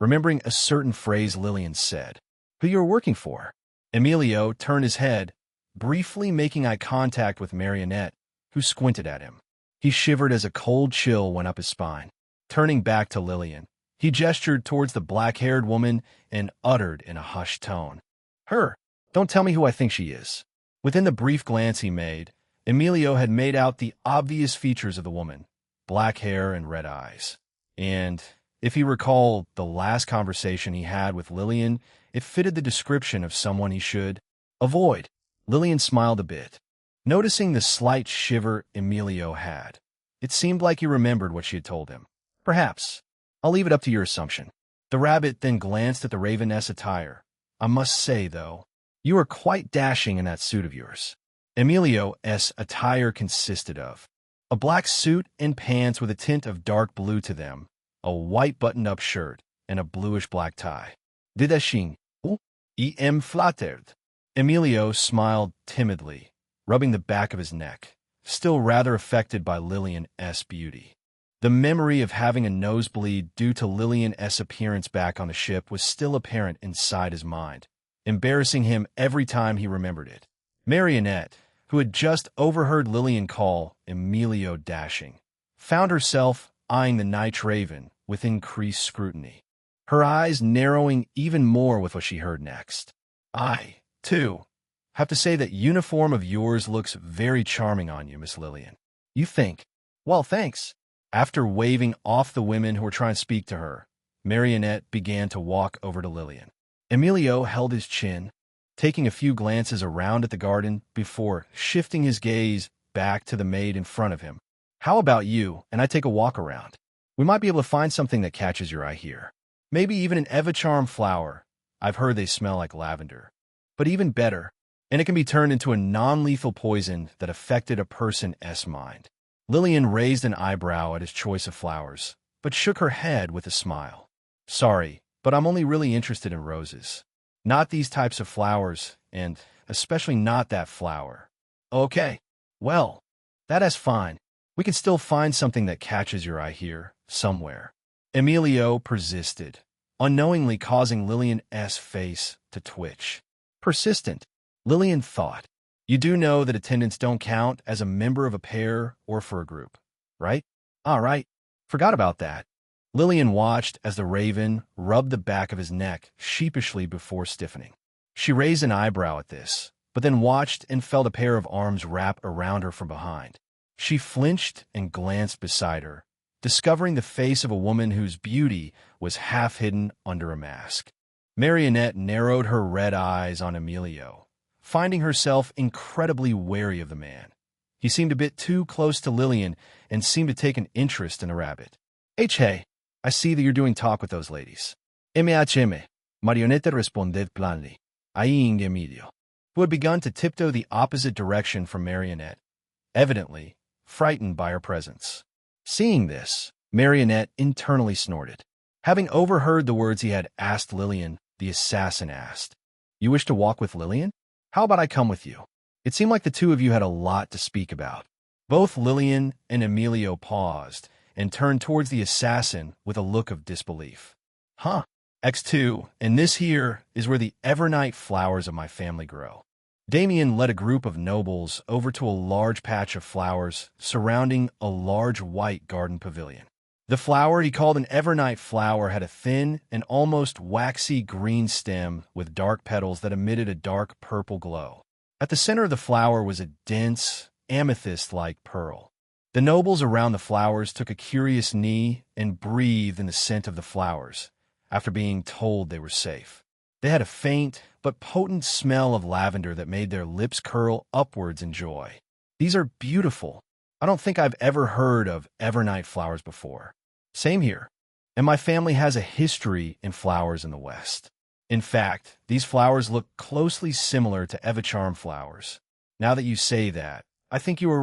remembering a certain phrase Lillian said. "Who you're working for?" Emilio turned his head, briefly making eye contact with Marionette, who squinted at him. He shivered as a cold chill went up his spine. Turning back to Lillian, he gestured towards the black-haired woman and uttered in a hushed tone, "Her! Don't tell me who I think she is." Within the brief glance he made, Emilio had made out the obvious features of the woman, black hair and red eyes. And if he recalled the last conversation he had with Lillian, it fitted the description of someone he should avoid. Lillian smiled a bit, noticing the slight shiver Emilio had. It seemed like he remembered what she had told him. "Perhaps. I'll leave it up to your assumption." The rabbit then glanced at the Raveness attire. "I must say, though, you are quite dashing in that suit of yours." Emilio's attire consisted of a black suit and pants with a tint of dark blue to them, a white buttoned-up shirt, and a bluish-black tie. "Didashing. Em flattered." Emilio smiled timidly, rubbing the back of his neck, still rather affected by Lillian's beauty. The memory of having a nosebleed due to Lillian's appearance back on the ship was still apparent inside his mind, embarrassing him every time he remembered it. Marionette, who had just overheard Lillian call Emilio dashing, found herself eyeing the Night Raven with increased scrutiny, her eyes narrowing even more with what she heard next. "I, too, have to say that uniform of yours looks very charming on you, Miss Lillian." "You think? Well, thanks." After waving off the women who were trying to speak to her, Marionette began to walk over to Lillian. Emilio held his chin, taking a few glances around at the garden before shifting his gaze back to the maid in front of him. "How about you and I take a walk around? We might be able to find something that catches your eye here. Maybe even an Evacharm flower. I've heard they smell like lavender. But even better, and it can be turned into a non-lethal poison that affected a person's mind." Lillian raised an eyebrow at his choice of flowers, but shook her head with a smile. "Sorry, but I'm only really interested in roses. Not these types of flowers, and especially not that flower." "Okay. Well, that's fine. We can still find something that catches your eye here, somewhere." Emilio persisted, unknowingly causing Lillian's face to twitch. Persistent, Lillian thought. "You do know that attendants don't count as a member of a pair or for a group, right?" "All right. Forgot about that." Lillian watched as the raven rubbed the back of his neck sheepishly before stiffening. She raised an eyebrow at this, but then watched and felt a pair of arms wrap around her from behind. She flinched and glanced beside her, discovering the face of a woman whose beauty was half hidden under a mask. Marionette narrowed her red eyes on Emilio, finding herself incredibly wary of the man. He seemed a bit too close to Lillian and seemed to take an interest in the rabbit. "Hey, I see that you're doing talk with those ladies." "MHM, Marionette responded blandly, eyeing Emilio, who had begun to tiptoe the opposite direction from Marionette, evidently frightened by her presence. Seeing this, Marionette internally snorted. Having overheard the words he had asked Lillian, the assassin asked, "You wish to walk with Lillian? How about I come with you?" It seemed like the two of you had a lot to speak about. Both Lillian and Emilio paused and turned towards the assassin with a look of disbelief. "Huh. X2, and this here is where the Evernight flowers of my family grow." Damien led a group of nobles over to a large patch of flowers surrounding a large white garden pavilion. The flower he called an Evernight flower had a thin and almost waxy green stem with dark petals that emitted a dark purple glow. At the center of the flower was a dense, amethyst-like pearl. The nobles around the flowers took a curious knee and breathed in the scent of the flowers, after being told they were safe. They had a faint but potent smell of lavender that made their lips curl upwards in joy. "These are beautiful. I don't think I've ever heard of Evernight flowers before." "Same here. And my family has a history in flowers in the West. In fact, these flowers look closely similar to Evacharm flowers. Now that you say that, I think you are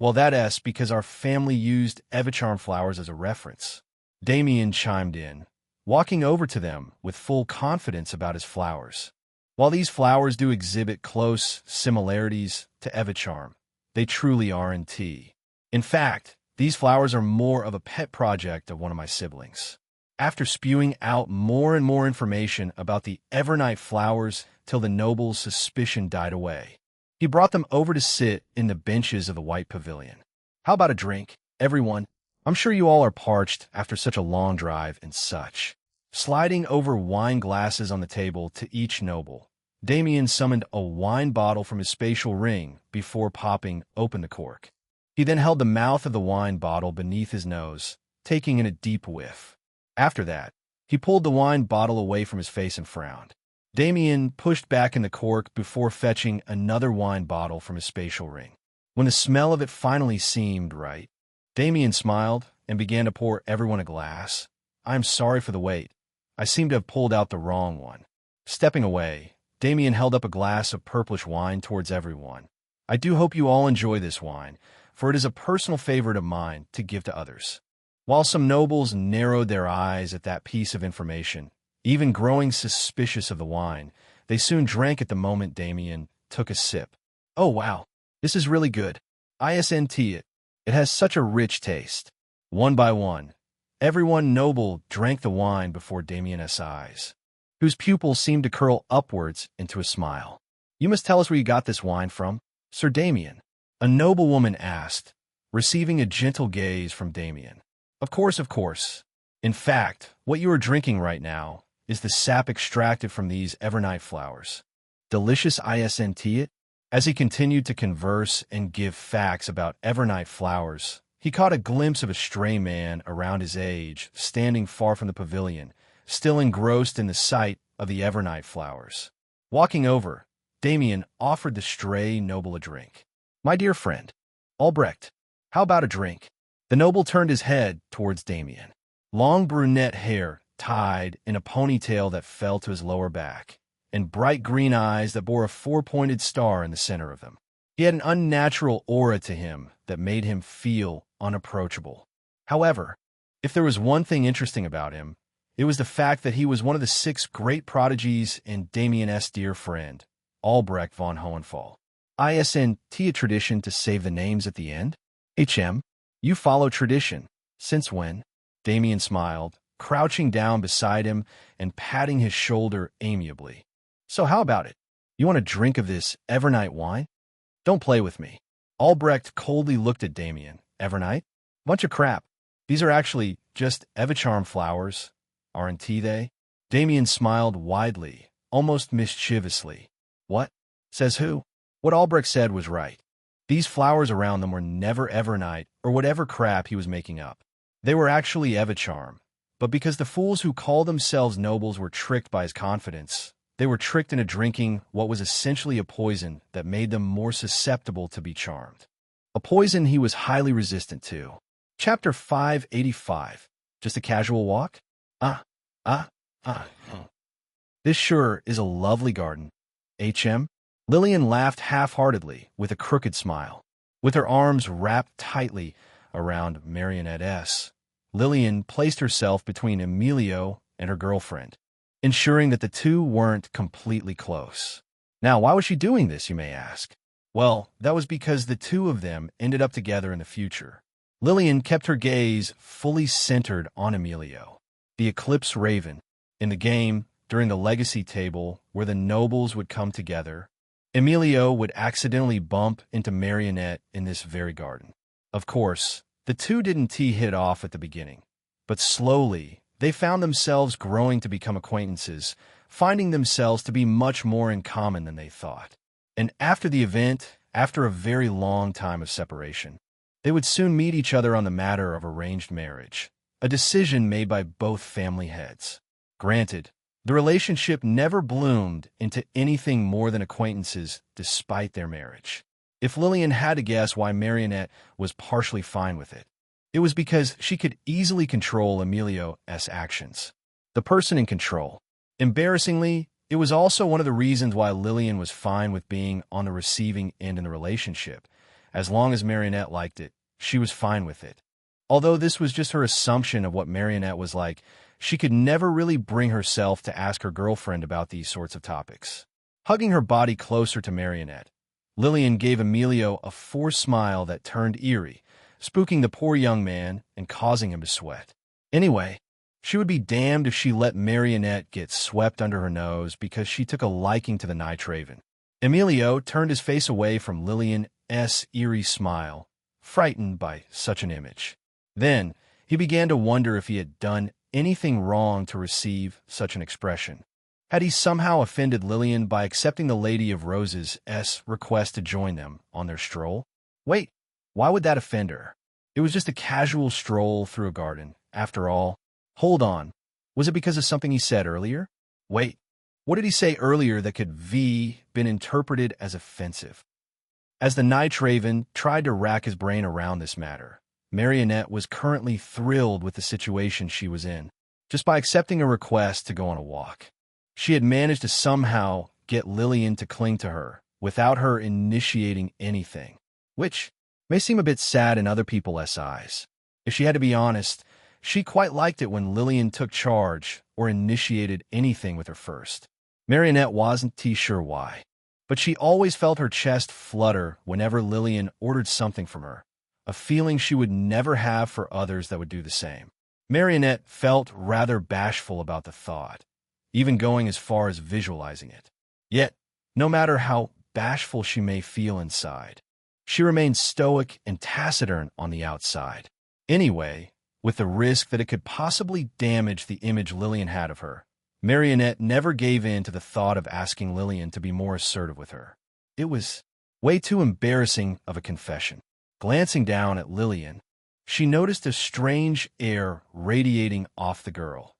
well, that's because our family used Evacharm flowers as a reference." Damien chimed in, walking over to them with full confidence about his flowers. "While these flowers do exhibit close similarities to Evacharm, they truly aren't. In fact, these flowers are more of a pet project of one of my siblings." after spewing out more and more information about the Evernight flowers till the noble's suspicion died away. He brought them over to sit in the benches of the White Pavilion. "How about a drink, everyone? I'm sure you all are parched after such a long drive and such." Sliding over wine glasses on the table to each noble, Damien summoned a wine bottle from his spatial ring before popping open the cork. He then held the mouth of the wine bottle beneath his nose, taking in a deep whiff. After that, he pulled the wine bottle away from his face and frowned. Damien pushed back in the cork before fetching another wine bottle from his spatial ring. When the smell of it finally seemed right, Damien smiled and began to pour everyone a glass. "I'm sorry for the wait. I seem to have pulled out the wrong one." Stepping away, Damien held up a glass of purplish wine towards everyone. "I do hope you all enjoy this wine, for it is a personal favorite of mine to give to others." While some nobles narrowed their eyes at that piece of information, even growing suspicious of the wine, they soon drank at the moment Damien took a sip. "Oh wow, this is really good. Isn't it? It has such a rich taste." One by one, everyone noble drank the wine before Damien's eyes, whose pupils seemed to curl upwards into a smile. "You must tell us where you got this wine from, Sir Damien," a noblewoman asked, receiving a gentle gaze from Damien. Of course, of course. In fact, what you are drinking right now is the sap extracted from these Evernight flowers. Delicious, isn't it?" As he continued to converse and give facts about Evernight flowers, he caught a glimpse of a stray man around his age standing far from the pavilion, still engrossed in the sight of the Evernight flowers. Walking over, Damien offered the stray noble a drink. "My dear friend, Albrecht, how about a drink?" The noble turned his head towards Damien. Long brunette hair tied in a ponytail that fell to his lower back, and bright green eyes that bore a four-pointed star in the center of them. He had an unnatural aura to him that made him feel unapproachable. However, if there was one thing interesting about him, it was the fact that he was one of the 6 great prodigies in Damien's dear friend, Albrecht von Hohenfall. Isn't a tradition to save the names at the end? You follow tradition. Since when? Damien smiled, crouching down beside him and patting his shoulder amiably. "So how about it? You want a drink of this Evernight wine? Don't play with me." Albrecht coldly looked at Damien. "Evernight? Bunch of crap. These are actually just Evacharm flowers, aren't they?" Damien smiled widely, almost mischievously. "What? Says who?" What Albrecht said was right. These flowers around them were never Evernight or whatever crap he was making up. They were actually Evacharm, but because the fools who called themselves nobles were tricked by his confidence, they were tricked into drinking what was essentially a poison that made them more susceptible to be charmed. A poison he was highly resistant to. Chapter 585. Just a casual walk? This sure is a lovely garden. Lillian laughed half-heartedly with a crooked smile. With her arms wrapped tightly around Marionette S., Lillian placed herself between Emilio and her girlfriend, ensuring that the two weren't completely close. Now, why was she doing this, you may ask? Well, that was because the two of them ended up together in the future. Lillian kept her gaze fully centered on Emilio, the Eclipse Raven. In the game, during the Legacy table, where the nobles would come together, Emilio would accidentally bump into Marionette in this very garden. Of course, the two didn't hit off at the beginning, but slowly they found themselves growing to become acquaintances, finding themselves to be much more in common than they thought. And after the event, after a very long time of separation, they would soon meet each other on the matter of arranged marriage, a decision made by both family heads. Granted, the relationship never bloomed into anything more than acquaintances despite their marriage. If Lillian had to guess why Marionette was partially fine with it, it was because she could easily control Emilio's actions. The person in control. Embarrassingly, it was also one of the reasons why Lillian was fine with being on the receiving end in the relationship. As long as Marionette liked it, she was fine with it. Although this was just her assumption of what Marionette was like, she could never really bring herself to ask her girlfriend about these sorts of topics. Hugging her body closer to Marionette, Lillian gave Emilio a forced smile that turned eerie, spooking the poor young man and causing him to sweat. "Anyway, She would be damned if she let Marionette get swept under her nose because she took a liking to the Night Raven. Emilio turned his face away from Lillian's eerie smile, frightened by such an image. Then, he began to wonder if he had done anything wrong to receive such an expression. Had he somehow offended Lillian by accepting the Lady of Roses' request to join them on their stroll? Wait, why would that offend her? It was just a casual stroll through a garden, after all. Hold on. Was it because of something he said earlier? Wait, what did he say earlier that could been interpreted as offensive? As the Night Raven tried to rack his brain around this matter, Marionette was currently thrilled with the situation she was in, just by accepting a request to go on a walk. She had managed to somehow get Lillian to cling to her without her initiating anything, which may seem a bit sad in other people's eyes. If she had to be honest, she quite liked it when Lillian took charge or initiated anything with her first. Marionette wasn't too sure why, but she always felt her chest flutter whenever Lillian ordered something from her, a feeling she would never have for others that would do the same. Marionette felt rather bashful about the thought, even going as far as visualizing it. Yet, no matter how bashful she may feel inside, she remained stoic and taciturn on the outside. Anyway, with the risk that it could possibly damage the image Lillian had of her, Marionette never gave in to the thought of asking Lillian to be more assertive with her. It was way too embarrassing of a confession. Glancing down at Lillian, she noticed a strange air radiating off the girl.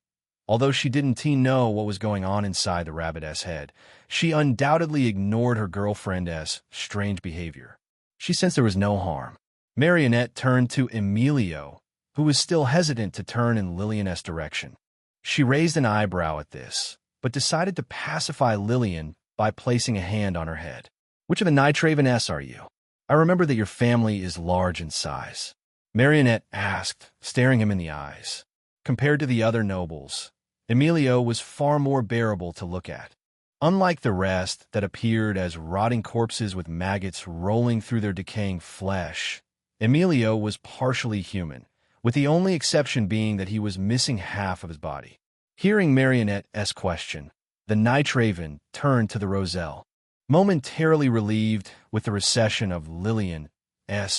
Although she didn't know what was going on inside the rabbit's head, she undoubtedly ignored her girlfriend's strange behavior. She sensed there was no harm. Marionette turned to Emilio, who was still hesitant to turn in Lillian's direction. She raised an eyebrow at this, but decided to pacify Lillian by placing a hand on her head. Which of the Night Raven's are you? I remember that your family is large in size. Marionette asked, staring him in the eyes. Compared to the other nobles, Emilio was far more bearable to look at. Unlike the rest that appeared as rotting corpses with maggots rolling through their decaying flesh, Emilio was partially human, with the only exception being that he was missing half of his body. Hearing Marionette's question, the Night Raven turned to the Roselle, momentarily relieved with the recession of Lillian's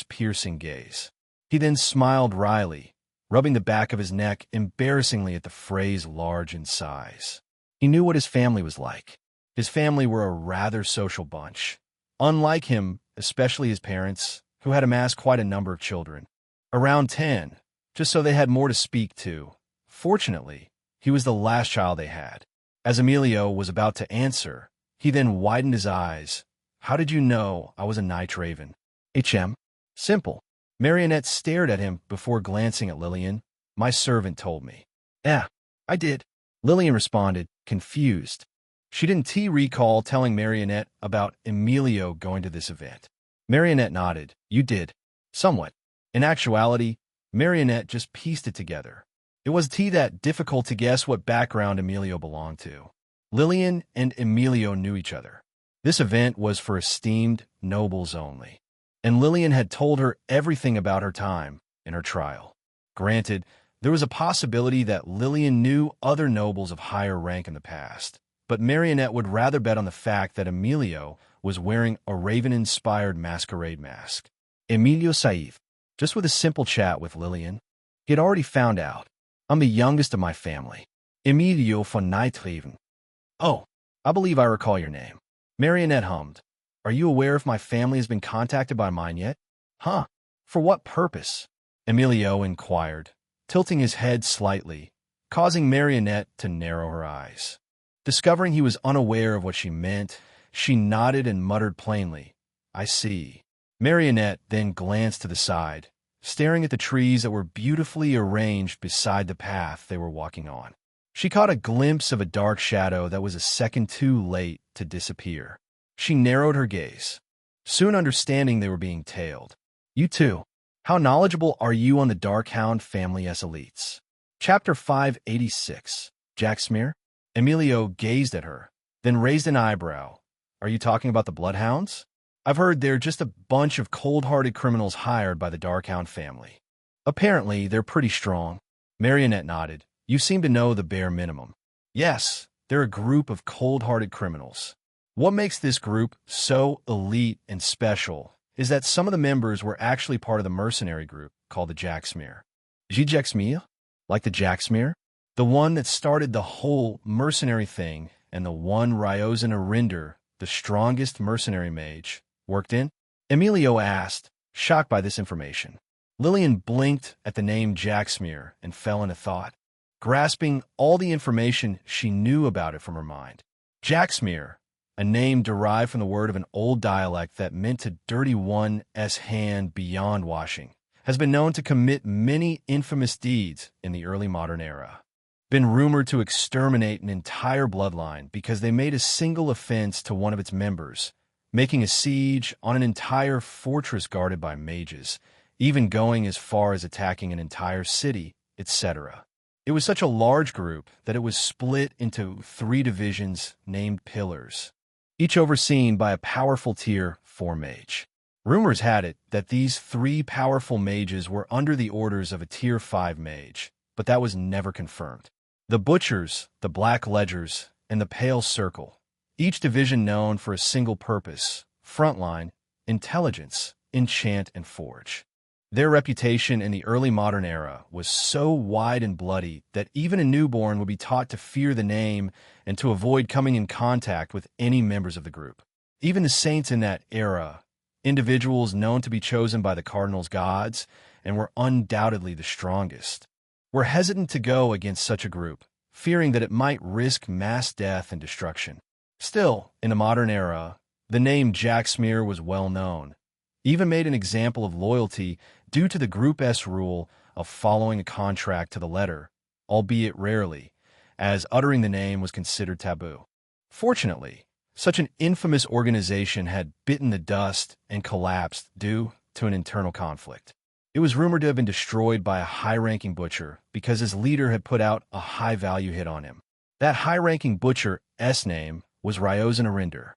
piercing gaze. He then smiled wryly, rubbing the back of his neck embarrassingly at the phrase large in size. He knew what his family was like. His family were a rather social bunch. Unlike him, especially his parents, who had amassed quite a number of children. Around 10, just so they had more to speak to. Fortunately, he was the last child they had. As Emilio was about to answer, he then widened his eyes. How did you know I was a Night Raven? Simple. Marionette stared at him before glancing at Lillian. My servant told me. I did. Lillian responded, confused. She didn't recall telling Marionette about Emilio going to this event. Marionette nodded. You did. Somewhat. In actuality, Marionette just pieced it together. It was that difficult to guess what background Emilio belonged to. Lillian and Emilio knew each other. This event was for esteemed nobles only, and Lillian had told her everything about her time in her trial. Granted, there was a possibility that Lillian knew other nobles of higher rank in the past, but Marionette would rather bet on the fact that Emilio was wearing a raven-inspired masquerade mask. Emilio Saif, just with a simple chat with Lillian, he had already found out. I'm the youngest of my family. Emilio von Night Raven. Oh, I believe I recall your name. Marionette hummed. Are you aware if my family has been contacted by mine yet? Huh? For what purpose? Emilio inquired, tilting his head slightly, causing Marionette to narrow her eyes. Discovering he was unaware of what she meant, she nodded and muttered plainly, I see. Marionette then glanced to the side, staring at the trees that were beautifully arranged beside the path they were walking on. She caught a glimpse of a dark shadow that was a second too late to disappear. She narrowed her gaze, soon understanding they were being tailed. You too. How knowledgeable are you on the Darkhound family's elites? Chapter 586. Jack Smear? Emilio gazed at her, then raised an eyebrow. Are you talking about the Bloodhounds? I've heard they're just a bunch of cold-hearted criminals hired by the Darkhound family. Apparently, they're pretty strong. Marionette nodded. You seem to know the bare minimum. Yes, they're a group of cold-hearted criminals. What makes this group so elite and special is that some of the members were actually part of the mercenary group called the Jacksmeer. Jacksmeer? Like the Jacksmeer? The one that started the whole mercenary thing, and the one Ryozan Arinder, the strongest mercenary mage, worked in? Emilio asked, shocked by this information. Lillian blinked at the name Jacksmeer and fell into thought, grasping all the information she knew about it from her mind. Jacksmeer, a name derived from the word of an old dialect that meant to dirty one's hand beyond washing, has been known to commit many infamous deeds in the early modern era. Been rumored to exterminate an entire bloodline because they made a single offense to one of its members, making a siege on an entire fortress guarded by mages, even going as far as attacking an entire city, etc. It was such a large group that it was split into 3 divisions named pillars, each overseen by a powerful tier 4 mage. Rumors had it that these 3 powerful mages were under the orders of a tier 5 mage, but that was never confirmed. The Butchers, the Black Ledgers, and the Pale Circle, each division known for a single purpose: frontline, intelligence, enchant, and forge. Their reputation in the early modern era was so wide and bloody that even a newborn would be taught to fear the name and to avoid coming in contact with any members of the group. Even the saints in that era, individuals known to be chosen by the cardinal's gods and were undoubtedly the strongest, were hesitant to go against such a group, fearing that it might risk mass death and destruction. Still, in the modern era, the name Jacksmeer was well known, even made an example of loyalty due to the group's rule of following a contract to the letter, albeit rarely, as uttering the name was considered taboo. Fortunately, such an infamous organization had bitten the dust and collapsed due to an internal conflict. It was rumored to have been destroyed by a high-ranking butcher because his leader had put out a high-value hit on him. That high-ranking butcher's name was Ryozan Arinder,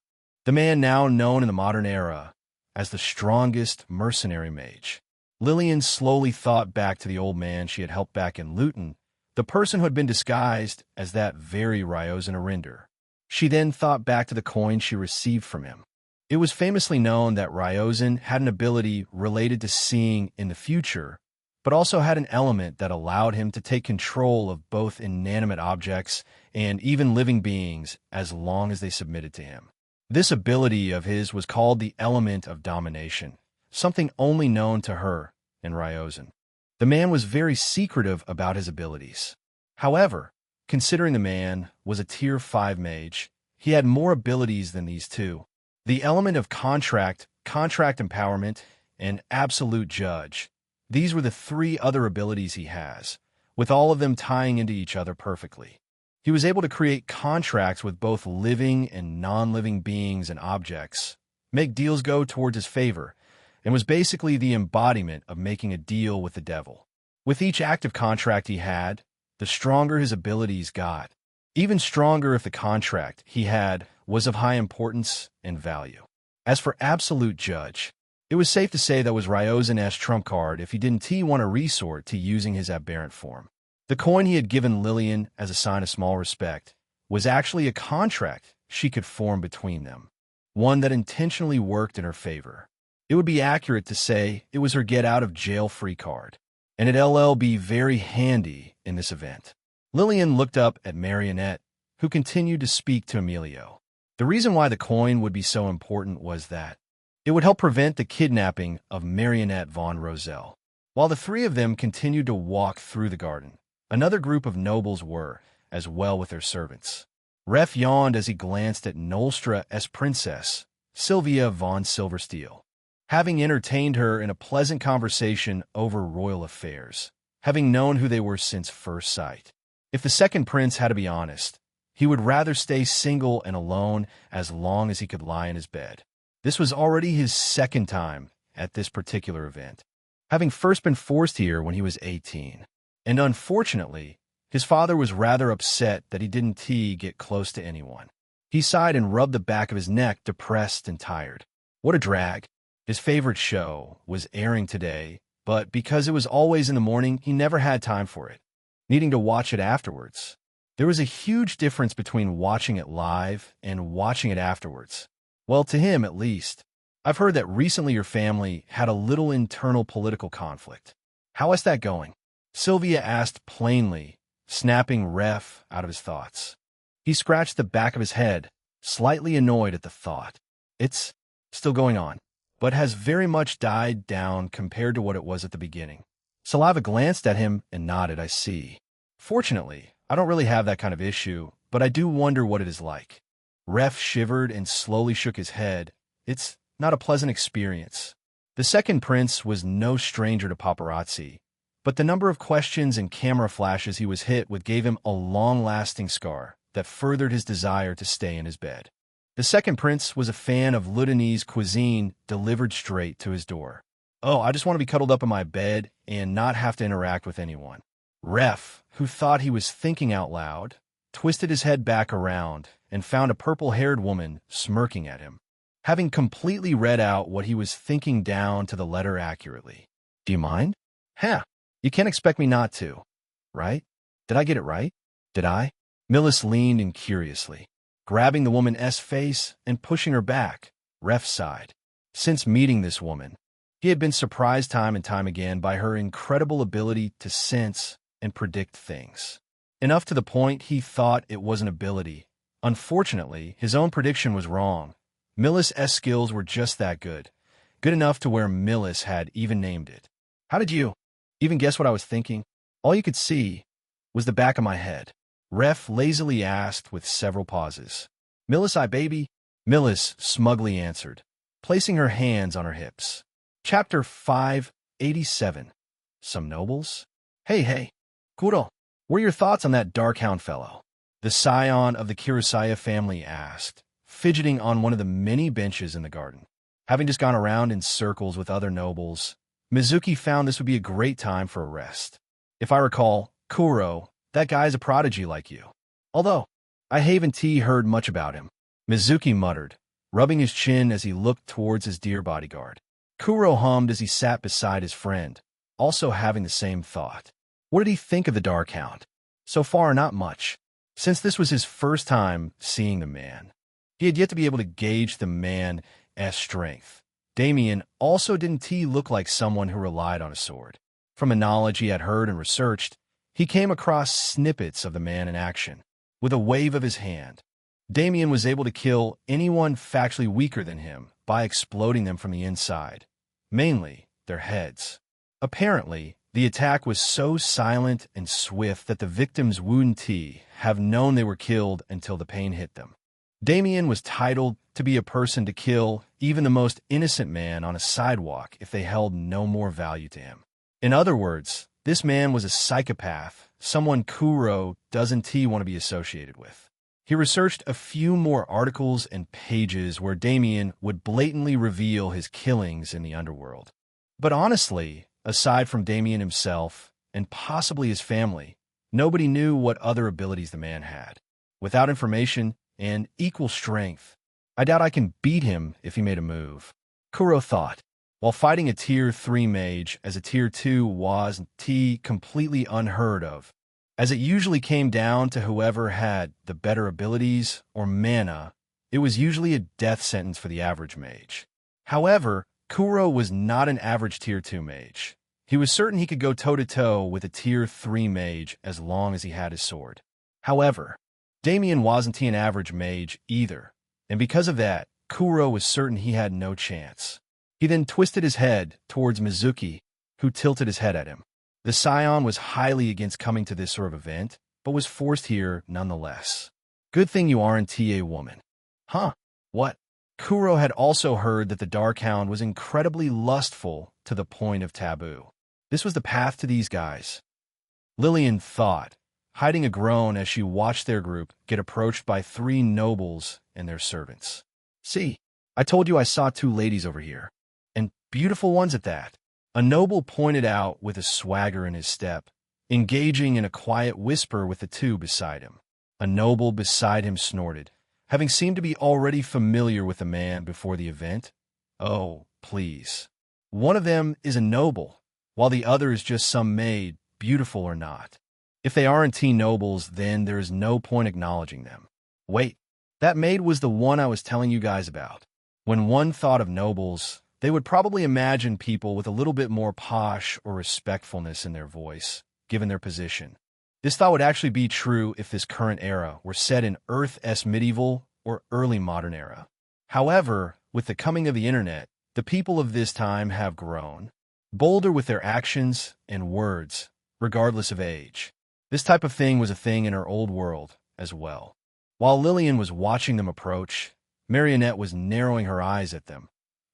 the man now known in the modern era as the strongest mercenary mage. Lillian slowly thought back to the old man she had helped back in Luton, the person who had been disguised as that very Ryozan Arinder. She then thought back to the coin she received from him. It was famously known that Ryozan had an ability related to seeing in the future, but also had an element that allowed him to take control of both inanimate objects and even living beings as long as they submitted to him. This ability of his was called the element of domination, something only known to her and Ryozan. The man was very secretive about his abilities. However, considering the man was a tier 5 mage, he had more abilities than these two. The element of contract empowerment, and absolute judge. These were the 3 other abilities he has, with all of them tying into each other perfectly. He was able to create contracts with both living and non-living beings and objects, make deals go towards his favor, and was basically the embodiment of making a deal with the devil. With each active contract he had, the stronger his abilities got. Even stronger if the contract he had was of high importance and value. As for absolute judge, it was safe to say that was Ryozan's trump card if he didn't want to resort to using his aberrant form. The coin he had given Lillian as a sign of small respect was actually a contract she could form between them, one that intentionally worked in her favor. It would be accurate to say it was her get-out-of-jail-free card, and it'll be very handy in this event. Lillian looked up at Marionette, who continued to speak to Emilio. The reason why the coin would be so important was that it would help prevent the kidnapping of Marionette von Roselle. While the 3 of them continued to walk through the garden, another group of nobles were, as well with their servants. Ref yawned as he glanced at Nolstra's princess, Sylvia von Silversteel. Having entertained her in a pleasant conversation over royal affairs, having known who they were since first sight. If the second prince had to be honest, he would rather stay single and alone as long as he could lie in his bed. This was already his second time at this particular event, having first been forced here when he was 18. And unfortunately, his father was rather upset that he didn't get close to anyone. He sighed and rubbed the back of his neck, depressed and tired. What a drag. His favorite show was airing today, but because it was always in the morning, he never had time for it. needing to watch it afterwards. There was a huge difference between watching it live and watching it afterwards. Well, to him at least. I've heard that recently your family had a little internal political conflict. How is that going? Sylvia asked plainly, snapping Ref out of his thoughts. He scratched the back of his head, slightly annoyed at the thought. It's still going on, but has very much died down compared to what it was at the beginning. Saliva glanced at him and nodded. I see. Fortunately, I don't really have that kind of issue, but I do wonder what it is like. Ref shivered and slowly shook his head. It's not a pleasant experience. The second prince was no stranger to paparazzi, but the number of questions and camera flashes he was hit with gave him a long-lasting scar that furthered his desire to stay in his bed. The second prince was a fan of Ludenese cuisine delivered straight to his door. Oh, I just want to be cuddled up in my bed and not have to interact with anyone. Ref, who thought he was thinking out loud, twisted his head back around and found a purple-haired woman smirking at him, having completely read out what he was thinking down to the letter accurately. Do you mind? Huh, you can't expect me not to, right? Did I get it right? Did I? Millis leaned in curiously, grabbing the woman's face and pushing her back. Ref sighed. Since meeting this woman, he had been surprised time and time again by her incredible ability to sense and predict things. Enough to the point he thought it was an ability. Unfortunately, his own prediction was wrong. Millis' skills were just that good. Good enough to where Millis had even named it. How did you even guess what I was thinking? All you could see was the back of my head. Ref lazily asked with several pauses. Millis, I baby? Millis smugly answered, placing her hands on her hips. Chapter 587. Some nobles? Hey, Kuro, what are your thoughts on that Darkhound fellow? The scion of the Kurosawa family asked, fidgeting on one of the many benches in the garden. Having just gone around in circles with other nobles, Mizuki found this would be a great time for a rest. If I recall, Kuro, that guy's a prodigy like you. Although, I haven't heard much about him, Mizuki muttered, rubbing his chin as he looked towards his dear bodyguard. Kuro hummed as he sat beside his friend, also having the same thought. What did he think of the Darkhound? So far, not much. Since this was his first time seeing the man, he had yet to be able to gauge the man's strength. Damien also didn't look like someone who relied on a sword. From the knowledge he had heard and researched, he came across snippets of the man in action. With a wave of his hand, Damien was able to kill anyone factually weaker than him by exploding them from the inside, mainly their heads. Apparently, the attack was so silent and swift that the victims wouldn't have known they were killed until the pain hit them. Damien was titled to be a person to kill even the most innocent man on a sidewalk if they held no more value to him. In other words, this man was a psychopath, someone Kuro doesn't want to be associated with. He researched a few more articles and pages where Damien would blatantly reveal his killings in the underworld. But honestly, aside from Damien himself, and possibly his family, nobody knew what other abilities the man had. Without information and equal strength, I doubt I can beat him if he made a move, Kuro thought, while fighting a Tier 3 mage, as a Tier 2 was completely unheard of, as it usually came down to whoever had the better abilities or mana. It was usually a death sentence for the average mage. However, Kuro was not an average Tier 2 mage. He was certain he could go toe-to-toe with a Tier 3 mage as long as he had his sword. However, Damien wasn't an average mage either, and because of that, Kuro was certain he had no chance. He then twisted his head towards Mizuki, who tilted his head at him. The scion was highly against coming to this sort of event, but was forced here nonetheless. Good thing you aren't a woman. Huh? What? Kuro had also heard that the Darkhound was incredibly lustful to the point of taboo. This was the path to these guys. Lillian thought, hiding a groan as she watched their group get approached by 3 nobles and their servants. See, I told you I saw 2 ladies over here. And beautiful ones at that. A noble pointed out with a swagger in his step, engaging in a quiet whisper with the 2 beside him. A noble beside him snorted, having seemed to be already familiar with the man before the event. Oh, please. One of them is a noble, while the other is just some maid, beautiful or not. If they aren't teen nobles, then there is no point acknowledging them. Wait, that maid was the one I was telling you guys about. When one thought of nobles, they would probably imagine people with a little bit more posh or respectfulness in their voice, given their position. This thought would actually be true if this current era were set in Earth's medieval or early modern era. However, with the coming of the internet, the people of this time have grown, bolder with their actions and words, regardless of age. This type of thing was a thing in her old world as well. While Lillian was watching them approach, Marionette was narrowing her eyes at them,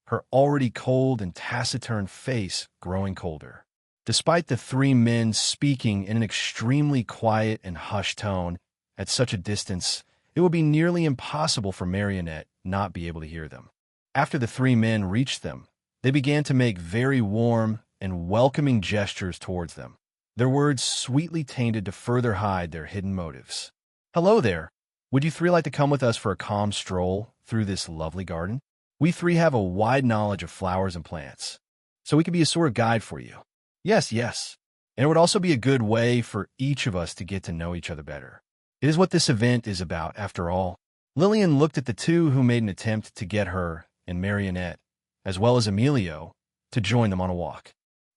her already cold and taciturn face growing colder. Despite the three men speaking in an extremely quiet and hushed tone at such a distance, it would be nearly impossible for Marionette not be able to hear them. After the three men reached them, they began to make very warm and welcoming gestures towards them, their words sweetly tainted to further hide their hidden motives. "Hello there. Would you three like to come with us for a calm stroll through this lovely garden? We three have a wide knowledge of flowers and plants, so we could be a sort of guide for you." Yes, yes. And it would also be a good way for each of us to get to know each other better. It is what this event is about, after all. Lillian looked at the two who made an attempt to get her and Marionette, as well as Emilio, to join them on a walk.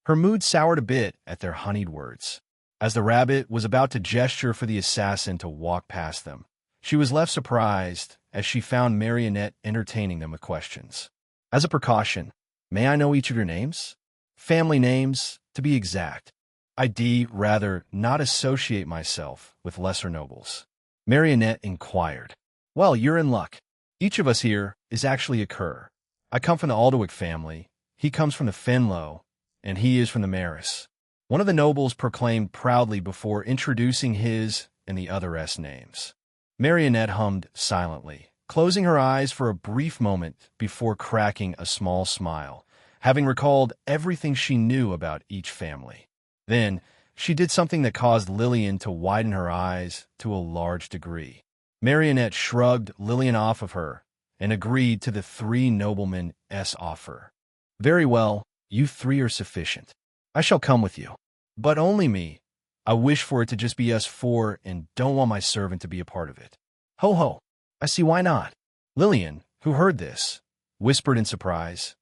Her mood soured a bit at their honeyed words. As the rabbit was about to gesture for the assassin to walk past them, she was left surprised as she found Marionette entertaining them with questions. "As a precaution, may I know each of your names? Family names, to be exact. I'd rather not associate myself with lesser nobles." Marionette inquired. "Well, you're in luck. Each of us here is actually a Ker. I come from the Alderwick family, he comes from the Fenlow, and he is from the Maris." One of the nobles proclaimed proudly before introducing his and the other's names. Marionette hummed silently, closing her eyes for a brief moment before cracking a small smile, having recalled everything she knew about each family. Then, she did something that caused Lillian to widen her eyes to a large degree. Marionette shrugged Lillian off of her and agreed to the three noblemen's offer. "Very well, you three are sufficient. I shall come with you. But only me. I wish for it to just be us four and don't want my servant to be a part of it." "Ho ho, I see why not." Lillian, who heard this, whispered in surprise,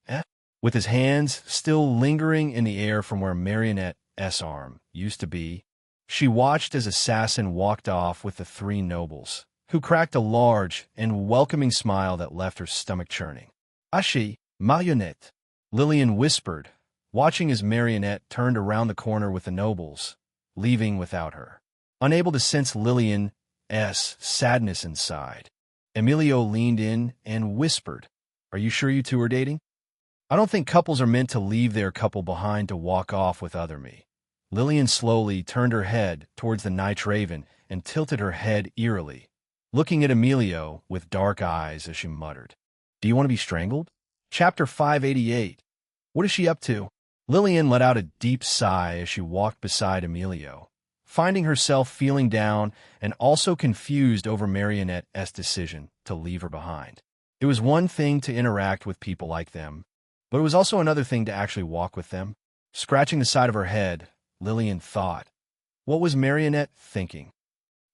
"Eh?" With his hands still lingering in the air from where Marionette's arm used to be, she watched as Assassin walked off with the three nobles, who cracked a large and welcoming smile that left her stomach churning. "Ashi, Marionette," Lillian whispered, watching as Marionette turned around the corner with the nobles, leaving without her. Unable to sense Lillian's sadness inside, Emilio leaned in and whispered, "Are you sure you two are dating?" "I don't think couples are meant to leave their couple behind to walk off with other me." Lillian slowly turned her head towards the Night Raven and tilted her head eerily, looking at Emilio with dark eyes as she muttered, "Do you want to be strangled?" Chapter 588. What is she up to? Lillian let out a deep sigh as she walked beside Emilio, finding herself feeling down and also confused over Marionette's decision to leave her behind. It was one thing to interact with people like them, but it was also another thing to actually walk with them. Scratching the side of her head, Lillian thought, what was Marionette thinking?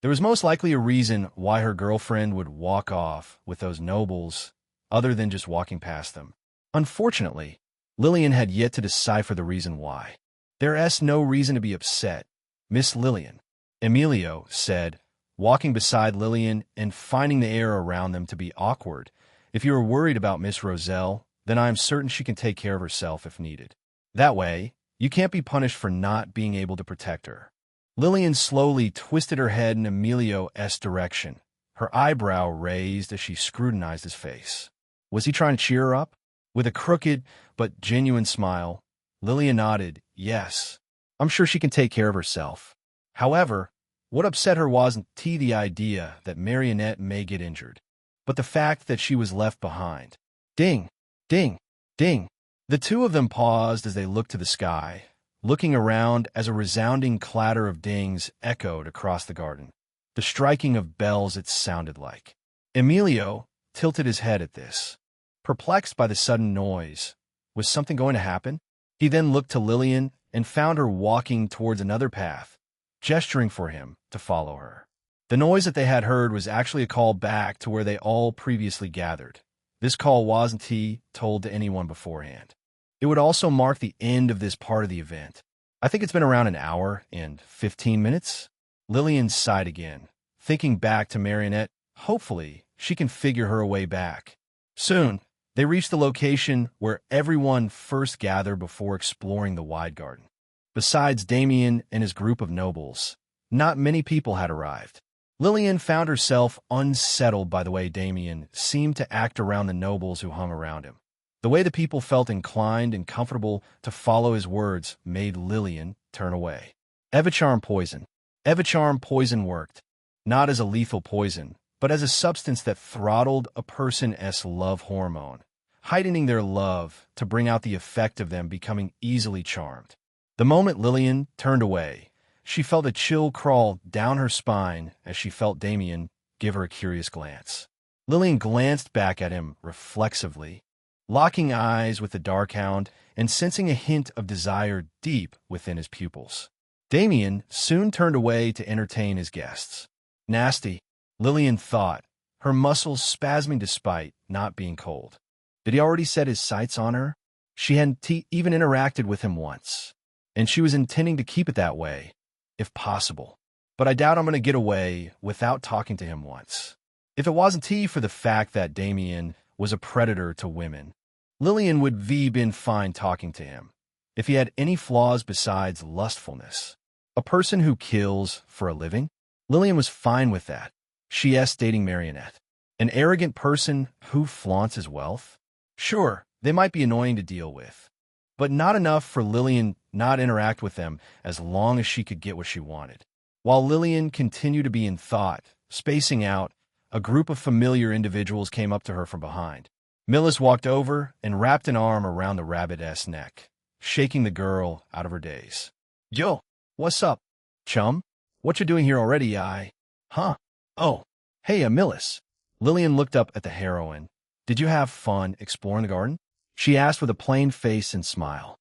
There was most likely a reason why her girlfriend would walk off with those nobles, other than just walking past them. Unfortunately, Lillian had yet to decipher the reason why. There's no reason to be upset, Miss Lillian, Emilio said, walking beside Lillian and finding the air around them to be awkward. If you are worried about Miss Roselle, then I am certain she can take care of herself if needed. That way, you can't be punished for not being able to protect her. Lillian slowly twisted her head in Emilio's direction, her eyebrow raised as she scrutinized his face. Was he trying to cheer her up? With a crooked but genuine smile, Lillian nodded, yes. I'm sure she can take care of herself. However, what upset her wasn't the idea that Marionette may get injured, but the fact that she was left behind. Ding, ding, ding. The two of them paused as they looked to the sky, looking around as a resounding clatter of dings echoed across the garden. The striking of bells it sounded like. Emilio tilted his head at this, perplexed by the sudden noise. Was something going to happen? He then looked to Lillian and found her walking towards another path, gesturing for him to follow her. The noise that they had heard was actually a call back to where they all previously gathered. This call wasn't told to anyone beforehand. It would also mark the end of this part of the event. I think it's been around an hour and 15 minutes. Lillian sighed again, thinking back to Marionette. Hopefully, she can figure her way back. Soon, they reached the location where everyone first gathered before exploring the wide garden. Besides Damien and his group of nobles, not many people had arrived. Lillian found herself unsettled by the way Damien seemed to act around the nobles who hung around him. The way the people felt inclined and comfortable to follow his words made Lillian turn away. Evacharm poison. Evacharm poison worked, not as a lethal poison, but as a substance that throttled a person's love hormone, heightening their love to bring out the effect of them becoming easily charmed. The moment Lillian turned away, she felt a chill crawl down her spine as she felt Damien give her a curious glance. Lillian glanced back at him reflexively, locking eyes with the Darkhound and sensing a hint of desire deep within his pupils. Damien soon turned away to entertain his guests. Nasty, Lillian thought, her muscles spasming despite not being cold. Did he already set his sights on her? She hadn't even interacted with him once, and she was intending to keep it that way, if possible. But I doubt I'm going to get away without talking to him once. If it wasn't for the fact that Damien was a predator to women, Lillian would been fine talking to him. If he had any flaws besides lustfulness, a person who kills for a living, Lillian was fine with that. She's dating Marionette. An arrogant person who flaunts his wealth? Sure, they might be annoying to deal with, but not enough for Lillian not interact with them as long as she could get what she wanted. While Lillian continued to be in thought, spacing out, a group of familiar individuals came up to her from behind. Millis walked over and wrapped an arm around the rabbit's neck, shaking the girl out of her daze. Yo, what's up, chum? What you doing here already, Huh? Oh, hey, Millis. Lillian looked up at the heroine. Did you have fun exploring the garden? She asked with a plain face and smile.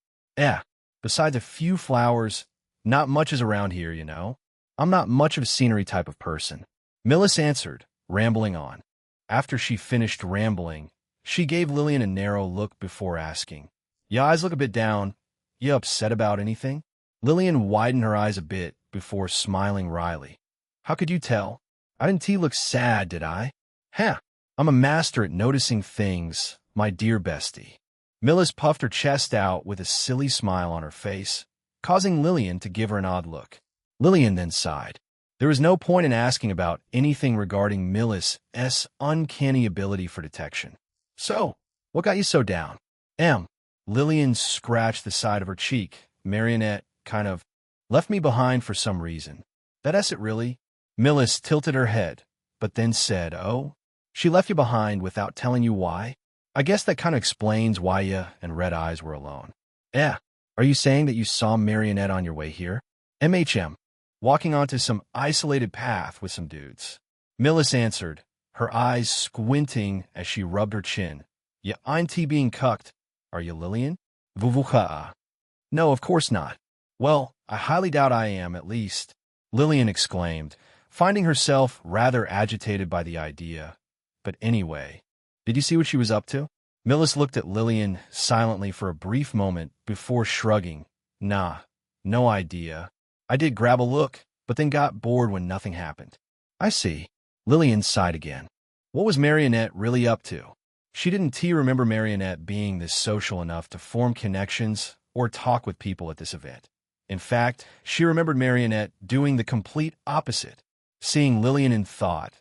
Besides a few flowers, not much is around here, you know. I'm not much of a scenery type of person. Millis answered, rambling on. After she finished rambling, she gave Lillian a narrow look before asking, "Your eyes look a bit down. You upset about anything?" Lillian widened her eyes a bit before smiling wryly. How could you tell? I didn't look sad, did I? I'm a master at noticing things, my dear bestie. Millis puffed her chest out with a silly smile on her face, causing Lillian to give her an odd look. Lillian then sighed. There was no point in asking about anything regarding Millis's uncanny ability for detection. So, what got you so down? Lillian scratched the side of her cheek. Marionette kind of left me behind for some reason. That's it, really? Millis tilted her head, but then said, "Oh, she left you behind without telling you why? I guess that kind of explains why you and Red Eyes were alone." Are you saying that you saw Marionette on your way here? Walking onto some isolated path with some dudes. Millis answered, her eyes squinting as she rubbed her chin. "Ya ain't being cucked, are you, Lillian?" "Vuvuka." "No, of course not." "Well, I highly doubt I am, at least," Lillian exclaimed, finding herself rather agitated by the idea. But anyway, did you see what she was up to? Millis looked at Lillian silently for a brief moment before shrugging. "Nah, no idea. I did grab a look, but then got bored when nothing happened." "I see." Lillian sighed again. What was Marionette really up to? She didn't remember Marionette being this social enough to form connections or talk with people at this event. In fact, she remembered Marionette doing the complete opposite. Seeing Lillian in thought,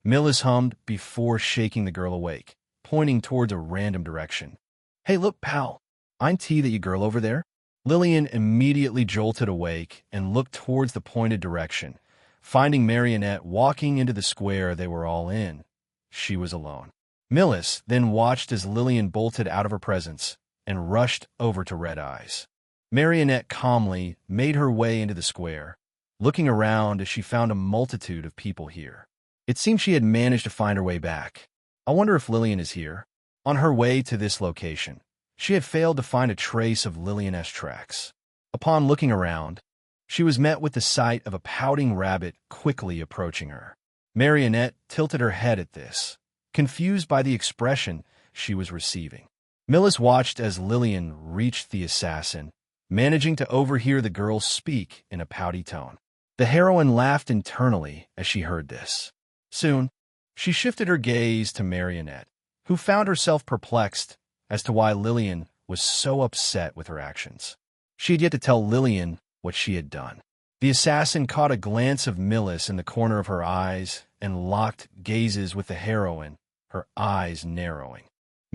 Millis hummed before shaking the girl awake, pointing towards a random direction. "Hey, look, pal. Ain't that you girl over there?" Lillian immediately jolted awake and looked towards the pointed direction, finding Marionette walking into the square they were all in. She was alone. Millis then watched as Lillian bolted out of her presence and rushed over to Red Eyes. Marionette calmly made her way into the square, looking around as she found a multitude of people here. It seemed she had managed to find her way back. I wonder if Lillian is here. On her way to this location, she had failed to find a trace of Lillian's tracks. Upon looking around, She was met with the sight of a pouting rabbit quickly approaching her. Marionette tilted her head at this, confused by the expression she was receiving. Millis watched as Lillian reached the assassin, managing to overhear the girl speak in a pouty tone. The heroine laughed internally as she heard this. Soon, she shifted her gaze to Marionette, who found herself perplexed as to why Lillian was so upset with her actions. She had yet to tell Lillian what she had done. The assassin caught a glance of Millis in the corner of her eyes and locked gazes with the heroine, her eyes narrowing.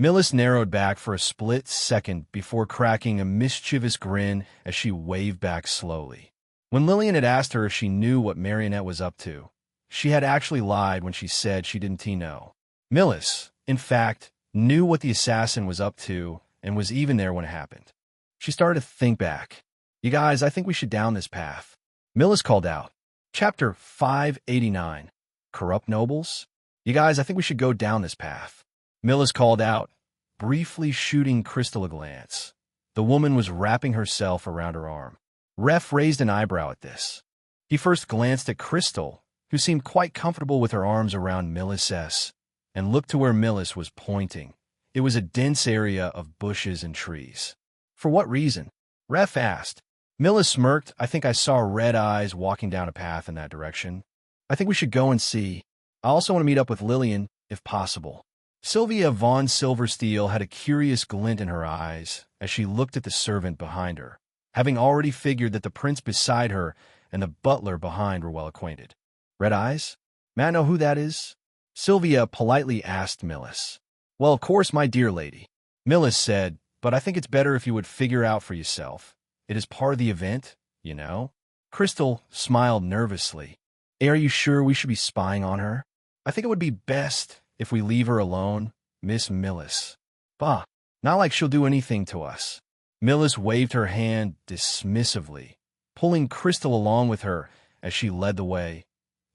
Millis narrowed back for a split second before cracking a mischievous grin as she waved back slowly. When Lillian had asked her if she knew what Marionette was up to, she had actually lied when she said she didn't know. Millis, in fact, knew what the assassin was up to and was even there when it happened. She started to think back. You guys, I think we should down this path. Millis called out. Chapter 589. Corrupt Nobles? You guys, I think we should go down this path. Millis called out, briefly shooting Crystal a glance. The woman was wrapping herself around her arm. Ref raised an eyebrow at this. He first glanced at Crystal, who seemed quite comfortable with her arms around Millis', and looked to where Millis was pointing. It was a dense area of bushes and trees. For what reason? Ref asked. Millis smirked. I think I saw red eyes walking down a path in that direction. I think we should go and see. I also want to meet up with Lillian, if possible. Sylvia von Silversteel had a curious glint in her eyes as she looked at the servant behind her, having already figured that the prince beside her and the butler behind were well acquainted. Red eyes? May I know who that is? Sylvia politely asked Millis. Well, of course, my dear lady. Millis said, but I think it's better if you would figure out for yourself. It is part of the event, you know? Crystal smiled nervously. Are you sure we should be spying on her? I think it would be best if we leave her alone, Miss Millis. Bah, not like she'll do anything to us. Millis waved her hand dismissively, pulling Crystal along with her as she led the way.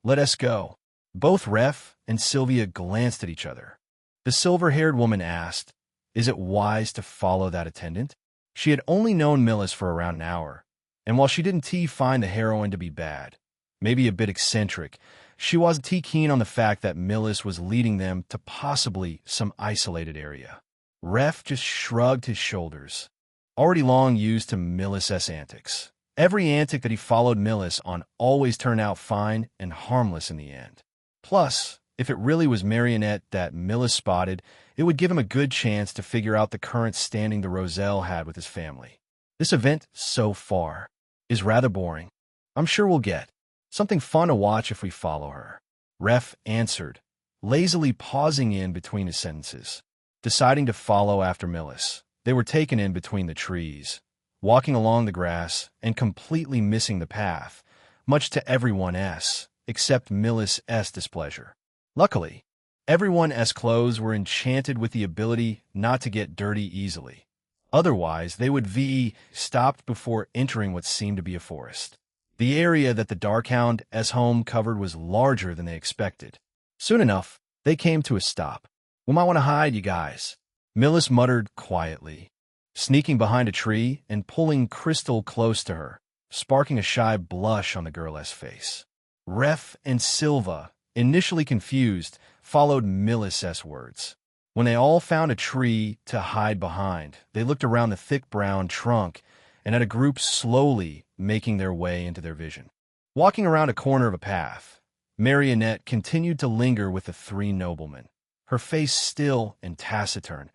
Let us go. Both Ref and Sylvia glanced at each other. The silver-haired woman asked, Is it wise to follow that attendant? She had only known Millis for around an hour, and while she didn't find the heroine to be bad, maybe a bit eccentric, she wasn't keen on the fact that Millis was leading them to possibly some isolated area. Ref just shrugged his shoulders, already long used to Millis' antics. Every antic that he followed Millis on always turned out fine and harmless in the end. Plus, if it really was Marionette that Millis spotted, it would give him a good chance to figure out the current standing the Roselle had with his family. This event, so far, is rather boring. I'm sure we'll get something fun to watch if we follow her. Ref answered, lazily pausing in between his sentences. Deciding to follow after Millis, they were taken in between the trees, walking along the grass and completely missing the path, much to everyone's, except Millis' displeasure. Luckily, everyone's clothes were enchanted with the ability not to get dirty easily. Otherwise, they would be stopped before entering what seemed to be a forest. The area that the Darkhound's home covered was larger than they expected. Soon enough, they came to a stop. We might want to hide, you guys, Millis muttered quietly, sneaking behind a tree and pulling Crystal close to her, sparking a shy blush on the girl's face. Ref and Silva, initially confused, followed Millis' words. When they all found a tree to hide behind, they looked around the thick brown trunk and at a group slowly making their way into their vision. Walking around a corner of a path, Marionette continued to linger with the three noblemen, her face still and taciturn,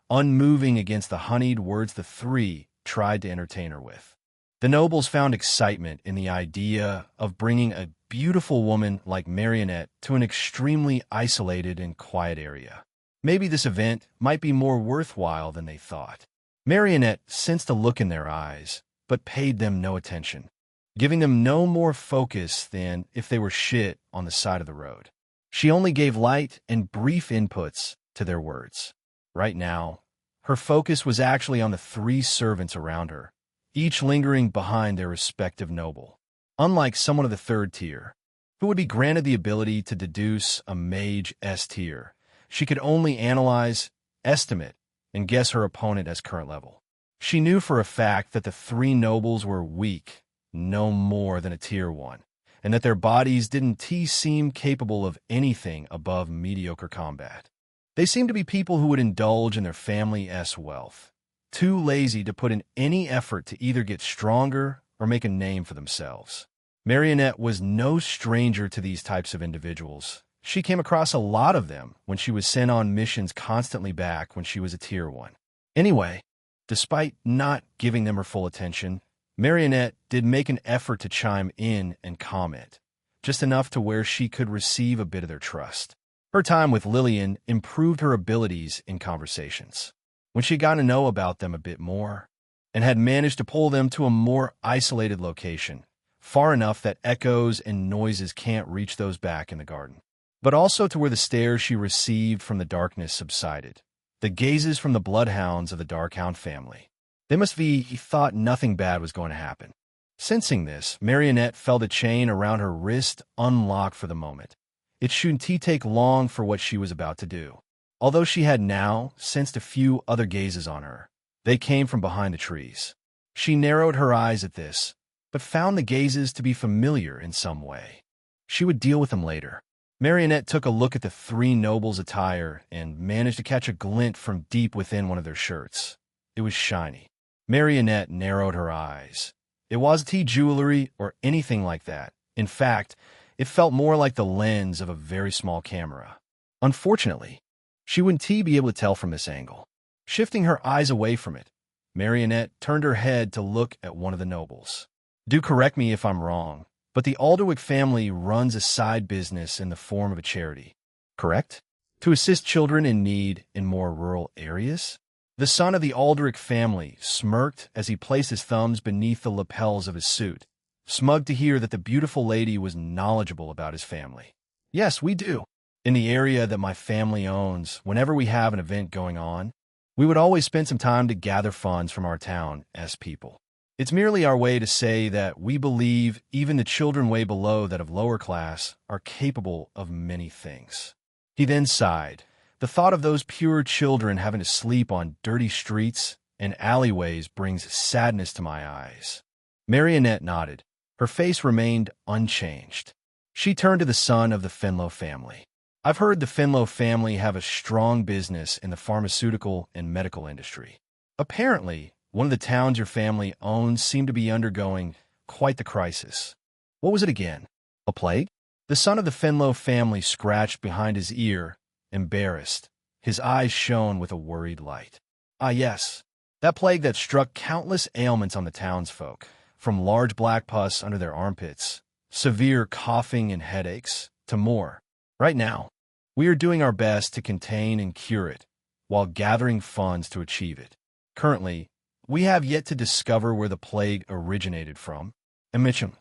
unmoving against the honeyed words the three tried to entertain her with. The nobles found excitement in the idea of bringing a beautiful woman like Marionette to an extremely isolated and quiet area. Maybe this event might be more worthwhile than they thought. Marionette sensed a look in their eyes, but paid them no attention, giving them no more focus than if they were shit on the side of the road. She only gave light and brief inputs to their words. Right now, her focus was actually on the three servants around her, each lingering behind their respective noble. Unlike someone of the third tier, who would be granted the ability to deduce a mage S tier, she could only analyze, estimate, and guess her opponent as current level. She knew for a fact that the three nobles were weak, no more than a Tier 1, and that their bodies didn't seem capable of anything above mediocre combat. They seemed to be people who would indulge in their family's wealth, too lazy to put in any effort to either get stronger or make a name for themselves. Marionette was no stranger to these types of individuals. She came across a lot of them when she was sent on missions constantly back when she was a Tier 1. Anyway, despite not giving them her full attention, Marionette did make an effort to chime in and comment, just enough to where she could receive a bit of their trust. Her time with Lillian improved her abilities in conversations. When she got to know about them a bit more, and had managed to pull them to a more isolated location, far enough that echoes and noises can't reach those back in the garden, but also to where the stares she received from the darkness subsided, the gazes from the bloodhounds of the Darkhound family. They must be thought nothing bad was going to happen. Sensing this, Marionette felt a chain around her wrist unlock for the moment. It shouldn't take long for what she was about to do. Although she had now sensed a few other gazes on her, they came from behind the trees. She narrowed her eyes at this, but found the gazes to be familiar in some way. She would deal with them later. Marionette took a look at the three nobles' attire and managed to catch a glint from deep within one of their shirts. It was shiny. Marionette narrowed her eyes. It wasn't jewelry or anything like that. In fact, it felt more like the lens of a very small camera. Unfortunately, she wouldn't be able to tell from this angle. Shifting her eyes away from it, Marionette turned her head to look at one of the nobles. Do correct me if I'm wrong, but the Alderwick family runs a side business in the form of a charity, correct? To assist children in need in more rural areas? The son of the Alderwick family smirked as he placed his thumbs beneath the lapels of his suit, smug to hear that the beautiful lady was knowledgeable about his family. Yes, we do. In the area that my family owns, whenever we have an event going on, we would always spend some time to gather funds from our town as people. It's merely our way to say that we believe even the children way below that of lower class are capable of many things. He then sighed. The thought of those pure children having to sleep on dirty streets and alleyways brings sadness to my eyes. Marionette nodded. Her face remained unchanged. She turned to the son of the Fenlow family. I've heard the Fenlow family have a strong business in the pharmaceutical and medical industry. Apparently, one of the towns your family owns seemed to be undergoing quite the crisis. What was it again? A plague? The son of the Fenlow family scratched behind his ear, embarrassed. His eyes shone with a worried light. Ah, yes. That plague that struck countless ailments on the townsfolk, from large black pus under their armpits, severe coughing and headaches, to more. Right now, we are doing our best to contain and cure it, while gathering funds to achieve it. Currently, we have yet to discover where the plague originated from. And Mitchum,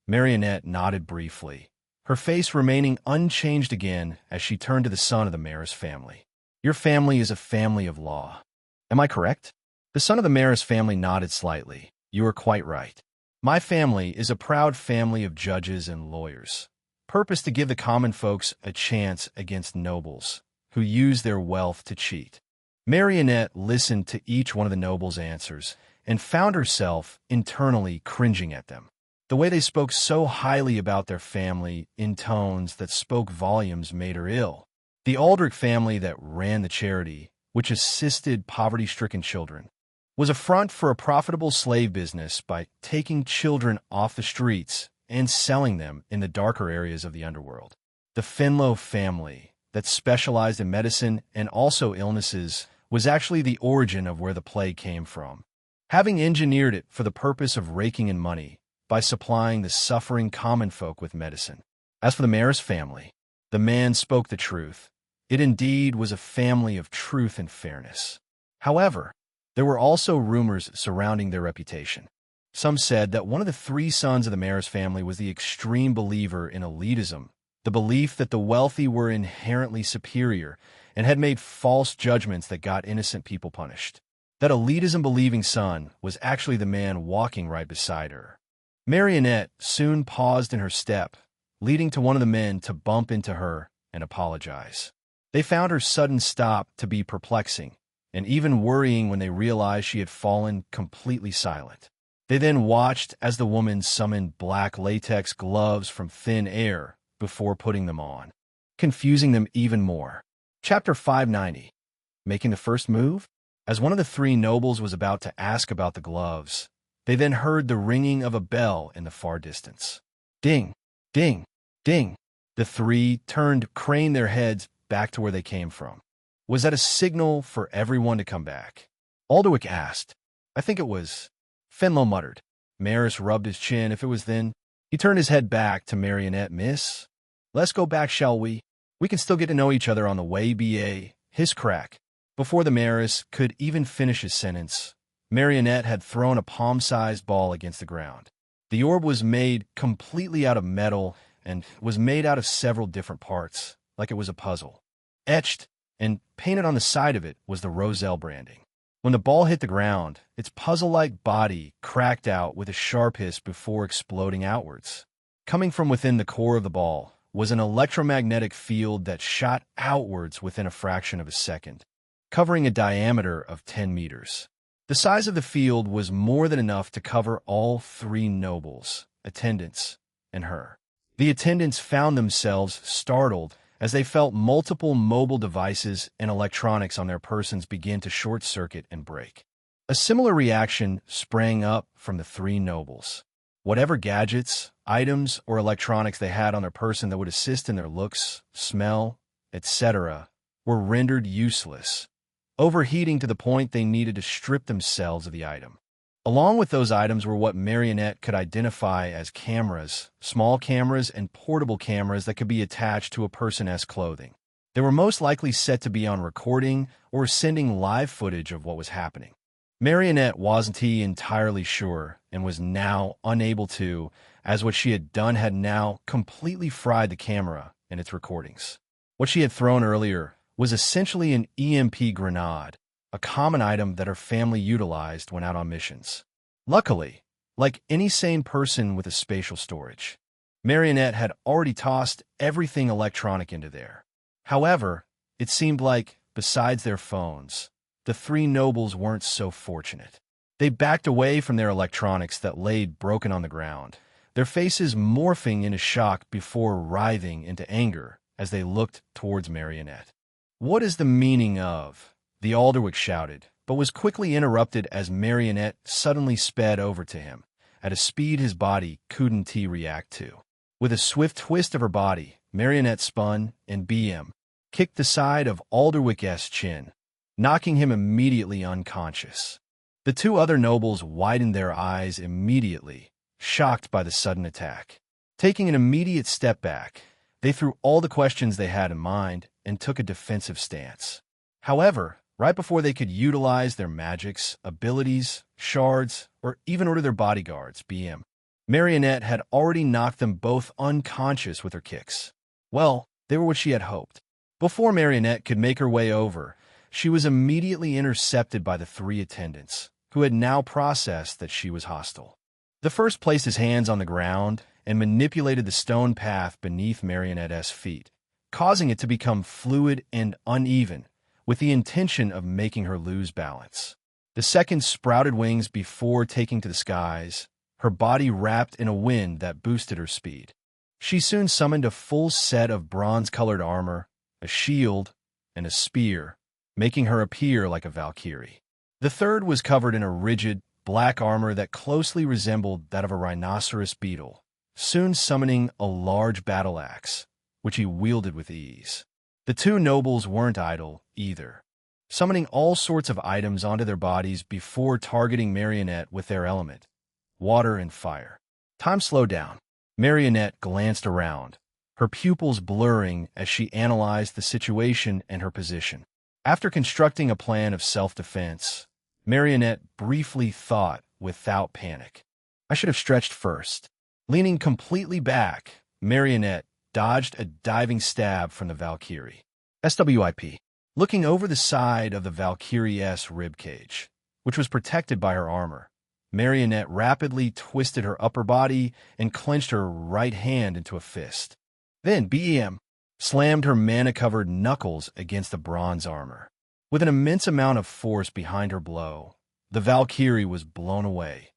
Marionette nodded briefly, her face remaining unchanged again as she turned to the son of the Maris family. Your family is a family of law. Am I correct? The son of the Maris family nodded slightly. You are quite right. My family is a proud family of judges and lawyers. Purpose to give the common folks a chance against nobles who use their wealth to cheat. Marionette listened to each one of the nobles' answers and found herself internally cringing at them. The way they spoke so highly about their family in tones that spoke volumes made her ill. The Aldrich family that ran the charity, which assisted poverty-stricken children, was a front for a profitable slave business by taking children off the streets and selling them in the darker areas of the underworld. The Fenlow family, that specialized in medicine and also illnesses, was actually the origin of where the plague came from, having engineered it for the purpose of raking in money by supplying the suffering common folk with medicine. As for the Maris family, the man spoke the truth. It indeed was a family of truth and fairness. However, there were also rumors surrounding their reputation. Some said that one of the three sons of the Maris family was the extreme believer in elitism, the belief that the wealthy were inherently superior and had made false judgments that got innocent people punished. That elitism-believing son was actually the man walking right beside her. Marionette soon paused in her step, leading to one of the men to bump into her and apologize. They found her sudden stop to be perplexing, and even worrying when they realized she had fallen completely silent. They then watched as the woman summoned black latex gloves from thin air before putting them on, confusing them even more. Chapter 590. Making the first move? As one of the three nobles was about to ask about the gloves, they then heard the ringing of a bell in the far distance. Ding, ding, ding. The three craned their heads back to where they came from. Was that a signal for everyone to come back? Alderwick asked. I think it was. Fenlo muttered. Maris rubbed his chin. If it was then. He turned his head back to Marionette. Miss, let's go back, shall we? We can still get to know each other on the way, B.A. His crack. Before the Maris could even finish his sentence, Marionette had thrown a palm-sized ball against the ground. The orb was made completely out of metal and was made out of several different parts, like it was a puzzle. Etched and painted on the side of it was the Roselle branding. When the ball hit the ground, its puzzle-like body cracked out with a sharp hiss before exploding outwards. Coming from within the core of the ball was an electromagnetic field that shot outwards within a fraction of a second, covering a diameter of 10 meters. The size of the field was more than enough to cover all three nobles, attendants, and her. The attendants found themselves startled as they felt multiple mobile devices and electronics on their persons begin to short-circuit and break. A similar reaction sprang up from the three nobles. Whatever gadgets, items, or electronics they had on their person that would assist in their looks, smell, etc., were rendered useless, overheating to the point they needed to strip themselves of the item. Along with those items were what Marionette could identify as cameras, small cameras and portable cameras that could be attached to a person's clothing. They were most likely set to be on recording or sending live footage of what was happening. Marionette wasn't entirely sure and was now unable to, as what she had done had now completely fried the camera and its recordings. What she had thrown earlier was essentially an EMP grenade, a common item that her family utilized when out on missions. Luckily, like any sane person with a spatial storage, Marionette had already tossed everything electronic into there. However, it seemed like, besides their phones, the three nobles weren't so fortunate. They backed away from their electronics that laid broken on the ground, their faces morphing into shock before writhing into anger as they looked towards Marionette. What is the meaning of? The Alderwick shouted, but was quickly interrupted as Marionette suddenly sped over to him, at a speed his body couldn't react to. With a swift twist of her body, Marionette spun and kicked the side of Alderwick's chin, knocking him immediately unconscious. The two other nobles widened their eyes immediately, shocked by the sudden attack. Taking an immediate step back, they threw all the questions they had in mind and took a defensive stance. However, right before they could utilize their magics, abilities, shards, or even order their bodyguards, Marionette had already knocked them both unconscious with her kicks. Well, they were what she had hoped. Before Marionette could make her way over, she was immediately intercepted by the three attendants, who had now processed that she was hostile. The first placed his hands on the ground and manipulated the stone path beneath Marionette's feet, causing it to become fluid and uneven, with the intention of making her lose balance. The second sprouted wings before taking to the skies, her body wrapped in a wind that boosted her speed. She soon summoned a full set of bronze-colored armor, a shield, and a spear, making her appear like a Valkyrie. The third was covered in a rigid, black armor that closely resembled that of a rhinoceros beetle, soon summoning a large battle axe, which he wielded with ease. The two nobles weren't idle, either, summoning all sorts of items onto their bodies before targeting Marionette with their element, water and fire. Time slowed down. Marionette glanced around, her pupils blurring as she analyzed the situation and her position. After constructing a plan of self-defense, Marionette briefly thought without panic. I should have stretched first. Leaning completely back, Marionette dodged a diving stab from the Valkyrie. SWIP. Looking over the side of the Valkyrie's ribcage, which was protected by her armor, Marionette rapidly twisted her upper body and clenched her right hand into a fist. Then slammed her mana-covered knuckles against the bronze armor. With an immense amount of force behind her blow, the Valkyrie was blown away,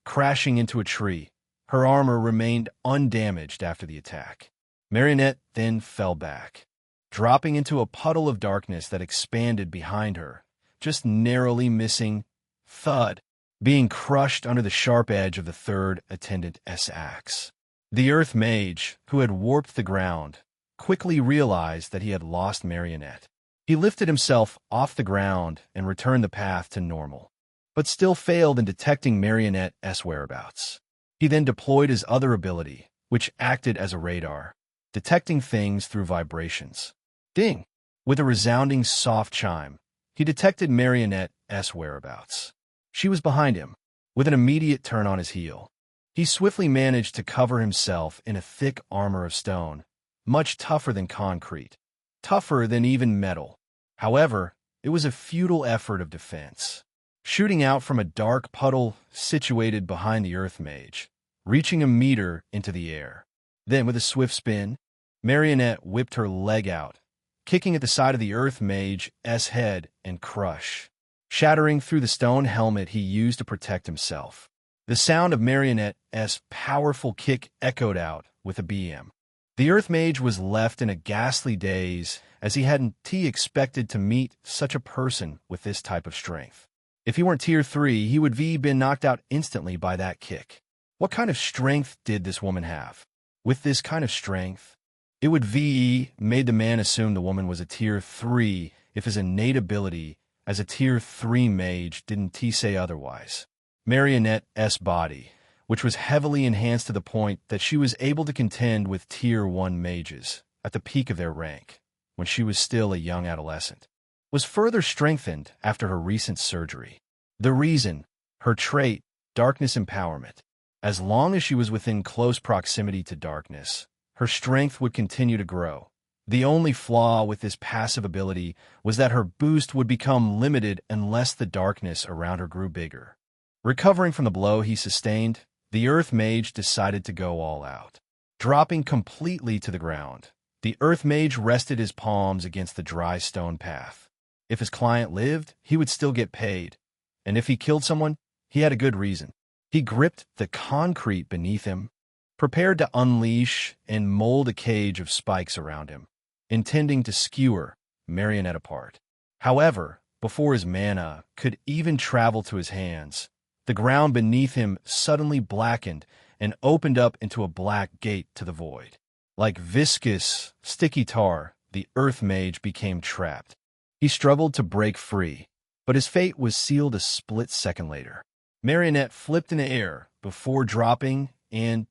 crashing into a tree. Her armor remained undamaged after the attack. Marionette then fell back, dropping into a puddle of darkness that expanded behind her, just narrowly missing thud, being crushed under the sharp edge of the third attendant's axe. The Earth Mage, who had warped the ground, quickly realized that he had lost Marionette. He lifted himself off the ground and returned the path to normal, but still failed in detecting Marionette's whereabouts. He then deployed his other ability, which acted as a radar, detecting things through vibrations. Ding! With a resounding soft chime, he detected Marionette's whereabouts. She was behind him, with an immediate turn on his heel. He swiftly managed to cover himself in a thick armor of stone, much tougher than concrete, tougher than even metal. However, it was a futile effort of defense. Shooting out from a dark puddle situated behind the Earth Mage, reaching a meter into the air. Then, with a swift spin, Marionette whipped her leg out, kicking at the side of the Earth Mage's head and crush, shattering through the stone helmet he used to protect himself. The sound of Marionette's powerful kick echoed out with a BM. The Earth Mage was left in a ghastly daze, as he hadn't expected to meet such a person with this type of strength. If he weren't Tier 3, he would have been knocked out instantly by that kick. What kind of strength did this woman have? With this kind of strength, it would made the man assume the woman was a Tier 3 if his innate ability as a Tier 3 mage didn't say otherwise. Marionette's body, which was heavily enhanced to the point that she was able to contend with Tier 1 mages at the peak of their rank, when she was still a young adolescent, was further strengthened after her recent surgery. The reason, her trait, darkness empowerment. As long as she was within close proximity to darkness, her strength would continue to grow. The only flaw with this passive ability was that her boost would become limited unless the darkness around her grew bigger. Recovering from the blow he sustained, the Earth Mage decided to go all out. Dropping completely to the ground, the Earth Mage rested his palms against the dry stone path. If his client lived, he would still get paid, and if he killed someone, he had a good reason. He gripped the concrete beneath him, prepared to unleash and mold a cage of spikes around him, intending to skewer Marionette apart. However, before his mana could even travel to his hands, the ground beneath him suddenly blackened and opened up into a black gate to the void. Like viscous, sticky tar, the Earth Mage became trapped. He struggled to break free, but his fate was sealed a split second later. Marionette flipped in the air before dropping and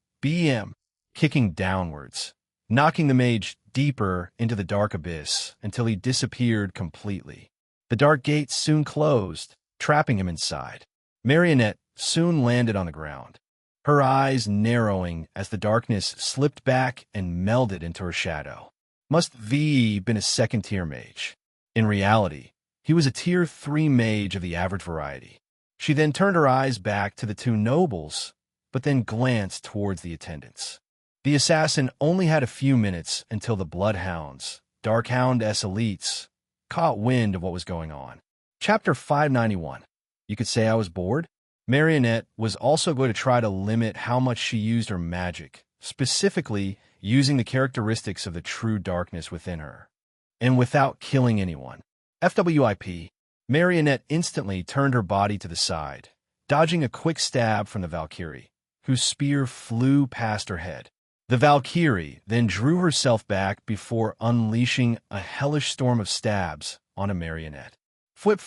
kicking downwards, knocking the mage deeper into the dark abyss until he disappeared completely. The dark gate soon closed, trapping him inside. Marionette soon landed on the ground, her eyes narrowing as the darkness slipped back and melded into her shadow. Must been a second-tier mage. In reality, he was a Tier 3 mage of the average variety. She then turned her eyes back to the two nobles, but then glanced towards the attendants. The assassin only had a few minutes until the Bloodhounds, Darkhound's elites, caught wind of what was going on. Chapter 591. You could say I was bored? Marionette was also going to try to limit how much she used her magic, specifically using the characteristics of the true darkness within her, and without killing anyone. FWIP. Marionette instantly turned her body to the side, dodging a quick stab from the Valkyrie, whose spear flew past her head. The Valkyrie then drew herself back before unleashing a hellish storm of stabs on a Marionette. Whip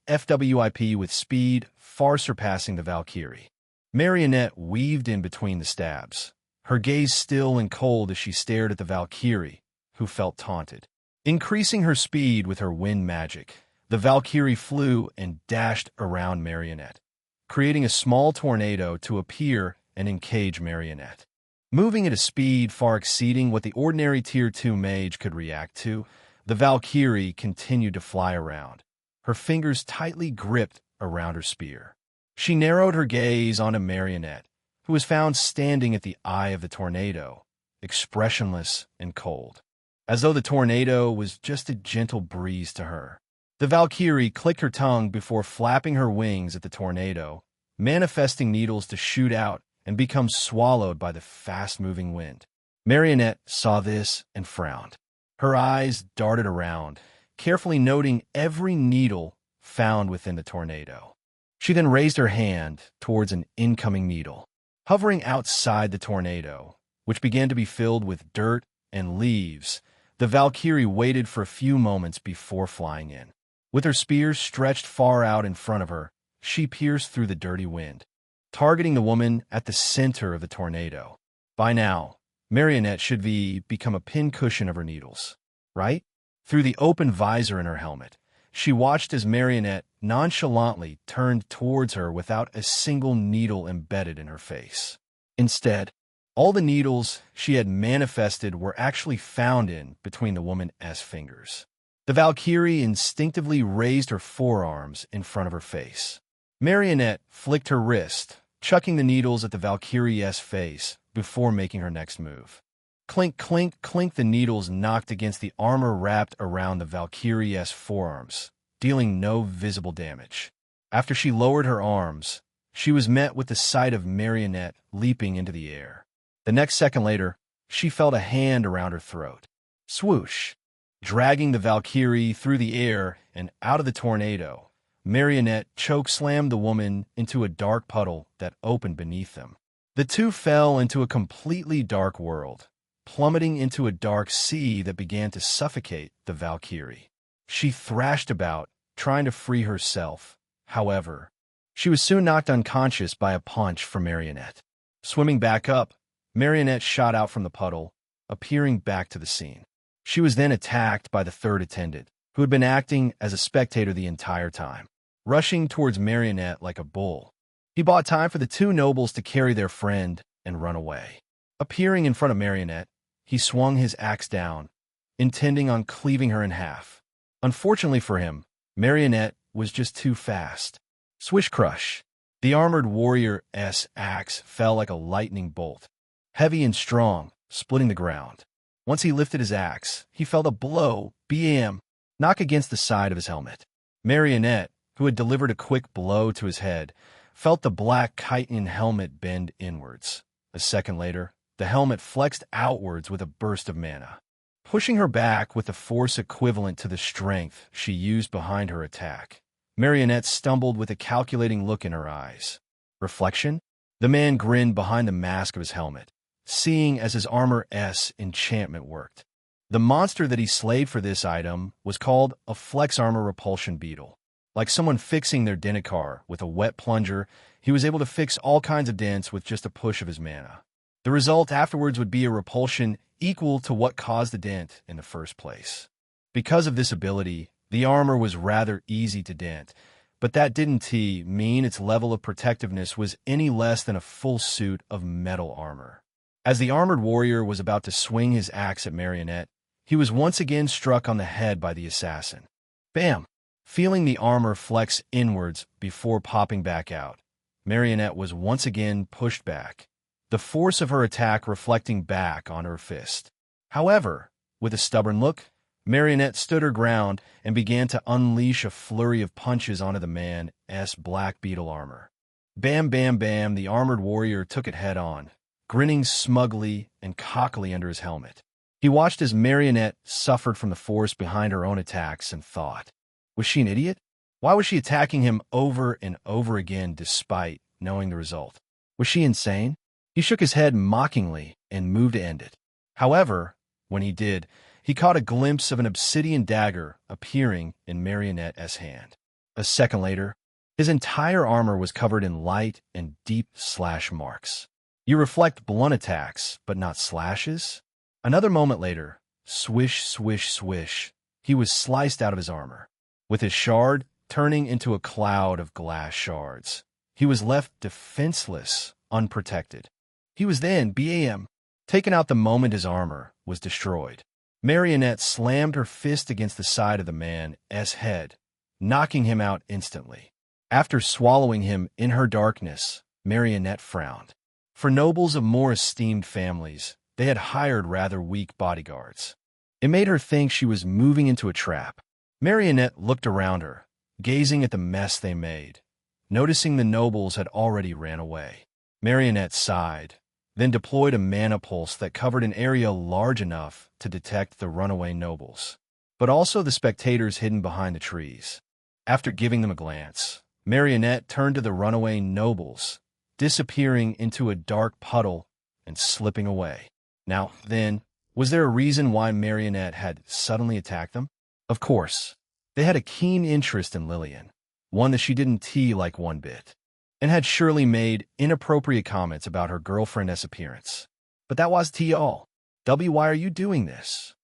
FWIP with speed far surpassing the Valkyrie. Marionette weaved in between the stabs, her gaze still and cold as she stared at the Valkyrie, who felt taunted. Increasing her speed with her wind magic, the Valkyrie flew and dashed around Marionette, creating a small tornado to appear and encage Marionette. Moving at a speed far exceeding what the ordinary Tier 2 mage could react to, the Valkyrie continued to fly around, her fingers tightly gripped around her spear. She narrowed her gaze onto Marionette, who was found standing at the eye of the tornado, expressionless and cold, as though the tornado was just a gentle breeze to her. The Valkyrie clicked her tongue before flapping her wings at the tornado, manifesting needles to shoot out and become swallowed by the fast-moving wind. Marionette saw this and frowned. Her eyes darted around, carefully noting every needle found within the tornado. She then raised her hand towards an incoming needle. Hovering outside the tornado, which began to be filled with dirt and leaves, the Valkyrie waited for a few moments before flying in. With her spear stretched far out in front of her, she pierced through the dirty wind, targeting the woman at the center of the tornado. By now, Marionette should become a pincushion of her needles, right? Through the open visor in her helmet, she watched as Marionette nonchalantly turned towards her without a single needle embedded in her face. Instead, all the needles she had manifested were actually found in between the woman's fingers. The Valkyrie instinctively raised her forearms in front of her face. Marionette flicked her wrist, chucking the needles at the Valkyrie's face before making her next move. Clink, clink, clink, the needles knocked against the armor wrapped around the Valkyrie's forearms, dealing no visible damage. After she lowered her arms, she was met with the sight of Marionette leaping into the air. The next second later, she felt a hand around her throat. Swoosh! Dragging the Valkyrie through the air and out of the tornado, Marionette chokeslammed the woman into a dark puddle that opened beneath them. The two fell into a completely dark world, plummeting into a dark sea that began to suffocate the Valkyrie. She thrashed about, trying to free herself. However, she was soon knocked unconscious by a punch from Marionette. Swimming back up, Marionette shot out from the puddle, appearing back to the scene. She was then attacked by the third attendant, who had been acting as a spectator the entire time. Rushing towards Marionette like a bull, he bought time for the two nobles to carry their friend and run away. Appearing in front of Marionette, he swung his axe down, intending on cleaving her in half. Unfortunately for him, Marionette was just too fast. Swish crush! The armored warrior's axe fell like a lightning bolt, heavy and strong, splitting the ground. Once he lifted his axe, he felt a blow, knock against the side of his helmet. Marionette, who had delivered a quick blow to his head, felt the black chitin helmet bend inwards. A second later, the helmet flexed outwards with a burst of mana, pushing her back with a force equivalent to the strength she used behind her attack. Marionette stumbled with a calculating look in her eyes. Reflection? The man grinned behind the mask of his helmet, seeing as his armor's enchantment worked. The monster that he slayed for this item was called a flex armor repulsion beetle. Like someone fixing their denicar with a wet plunger, he was able to fix all kinds of dents with just a push of his mana. The result afterwards would be a repulsion equal to what caused the dent in the first place. Because of this ability, the armor was rather easy to dent, but that didn't mean its level of protectiveness was any less than a full suit of metal armor. As the armored warrior was about to swing his axe at Marionette, he was once again struck on the head by the assassin. Bam! Feeling the armor flex inwards before popping back out, Marionette was once again pushed back, the force of her attack reflecting back on her fist. However, with a stubborn look, Marionette stood her ground and began to unleash a flurry of punches onto the man's black beetle armor. Bam, bam, bam, the armored warrior took it head on, grinning smugly and cockily under his helmet. He watched as Marionette suffered from the force behind her own attacks and thought, was she an idiot? Why was she attacking him over and over again despite knowing the result? Was she insane? He shook his head mockingly and moved to end it. However, when he did, he caught a glimpse of an obsidian dagger appearing in Marionette's hand. A second later, his entire armor was covered in light and deep slash marks. You reflect blunt attacks, but not slashes? Another moment later, swish, swish, swish, he was sliced out of his armor, with his shard turning into a cloud of glass shards. He was left defenseless, unprotected. He was then, taken out the moment his armor was destroyed. Marionette slammed her fist against the side of the man's head, knocking him out instantly. After swallowing him in her darkness, Marionette frowned. For nobles of more esteemed families, they had hired rather weak bodyguards. It made her think she was moving into a trap. Marionette looked around her, gazing at the mess they made, noticing the nobles had already ran away. Marionette sighed, then deployed a mana pulse that covered an area large enough to detect the runaway nobles, but also the spectators hidden behind the trees. After giving them a glance, Marionette turned to the runaway nobles, disappearing into a dark puddle and slipping away. Now, then, was there a reason why Marionette had suddenly attacked them? Of course. They had a keen interest in Lillian, one that she didn't like one bit, and had surely made inappropriate comments about her girlfriend's appearance. But that was all. Why are you doing this?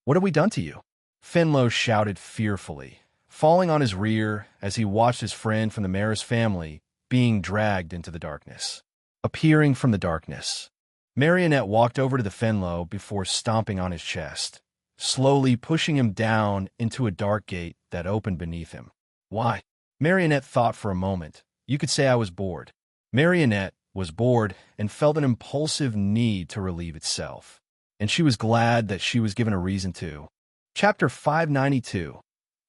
What have we done to you? Finlow shouted fearfully, falling on his rear as he watched his friend from the mayor's family being dragged into the darkness. Appearing from the darkness, Marionette walked over to the Finlow before stomping on his chest, slowly pushing him down into a dark gate that opened beneath him. Why? Marionette thought for a moment. You could say I was bored. Marionette was bored and felt an impulsive need to relieve itself, and she was glad that she was given a reason to. Chapter 592.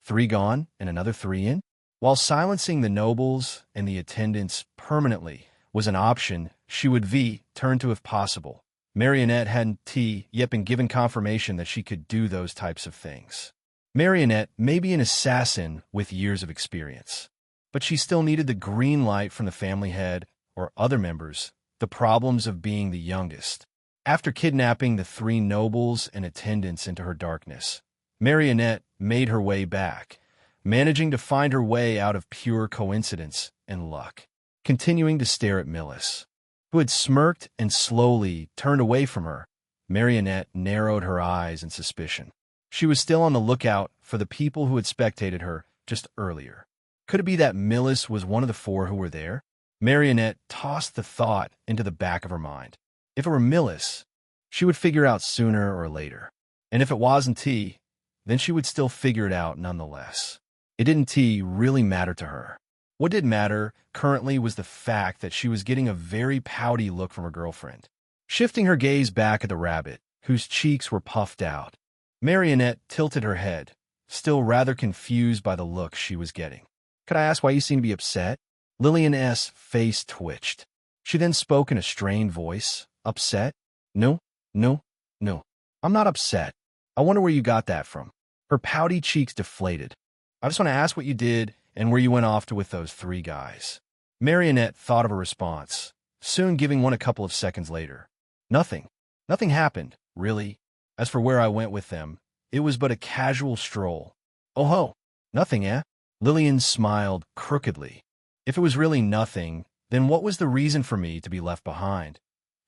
3 gone and another 3 in? While silencing the nobles and the attendants permanently was an option she would turn to if possible, Marionette hadn't yet been given confirmation that she could do those types of things. Marionette may be an assassin with years of experience, but she still needed the green light from the family head or other members, the problems of being the youngest. After kidnapping the 3 nobles and attendants into her darkness, Marionette made her way back, managing to find her way out of pure coincidence and luck. Continuing to stare at Millis, who had smirked and slowly turned away from her, Marionette narrowed her eyes in suspicion. She was still on the lookout for the people who had spectated her just earlier. Could it be that Millis was one of the 4 who were there? Marionette tossed the thought into the back of her mind. If it were Millis, she would figure out sooner or later. And if it wasn't then she would still figure it out nonetheless. It didn't really matter to her. What did matter currently was the fact that she was getting a very pouty look from her girlfriend. Shifting her gaze back at the rabbit, whose cheeks were puffed out, Marionette tilted her head, still rather confused by the look she was getting. Could I ask why you seem to be upset? Lillian's face twitched. She then spoke in a strained voice. Upset? No. I'm not upset. I wonder where you got that from. Her pouty cheeks deflated. I just want to ask what you did and where you went off to with those 3 guys. Marionette thought of a response, soon giving one a couple of seconds later. Nothing. Nothing happened, really. As for where I went with them, it was but a casual stroll. Oh ho, nothing, eh? Lillian smiled crookedly. If it was really nothing, then what was the reason for me to be left behind?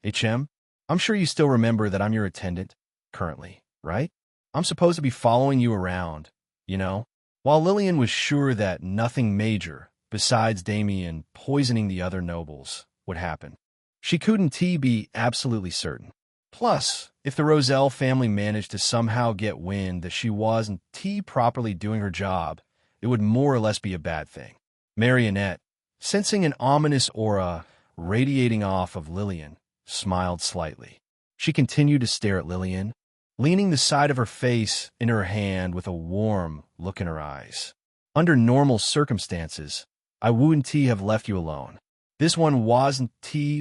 I'm sure you still remember that I'm your attendant, currently, right? I'm supposed to be following you around, you know? While Lillian was sure that nothing major, besides Damien poisoning the other nobles, would happen, she couldn't be absolutely certain. Plus, if the Roselle family managed to somehow get wind that she wasn't properly doing her job, it would more or less be a bad thing. Marionette, sensing an ominous aura radiating off of Lillian, smiled slightly. She continued to stare at Lillian, leaning the side of her face in her hand with a warm look in her eyes. Under normal circumstances, I wouldn't have left you alone. This one wasn't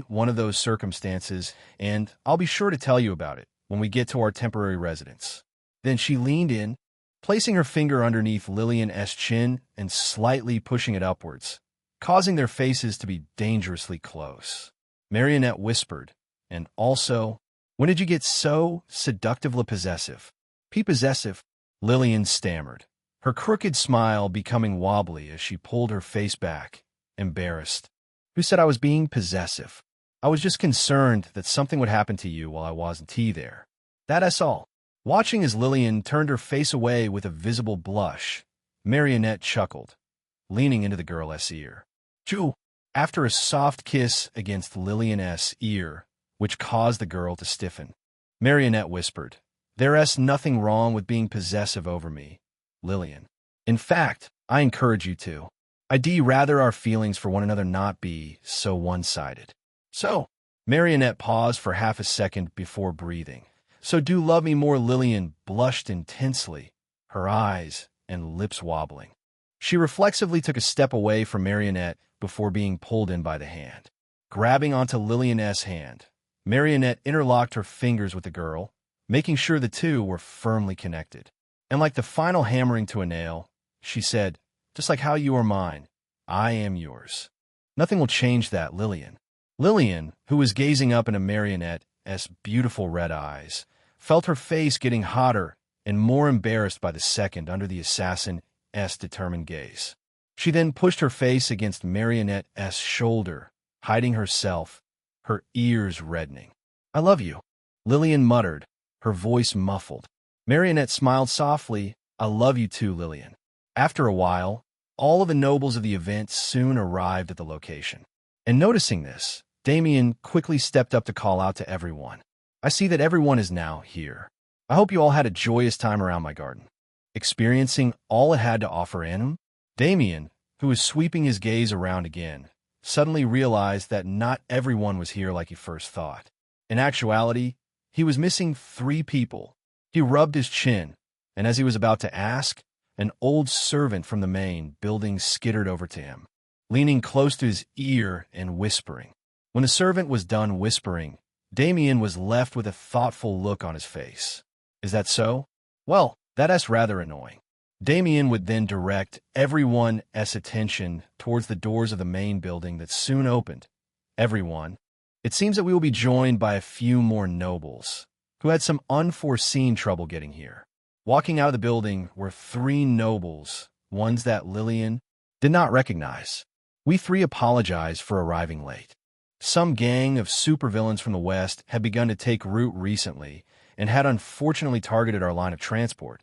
one of those circumstances, and I'll be sure to tell you about it when we get to our temporary residence. Then she leaned in, placing her finger underneath Lillian's chin and slightly pushing it upwards, causing their faces to be dangerously close. Marionette whispered, and also, when did you get so seductively possessive? Possessive? Lillian stammered, her crooked smile becoming wobbly as she pulled her face back, embarrassed. Who said I was being possessive? I was just concerned that something would happen to you while I wasn't there. That's all. Watching as Lillian turned her face away with a visible blush, Marionette chuckled, leaning into the girl's ear. Choo! After a soft kiss against Lillian's ear, which caused the girl to stiffen, Marionette whispered, There's nothing wrong with being possessive over me, Lillian. In fact, I encourage you to. I'd rather our feelings for one another not be so one-sided. So, Marionette paused for half a second before breathing. So do love me more. Lillian blushed intensely, her eyes and lips wobbling. She reflexively took a step away from Marionette before being pulled in by the hand. Grabbing onto Lillian's hand, Marionette interlocked her fingers with the girl, making sure the two were firmly connected. And like the final hammering to a nail, she said, "Just like how you are mine, I am yours. Nothing will change that, Lillian." Lillian, who was gazing up into Marionette's beautiful red eyes, felt her face getting hotter and more embarrassed by the second under the assassin's determined gaze. She then pushed her face against Marionette's shoulder, hiding herself, her ears reddening. "I love you," Lillian muttered, her voice muffled. Marionette smiled softly. "I love you too, Lillian." After a while, all of the nobles of the event soon arrived at the location. And noticing this, Damien quickly stepped up to call out to everyone. "I see that everyone is now here. I hope you all had a joyous time around my garden, experiencing all it had to offer in." Damien, who was sweeping his gaze around again, suddenly realized that not everyone was here like he first thought. In actuality, he was missing 3 people. He rubbed his chin, and as he was about to ask, an old servant from the main building skittered over to him, leaning close to his ear and whispering. When the servant was done whispering, Damien was left with a thoughtful look on his face. "Is that so? Well, that's rather annoying." Damien would then direct everyone's attention towards the doors of the main building that soon opened. "Everyone, it seems that we will be joined by a few more nobles, who had some unforeseen trouble getting here." Walking out of the building were 3 nobles, ones that Lillian did not recognize. "We 3 apologize for arriving late. Some gang of supervillains from the West had begun to take root recently and had unfortunately targeted our line of transport,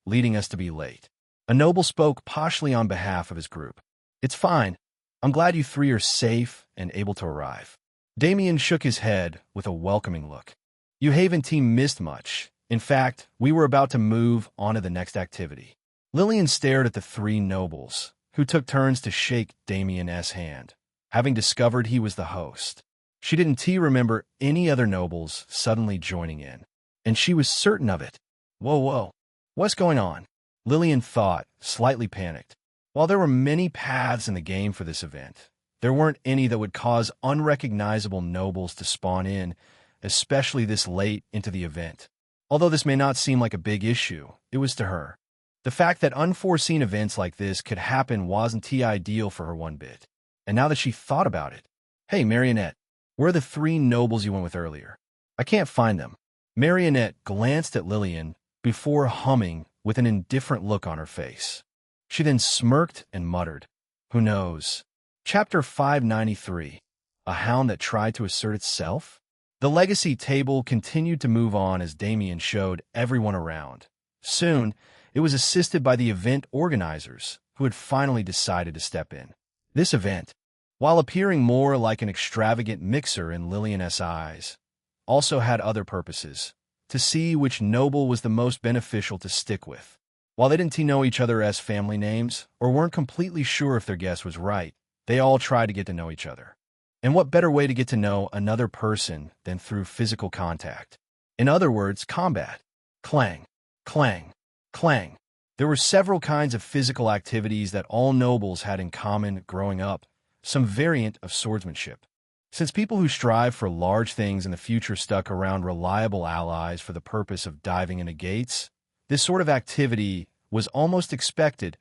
leading us to be late." A noble spoke poshly on behalf of his group. "It's fine. I'm glad you 3 are safe and able to arrive." Damien shook his head with a welcoming look. "You Haven team missed much. In fact, we were about to move on to the next activity." Lillian stared at the 3 nobles, who took turns to shake Damien's hand, having discovered he was the host. She didn't remember any other nobles suddenly joining in, and she was certain of it. Whoa, what's going on?" Lillian thought, slightly panicked. While there were many paths in the game for this event, there weren't any that would cause unrecognizable nobles to spawn in, especially this late into the event. Although this may not seem like a big issue, it was to her. The fact that unforeseen events like this could happen wasn't ideal for her one bit. And now that she thought about it, "Hey, Marionette, where are the 3 nobles you went with earlier? I can't find them." Marionette glanced at Lillian before humming with an indifferent look on her face. She then smirked and muttered, "Who knows?" Chapter 593, A Hound That Tried to Assert Itself? The legacy table continued to move on as Damien showed everyone around. Soon, it was assisted by the event organizers, who had finally decided to step in. This event, while appearing more like an extravagant mixer in Lillian's eyes, also had other purposes: to see which noble was the most beneficial to stick with. While they didn't know each other as family names, or weren't completely sure if their guess was right, they all tried to get to know each other. And what better way to get to know another person than through physical contact? In other words, combat. Clang, clang, clang. There were several kinds of physical activities that all nobles had in common growing up, some variant of swordsmanship. Since people who strive for large things in the future stuck around reliable allies for the purpose of diving into gates, this sort of activity was almost expected,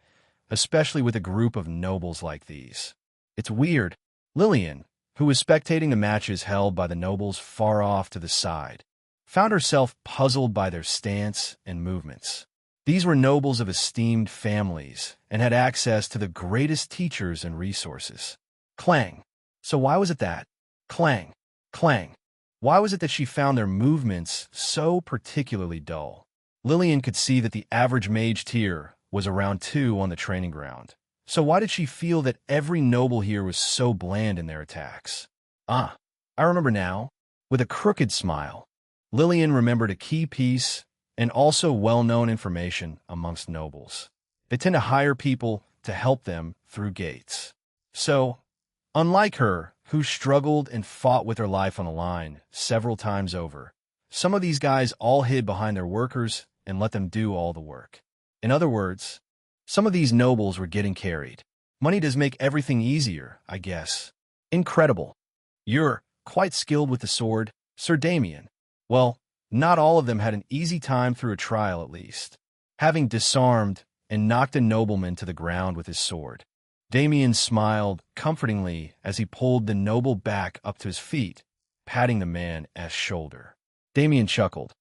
especially with a group of nobles like these. It's weird. Lillian, who was spectating the matches held by the nobles far off to the side, found herself puzzled by their stance and movements. These were nobles of esteemed families and had access to the greatest teachers and resources. Clang. So why was it that? Clang. Clang. Why was it that she found their movements so particularly dull? Lillian could see that the average mage tier was around 2 on the training ground. So why did she feel that every noble here was so bland in their attacks? I remember now. With a crooked smile, Lillian remembered a key piece and also well-known information amongst nobles. They tend to hire people to help them through gates. So, unlike her, who struggled and fought with her life on the line several times over, some of these guys all hid behind their workers and let them do all the work. In other words, Some of these nobles were getting carried. Money does make everything easier, I guess. Incredible. You're quite skilled with the sword, Sir Damien. Well, not all of them had an easy time through a trial at least. Having disarmed and knocked a nobleman to the ground with his sword, Damien smiled comfortingly as he pulled the noble back up to his feet, patting the man's shoulder. Damien chuckled.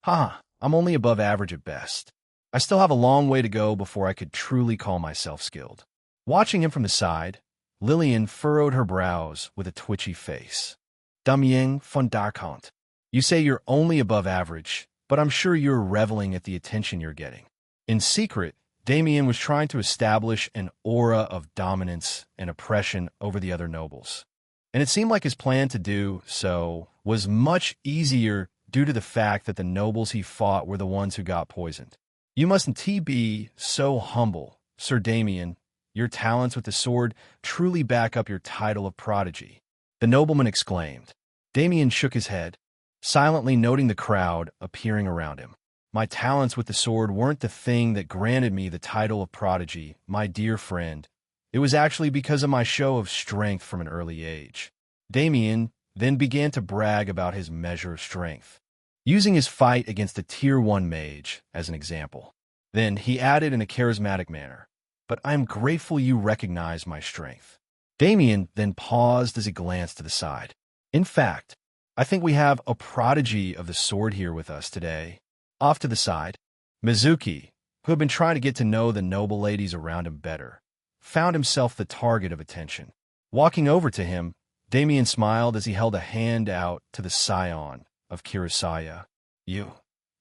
Ha, I'm only above average at best. I still have a long way to go before I could truly call myself skilled. Watching him from the side, Lillian furrowed her brows with a twitchy face. Damien von Darkant, you say you're only above average, but I'm sure you're reveling at the attention you're getting. In secret, Damien was trying to establish an aura of dominance and oppression over the other nobles. And it seemed like his plan to do so was much easier due to the fact that the nobles he fought were the ones who got poisoned. You mustn't be so humble, Sir Damien. Your talents with the sword truly back up your title of prodigy, the nobleman exclaimed. Damien shook his head, silently noting the crowd appearing around him. My talents with the sword weren't the thing that granted me the title of prodigy, my dear friend. It was actually because of my show of strength from an early age. Damien then began to brag about his measure of strength, using his fight against a Tier 1 mage as an example. Then he added in a charismatic manner, but I'm grateful you recognize my strength. Damien then paused as he glanced to the side. In fact, I think we have a prodigy of the sword here with us today. Off to the side, Mizuki, who had been trying to get to know the noble ladies around him better, found himself the target of attention. Walking over to him, Damien smiled as he held a hand out to the scion of Kurosawa. You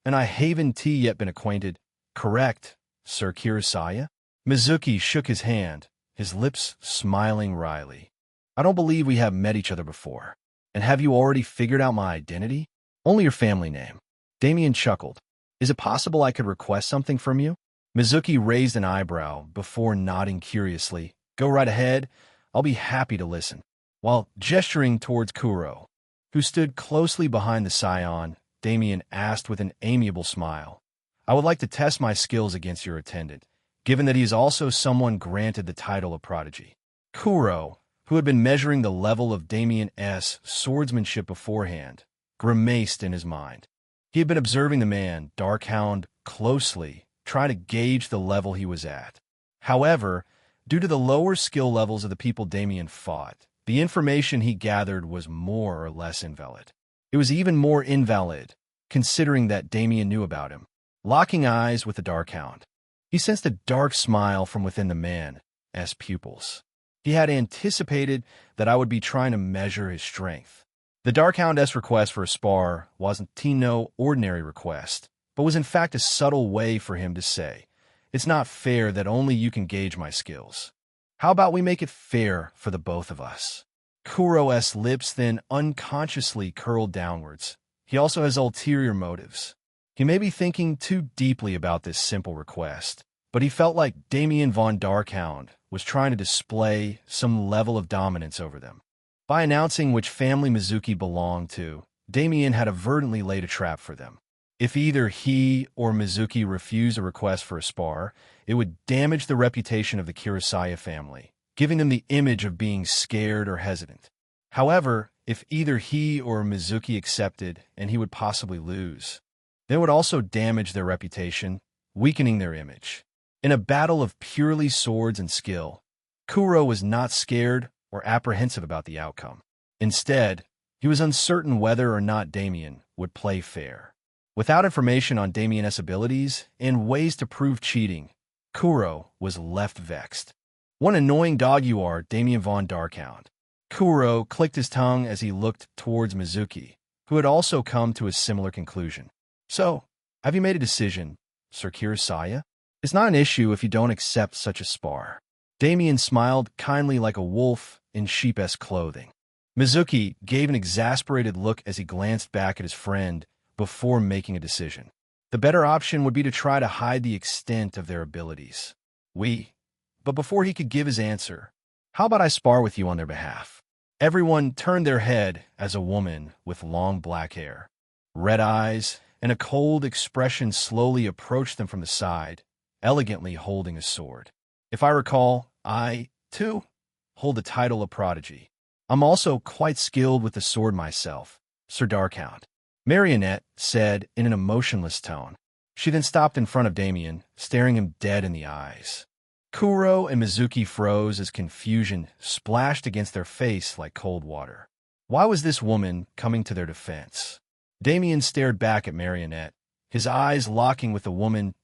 and I haven't yet been acquainted, correct, Sir Kurosawa? Mizuki shook his hand, his lips smiling wryly. I don't believe we have met each other before. And have you already figured out my identity? Only your family name. Damien chuckled. Is it possible I could request something from you? Mizuki raised an eyebrow before nodding curiously. Go right ahead. I'll be happy to listen. While gesturing towards Kuro, who stood closely behind the scion, Damien asked with an amiable smile. I would like to test my skills against your attendant, given that he is also someone granted the title of prodigy. Kuro, who had been measuring the level of Damien's swordsmanship beforehand, grimaced in his mind. He had been observing the man, Darkhound, closely, trying to gauge the level he was at. However, due to the lower skill levels of the people Damien fought, the information he gathered was more or less invalid. It was even more invalid, considering that Damien knew about him. Locking eyes with the Darkhound, he sensed a dark smile from within the man's pupils. He had anticipated that I would be trying to measure his strength. The Darkhound's request for a spar wasn't no ordinary request, but was in fact a subtle way for him to say, it's not fair that only you can gauge my skills. How about we make it fair for the both of us? Kuro's lips then unconsciously curled downwards. He also has ulterior motives. He may be thinking too deeply about this simple request, but he felt like Damien von Darkhound was trying to display some level of dominance over them. By announcing which family Mizuki belonged to, Damien had inadvertently laid a trap for them. If either he or Mizuki refused a request for a spar, it would damage the reputation of the Kurosawa family, giving them the image of being scared or hesitant. However, if either he or Mizuki accepted, and he would possibly lose, they would also damage their reputation, weakening their image. In a battle of purely swords and skill, Kuro was not scared or apprehensive about the outcome. Instead, he was uncertain whether or not Damien would play fair. Without information on Damien's abilities and ways to prove cheating, Kuro was left vexed. What an annoying dog you are, Damien von Darkhound. Kuro clicked his tongue as he looked towards Mizuki, who had also come to a similar conclusion. So, have you made a decision, Sir Kurosawa? It's not an issue if you don't accept such a spar. Damien smiled kindly like a wolf in sheep's clothing. Mizuki gave an exasperated look as he glanced back at his friend before making a decision. The better option would be to try to hide the extent of their abilities. But before he could give his answer, how about I spar with you on their behalf? Everyone turned their head as a woman with long black hair, red eyes, and a cold expression slowly approached them from the side elegantly holding a sword. If I recall, I, too, hold the title of prodigy. I'm also quite skilled with the sword myself, Sir Darkhound, Marionette said in an emotionless tone. She then stopped in front of Damien, staring him dead in the eyes. Kuro and Mizuki froze as confusion splashed against their face like cold water. Why was this woman coming to their defense? Damien stared back at Marionette, his eyes locking with the woman's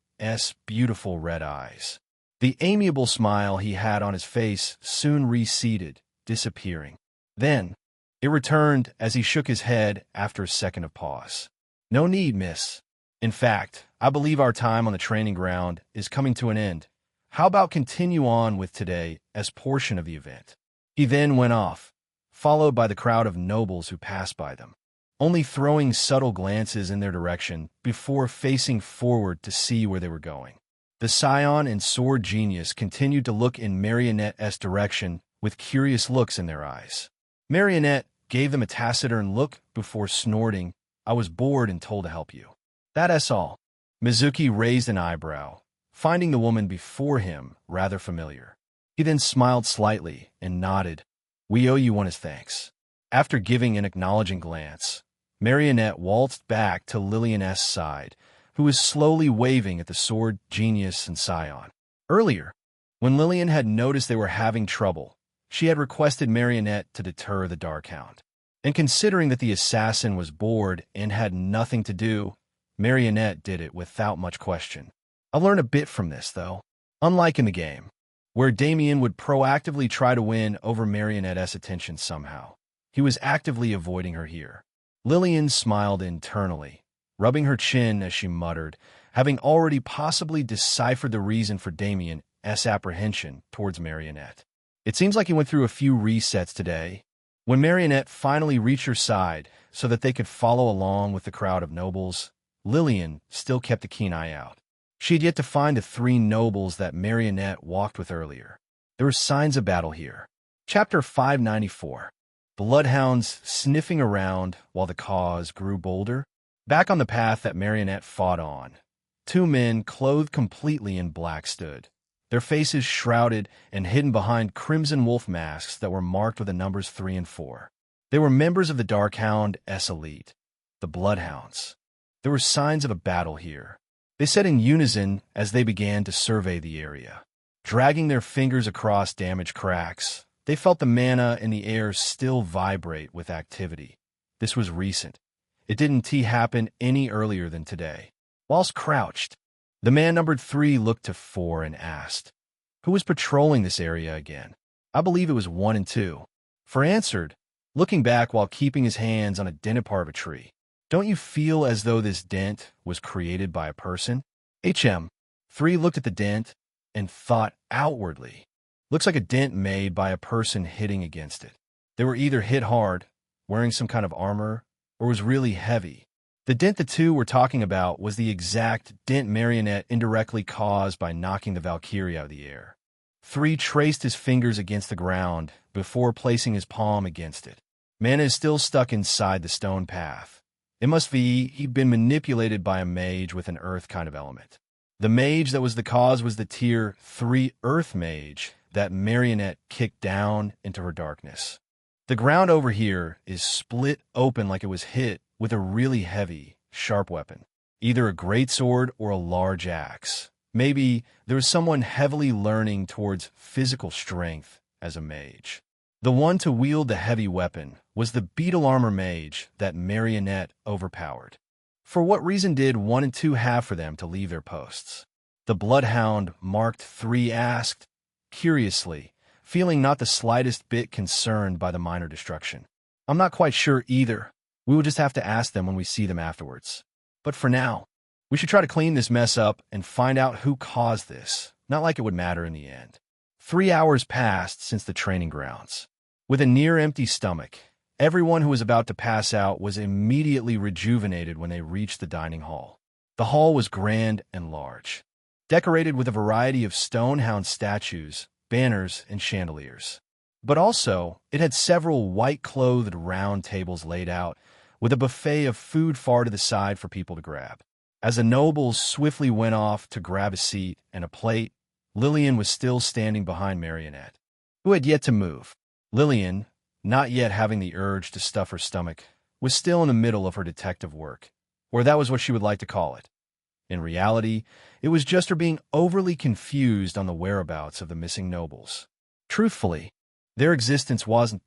beautiful red eyes. The amiable smile he had on his face soon receded, disappearing. Then, it returned as he shook his head after a second of pause. No need, miss. In fact, I believe our time on the training ground is coming to an end. How about continue on with today as portion of the event? He then went off, followed by the crowd of nobles who passed by them, only throwing subtle glances in their direction before facing forward to see where they were going. The scion and sword genius continued to look in Marionette's direction with curious looks in their eyes. Marionette gave them a taciturn look before snorting, "I was bored and told to help you." "That's all." Mizuki raised an eyebrow, finding the woman before him rather familiar. He then smiled slightly and nodded. "We owe you one as thanks." After giving an acknowledging glance, Marionette waltzed back to Lillian's side, who was slowly waving at the sword genius and scion. Earlier, when Lillian had noticed they were having trouble, she had requested Marionette to deter the Darkhound. And considering that the assassin was bored and had nothing to do, Marionette did it without much question. I learned a bit from this, though. Unlike in the game, where Damien would proactively try to win over Marionette's attention somehow, he was actively avoiding her here. Lillian smiled internally, rubbing her chin as she muttered, having already possibly deciphered the reason for Damien's apprehension towards Marionette. It seems like he went through a few resets today. When Marionette finally reached her side so that they could follow along with the crowd of nobles, Lillian still kept a keen eye out. She had yet to find the 3 nobles that Marionette walked with earlier. There were signs of battle here. Chapter 594. Bloodhounds sniffing around while the cause grew bolder. Back on the path that Marionette fought on, 2 men clothed completely in black stood, their faces shrouded and hidden behind crimson wolf masks that were marked with the numbers 3 and 4. They were members of the Darkhound's elite, the Bloodhounds. There were signs of a battle here. They said in unison as they began to survey the area. Dragging their fingers across damaged cracks, they felt the mana in the air still vibrate with activity. This was recent. It didn't happen any earlier than today. Whilst crouched, the man numbered 3 looked to 4 and asked, "Who was patrolling this area again?" "I believe it was 1 and 2. 4 answered, looking back while keeping his hands on a dented part of a tree. "Don't you feel as though this dent was created by a person?" 3 looked at the dent and thought outwardly. "Looks like a dent made by a person hitting against it. They were either hit hard, wearing some kind of armor, or was really heavy." The dent the 2 were talking about was the exact dent Marionette indirectly caused by knocking the Valkyrie out of the air. 3 traced his fingers against the ground before placing his palm against it. Mana is still stuck inside the stone path. It must be he'd been manipulated by a mage with an earth kind of element. The mage that was the cause was the tier 3 earth mage that Marionette kicked down into her darkness. The ground over here is split open like it was hit with a really heavy, sharp weapon, either a greatsword or a large axe. Maybe there was someone heavily learning towards physical strength as a mage. The one to wield the heavy weapon was the beetle armor mage that Marionette overpowered. For what reason did 1 and 2 have for them to leave their posts? The Bloodhound marked 3 asked, curiously, feeling not the slightest bit concerned by the minor destruction. "I'm not quite sure either. We will just have to ask them when we see them afterwards. But for now, we should try to clean this mess up and find out who caused this. Not like it would matter in the end." 3 hours passed since the training grounds. With a near-empty stomach, everyone who was about to pass out was immediately rejuvenated when they reached the dining hall. The hall was grand and large, decorated with a variety of stone-hound statues, banners, and chandeliers. But also, it had several white-clothed round tables laid out, with a buffet of food far to the side for people to grab. As the nobles swiftly went off to grab a seat and a plate, Lillian was still standing behind Marionette, who had yet to move. Lillian, not yet having the urge to stuff her stomach, was still in the middle of her detective work, or that was what she would like to call it. In reality, it was just her being overly confused on the whereabouts of the missing nobles. Truthfully, their existence wasn't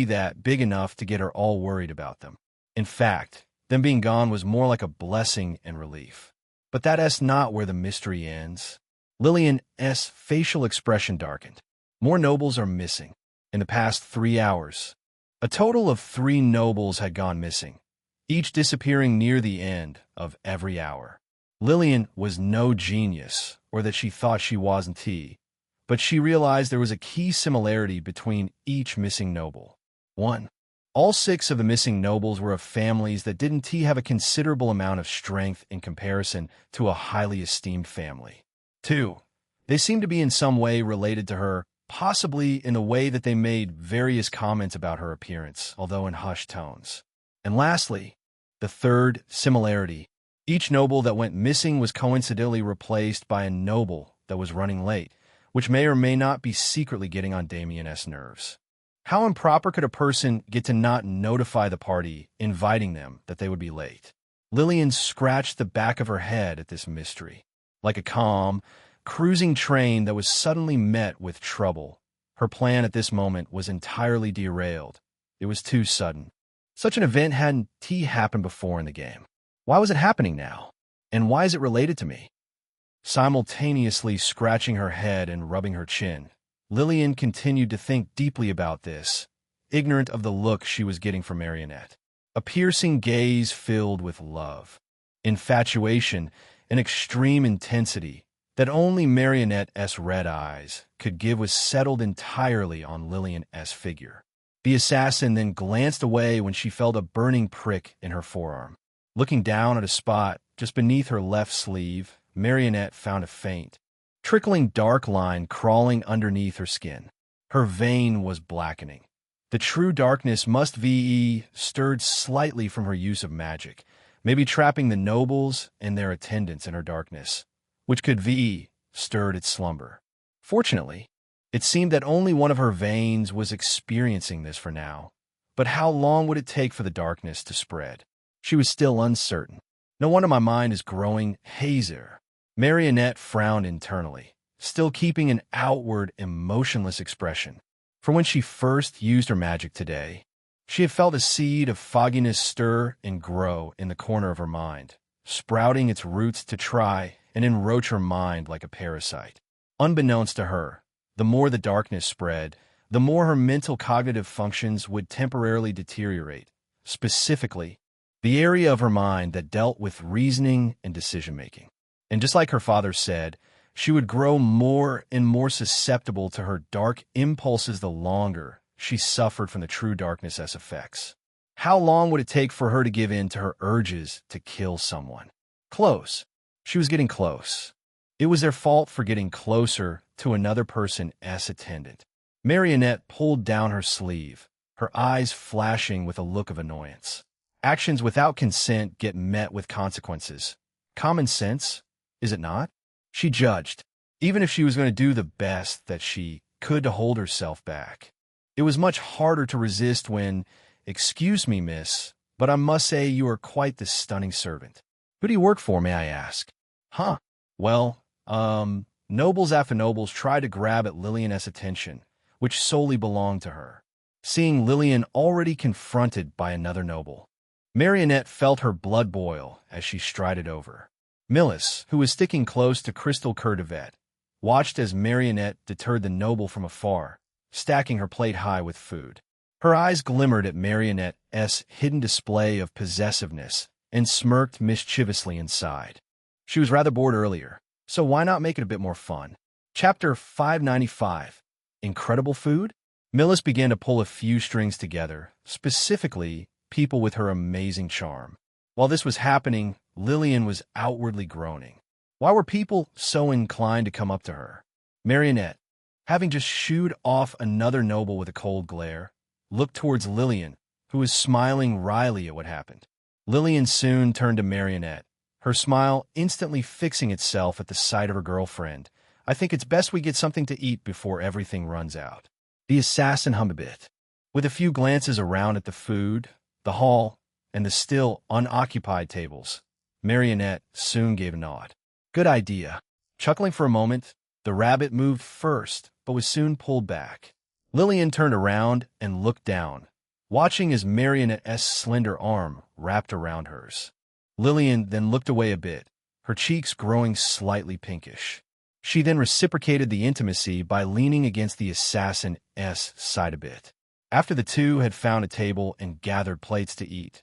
that big enough to get her all worried about them. In fact, them being gone was more like a blessing and relief. But that's not where the mystery ends. Lillian's facial expression darkened. More nobles are missing. In the past 3 hours, a total of 3 nobles had gone missing, each disappearing near the end of every hour. Lillian was no genius, or that she thought she wasn't, but she realized there was a key similarity between each missing noble. 1. All 6 of the missing nobles were of families that didn't have a considerable amount of strength in comparison to a highly esteemed family. 2. They seemed to be in some way related to her, possibly in a way that they made various comments about her appearance, although in hushed tones. And lastly, the third similarity. Each noble that went missing was coincidentally replaced by a noble that was running late, which may or may not be secretly getting on Damien's nerves. How improper could a person get to not notify the party, inviting them, that they would be late? Lillian scratched the back of her head at this mystery. Like a calm, cruising train that was suddenly met with trouble, her plan at this moment was entirely derailed. It was too sudden. Such an event hadn't happened before in the game. Why was it happening now? And why is it related to me? Simultaneously scratching her head and rubbing her chin, Lillian continued to think deeply about this, ignorant of the look she was getting from Marionette. A piercing gaze filled with love, infatuation, and extreme intensity that only Marionette's red eyes could give was settled entirely on Lillian's figure. The assassin then glanced away when she felt a burning prick in her forearm. Looking down at a spot just beneath her left sleeve, Marionette found a faint, trickling dark line crawling underneath her skin. Her vein was blackening. The true darkness must be stirred slightly from her use of magic, maybe trapping the nobles and their attendants in her darkness, which could be stirred its slumber. Fortunately, it seemed that only one of her veins was experiencing this for now. But how long would it take for the darkness to spread? She was still uncertain. No wonder my mind is growing hazier. Marionette frowned internally, still keeping an outward, emotionless expression. For when she first used her magic today, she had felt a seed of fogginess stir and grow in the corner of her mind, sprouting its roots to try and enroach her mind like a parasite. Unbeknownst to her, the more the darkness spread, the more her mental cognitive functions would temporarily deteriorate, specifically, the area of her mind that dealt with reasoning and decision-making. And just like her father said, she would grow more and more susceptible to her dark impulses the longer she suffered from the true darkness's effects. How long would it take for her to give in to her urges to kill someone? Close. She was getting close. It was their fault for getting closer to another person's attendant. Marionette pulled down her sleeve, her eyes flashing with a look of annoyance. Actions without consent get met with consequences. Common sense, is it not? She judged, even if she was going to do the best that she could to hold herself back. It was much harder to resist when, "Excuse me, miss, but I must say you are quite the stunning servant. Who do you work for, may I ask?" "Huh. Well, nobles after nobles tried to grab at Lillian's attention, which solely belonged to her. Seeing Lillian already confronted by another noble, Marionette felt her blood boil as she strided over. Millis, who was sticking close to Crystal Ker, watched as Marionette deterred the noble from afar, stacking her plate high with food. Her eyes glimmered at Marionette's hidden display of possessiveness and smirked mischievously inside. She was rather bored earlier, so why not make it a bit more fun? Chapter 595. Incredible Food? Millis began to pull a few strings together, specifically people with her amazing charm. While this was happening, Lillian was outwardly groaning. Why were people so inclined to come up to her? Marionette, having just shooed off another noble with a cold glare, looked towards Lillian, who was smiling wryly at what happened. Lillian soon turned to Marionette, her smile instantly fixing itself at the sight of her girlfriend. "I think it's best we get something to eat before everything runs out." The assassin hummed a bit. With a few glances around at the food, the hall, and the still unoccupied tables, Marionette soon gave a nod. "Good idea." Chuckling for a moment, the rabbit moved first, but was soon pulled back. Lillian turned around and looked down, watching as Marionette's slender arm wrapped around hers. Lillian then looked away a bit, her cheeks growing slightly pinkish. She then reciprocated the intimacy by leaning against the assassin's side a bit. After the two had found a table and gathered plates to eat,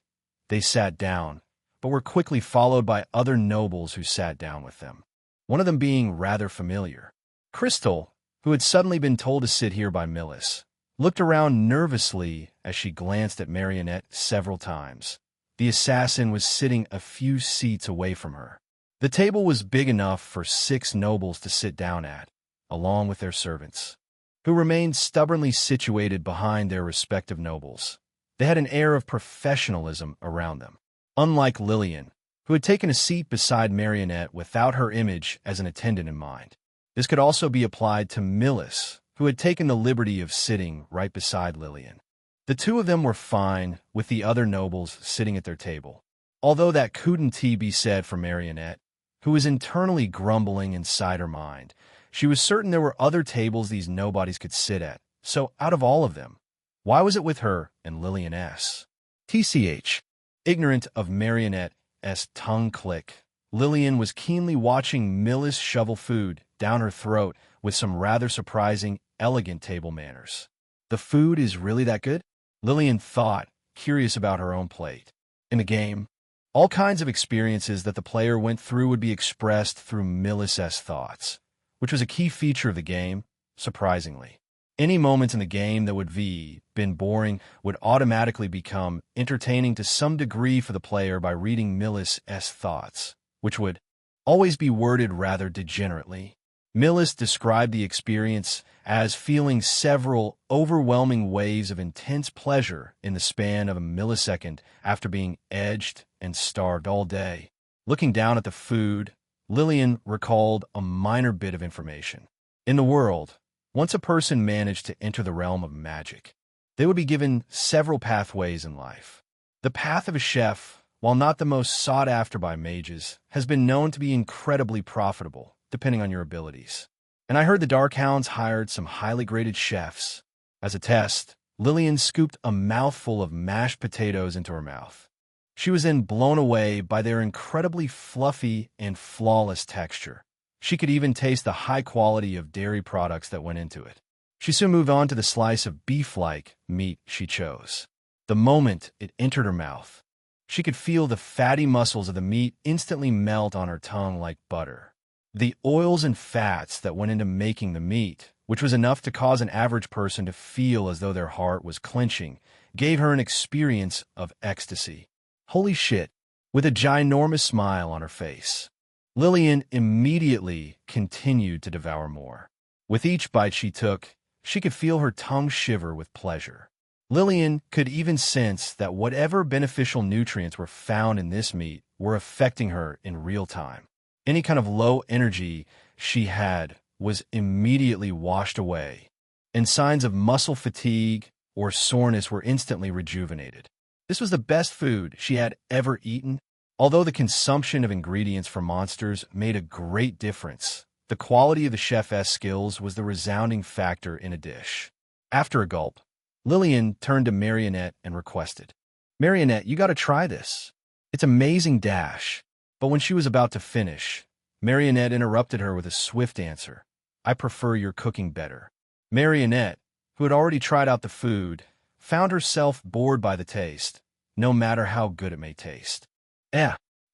they sat down, but were quickly followed by other nobles who sat down with them, one of them being rather familiar. Crystal, who had suddenly been told to sit here by Millis, looked around nervously as she glanced at Marionette several times. The assassin was sitting a few seats away from her. The table was big enough for 6 nobles to sit down at, along with their servants, who remained stubbornly situated behind their respective nobles. They had an air of professionalism around them. Unlike Lillian, who had taken a seat beside Marionette without her image as an attendant in mind. This could also be applied to Millis, who had taken the liberty of sitting right beside Lillian. The two of them were fine with the other nobles sitting at their table, although that couldn't be said for Marionette, who was internally grumbling inside her mind. She was certain there were other tables these nobodies could sit at, so out of all of them, why was it with her and Lillian S? TCH. Ignorant of Marionette's tongue click, Lillian was keenly watching Millis shovel food down her throat with some rather surprising, elegant table manners. The food is really that good? Lillian thought, curious about her own plate. In the game, all kinds of experiences that the player went through would be expressed through Millis's thoughts, which was a key feature of the game, surprisingly. Any moments in the game that would been boring would automatically become entertaining to some degree for the player by reading Millis's thoughts, which would always be worded rather degenerately. Millis described the experience as feeling several overwhelming waves of intense pleasure in the span of a millisecond after being edged and starved all day. Looking down at the food, Lillian recalled a minor bit of information. In the world, once a person managed to enter the realm of magic, they would be given several pathways in life. The path of a chef, while not the most sought after by mages, has been known to be incredibly profitable, depending on your abilities. And I heard the Darkhounds hired some highly graded chefs. As a test, Lillian scooped a mouthful of mashed potatoes into her mouth. She was then blown away by their incredibly fluffy and flawless texture. She could even taste the high quality of dairy products that went into it. She soon moved on to the slice of beef-like meat she chose. The moment it entered her mouth, she could feel the fatty muscles of the meat instantly melt on her tongue like butter. The oils and fats that went into making the meat, which was enough to cause an average person to feel as though their heart was clenching, gave her an experience of ecstasy. Holy shit! With a ginormous smile on her face, Lillian immediately continued to devour more. With each bite she took, she could feel her tongue shiver with pleasure. Lillian could even sense that whatever beneficial nutrients were found in this meat were affecting her in real time. Any kind of low energy she had was immediately washed away, and signs of muscle fatigue or soreness were instantly rejuvenated. This was the best food she had ever eaten. Although the consumption of ingredients for monsters made a great difference, the quality of the chef's skills was the resounding factor in a dish. After a gulp, Lillian turned to Marionette and requested, "Marionette, you gotta try this. It's amazing dash." But when she was about to finish, Marionette interrupted her with a swift answer. "I prefer your cooking better." Marionette, who had already tried out the food, found herself bored by the taste, no matter how good it may taste.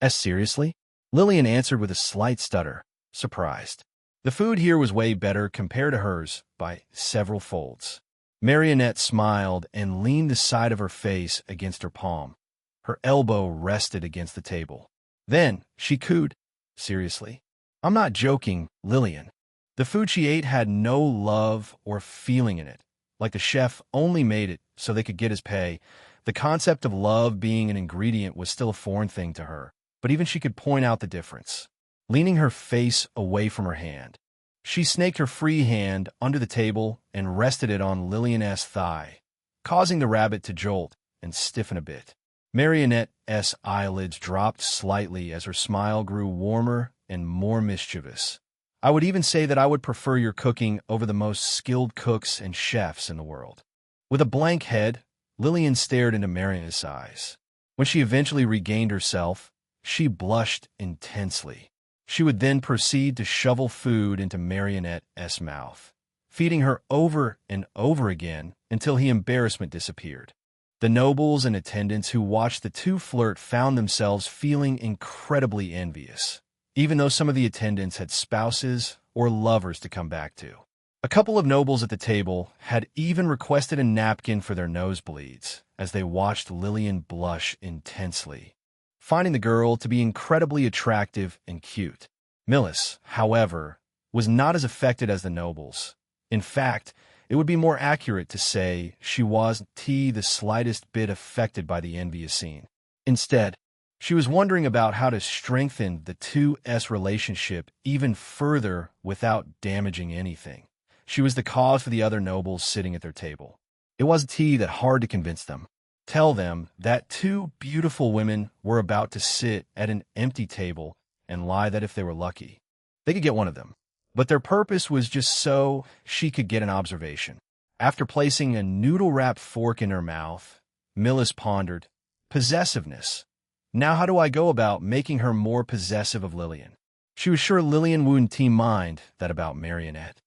Seriously?" Lillian answered with a slight stutter, surprised. The food here was way better compared to hers by several folds. Marionette smiled and leaned the side of her face against her palm. Her elbow rested against the table. Then she cooed, "Seriously? I'm not joking, Lillian." The food she ate had no love or feeling in it. Like the chef only made it so they could get his pay, the concept of love being an ingredient was still a foreign thing to her. but even she could point out the difference. Leaning her face away from her hand, she snaked her free hand under the table and rested it on Lillian's thigh, causing the rabbit to jolt and stiffen a bit. Marionette's eyelids dropped slightly as her smile grew warmer and more mischievous. I would even say that I would prefer your cooking over the most skilled cooks and chefs in the world. With a blank head, Lillian stared into Marionette's eyes. When she eventually regained herself, she blushed intensely. She would then proceed to shovel food into Marionette's mouth, feeding her over and over again until the embarrassment disappeared. The nobles and attendants who watched the two flirt found themselves feeling incredibly envious, even though some of the attendants had spouses or lovers to come back to. A couple of nobles at the table had even requested a napkin for their nosebleeds as they watched Lillian blush intensely, finding the girl to be incredibly attractive and cute. Millis, however, was not as affected as the nobles. In fact, it would be more accurate to say she wasn't the slightest bit affected by the envious scene. Instead, she was wondering about how to strengthen the two's relationship even further without damaging anything. She was the cause for the other nobles sitting at their table. It wasn't that hard to convince them. Tell them that two beautiful women were about to sit at an empty table and lie that if they were lucky, they could get one of them. But their purpose was just so she could get an observation. After placing a noodle-wrapped fork in her mouth, Millis pondered, possessiveness. Now how do I go about making her more possessive of Lillian? She was sure Lillian wouldn't mind that about Marionette.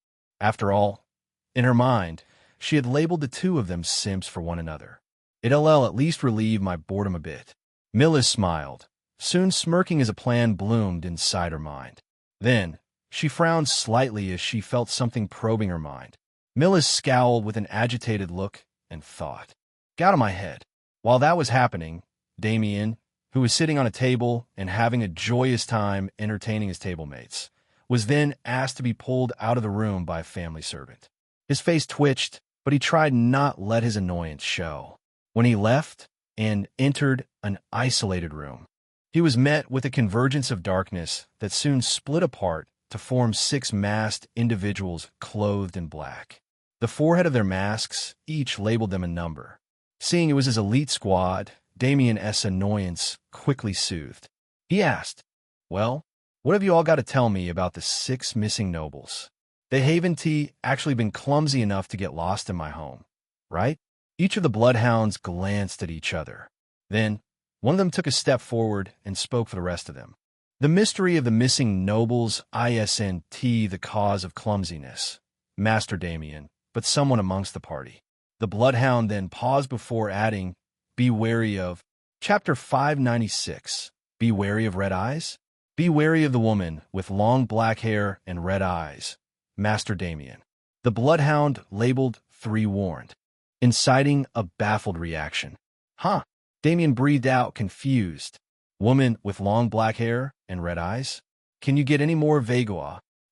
After all, in her mind, she had labeled the two of them simps for one another. It'll at least relieve my boredom a bit. Millis smiled, soon smirking as a plan bloomed inside her mind. Then, she frowned slightly as she felt something probing her mind. Millis scowled with an agitated look and thought. Get out of my head. While that was happening, Damien, who was sitting on a table and having a joyous time entertaining his table mates, was then asked to be pulled out of the room by a family servant. His face twitched, but he tried not let his annoyance show. When he left and entered an isolated room, he was met with a convergence of darkness that soon split apart to form 6 masked individuals clothed in black. The forehead of their masks each labeled them a number. Seeing it was his elite squad, Damien's annoyance quickly soothed. He asked, Well, what have you all got to tell me about the 6 missing nobles? They haven't actually been clumsy enough to get lost in my home, right? Each of the bloodhounds glanced at each other. Then, one of them took a step forward and spoke for the rest of them. The mystery of the missing nobles isn't the cause of clumsiness, Master Damien, but someone amongst the party. The bloodhound then paused before adding, Be wary of... Chapter 596. Be wary of red eyes? Be wary of the woman with long black hair and red eyes, Master Damien. The bloodhound labeled 3 warned, inciting a baffled reaction. Huh? Damien breathed out, confused. Woman with long black hair and red eyes? Can you get any more vague?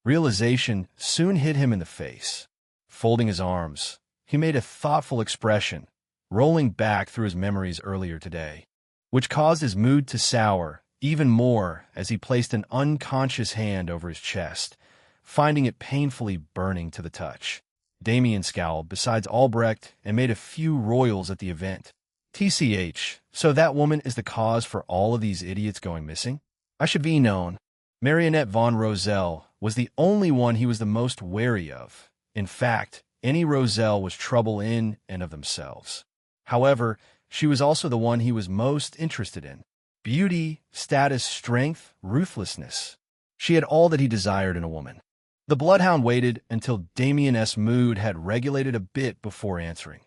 Realization soon hit him in the face. Folding his arms, he made a thoughtful expression, rolling back through his memories earlier today, which caused his mood to sour even more as he placed an unconscious hand over his chest, finding it painfully burning to the touch. Damien scowled besides Albrecht and made a few royals at the event. TCH, so that woman is the cause for all of these idiots going missing? I should be known. Marionette von Roselle was the only one he was the most wary of. In fact, any Roselle was trouble in and of themselves. However, she was also the one he was most interested in. Beauty, status, strength, ruthlessness. She had all that he desired in a woman. The bloodhound waited until Damien's mood had regulated a bit before answering.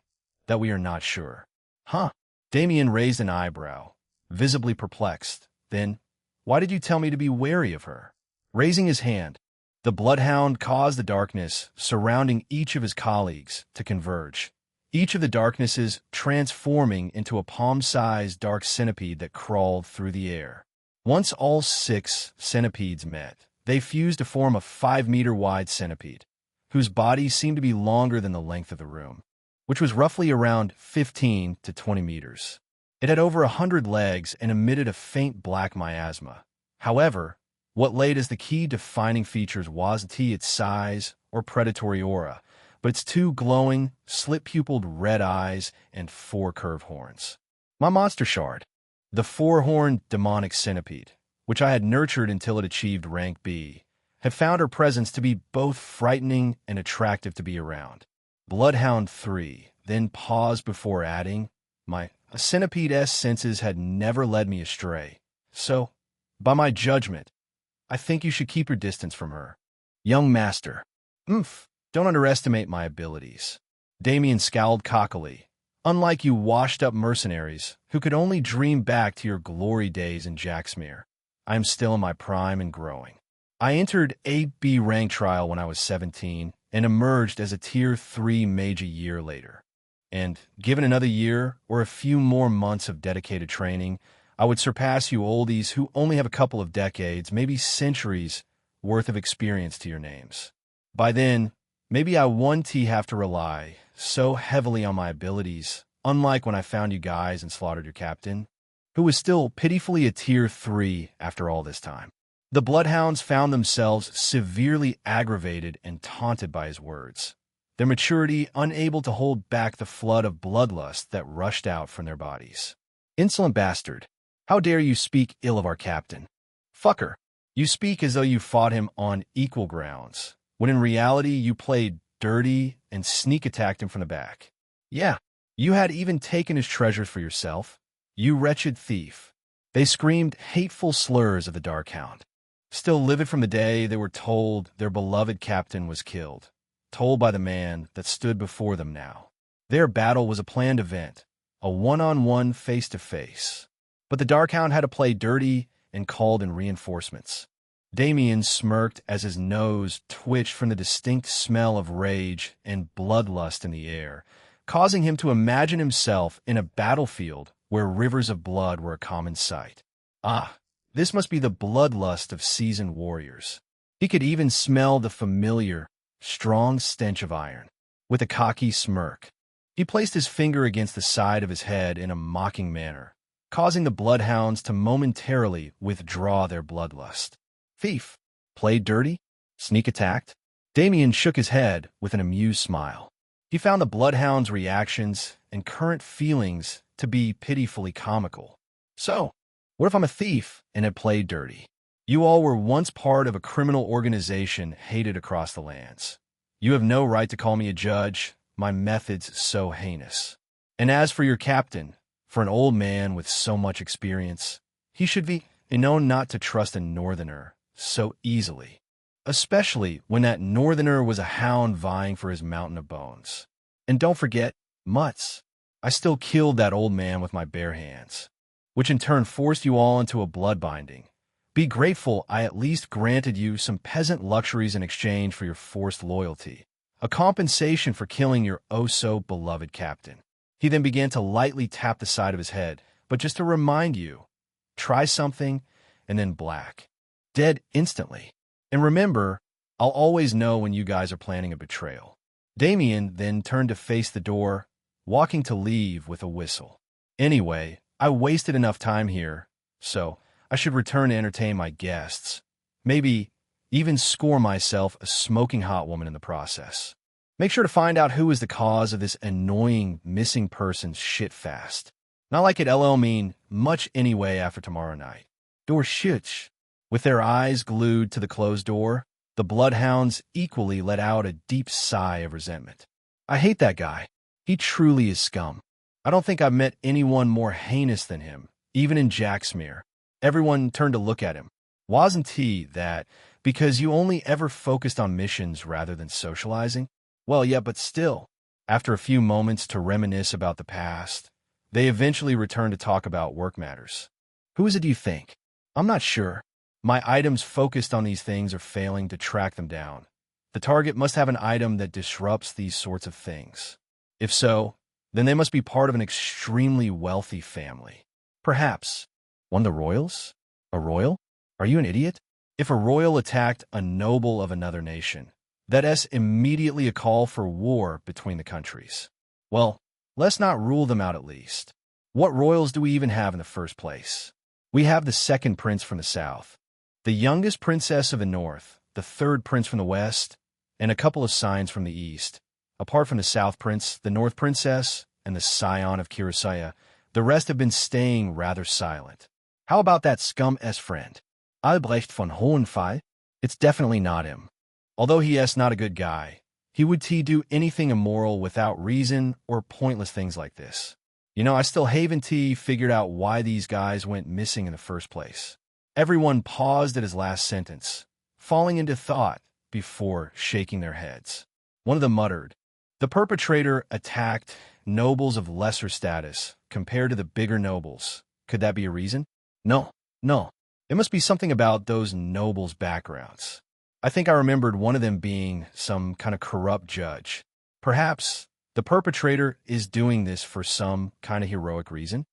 That we are not sure. Huh? Damien raised an eyebrow, visibly perplexed. Then, why did you tell me to be wary of her? Raising his hand, the bloodhound caused the darkness surrounding each of his colleagues to converge, each of the darknesses transforming into a palm-sized dark centipede that crawled through the air. Once all 6 centipedes met, they fused to form a 5-meter-wide centipede, whose body seemed to be longer than the length of the room, which was roughly around 15 to 20 meters. It had over 100 legs and emitted a faint black miasma. However, what laid as the key defining features wasn't its size or predatory aura, but its two glowing, slit-pupiled red eyes and 4 curved horns. My monster shard, the 4-horned demonic centipede, which I had nurtured until it achieved rank B, had found her presence to be both frightening and attractive to be around. Bloodhound 3 then paused before adding, my centipede's senses had never led me astray, so, by my judgment, I think you should keep your distance from her. Young master. Don't underestimate my abilities. Damien scowled cockily. Unlike you washed-up mercenaries who could only dream back to your glory days in Jacksmere, I am still in my prime and growing. I entered AB rank trial when I was 17 and emerged as a Tier 3 mage a year later. And, given another year or a few more months of dedicated training, I would surpass you oldies who only have a couple of decades, maybe centuries, worth of experience to your names. By then, maybe I won't have to rely so heavily on my abilities, unlike when I found you guys and slaughtered your captain, who was still pitifully a Tier 3 after all this time. The bloodhounds found themselves severely aggravated and taunted by his words, their maturity unable to hold back the flood of bloodlust that rushed out from their bodies. Insolent bastard, how dare you speak ill of our captain? Fucker, you speak as though you fought him on equal grounds, when in reality you played dirty and sneak-attacked him from the back. Yeah, you had even taken his treasures for yourself, you wretched thief. They screamed hateful slurs of the Darkhound, still livid from the day they were told their beloved captain was killed, told by the man that stood before them now. Their battle was a planned event, a one-on-one face-to-face. But the Darkhound had to play dirty and called in reinforcements. Damien smirked as his nose twitched from the distinct smell of rage and bloodlust in the air, causing him to imagine himself in a battlefield where rivers of blood were a common sight. Ah, this must be the bloodlust of seasoned warriors. He could even smell the familiar, strong stench of iron. With a cocky smirk, he placed his finger against the side of his head in a mocking manner, causing the bloodhounds to momentarily withdraw their bloodlust. Thief, played dirty, sneak attacked. Damien shook his head with an amused smile. He found the bloodhounds' reactions and current feelings to be pitifully comical. So, what if I'm a thief and had played dirty? You all were once part of a criminal organization hated across the lands. You have no right to call me a judge, my methods so heinous. And as for your captain, for an old man with so much experience, he should be known not to trust a northerner so easily, especially when that northerner was a hound vying for his mountain of bones. And don't forget, mutts. I still killed that old man with my bare hands, which in turn forced you all into a blood binding. Be grateful I at least granted you some peasant luxuries in exchange for your forced loyalty, a compensation for killing your oh-so-beloved captain. He then began to lightly tap the side of his head, but just to remind you, try something, and then black. Dead instantly. And remember, I'll always know when you guys are planning a betrayal. Damien then turned to face the door, walking to leave with a whistle. Anyway, I wasted enough time here, so I should return to entertain my guests. Maybe even score myself a smoking hot woman in the process. Make sure to find out who is the cause of this annoying missing persons shitfast. Not like it'll mean much anyway after tomorrow night. Door shitch. With their eyes glued to the closed door, the bloodhounds equally let out a deep sigh of resentment. I hate that guy. He truly is scum. I don't think I've met anyone more heinous than him, even in Jacksmere. Everyone turned to look at him. Wasn't he that because you only ever focused on missions rather than socializing? Well, yeah, but still. After a few moments to reminisce about the past, they eventually returned to talk about work matters. Who is it, do you think? I'm not sure. My items focused on these things are failing to track them down. The target must have an item that disrupts these sorts of things. If so, then they must be part of an extremely wealthy family. Perhaps. One of the royals? A royal? Are you an idiot? If a royal attacked a noble of another nation, that's immediately a call for war between the countries. Well, let's not rule them out at least. What royals do we even have in the first place? We have the second prince from the south, the youngest princess of the north, the third prince from the west, and a couple of signs from the east. Apart from the south prince, the north princess, and the scion of Kirasaya, the rest have been staying rather silent. How about that scum-s friend? Albrecht von Hohenfeld? It's definitely not him. Although he is not a good guy, he would do anything immoral without reason or pointless things like this. I still haven't figured out why these guys went missing in the first place. Everyone paused at his last sentence, falling into thought before shaking their heads. One of them muttered, "The perpetrator attacked nobles of lesser status compared to the bigger nobles. Could that be a reason?" No. It must be something about those nobles' backgrounds. I think I remembered one of them being some kind of corrupt judge. Perhaps the perpetrator is doing this for some kind of heroic reason?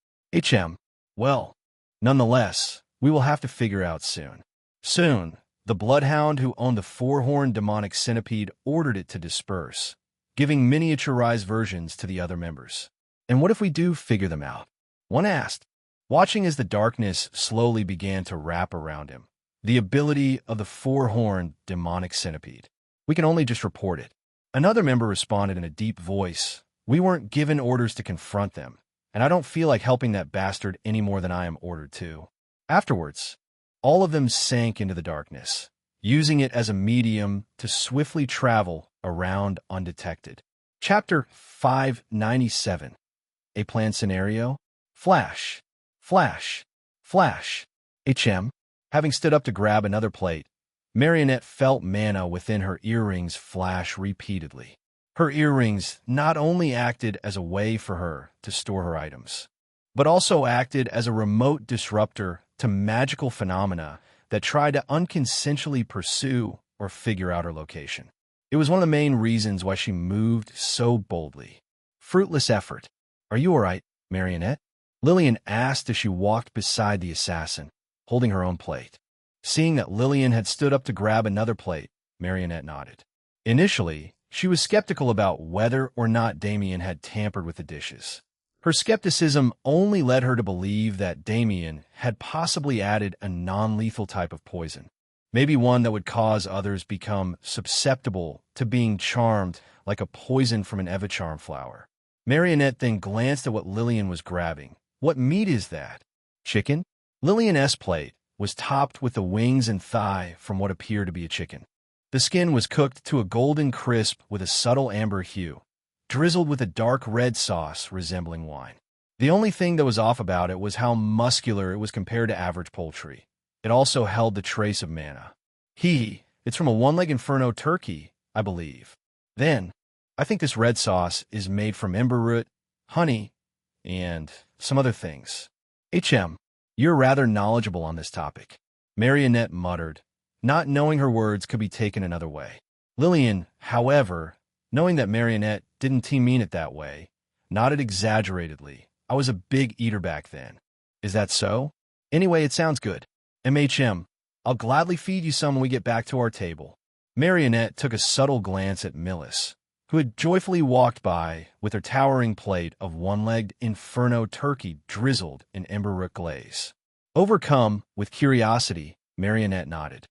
Well, nonetheless, we will have to figure out soon. Soon, the bloodhound who owned the four-horned demonic centipede ordered it to disperse, giving miniaturized versions to the other members. And what if we do figure them out? One asked, watching as the darkness slowly began to wrap around him. The ability of the four-horned demonic centipede. We can only just report it. Another member responded in a deep voice, "We weren't given orders to confront them, and I don't feel like helping that bastard any more than I am ordered to." Afterwards, all of them sank into the darkness, using it as a medium to swiftly travel around undetected. Chapter 597. A planned scenario? Flash. Having stood up to grab another plate, Marionette felt mana within her earrings flash repeatedly. Her earrings not only acted as a way for her to store her items, but also acted as a remote disruptor to magical phenomena that tried to unconsensually pursue or figure out her location. It was one of the main reasons why she moved so boldly. Fruitless effort. "Are you all right, Marionette?" Lillian asked as she walked beside the assassin, holding her own plate. Seeing that Lillian had stood up to grab another plate, Marionette nodded. Initially, she was skeptical about whether or not Damien had tampered with the dishes. Her skepticism only led her to believe that Damien had possibly added a non-lethal type of poison, maybe one that would cause others become susceptible to being charmed like a poison from an Evacharm flower. Marionette then glanced at what Lillian was grabbing. What meat is that? Chicken? Lillian's plate was topped with the wings and thigh from what appeared to be a chicken. The skin was cooked to a golden crisp with a subtle amber hue, drizzled with a dark red sauce resembling wine. The only thing that was off about it was how muscular it was compared to average poultry. It also held the trace of mana. It's from a one-leg inferno turkey, I believe. Then, I think this red sauce is made from ember root, honey, and some other things. You're rather knowledgeable on this topic, Marionette muttered, not knowing her words could be taken another way. Lillian, however, knowing that Marionette didn't mean it that way, nodded exaggeratedly. "I was a big eater back then." "Is that so? Anyway, it sounds good. I'll gladly feed you some when we get back to our table." Marionette took a subtle glance at Millis, who had joyfully walked by with her towering plate of one-legged inferno turkey drizzled in emberroot glaze. Overcome with curiosity, Marionette nodded.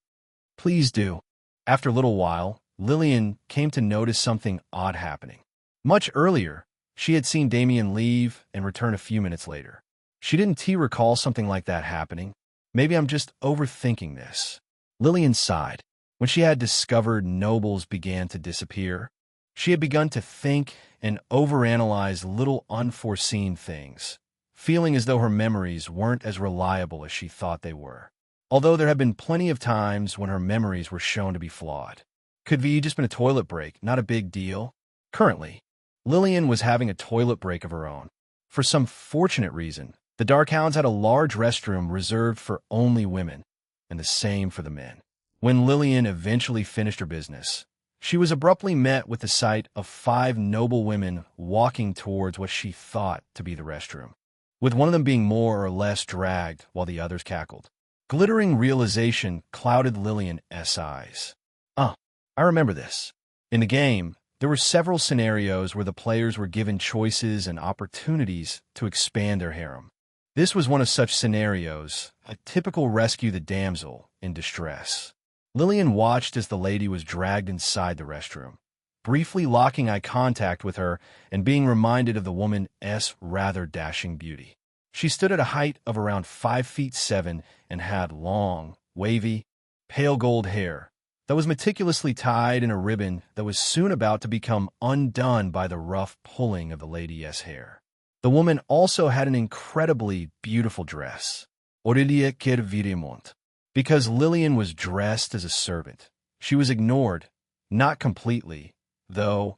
"Please do." After a little while, Lillian came to notice something odd happening. Much earlier, she had seen Damien leave and return a few minutes later. She didn't recall something like that happening. Maybe I'm just overthinking this. Lillian sighed. When she had discovered nobles began to disappear, she had begun to think and overanalyze little unforeseen things, feeling as though her memories weren't as reliable as she thought they were. Although there had been plenty of times when her memories were shown to be flawed. Could be just been a toilet break, not a big deal. Currently, Lillian was having a toilet break of her own. For some fortunate reason, the Darkhounds had a large restroom reserved for only women, and the same for the men. When Lillian eventually finished her business, she was abruptly met with the sight of 5 noble women walking towards what she thought to be the restroom, with one of them being more or less dragged while the others cackled. Glittering realization clouded Lillian's eyes. I remember this. In the game, There were several scenarios where the players were given choices and opportunities to expand their harem. This was one of such scenarios, a typical rescue the damsel in distress. Lillian watched as the lady was dragged inside the restroom, briefly locking eye contact with her and being reminded of the woman's rather dashing beauty. She stood at a height of around 5'7" and had long, wavy, pale gold hair that was meticulously tied in a ribbon that was soon about to become undone by the rough pulling of the lady's hair. The woman also had an incredibly beautiful dress, Lillian Ker, because Lillian was dressed as a servant. She was ignored, not completely, though,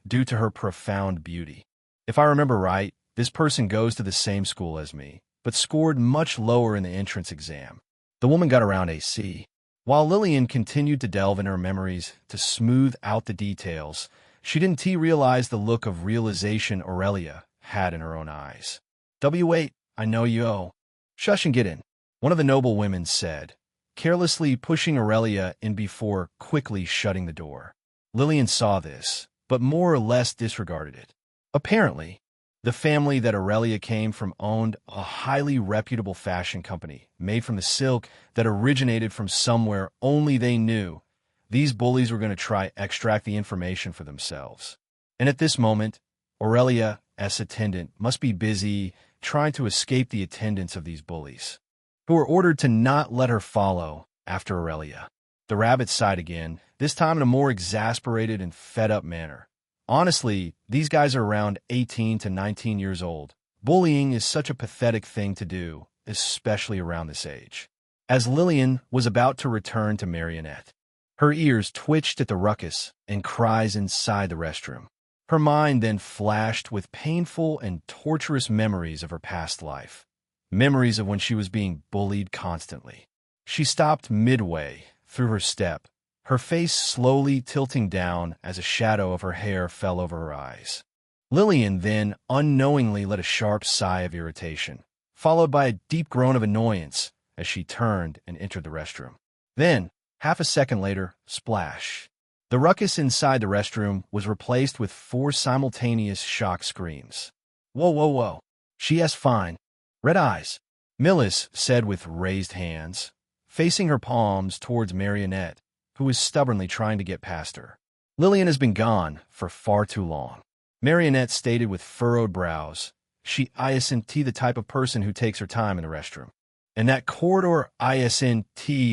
due to her profound beauty. If I remember right, this person goes to the same school as me, but scored much lower in the entrance exam. The woman got around a C. While Lillian continued to delve in her memories to smooth out the details, she didn't realize the look of realization Aurelia had in her own eyes. Wait, I know you owe. Shush and get in, one of the noble women said, carelessly pushing Aurelia in before quickly shutting the door. Lillian saw this, but more or less disregarded it. Apparently, the family that Aurelia came from owned a highly reputable fashion company made from the silk that originated from somewhere only they knew. These bullies were going to try extract the information for themselves. And at this moment, Aurelia's attendant must be busy trying to escape the attendance of these bullies, who were ordered to not let her follow after Aurelia. The rabbit sighed again, this time in a more exasperated and fed-up manner. Honestly, these guys are around 18 to 19 years old. Bullying is such a pathetic thing to do, especially around this age. As Lillian was about to return to Marionette, her ears twitched at the ruckus and cries inside the restroom. Her mind then flashed with painful and torturous memories of her past life, memories of when she was being bullied constantly. She stopped midway through her step, her face slowly tilting down as a shadow of her hair fell over her eyes. Lillian then unknowingly let a sharp sigh of irritation, followed by a deep groan of annoyance as she turned and entered the restroom. Then, half a second later, splash. The ruckus inside the restroom was replaced with 4 simultaneous shock screams. Whoa, whoa, whoa. She's fine. Red eyes, Millis said with raised hands, facing her palms towards Marionette, who was stubbornly trying to get past her. Lillian has been gone for far too long. Marionette stated with furrowed brows. She isn't the type of person who takes her time in the restroom. And that corridor isn't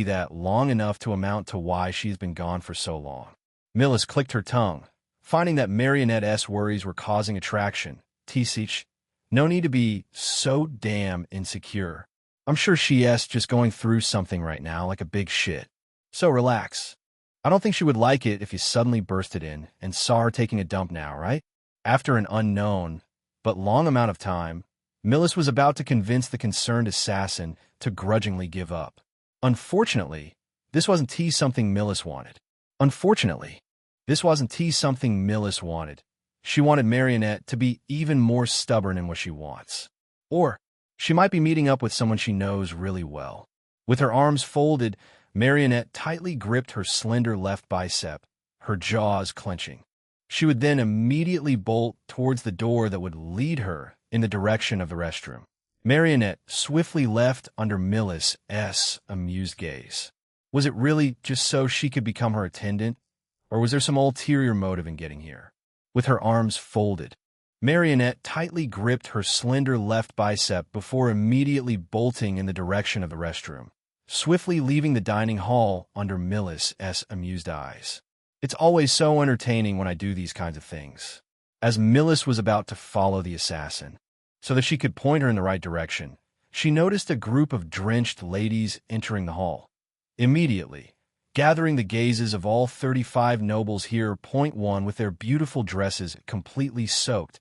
that long enough to amount to why she's been gone for so long. Millis clicked her tongue, finding that Marionette's worries were causing attraction. T-Sich, no need to be so damn insecure. I'm sure she's just going through something right now like a big shit. So relax. I don't think she would like it if you suddenly bursted in and saw her taking a dump now, right? After an unknown, but long amount of time, Millis was about to convince the concerned assassin to grudgingly give up. Unfortunately, this wasn't something Millis wanted. She wanted Marionette to be even more stubborn in what she wants. Or, she might be meeting up with someone she knows really well. With her arms folded, Marionette tightly gripped her slender left bicep, her jaws clenching. She would then immediately bolt towards the door that would lead her in the direction of the restroom. Marionette swiftly left under Millis's amused gaze. Was it really just so she could become her attendant, or was there some ulterior motive in getting here? With her arms folded, Marionette tightly gripped her slender left bicep before immediately bolting in the direction of the restroom, swiftly leaving the dining hall under Millis's amused eyes. It's always so entertaining when I do these kinds of things. As Millis was about to follow the assassin, so that she could point her in the right direction, she noticed a group of drenched ladies entering the hall. Immediately, gathering the gazes of all 35 nobles here, point one with their beautiful dresses completely soaked,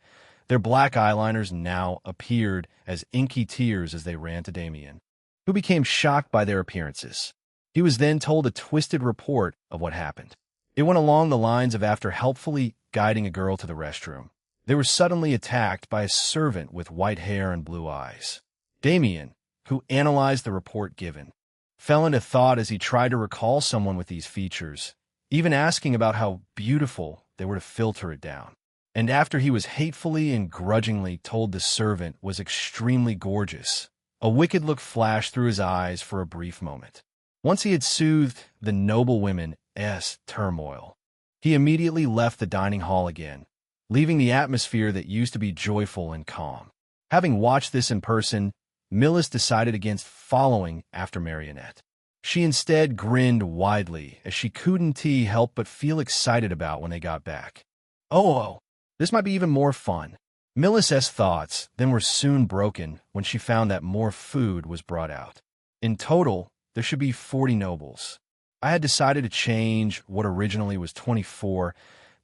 their black eyeliners now appeared as inky tears as they ran to Damien, who became shocked by their appearances. He was then told a twisted report of what happened. It went along the lines of after helpfully guiding a girl to the restroom, they were suddenly attacked by a servant with white hair and blue eyes. Damien, who analyzed the report given, fell into thought as he tried to recall someone with these features, even asking about how beautiful they were to filter it down. And after he was hatefully and grudgingly told the servant was extremely gorgeous, a wicked look flashed through his eyes for a brief moment. Once he had soothed the noblewoman's turmoil, he immediately left the dining hall again, leaving the atmosphere that used to be joyful and calm. Having watched this in person, Millis decided against following after Marionette. She instead grinned widely, as she couldn't help but feel excited about when they got back. Oh, this might be even more fun. Millis's thoughts then were soon broken when she found that more food was brought out. In total, there should be 40 nobles. I had decided to change what originally was 24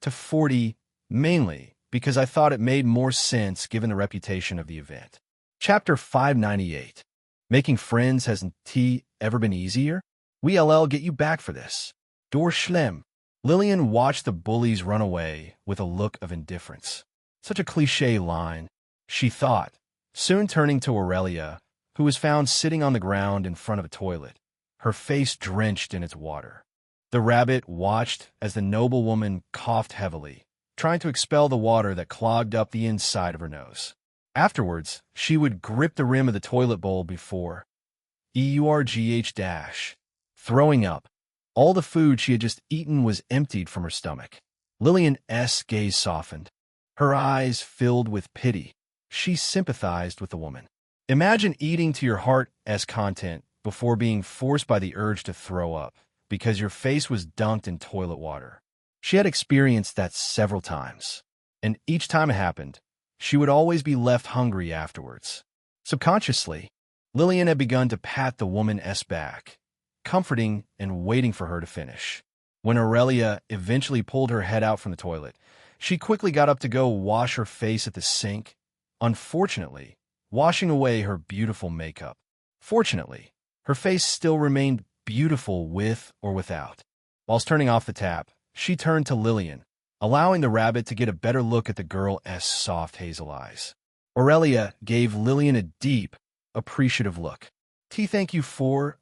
to 40, mainly because I thought it made more sense given the reputation of the event. Chapter 598. Making friends hasn't ever been easier? We'll get you back for this. Door Schlem. Lillian watched the bullies run away with a look of indifference. Such a cliché line, she thought, soon turning to Aurelia, who was found sitting on the ground in front of a toilet, her face drenched in its water. The rabbit watched as the noblewoman coughed heavily, trying to expel the water that clogged up the inside of her nose. Afterwards, she would grip the rim of the toilet bowl before throwing up. All the food she had just eaten was emptied from her stomach. Lillian's gaze softened. Her eyes filled with pity. She sympathized with the woman. Imagine eating to your heart's content before being forced by the urge to throw up because your face was dunked in toilet water. She had experienced that several times, and each time it happened, she would always be left hungry afterwards. Subconsciously, Lillian had begun to pat the woman's back, comforting and waiting for her to finish. When Aurelia eventually pulled her head out from the toilet, she quickly got up to go wash her face at the sink, unfortunately, washing away her beautiful makeup. Fortunately, her face still remained beautiful with or without. Whilst turning off the tap, she turned to Lillian, allowing the rabbit to get a better look at the girl's soft hazel eyes. Aurelia gave Lillian a deep, appreciative look. Thank you for,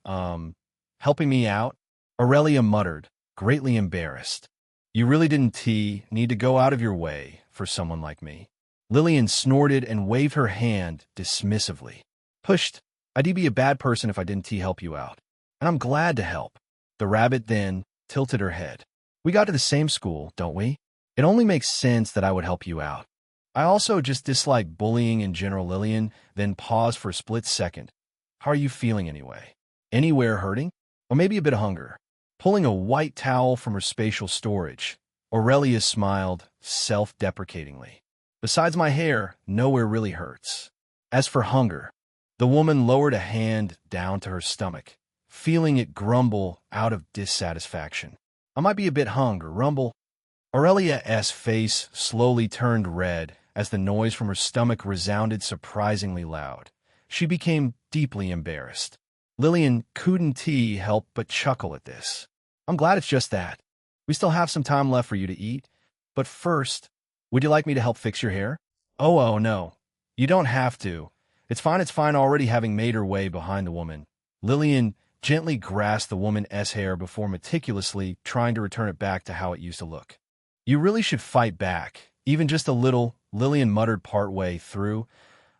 helping me out? Aurelia muttered, greatly embarrassed. You really didn't need to go out of your way for someone like me. Lillian snorted and waved her hand dismissively. Pushed, I'd be a bad person if I didn't help you out. And I'm glad to help. The rabbit then tilted her head. We got to the same school, don't we? It only makes sense that I would help you out. I also just dislike bullying in general. Lillian then paused for a split second. How are you feeling anyway? Anywhere hurting? Or maybe a bit of hunger? Pulling a white towel from her spatial storage, Aurelia smiled self-deprecatingly. Besides my hair, nowhere really hurts. As for hunger, the woman lowered a hand down to her stomach, feeling it grumble out of dissatisfaction. I might be a bit hungry, rumble. Aurelia's face slowly turned red as the noise from her stomach resounded surprisingly loud. She became deeply embarrassed. Lillian couldn't help but chuckle at this. I'm glad it's just that. We still have some time left for you to eat. But first, would you like me to help fix your hair? Oh, no. You don't have to. It's fine already. Having made her way behind the woman, Lillian gently grasped the woman's hair before meticulously trying to return it back to how it used to look. You really should fight back, even just a little, Lillian muttered partway through,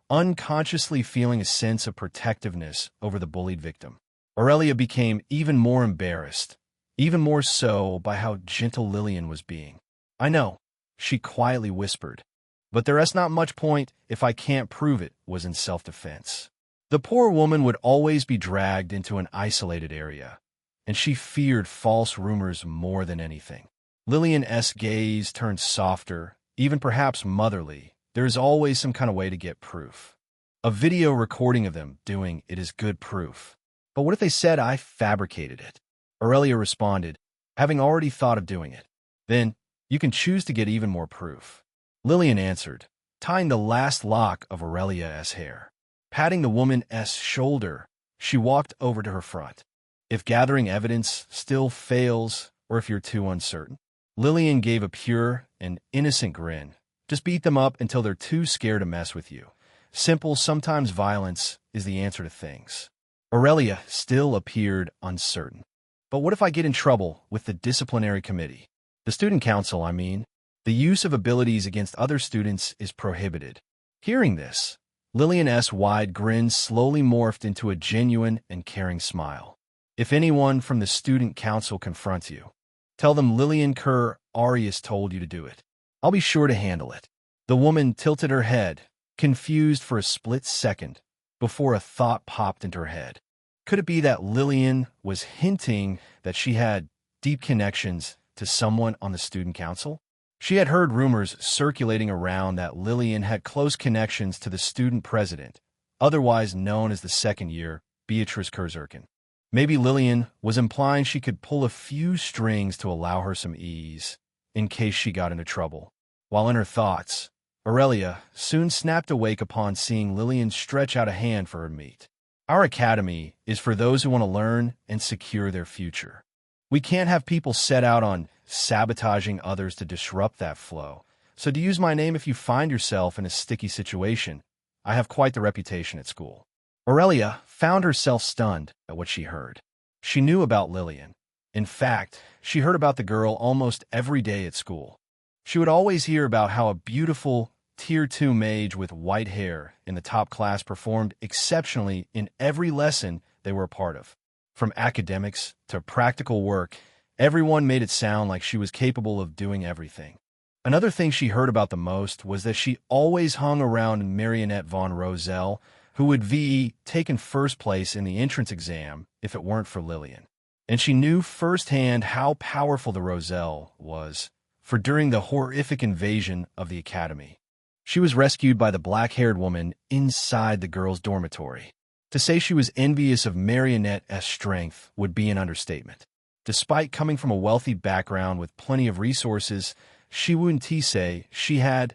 unconsciously feeling a sense of protectiveness over the bullied victim. Aurelia became even more embarrassed, even more so by how gentle Lillian was being. I know, she quietly whispered, but there's not much point if I can't prove it, was in self-defense. The poor woman would always be dragged into an isolated area, and she feared false rumors more than anything. Lillian's gaze turned softer, even perhaps motherly. There is always some kind of way to get proof. A video recording of them doing it is good proof. But what if they said I fabricated it? Aurelia responded, having already thought of doing it. Then, you can choose to get even more proof. Lillian answered, tying the last lock of Aurelia's hair. Patting the woman's shoulder, she walked over to her front. If gathering evidence still fails, or if you're too uncertain, Lillian gave a pure and innocent grin. Just beat them up until they're too scared to mess with you. Simple, sometimes violence is the answer to things. Aurelia still appeared uncertain. But what if I get in trouble with the disciplinary committee? The student council, I mean. The use of abilities against other students is prohibited. Hearing this, Lillian S. wide grin slowly morphed into a genuine and caring smile. If anyone from the student council confronts you, tell them Lillian Ker Arias told you to do it. I'll be sure to handle it. The woman tilted her head, confused for a split second, before a thought popped into her head. Could it be that Lillian was hinting that she had deep connections to someone on the student council? She had heard rumors circulating around that Lillian had close connections to the student president, otherwise known as the second year, Beatrice Kurzerkin. Maybe Lillian was implying she could pull a few strings to allow her some ease, in case she got into trouble. While in her thoughts, Aurelia soon snapped awake upon seeing Lillian stretch out a hand for her meat. Our academy is for those who want to learn and secure their future. We can't have people set out on sabotaging others to disrupt that flow. So to use my name if you find yourself in a sticky situation, I have quite the reputation at school. Aurelia found herself stunned at what she heard. She knew about Lillian. In fact, she heard about the girl almost every day at school. She would always hear about how a beautiful Tier 2 mage with white hair in the top class performed exceptionally in every lesson they were a part of. From academics to practical work, everyone made it sound like she was capable of doing everything. Another thing she heard about the most was that she always hung around Marionette von Roselle, who would be taken first place in the entrance exam if it weren't for Lillian. And she knew firsthand how powerful the Roselle was, for during the horrific invasion of the academy, she was rescued by the black-haired woman inside the girls' dormitory. To say she was envious of Marionette's strength would be an understatement. Despite coming from a wealthy background with plenty of resources, she wouldn't say she had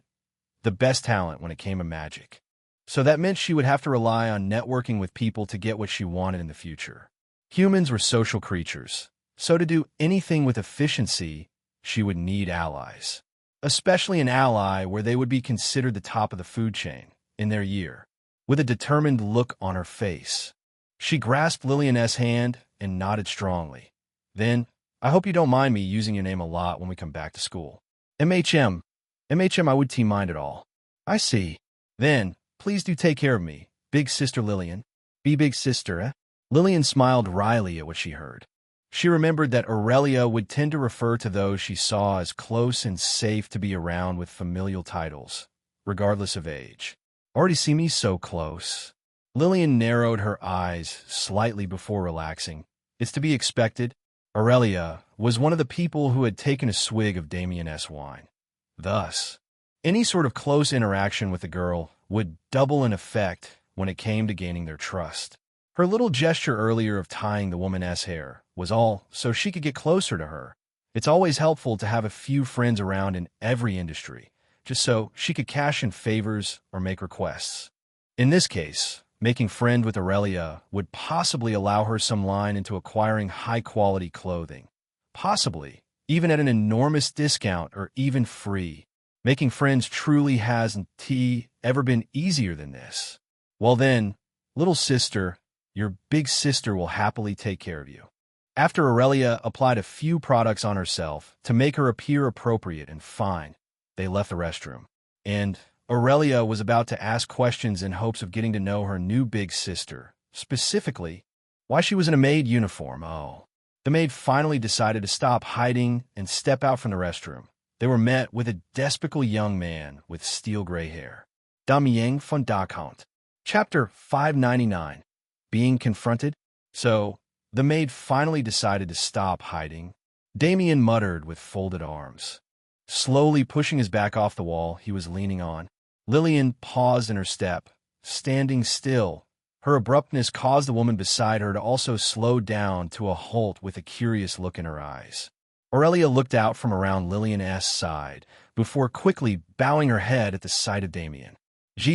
the best talent when it came to magic. So that meant she would have to rely on networking with people to get what she wanted in the future. Humans were social creatures, so to do anything with efficiency, she would need allies. Especially an ally where they would be considered the top of the food chain in their year. With a determined look on her face, she grasped Lillian's hand and nodded strongly. Then, I hope you don't mind me using your name a lot when we come back to school. MHM, I would mind at all. I see. Then, please do take care of me, big sister Lillian. Be big sister, eh? Lillian smiled wryly at what she heard. She remembered that Aurelia would tend to refer to those she saw as close and safe to be around with familial titles, regardless of age. Already see me so close? Lillian narrowed her eyes slightly before relaxing. It's to be expected. Aurelia was one of the people who had taken a swig of Damien's wine. Thus, any sort of close interaction with the girl would double in effect when it came to gaining their trust. Her little gesture earlier of tying the woman's hair was all so she could get closer to her. It's always helpful to have a few friends around in every industry, just so she could cash in favors or make requests. In this case, making friend with Aurelia would possibly allow her some line into acquiring high-quality clothing, possibly even at an enormous discount or even free. Making friends truly hasn't ever been easier than this. Well then, little sister, your big sister will happily take care of you. After Aurelia applied a few products on herself to make her appear appropriate and fine, they left the restroom. And Aurelia was about to ask questions in hopes of getting to know her new big sister, specifically, why she was in a maid uniform. The maid finally decided to stop hiding and step out from the restroom. They were met with a despicable young man with steel gray hair. Damien von Dachaunt. Chapter 599. Being confronted? So, the maid finally decided to stop hiding. Damien muttered with folded arms. Slowly pushing his back off the wall he was leaning on, Lillian paused in her step, standing still. Her abruptness caused the woman beside her to also slow down to a halt with a curious look in her eyes. Aurelia looked out from around Lillian's side before quickly bowing her head at the sight of Damien.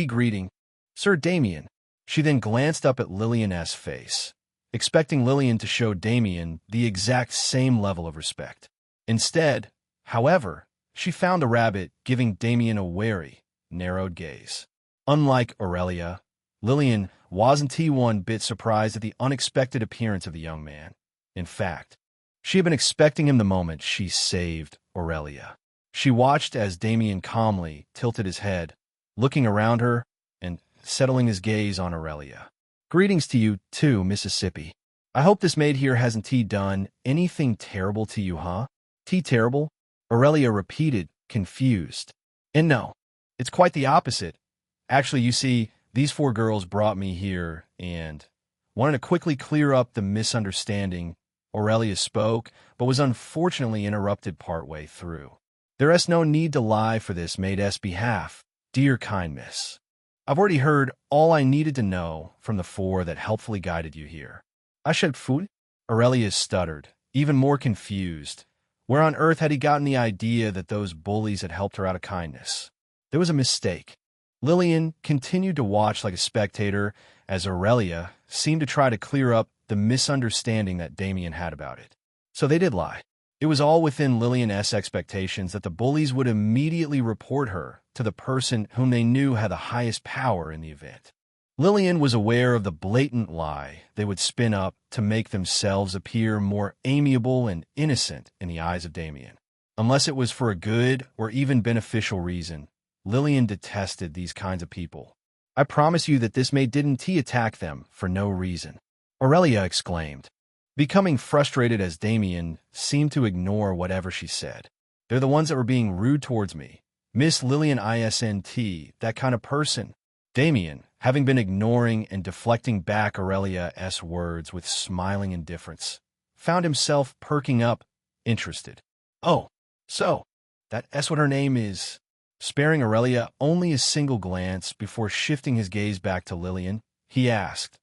Greeting, Sir Damien. She then glanced up at Lillian's face, expecting Lillian to show Damien the exact same level of respect. Instead, however, she found the rabbit giving Damien a wary, narrowed gaze. Unlike Aurelia, Lillian wasn't one bit surprised at the unexpected appearance of the young man. In fact, she had been expecting him the moment she saved Aurelia. She watched as Damien calmly tilted his head, looking around her and settling his gaze on Aurelia. Greetings to you, too, Mississippi. I hope this maid here hasn't done anything terrible to you, huh? Terrible? Aurelia repeated, confused. And no, it's quite the opposite. Actually, you see, these 4 girls brought me here and wanted to quickly clear up the misunderstanding. Aurelia spoke, but was unfortunately interrupted partway through. There's no need to lie for this maid's behalf, dear kind miss. I've already heard all I needed to know from the 4 that helpfully guided you here. I said food? Aurelia stuttered, even more confused. Where on earth had he gotten the idea that those bullies had helped her out of kindness? There was a mistake. Lillian continued to watch like a spectator as Aurelia seemed to try to clear up the misunderstanding that Damien had about it. So they did lie. It was all within Lillian's expectations that the bullies would immediately report her to the person whom they knew had the highest power in the event. Lillian was aware of the blatant lie they would spin up to make themselves appear more amiable and innocent in the eyes of Damien. Unless it was for a good or even beneficial reason, Lillian detested these kinds of people. I promise you that this maid didn't attack them for no reason, Aurelia exclaimed, becoming frustrated as Damien seemed to ignore whatever she said. They're the ones that were being rude towards me. Miss Lillian isn't that kind of person. Damien, having been ignoring and deflecting back Aurelia's words with smiling indifference, found himself perking up, interested. Oh, so, that's what her name is. Sparing Aurelia only a single glance before shifting his gaze back to Lillian, he asked,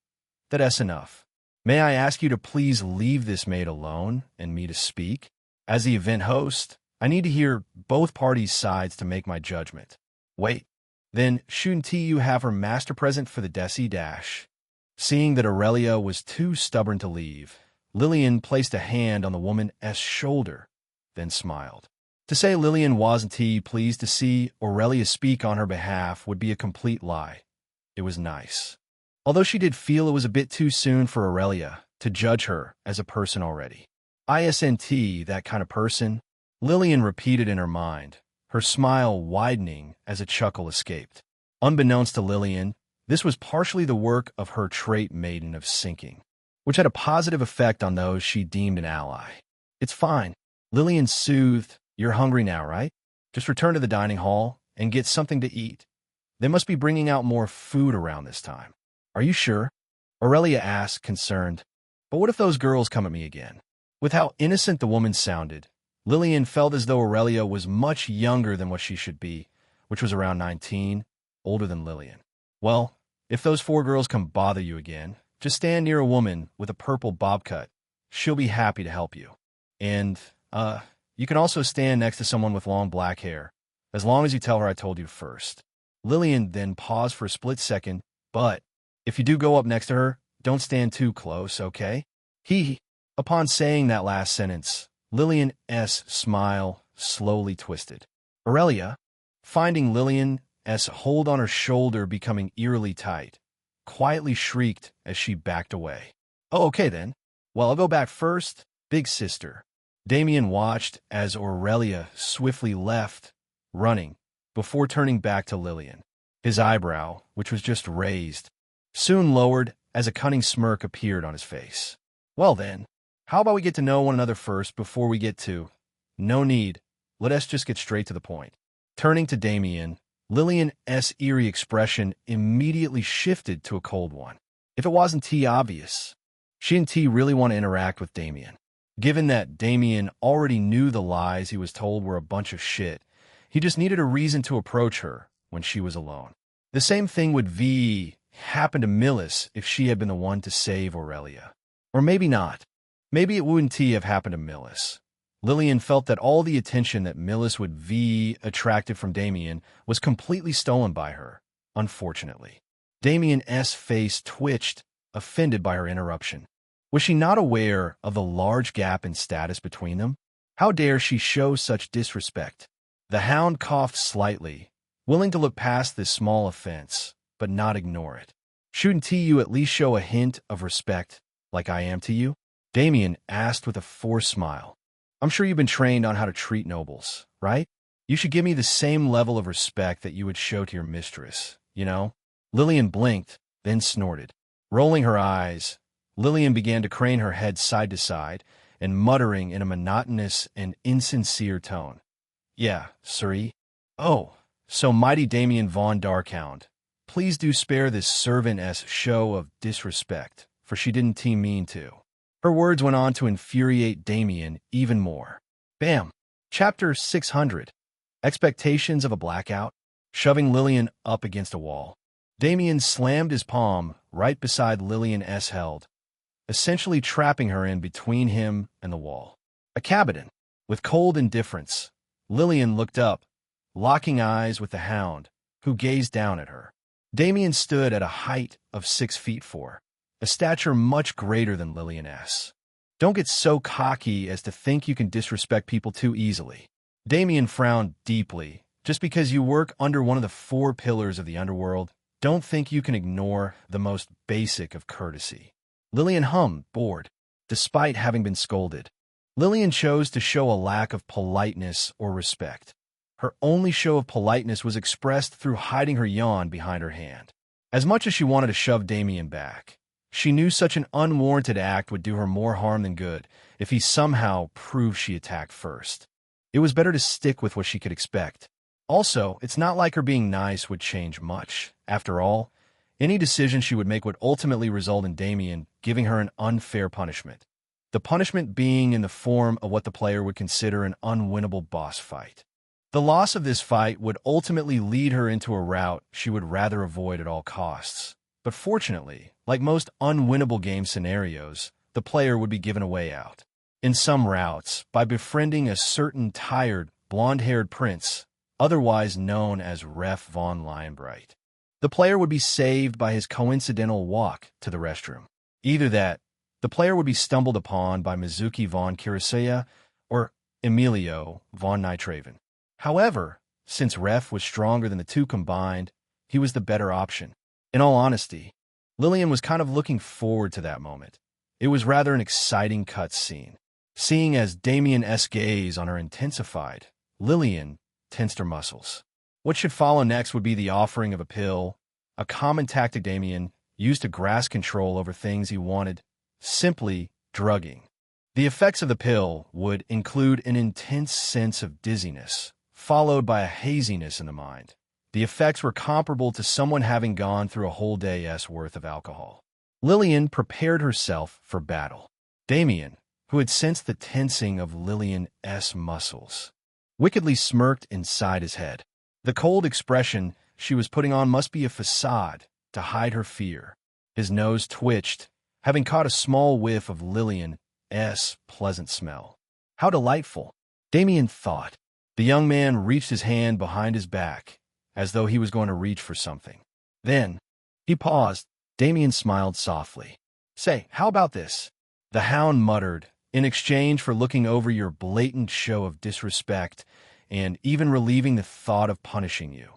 That's enough. May I ask you to please leave this maid alone and me to speak? As the event host, I need to hear both parties' sides to make my judgment. Wait. Then, shouldn't you have her master present for the Desi Dash? Seeing that Aurelia was too stubborn to leave, Lillian placed a hand on the woman's shoulder, then smiled. To say Lillian wasn't pleased to see Aurelia speak on her behalf would be a complete lie. It was nice. Although she did feel it was a bit too soon for Aurelia to judge her as a person already. Isn't that kind of person? Lillian repeated in her mind, her smile widening as a chuckle escaped. Unbeknownst to Lillian, this was partially the work of her trait maiden of sinking, which had a positive effect on those she deemed an ally. It's fine. Lillian soothed. You're hungry now, right? Just return to the dining hall and get something to eat. They must be bringing out more food around this time. Are you sure? Aurelia asked, concerned. But what if those girls come at me again? With how innocent the woman sounded, Lillian felt as though Aurelia was much younger than what she should be, which was around 19, older than Lillian. Well, if those 4 girls come bother you again, just stand near a woman with a purple bob cut. She'll be happy to help you. And, you can also stand next to someone with long black hair, as long as you tell her I told you first. Lillian then paused for a split second, but if you do go up next to her, don't stand too close, okay? Upon saying that last sentence, Lillian's smile slowly twisted. Aurelia, finding Lillian's hold on her shoulder becoming eerily tight, quietly shrieked as she backed away. Oh, okay then. Well, I'll go back first, big sister. Damien watched as Aurelia swiftly left, running, before turning back to Lillian. His eyebrow, which was just raised, soon lowered as a cunning smirk appeared on his face. Well then, how about we get to know one another first before we get to... No need. Let us just get straight to the point. Turning to Damien, Lillian's eerie expression immediately shifted to a cold one. If it wasn't obvious, she and really want to interact with Damien. Given that Damien already knew the lies he was told were a bunch of shit, he just needed a reason to approach her when she was alone. The same thing would happen to Millis if she had been the one to save Aurelia. Or maybe not. Maybe it wouldn't have happened to Millis. Lillian felt that all the attention that Millis would attracted from Damien was completely stolen by her, unfortunately. Damien's face twitched, offended by her interruption. Was she not aware of the large gap in status between them? How dare she show such disrespect? The hound coughed slightly, willing to look past this small offense, but not ignore it. Shouldn't you at least show a hint of respect, like I am to you? Damien asked with a forced smile. I'm sure you've been trained on how to treat nobles, right? You should give me the same level of respect that you would show to your mistress, you know? Lillian blinked, then snorted. Rolling her eyes, Lillian began to crane her head side to side and muttering in a monotonous and insincere tone. Yeah, sirree. Oh, so mighty Damien von Darkhound. Please do spare this servantess show of disrespect, for she didn't mean to. Her words went on to infuriate Damien even more. Bam! Chapter 600. Expectations of a blackout. Shoving Lillian up against a wall, Damien slammed his palm right beside Lillian's held, essentially trapping her in between him and the wall. A cabinet. With cold indifference, Lillian looked up, locking eyes with the hound, who gazed down at her. Damien stood at a height of 6'4", a stature much greater than Lillian's. Don't get so cocky as to think you can disrespect people too easily. Damien frowned deeply. Just because you work under one of the 4 pillars of the underworld, don't think you can ignore the most basic of courtesy. Lillian hummed, bored, despite having been scolded. Lillian chose to show a lack of politeness or respect. Her only show of politeness was expressed through hiding her yawn behind her hand. As much as she wanted to shove Damien back, she knew such an unwarranted act would do her more harm than good if he somehow proved she attacked first. It was better to stick with what she could expect. Also, it's not like her being nice would change much. After all, any decision she would make would ultimately result in Damien giving her an unfair punishment. The punishment being in the form of what the player would consider an unwinnable boss fight. The loss of this fight would ultimately lead her into a route she would rather avoid at all costs. But fortunately, like most unwinnable game scenarios, the player would be given a way out. In some routes, by befriending a certain tired, blonde-haired prince, otherwise known as Ref von Lionbright. The player would be saved by his coincidental walk to the restroom. Either that, the player would be stumbled upon by Mizuki von Kirasaya or Emilio von Nitraven. However, since Ref was stronger than the two combined, he was the better option. In all honesty, Lillian was kind of looking forward to that moment. It was rather an exciting cutscene. Seeing as Damien's gaze on her intensified, Lillian tensed her muscles. What should follow next would be the offering of a pill, a common tactic Damien used to grasp control over things he wanted, simply drugging. The effects of the pill would include an intense sense of dizziness, followed by a haziness in the mind. The effects were comparable to someone having gone through a whole day's worth of alcohol. Lillian prepared herself for battle. Damien, who had sensed the tensing of Lillian's muscles, wickedly smirked inside his head. The cold expression she was putting on must be a facade to hide her fear. His nose twitched, having caught a small whiff of Lillian's pleasant smell. How delightful, Damien thought. The young man reached his hand behind his back, as though he was going to reach for something. Then, he paused. Damien smiled softly. Say, how about this? The hound muttered, in exchange for looking over your blatant show of disrespect and even relieving the thought of punishing you.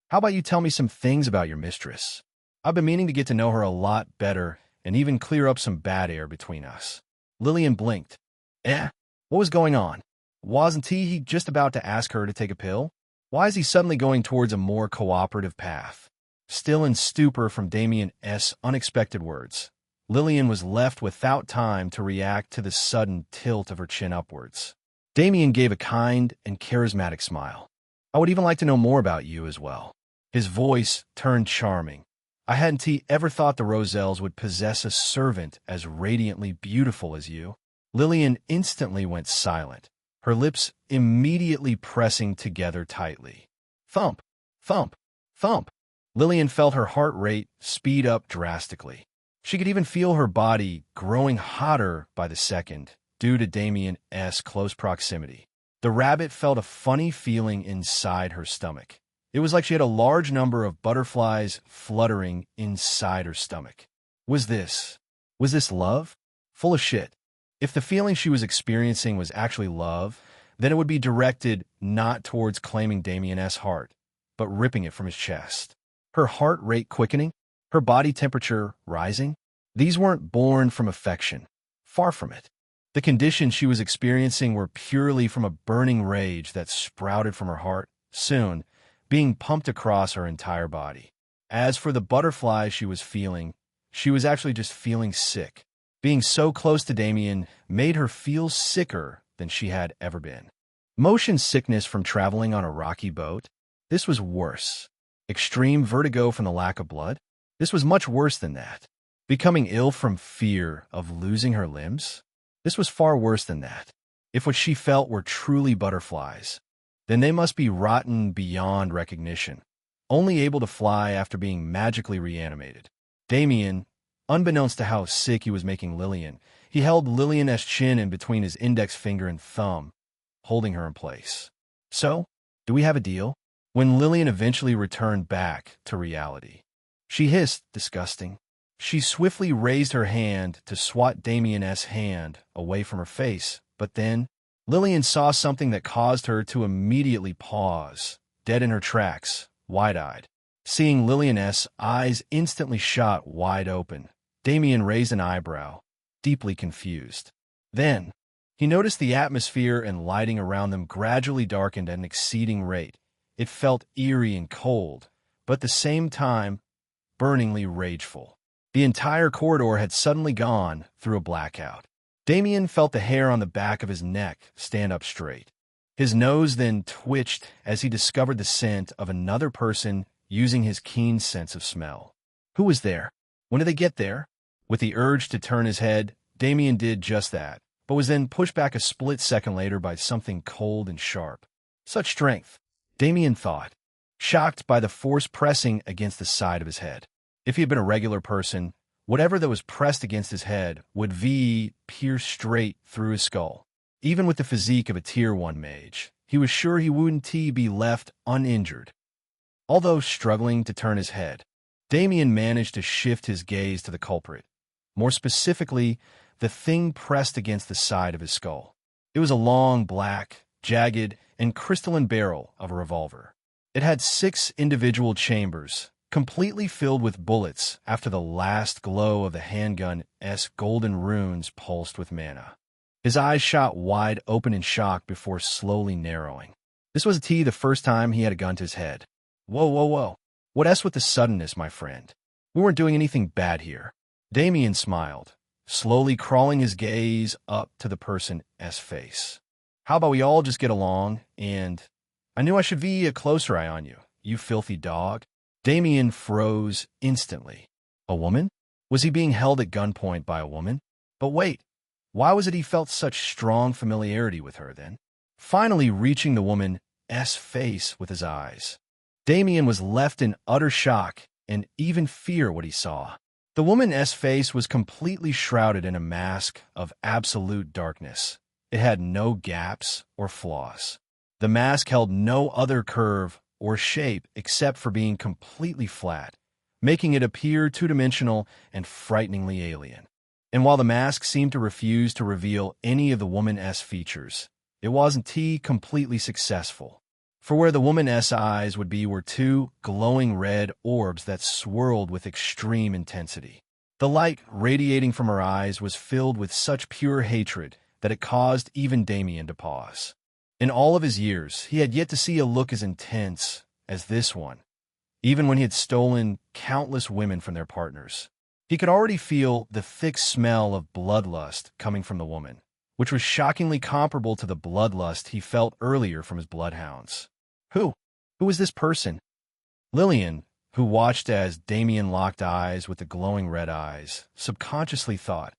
How about you tell me some things about your mistress? I've been meaning to get to know her a lot better and even clear up some bad air between us. Lillian blinked. What was going on? Wasn't he just about to ask her to take a pill? Why is he suddenly going towards a more cooperative path? Still in stupor from Damien's unexpected words, Lillian was left without time to react to the sudden tilt of her chin upwards. Damien gave a kind and charismatic smile. I would even like to know more about you as well. His voice turned charming. I hadn't ever thought the Roselles would possess a servant as radiantly beautiful as you. Lillian instantly went silent, her lips immediately pressing together tightly. Thump, thump, thump. Lillian felt her heart rate speed up drastically. She could even feel her body growing hotter by the second, due to Damien's close proximity. The rabbit felt a funny feeling inside her stomach. It was like she had a large number of butterflies fluttering inside her stomach. Was this love? Full of shit. If the feeling she was experiencing was actually love, then it would be directed not towards claiming Damien's heart, but ripping it from his chest. Her heart rate quickening, her body temperature rising. These weren't born from affection. Far from it. The conditions she was experiencing were purely from a burning rage that sprouted from her heart, soon being pumped across her entire body. As for the butterflies she was feeling, she was actually just feeling sick. Being so close to Damien made her feel sicker than she had ever been. Motion sickness from traveling on a rocky boat? This was worse. Extreme vertigo from the lack of blood? This was much worse than that. Becoming ill from fear of losing her limbs? This was far worse than that. If what she felt were truly butterflies, then they must be rotten beyond recognition, only able to fly after being magically reanimated. Damien, unbeknownst to how sick he was making Lillian, he held Lillian's chin in between his index finger and thumb, holding her in place. So, do we have a deal? When Lillian eventually returned back to reality, she hissed, disgusting. She swiftly raised her hand to swat Damien's hand away from her face, but then Lillian saw something that caused her to immediately pause, dead in her tracks, wide-eyed. Seeing Lillian's eyes instantly shot wide open, Damien raised an eyebrow, deeply confused. Then, he noticed the atmosphere and lighting around them gradually darkened at an exceeding rate. It felt eerie and cold, but at the same time, burningly rageful. The entire corridor had suddenly gone through a blackout. Damien felt the hair on the back of his neck stand up straight. His nose then twitched as he discovered the scent of another person using his keen sense of smell. Who was there? When did they get there? With the urge to turn his head, Damien did just that, but was then pushed back a split second later by something cold and sharp. Such strength, Damien thought, shocked by the force pressing against the side of his head. If he had been a regular person, whatever that was pressed against his head would pierce straight through his skull. Even with the physique of a Tier 1 mage, he was sure he wouldn't be left uninjured. Although struggling to turn his head, Damien managed to shift his gaze to the culprit. More specifically, the thing pressed against the side of his skull. It was a long, black, jagged, and crystalline barrel of a revolver. It had 6 individual chambers, completely filled with bullets after the last glow of the handgun's golden runes pulsed with mana. His eyes shot wide open in shock before slowly narrowing. This was the first time he had a gun to his head. Whoa, whoa, whoa. What with the suddenness, my friend? We weren't doing anything bad here. Damien smiled, slowly crawling his gaze up to the person's face. How about we all just get along, and I knew I should be a closer eye on you, you filthy dog. Damien froze instantly. A woman? Was he being held at gunpoint by a woman? But wait, why was it he felt such strong familiarity with her then? Finally reaching the woman's face with his eyes, Damien was left in utter shock and even fear what he saw. The woman's face was completely shrouded in a mask of absolute darkness. It had no gaps or flaws. The mask held no other curve or shape except for being completely flat, making it appear two-dimensional and frighteningly alien. And while the mask seemed to refuse to reveal any of the woman's features, it wasn't completely successful. For where the woman's eyes would be were 2 glowing red orbs that swirled with extreme intensity. The light radiating from her eyes was filled with such pure hatred that it caused even Damien to pause. In all of his years, he had yet to see a look as intense as this one, even when he had stolen countless women from their partners. He could already feel the thick smell of bloodlust coming from the woman, which was shockingly comparable to the bloodlust he felt earlier from his bloodhounds. Who was this person? Lillian, who watched as Damien locked eyes with the glowing red eyes, subconsciously thought,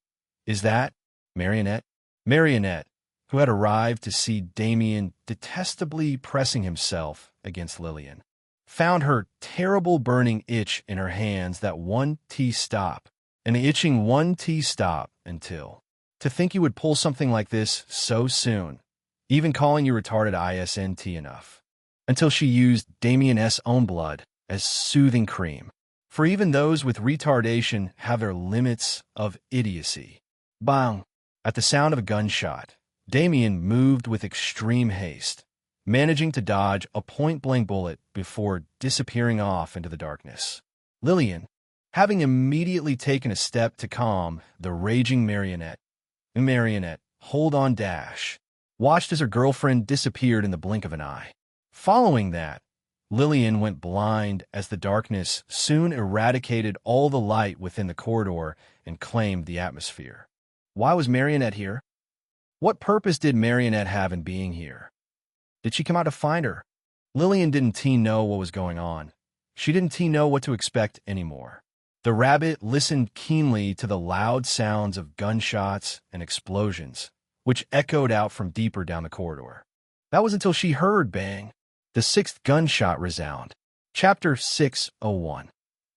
is that Marionette? Marionette, who had arrived to see Damien detestably pressing himself against Lillian, found her terrible burning itch in her hands that one stop, and the itching one stop until. To think you would pull something like this so soon, even calling you retarded isn't enough. Until she used Damien's own blood as soothing cream. For even those with retardation have their limits of idiocy. Bang! At the sound of a gunshot, Damien moved with extreme haste, managing to dodge a point-blank bullet before disappearing off into the darkness. Lillian, having immediately taken a step to calm the raging Marionette, hold on dash, watched as her girlfriend disappeared in the blink of an eye. Following that, Lillian went blind as the darkness soon eradicated all the light within the corridor and claimed the atmosphere. Why was Marionette here? What purpose did Marionette have in being here? Did she come out to find her? Lillian didn't know what was going on. She didn't know what to expect anymore. The rabbit listened keenly to the loud sounds of gunshots and explosions, which echoed out from deeper down the corridor. That was until she heard bang. The sixth gunshot resound. Chapter 601.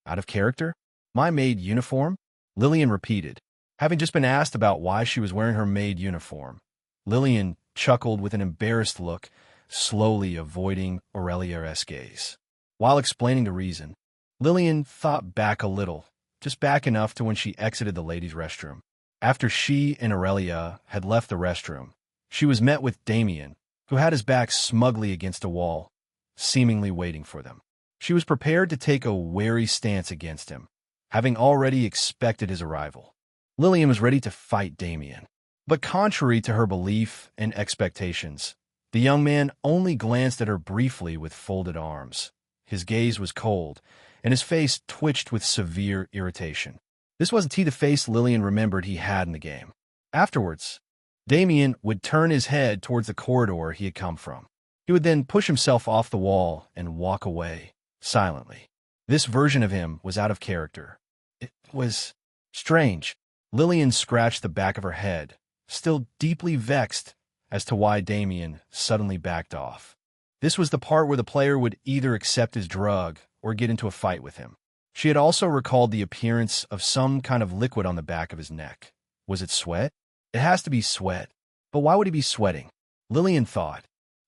Out of character? My maid uniform? Lillian repeated, having just been asked about why she was wearing her maid uniform. Lillian chuckled with an embarrassed look, slowly avoiding Aurelia's gaze. While explaining the reason, Lillian thought back a little, just back enough to when she exited the ladies' restroom. After she and Aurelia had left the restroom, she was met with Damien, who had his back smugly against a wall, seemingly waiting for them. She was prepared to take a wary stance against him, having already expected his arrival. Lillian was ready to fight Damien. But contrary to her belief and expectations, the young man only glanced at her briefly with folded arms. His gaze was cold, and his face twitched with severe irritation. This wasn't the face Lillian remembered he had in the game. Afterwards, Damien would turn his head towards the corridor he had come from. He would then push himself off the wall and walk away, silently. This version of him was out of character. It was strange. Lillian scratched the back of her head, still deeply vexed as to why Damien suddenly backed off. This was the part where the player would either accept his drug or get into a fight with him. She had also recalled the appearance of some kind of liquid on the back of his neck. Was it sweat? It has to be sweat. But why would he be sweating? Lillian thought,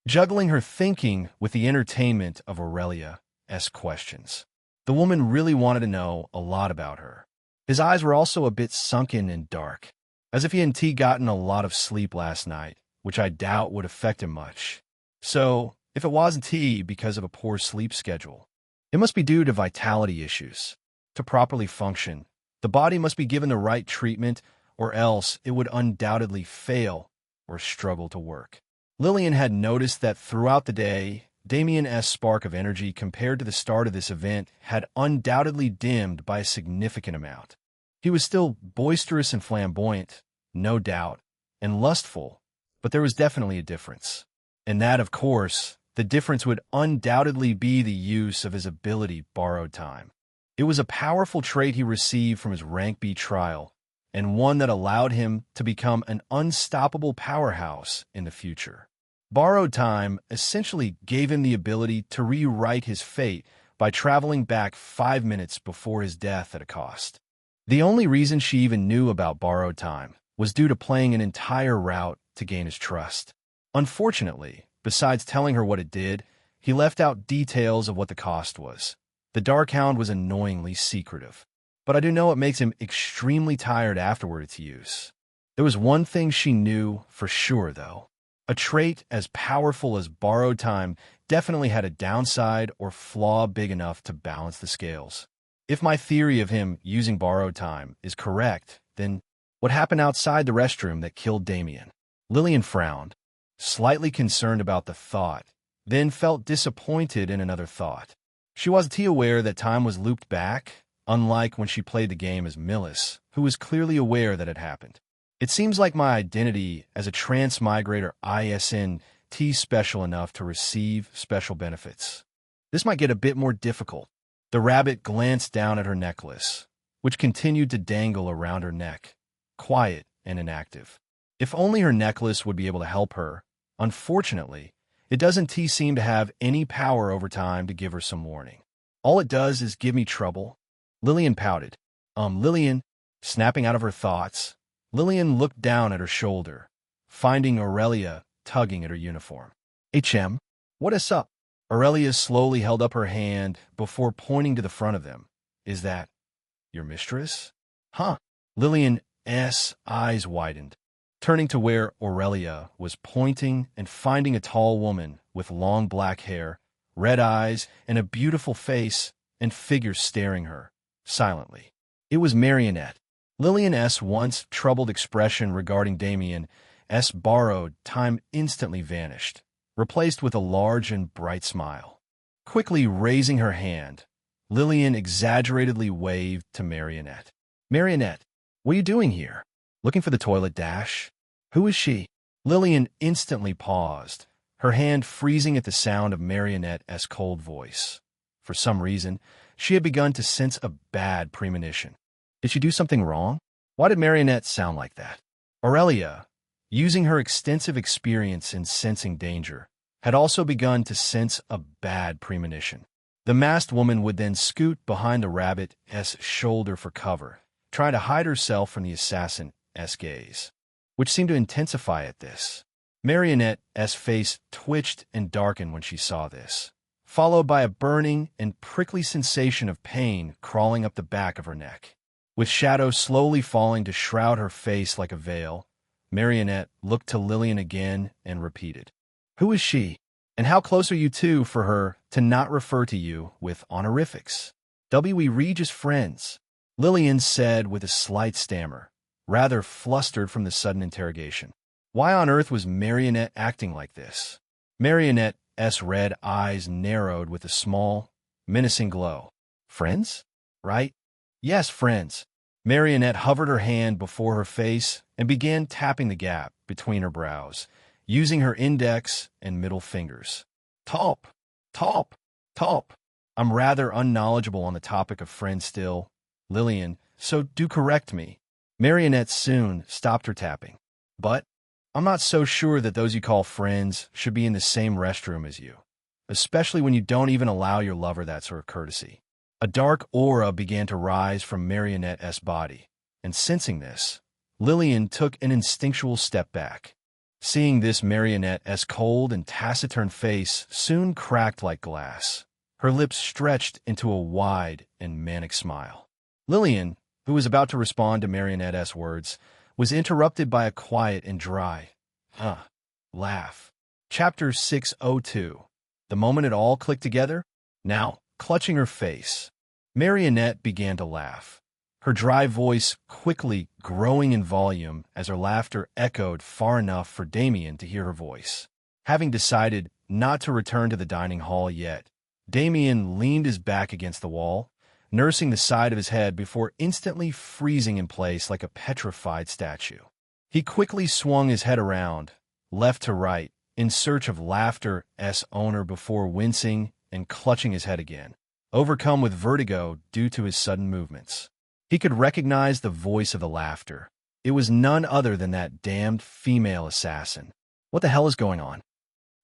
juggling her thinking with the entertainment of Aurelia-esque questions. The woman really wanted to know a lot about her. His eyes were also a bit sunken and dark, as if he hadn't gotten a lot of sleep last night, which I doubt would affect him much. So, if it wasn't because of a poor sleep schedule, it must be due to vitality issues. To properly function, the body must be given the right treatment, or else it would undoubtedly fail or struggle to work. Lillian had noticed that throughout the day, Damien's spark of energy compared to the start of this event had undoubtedly dimmed by a significant amount. He was still boisterous and flamboyant, no doubt, and lustful, but there was definitely a difference. And that, of course, the difference would undoubtedly be the use of his ability Borrowed Time. It was a powerful trait he received from his rank B trial, and one that allowed him to become an unstoppable powerhouse in the future. Borrowed Time essentially gave him the ability to rewrite his fate by traveling back 5 minutes before his death at a cost. The only reason she even knew about Borrowed Time was due to playing an entire route to gain his trust. Unfortunately, besides telling her what it did, he left out details of what the cost was. The Darkhound was annoyingly secretive, but I do know it makes him extremely tired afterward its use. There was one thing she knew for sure, though. A trait as powerful as Borrowed Time definitely had a downside or flaw big enough to balance the scales. If my theory of him using Borrowed Time is correct, then what happened outside the restroom that killed Damien? Lillian frowned, slightly concerned about the thought, then felt disappointed in another thought. She wasn't aware that time was looped back, unlike when she played the game as Millis, who was clearly aware that it happened. It seems like my identity as a transmigrator isn't special enough to receive special benefits. This might get a bit more difficult. The rabbit glanced down at her necklace, which continued to dangle around her neck, quiet and inactive. If only her necklace would be able to help her. Unfortunately, it doesn't seem to have any power over time to give her some warning. All it does is give me trouble. Lillian pouted. Lillian, snapping out of her thoughts, Lillian looked down at her shoulder, finding Aurelia tugging at her uniform. HM, what is up? Aurelia slowly held up her hand before pointing to the front of them. Is that your mistress? Huh. Lillian's eyes widened, turning to where Aurelia was pointing and finding a tall woman with long black hair, red eyes, and a beautiful face and figure staring her, silently. It was Marionette. Lillian's once troubled expression regarding Damien S. borrowed time instantly vanished, replaced with a large and bright smile. Quickly raising her hand, Lillian exaggeratedly waved to Marionette. "Marionette, what are you doing here? Looking for the toilet dash? Who is she?" Lillian instantly paused, her hand freezing at the sound of Marionette's cold voice. For some reason, she had begun to sense a bad premonition. Did she do something wrong? Why did Marionette sound like that? Aurelia, using her extensive experience in sensing danger, had also begun to sense a bad premonition. The masked woman would then scoot behind the rabbit's shoulder for cover, trying to hide herself from the assassin's gaze, which seemed to intensify at this. Marionette's face twitched and darkened when she saw this, followed by a burning and prickly sensation of pain crawling up the back of her neck. With shadows slowly falling to shroud her face like a veil, Marionette looked to Lillian again and repeated, "Who is she? And how close are you two for her to not refer to you with honorifics?" "We read as friends," Lillian said with a slight stammer, rather flustered from the sudden interrogation. Why on earth was Marionette acting like this? Marionette's red eyes narrowed with a small, menacing glow. "Friends? Right? Yes, friends." Marionette hovered her hand before her face and began tapping the gap between her brows, using her index and middle fingers. "Talp, talp, talp." "I'm rather unknowledgeable on the topic of friends still, Lillian, so do correct me." Marionette soon stopped her tapping. "But I'm not so sure that those you call friends should be in the same restroom as you, especially when you don't even allow your lover that sort of courtesy." A dark aura began to rise from Marionette's body, and sensing this, Lillian took an instinctual step back. Seeing this, Marionette's cold and taciturn face soon cracked like glass. Her lips stretched into a wide and manic smile. Lillian, who was about to respond to Marionette's words, was interrupted by a quiet and dry, laugh. Chapter 602. The moment it all clicked together? Now, clutching her face, Marionette began to laugh, her dry voice quickly growing in volume as her laughter echoed far enough for Damien to hear her voice. Having decided not to return to the dining hall yet, Damien leaned his back against the wall, nursing the side of his head before instantly freezing in place like a petrified statue. He quickly swung his head around, left to right, in search of laughter's owner before wincing and clutching his head again, overcome with vertigo due to his sudden movements. He could recognize the voice of the laughter. It was none other than that damned female assassin. What the hell is going on?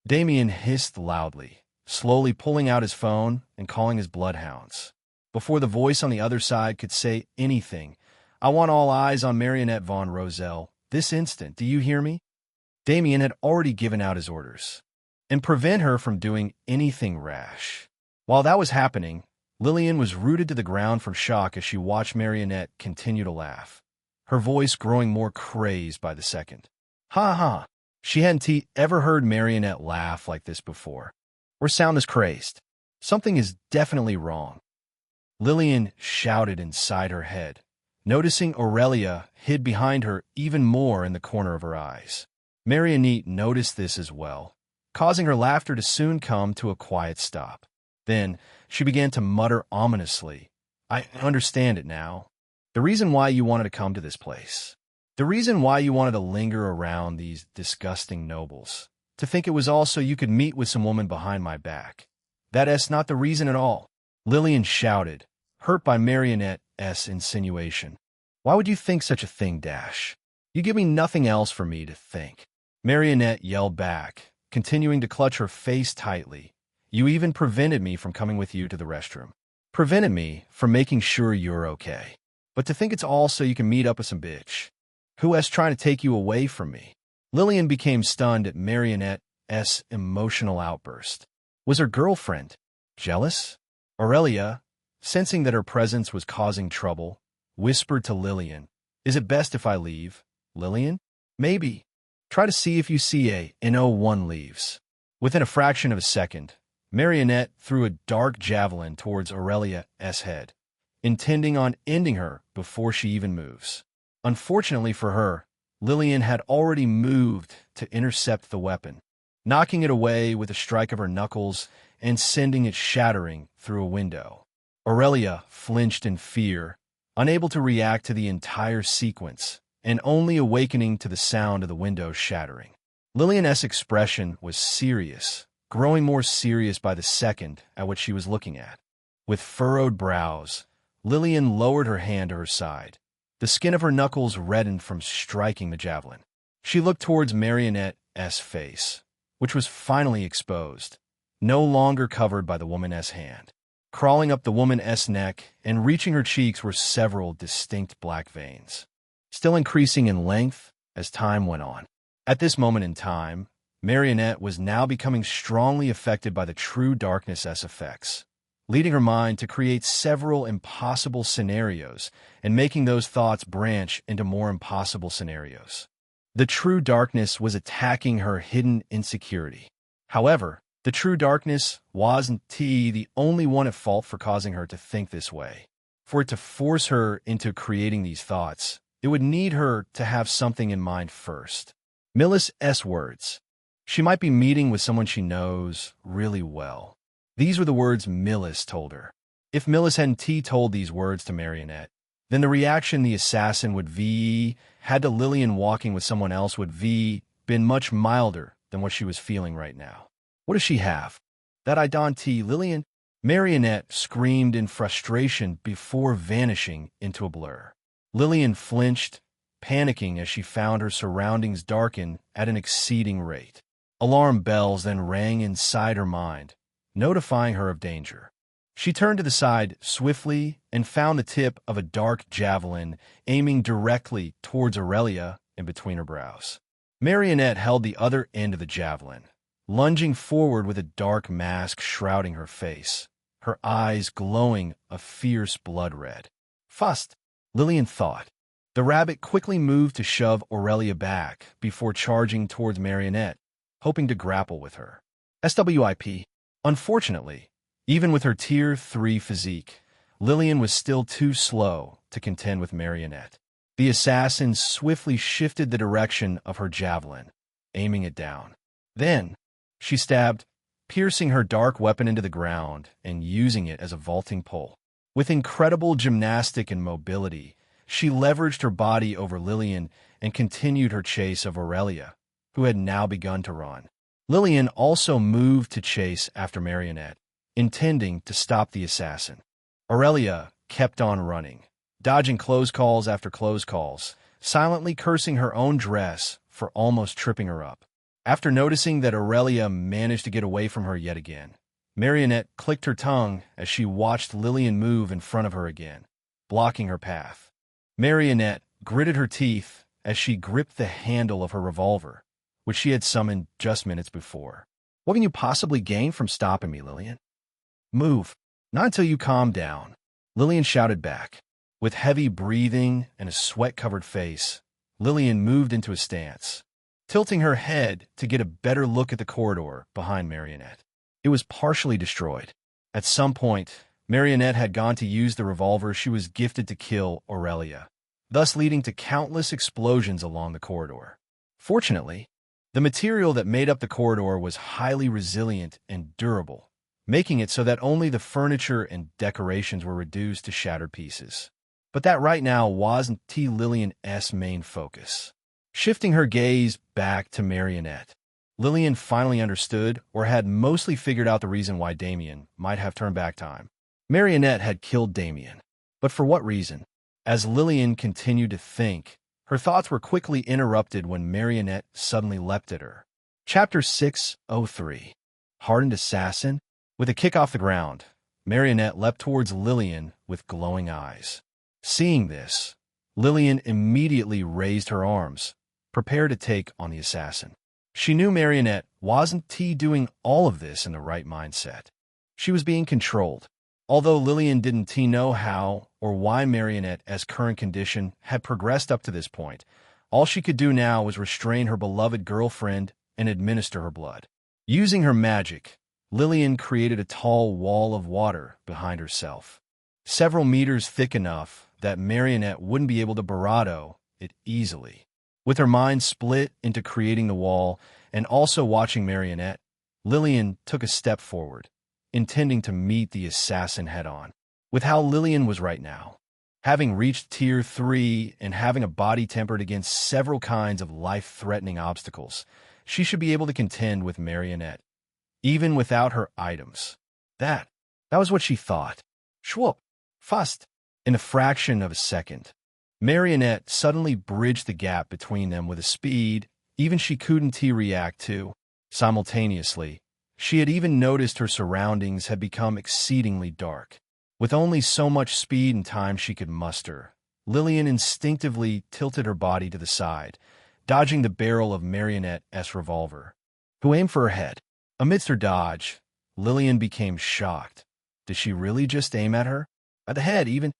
Damien hissed loudly, slowly pulling out his phone and calling his bloodhounds. Before the voice on the other side could say anything, "I want all eyes on Marionette von Roselle this instant, do you hear me?" Damien had already given out his orders, and prevent her from doing anything rash. While that was happening, Lillian was rooted to the ground from shock as she watched Marionette continue to laugh, her voice growing more crazed by the second. Ha ha! She hadn't ever heard Marionette laugh like this before, or sound as crazed. Something is definitely wrong. Lillian shouted inside her head, noticing Aurelia hid behind her even more in the corner of her eyes. Marionette noticed this as well, causing her laughter to soon come to a quiet stop. Then she began to mutter ominously, "I understand it now. The reason why you wanted to come to this place. The reason why you wanted to linger around these disgusting nobles. To think it was all so you could meet with some woman behind my back. That's not the reason at all." Lillian shouted, hurt by Marionette's insinuation. "Why would you think such a thing, Dash? You give me nothing else for me to think." Marionette yelled back, continuing to clutch her face tightly. "You even prevented me from coming with you to the restroom. Prevented me from making sure you're okay. But to think it's all so you can meet up with some bitch. Who's trying to take you away from me?" Lillian became stunned at Marionette's emotional outburst. Was her girlfriend jealous? Aurelia, sensing that her presence was causing trouble, whispered to Lillian, "Is it best if I leave, Lillian? Maybe. Try to see if you see a N01 leaves." Within a fraction of a second, Marionette threw a dark javelin towards Aurelia's head, intending on ending her before she even moves. Unfortunately for her, Lillian had already moved to intercept the weapon, knocking it away with a strike of her knuckles and sending it shattering through a window. Aurelia flinched in fear, unable to react to the entire sequence, and only awakening to the sound of the window shattering. Lillian's expression was serious, growing more serious by the second at what she was looking at. With furrowed brows, Lillian lowered her hand to her side. The skin of her knuckles reddened from striking the javelin. She looked towards Marionette's face, which was finally exposed, no longer covered by the woman's hand. Crawling up the woman's neck and reaching her cheeks were several distinct black veins, still increasing in length as time went on. At this moment in time, Marionette was now becoming strongly affected by the true darkness's effects, leading her mind to create several impossible scenarios and making those thoughts branch into more impossible scenarios. The true darkness was attacking her hidden insecurity. However, the true darkness wasn't the only one at fault for causing her to think this way. For it to force her into creating these thoughts, it would need her to have something in mind first. Millis's words. She might be meeting with someone she knows really well. These were the words Millis told her. If Millis hadn't told these words to Marionette, then the reaction the assassin would had to Lillian walking with someone else would been much milder than what she was feeling right now. What does she have? That I don't Lillian? Marionette screamed in frustration before vanishing into a blur. Lillian flinched, panicking as she found her surroundings darken at an exceeding rate. Alarm bells then rang inside her mind, notifying her of danger. She turned to the side swiftly and found the tip of a dark javelin aiming directly towards Aurelia in between her brows. Marionette held the other end of the javelin, lunging forward with a dark mask shrouding her face, her eyes glowing a fierce blood red. Fust, Lillian thought. The rabbit quickly moved to shove Aurelia back before charging towards Marionette, hoping to grapple with her. SWIP. Unfortunately, even with her Tier 3 physique, Lillian was still too slow to contend with Marionette. The assassin swiftly shifted the direction of her javelin, aiming it down. Then, she stabbed, piercing her dark weapon into the ground and using it as a vaulting pole. With incredible gymnastic and mobility, she leveraged her body over Lillian and continued her chase of Aurelia, who had now begun to run. Lillian also moved to chase after Marionette, intending to stop the assassin. Aurelia kept on running, dodging close calls after close calls, silently cursing her own dress for almost tripping her up. After noticing that Aurelia managed to get away from her yet again, Marionette clicked her tongue as she watched Lillian move in front of her again, blocking her path. Marionette gritted her teeth as she gripped the handle of her revolver, which she had summoned just minutes before. What can you possibly gain from stopping me, Lillian? Move. Not until you calm down, Lillian shouted back. With heavy breathing and a sweat-covered face, Lillian moved into a stance, tilting her head to get a better look at the corridor behind Marionette. It was partially destroyed. At some point, Marionette had gone to use the revolver she was gifted to kill Aurelia, thus leading to countless explosions along the corridor. Fortunately, the material that made up the corridor was highly resilient and durable, making it so that only the furniture and decorations were reduced to shattered pieces. But that right now wasn't Lillian's main focus. Shifting her gaze back to Marionette, Lillian finally understood or had mostly figured out the reason why Damien might have turned back time. Marionette had killed Damien. But for what reason? As Lillian continued to think, her thoughts were quickly interrupted when Marionette suddenly leapt at her. Chapter 603. Hardened Assassin? With a kick off the ground, Marionette leapt towards Lillian with glowing eyes. Seeing this, Lillian immediately raised her arms, prepared to take on the assassin. She knew Marionette wasn't doing all of this in the right mindset. She was being controlled. Although Lillian didn't know how or why Marionette's current condition had progressed up to this point, all she could do now was restrain her beloved girlfriend and administer her blood. Using her magic, Lillian created a tall wall of water behind herself, several meters thick enough that Marionette wouldn't be able to barrado it easily. With her mind split into creating the wall and also watching Marionette, Lillian took a step forward, intending to meet the assassin head-on. With how Lillian was right now, having reached Tier 3 and having a body tempered against several kinds of life-threatening obstacles, she should be able to contend with Marionette, even without her items. That was what she thought. Schwupp, fast. In a fraction of a second, Marionette suddenly bridged the gap between them with a speed even she couldn't react to. Simultaneously, she had even noticed her surroundings had become exceedingly dark. With only so much speed and time she could muster, Lillian instinctively tilted her body to the side, dodging the barrel of Marionette's revolver, who aimed for her head. Amidst her dodge, Lillian became shocked. Did she really just aim at her? At the head, even?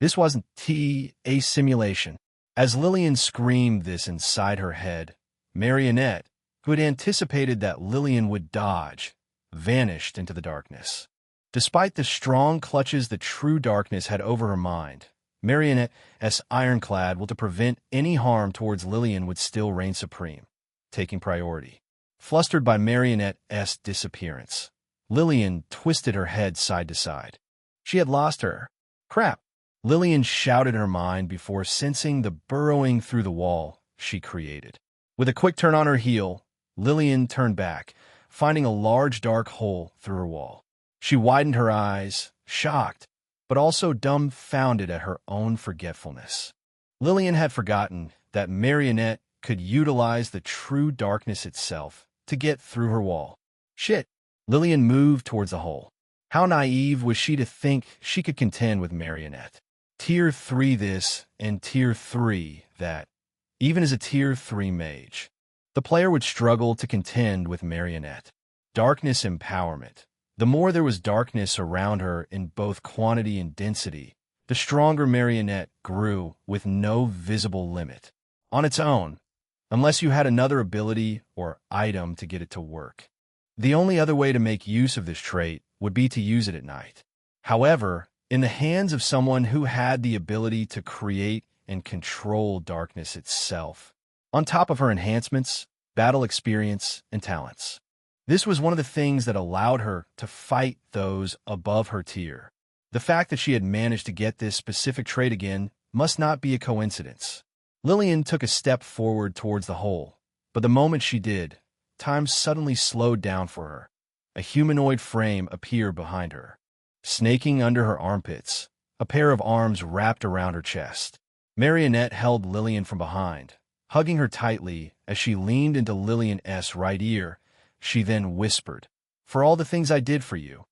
This wasn't a simulation. As Lillian screamed this inside her head, Marionette, who had anticipated that Lillian would dodge, vanished into the darkness. Despite the strong clutches the true darkness had over her mind, Marionette's ironclad will to prevent any harm towards Lillian would still reign supreme, taking priority. Flustered by Marionette's disappearance, Lillian twisted her head side to side. She had lost her. Crap! Lillian shouted in her mind before sensing the burrowing through the wall she created. With a quick turn on her heel, Lillian turned back, finding a large dark hole through her wall. She widened her eyes, shocked, but also dumbfounded at her own forgetfulness. Lillian had forgotten that Marionette could utilize the true darkness itself to get through her wall. Shit! Lillian moved towards the hole. How naive was she to think she could contend with Marionette? Tier 3 this and Tier 3 that. Even as a Tier 3 mage, the player would struggle to contend with Marionette. Darkness empowerment. The more there was darkness around her in both quantity and density, the stronger Marionette grew with no visible limit. On its own, unless you had another ability or item to get it to work. The only other way to make use of this trait would be to use it at night. However, in the hands of someone who had the ability to create and control darkness itself, on top of her enhancements, battle experience, and talents. This was one of the things that allowed her to fight those above her tier. The fact that she had managed to get this specific trait again must not be a coincidence. Lillian took a step forward towards the hole, but the moment she did, time suddenly slowed down for her. A humanoid frame appeared behind her. Snaking under her armpits, a pair of arms wrapped around her chest. Marionette held Lillian from behind, hugging her tightly as she leaned into Lillian's right ear. She then whispered, "For all the things I did for you,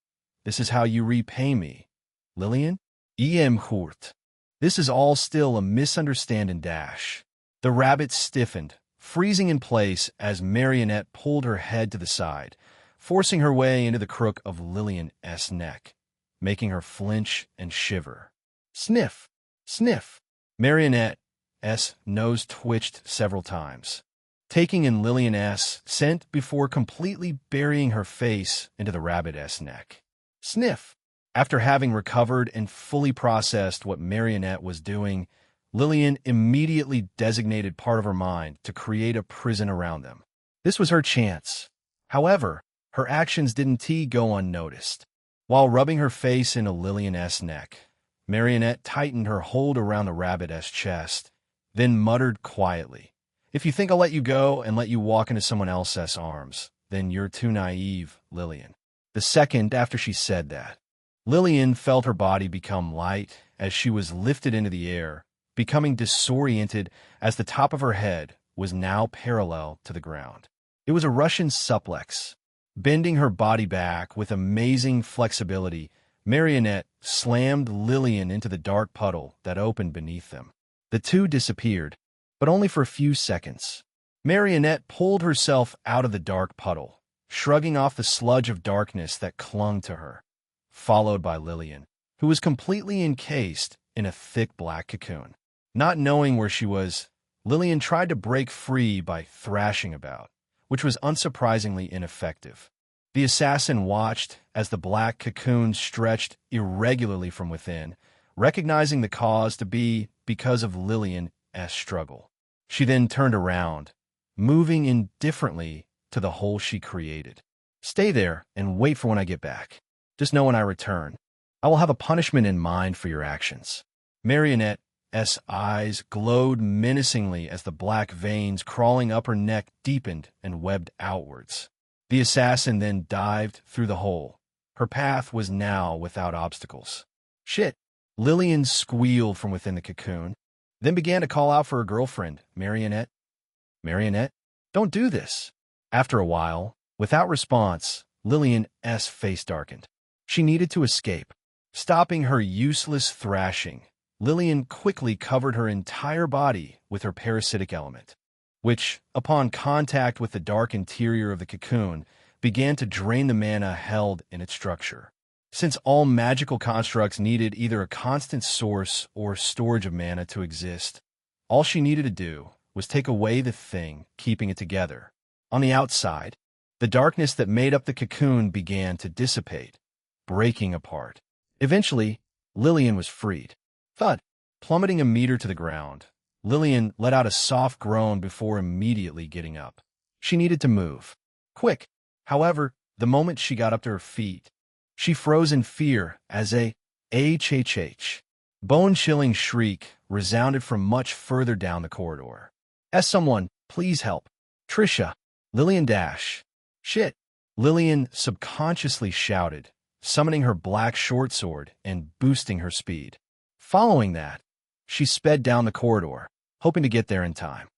this is how you repay me. Lillian? Hurt. This is all still a misunderstanding dash." The rabbit stiffened, freezing in place as Marionette pulled her head to the side, forcing her way into the crook of Lillian's neck, making her flinch and shiver. Sniff! Sniff! Marionette's nose twitched several times, taking in Lillian's scent before completely burying her face into the rabbit's neck. Sniff! After having recovered and fully processed what Marionette was doing, Lillian immediately designated part of her mind to create a prison around them. This was her chance. However, her actions didn't go unnoticed. While rubbing her face into Lillian's neck, Marionette tightened her hold around the rabbit's chest, then muttered quietly, "If you think I'll let you go and let you walk into someone else's arms, then you're too naive, Lillian." The second after she said that, Lillian felt her body become light as she was lifted into the air, becoming disoriented as the top of her head was now parallel to the ground. It was a Russian suplex. Bending her body back with amazing flexibility, Marionette slammed Lillian into the dark puddle that opened beneath them. The two disappeared, but only for a few seconds. Marionette pulled herself out of the dark puddle, shrugging off the sludge of darkness that clung to her, followed by Lillian, who was completely encased in a thick black cocoon. Not knowing where she was, Lillian tried to break free by thrashing about, which was unsurprisingly ineffective. The assassin watched as the black cocoon stretched irregularly from within, recognizing the cause to be because of Lillian's struggle. She then turned around, moving indifferently to the hole she created. Stay there and wait for when I get back. Just know when I return, I will have a punishment in mind for your actions. Marionette's eyes glowed menacingly as the black veins crawling up her neck deepened and webbed outwards. The assassin then dived through the hole. Her path was now without obstacles. Shit! Lillian squealed from within the cocoon, then began to call out for her girlfriend, Marionette. Marionette, don't do this. After a while, without response, Lillian's face darkened. She needed to escape. Stopping her useless thrashing, Lillian quickly covered her entire body with her parasitic element, which, upon contact with the dark interior of the cocoon, began to drain the mana held in its structure. Since all magical constructs needed either a constant source or storage of mana to exist, all she needed to do was take away the thing keeping it together. On the outside, the darkness that made up the cocoon began to dissipate, breaking apart. Eventually, Lillian was freed. Thud! Plummeting a meter to the ground, Lillian let out a soft groan before immediately getting up. She needed to move. Quick! However, the moment she got up to her feet, she froze in fear as a HHH. Bone-chilling shriek resounded from much further down the corridor. As someone, please help. Trisha. Lillian dash. Shit. Lillian subconsciously shouted, summoning her black short sword and boosting her speed. Following that, she sped down the corridor, hoping to get there in time.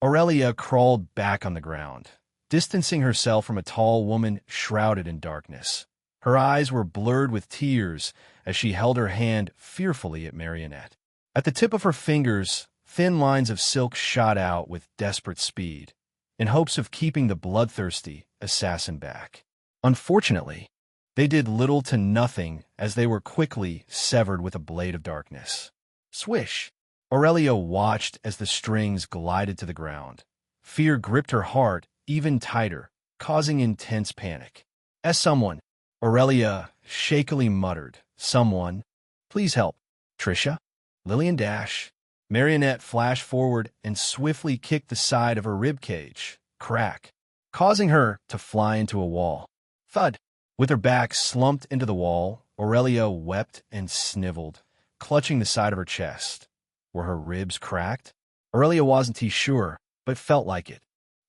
Aurelia crawled back on the ground, distancing herself from a tall woman shrouded in darkness. Her eyes were blurred with tears as she held her hand fearfully at Marionette. At the tip of her fingers, thin lines of silk shot out with desperate speed, in hopes of keeping the bloodthirsty assassin back. Unfortunately, they did little to nothing as they were quickly severed with a blade of darkness. Swish! Aurelia watched as the strings glided to the ground. Fear gripped her heart even tighter, causing intense panic. As someone, Aurelia shakily muttered, someone, please help. Trisha? Lillian dash. Marionette flashed forward and swiftly kicked the side of her ribcage, crack, causing her to fly into a wall. Thud! With her back slumped into the wall, Aurelia wept and sniveled, clutching the side of her chest. Were her ribs cracked? Aurelia wasn't too sure, but felt like it.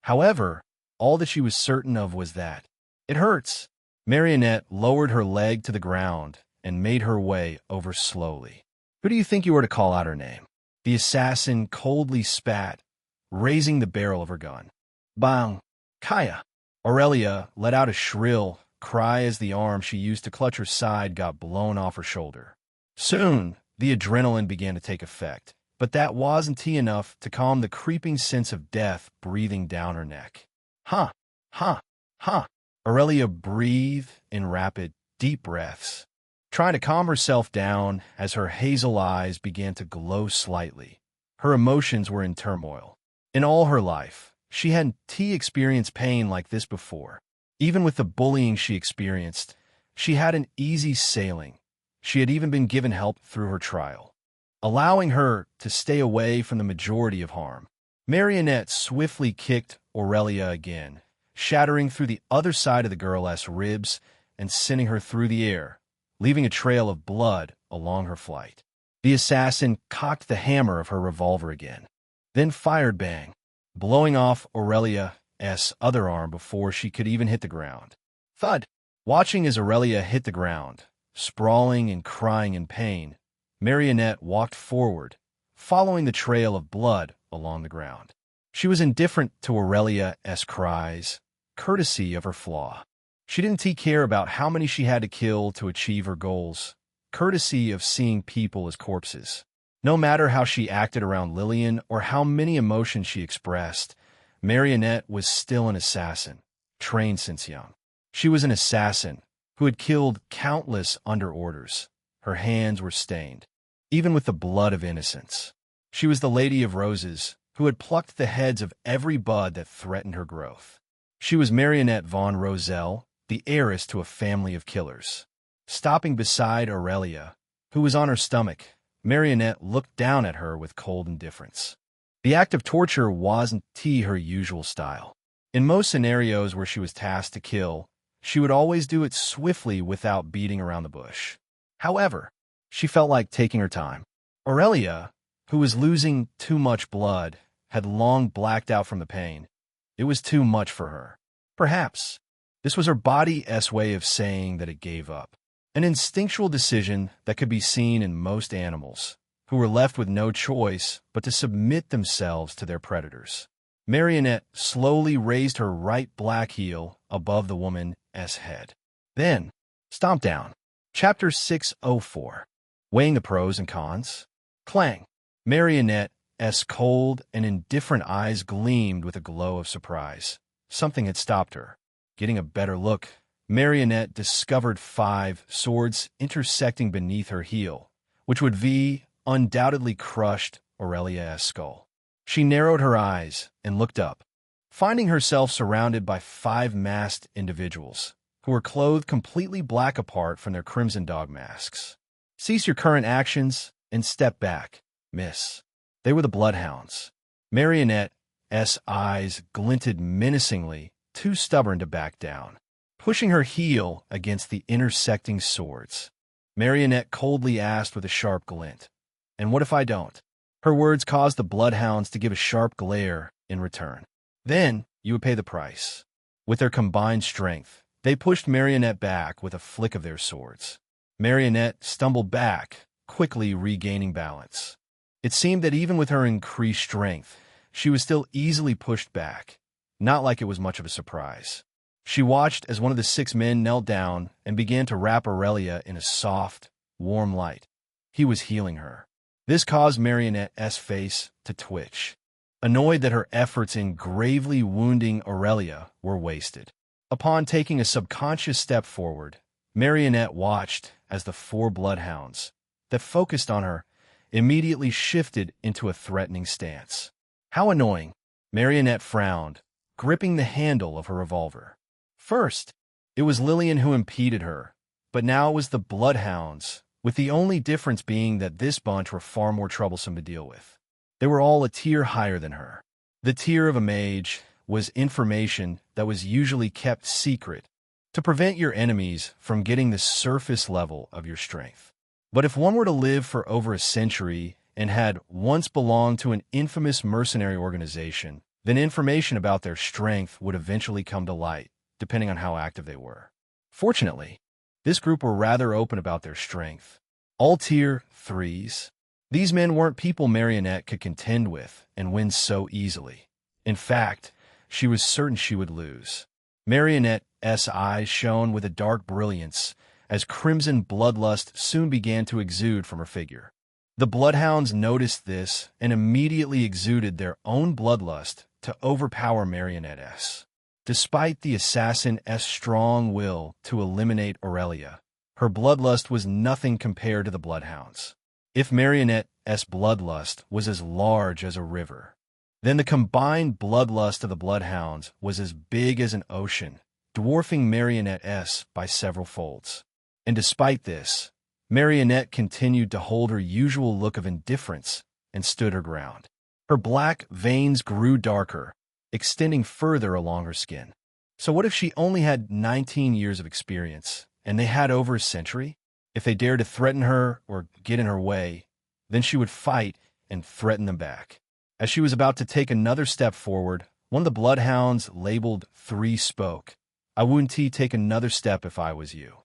However, all that she was certain of was that it hurts. Marionette lowered her leg to the ground and made her way over slowly. Who do you think you were to call out her name? The assassin coldly spat, raising the barrel of her gun. Bang! Kaya! Aurelia let out a shrill cry as the arm she used to clutch her side got blown off her shoulder. Soon, the adrenaline began to take effect, but that wasn't enough to calm the creeping sense of death breathing down her neck. Ha! Ha! Ha! Aurelia breathed in rapid, deep breaths, trying to calm herself down as her hazel eyes began to glow slightly. Her emotions were in turmoil. In all her life, she hadn't experienced pain like this before. Even with the bullying she experienced, she had an easy sailing. She had even been given help through her trial, allowing her to stay away from the majority of harm. Marionette swiftly kicked Aurelia again, shattering through the other side of the girl's ribs and sending her through the air, leaving a trail of blood along her flight. The assassin cocked the hammer of her revolver again, then fired bang, blowing off Aurelia's other arm before she could even hit the ground. Thud! Watching as Aurelia hit the ground, sprawling and crying in pain, Marionette walked forward, following the trail of blood along the ground. She was indifferent to Aurelia's cries, courtesy of her flaw. She didn't care about how many she had to kill to achieve her goals, courtesy of seeing people as corpses. No matter how she acted around Lillian or how many emotions she expressed, Marionette was still an assassin, trained since young. She was an assassin who had killed countless under orders. Her hands were stained, even with the blood of innocence. She was the Lady of Roses, who had plucked the heads of every bud that threatened her growth. She was Marionette von Roselle, the heiress to a family of killers. Stopping beside Aurelia, who was on her stomach, Marionette looked down at her with cold indifference. The act of torture wasn't her usual style. In most scenarios where she was tasked to kill, she would always do it swiftly without beating around the bush. However, she felt like taking her time. Aurelia, who was losing too much blood, had long blacked out from the pain. It was too much for her. Perhaps this was her body's way of saying that it gave up. An instinctual decision that could be seen in most animals, who were left with no choice but to submit themselves to their predators. Marionette slowly raised her right black heel above the woman's head. Then, stomped down. Chapter 604. Weighing the pros and cons. Clang. Marionette's cold and indifferent eyes gleamed with a glow of surprise. Something had stopped her. Getting a better look, Marionette discovered 5 swords intersecting beneath her heel, which would undoubtedly crushed Aurelia's skull. She narrowed her eyes and looked up, finding herself surrounded by 5 masked individuals, who were clothed completely black apart from their crimson dog masks. Cease your current actions and step back, miss. They were the bloodhounds. Marionette's eyes glinted menacingly, too stubborn to back down. Pushing her heel against the intersecting swords, Marionette coldly asked with a sharp glint, "And what if I don't?" Her words caused the bloodhounds to give a sharp glare in return. "Then you would pay the price." With their combined strength, they pushed Marionette back with a flick of their swords. Marionette stumbled back, quickly regaining balance. It seemed that even with her increased strength, she was still easily pushed back, not like it was much of a surprise. She watched as one of the 6 men knelt down and began to wrap Aurelia in a soft, warm light. He was healing her. This caused Marionette's face to twitch, annoyed that her efforts in gravely wounding Aurelia were wasted. Upon taking a subconscious step forward, Marionette watched as the 4 bloodhounds that focused on her immediately shifted into a threatening stance. How annoying! Marionette frowned, gripping the handle of her revolver. First, it was Lillian who impeded her, but now it was the bloodhounds, with the only difference being that this bunch were far more troublesome to deal with. They were all a tier higher than her. The tier of a mage was information that was usually kept secret to prevent your enemies from getting the surface level of your strength. But if one were to live for over a century and had once belonged to an infamous mercenary organization, then information about their strength would eventually come to light, depending on how active they were. Fortunately, this group were rather open about their strength. All tier 3s. These men weren't people Marionette could contend with and win so easily. In fact, she was certain she would lose. Marionette's eyes shone with a dark brilliance as crimson bloodlust soon began to exude from her figure. The bloodhounds noticed this and immediately exuded their own bloodlust to overpower Marionette's. Despite the assassin's strong will to eliminate Aurelia, her bloodlust was nothing compared to the bloodhounds. If Marionette's bloodlust was as large as a river, then the combined bloodlust of the bloodhounds was as big as an ocean, dwarfing Marionette's by several folds. And despite this, Marionette continued to hold her usual look of indifference and stood her ground. Her black veins grew darker, extending further along her skin. So what if she only had 19 years of experience, and they had over a century? If they dared to threaten her or get in her way, then she would fight and threaten them back. As she was about to take another step forward, one of the bloodhounds, labeled 3, spoke. "I wouldn't take another step if I was you.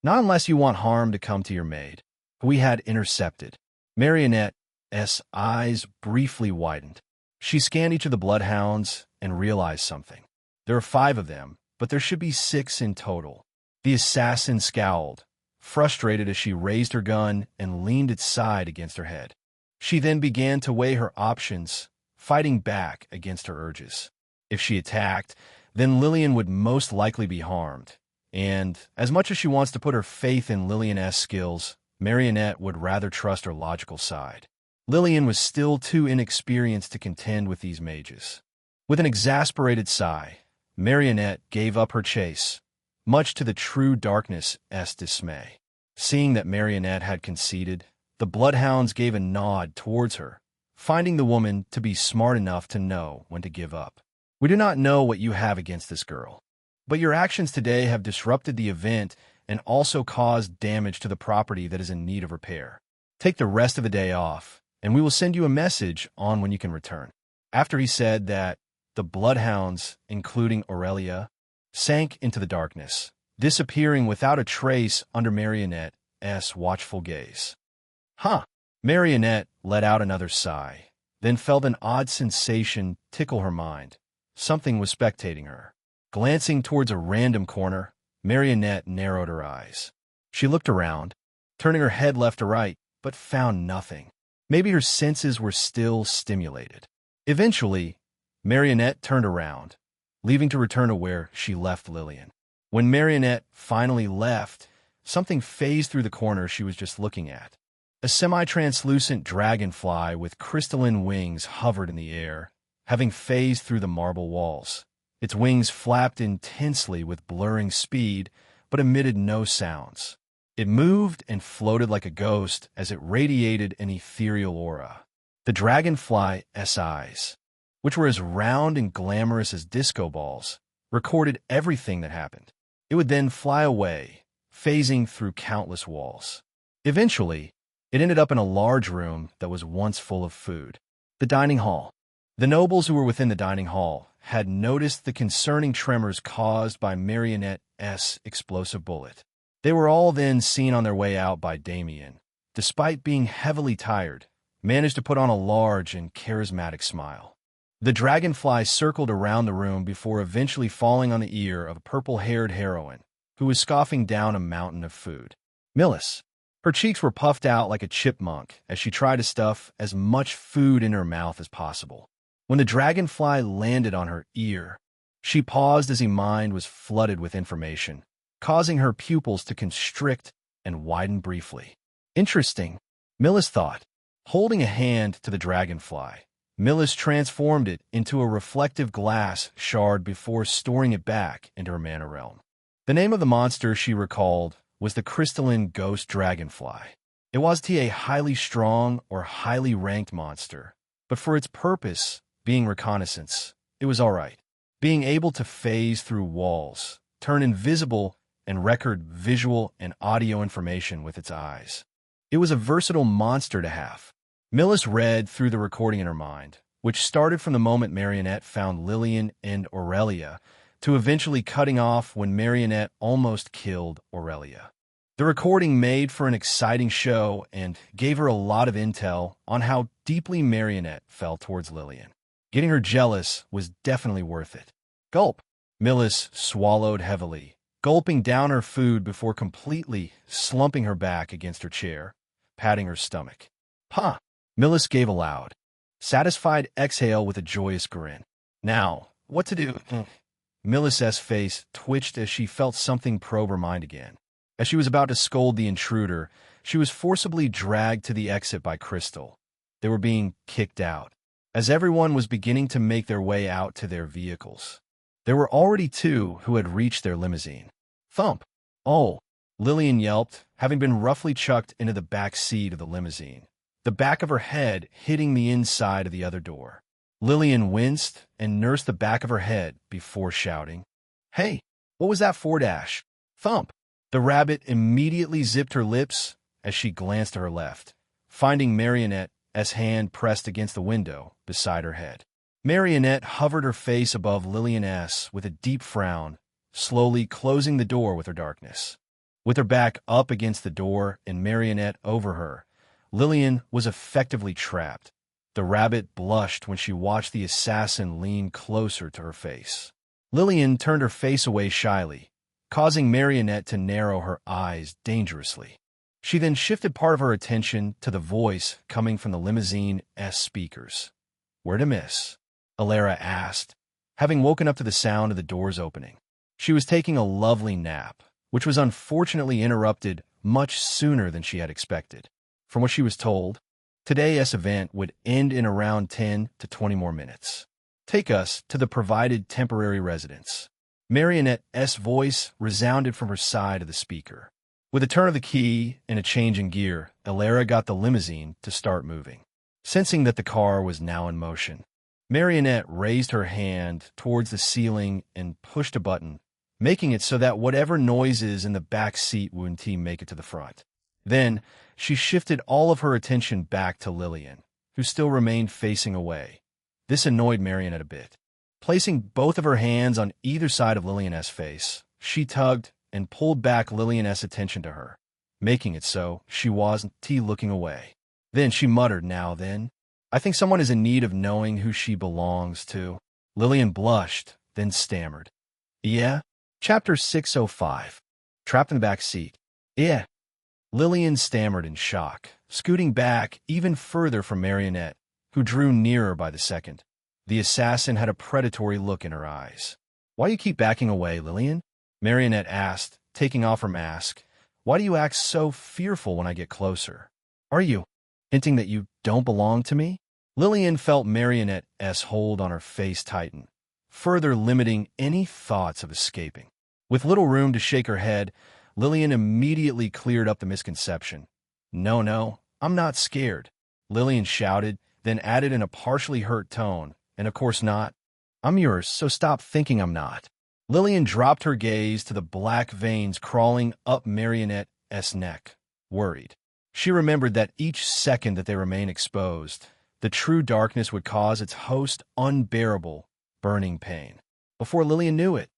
Not unless you want harm to come to your maid, who we had intercepted." Marionette's eyes briefly widened. She scanned each of the bloodhounds and realized something. There are 5 of them, but there should be 6 in total. The assassin scowled, frustrated as she raised her gun and leaned its side against her head. She then began to weigh her options, fighting back against her urges. If she attacked, then Lillian would most likely be harmed. And, as much as she wants to put her faith in Lillian's skills, Marionette would rather trust her logical side. Lillian was still too inexperienced to contend with these mages. With an exasperated sigh, Marionette gave up her chase, much to the true darkness' dismay. Seeing that Marionette had conceded, the bloodhounds gave a nod towards her, finding the woman to be smart enough to know when to give up. We do not know what you have against this girl, but your actions today have disrupted the event and also caused damage to the property that is in need of repair. Take the rest of the day off, and we will send you a message on when you can return." After he said that, the bloodhounds, including Aurelia, sank into the darkness, disappearing without a trace under Marionette's watchful gaze. "Huh." Marionette let out another sigh, then felt an odd sensation tickle her mind. Something was spectating her. Glancing towards a random corner, Marionette narrowed her eyes. She looked around, turning her head left to right, but found nothing. Maybe her senses were still stimulated. Eventually, Marionette turned around, leaving to return to where she left Lillian. When Marionette finally left, something phased through the corner she was just looking at. A semi-translucent dragonfly with crystalline wings hovered in the air, having phased through the marble walls. Its wings flapped intensely with blurring speed, but emitted no sounds. It moved and floated like a ghost as it radiated an ethereal aura. The dragonfly's eyes, which were as round and glamorous as disco balls, recorded everything that happened. It would then fly away, phasing through countless walls. Eventually, it ended up in a large room that was once full of food. The dining hall. The nobles who were within the dining hall had noticed the concerning tremors caused by Marionette's explosive bullet. They were all then seen on their way out by Damien. Despite being heavily tired, managed to put on a large and charismatic smile. The dragonfly circled around the room before eventually falling on the ear of a purple-haired heroine who was scoffing down a mountain of food. Millis. Her cheeks were puffed out like a chipmunk as she tried to stuff as much food in her mouth as possible. When the dragonfly landed on her ear, she paused as her mind was flooded with information, causing her pupils to constrict and widen briefly. Interesting, Millis thought. Holding a hand to the dragonfly, Millis transformed it into a reflective glass shard before storing it back into her mana realm. The name of the monster she recalled was the crystalline ghost dragonfly. It wasn't a highly strong or highly ranked monster, but for its purpose, being reconnaissance, it was alright. Being able to phase through walls, turn invisible, and record visual and audio information with its eyes. It was a versatile monster to have. Millis read through the recording in her mind, which started from the moment Marionette found Lillian and Aurelia, to eventually cutting off when Marionette almost killed Aurelia. The recording made for an exciting show and gave her a lot of intel on how deeply Marionette felt towards Lillian. Getting her jealous was definitely worth it. Gulp. Millis swallowed heavily, gulping down her food before completely slumping her back against her chair, patting her stomach. "Huh." Millis gave a loud, satisfied exhale with a joyous grin. "Now, what to do?" Millis's face twitched as she felt something probe her mind again. As she was about to scold the intruder, she was forcibly dragged to the exit by Crystal. They were being kicked out, as everyone was beginning to make their way out to their vehicles. There were already two who had reached their limousine. Thump! "Oh!" Lillian yelped, having been roughly chucked into the back seat of the limousine, the back of her head hitting the inside of the other door. Lillian winced and nursed the back of her head before shouting, "Hey, what was that for dash?" Thump! The rabbit immediately zipped her lips as she glanced to her left, finding Marionette's hand pressed against the window beside her head. Marionette hovered her face above Lillian's with a deep frown, slowly closing the door with her darkness. With her back up against the door and Marionette over her, Lillian was effectively trapped. The rabbit blushed when she watched the assassin lean closer to her face. Lillian turned her face away shyly, causing Marionette to narrow her eyes dangerously. She then shifted part of her attention to the voice coming from the limousine's speakers. "Where to miss?" Alara asked, having woken up to the sound of the doors opening. She was taking a lovely nap, which was unfortunately interrupted much sooner than she had expected. From what she was told, today's event would end in around 10 to 20 more minutes. "Take us to the provided temporary residence." Marionette's voice resounded from her side of the speaker. With a turn of the key and a change in gear, Alara got the limousine to start moving. Sensing that the car was now in motion, Marionette raised her hand towards the ceiling and pushed a button, making it so that whatever noises in the back seat wouldn't make it to the front. Then, she shifted all of her attention back to Lillian, who still remained facing away. This annoyed Marionette a bit. Placing both of her hands on either side of Lillian's face, she tugged and pulled back Lillian's attention to her, making it so she wasn't looking away. Then she muttered, "Now then, I think someone is in need of knowing who she belongs to." Lillian blushed, then stammered, "Yeah?" Chapter 605. Trapped in the back seat. "Yeah." Lillian stammered in shock, scooting back even further from Marionette, who drew nearer by the second. The assassin had a predatory look in her eyes. "Why you keep backing away, Lillian?" Marionette asked, taking off her mask. "Why do you act so fearful when I get closer? Are you hinting that you don't belong to me?" Lillian felt Marionette's hold on her face tighten, further limiting any thoughts of escaping. With little room to shake her head, Lillian immediately cleared up the misconception. No, I'm not scared," Lillian shouted, then added in a partially hurt tone, "and of course not. I'm yours, so stop thinking I'm not." Lillian dropped her gaze to the black veins crawling up Marionette's neck, worried. She remembered that each second that they remain exposed, the true darkness would cause its host unbearable, burning pain. Before Lillian knew it,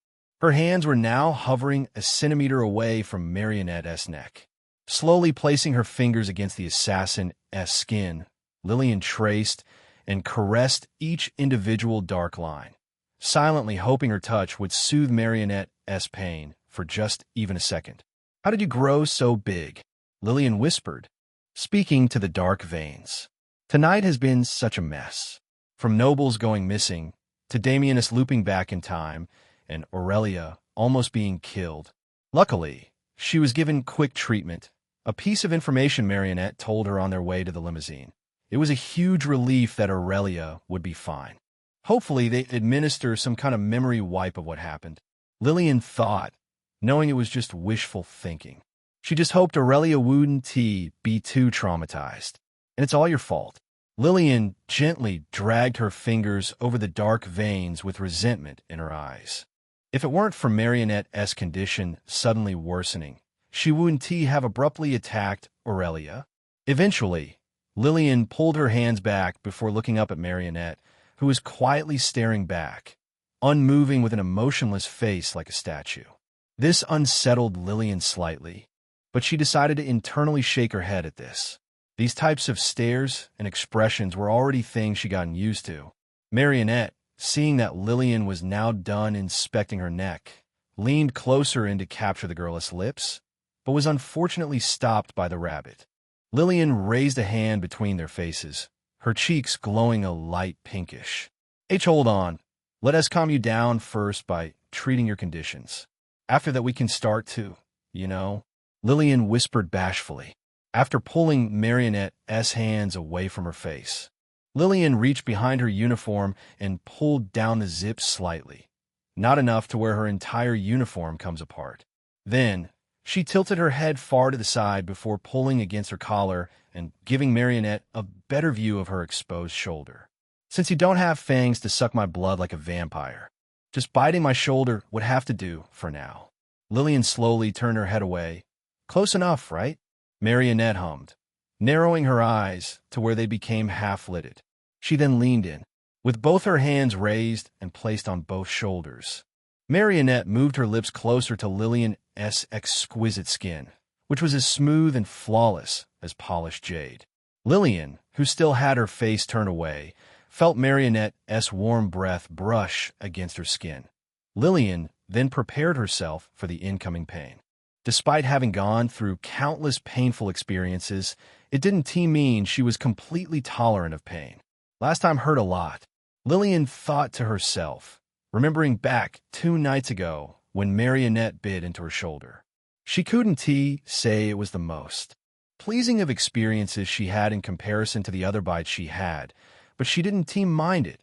her hands were now hovering a centimeter away from Marionette's neck. Slowly placing her fingers against the assassin's skin, Lillian traced and caressed each individual dark line, silently hoping her touch would soothe Marionette's pain for just even a second. "How did you grow so big?" Lillian whispered, speaking to the dark veins. "Tonight has been such a mess. From Nobles going missing, to Damianus looping back in time, and Aurelia almost being killed. Luckily, she was given quick treatment, a piece of information Marionette told her on their way to the limousine. It was a huge relief that Aurelia would be fine. Hopefully, they'd administer some kind of memory wipe of what happened." Lillian thought, knowing it was just wishful thinking. She just hoped Aurelia wouldn't be too traumatized. "And it's all your fault." Lillian gently dragged her fingers over the dark veins with resentment in her eyes. If it weren't for Marionette's condition suddenly worsening, she wouldn't have abruptly attacked Aurelia. Eventually, Lillian pulled her hands back before looking up at Marionette, who was quietly staring back, unmoving with an emotionless face like a statue. This unsettled Lillian slightly, but she decided to internally shake her head at this. These types of stares and expressions were already things she'd gotten used to. Marionette, seeing that Lillian was now done inspecting her neck, leaned closer in to capture the girl's lips, but was unfortunately stopped by the rabbit. Lillian raised a hand between their faces, her cheeks glowing a light pinkish. "Hold on. Let us calm you down first by treating your conditions. After that we can start to, Lillian whispered bashfully, after pulling Marionette's hands away from her face. Lillian reached behind her uniform and pulled down the zip slightly, not enough to where her entire uniform comes apart. Then, she tilted her head far to the side before pulling against her collar and giving Marionette a better view of her exposed shoulder. "Since you don't have fangs to suck my blood like a vampire, just biting my shoulder would have to do for now." Lillian slowly turned her head away. "Close enough, right?" Marionette hummed, narrowing her eyes to where they became half-lidded. She then leaned in, with both her hands raised and placed on both shoulders. Marionette moved her lips closer to Lillian's exquisite skin, which was as smooth and flawless as polished jade. Lillian, who still had her face turned away, felt Marionette's warm breath brush against her skin. Lillian then prepared herself for the incoming pain. Despite having gone through countless painful experiences, it didn't mean she was completely tolerant of pain. Last time hurt a lot, Lillian thought to herself, remembering back 2 nights ago when Marionette bit into her shoulder. She couldn't say it was the most pleasing of experiences she had in comparison to the other bites she had, but she didn't mind it,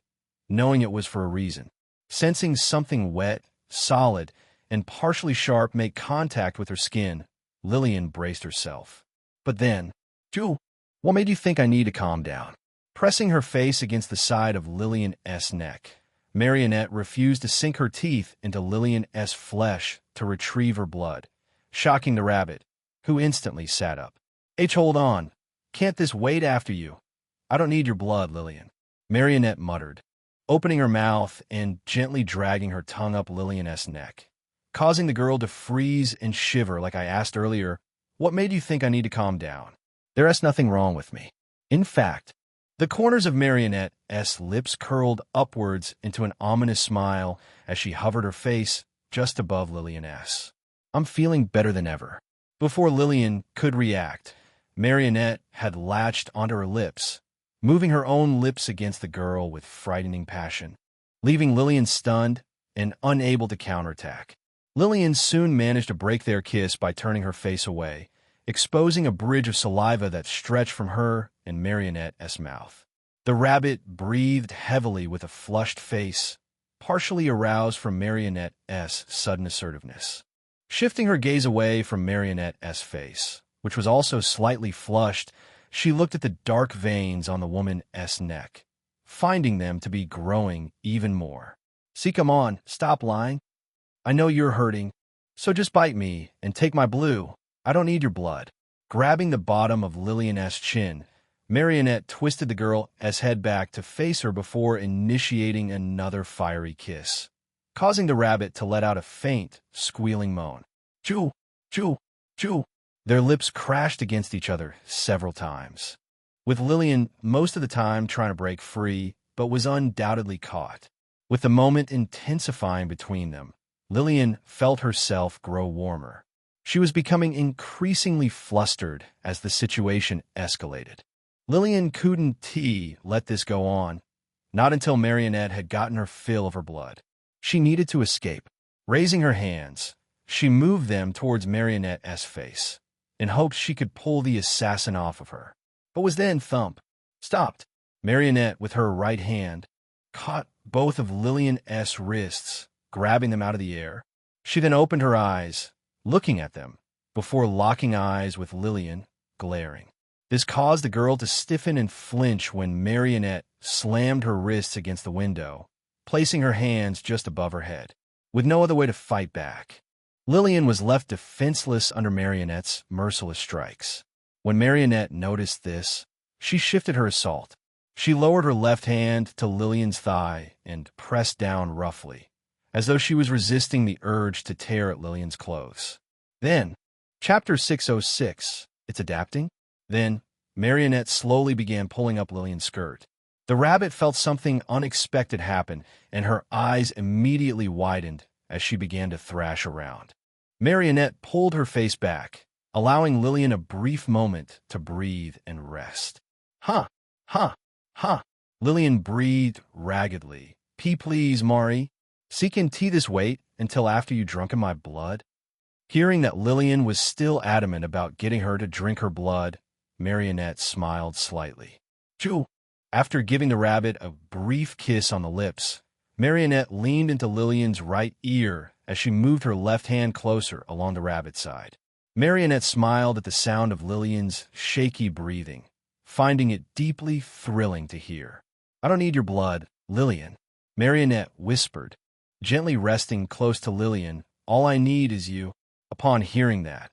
knowing it was for a reason. Sensing something wet, solid, and partially sharp make contact with her skin, Lillian braced herself. But then, "Jewel, what made you think I need to calm down?" Pressing her face against the side of Lillian's neck, Marionette refused to sink her teeth into Lillian's flesh to retrieve her blood, shocking the rabbit, who instantly sat up. Hold on. Can't this wait after you? I don't need your blood, Lillian. Marionette muttered, opening her mouth and gently dragging her tongue up Lillian's neck, causing the girl to freeze and shiver like I asked earlier, what made you think I need to calm down? There's nothing wrong with me. In fact, the corners of Marionette's lips curled upwards into an ominous smile as she hovered her face just above Lillian's. I'm feeling better than ever. Before Lillian could react, Marionette had latched onto her lips, moving her own lips against the girl with frightening passion, leaving Lillian stunned and unable to counterattack. Lillian soon managed to break their kiss by turning her face away, exposing a bridge of saliva that stretched from her and Marionette's mouth. The rabbit breathed heavily with a flushed face, partially aroused from Marionette's sudden assertiveness. Shifting her gaze away from Marionette's face, which was also slightly flushed, she looked at the dark veins on the woman's neck, finding them to be growing even more. See, come on, stop lying. I know you're hurting, so just bite me and take my blue. I don't need your blood. Grabbing the bottom of Lillian's chin, Marionette twisted the girl's head back to face her before initiating another fiery kiss, causing the rabbit to let out a faint, squealing moan. Choo, choo, choo. Their lips crashed against each other several times, with Lillian most of the time trying to break free, but was undoubtedly caught. With the moment intensifying between them, Lillian felt herself grow warmer. She was becoming increasingly flustered as the situation escalated. Lillian couldn't let this go on, not until Marionette had gotten her fill of her blood. She needed to escape. Raising her hands, she moved them towards Marionette's face, in hopes she could pull the assassin off of her. But was then stopped. Marionette, with her right hand, caught both of Lillian's wrists, grabbing them out of the air. She then opened her eyes, looking at them, before locking eyes with Lillian, glaring. This caused the girl to stiffen and flinch when Marionette slammed her wrists against the window, placing her hands just above her head. With no other way to fight back, Lillian was left defenseless under Marionette's merciless strikes. When Marionette noticed this, she shifted her assault. She lowered her left hand to Lillian's thigh and pressed down roughly, as though she was resisting the urge to tear at Lillian's clothes. Then, Chapter 606, it's adapting? Then, Marionette slowly began pulling up Lillian's skirt. The rabbit felt something unexpected happen, and her eyes immediately widened as she began to thrash around. Marionette pulled her face back, allowing Lillian a brief moment to breathe and rest. Huh. Lillian breathed raggedly. Please, Mari. Seeking this wait until after you drunken my blood? Hearing that Lillian was still adamant about getting her to drink her blood, Marionette smiled slightly. Choo! After giving the rabbit a brief kiss on the lips, Marionette leaned into Lillian's right ear as she moved her left hand closer along the rabbit's side. Marionette smiled at the sound of Lillian's shaky breathing, finding it deeply thrilling to hear. I don't need your blood, Lillian, Marionette whispered, gently resting close to Lillian. All I need is you. Upon hearing that,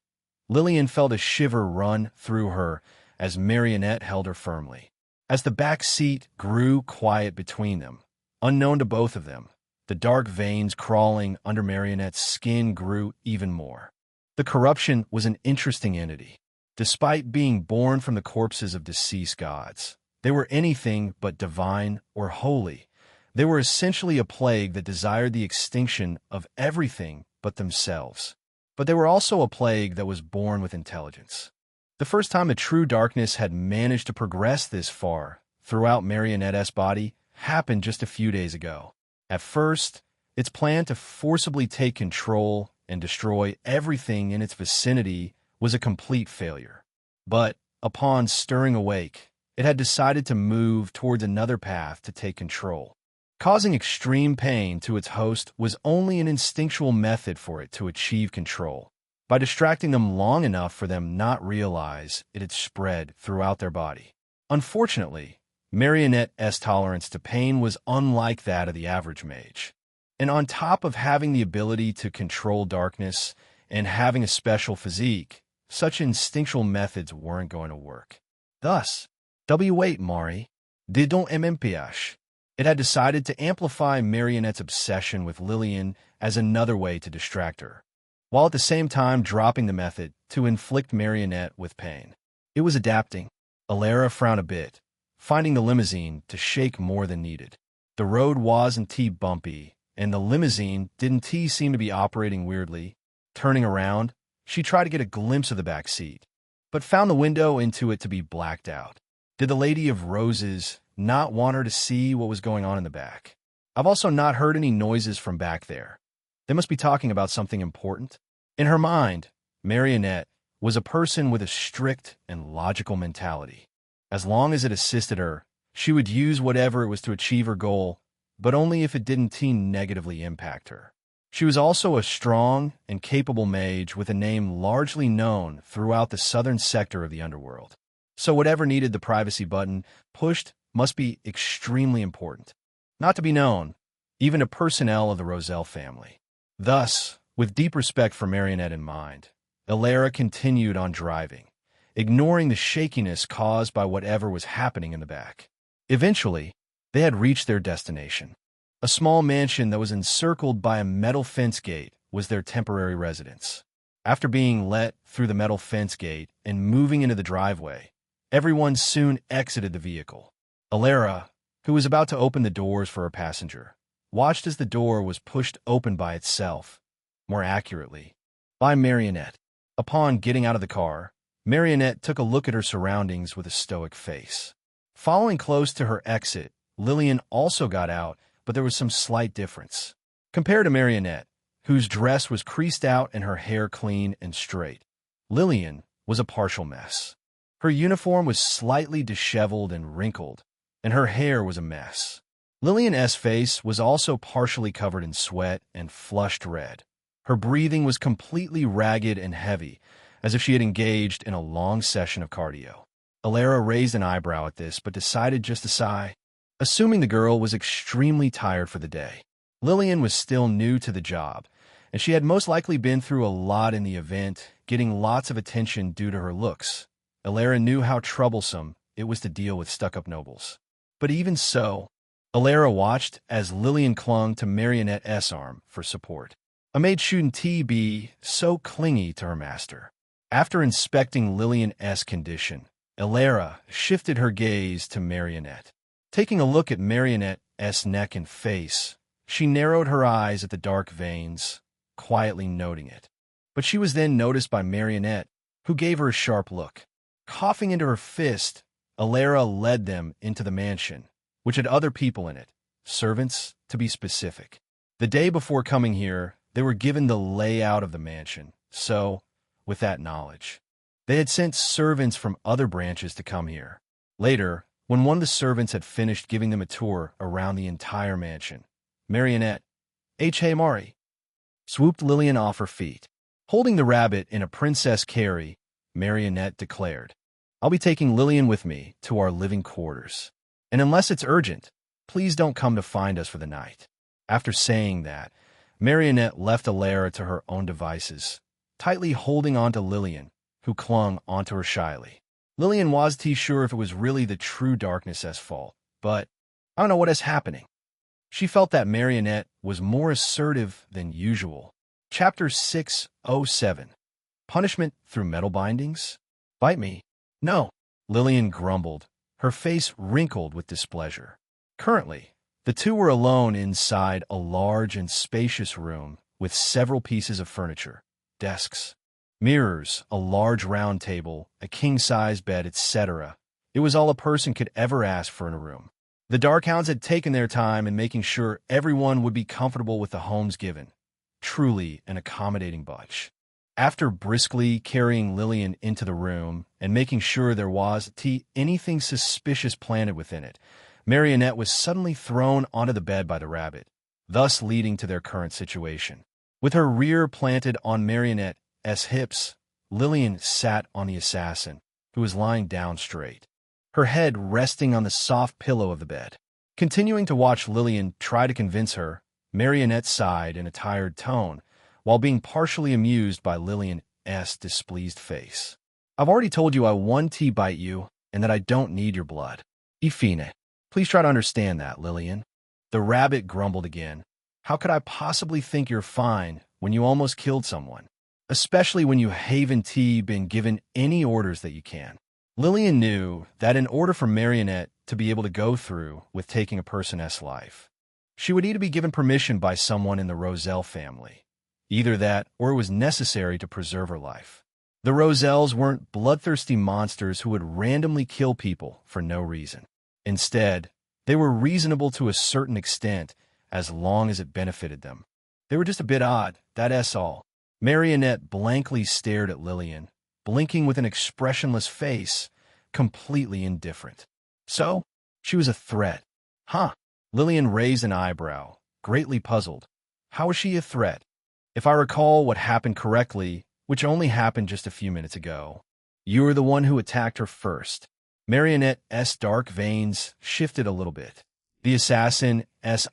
Lillian felt a shiver run through her as Marionette held her firmly. As the back seat grew quiet between them, unknown to both of them, the dark veins crawling under Marionette's skin grew even more. The corruption was an interesting entity. Despite being born from the corpses of deceased gods, they were anything but divine or holy. They were essentially a plague that desired the extinction of everything but themselves. But they were also a plague that was born with intelligence. The first time the true darkness had managed to progress this far throughout Marionette's body happened just a few days ago. At first, its plan to forcibly take control and destroy everything in its vicinity was a complete failure. But upon stirring awake, it had decided to move towards another path to take control. Causing extreme pain to its host was only an instinctual method for it to achieve control, by distracting them long enough for them not realize it had spread throughout their body. Unfortunately, Marionette's tolerance to pain was unlike that of the average mage. And on top of having the ability to control darkness and having a special physique, such instinctual methods weren't going to work. Thus, W8 Mari didn't MMPH. It had decided to amplify Marionette's obsession with Lillian as another way to distract her, while at the same time dropping the method to inflict Marionette with pain. It was adapting. Alara frowned a bit, finding the limousine to shake more than needed. The road wasn't too bumpy, and the limousine didn't seem to be operating weirdly. Turning around, she tried to get a glimpse of the back seat, but found the window into it to be blacked out. Did the Lady of Roses not want her to see what was going on in the back? I've also not heard any noises from back there. They must be talking about something important. In her mind, Marionette was a person with a strict and logical mentality. As long as it assisted her, she would use whatever it was to achieve her goal, but only if it didn't negatively impact her. She was also a strong and capable mage with a name largely known throughout the southern sector of the underworld. So whatever needed the privacy button pushed must be extremely important, not to be known, even to personnel of the Roselle family. Thus, with deep respect for Marionette in mind, Alara continued on driving, ignoring the shakiness caused by whatever was happening in the back. Eventually, they had reached their destination. A small mansion that was encircled by a metal fence gate was their temporary residence. After being let through the metal fence gate and moving into the driveway, everyone soon exited the vehicle. Alara, who was about to open the doors for her passenger, watched as the door was pushed open by itself, more accurately, by Marionette. Upon getting out of the car, Marionette took a look at her surroundings with a stoic face. Following close to her exit, Lillian also got out, but there was some slight difference. Compared to Marionette, whose dress was creased out and her hair clean and straight, Lillian was a partial mess. Her uniform was slightly disheveled and wrinkled, and her hair was a mess. Lillian's face was also partially covered in sweat and flushed red. Her breathing was completely ragged and heavy, as if she had engaged in a long session of cardio. Alara raised an eyebrow at this, but decided just to sigh, assuming the girl was extremely tired for the day. Lillian was still new to the job, and she had most likely been through a lot in the event, getting lots of attention due to her looks. Alara knew how troublesome it was to deal with stuck-up nobles. But even so, Alara watched as Lillian clung to Marionette's arm for support. A maid shouldn't be so clingy to her master. After inspecting Lillian's condition, Alara shifted her gaze to Marionette. Taking a look at Marionette's neck and face, she narrowed her eyes at the dark veins, quietly noting it. But she was then noticed by Marionette, who gave her a sharp look. Coughing into her fist, Alara led them into the mansion, which had other people in it, servants, to be specific. The day before coming here, they were given the layout of the mansion, so, with that knowledge, they had sent servants from other branches to come here. Later, when one of the servants had finished giving them a tour around the entire mansion, Marionette, Hey Mari, swooped Lillian off her feet. Holding the rabbit in a princess carry, Marionette declared, "I'll be taking Lillian with me to our living quarters. And unless it's urgent, please don't come to find us for the night." After saying that, Marionette left Alara to her own devices, tightly holding onto Lillian, who clung onto her shyly. Lillian wasn't sure if it was really the true darkness's fault, but I don't know what is happening. She felt that Marionette was more assertive than usual. Chapter 607. Punishment through metal bindings? Bite me. No, Lillian grumbled, her face wrinkled with displeasure. Currently, the two were alone inside a large and spacious room with several pieces of furniture, desks, mirrors, a large round table, a king-size bed, etc. It was all a person could ever ask for in a room. The Darkhounds had taken their time in making sure everyone would be comfortable with the homes given. Truly an accommodating bunch. After briskly carrying Lillian into the room and making sure there wasn't anything suspicious planted within it, Marionette was suddenly thrown onto the bed by the rabbit, thus leading to their current situation. With her rear planted on Marionette's hips, Lillian sat on the assassin, who was lying down straight. her head resting on the soft pillow of the bed. Continuing to watch Lillian try to convince her, Marionette sighed in a tired tone, while being partially amused by Lillian's displeased face. I've already told you I want to bite you, and that I don't need your blood. Ifine, please try to understand that, Lillian. The rabbit grumbled again. How could I possibly think you're fine when you almost killed someone? Especially when you haven't been given any orders that you can. Lillian knew that in order for Marionette to be able to go through with taking a person's life, she would need to be given permission by someone in the Roselle family. Either that, or it was necessary to preserve her life. The Roselles weren't bloodthirsty monsters who would randomly kill people for no reason. Instead, they were reasonable to a certain extent, as long as it benefited them. They were just a bit odd, that's all. Marionette blankly stared at Lillian, blinking with an expressionless face, completely indifferent. So, she was a threat. Huh? Lillian raised an eyebrow, greatly puzzled. How was she a threat? If I recall what happened correctly, which only happened just a few minutes ago, you were the one who attacked her first. Marionette's dark veins shifted a little bit. The assassin's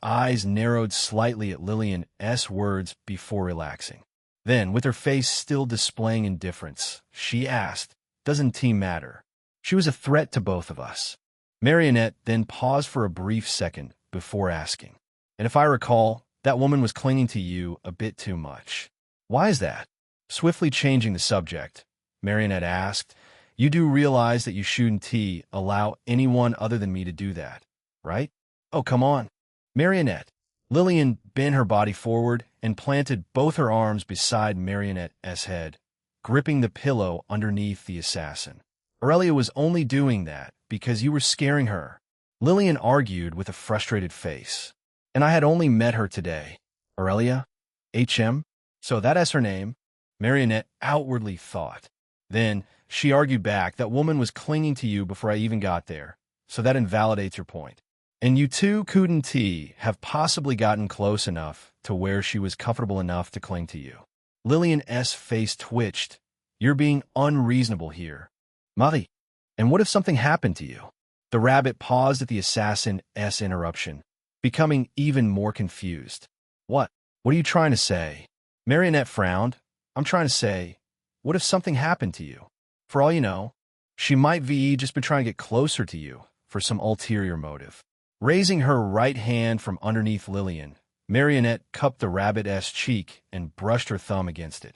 eyes narrowed slightly at Lillian's words before relaxing. Then, with her face still displaying indifference, she asked, "Doesn't it matter? She was a threat to both of us." Marionette then paused for a brief second before asking, "And if I recall, that woman was clinging to you a bit too much. Why is that?" Swiftly changing the subject, Marionette asked, "You do realize that you shouldn't allow anyone other than me to do that, right?" "Oh, come on." Marionette. Lillian bent her body forward and planted both her arms beside Marionette's head, gripping the pillow underneath the assassin. "Aurelia was only doing that because you were scaring her," Lillian argued with a frustrated face. "And I had only met her today." "Aurelia? HM? So that's her name?" Marionette outwardly thought. Then she argued back, "That woman was clinging to you before I even got there, so that invalidates your point. And you two couldn't have possibly gotten close enough to where she was comfortable enough to cling to you." Lillian's face twitched. "You're being unreasonable here. Marie, and what if something happened to you?" The rabbit paused at the assassin's interruption, becoming even more confused. What are you trying to say?" Marionette frowned. "I'm trying to say, what if something happened to you? For all you know, she might just been trying to get closer to you for some ulterior motive." Raising her right hand from underneath Lillian, Marionette cupped the rabbit's cheek and brushed her thumb against it.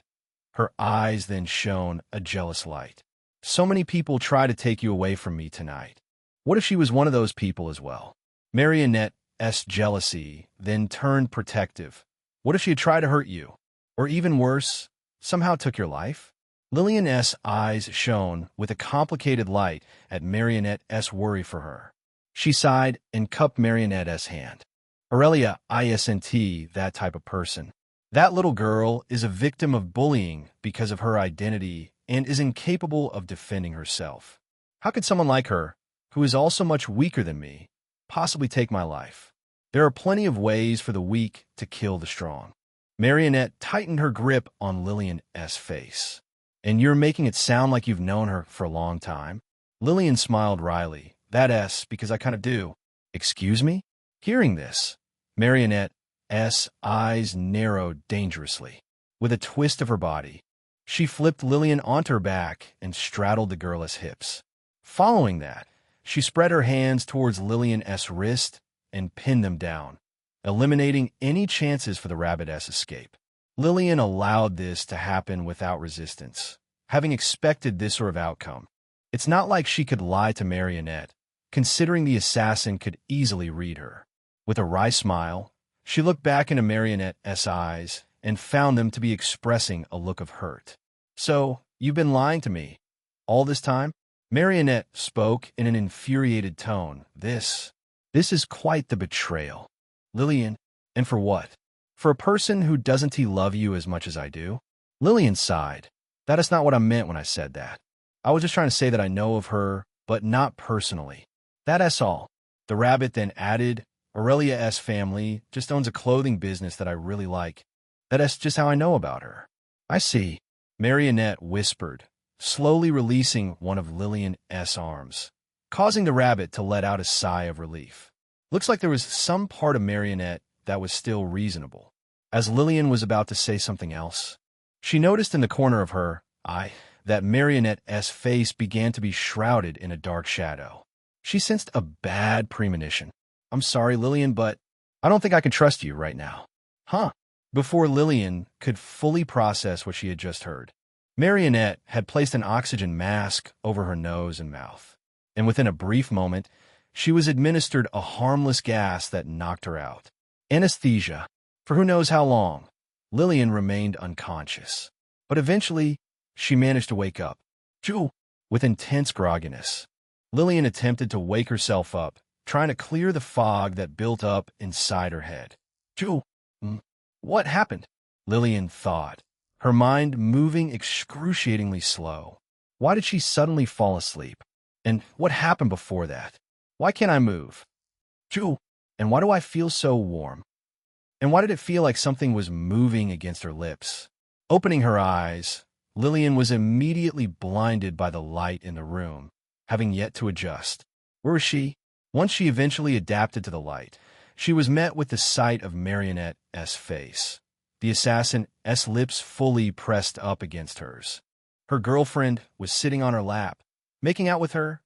Her eyes then shone a jealous light. "So many people try to take you away from me tonight. What if she was one of those people as well?" Marionette's jealousy then turned protective. "What if she had tried to hurt you? Or even worse, somehow took your life?" Lillian's eyes shone with a complicated light at Marionette's worry for her. She sighed and cupped Marionette's hand. "Aurelia isn't that type of person. That little girl is a victim of bullying because of her identity and is incapable of defending herself. How could someone like her, who is also much weaker than me, possibly take my life? There are plenty of ways for the weak to kill the strong." Marionette tightened her grip on Lillian's face. "And you're making it sound like you've known her for a long time?" Lillian smiled wryly. "That's because I kind of do." "Excuse me?" Hearing this, Marionette's eyes narrowed dangerously. With a twist of her body, she flipped Lillian onto her back and straddled the girl's hips. Following that, she spread her hands towards Lillian's wrist and pinned them down, eliminating any chances for the rabbit's escape. Lillian allowed this to happen without resistance, having expected this sort of outcome. It's not like she could lie to Marionette, considering the assassin could easily read her. With a wry smile, she looked back into Marionette's eyes and found them to be expressing a look of hurt. "So, you've been lying to me all this time?" Marionette spoke in an infuriated tone. This is quite the betrayal. "Lillian, and for what? For a person who doesn't love you as much as I do?" Lillian sighed. "That is not what I meant when I said that. I was just trying to say that I know of her, but not personally. That's all." The rabbit then added, "Aurelia's family just owns a clothing business that I really like. That's just how I know about her." "I see," Marionette whispered, slowly releasing one of Lillian's arms. causing the rabbit to let out a sigh of relief. Looks like there was some part of Marionette that was still reasonable. As Lillian was about to say something else, she noticed in the corner of her eye that Marionette's face began to be shrouded in a dark shadow. She sensed a bad premonition. "I'm sorry, Lillian, but I don't think I can trust you right now." Huh? Before Lillian could fully process what she had just heard, Marionette had placed an oxygen mask over her nose and mouth, and within a brief moment, she was administered a harmless gas that knocked her out. Anesthesia. For who knows how long, Lillian remained unconscious. But eventually, she managed to wake up. With intense grogginess, Lillian attempted to wake herself up, trying to clear the fog that built up inside her head. What happened? Lillian thought, her mind moving excruciatingly slow. Why did she suddenly fall asleep? And what happened before that? Why can't I move? And why do I feel so warm? And why did it feel like something was moving against her lips? Opening her eyes, Lillian was immediately blinded by the light in the room, having yet to adjust. Where was she? Once she eventually adapted to the light, she was met with the sight of Marionette's face, the assassin's lips fully pressed up against hers. Her girlfriend was sitting on her lap, making out with her.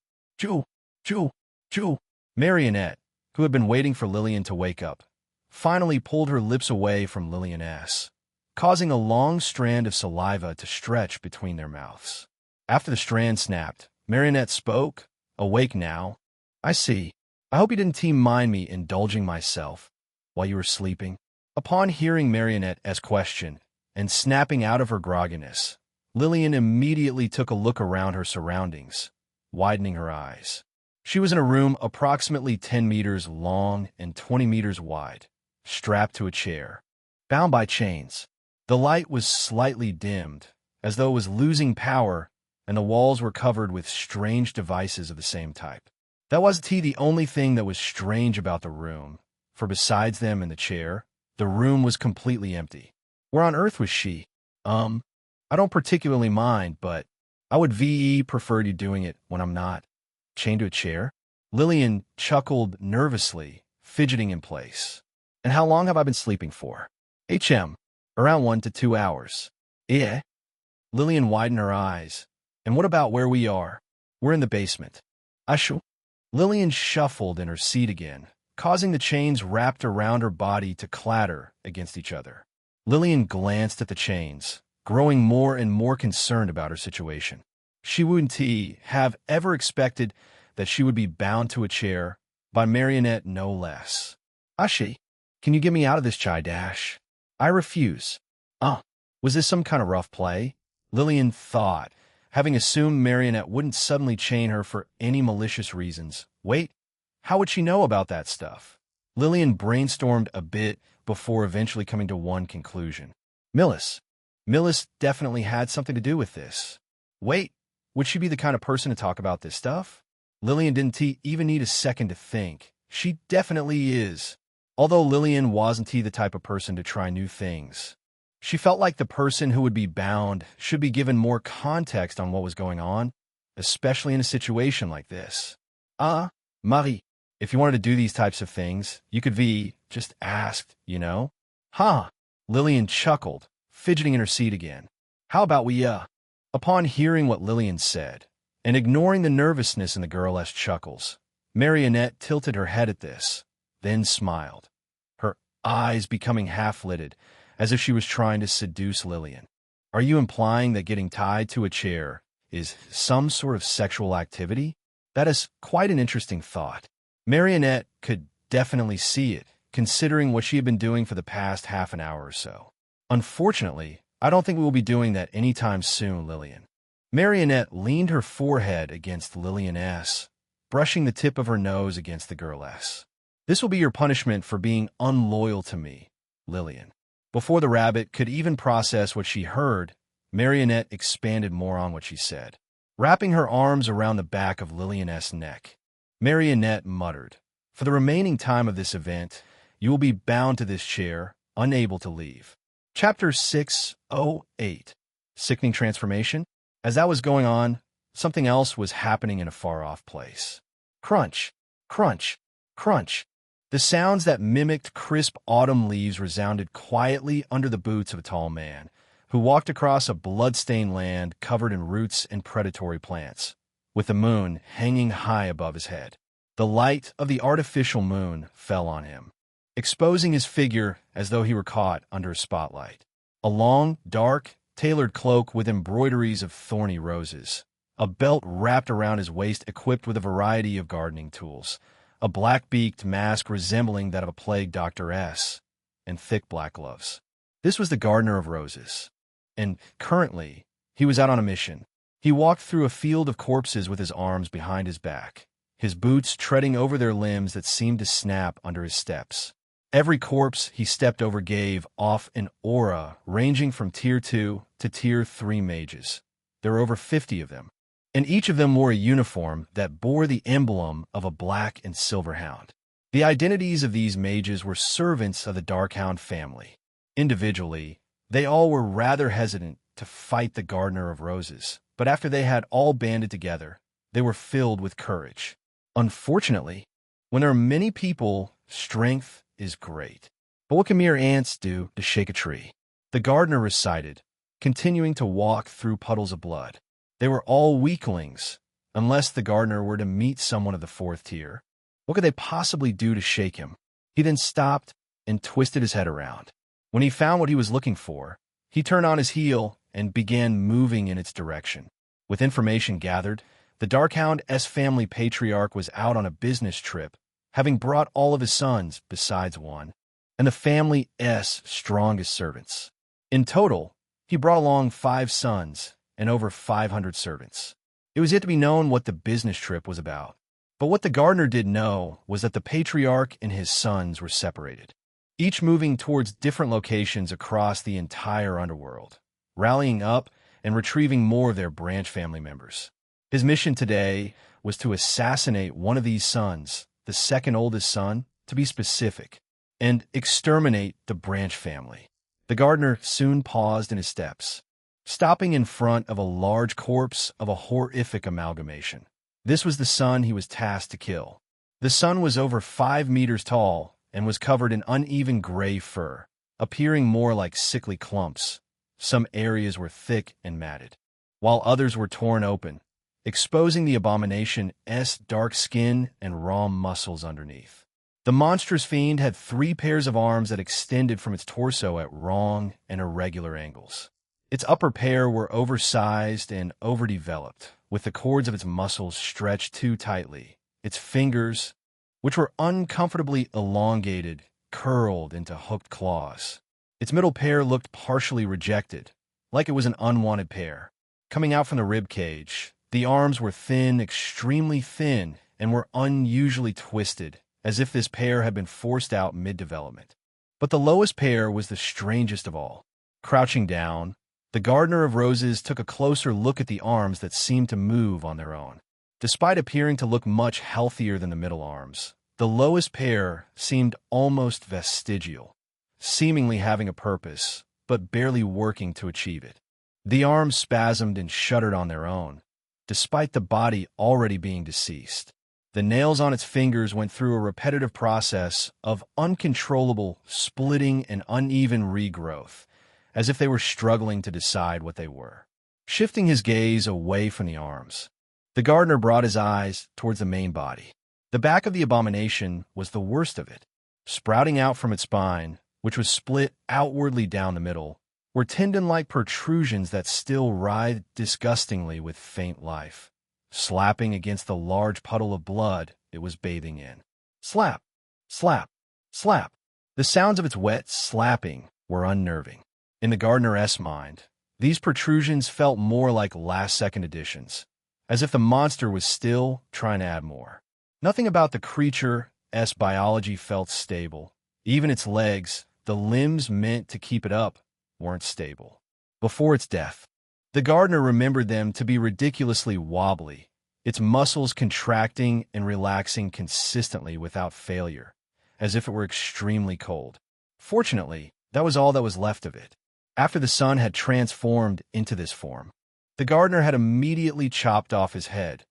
Marionette, who had been waiting for Lillian to wake up, finally pulled her lips away from Lillian's, causing a long strand of saliva to stretch between their mouths. After the strand snapped, Marionette spoke, awake now. "I see. I hope you didn't mind me indulging myself while you were sleeping." Upon hearing Marionette's question and snapping out of her grogginess, Lillian immediately took a look around her surroundings, widening her eyes. She was in a room approximately 10 meters long and 20 meters wide, strapped to a chair, bound by chains. The light was slightly dimmed, as though it was losing power, and the walls were covered with strange devices of the same type. That wasn't the only thing that was strange about the room, for besides them and the chair, the room was completely empty. Where on earth was she? I don't particularly mind, but I would prefer you doing it when I'm not chained to a chair. Lillian chuckled nervously, fidgeting in place. "And how long have I been sleeping for?" Around 1 to 2 hours. Lillian widened her eyes. "And what about where we are?" "We're in the basement." Lillian shuffled in her seat again, causing the chains wrapped around her body to clatter against each other. Lillian glanced at the chains, growing more and more concerned about her situation. She wouldn't have ever expected that she would be bound to a chair, by Marionette no less. "Ashi, can you get me out of this chai dash?" "I refuse." Was this some kind of rough play? Lillian thought, having assumed Marionette wouldn't suddenly chain her for any malicious reasons. Wait, how would she know about that stuff? Lillian brainstormed a bit before eventually coming to one conclusion. Millis definitely had something to do with this. Wait, would she be the kind of person to talk about this stuff? Lillian didn't even need a second to think. She definitely is. Although Lillian wasn't the type of person to try new things, she felt like the person who would be bound should be given more context on what was going on, especially in a situation like this. Marie, if you wanted to do these types of things, you could just asked, you know? Lillian chuckled, fidgeting in her seat again. "How about we, Upon hearing what Lillian said, and ignoring the nervousness in the girl's chuckles, Marionette tilted her head at this, then smiled, her eyes becoming half-lidded, as if she was trying to seduce Lillian. "Are you implying that getting tied to a chair is some sort of sexual activity? That is quite an interesting thought." Marionette could definitely see it, considering what she had been doing for the past half an hour or so. "Unfortunately, I don't think we will be doing that anytime soon, Lillian." Marionette leaned her forehead against Lillian's, brushing the tip of her nose against the girl's. "This will be your punishment for being unloyal to me, Lillian." Before the rabbit could even process what she heard, Marionette expanded more on what she said. Wrapping her arms around the back of Lillian's neck, Marionette muttered, "For the remaining time of this event, you will be bound to this chair, unable to leave." Chapter 608. Sickening Transformation. As that was going on, something else was happening in a far-off place. Crunch, crunch, crunch. The sounds that mimicked crisp autumn leaves resounded quietly under the boots of a tall man, who walked across a blood-stained land covered in roots and predatory plants, with the moon hanging high above his head. The light of the artificial moon fell on him, exposing his figure as though he were caught under a spotlight. A long, dark, tailored cloak with embroideries of thorny roses, a belt wrapped around his waist equipped with a variety of gardening tools, a black-beaked mask resembling that of a plague doctoress, and thick black gloves. This was the gardener of roses. And currently, he was out on a mission. He walked through a field of corpses with his arms behind his back, his boots treading over their limbs that seemed to snap under his steps. Every corpse he stepped over gave off an aura ranging from Tier 2 to Tier 3 mages. There were over 50 of them, and each of them wore a uniform that bore the emblem of a black and silver hound. The identities of these mages were servants of the Darkhound family. Individually, they all were rather hesitant to fight the Gardener of Roses, but after they had all banded together, they were filled with courage. Unfortunately, when there are many people, strength is great. But what can mere ants do to shake a tree? The gardener recited, continuing to walk through puddles of blood. They were all weaklings, unless the gardener were to meet someone of the 4th tier. What could they possibly do to shake him? He then stopped and twisted his head around. When he found what he was looking for, he turned on his heel and began moving in its direction. With information gathered, the Darkhound's family patriarch was out on a business trip, having brought all of his sons, besides one, and the family's strongest servants. In total, he brought along 5 sons and over 500 servants. It was yet to be known what the business trip was about. But what the gardener did know was that the patriarch and his sons were separated, each moving towards different locations across the entire underworld, rallying up and retrieving more of their branch family members. His mission today was to assassinate one of these sons, the second oldest son, to be specific, and exterminate the branch family. The gardener soon paused in his steps, stopping in front of a large corpse of a horrific amalgamation. This was the son he was tasked to kill. The son was over 5 meters tall and was covered in uneven gray fur, appearing more like sickly clumps. Some areas were thick and matted, while others were torn open, exposing the abomination's dark skin and raw muscles underneath. The monstrous fiend had 3 pairs of arms that extended from its torso at wrong and irregular angles. Its upper pair were oversized and overdeveloped, with the cords of its muscles stretched too tightly. Its fingers, which were uncomfortably elongated, curled into hooked claws. Its middle pair looked partially rejected, like it was an unwanted pair. Coming out from the rib cage, the arms were thin, extremely thin, and were unusually twisted, as if this pair had been forced out mid-development. But the lowest pair was the strangest of all. Crouching down, the Gardener of Roses took a closer look at the arms that seemed to move on their own. Despite appearing to look much healthier than the middle arms, the lowest pair seemed almost vestigial, seemingly having a purpose, but barely working to achieve it. The arms spasmed and shuddered on their own, despite the body already being deceased. The nails on its fingers went through a repetitive process of uncontrollable splitting and uneven regrowth, as if they were struggling to decide what they were. Shifting his gaze away from the arms, the gardener brought his eyes towards the main body. The back of the abomination was the worst of it. Sprouting out from its spine, which was split outwardly down the middle, were tendon-like protrusions that still writhed disgustingly with faint life, slapping against the large puddle of blood it was bathing in. Slap, slap, slap. The sounds of its wet slapping were unnerving. In the gardener's mind, these protrusions felt more like last-second additions, as if the monster was still trying to add more. Nothing about the creature's biology felt stable. Even its legs, the limbs meant to keep it up, weren't stable. Before its death, the gardener remembered them to be ridiculously wobbly, its muscles contracting and relaxing consistently without failure, as if it were extremely cold. Fortunately, that was all that was left of it. After the sun had transformed into this form, the gardener had immediately chopped off his head,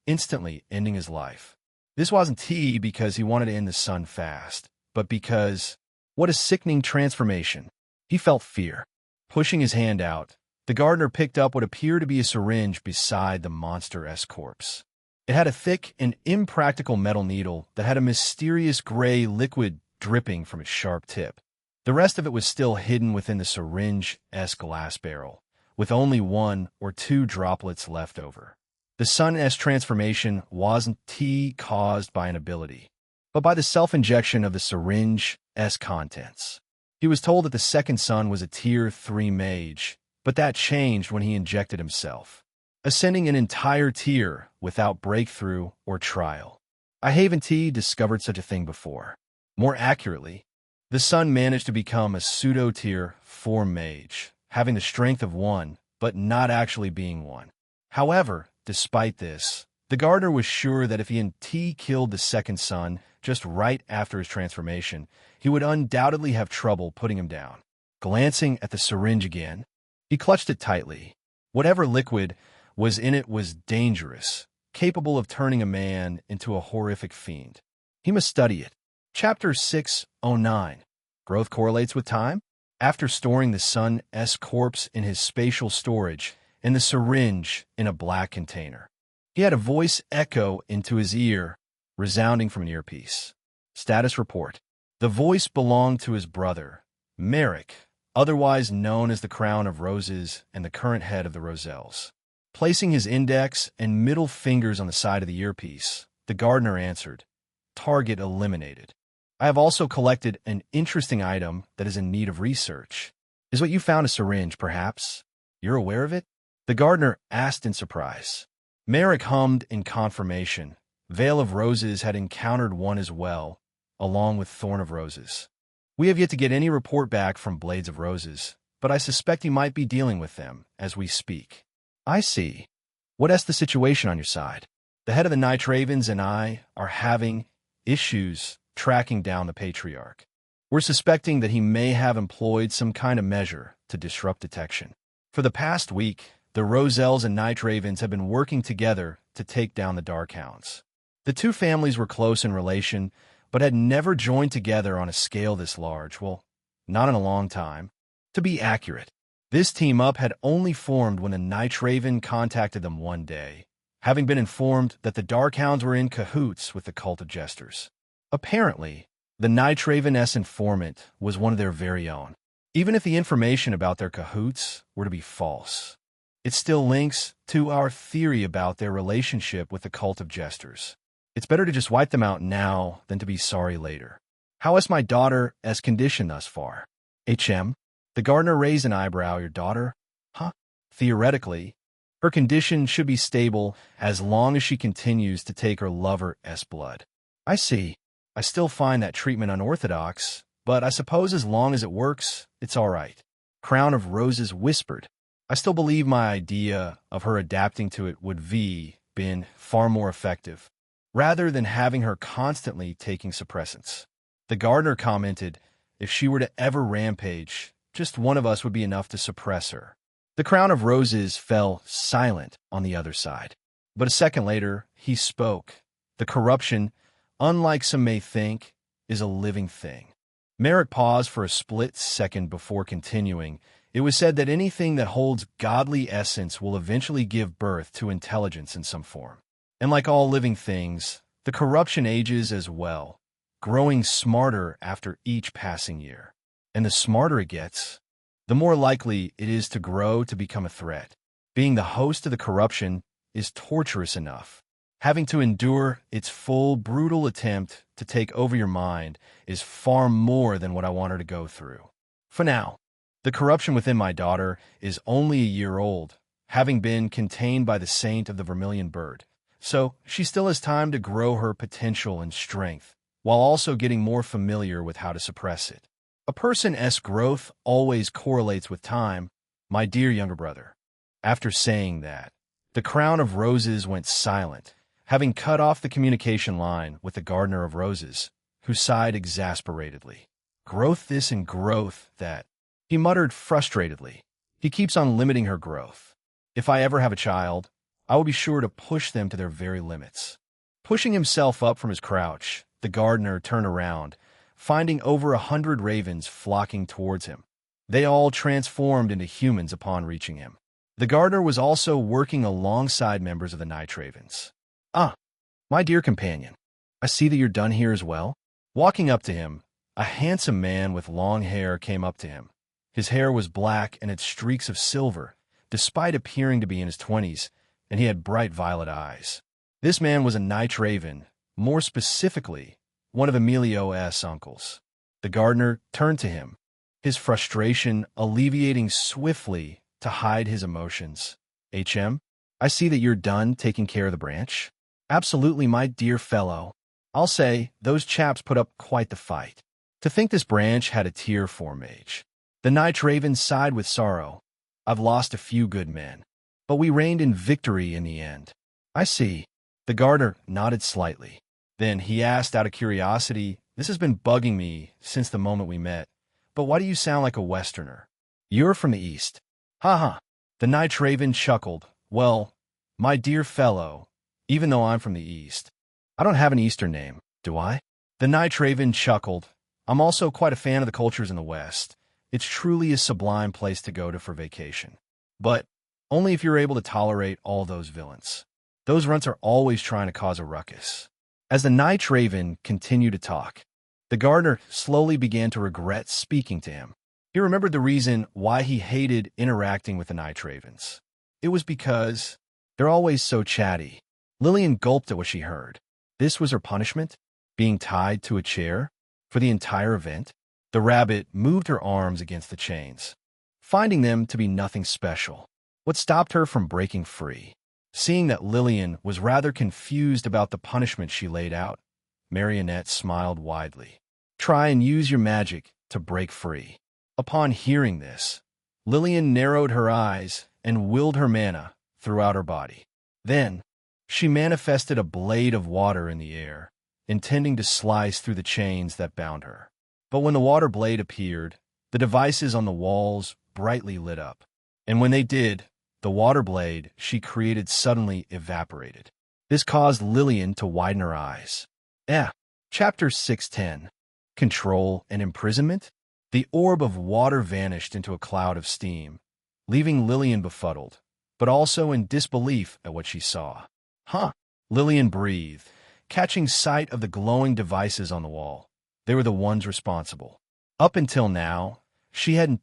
instantly ending his life. This wasn't T because he wanted to end the sun fast, but because, what a sickening transformation. He felt fear. Pushing his hand out, the gardener picked up what appeared to be a syringe beside the monster-esque corpse. It had a thick and impractical metal needle that had a mysterious gray liquid dripping from its sharp tip. The rest of it was still hidden within the syringe-esque glass barrel, with only 1 or 2 droplets left over. The sun-esque transformation wasn't T caused by an ability, but by the self-injection of the syringe-esque contents. He was told that the second son was a Tier 3 mage, but that changed when he injected himself, ascending an entire tier without breakthrough or trial. I haven't discovered such a thing before. More accurately, the son managed to become a pseudo-Tier 4 mage, having the strength of 1, but not actually being 1. However, despite this, the gardener was sure that if he and T killed the second son just right after his transformation, he would undoubtedly have trouble putting him down. Glancing at the syringe again, he clutched it tightly. Whatever liquid was in it was dangerous, capable of turning a man into a horrific fiend. He must study it. Chapter 609. Growth correlates with time? After storing the sun's corpse in his spatial storage and the syringe in a black container, he had a voice echo into his ear, resounding from an earpiece. Status report. The voice belonged to his brother, Merrick, otherwise known as the Crown of Roses and the current head of the Roselles. Placing his index and middle fingers on the side of the earpiece, the gardener answered, "Target eliminated. I have also collected an interesting item that is in need of research. Is what you found a syringe, perhaps? You're aware of it?" The gardener asked in surprise. Merrick hummed in confirmation. Veil of Roses had encountered one as well, along with Thorn of Roses. We have yet to get any report back from Blades of Roses, but I suspect he might be dealing with them as we speak. I see. What's the situation on your side? The head of the Night Ravens and I are having issues tracking down the Patriarch. We're suspecting that he may have employed some kind of measure to disrupt detection. For the past week, the Roselles and Night Ravens have been working together to take down the Darkhounds. The two families were close in relation, but had never joined together on a scale this large. Well, not in a long time. To be accurate, this team-up had only formed when the Night Raven contacted them one day, having been informed that the Darkhounds were in cahoots with the Cult of Jesters. Apparently, the Night Raven's informant was one of their very own. Even if the information about their cahoots were to be false, it still links to our theory about their relationship with the Cult of Jesters. It's better to just wipe them out now than to be sorry later. How is my daughter's condition thus far? HM? The gardener raised an eyebrow. Your daughter? Huh? Theoretically, her condition should be stable as long as she continues to take her lover's blood. I see. I still find that treatment unorthodox, but I suppose as long as it works, it's all right. Crown of Roses whispered. I still believe my idea of her adapting to it would been far more effective, rather than having her constantly taking suppressants. The gardener commented, if she were to ever rampage, just one of us would be enough to suppress her. The Crown of Roses fell silent on the other side. But a second later, he spoke. The corruption, unlike some may think, is a living thing. Merrick paused for a split second before continuing. It was said that anything that holds godly essence will eventually give birth to intelligence in some form. And like all living things, the corruption ages as well, growing smarter after each passing year. And the smarter it gets, the more likely it is to grow to become a threat. Being the host of the corruption is torturous enough. Having to endure its full, brutal attempt to take over your mind is far more than what I want her to go through. For now, the corruption within my daughter is only a year old, having been contained by the Saint of the Vermilion Bird. So she still has time to grow her potential and strength, while also getting more familiar with how to suppress it. A person's growth always correlates with time, my dear younger brother. After saying that, the Crown of Roses went silent, having cut off the communication line with the Gardener of Roses, who sighed exasperatedly. Growth this and growth that, he muttered frustratedly. He keeps on limiting her growth. If I ever have a child, I will be sure to push them to their very limits. Pushing himself up from his crouch, the gardener turned around, finding over 100 ravens flocking towards him. They all transformed into humans upon reaching him. The gardener was also working alongside members of the night ravens. "Ah, my dear companion, I see that you're done here as well." Walking up to him, a handsome man with long hair came up to him. His hair was black and had streaks of silver, despite appearing to be in his 20s, and he had bright violet eyes. This man was a night raven, more specifically, one of Emilio's uncles. The gardener turned to him, his frustration alleviating swiftly to hide his emotions. "HM, I see that you're done taking care of the branch." "Absolutely, my dear fellow. I'll say, those chaps put up quite the fight. To think this branch had a tier 4 mage." The night raven sighed with sorrow. "I've lost a few good men, but we reigned in victory in the end." "I see." The gardener nodded slightly. Then he asked out of curiosity, "This has been bugging me since the moment we met, but why do you sound like a Westerner?" "You're from the East." "Ha ha." The night raven chuckled. "Well, my dear fellow, even though I'm from the East, I don't have an Eastern name, do I?" The night raven chuckled. "I'm also quite a fan of the cultures in the West. It's truly a sublime place to go to for vacation. But only if you're able to tolerate all those villains. Those runts are always trying to cause a ruckus." As the night raven continued to talk, the gardener slowly began to regret speaking to him. He remembered the reason why he hated interacting with the night ravens. It was because they're always so chatty. Lillian gulped at what she heard. This was her punishment? Being tied to a chair? For the entire event? The rabbit moved her arms against the chains, finding them to be nothing special. What stopped her from breaking free? Seeing that Lillian was rather confused about the punishment she laid out, Marionette smiled widely. "Try and use your magic to break free." Upon hearing this, Lillian narrowed her eyes and willed her mana throughout her body. Then, she manifested a blade of water in the air, intending to slice through the chains that bound her. But when the water blade appeared, the devices on the walls brightly lit up. And when they did, the water blade she created suddenly evaporated. This caused Lillian to widen her eyes. Chapter 610. Control and Imprisonment? The orb of water vanished into a cloud of steam, leaving Lillian befuddled, but also in disbelief at what she saw. "Huh," Lillian breathed, catching sight of the glowing devices on the wall. They were the ones responsible. Up until now, she hadn't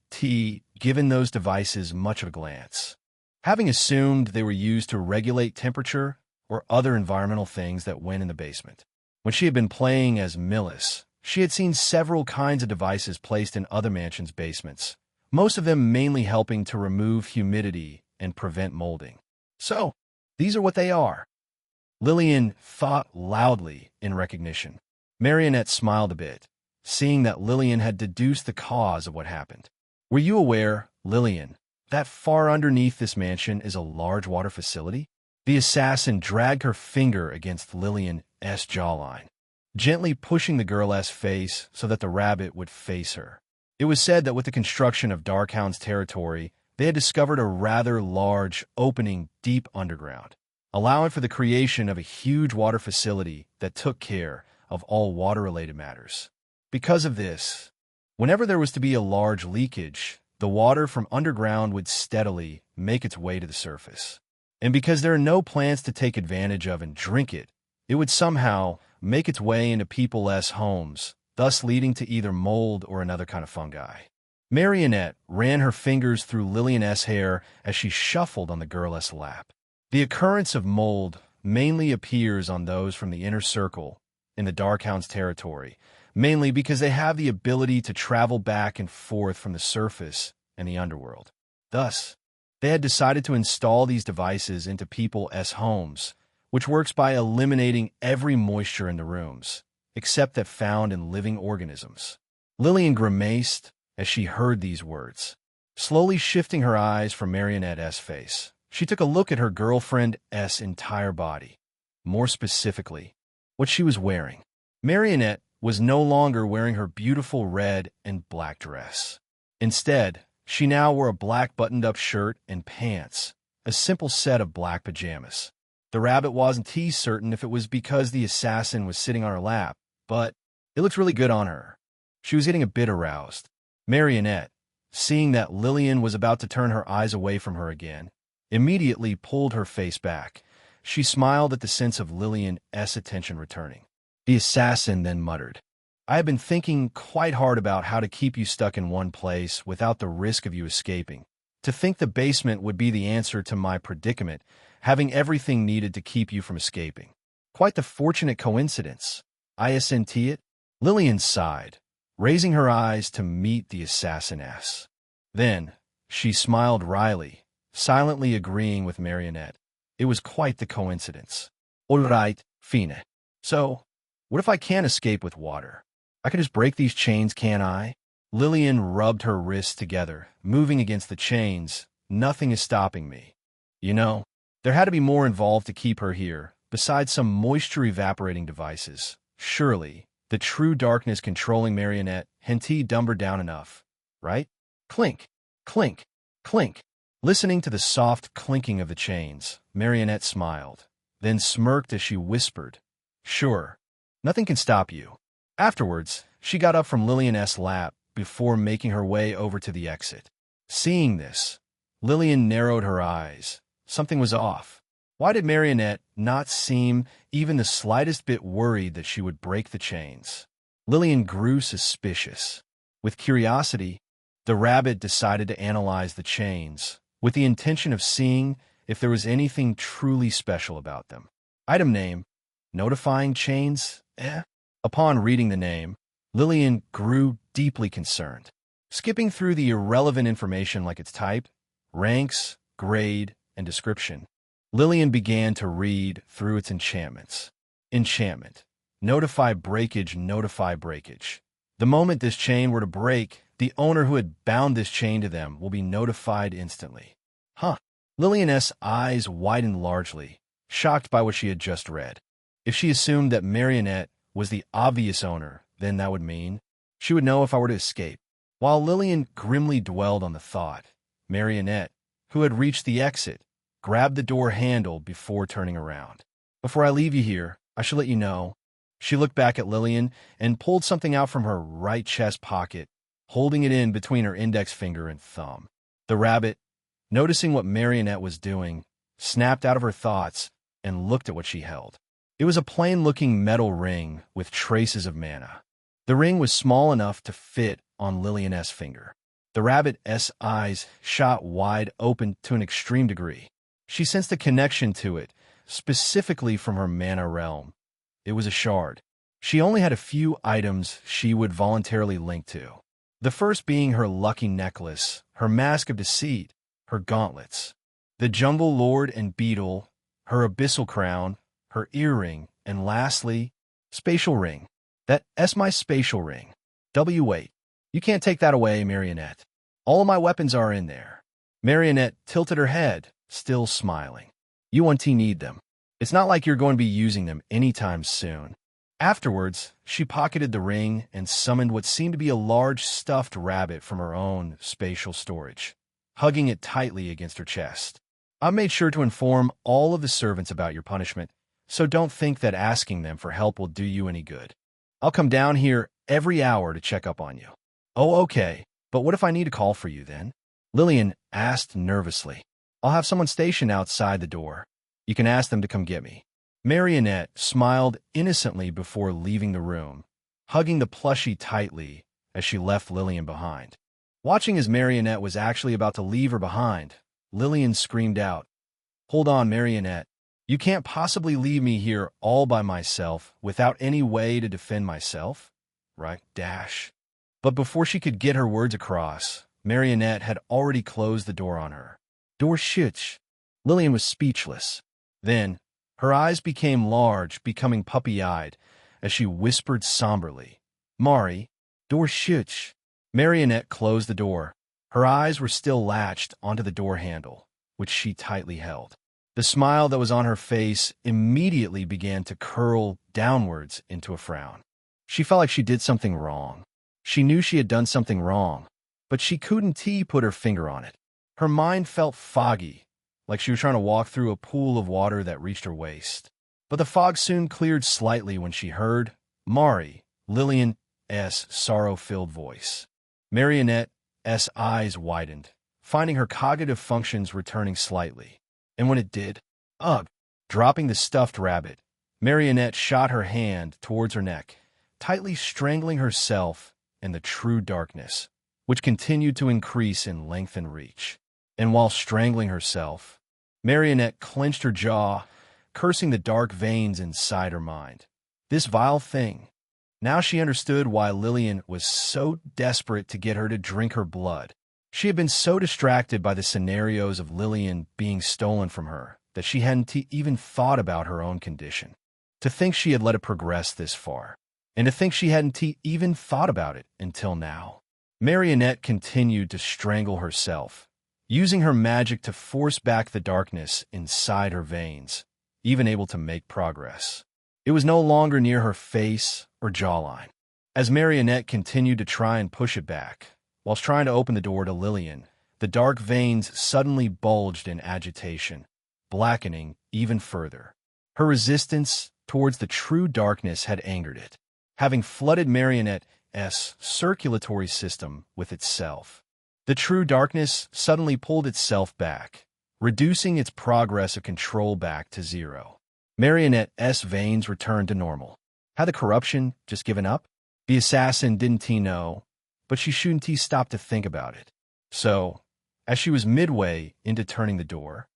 given those devices much of a glance, having assumed they were used to regulate temperature or other environmental things that went in the basement. When she had been playing as Millis, she had seen several kinds of devices placed in other mansions' basements, most of them mainly helping to remove humidity and prevent molding. "So, these are what they are." Lillian thought loudly in recognition. Marionette smiled a bit, seeing that Lillian had deduced the cause of what happened. "Were you aware, Lillian, that far underneath this mansion is a large water facility?" The assassin dragged her finger against Lillian's jawline, gently pushing the girl's face so that the rabbit would face her. It was said that with the construction of Darkhound's territory, they had discovered a rather large opening deep underground, allowing for the creation of a huge water facility that took care of all water-related matters. Because of this, whenever there was to be a large leakage, the water from underground would steadily make its way to the surface. And because there are no plants to take advantage of and drink it, it would somehow make its way into people's homes, thus leading to either mold or another kind of fungi. Marionette ran her fingers through Lillian's hair as she shuffled on the girl's lap. The occurrence of mold mainly appears on those from the inner circle in the Darkhound's territory, mainly because they have the ability to travel back and forth from the surface and the underworld. Thus, they had decided to install these devices into people's homes, which works by eliminating every moisture in the rooms, except that found in living organisms. Lillian grimaced as she heard these words. Slowly shifting her eyes from Marionette's face, she took a look at her girlfriend's entire body, more specifically, what she was wearing. Marionette was no longer wearing her beautiful red and black dress. Instead, she now wore a black buttoned-up shirt and pants, a simple set of black pajamas. The rabbit wasn't too certain if it was because the assassin was sitting on her lap, but it looked really good on her. She was getting a bit aroused. Marionette, seeing that Lillian was about to turn her eyes away from her again, immediately pulled her face back. She smiled at the sense of Lillian's attention returning. The assassin then muttered, "I have been thinking quite hard about how to keep you stuck in one place without the risk of you escaping. To think the basement would be the answer to my predicament, having everything needed to keep you from escaping. Quite the fortunate coincidence. I assent it." Lillian sighed, raising her eyes to meet the assassiness. Then, she smiled wryly, silently agreeing with Marionette. It was quite the coincidence. "All right, fine. So, what if I can't escape with water? I can just break these chains, can't I?" Lillian rubbed her wrists together, moving against the chains. "Nothing is stopping me. You know, there had to be more involved to keep her here, besides some moisture-evaporating devices. Surely, the true darkness controlling Marionette hadn't dumbed her down enough, right?" Clink, clink, clink. Listening to the soft clinking of the chains, Marionette smiled, then smirked as she whispered, "Sure, nothing can stop you." Afterwards, she got up from Lillian's lap before making her way over to the exit. Seeing this, Lillian narrowed her eyes. Something was off. Why did Marionette not seem even the slightest bit worried that she would break the chains? Lillian grew suspicious. With curiosity, the rabbit decided to analyze the chains, with the intention of seeing if there was anything truly special about them. Item name: Notifying Chains? Upon reading the name, Lillian grew deeply concerned. Skipping through the irrelevant information like its type, ranks, grade, and description, Lillian began to read through its enchantments. Enchantment: Notify breakage, notify breakage. The moment this chain were to break, the owner who had bound this chain to them will be notified instantly. Lillian's eyes widened largely, shocked by what she had just read. If she assumed that Marionette was the obvious owner, then that would mean she would know if I were to escape. While Lillian grimly dwelled on the thought, Marionette, who had reached the exit, grabbed the door handle before turning around. "Before I leave you here, I should let you know." She looked back at Lillian and pulled something out from her right chest pocket, holding it in between her index finger and thumb. The rabbit, noticing what Marionette was doing, snapped out of her thoughts and looked at what she held. It was a plain-looking metal ring with traces of mana. The ring was small enough to fit on Lillian's finger. The rabbit's eyes shot wide open to an extreme degree. She sensed a connection to it, specifically from her mana realm. It was a shard. She only had a few items she would voluntarily link to. The first being her lucky necklace, her mask of deceit, her gauntlets, the jungle lord and beetle, her abyssal crown, her earring, and lastly, spatial ring. That's my spatial ring. Wait. You can't take that away, Marionette. All of my weapons are in there. Marionette tilted her head, still smiling. You won't need them. It's not like you're going to be using them anytime soon. Afterwards, she pocketed the ring and summoned what seemed to be a large stuffed rabbit from her own spatial storage, hugging it tightly against her chest. I made sure to inform all of the servants about your punishment, so don't think that asking them for help will do you any good. I'll come down here every hour to check up on you. Oh, okay, but what if I need to call for you then? Lillian asked nervously. I'll have someone stationed outside the door. You can ask them to come get me. Marionette smiled innocently before leaving the room, hugging the plushie tightly as she left Lillian behind. Watching as Marionette was actually about to leave her behind, Lillian screamed out, Hold on, Marionette. You can't possibly leave me here all by myself without any way to defend myself, right? But before she could get her words across, Marionette had already closed the door on her. Door shut. Lillian was speechless. Then, her eyes became large, becoming puppy-eyed, as she whispered somberly, Mari, door shut. Marionette closed the door. Her eyes were still latched onto the door handle, which she tightly held. The smile that was on her face immediately began to curl downwards into a frown. She felt like she did something wrong. She knew she had done something wrong, but she couldn't put her finger on it. Her mind felt foggy, like she was trying to walk through a pool of water that reached her waist. But the fog soon cleared slightly when she heard Mari, Lillian's sorrow-filled voice. Marionette's eyes widened, finding her cognitive functions returning slightly. And when it did, ugh! Dropping the stuffed rabbit, Marionette shot her hand towards her neck, tightly strangling herself in the true darkness, which continued to increase in length and reach. And while strangling herself, Marionette clenched her jaw, cursing the dark veins inside her mind. This vile thing. Now she understood why Lillian was so desperate to get her to drink her blood. She had been so distracted by the scenarios of Lillian being stolen from her that she hadn't even thought about her own condition. To think she had let it progress this far, and to think she hadn't even thought about it until now. Marionette continued to strangle herself, using her magic to force back the darkness inside her veins, even able to make progress. It was no longer near her face or jawline. As Marionette continued to try and push it back, whilst trying to open the door to Lillian, the dark veins suddenly bulged in agitation, blackening even further. Her resistance towards the true darkness had angered it, having flooded Marionette's circulatory system with itself. The true darkness suddenly pulled itself back, reducing its progress of control back to zero. Marionette's veins returned to normal. Had the corruption just given up? The assassin didn't know, but she shouldn't stop to think about it. So, as she was midway into turning the door,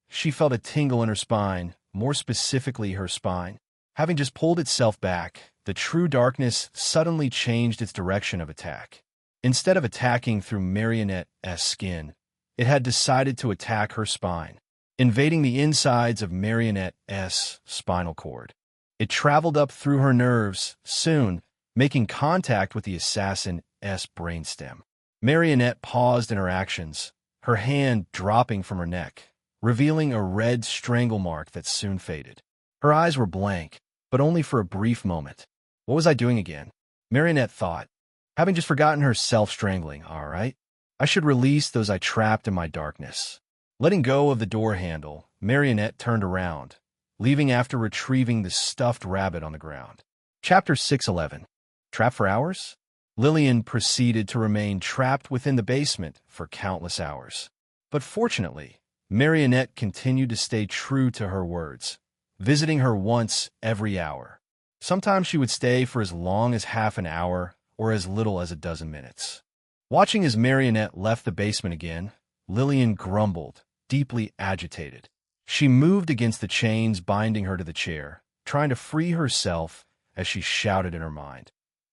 she felt a tingle in her spine, more specifically her spine. Having just pulled itself back, the true darkness suddenly changed its direction of attack. Instead of attacking through Marionette's skin, it had decided to attack her spine, invading the insides of Marionette's spinal cord. It traveled up through her nerves, soon making contact with the assassin's brainstem. Marionette paused in her actions, her hand dropping from her neck, revealing a red strangle mark that soon faded. Her eyes were blank, but only for a brief moment. What was I doing again? Marionette thought, having just forgotten her self-strangling. All right, I should release those I trapped in my darkness. Letting go of the door handle, Marionette turned around, leaving after retrieving the stuffed rabbit on the ground. Chapter 611. Trapped for hours? Lillian proceeded to remain trapped within the basement for countless hours. But fortunately, Marionette continued to stay true to her words, visiting her once every hour. Sometimes she would stay for as long as half an hour or as little as a dozen minutes. Watching as Marionette left the basement again, Lillian grumbled, deeply agitated. She moved against the chains binding her to the chair, trying to free herself as she shouted in her mind.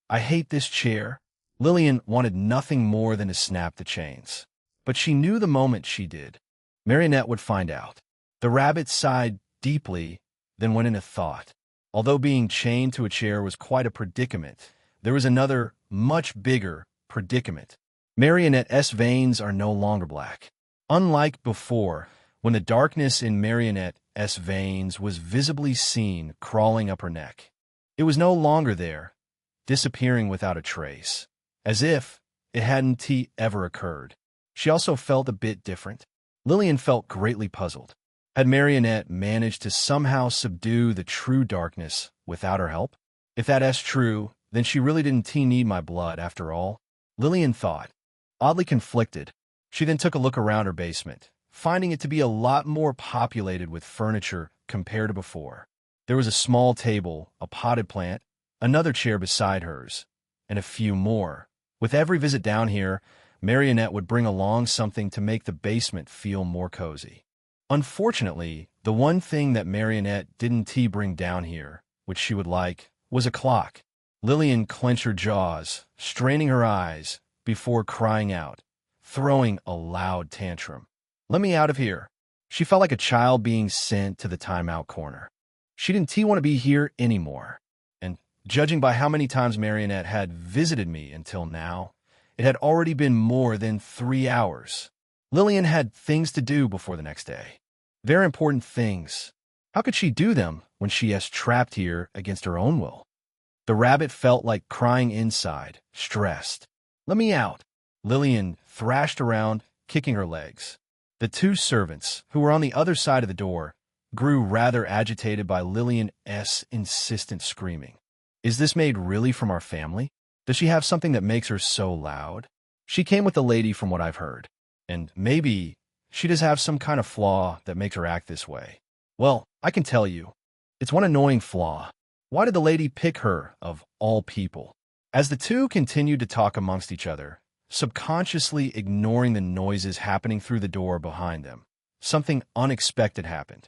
I hate this chair. Lillian wanted nothing more than to snap the chains. But she knew the moment she did, Marionette would find out. The rabbit sighed deeply, then went into thought. Although being chained to a chair was quite a predicament, there was another, much bigger, predicament. Marionette's veins are no longer black. Unlike before, when the darkness in Marionette's veins was visibly seen crawling up her neck. It was no longer there, disappearing without a trace, as if it hadn't ever occurred. She also felt a bit different. Lillian felt greatly puzzled. Had Marionette managed to somehow subdue the true darkness without her help? If that's true, then she really didn't need my blood after all, Lillian thought. Oddly conflicted, she then took a look around her basement, finding it to be a lot more populated with furniture compared to before. There was a small table, a potted plant, another chair beside hers, and a few more. With every visit down here, Marionette would bring along something to make the basement feel more cozy. Unfortunately, the one thing that Marionette didn't bring down here, which she would like, was a clock. Lillian clenched her jaws, straining her eyes, before crying out, throwing a loud tantrum. Let me out of here. She felt like a child being sent to the timeout corner. She didn't want to be here anymore. And judging by how many times Marionette had visited me until now, it had already been more than 3 hours. Lillian had things to do before the next day. Very important things. How could she do them when she is trapped here against her own will? The rabbit felt like crying inside, stressed. Let me out. Lillian thrashed around, kicking her legs. The two servants, who were on the other side of the door, grew rather agitated by Lillian's insistent screaming. Is this maid really from our family? Does she have something that makes her so loud? She came with the lady from what I've heard. And maybe she does have some kind of flaw that makes her act this way. Well, I can tell you. It's one annoying flaw. Why did the lady pick her, of all people? As the two continued to talk amongst each other, subconsciously ignoring the noises happening through the door behind them, something unexpected happened.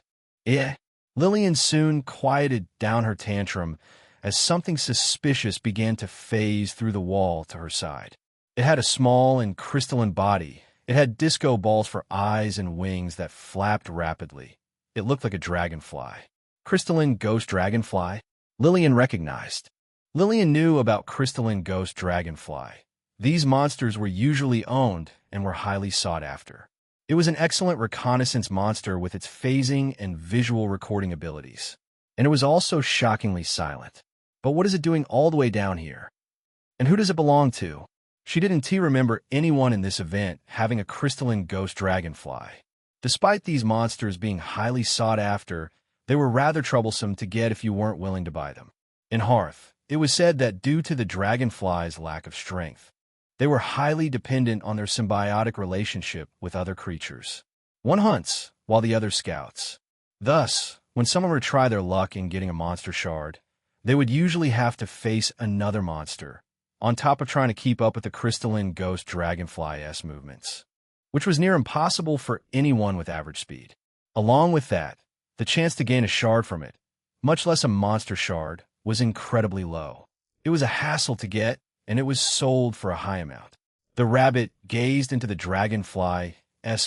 Lillian soon quieted down her tantrum as something suspicious began to phase through the wall to her side. It had a small and crystalline body. It had disco balls for eyes and wings that flapped rapidly. It looked like a dragonfly. Crystalline ghost dragonfly? Lillian recognized. Lillian knew about crystalline ghost dragonfly. These monsters were usually owned and were highly sought after. It was an excellent reconnaissance monster with its phasing and visual recording abilities. And it was also shockingly silent. But what is it doing all the way down here? And who does it belong to? She didn't remember anyone in this event having a crystalline ghost dragonfly. Despite these monsters being highly sought after, they were rather troublesome to get if you weren't willing to buy them. In Hearth, it was said that due to the dragonfly's lack of strength, they were highly dependent on their symbiotic relationship with other creatures. One hunts, while the other scouts. Thus, when someone would try their luck in getting a monster shard, they would usually have to face another monster, on top of trying to keep up with the crystalline ghost dragonfly's movements, which was near impossible for anyone with average speed. Along with that, the chance to gain a shard from it, much less a monster shard, was incredibly low. It was a hassle to get, and it was sold for a high amount. The rabbit gazed into the dragonfly's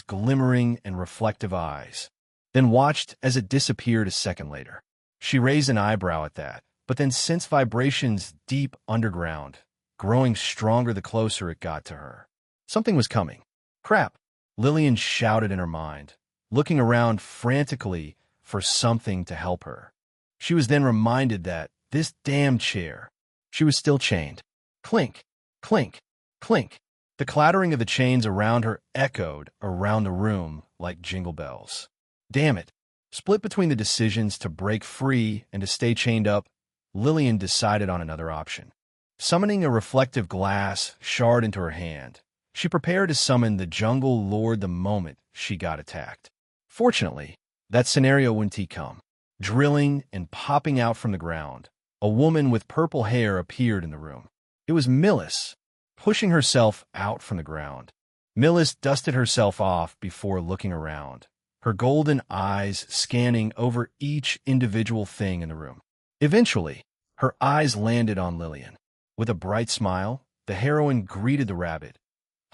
glimmering and reflective eyes, then watched as it disappeared a second later. She raised an eyebrow at that, but then sensed vibrations deep underground, growing stronger the closer it got to her. Something was coming. Crap! Lillian shouted in her mind, looking around frantically for something to help her. She was then reminded that this damn chair. She was still chained. Clink, clink, clink. The clattering of the chains around her echoed around the room like jingle bells. Damn it. Split between the decisions to break free and to stay chained up, Lillian decided on another option. Summoning a reflective glass shard into her hand, she prepared to summon the jungle lord the moment she got attacked. Fortunately, that scenario wouldn't come. Drilling and popping out from the ground, a woman with purple hair appeared in the room. It was Millis, pushing herself out from the ground. Millis dusted herself off before looking around, her golden eyes scanning over each individual thing in the room. Eventually, her eyes landed on Lillian. With a bright smile, the heroine greeted the rabbit.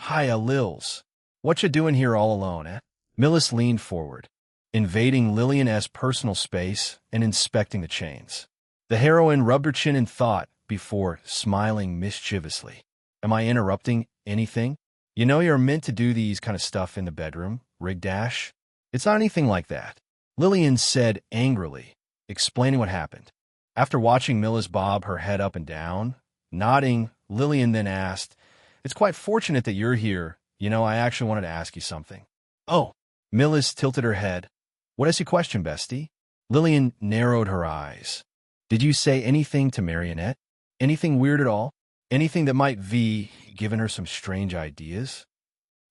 Hiya, Lils. What you doing here all alone, eh? Millis leaned forward, invading Lillian's personal space and inspecting the chains. The heroine rubbed her chin in thought before smiling mischievously. Am I interrupting anything? You know you're meant to do these kind of stuff in the bedroom, Rigdash? It's not anything like that, Lillian said angrily, explaining what happened. After watching Millis bob her head up and down, nodding, Lillian then asked, It's quite fortunate that you're here. You know, I actually wanted to ask you something. Oh, Millis tilted her head. What is your question, bestie? Lillian narrowed her eyes. Did you say anything to Marionette? Anything weird at all? Anything that might be given her some strange ideas?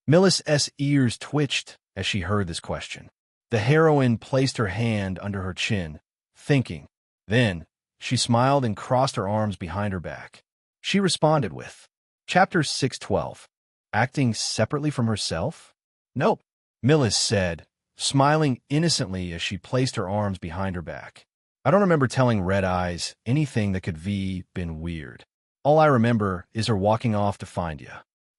Millis's ears twitched as she heard this question. The heroine placed her hand under her chin, thinking. Then, she smiled and crossed her arms behind her back. She responded with, Chapter 612, Acting Separately from Herself? Nope, Millis said, smiling innocently as she placed her arms behind her back. I don't remember telling Red Eyes anything that could been weird. All I remember is her walking off to find you.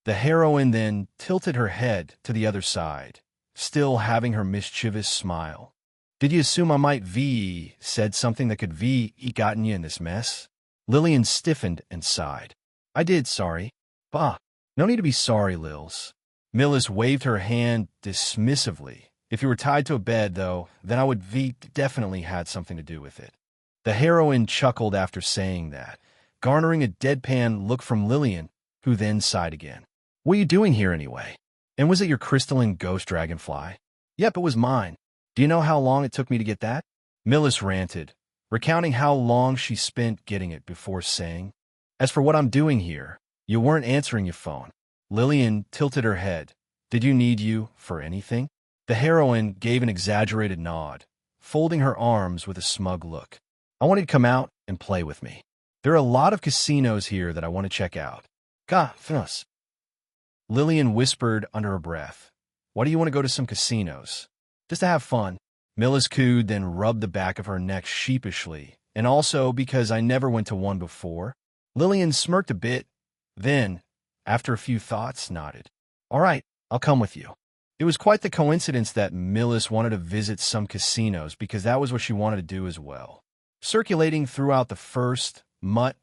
The heroine then tilted her head to the other side, still having her mischievous smile. Did you assume I might said something that could gotten you in this mess? Lillian stiffened and sighed. I did, sorry. Bah, no need to be sorry, Lils. Millis waved her hand dismissively. If you were tied to a bed, though, then I would definitely had something to do with it. The heroine chuckled after saying that, garnering a deadpan look from Lillian, who then sighed again. What are you doing here anyway? And was it your crystalline ghost dragonfly? Yep, it was mine. Do you know how long it took me to get that? Millis ranted, recounting how long she spent getting it before saying, As for what I'm doing here, you weren't answering your phone. Lillian tilted her head. Did you need you for anything? The heroine gave an exaggerated nod, folding her arms with a smug look. I wanted to come out and play with me. There are a lot of casinos here that I want to check out. Gosh. Lillian whispered under her breath. Why do you want to go to some casinos? Just to have fun. Millis cooed, then rubbed the back of her neck sheepishly, and also because I never went to one before. Lillian smirked a bit, then, after a few thoughts, nodded. All right, I'll come with you. It was quite the coincidence that Millis wanted to visit some casinos because that was what she wanted to do as well. Circulating throughout the first, mutt,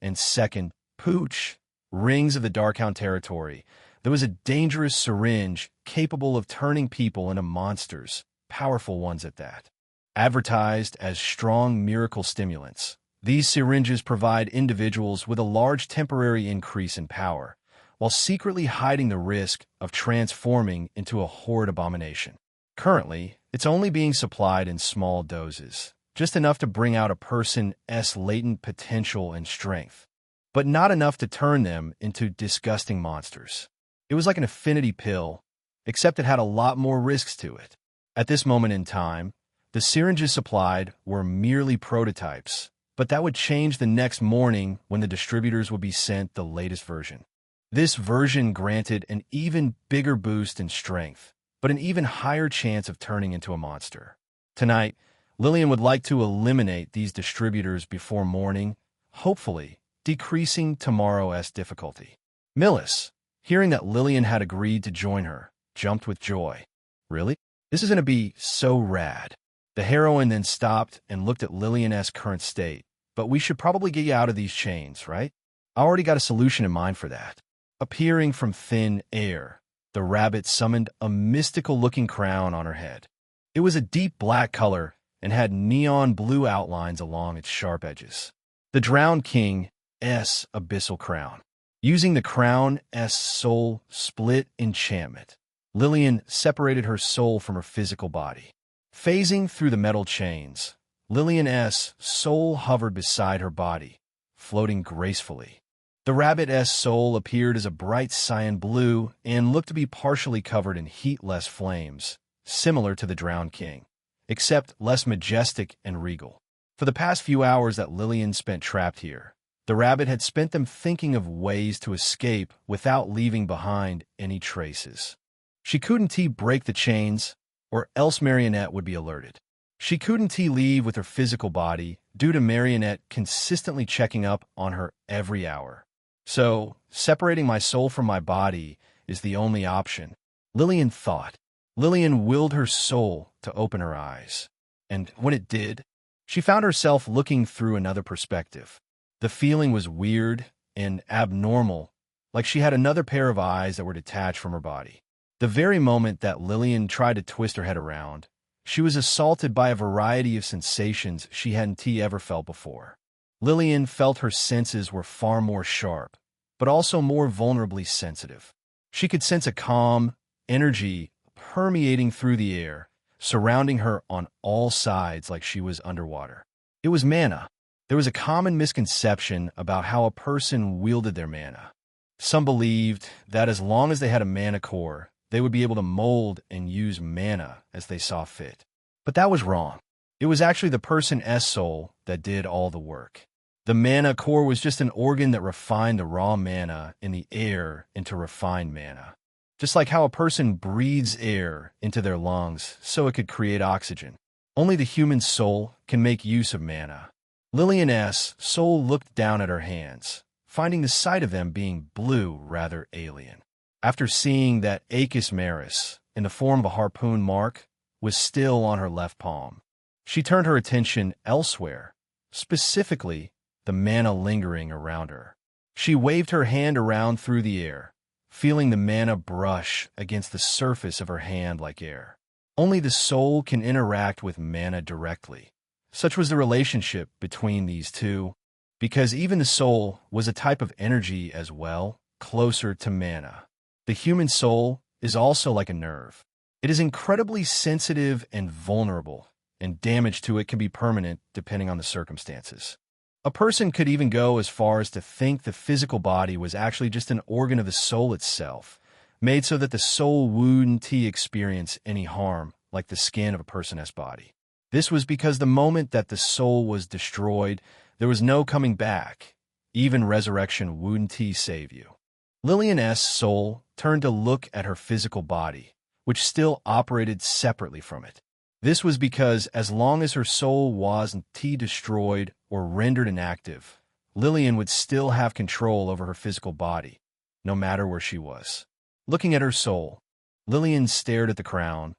and second, pooch, rings of the Darkhound territory, there was a dangerous syringe capable of turning people into monsters, powerful ones at that. Advertised as strong miracle stimulants, these syringes provide individuals with a large temporary increase in power, while secretly hiding the risk of transforming into a horrid abomination. Currently, it's only being supplied in small doses, just enough to bring out a person's latent potential and strength, but not enough to turn them into disgusting monsters. It was like an affinity pill, except it had a lot more risks to it. At this moment in time, the syringes supplied were merely prototypes, but that would change the next morning when the distributors would be sent the latest version. This version granted an even bigger boost in strength, but an even higher chance of turning into a monster. Tonight, Lillian would like to eliminate these distributors before morning, hopefully decreasing tomorrow's difficulty. Millis, hearing that Lillian had agreed to join her, jumped with joy. Really? This is going to be so rad. The heroine then stopped and looked at Lillian's current state. But we should probably get you out of these chains, right? I already got a solution in mind for that. Appearing from thin air, the rabbit summoned a mystical-looking crown on her head. It was a deep black color and had neon blue outlines along its sharp edges. The Drowned King's abyssal crown. Using the crown's soul split enchantment, Lillian separated her soul from her physical body. Phasing through the metal chains, Lillian's soul hovered beside her body, floating gracefully. The rabbit's soul appeared as a bright cyan blue and looked to be partially covered in heatless flames, similar to the Drowned King, except less majestic and regal. For the past few hours that Lillian spent trapped here, the rabbit had spent them thinking of ways to escape without leaving behind any traces. She couldn't break the chains, or else Marionette would be alerted. She couldn't leave with her physical body due to Marionette consistently checking up on her every hour. So, separating my soul from my body is the only option, Lillian thought. Lillian willed her soul to open her eyes. And when it did, she found herself looking through another perspective. The feeling was weird and abnormal, like she had another pair of eyes that were detached from her body. The very moment that Lillian tried to twist her head around, she was assaulted by a variety of sensations she hadn't ever felt before. Lillian felt her senses were far more sharp, but also more vulnerably sensitive. She could sense a calm energy permeating through the air, surrounding her on all sides like she was underwater. It was mana. There was a common misconception about how a person wielded their mana. Some believed that as long as they had a mana core, they would be able to mold and use mana as they saw fit. But that was wrong. It was actually the person's soul that did all the work. The mana core was just an organ that refined the raw mana in the air into refined mana. Just like how a person breathes air into their lungs so it could create oxygen. Only the human soul can make use of mana. Lillian's soul looked down at her hands, finding the sight of them being blue rather alien. After seeing that Achis Maris, in the form of a harpoon mark, was still on her left palm, she turned her attention elsewhere, specifically the mana lingering around her. She waved her hand around through the air, feeling the mana brush against the surface of her hand like air. Only the soul can interact with mana directly. Such was the relationship between these two, because even the soul was a type of energy as well, closer to mana. The human soul is also like a nerve. It is incredibly sensitive and vulnerable, and damage to it can be permanent depending on the circumstances. A person could even go as far as to think the physical body was actually just an organ of the soul itself, made so that the soul wouldn't experience any harm, like the skin of a person's body. This was because the moment that the soul was destroyed, there was no coming back. Even resurrection wouldn't save you. Lillian's soul turned to look at her physical body, which still operated separately from it. This was because as long as her soul wasn't destroyed or rendered inactive, Lillian would still have control over her physical body, no matter where she was. Looking at her soul, Lillian stared at the crown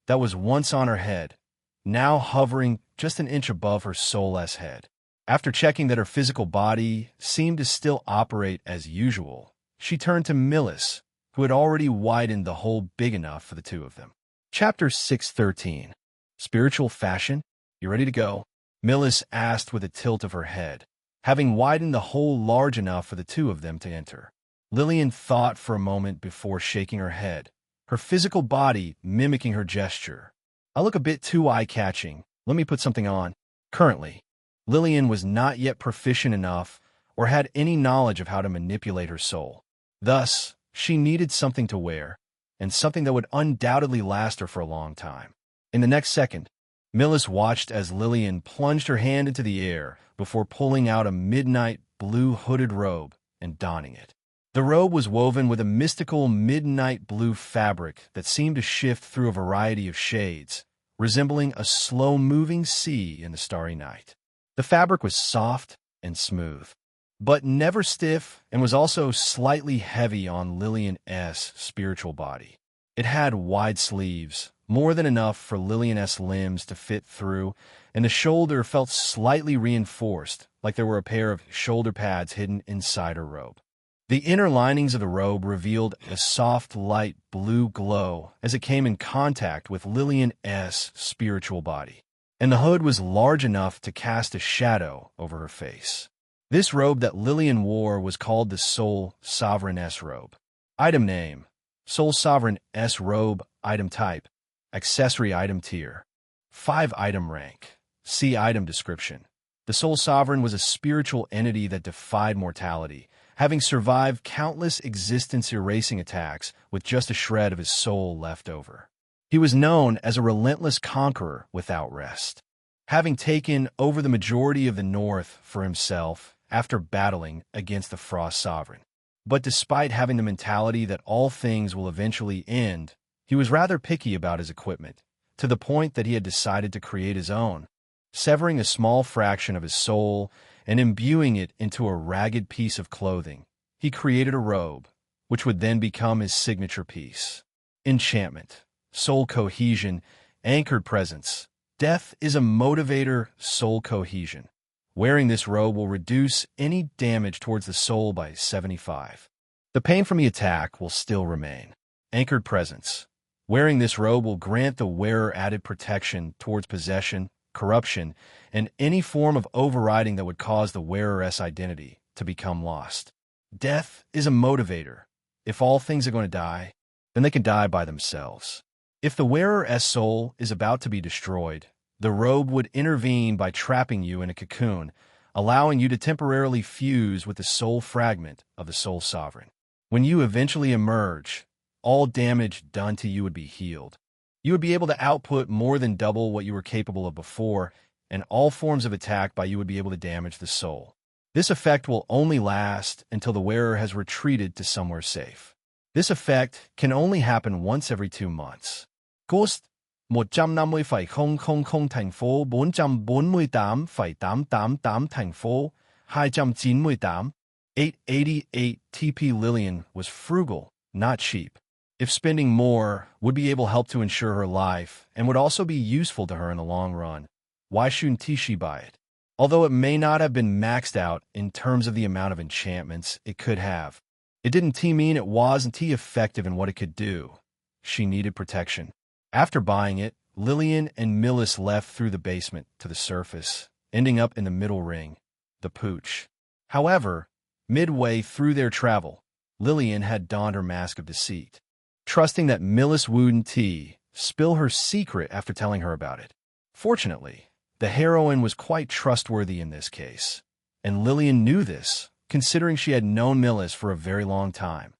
that was once on her head, now hovering just an inch above her soul's head. After checking that her physical body seemed to still operate as usual, she turned to Millis, who had already widened the hole big enough for the two of them. Chapter 613. Spiritual Fashion? You ready to go? Millis asked with a tilt of her head, having widened the hole large enough for the two of them to enter. Lillian thought for a moment before shaking her head, her physical body mimicking her gesture. I look a bit too eye-catching. Let me put something on. Currently, Lillian was not yet proficient enough or had any knowledge of how to manipulate her soul. Thus, she needed something to wear, and something that would undoubtedly last her for a long time. In the next second, Millis watched as Lillian plunged her hand into the air before pulling out a midnight blue hooded robe and donning it. The robe was woven with a mystical midnight blue fabric that seemed to shift through a variety of shades, resembling a slow-moving sea in the starry night. The fabric was soft and smooth, but never stiff, and was also slightly heavy on Lillian's spiritual body. It had wide sleeves, more than enough for Lillian's limbs to fit through, and the shoulder felt slightly reinforced, like there were a pair of shoulder pads hidden inside her robe. The inner linings of the robe revealed a soft, light blue glow as it came in contact with Lillian's spiritual body, and the hood was large enough to cast a shadow over her face. This robe that Lillian wore was called the Soul Sovereign's robe. Item name: Soul Sovereign's robe. Item type: accessory item tier. 5 item rank. See item description. The Soul Sovereign was a spiritual entity that defied mortality, having survived countless existence-erasing attacks with just a shred of his soul left over. He was known as a relentless conqueror without rest, having taken over the majority of the North for himself after battling against the Frost Sovereign. But despite having the mentality that all things will eventually end, he was rather picky about his equipment, to the point that he had decided to create his own, severing a small fraction of his soul and imbuing it into a ragged piece of clothing. He created a robe, which would then become his signature piece. Enchantment, soul cohesion, anchored presence. Death is a motivator, soul cohesion. Wearing this robe will reduce any damage towards the soul by 75. The pain from the attack will still remain. Anchored presence. Wearing this robe will grant the wearer added protection towards possession, corruption, and any form of overriding that would cause the wearer's identity to become lost. Death is a motivator. If all things are going to die, then they can die by themselves. If the wearer's soul is about to be destroyed, the robe would intervene by trapping you in a cocoon, allowing you to temporarily fuse with the soul fragment of the Soul Sovereign. When you eventually emerge, all damage done to you would be healed. You would be able to output more than double what you were capable of before, and all forms of attack by you would be able to damage the soul. This effect will only last until the wearer has retreated to somewhere safe. This effect can only happen once every 2 months. Ghost 150 phẩy 000 thành phố 448,888 thành phố 298. 888 TP. Lillian was frugal, not cheap. If spending more would be able to help to ensure her life and would also be useful to her in the long run, why shouldn't she buy it? Although it may not have been maxed out in terms of the amount of enchantments it could have, it didn't mean it wasn't effective in what it could do. She needed protection. After buying it, Lillian and Millis left through the basement to the surface, ending up in the middle ring, the pooch. However, midway through their travel, Lillian had donned her mask of deceit. trusting that Millis wouldn't spill her secret after telling her about it. Fortunately, the heroine was quite trustworthy in this case, and Lillian knew this, considering she had known Millis for a very long time.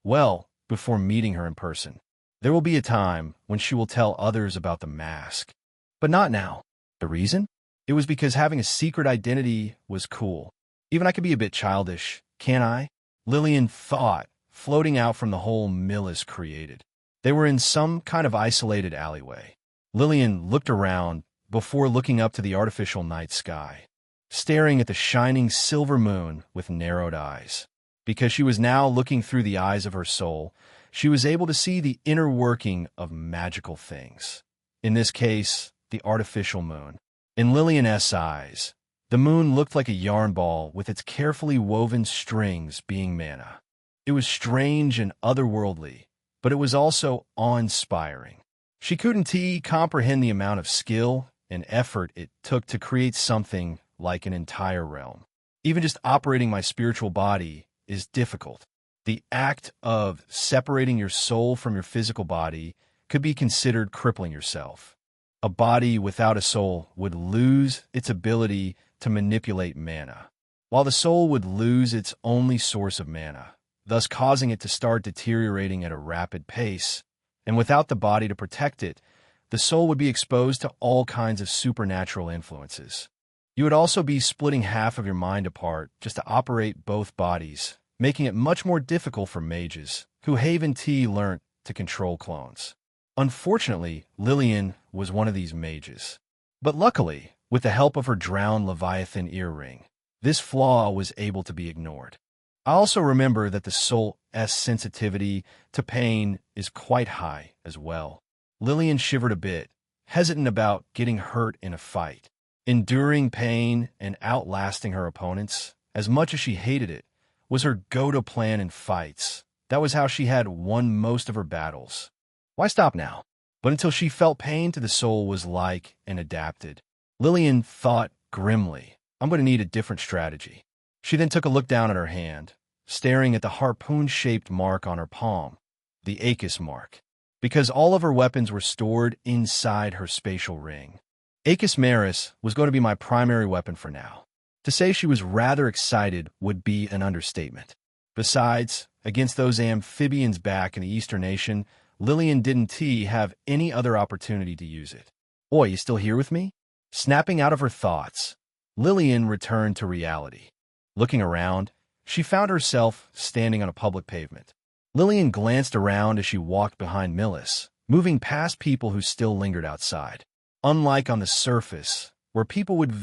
Well, before meeting her in person. There will be a time when she will tell others about the mask. But not now. The reason? It was because having a secret identity was cool. Even I could be a bit childish, can't I? Lillian thought, floating out from the hole Millis created. They were in some kind of isolated alleyway. Lillian looked around before looking up to the artificial night sky, staring at the shining silver moon with narrowed eyes. Because she was now looking through the eyes of her soul, she was able to see the inner working of magical things. In this case, the artificial moon. In Lillian's eyes, the moon looked like a yarn ball with its carefully woven strings being mana. It was strange and otherworldly, but it was also awe-inspiring. She couldn't comprehend the amount of skill and effort it took to create something like an entire realm. Even just operating my spiritual body is difficult. The act of separating your soul from your physical body could be considered crippling yourself. A body without a soul would lose its ability to manipulate mana, while the soul would lose its only source of mana, thus causing it to start deteriorating at a rapid pace. And without the body to protect it, the soul would be exposed to all kinds of supernatural influences. You would also be splitting half of your mind apart just to operate both bodies, making it much more difficult for mages, who haven't learnt to control clones. Unfortunately, Lillian was one of these mages. But luckily, with the help of her drowned Leviathan earring, this flaw was able to be ignored. I also remember that the soul's sensitivity to pain is quite high as well. Lillian shivered a bit, hesitant about getting hurt in a fight. Enduring pain and outlasting her opponents, as much as she hated it, was her go-to plan in fights. That was how she had won most of her battles. Why stop now? But until she felt pain to the soul was like and adapted. Lillian thought grimly, I'm going to need a different strategy. She then took a look down at her hand, staring at the harpoon-shaped mark on her palm, the Achis mark, because all of her weapons were stored inside her spatial ring. Achis Maris was going to be my primary weapon for now. To say she was rather excited would be an understatement. Besides, against those amphibians back in the Eastern Nation, Lillian didn't have any other opportunity to use it. Oi, you still here with me? Snapping out of her thoughts, Lillian returned to reality. Looking around, she found herself standing on a public pavement. Lillian glanced around as she walked behind Millis, moving past people who still lingered outside. Unlike on the surface, where people would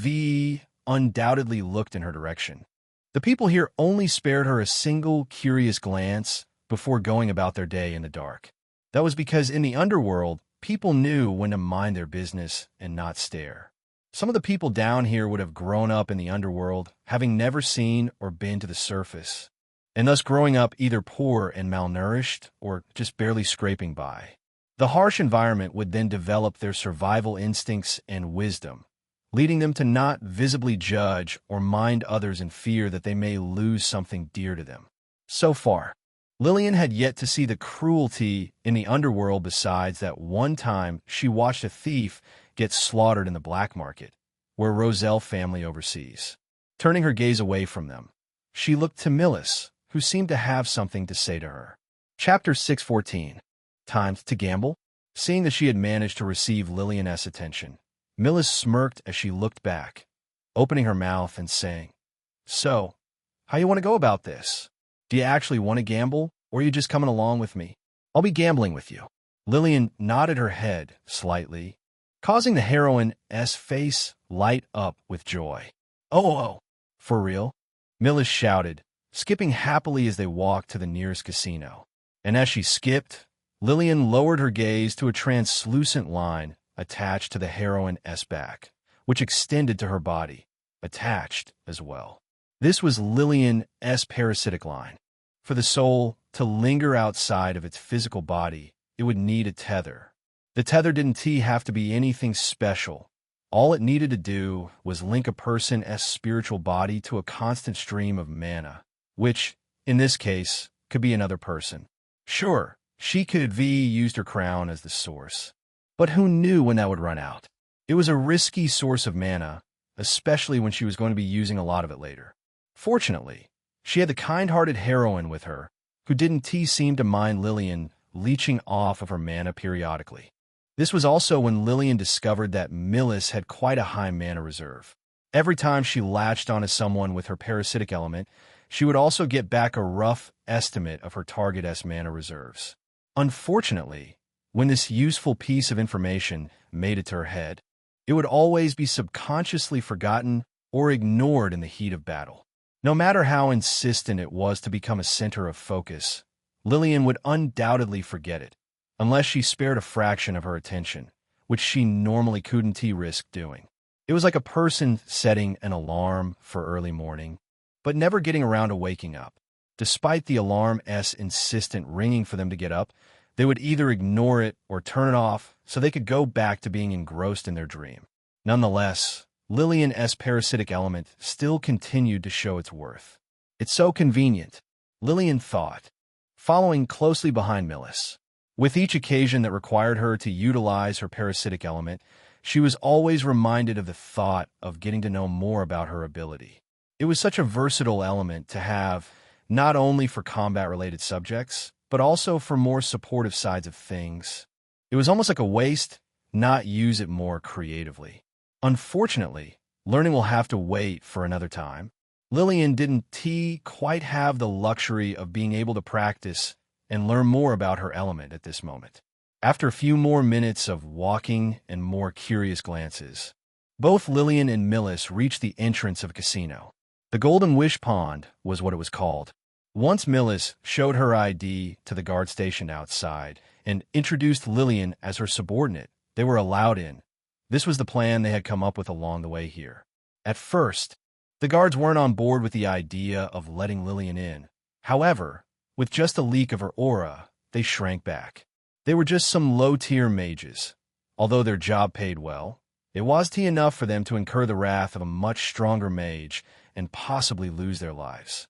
undoubtedly looked in her direction, the people here only spared her a single curious glance before going about their day in the dark. That was because in the underworld, people knew when to mind their business and not stare. Some of the people down here would have grown up in the underworld, having never seen or been to the surface, and thus growing up either poor and malnourished or just barely scraping by. The harsh environment would then develop their survival instincts and wisdom, leading them to not visibly judge or mind others in fear that they may lose something dear to them. So far, Lillian had yet to see the cruelty in the underworld besides that one time she watched a thief get slaughtered in the black market, where Roselle family oversees. Turning her gaze away from them, she looked to Millis, who seemed to have something to say to her. Chapter 614. Time to gamble? Seeing that she had managed to receive Lillian's attention, Millis smirked as she looked back, opening her mouth and saying, So, how you want to go about this? Do you actually want to gamble, or are you just coming along with me? I'll be gambling with you. Lillian nodded her head slightly, causing the heroine's face light up with joy. Oh, for real? Millis shouted, skipping happily as they walked to the nearest casino. And as she skipped, Lillian lowered her gaze to a translucent line attached to the heroine's back, which extended to her body, attached as well. This was Lillian's parasitic line. For the soul to linger outside of its physical body, it would need a tether. The tether didn't have to be anything special. All it needed to do was link a person's spiritual body to a constant stream of mana, which, in this case, could be another person. Sure, She could have used her crown as the source. But who knew when that would run out? It was a risky source of mana, especially when she was going to be using a lot of it later. Fortunately, she had the kind-hearted heroine with her, who didn't seem to mind Lillian leeching off of her mana periodically. This was also when Lillian discovered that Millis had quite a high mana reserve. Every time she latched onto someone with her parasitic element, she would also get back a rough estimate of her target's mana reserves. Unfortunately, when this useful piece of information made it to her head, it would always be subconsciously forgotten or ignored in the heat of battle. No matter how insistent it was to become a center of focus, Lillian would undoubtedly forget it, unless she spared a fraction of her attention, which she normally couldn't risk doing. It was like a person setting an alarm for early morning, but never getting around to waking up. Despite the alarm's insistent ringing for them to get up, they would either ignore it or turn it off so they could go back to being engrossed in their dream. Nonetheless, Lillian's parasitic element still continued to show its worth. It's so convenient, Lillian thought, following closely behind Millis. With each occasion that required her to utilize her parasitic element, she was always reminded of the thought of getting to know more about her ability. It was such a versatile element to have, not only for combat-related subjects, but also for more supportive sides of things. It was almost like a waste, not use it more creatively. Unfortunately, learning will have to wait for another time. Lillian didn't quite have the luxury of being able to practice and learn more about her element at this moment. After a few more minutes of walking and more curious glances, both Lillian and Millis reached the entrance of a casino. The Golden Wish Pond was what it was called. Once Millis showed her ID to the guard stationed outside and introduced Lillian as her subordinate, they were allowed in. This was the plan they had come up with along the way here. At first, the guards weren't on board with the idea of letting Lillian in. However, with just a leak of her aura, they shrank back. They were just some low-tier mages. Although their job paid well, it was enough for them to incur the wrath of a much stronger mage and possibly lose their lives.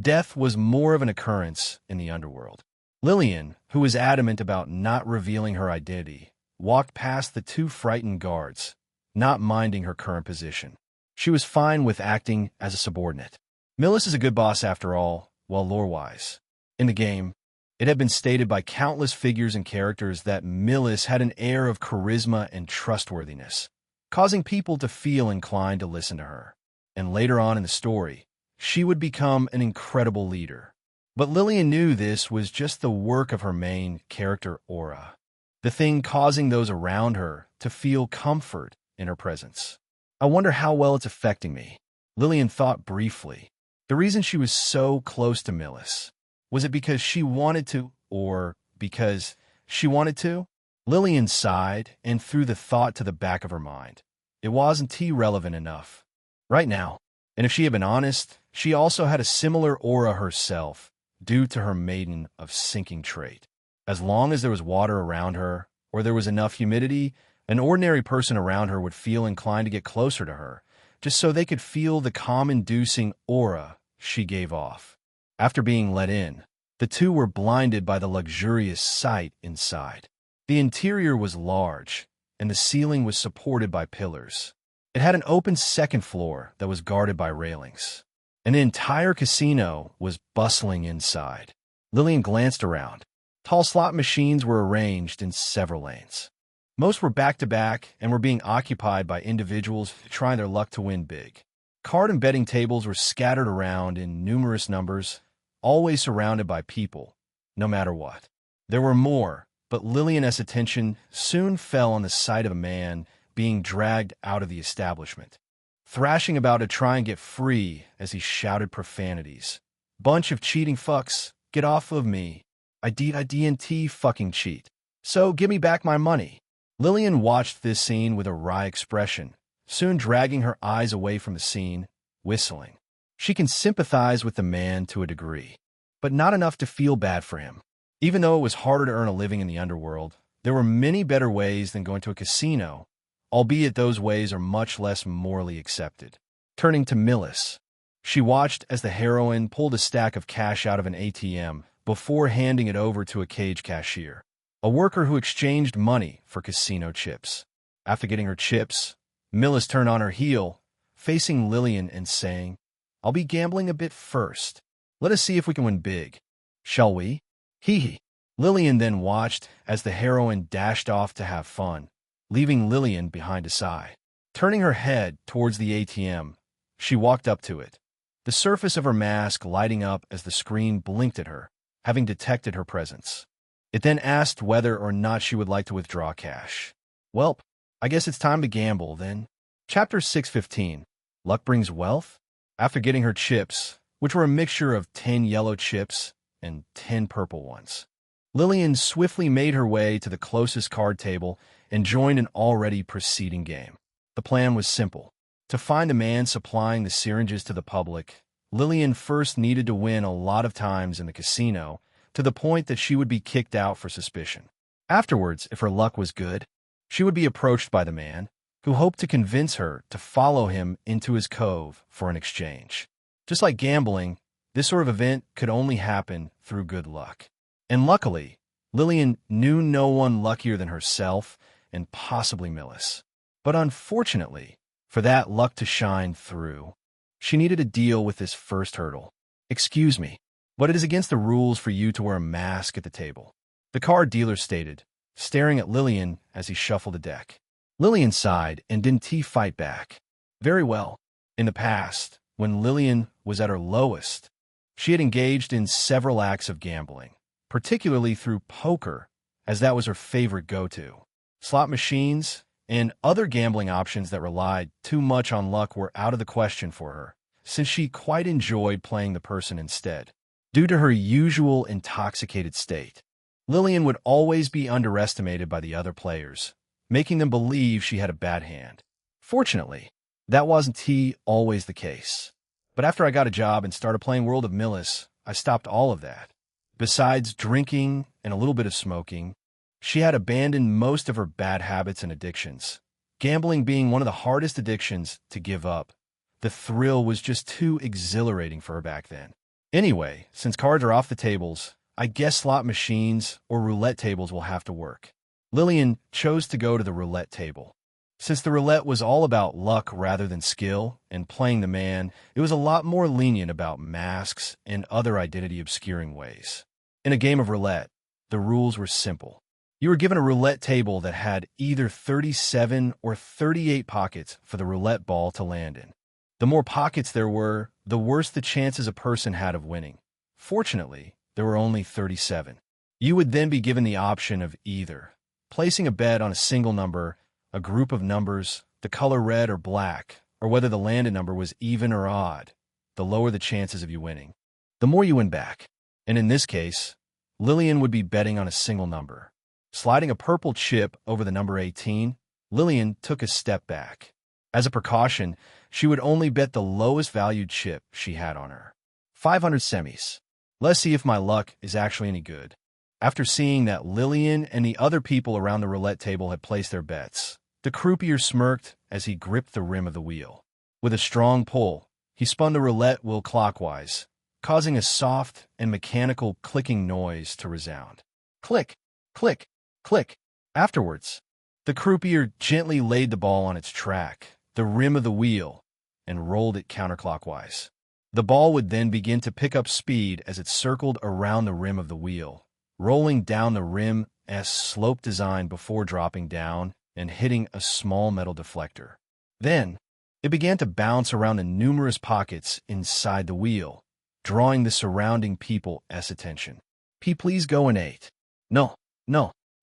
Death was more of an occurrence in the underworld. Lillian, who was adamant about not revealing her identity, walked past the two frightened guards, not minding her current position. She was fine with acting as a subordinate. Millis is a good boss after all, well lore-wise. In the game, it had been stated by countless figures and characters that Millis had an air of charisma and trustworthiness, causing people to feel inclined to listen to her. And later on in the story, she would become an incredible leader. But Lillian knew this was just the work of her main character aura, the thing causing those around her to feel comfort in her presence. I wonder how well it's affecting me, Lillian thought briefly. The reason she was so close to Millis, was it because she wanted to, or because she wanted to? Lillian sighed and threw the thought to the back of her mind. It wasn't relevant enough right now. And if she had been honest, she also had a similar aura herself, due to her Maiden of Sinking trait. As long as there was water around her, or there was enough humidity, an ordinary person around her would feel inclined to get closer to her, just so they could feel the calm-inducing aura she gave off. After being let in, the two were blinded by the luxurious sight inside. The interior was large, and the ceiling was supported by pillars. It had an open second floor that was guarded by railings. An entire casino was bustling inside. Lillian glanced around. Tall slot machines were arranged in several lanes. Most were back-to-back and were being occupied by individuals trying their luck to win big. Card and betting tables were scattered around in numerous numbers, always surrounded by people, no matter what. There were more, but Lillian's attention soon fell on the sight of a man being dragged out of the establishment, thrashing about to try and get free as he shouted profanities. Bunch of cheating fucks, get off of me. I didn't fucking cheat. So give me back my money. Lillian watched this scene with a wry expression, soon dragging her eyes away from the scene, whistling. She can sympathize with the man to a degree, but not enough to feel bad for him. Even though it was harder to earn a living in the underworld, there were many better ways than going to a casino, albeit those ways are much less morally accepted. Turning to Millis, she watched as the heroine pulled a stack of cash out of an ATM before handing it over to a cage cashier, a worker who exchanged money for casino chips. After getting her chips, Millis turned on her heel, facing Lillian and saying, "I'll be gambling a bit first. Let us see if we can win big. Shall we?" Hee hee. Lillian then watched as the heroine dashed off to have fun, leaving Lillian behind to sigh. Turning her head towards the ATM, she walked up to it, the surface of her mask lighting up as the screen blinked at her, having detected her presence. It then asked whether or not she would like to withdraw cash. Welp, I guess it's time to gamble, then. Chapter 615. Luck Brings Wealth? After getting her chips, which were a mixture of 10 yellow chips and 10 purple ones, Lillian swiftly made her way to the closest card table and joined an already proceeding game. The plan was simple. To find a man supplying the syringes to the public, Lillian first needed to win a lot of times in the casino, to the point that she would be kicked out for suspicion. Afterwards, if her luck was good, she would be approached by the man, who hoped to convince her to follow him into his cove for an exchange. Just like gambling, this sort of event could only happen through good luck. And luckily, Lillian knew no one luckier than herself and possibly Millis. But unfortunately, for that luck to shine through, she needed to deal with this first hurdle. "Excuse me, but it is against the rules for you to wear a mask at the table," the card dealer stated, staring at Lillian as he shuffled the deck. Lillian sighed and didn't fight back. Very well. In the past, when Lillian was at her lowest, she had engaged in several acts of gambling, particularly through poker, as that was her favorite go-to. Slot machines and other gambling options that relied too much on luck were out of the question for her, since she quite enjoyed playing the person instead. Due to her usual intoxicated state, Lillian would always be underestimated by the other players, making them believe she had a bad hand. Fortunately, that wasn't always the case. But after I got a job and started playing World of Millis, I stopped all of that. Besides drinking and a little bit of smoking, she had abandoned most of her bad habits and addictions, gambling being one of the hardest addictions to give up. The thrill was just too exhilarating for her back then. Anyway, since cards are off the tables, I guess slot machines or roulette tables will have to work. Lillian chose to go to the roulette table. Since the roulette was all about luck rather than skill and playing the man, it was a lot more lenient about masks and other identity-obscuring ways. In a game of roulette, the rules were simple. You were given a roulette table that had either 37 or 38 pockets for the roulette ball to land in. The more pockets there were, the worse the chances a person had of winning. Fortunately, there were only 37. You would then be given the option of either placing a bet on a single number, a group of numbers, the color red or black, or whether the landed number was even or odd. The lower the chances of you winning, the more you win back. And in this case, Lillian would be betting on a single number. Sliding a purple chip over the number 18, Lillian took a step back. As a precaution, she would only bet the lowest valued chip she had on her. 500 semis. Let's see if my luck is actually any good. After seeing that Lillian and the other people around the roulette table had placed their bets, the croupier smirked as he gripped the rim of the wheel. With a strong pull, he spun the roulette wheel clockwise, causing a soft and mechanical clicking noise to resound. Click, click, click. Afterwards, the croupier gently laid the ball on its track, the rim of the wheel, and rolled it counterclockwise. The ball would then begin to pick up speed as it circled around the rim of the wheel, rolling down the rim's slope design before dropping down and hitting a small metal deflector. Then, it began to bounce around the numerous pockets inside the wheel, drawing the surrounding people's attention. Please go in 8. No.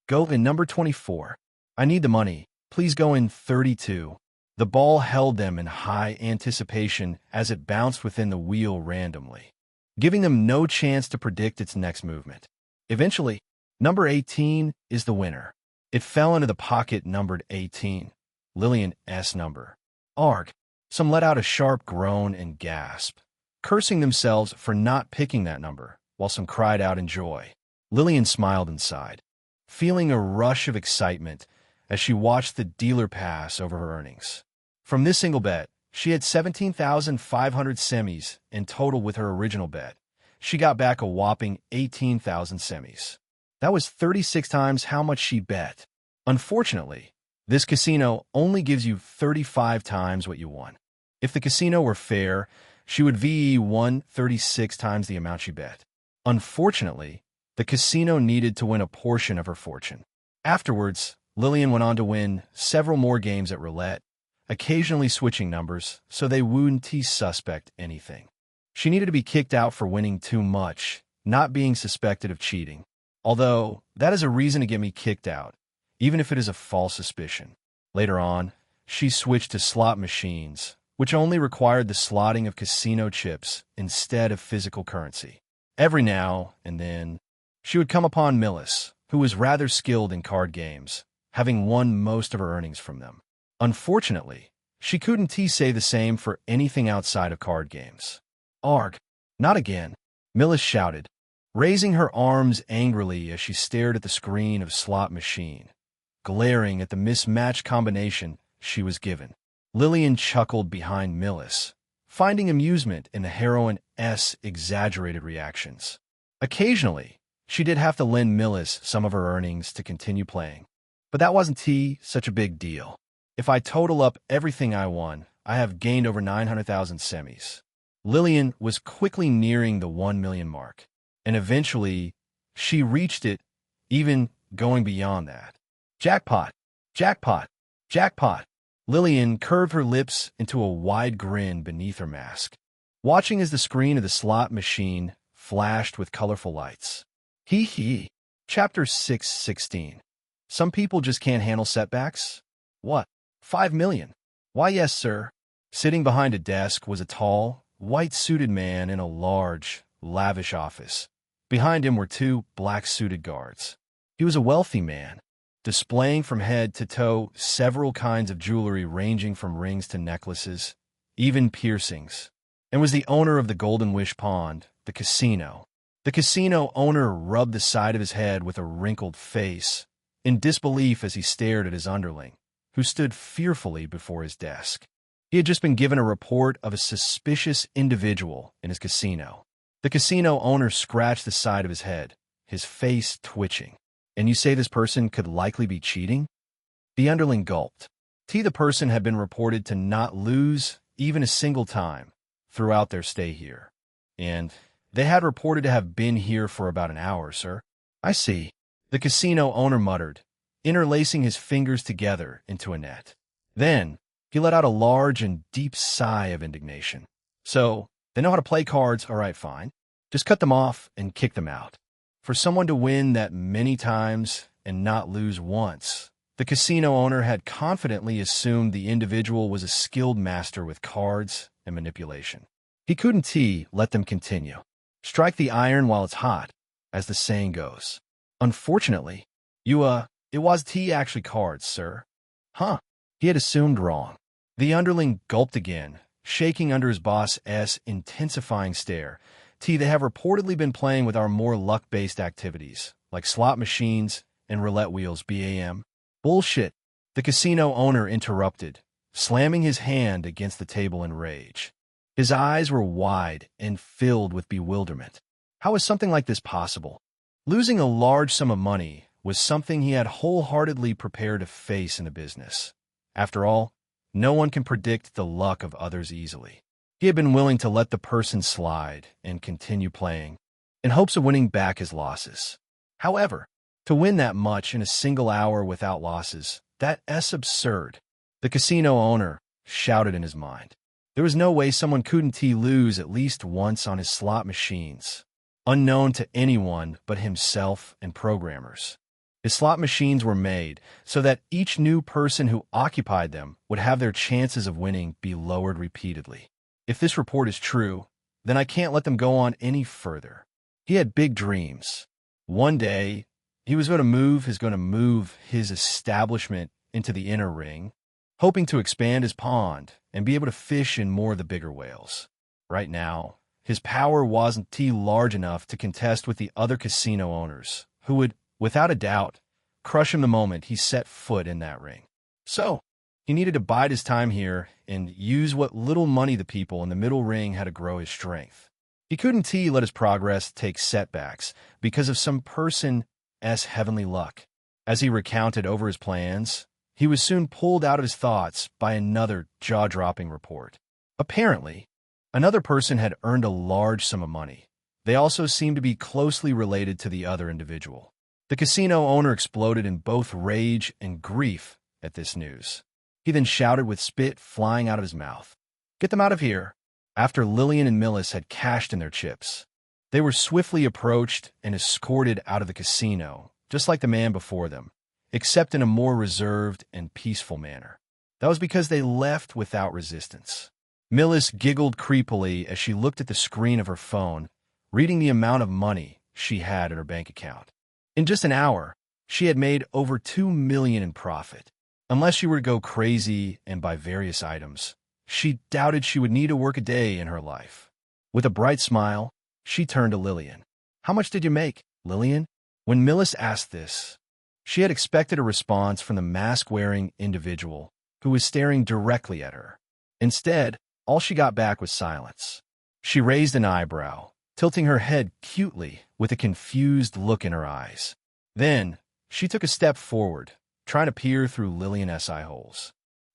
Go in number 24. I need the money. Please go in 32. The ball held them in high anticipation as it bounced within the wheel randomly, giving them no chance to predict its next movement. Eventually, number 18 is the winner. It fell into the pocket numbered 18, Lillian's number. Arg! Some let out a sharp groan and gasp, cursing themselves for not picking that number, while some cried out in joy. Lillian smiled and sighed, feeling a rush of excitement as she watched the dealer pass over her earnings. From this single bet, she had 17,500 semis in total with her original bet, she got back a whopping 18,000 semis. That was 36 times how much she bet. Unfortunately, this casino only gives you 35 times what you won. If the casino were fair, she would VE won 36 times the amount she bet. Unfortunately, the casino needed to win a portion of her fortune. Afterwards, Lillian went on to win several more games at roulette, occasionally switching numbers so they wouldn't suspect anything. She needed to be kicked out for winning too much, not being suspected of cheating. Although, that is a reason to get me kicked out, even if it is a false suspicion. Later on, she switched to slot machines, which only required the slotting of casino chips instead of physical currency. Every now and then, she would come upon Millis, who was rather skilled in card games, having won most of her earnings from them. Unfortunately, she couldn't say the same for anything outside of card games. "Arg, not again," Millis shouted, raising her arms angrily as she stared at the screen of slot machine, glaring at the mismatched combination she was given. Lillian chuckled behind Millis, finding amusement in the heroine's exaggerated reactions. Occasionally, she did have to lend Millis some of her earnings to continue playing. But that wasn't such a big deal. If I total up everything I won, I have gained over 900,000 semis. Lillian was quickly nearing the 1 million mark, and eventually, she reached it, even going beyond that. Jackpot! Jackpot! Jackpot! Lillian curved her lips into a wide grin beneath her mask, watching as the screen of the slot machine flashed with colorful lights. Hee hee. Chapter 616. Some people just can't handle setbacks? What? 5 million? Why, yes, sir. Sitting behind a desk was a tall, white-suited man in a large, lavish office. Behind him were two black-suited guards. He was a wealthy man, displaying from head to toe several kinds of jewelry ranging from rings to necklaces, even piercings, and was the owner of the Golden Wish Pond, the casino. The casino owner rubbed the side of his head with a wrinkled face, in disbelief as he stared at his underling, who stood fearfully before his desk. He had just been given a report of a suspicious individual in his casino. The casino owner scratched the side of his head, his face twitching. "And you say this person could likely be cheating?" The underling gulped. The person had been reported to not lose even a single time throughout their stay here. "And they had reported to have been here for about an hour, sir." "I see," the casino owner muttered, interlacing his fingers together into a net. Then, he let out a large and deep sigh of indignation. "So, they know how to play cards, all right, fine. Just cut them off and kick them out." For someone to win that many times and not lose once, the casino owner had confidently assumed the individual was a skilled master with cards and manipulation. He couldn't let them continue. Strike the iron while it's hot, as the saying goes. "Unfortunately, it was actually cards, sir." "Huh." He had assumed wrong. The underling gulped again, shaking under his boss's intensifying stare. "They have reportedly been playing with our more luck-based activities, like slot machines and roulette wheels, BAM. "Bullshit," the casino owner interrupted, slamming his hand against the table in rage. His eyes were wide and filled with bewilderment. How was something like this possible? Losing a large sum of money was something he had wholeheartedly prepared to face in the business. After all, no one can predict the luck of others easily. He had been willing to let the person slide and continue playing, in hopes of winning back his losses. However, to win that much in a single hour without losses, that's absurd. The casino owner shouted in his mind. There was no way someone couldn't lose at least once on his slot machines, unknown to anyone but himself and programmers. His slot machines were made so that each new person who occupied them would have their chances of winning be lowered repeatedly. If this report is true, then I can't let them go on any further. He had big dreams. One day, he was going to move his establishment into the inner ring, hoping to expand his pond and be able to fish in more of the bigger whales. Right now, his power wasn't large enough to contest with the other casino owners, who would, without a doubt, crush him the moment he set foot in that ring. So, he needed to bide his time here and use what little money the people in the middle ring had to grow his strength. He couldn't let his progress take setbacks because of some person's heavenly luck. As he recounted over his plans, he was soon pulled out of his thoughts by another jaw-dropping report. Apparently, another person had earned a large sum of money. They also seemed to be closely related to the other individual. The casino owner exploded in both rage and grief at this news. He then shouted with spit flying out of his mouth, "Get them out of here!" After Lillian and Millis had cashed in their chips, they were swiftly approached and escorted out of the casino, just like the man before them, except in a more reserved and peaceful manner. That was because they left without resistance. Millis giggled creepily as she looked at the screen of her phone, reading the amount of money she had in her bank account. In just an hour, she had made over $2 million in profit. Unless she were to go crazy and buy various items, she doubted she would need to work a day in her life. With a bright smile, she turned to Lillian. "How much did you make, Lillian?" When Millis asked this, she had expected a response from the mask-wearing individual who was staring directly at her. Instead, all she got back was silence. She raised an eyebrow, tilting her head cutely with a confused look in her eyes. Then, she took a step forward, trying to peer through Lillian's eye holes.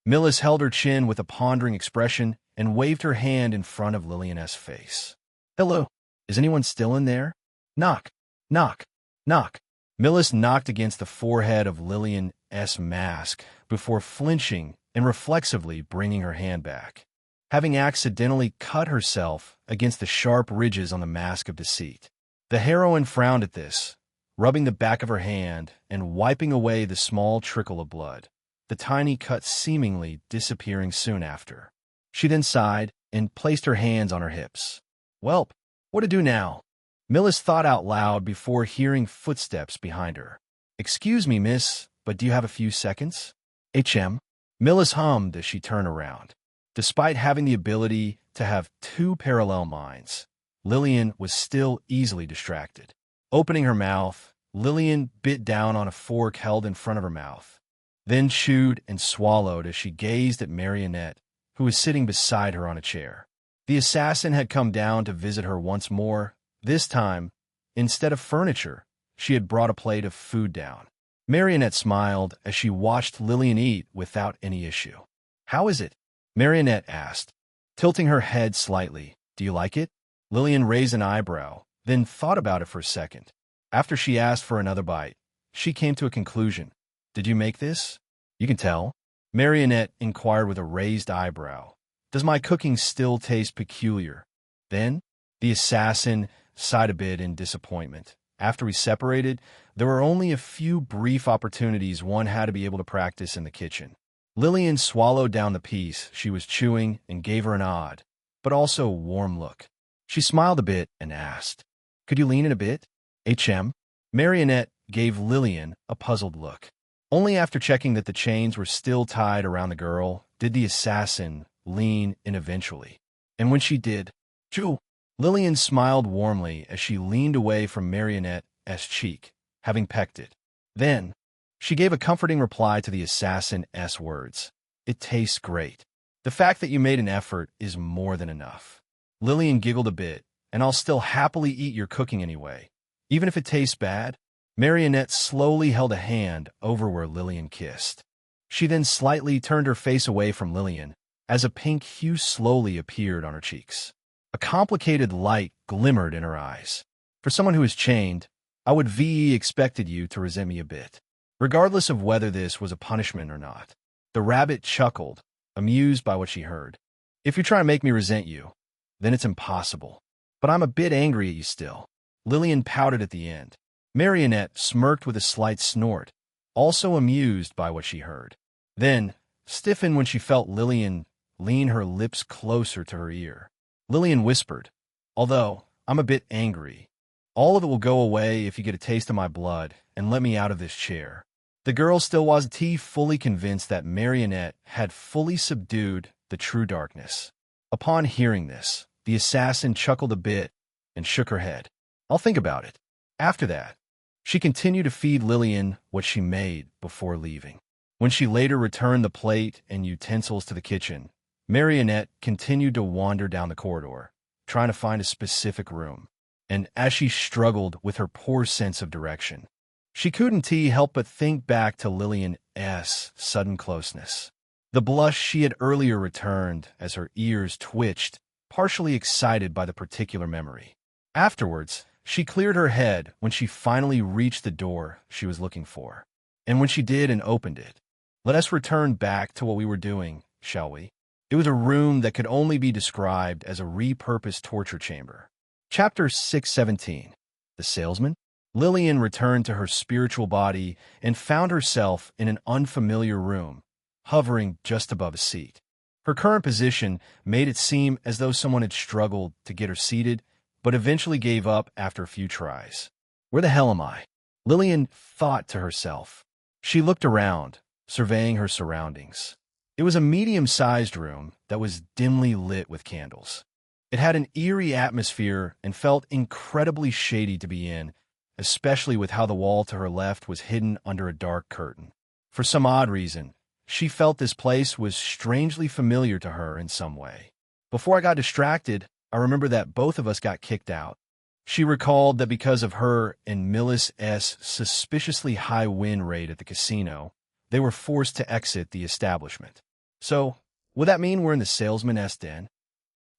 Millis held her chin with a pondering expression and waved her hand in front of Lillian's face. "Hello, is anyone still in there? Knock, knock, knock." Millis knocked against the forehead of Lillian's mask before flinching and reflexively bringing her hand back, having accidentally cut herself against the sharp ridges on the mask of deceit. The heroine frowned at this, rubbing the back of her hand and wiping away the small trickle of blood, the tiny cut seemingly disappearing soon after. She then sighed and placed her hands on her hips. "Welp, what to do now?" Millis thought out loud before hearing footsteps behind her. "Excuse me, miss, but do you have a few seconds?" "HM?" Millis hummed as she turned around. Despite having the ability to have two parallel minds, Lillian was still easily distracted. Opening her mouth, Lillian bit down on a fork held in front of her mouth, then chewed and swallowed as she gazed at Marionette, who was sitting beside her on a chair. The assassin had come down to visit her once more. This time, instead of furniture, she had brought a plate of food down. Marionette smiled as she watched Lillian eat without any issue. "How is it?" Marionette asked, tilting her head slightly. "Do you like it?" Lillian raised an eyebrow, then thought about it for a second. After she asked for another bite, she came to a conclusion. "Did you make this?" "You can tell." Marionette inquired with a raised eyebrow. "Does my cooking still taste peculiar?" Then, the assassin sighed a bit in disappointment. After we separated, there were only a few brief opportunities one had to be able to practice in the kitchen. Lillian swallowed down the piece she was chewing and gave her an odd, but also warm look. She smiled a bit and asked, "Could you lean in a bit, HM?" Marionette gave Lillian a puzzled look. Only after checking that the chains were still tied around the girl did the assassin lean in eventually. And when she did, "Chew!" Lillian smiled warmly as she leaned away from Marionette's cheek, having pecked it. Then, she gave a comforting reply to the assassin's words. "It tastes great. The fact that you made an effort is more than enough." Lillian giggled a bit, "And I'll still happily eat your cooking anyway, even if it tastes bad." Marionette slowly held a hand over where Lillian kissed. She then slightly turned her face away from Lillian, as a pink hue slowly appeared on her cheeks. A complicated light glimmered in her eyes. "For someone who is chained, I would expected you to resent me a bit, regardless of whether this was a punishment or not." The rabbit chuckled, amused by what she heard. "If you're trying to make me resent you, then it's impossible. But I'm a bit angry at you still." Lillian pouted at the end. Marionette smirked with a slight snort, also amused by what she heard. Then, stiffened when she felt Lillian lean her lips closer to her ear. Lillian whispered, "Although I'm a bit angry, all of it will go away if you get a taste of my blood and let me out of this chair." The girl still wasn't fully convinced that Marionette had fully subdued the true darkness. Upon hearing this, the assassin chuckled a bit and shook her head. "I'll think about it." After that, she continued to feed Lillian what she made before leaving. When she later returned the plate and utensils to the kitchen, Marionette continued to wander down the corridor, trying to find a specific room. And as she struggled with her poor sense of direction, she couldn't help but think back to Lillian's sudden closeness. The blush she had earlier returned as her ears twitched, partially excited by the particular memory. Afterwards, she cleared her head when she finally reached the door she was looking for. And when she did and opened it, let us return back to what we were doing, shall we? It was a room that could only be described as a repurposed torture chamber. Chapter 617. The Salesman? Lillian returned to her spiritual body and found herself in an unfamiliar room, hovering just above a seat. Her current position made it seem as though someone had struggled to get her seated, but eventually gave up after a few tries. Where the hell am I? Lillian thought to herself. She looked around, surveying her surroundings. It was a medium-sized room that was dimly lit with candles. It had an eerie atmosphere and felt incredibly shady to be in, especially with how the wall to her left was hidden under a dark curtain. For some odd reason, she felt this place was strangely familiar to her in some way. Before I got distracted, I remember that both of us got kicked out. She recalled that because of her and Millis's suspiciously high win rate at the casino, they were forced to exit the establishment. So, would that mean we're in the salesman's den?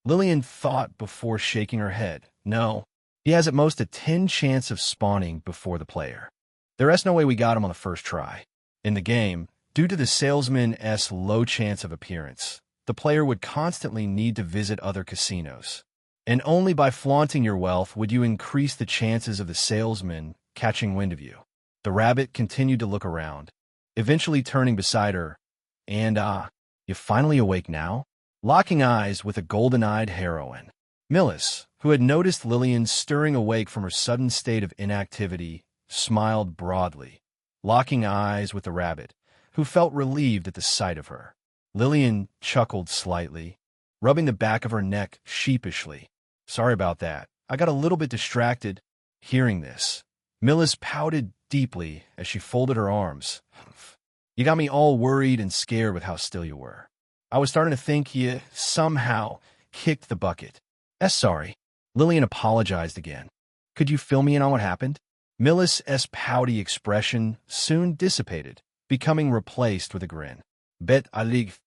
Lillian thought before shaking her head. No, he has at most a 10 chance of spawning before the player. There's no way we got him on the first try. In the game, due to the salesman's low chance of appearance, the player would constantly need to visit other casinos. And only by flaunting your wealth would you increase the chances of the salesman catching wind of you. The rabbit continued to look around, eventually turning beside her. And, you finally awake now? Locking eyes with a golden-eyed heroine. Millis, who had noticed Lillian stirring awake from her sudden state of inactivity, smiled broadly, locking eyes with the rabbit, who felt relieved at the sight of her. Lillian chuckled slightly, rubbing the back of her neck sheepishly. Sorry about that. I got a little bit distracted. Hearing this, Millis pouted deeply as she folded her arms. You got me all worried and scared with how still you were. I was starting to think you somehow kicked the bucket. Sorry. Lillian apologized again. Could you fill me in on what happened? Millis's pouty expression soon dissipated, becoming replaced with a grin. Bet alig.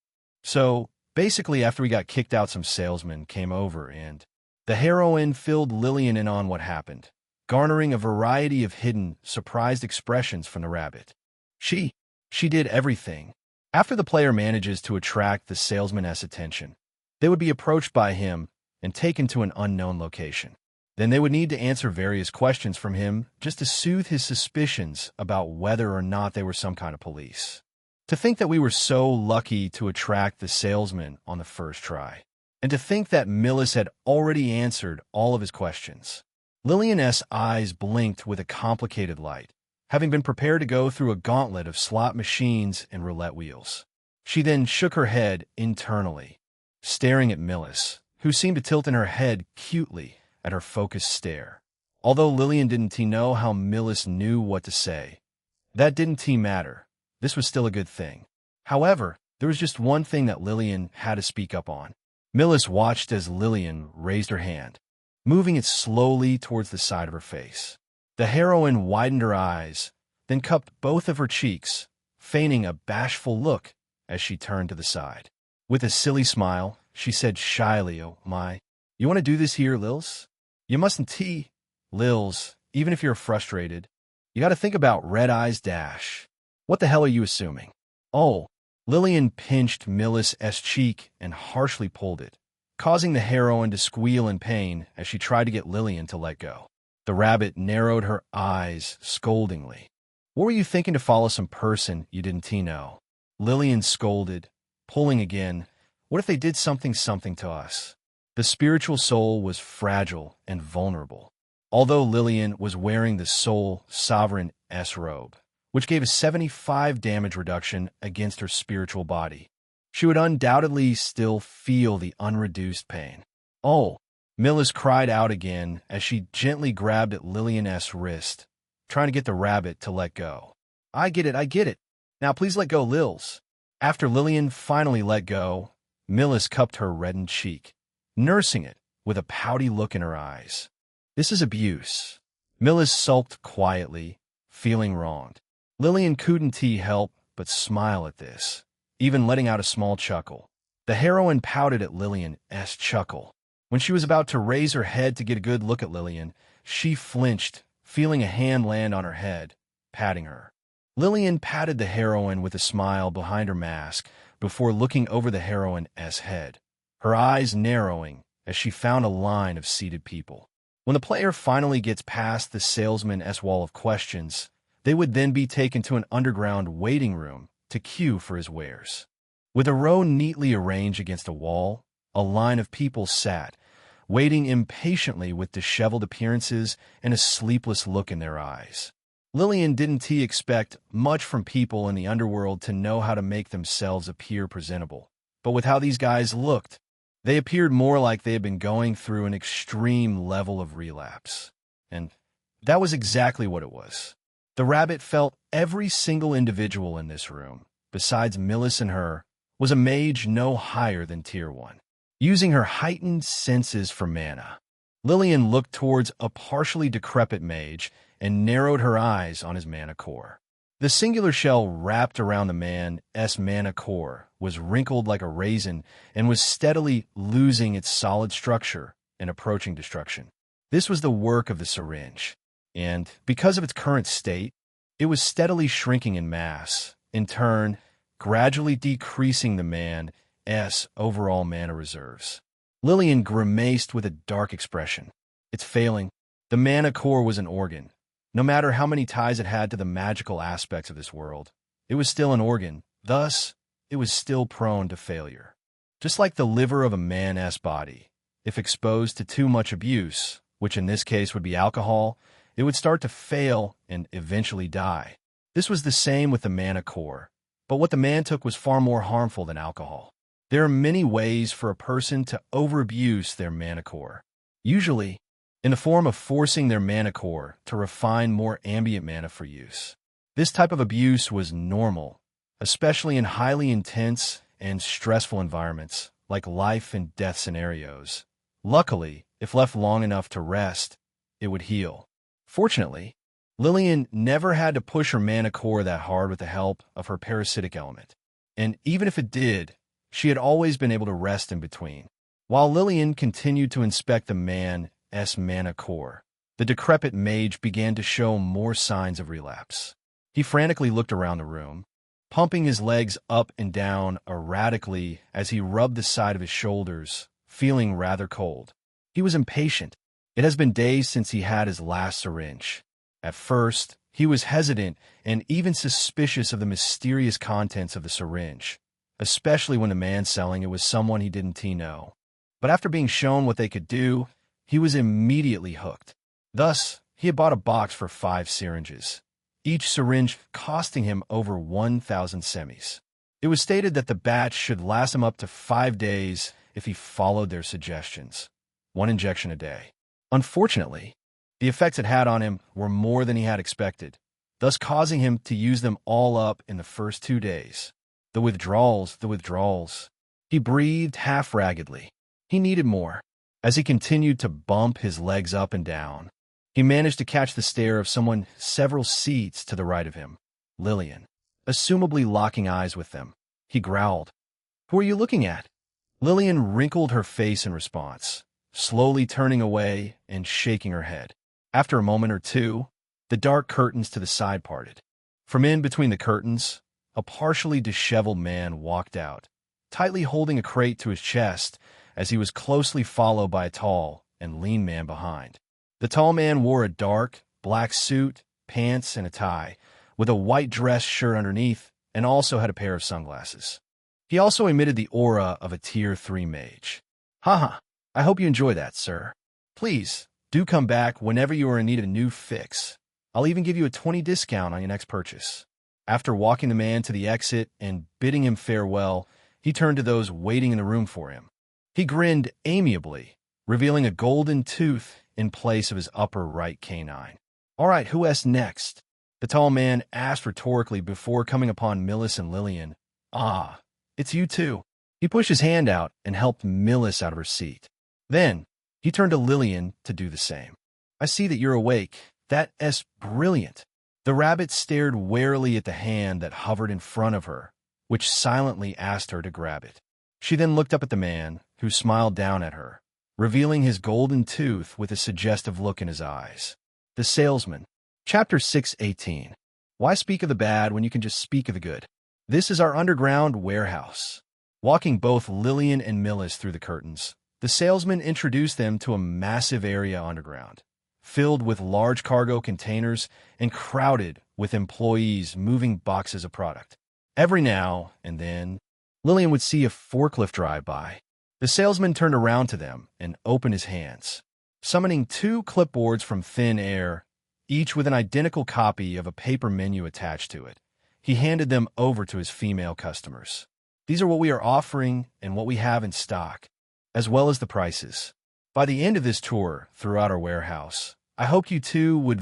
So, basically after we got kicked out, some salesmen came over and the heroine filled Lillian in on what happened, garnering a variety of hidden, surprised expressions from the rabbit. She did everything. After the player manages to attract the salesman's attention, they would be approached by him and taken to an unknown location. Then they would need to answer various questions from him just to soothe his suspicions about whether or not they were some kind of police. To think that we were so lucky to attract the salesman on the first try, and to think that Millis had already answered all of his questions. Lillian's eyes blinked with a complicated light, having been prepared to go through a gauntlet of slot machines and roulette wheels. She then shook her head internally, staring at Millis, who seemed to tilt in her head cutely at her focused stare. Although Lillian didn't know how Millis knew what to say, that didn't matter. This was still a good thing. However, there was just one thing that Lillian had to speak up on. Millis watched as Lillian raised her hand, moving it slowly towards the side of her face. The heroine widened her eyes, then cupped both of her cheeks, feigning a bashful look as she turned to the side. With a silly smile, she said shyly, "Oh my, you want to do this here, Lils? You mustn't Lils, even if you're frustrated. You got to think about Red Eye's dash. What the hell are you assuming?" Oh, Lillian pinched Millis's cheek and harshly pulled it, causing the heroine to squeal in pain as she tried to get Lillian to let go. The rabbit narrowed her eyes scoldingly. What were you thinking to follow some person you didn't know? Lillian scolded, pulling again. What if they did something to us? The spiritual soul was fragile and vulnerable. Although Lillian was wearing the soul sovereign robe, which gave a 75 damage reduction against her spiritual body, she would undoubtedly still feel the unreduced pain. Oh, Millis cried out again as she gently grabbed at Lillian's wrist, trying to get the rabbit to let go. I get it. Now please let go, Lils." After Lillian finally let go, Millis cupped her reddened cheek, nursing it with a pouty look in her eyes. "This is abuse." Millis sulked quietly, feeling wronged. Lillian couldn't help but smile at this, even letting out a small chuckle. The heroine pouted at Lillian's chuckle. When she was about to raise her head to get a good look at Lillian, she flinched, feeling a hand land on her head, patting her. Lillian patted the heroine with a smile behind her mask before looking over the heroine's head, her eyes narrowing as she found a line of seated people. When the player finally gets past the salesman's wall of questions, they would then be taken to an underground waiting room to queue for his wares. With a row neatly arranged against a wall, a line of people sat, waiting impatiently with disheveled appearances and a sleepless look in their eyes. Lillian didn't expect much from people in the underworld to know how to make themselves appear presentable. But with how these guys looked, they appeared more like they had been going through an extreme level of relapse. And that was exactly what it was. The rabbit felt every single individual in this room, besides Millis and her, was a mage no higher than Tier 1. Using her heightened senses for mana, Lillian looked towards a partially decrepit mage and narrowed her eyes on his mana core. The singular shell wrapped around the man's mana core was wrinkled like a raisin and was steadily losing its solid structure and approaching destruction. This was the work of the syringe, and because of its current state, it was steadily shrinking in mass, in turn, gradually decreasing the man's overall mana reserves. Lillian grimaced with a dark expression. "It's failing." The mana core was an organ. No matter how many ties it had to the magical aspects of this world, it was still an organ. Thus, it was still prone to failure. Just like the liver of a man's body, if exposed to too much abuse, which in this case would be alcohol, it would start to fail and eventually die. This was the same with the mana core, but what the man took was far more harmful than alcohol. There are many ways for a person to overabuse their mana core, usually in the form of forcing their mana core to refine more ambient mana for use. This type of abuse was normal, especially in highly intense and stressful environments like life and death scenarios. Luckily, if left long enough to rest, it would heal. Fortunately, Lillian never had to push her mana core that hard with the help of her parasitic element. And even if it did, she had always been able to rest in between. While Lillian continued to inspect the man's mana core, the decrepit mage began to show more signs of relapse. He frantically looked around the room, pumping his legs up and down erratically as he rubbed the side of his shoulders, feeling rather cold. He was impatient. It has been days since he had his last syringe. At first, he was hesitant and even suspicious of the mysterious contents of the syringe, especially when the man selling it was someone he didn't know. But after being shown what they could do, he was immediately hooked. Thus, he had bought a box for 5 syringes, each syringe costing him over 1,000 semis. It was stated that the batch should last him up to 5 days if he followed their suggestions. 1 injection a day. Unfortunately, the effects it had on him were more than he had expected, thus causing him to use them all up in the first 2 days. The withdrawals. He breathed half raggedly. He needed more. As he continued to bump his legs up and down, he managed to catch the stare of someone several seats to the right of him, Lillian. Assumably locking eyes with them, he growled, "Who are you looking at?" Lillian wrinkled her face in response, slowly turning away and shaking her head. After a moment or two, the dark curtains to the side parted. From in between the curtains, a partially disheveled man walked out, tightly holding a crate to his chest as he was closely followed by a tall and lean man behind. The tall man wore a dark, black suit, pants, and a tie, with a white dress shirt underneath, and also had a pair of sunglasses. He also emitted the aura of a Tier 3 mage. "Haha, I hope you enjoy that, sir. Please, do come back whenever you are in need of a new fix. I'll even give you a 20% discount on your next purchase." After walking the man to the exit and bidding him farewell, he turned to those waiting in the room for him. He grinned amiably, revealing a golden tooth in place of his upper right canine. "All right, who's next?" the tall man asked rhetorically before coming upon Millis and Lillian. "Ah, it's you two." He pushed his hand out and helped Millis out of her seat. Then, He turned to Lillian to do the same. I see that you're awake. That's brilliant. The rabbit stared warily at the hand that hovered in front of her, which silently asked her to grab it. She then looked up at the man, who smiled down at her, revealing his golden tooth with a suggestive look in his eyes. The Salesman. Chapter 6:18. Why speak of the bad when you can just speak of the good? This is our underground warehouse. Walking both Lillian and Millis through the curtains, the salesman introduced them to a massive area underground, filled with large cargo containers and crowded with employees moving boxes of product. Every now and then, Lillian would see a forklift drive by. The salesman turned around to them and opened his hands, summoning 2 clipboards from thin air, each with an identical copy of a paper menu attached to it. He handed them over to his female customers. These are what we are offering and what we have in stock, as well as the prices. By the end of this tour throughout our warehouse, I hope you too would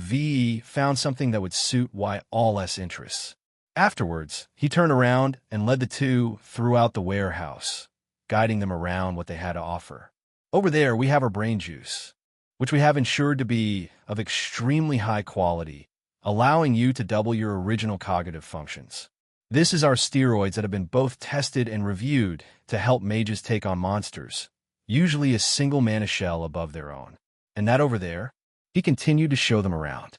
found something that would suit all S interests. Afterwards, he turned around and led the 2 throughout the warehouse, guiding them around what they had to offer. Over there, we have our brain juice, which we have ensured to be of extremely high quality, allowing you to double your original cognitive functions. This is our steroids that have been both tested and reviewed to help mages take on monsters, usually a single mana shell above their own. And that over there? He continued to show them around.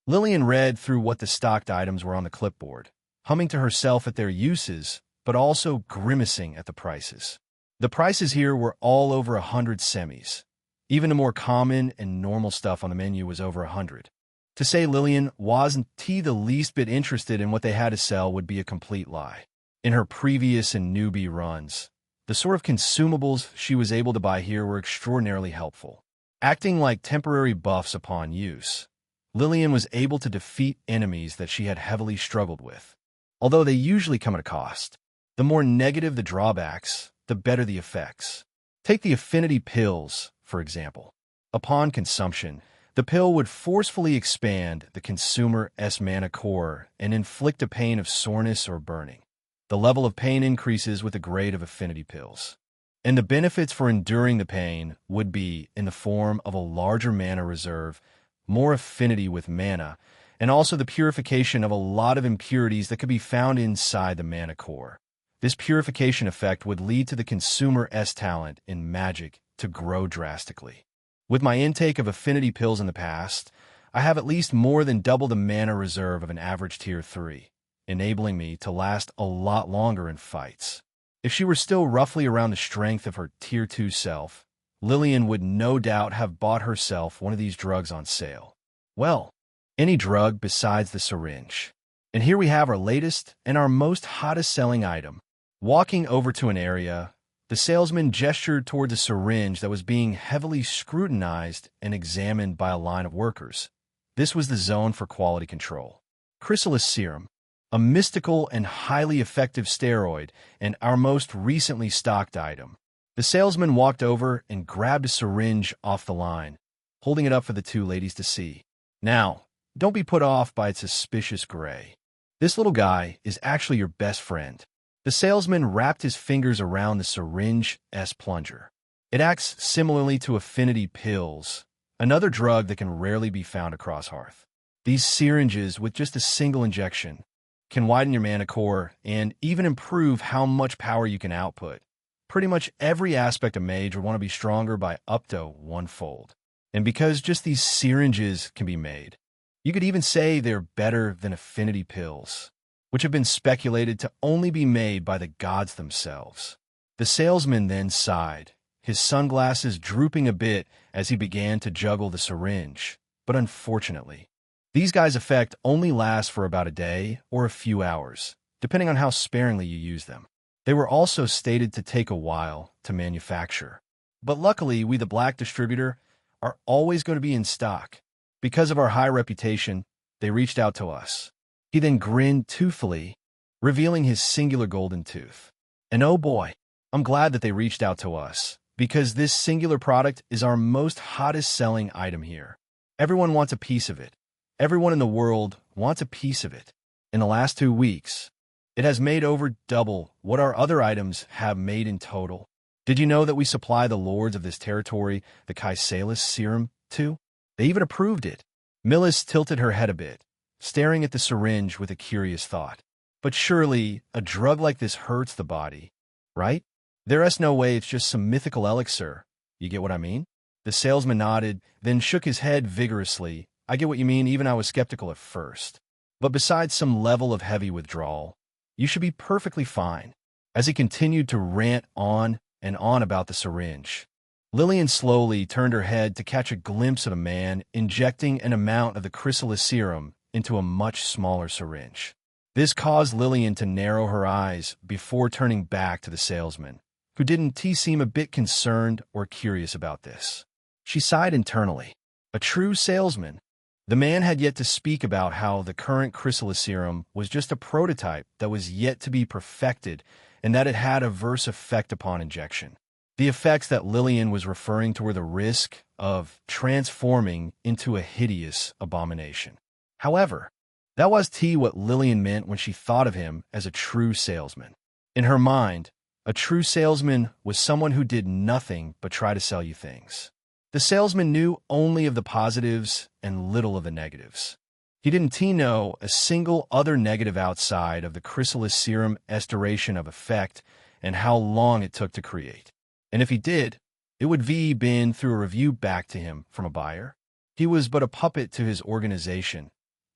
Lillian read through what the stocked items were on the clipboard, humming to herself at their uses, but also grimacing at the prices. The prices here were all over 100 semis. Even the more common and normal stuff on the menu was over 100. To say Lillian wasn't the least bit interested in what they had to sell would be a complete lie. In her previous and newbie runs, the sort of consumables she was able to buy here were extraordinarily helpful. Acting like temporary buffs upon use, Lillian was able to defeat enemies that she had heavily struggled with. Although they usually come at a cost, the more negative the drawbacks, the better the effects. Take the affinity pills, for example. Upon consumption, the pill would forcefully expand the consumer's mana core and inflict a pain of soreness or burning. The level of pain increases with the grade of affinity pills, and the benefits for enduring the pain would be in the form of a larger mana reserve, more affinity with mana, and also the purification of a lot of impurities that could be found inside the mana core. This purification effect would lead to the consumer's talent in magic to grow drastically. With my intake of affinity pills in the past, I have at least more than double the mana reserve of an average tier 3, enabling me to last a lot longer in fights. If she were still roughly around the strength of her tier 2 self, Lillian would no doubt have bought herself one of these drugs on sale. Well, any drug besides the syringe. And here we have our latest and our most hottest selling item. Walking over to an area, the salesman gestured toward the syringe that was being heavily scrutinized and examined by a line of workers. This was the zone for quality control. Chrysalis serum, a mystical and highly effective steroid, and our most recently stocked item. The salesman walked over and grabbed a syringe off the line, holding it up for the 2 ladies to see. Now, don't be put off by its suspicious gray. This little guy is actually your best friend. The salesman wrapped his fingers around the syringe's plunger. It acts similarly to affinity pills, another drug that can rarely be found across Hearth. These syringes, with just a single injection, can widen your mana core and even improve how much power you can output. Pretty much every aspect of mage would want to be stronger by up to 1-fold. And because just these syringes can be made, you could even say they're better than affinity pills, which have been speculated to only be made by the gods themselves. The salesman then sighed, his sunglasses drooping a bit as he began to juggle the syringe. But unfortunately, these guys' effect only lasts for about a day or a few hours, depending on how sparingly you use them. They were also stated to take a while to manufacture. But luckily, we, the Black Distributor, are always going to be in stock. Because of our high reputation, they reached out to us. He then grinned toothfully, revealing his singular golden tooth. And oh boy, I'm glad that they reached out to us, because this singular product is our most hottest selling item here. Everyone wants a piece of it. Everyone in the world wants a piece of it. In the last 2 weeks, it has made over double what our other items have made in total. Did you know that we supply the lords of this territory the Chrysalis serum too? They even approved it. Millis tilted her head a bit, staring at the syringe with a curious thought. But surely, a drug like this hurts the body, right? There's no way it's just some mythical elixir. You get what I mean? The salesman nodded, then shook his head vigorously. I get what you mean, even I was skeptical at first. But besides some level of heavy withdrawal, you should be perfectly fine. As he continued to rant on and on about the syringe, Lillian slowly turned her head to catch a glimpse of a man injecting an amount of the chrysalis serum into a much smaller syringe. This caused Lillian to narrow her eyes before turning back to the salesman, who didn't seem a bit concerned or curious about this. She sighed internally. A true salesman. The man had yet to speak about how the current chrysalis serum was just a prototype that was yet to be perfected and that it had a adverse effect upon injection. The effects that Lillian was referring to were the risk of transforming into a hideous abomination. However, that was what Lillian meant when she thought of him as a true salesman. In her mind, a true salesman was someone who did nothing but try to sell you things. The salesman knew only of the positives and little of the negatives. He didn't know a single other negative outside of the chrysalis serum duration of effect and how long it took to create. And if he did, it would be been through a review back to him from a buyer. He was but a puppet to his organization.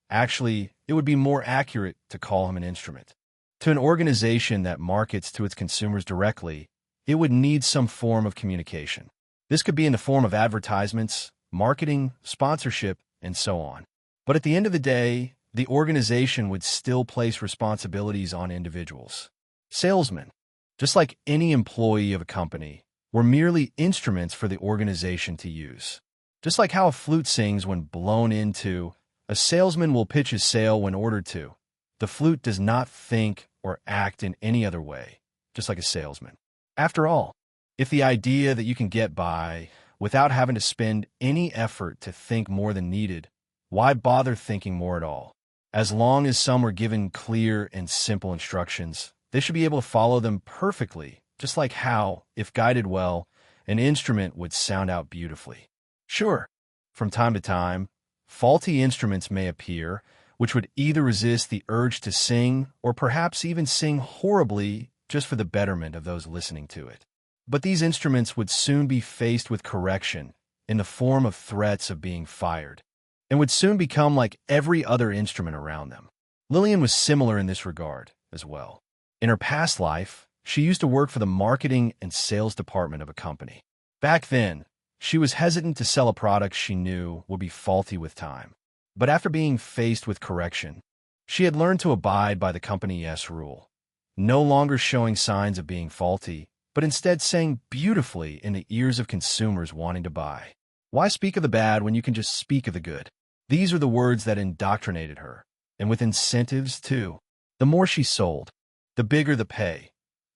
Actually, it would be more accurate to call him an instrument. To an organization that markets to its consumers directly, it would need some form of communication. This could be in the form of advertisements, marketing, sponsorship, and so on. But at the end of the day, the organization would still place responsibilities on individuals. Salesmen, just like any employee of a company, were merely instruments for the organization to use. Just like how a flute sings when blown into, a salesman will pitch his sale when ordered to. The flute does not think or act in any other way, just like a salesman. After all, if the idea that you can get by without having to spend any effort to think more than needed, why bother thinking more at all? As long as some were given clear and simple instructions, they should be able to follow them perfectly, just like how, if guided well, an instrument would sound out beautifully. Sure, from time to time, faulty instruments may appear, which would either resist the urge to sing or perhaps even sing horribly just for the betterment of those listening to it. But these instruments would soon be faced with correction in the form of threats of being fired, and would soon become like every other instrument around them. Lillian was similar in this regard as well. In her past life, she used to work for the marketing and sales department of a company. Back then, she was hesitant to sell a product she knew would be faulty with time. But after being faced with correction, she had learned to abide by the company's rule, no longer showing signs of being faulty, but instead saying beautifully in the ears of consumers wanting to buy. Why speak of the bad when you can just speak of the good? These are the words that indoctrinated her, and with incentives, too. The more she sold, the bigger the pay.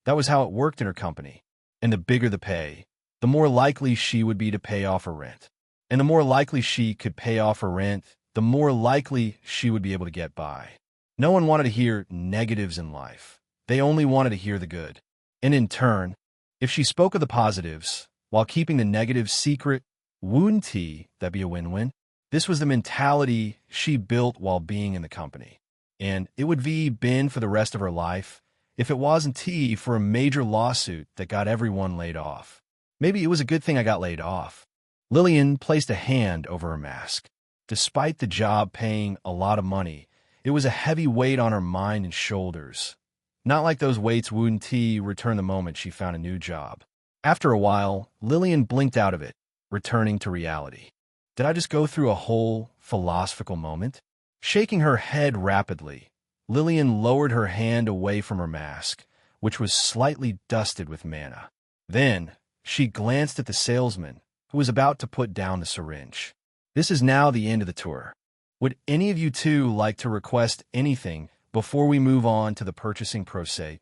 That was how it worked in her company. And the bigger the pay, the more likely she would be to pay off her rent. And the more likely she could pay off her rent, the more likely she would be able to get by. No one wanted to hear negatives in life. They only wanted to hear the good. And in turn, if she spoke of the positives, while keeping the negatives secret, wouldn't that be a win-win? This was the mentality she built while being in the company. And it would be been for the rest of her life if it wasn't for a major lawsuit that got everyone laid off. Maybe it was a good thing I got laid off. Lillian placed a hand over her mask. Despite the job paying a lot of money, it was a heavy weight on her mind and shoulders. Not like those weights wouldn't return the moment she found a new job. After a while, Lillian blinked out of it, returning to reality. Did I just go through a whole philosophical moment? Shaking her head rapidly, Lillian lowered her hand away from her mask, which was slightly dusted with manna. Then, she glanced at the salesman, who was about to put down the syringe. This is now the end of the tour. Would any of you two like to request anything before we move on to the purchasing process?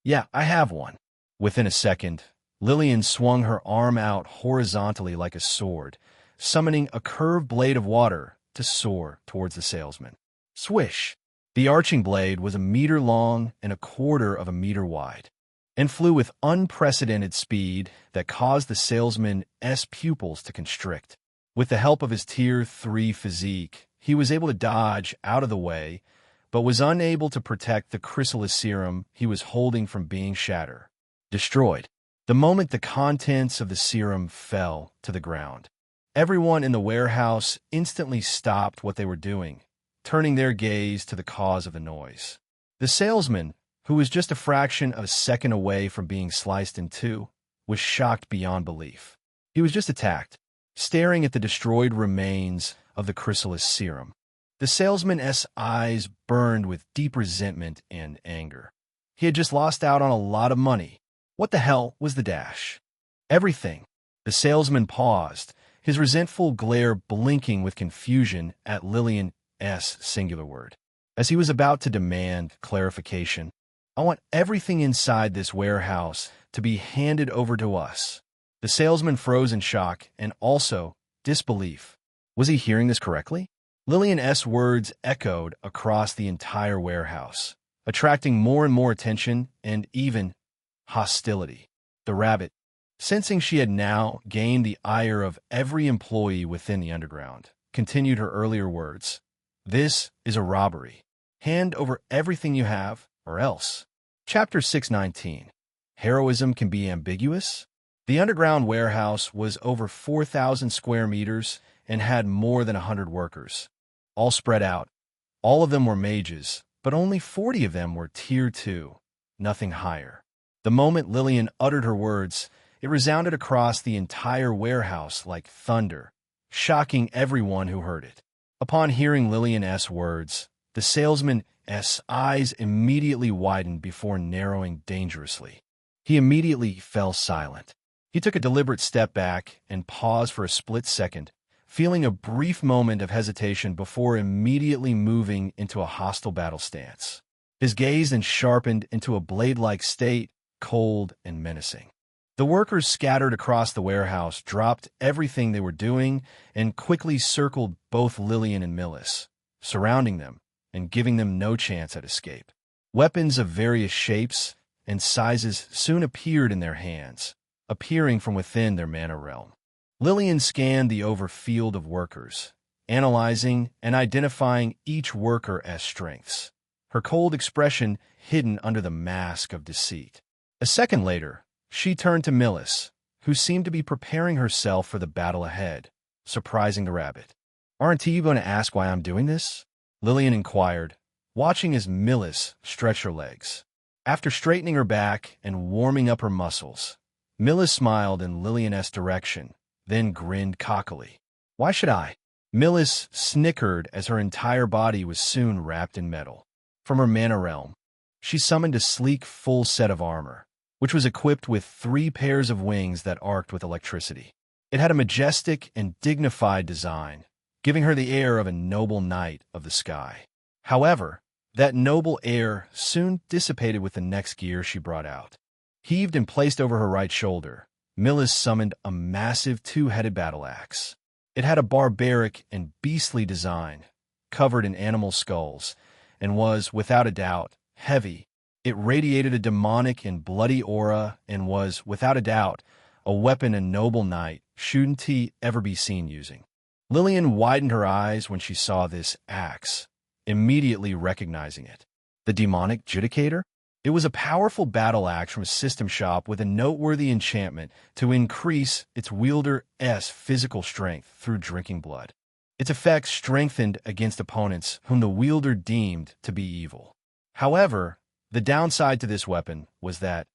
Yeah, I have one. Within a second, Lillian swung her arm out horizontally like a sword, summoning a curved blade of water to soar towards the salesman. Swish! The arching blade was 1 meter long and 1/4 of a meter wide. and flew with unprecedented speed that caused the salesman's pupils to constrict. With the help of his Tier 3 physique, he was able to dodge out of the way, but was unable to protect the chrysalis serum he was holding from being shattered. Destroyed. The moment the contents of the serum fell to the ground, everyone in the warehouse instantly stopped what they were doing, turning their gaze to the cause of the noise. The salesman, who was just a fraction of a second away from being sliced in two, was shocked beyond belief. He was just attacked, staring at the destroyed remains of the chrysalis serum. The salesman's eyes burned with deep resentment and anger. He had just lost out on a lot of money. What the hell was the dash? Everything. The salesman paused, his resentful glare blinking with confusion at Lillian's singular word. As he was about to demand clarification, "I want everything inside this warehouse to be handed over to us." The salesman froze in shock and also disbelief. Was he hearing this correctly? Lillian's words echoed across the entire warehouse, attracting more and more attention and even hostility. The rabbit, sensing she had now gained the ire of every employee within the underground, continued her earlier words. "This is a robbery. Hand over everything you have, or else." Chapter 619. Heroism can be ambiguous? The underground warehouse was over 4,000 square meters and had more than 100 workers, all spread out. All of them were mages, but only 40 of them were Tier 2, nothing higher. The moment Lillian uttered her words, it resounded across the entire warehouse like thunder, shocking everyone who heard it. Upon hearing Lillian's words, the salesman's eyes immediately widened before narrowing dangerously. He immediately fell silent. He took a deliberate step back and paused for a split second, feeling a brief moment of hesitation before immediately moving into a hostile battle stance. His gaze then sharpened into a blade-like state, cold and menacing. The workers scattered across the warehouse dropped everything they were doing and quickly circled both Lillian and Millis, surrounding them and giving them no chance at escape. Weapons of various shapes and sizes soon appeared in their hands, appearing from within their mana realm. Lillian scanned the field of workers, analyzing and identifying each worker as strengths, her cold expression hidden under the mask of deceit. A second later, she turned to Millis, who seemed to be preparing herself for the battle ahead, surprising the rabbit. "Aren't you going to ask why I'm doing this?" Lillian inquired, watching as Millis stretched her legs. After straightening her back and warming up her muscles, Millis smiled in Lillian's direction, then grinned cockily. "Why should I?" Millis snickered as her entire body was soon wrapped in metal. From her mana realm, she summoned a sleek full set of armor, which was equipped with 3 pairs of wings that arced with electricity. It had a majestic and dignified design, giving her the air of a noble knight of the sky. However, that noble air soon dissipated with the next gear she brought out. Heaved and placed over her right shoulder, Millis summoned a massive 2-headed battle axe. It had a barbaric and beastly design, covered in animal skulls, and was, without a doubt, heavy. It radiated a demonic and bloody aura and was, without a doubt, a weapon a noble knight shouldn't he ever be seen using. Lillian widened her eyes when she saw this axe, immediately recognizing it. The demonic judicator? It was a powerful battle axe from a system shop with a noteworthy enchantment to increase its wielder's physical strength through drinking blood. Its effects strengthened against opponents whom the wielder deemed to be evil. However, the downside to this weapon was that,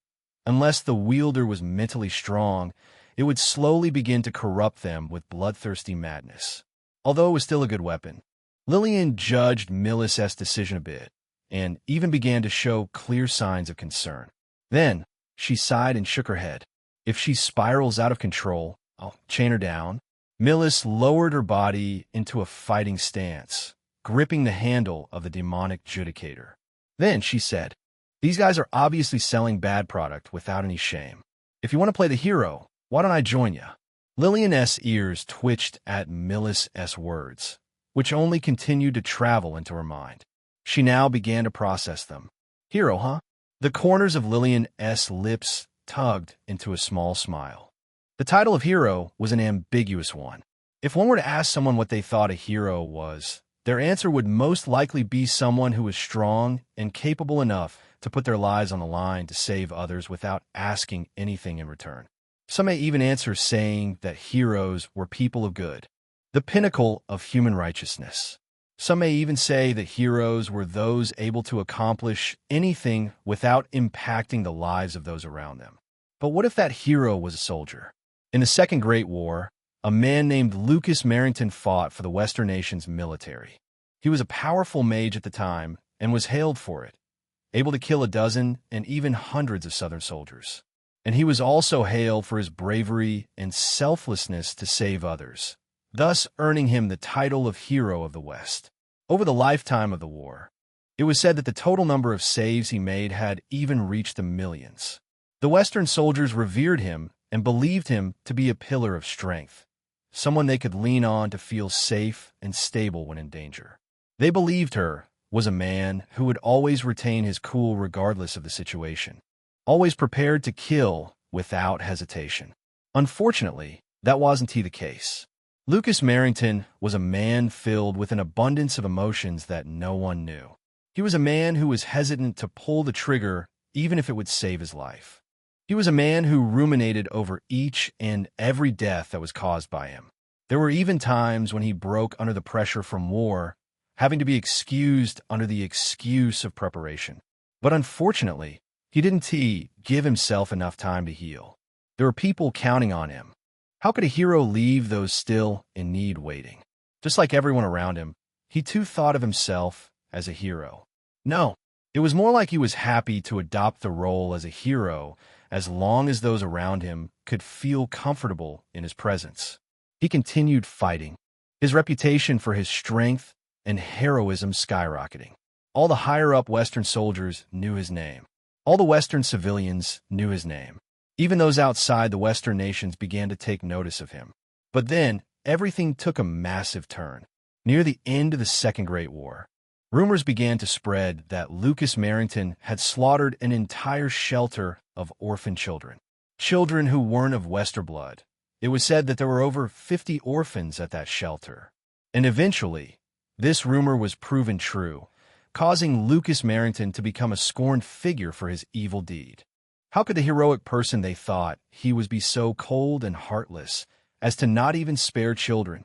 unless the wielder was mentally strong, it would slowly begin to corrupt them with bloodthirsty madness. Although it was still a good weapon, Lillian judged Millis's decision a bit, and even began to show clear signs of concern. Then, she sighed and shook her head. "If she spirals out of control, I'll chain her down." Millis lowered her body into a fighting stance, gripping the handle of the demonic judicator. Then she said, "These guys are obviously selling bad product without any shame. If you want to play the hero, why don't I join you?" Lillian's ears twitched at Millis's words, which only continued to travel into her mind. She now began to process them. "Hero, huh? The corners of Lillian's lips tugged into a small smile. The title of hero was an ambiguous one. If one were to ask someone what they thought a hero was, their answer would most likely be someone who was strong and capable enough to put their lives on the line to save others without asking anything in return. Some may even answer saying that heroes were people of good, the pinnacle of human righteousness. Some may even say that heroes were those able to accomplish anything without impacting the lives of those around them. But what if that hero was a soldier? In the Second Great War, a man named Lucas Merrington fought for the Western nation's military. He was a powerful mage at the time and was hailed for it, able to kill a dozen and even hundreds of Southern soldiers. And he was also hailed for his bravery and selflessness to save others, thus earning him the title of Hero of the West. Over the lifetime of the war, it was said that the total number of saves he made had even reached the millions. The Western soldiers revered him and believed him to be a pillar of strength, someone they could lean on to feel safe and stable when in danger. They believed her was a man who would always retain his cool regardless of the situation, always prepared to kill without hesitation. Unfortunately, that wasn't the case. Lucas Merrington was a man filled with an abundance of emotions that no one knew. He was a man who was hesitant to pull the trigger even if it would save his life. He was a man who ruminated over each and every death that was caused by him. There were even times when he broke under the pressure from war, having to be excused under the excuse of preparation. But unfortunately, he didn't give himself enough time to heal. There were people counting on him. How could a hero leave those still in need waiting? Just like everyone around him, he too thought of himself as a hero. No, it was more like he was happy to adopt the role as a hero as long as those around him could feel comfortable in his presence. He continued fighting, his reputation for his strength and heroism skyrocketing. All the higher-up Western soldiers knew his name. All the Western civilians knew his name. Even those outside the Western nations began to take notice of him. But then, everything took a massive turn. Near the end of the Second Great War, rumors began to spread that Lucas Merrington had slaughtered an entire shelter of orphan children. Children who weren't of Western blood. It was said that there were over 50 orphans at that shelter. And eventually, this rumor was proven true, causing Lucas Merrington to become a scorned figure for his evil deed. How could the heroic person they thought he was be so cold and heartless as to not even spare children?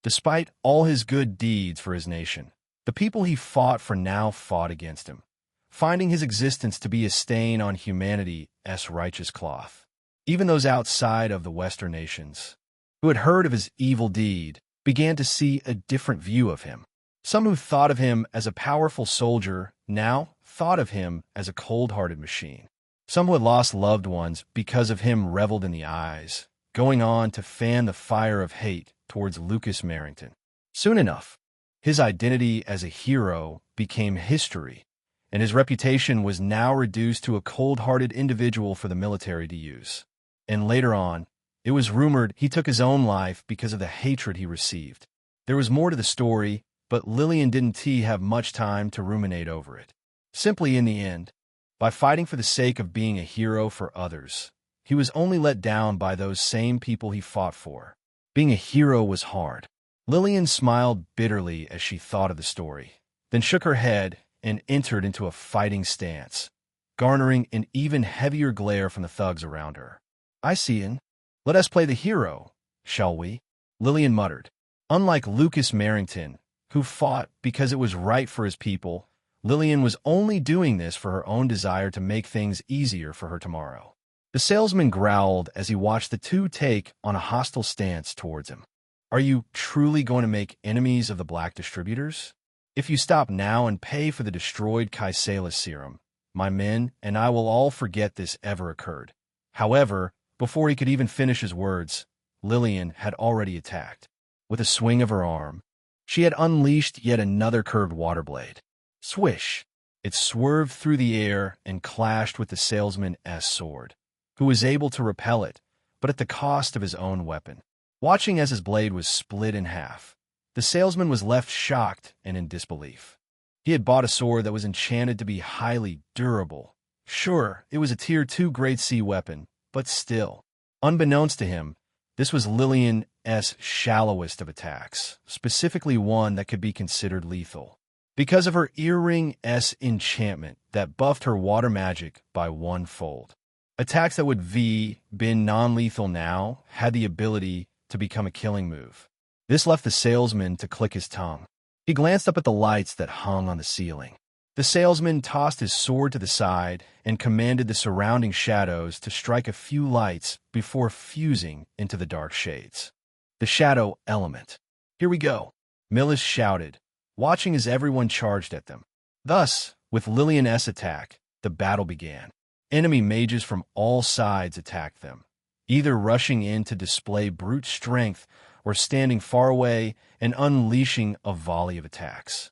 Despite all his good deeds for his nation, the people he fought for now fought against him, finding his existence to be a stain on humanity's righteous cloth. Even those outside of the Western nations, who had heard of his evil deed, began to see a different view of him. Some who thought of him as a powerful soldier now thought of him as a cold-hearted machine. Some who had lost loved ones because of him reveled in the eyes, going on to fan the fire of hate towards Lucas Merrington. Soon enough, his identity as a hero became history, and his reputation was now reduced to a cold-hearted individual for the military to use. And later on, it was rumored he took his own life because of the hatred he received. There was more to the story, but Lillian didn't have much time to ruminate over it. Simply in the end, by fighting for the sake of being a hero for others, he was only let down by those same people he fought for. Being a hero was hard. Lillian smiled bitterly as she thought of the story, then shook her head and entered into a fighting stance, garnering an even heavier glare from the thugs around her. "I see in. Let us play the hero, shall we?" Lillian muttered. Unlike Lucas Merrington, who fought because it was right for his people, Lillian was only doing this for her own desire to make things easier for her tomorrow. The salesman growled as he watched the two take on a hostile stance towards him. "Are you truly going to make enemies of the black distributors? If you stop now and pay for the destroyed Chrysalis serum, my men and I will all forget this ever occurred." However, before he could even finish his words, Lillian had already attacked. With a swing of her arm, she had unleashed yet another curved water blade. Swish! It swerved through the air and clashed with the salesman's sword, who was able to repel it, but at the cost of his own weapon. Watching as his blade was split in half, the salesman was left shocked and in disbelief. He had bought a sword that was enchanted to be highly durable, Sure, it was a Tier 2 Grade C weapon, but still. Unbeknownst to him, this was Lillian's shallowest of attacks, specifically one that could be considered lethal. Because of her earring-s enchantment that buffed her water magic by 1-fold. Attacks that would been non-lethal now had the ability to become a killing move. This left the salesman to click his tongue. He glanced up at the lights that hung on the ceiling. The salesman tossed his sword to the side and commanded the surrounding shadows to strike a few lights before fusing into the dark shades. The shadow element. Here we go, Millis shouted, watching as everyone charged at them. Thus, with Lillian's attack, the battle began. Enemy mages from all sides attacked them, either rushing in to display brute strength or standing far away and unleashing a volley of attacks.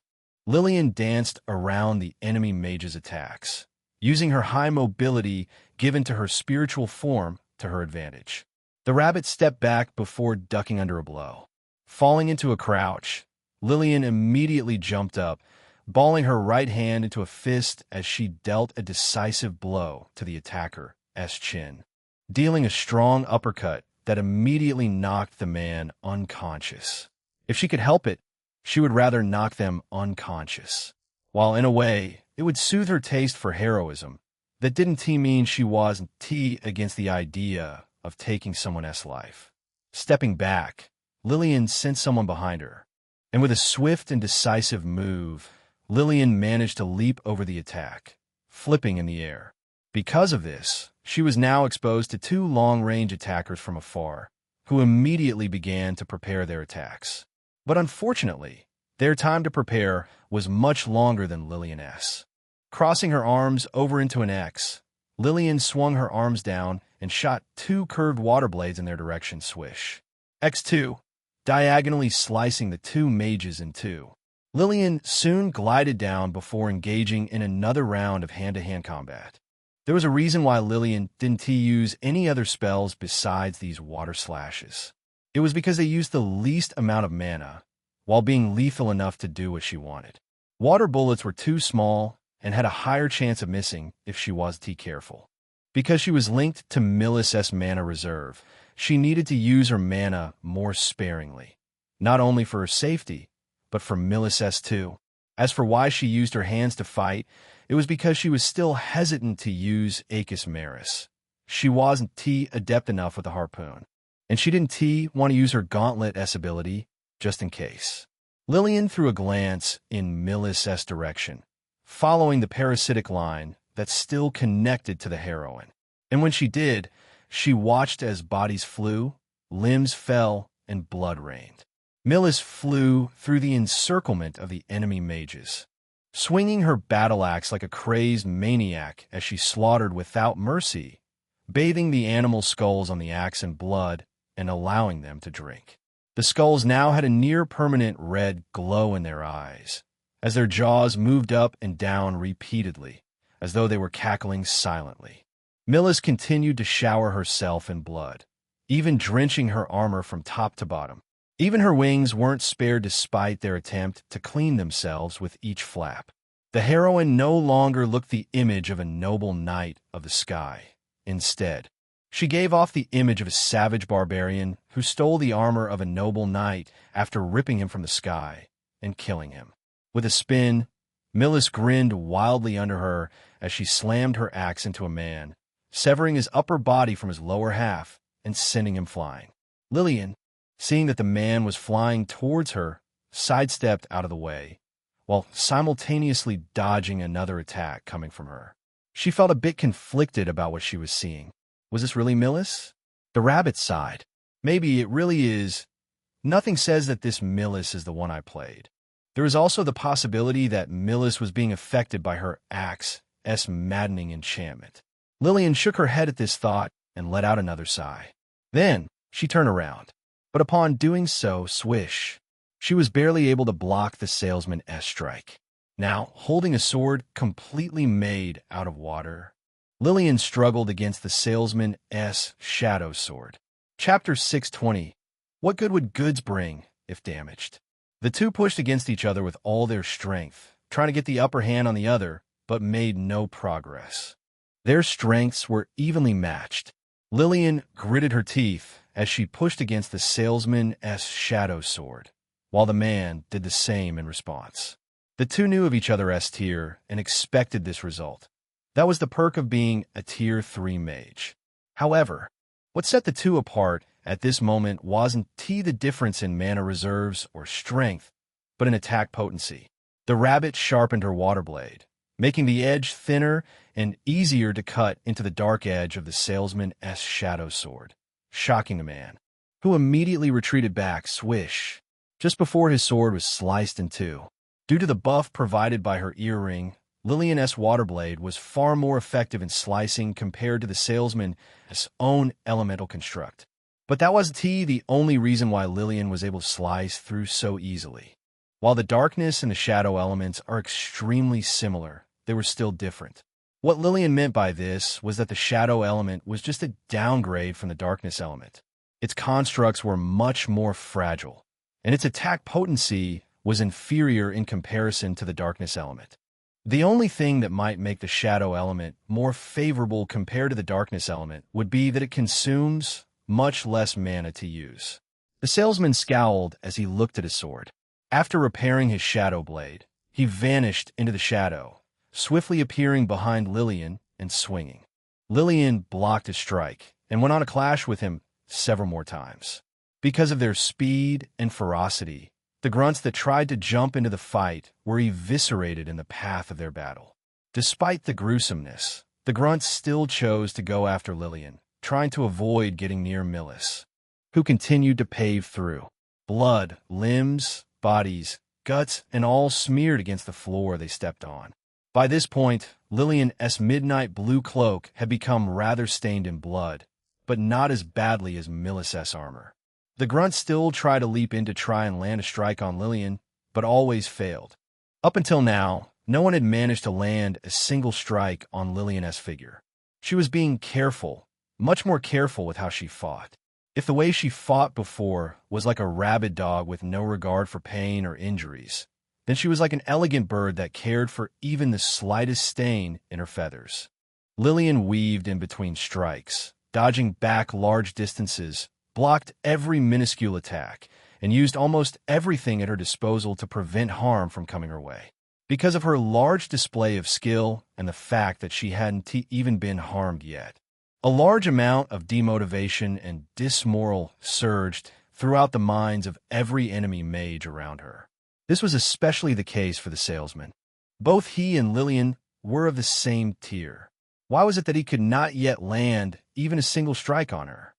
Lillian danced around the enemy mage's attacks, using her high mobility given to her spiritual form to her advantage. The rabbit stepped back before ducking under a blow. Falling into a crouch, Lillian immediately jumped up, balling her right hand into a fist as she dealt a decisive blow to the attacker's chin, dealing a strong uppercut that immediately knocked the man unconscious. If she could help it, she would rather knock them unconscious. While in a way, it would soothe her taste for heroism, that didn't mean she wasn't against the idea of taking someone else's life. Stepping back, Lillian sensed someone behind her, and with a swift and decisive move, Lillian managed to leap over the attack, flipping in the air. Because of this, she was now exposed to 2 long-range attackers from afar, who immediately began to prepare their attacks. But unfortunately, their time to prepare was much longer than Lillian's. Crossing her arms over into an X, Lillian swung her arms down and shot 2 curved water blades in their direction. Swish. X2, diagonally slicing the 2 mages in two. Lillian soon glided down before engaging in another round of hand-to-hand combat. There was a reason why Lillian didn't use any other spells besides these water slashes. It was because they used the least amount of mana, while being lethal enough to do what she wanted. Water bullets were too small and had a higher chance of missing if she was too careful. Because she was linked to Millis's mana reserve, she needed to use her mana more sparingly, not only for her safety, but for Millis's too. As for why she used her hands to fight, it was because she was still hesitant to use Acus Maris. She wasn't adept enough with the harpoon, and she didn't want to use her gauntlet's ability, just in case. Lillian threw a glance in Millis's direction, following the parasitic line that still connected to the heroine. And when she did, she watched as bodies flew, limbs fell, and blood rained. Millis flew through the encirclement of the enemy mages, swinging her battle axe like a crazed maniac as she slaughtered without mercy, bathing the animal skulls on the axe in blood and allowing them to drink. The skulls now had a near-permanent red glow in their eyes, as their jaws moved up and down repeatedly, as though they were cackling silently. Millis continued to shower herself in blood, even drenching her armor from top to bottom. Even her wings weren't spared despite their attempt to clean themselves with each flap. The heroine no longer looked the image of a noble knight of the sky. Instead, she gave off the image of a savage barbarian who stole the armor of a noble knight after ripping him from the sky and killing him. With a spin, Millis grinned wildly under her as she slammed her axe into a man, severing his upper body from his lower half and sending him flying. Lillian, seeing that the man was flying towards her, sidestepped out of the way, while simultaneously dodging another attack coming from her. She felt a bit conflicted about what she was seeing. Was this really Millis? The rabbit sighed. Maybe it really is. Nothing says that this Millis is the one I played. There is also the possibility that Millis was being affected by her axe's maddening enchantment. Lillian shook her head at this thought and let out another sigh. Then she turned around. But upon doing so, swish, she was barely able to block the salesman's strike. Now, holding a sword completely made out of water, Lillian struggled against the salesman's shadow sword. Chapter 620. What good would goods bring if damaged? The two pushed against each other with all their strength, trying to get the upper hand on the other, but made no progress. Their strengths were evenly matched. Lillian gritted her teeth as she pushed against the salesman's shadow sword, while the man did the same in response. The two knew of each other S tier and expected this result. That was the perk of being a Tier 3 mage. However, what set the two apart at this moment wasn't the difference in mana reserves or strength, but in attack potency. The rabbit sharpened her water blade, making the edge thinner and easier to cut into the dark edge of the salesman's shadow sword, shocking the man, who immediately retreated back, swish, just before his sword was sliced in two. Due to the buff provided by her earring, Lillian's waterblade was far more effective in slicing compared to the salesman's own elemental construct. But that wasn't the only reason why Lillian was able to slice through so easily. While the darkness and the shadow elements are extremely similar, they were still different. What Lillian meant by this was that the shadow element was just a downgrade from the darkness element. Its constructs were much more fragile, and its attack potency was inferior in comparison to the darkness element. The only thing that might make the shadow element more favorable compared to the darkness element would be that it consumes much less mana to use. The salesman scowled as he looked at his sword. After repairing his shadow blade, he vanished into the shadow, swiftly appearing behind Lillian and swinging. Lillian blocked his strike and went on a clash with him several more times. Because of their speed and ferocity, the grunts that tried to jump into the fight were eviscerated in the path of their battle. Despite the gruesomeness, the grunts still chose to go after Lillian, trying to avoid getting near Millis, who continued to pave through. Blood, limbs, bodies, guts, and all smeared against the floor they stepped on. By this point, Lillian's midnight blue cloak had become rather stained in blood, but not as badly as Millis's armor. The grunts still tried to leap in to try and land a strike on Lillian, but always failed. Up until now, no one had managed to land a single strike on Lillian's figure. She was being careful, much more careful with how she fought. If the way she fought before was like a rabid dog with no regard for pain or injuries, then she was like an elegant bird that cared for even the slightest stain in her feathers. Lillian weaved in between strikes, dodging back large distances, blocked every minuscule attack, and used almost everything at her disposal to prevent harm from coming her way. Because of her large display of skill and the fact that she hadn't even been harmed yet, a large amount of demotivation and dismorale surged throughout the minds of every enemy mage around her. This was especially the case for the salesman. Both he and Lillian were of the same tier. Why was it that he could not yet land even a single strike on her?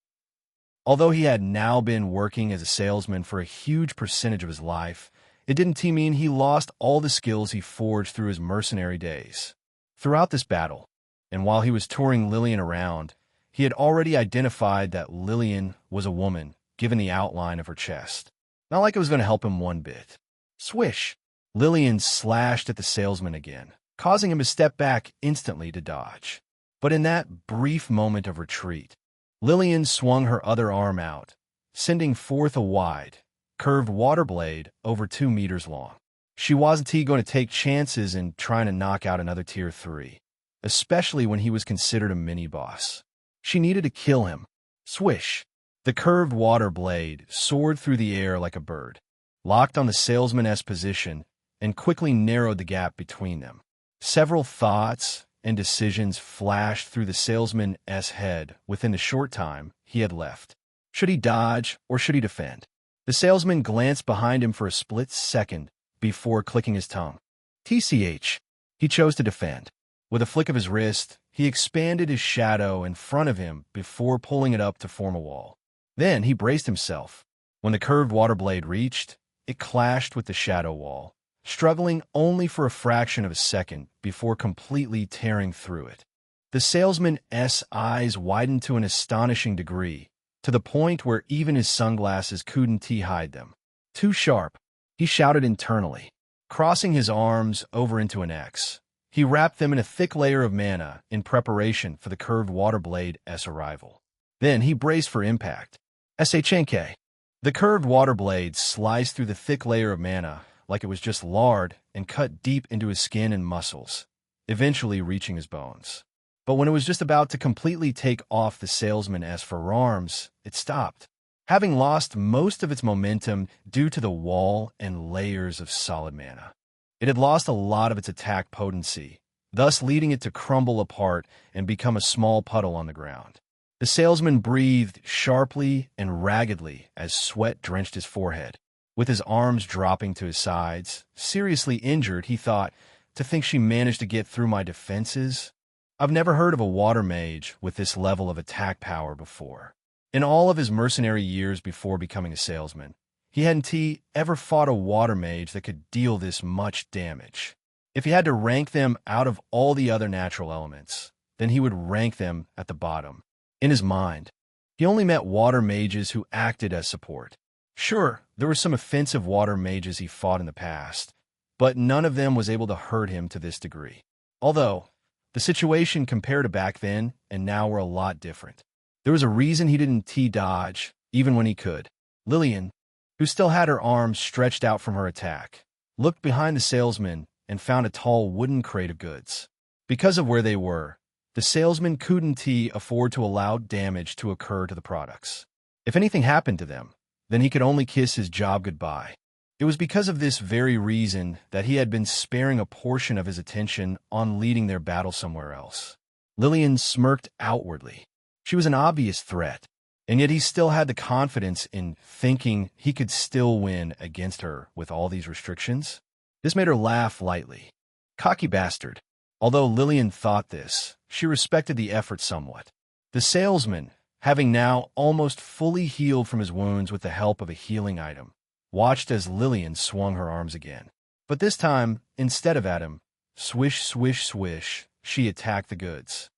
Although he had now been working as a salesman for a huge percentage of his life, it didn't mean he lost all the skills he forged through his mercenary days. Throughout this battle, and while he was touring Lillian around, he had already identified that Lillian was a woman, given the outline of her chest. Not like it was going to help him one bit. Swish! Lillian slashed at the salesman again, causing him to step back instantly to dodge. But in that brief moment of retreat, Lillian swung her other arm out, sending forth a wide, curved water blade over 2 meters long. She wasn't going to take chances in trying to knock out another Tier 3, especially when he was considered a mini-boss. She needed to kill him. Swish! The curved water blade soared through the air like a bird, locked on the salesman's position, and quickly narrowed the gap between them. Several thoughts and decisions flashed through the salesman's head within the short time he had left. Should he dodge or should he defend? The salesman glanced behind him for a split second before clicking his tongue. TCH. He chose to defend. With a flick of his wrist, he expanded his shadow in front of him before pulling it up to form a wall. Then he braced himself. When the curved water blade reached, it clashed with the shadow wall, struggling only for a fraction of a second before completely tearing through it. The salesman's eyes widened to an astonishing degree, to the point where even his sunglasses couldn't hide them. Too sharp, he shouted internally. Crossing his arms over into an X, he wrapped them in a thick layer of mana in preparation for the curved water blade's arrival. Then he braced for impact. SHNK. The curved water blade sliced through the thick layer of mana like it was just lard and cut deep into his skin and muscles, eventually reaching his bones. But when it was just about to completely take off the salesman's forearms, it stopped, having lost most of its momentum due to the wall and layers of solid mana. It had lost a lot of its attack potency, thus leading it to crumble apart and become a small puddle on the ground. The salesman breathed sharply and raggedly as sweat drenched his forehead. With his arms dropping to his sides, seriously injured, he thought, to think she managed to get through my defenses? I've never heard of a water mage with this level of attack power before. In all of his mercenary years before becoming a salesman, he hadn't ever fought a water mage that could deal this much damage. If he had to rank them out of all the other natural elements, then he would rank them at the bottom. In his mind, he only met water mages who acted as support. Sure, there were some offensive water mages he fought in the past, but none of them was able to hurt him to this degree. Although, the situation compared to back then and now were a lot different. There was a reason he didn't dodge, even when he could. Lillian, who still had her arms stretched out from her attack, looked behind the salesman and found a tall wooden crate of goods. Because of where they were, the salesman couldn't afford to allow damage to occur to the products. If anything happened to them, then he could only kiss his job goodbye. It was because of this very reason that he had been sparing a portion of his attention on leading their battle somewhere else. Lillian smirked outwardly. She was an obvious threat, and yet he still had the confidence in thinking he could still win against her with all these restrictions. This made her laugh lightly. Cocky bastard. Although Lillian thought this, she respected the effort somewhat. The salesman, having now almost fully healed from his wounds with the help of a healing item, watched as Lillian swung her arms again. But this time, instead of at him, swish, swish, swish, she attacked the goods.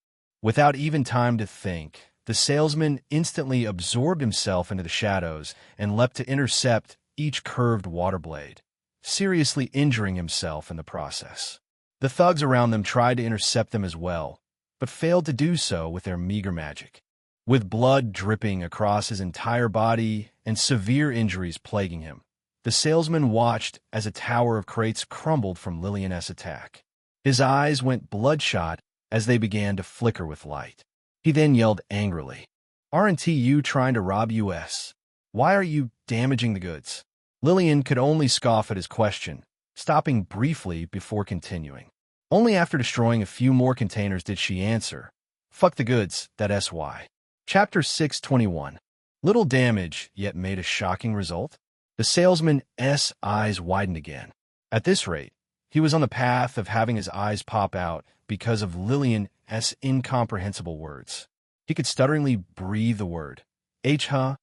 Without even time to think, the salesman instantly absorbed himself into the shadows and leapt to intercept each curved water blade, seriously injuring himself in the process. The thugs around them tried to intercept them as well, but failed to do so with their meager magic. With blood dripping across his entire body and severe injuries plaguing him, the salesman watched as a tower of crates crumbled from Lillian's attack. His eyes went bloodshot as they began to flicker with light. He then yelled angrily, "Aren't you trying to rob us? Why are you damaging the goods?" Lillian could only scoff at his question, stopping briefly before continuing. Only after destroying a few more containers did she answer, "Fuck the goods, that's why." Chapter 621. Little damage, yet made a shocking result? The salesman's eyes widened again. At this rate, he was on the path of having his eyes pop out because of Lillian's incomprehensible words. He could stutteringly breathe the word, "Huh?"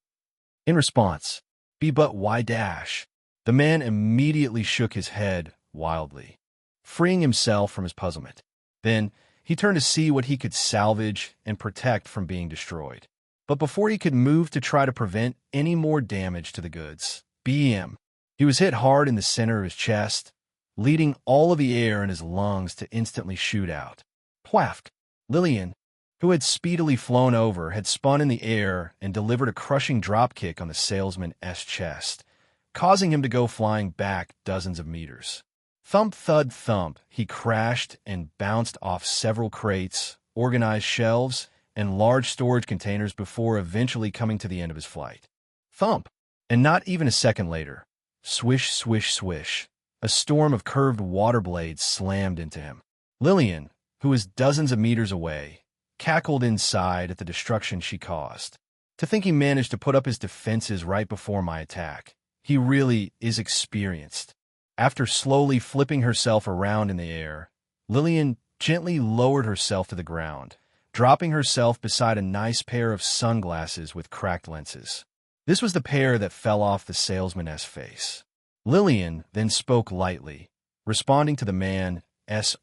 In response, "B but why dash?" The man immediately shook his head wildly, freeing himself from his puzzlement. Then, he turned to see what he could salvage and protect from being destroyed. But before he could move to try to prevent any more damage to the goods, he was hit hard in the center of his chest, leading all of the air in his lungs to instantly shoot out. Pwaft! Lillian, who had speedily flown over, had spun in the air and delivered a crushing dropkick on the salesman's chest, causing him to go flying back dozens of meters. Thump, thud, thump, he crashed and bounced off several crates, organized shelves, and large storage containers before eventually coming to the end of his flight. Thump! And not even a second later, swish, swish, swish, a storm of curved water blades slammed into him. Lillian, who was dozens of meters away, cackled inside at the destruction she caused. To think he managed to put up his defenses right before my attack. He really is experienced. After slowly flipping herself around in the air, Lillian gently lowered herself to the ground, dropping herself beside a nice pair of sunglasses with cracked lenses. This was the pair that fell off the salesman's face. Lillian then spoke lightly, responding to the man's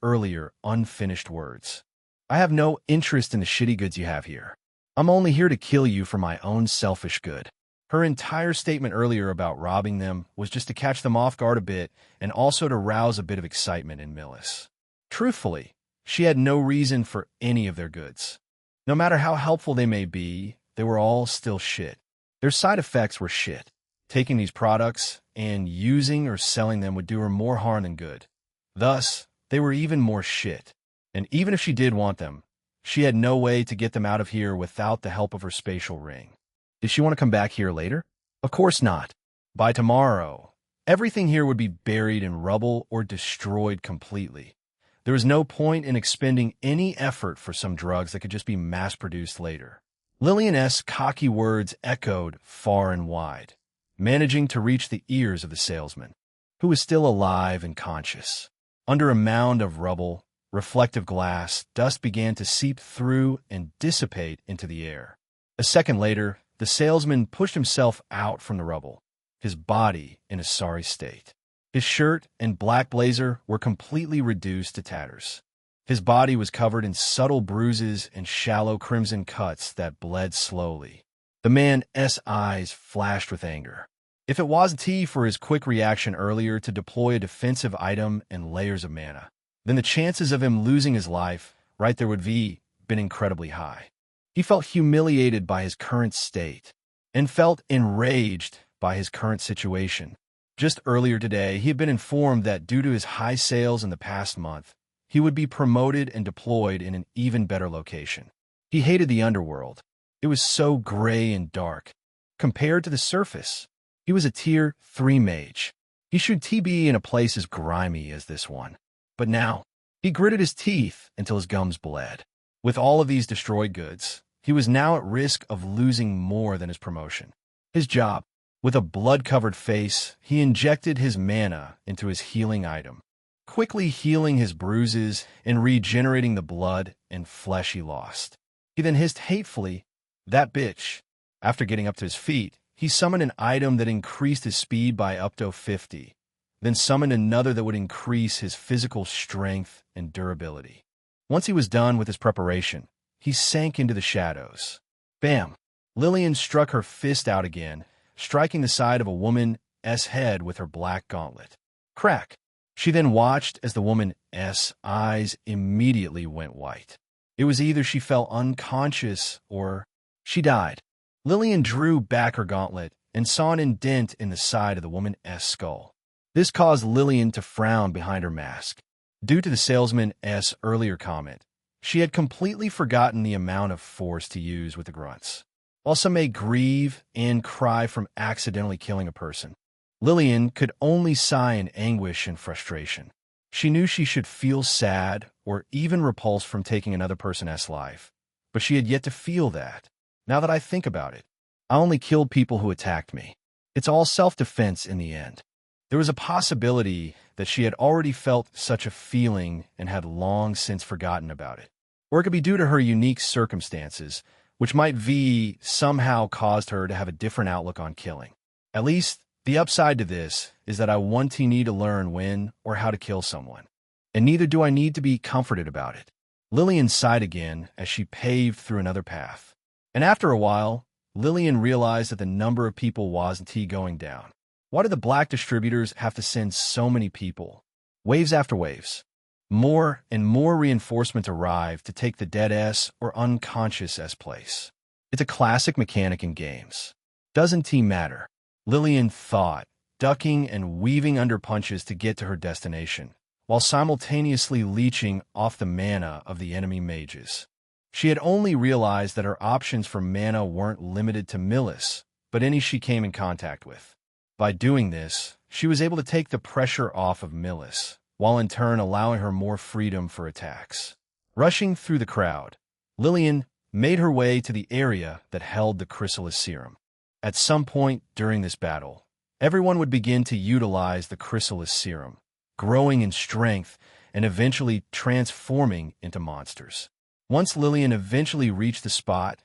earlier unfinished words. "I have no interest in the shitty goods you have here. I'm only here to kill you for my own selfish good." Her entire statement earlier about robbing them was just to catch them off guard a bit and also to rouse a bit of excitement in Millis. Truthfully, she had no reason for any of their goods. No matter how helpful they may be, they were all still shit. Their side effects were shit. Taking these products and using or selling them would do her more harm than good. Thus, they were even more shit. And even if she did want them, She had no way to get them out of here without the help of her spatial ring. Did she want to come back here later? Of course not. By tomorrow, everything here would be buried in rubble or destroyed completely. There was no point in expending any effort for some drugs that could just be mass-produced later. Lillian's cocky words echoed far and wide, managing to reach the ears of the salesman, who was still alive and conscious. Under a mound of rubble, reflective glass, dust began to seep through and dissipate into the air. A second later, the salesman pushed himself out from the rubble, his body in a sorry state. His shirt and black blazer were completely reduced to tatters. His body was covered in subtle bruises and shallow crimson cuts that bled slowly. The man's eyes flashed with anger. If it wasn't for his quick reaction earlier to deploy a defensive item and layers of mana, then the chances of him losing his life right there would be been incredibly high. He felt humiliated by his current state and felt enraged by his current situation. Just earlier today, he had been informed that due to his high sales in the past month, he would be promoted and deployed in an even better location. He hated the underworld. It was so gray and dark. Compared to the surface, he was a Tier 3 mage. He should be in a place as grimy as this one. But now, he gritted his teeth until his gums bled. With all of these destroyed goods, he was now at risk of losing more than his promotion. His job. With a blood-covered face, he injected his mana into his healing item, quickly healing his bruises and regenerating the blood and flesh he lost. He then hissed hatefully, "That bitch." After getting up to his feet, he summoned an item that increased his speed by up to 50, then summoned another that would increase his physical strength and durability. Once he was done with his preparation, he sank into the shadows. Bam! Lillian struck her fist out again, striking the side of a woman's head with her black gauntlet. Crack! She then watched as the woman's eyes immediately went white. It was either she fell unconscious or she died. Lillian drew back her gauntlet and saw an indent in the side of the woman's skull. This caused Lillian to frown behind her mask. Due to the salesman's earlier comment, she had completely forgotten the amount of force to use with the grunts. While some may grieve and cry from accidentally killing a person, Lillian could only sigh in anguish and frustration. She knew she should feel sad or even repulsed from taking another person's life, but she had yet to feel that. Now that I think about it, I only killed people who attacked me. It's all self-defense in the end. There was a possibility that she had already felt such a feeling and had long since forgotten about it. Or it could be due to her unique circumstances, which might somehow caused her to have a different outlook on killing. At least, the upside to this is that I need to learn when or how to kill someone. And neither do I need to be comforted about it. Lillian sighed again as she paved through another path. And after a while, Lillian realized that the number of people wasn't going down. Why did the black distributors have to send so many people? Waves after waves. More and more reinforcements arrived to take the dead or unconscious place. It's a classic mechanic in games. Doesn't matter, Lillian thought, ducking and weaving under punches to get to her destination, while simultaneously leeching off the mana of the enemy mages. She had only realized that her options for mana weren't limited to Millis, but any she came in contact with. By doing this, she was able to take the pressure off of Millis, while in turn allowing her more freedom for attacks. Rushing through the crowd, Lillian made her way to the area that held the chrysalis serum. At some point during this battle, everyone would begin to utilize the chrysalis serum, growing in strength and eventually transforming into monsters. Once Lillian eventually reached the spot,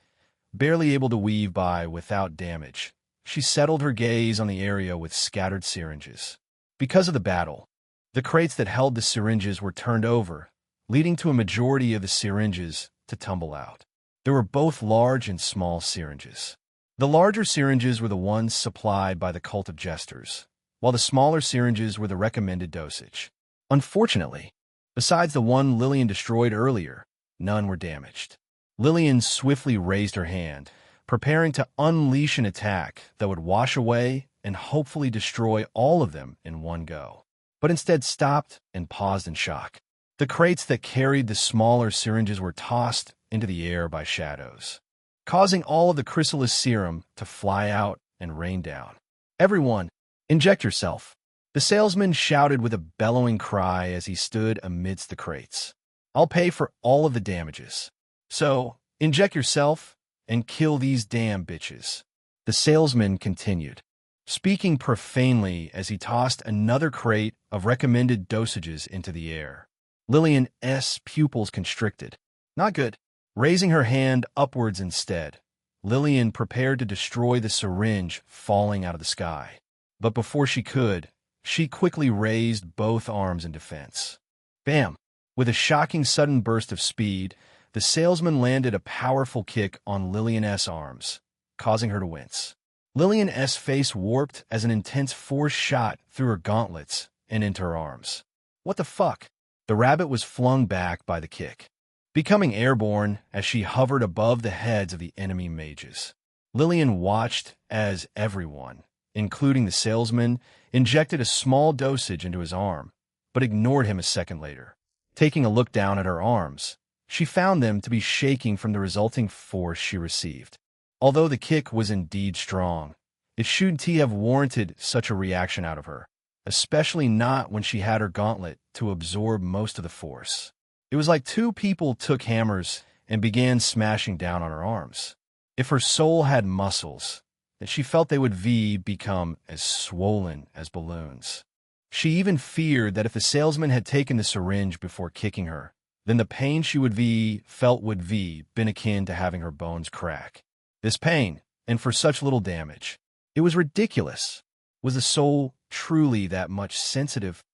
barely able to weave by without damage, she settled her gaze on the area with scattered syringes. Because of the battle, the crates that held the syringes were turned over, leading to a majority of the syringes to tumble out. There were both large and small syringes. The larger syringes were the ones supplied by the Cult of Jesters, while the smaller syringes were the recommended dosage. Unfortunately, besides the one Lillian destroyed earlier, none were damaged. Lillian swiftly raised her hand, preparing to unleash an attack that would wash away and hopefully destroy all of them in one go, but instead stopped and paused in shock. The crates that carried the smaller syringes were tossed into the air by shadows, causing all of the chrysalis serum to fly out and rain down. "Everyone, inject yourself," the salesman shouted with a bellowing cry as he stood amidst the crates. "I'll pay for all of the damages. So, inject yourself and kill these damn bitches." The salesman continued, speaking profanely as he tossed another crate of recommended dosages into the air. Lillian's pupils constricted. Not good. Raising her hand upwards instead, Lillian prepared to destroy the syringe falling out of the sky. But before she could, she quickly raised both arms in defense. Bam! With a shocking sudden burst of speed, the salesman landed a powerful kick on Lillian's arms, causing her to wince. Lillian's face warped as an intense force shot through her gauntlets and into her arms. What the fuck? The rabbit was flung back by the kick, becoming airborne as she hovered above the heads of the enemy mages. Lillian watched as everyone, including the salesman, injected a small dosage into his arm, but ignored him a second later. Taking a look down at her arms, she found them to be shaking from the resulting force she received. Although the kick was indeed strong, it shouldn't have warranted such a reaction out of her, especially not when she had her gauntlet to absorb most of the force. It was like two people took hammers and began smashing down on her arms. If her soul had muscles, then she felt they would become as swollen as balloons. She even feared that if the salesman had taken the syringe before kicking her, then the pain she would felt would been akin to having her bones crack. This pain, and for such little damage. It was ridiculous. Was the soul truly that much sensitive?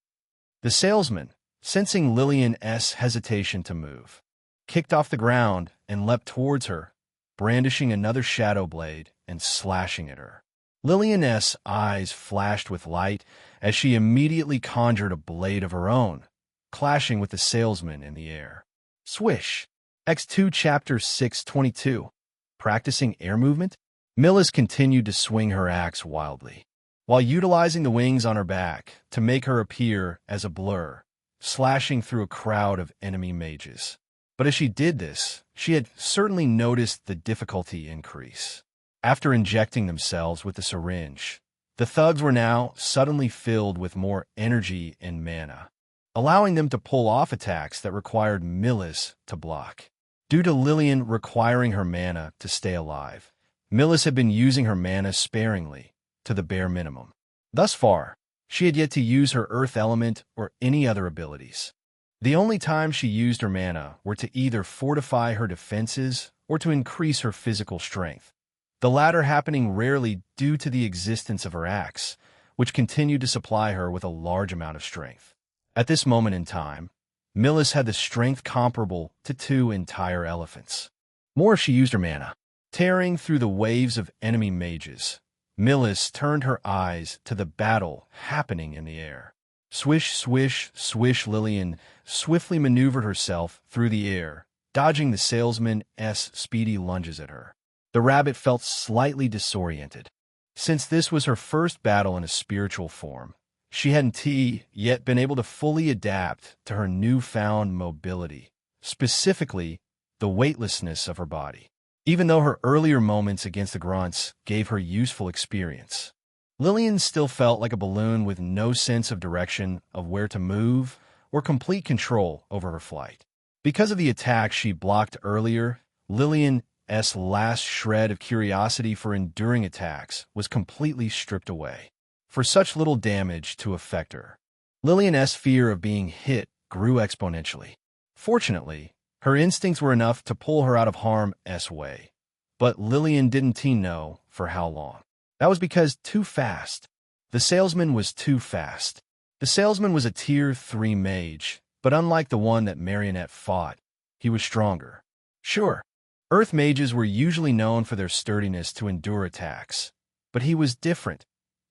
The salesman, sensing Lillian's hesitation to move, kicked off the ground and leapt towards her, brandishing another shadow blade and slashing at her. Lillian's eyes flashed with light as she immediately conjured a blade of her own, clashing with the salesman in the air. Swish! X2 Chapter 622. Practicing air movement? Millis continued to swing her axe wildly, while utilizing the wings on her back to make her appear as a blur, slashing through a crowd of enemy mages. But as she did this, she had certainly noticed the difficulty increase. After injecting themselves with the syringe, the thugs were now suddenly filled with more energy and mana, allowing them to pull off attacks that required Millis to block. Due to Lillian requiring her mana to stay alive, Millis had been using her mana sparingly, to the bare minimum. Thus far, she had yet to use her earth element or any other abilities. The only time she used her mana were to either fortify her defenses or to increase her physical strength, the latter happening rarely due to the existence of her axe, which continued to supply her with a large amount of strength. At this moment in time, Millis had the strength comparable to 2 entire elephants. More if she used her mana. Tearing through the waves of enemy mages, Millis turned her eyes to the battle happening in the air. Swish, swish, swish. Lillian swiftly maneuvered herself through the air, dodging the salesman's speedy lunges at her. The rabbit felt slightly disoriented. Since this was her first battle in a spiritual form, she hadn't yet been able to fully adapt to her newfound mobility, specifically the weightlessness of her body. Even though her earlier moments against the grunts gave her useful experience, Lillian still felt like a balloon with no sense of direction of where to move or complete control over her flight. Because of the attack she blocked earlier, Lillian's last shred of curiosity for enduring attacks was completely stripped away. For such little damage to affect her, Lillian's fear of being hit grew exponentially. Fortunately, her instincts were enough to pull her out of harm's way, but Lillian didn't know for how long. That was because too fast. The salesman was too fast. The salesman was a Tier 3 mage, but unlike the one that Marionette fought, he was stronger. Sure, Earth mages were usually known for their sturdiness to endure attacks, but he was different.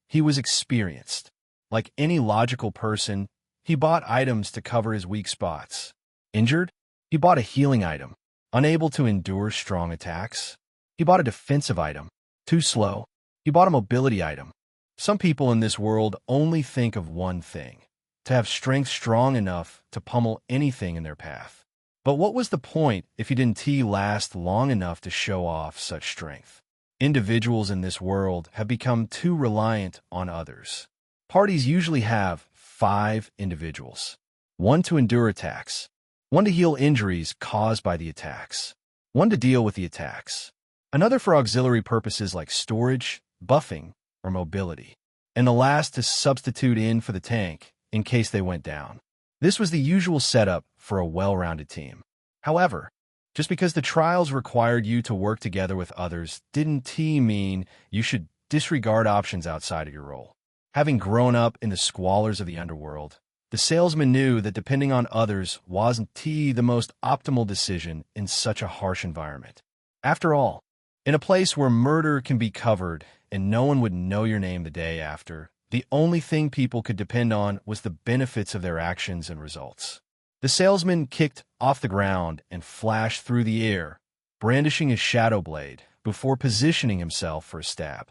He was experienced. Like any logical person, he bought items to cover his weak spots. Injured? He bought a healing item. Unable to endure strong attacks? He bought a defensive item. Too slow? He bought a mobility item. Some people in this world only think of one thing: to have strength strong enough to pummel anything in their path. But what was the point if he didn't last long enough to show off such strength? Individuals in this world have become too reliant on others. Parties usually have 5 individuals. 1 to endure attacks, 1 to heal injuries caused by the attacks, 1 to deal with the attacks, another for auxiliary purposes like storage, buffing, or mobility, and the last to substitute in for the tank in case they went down. This was the usual setup for a well-rounded team. However, just because the trials required you to work together with others didn't mean you should disregard options outside of your role. Having grown up in the squalors of the underworld, the salesman knew that depending on others wasn't the most optimal decision in such a harsh environment. After all, in a place where murder can be covered and no one would know your name the day after, the only thing people could depend on was the benefits of their actions and results. The salesman kicked off the ground and flashed through the air, brandishing his shadow blade before positioning himself for a stab.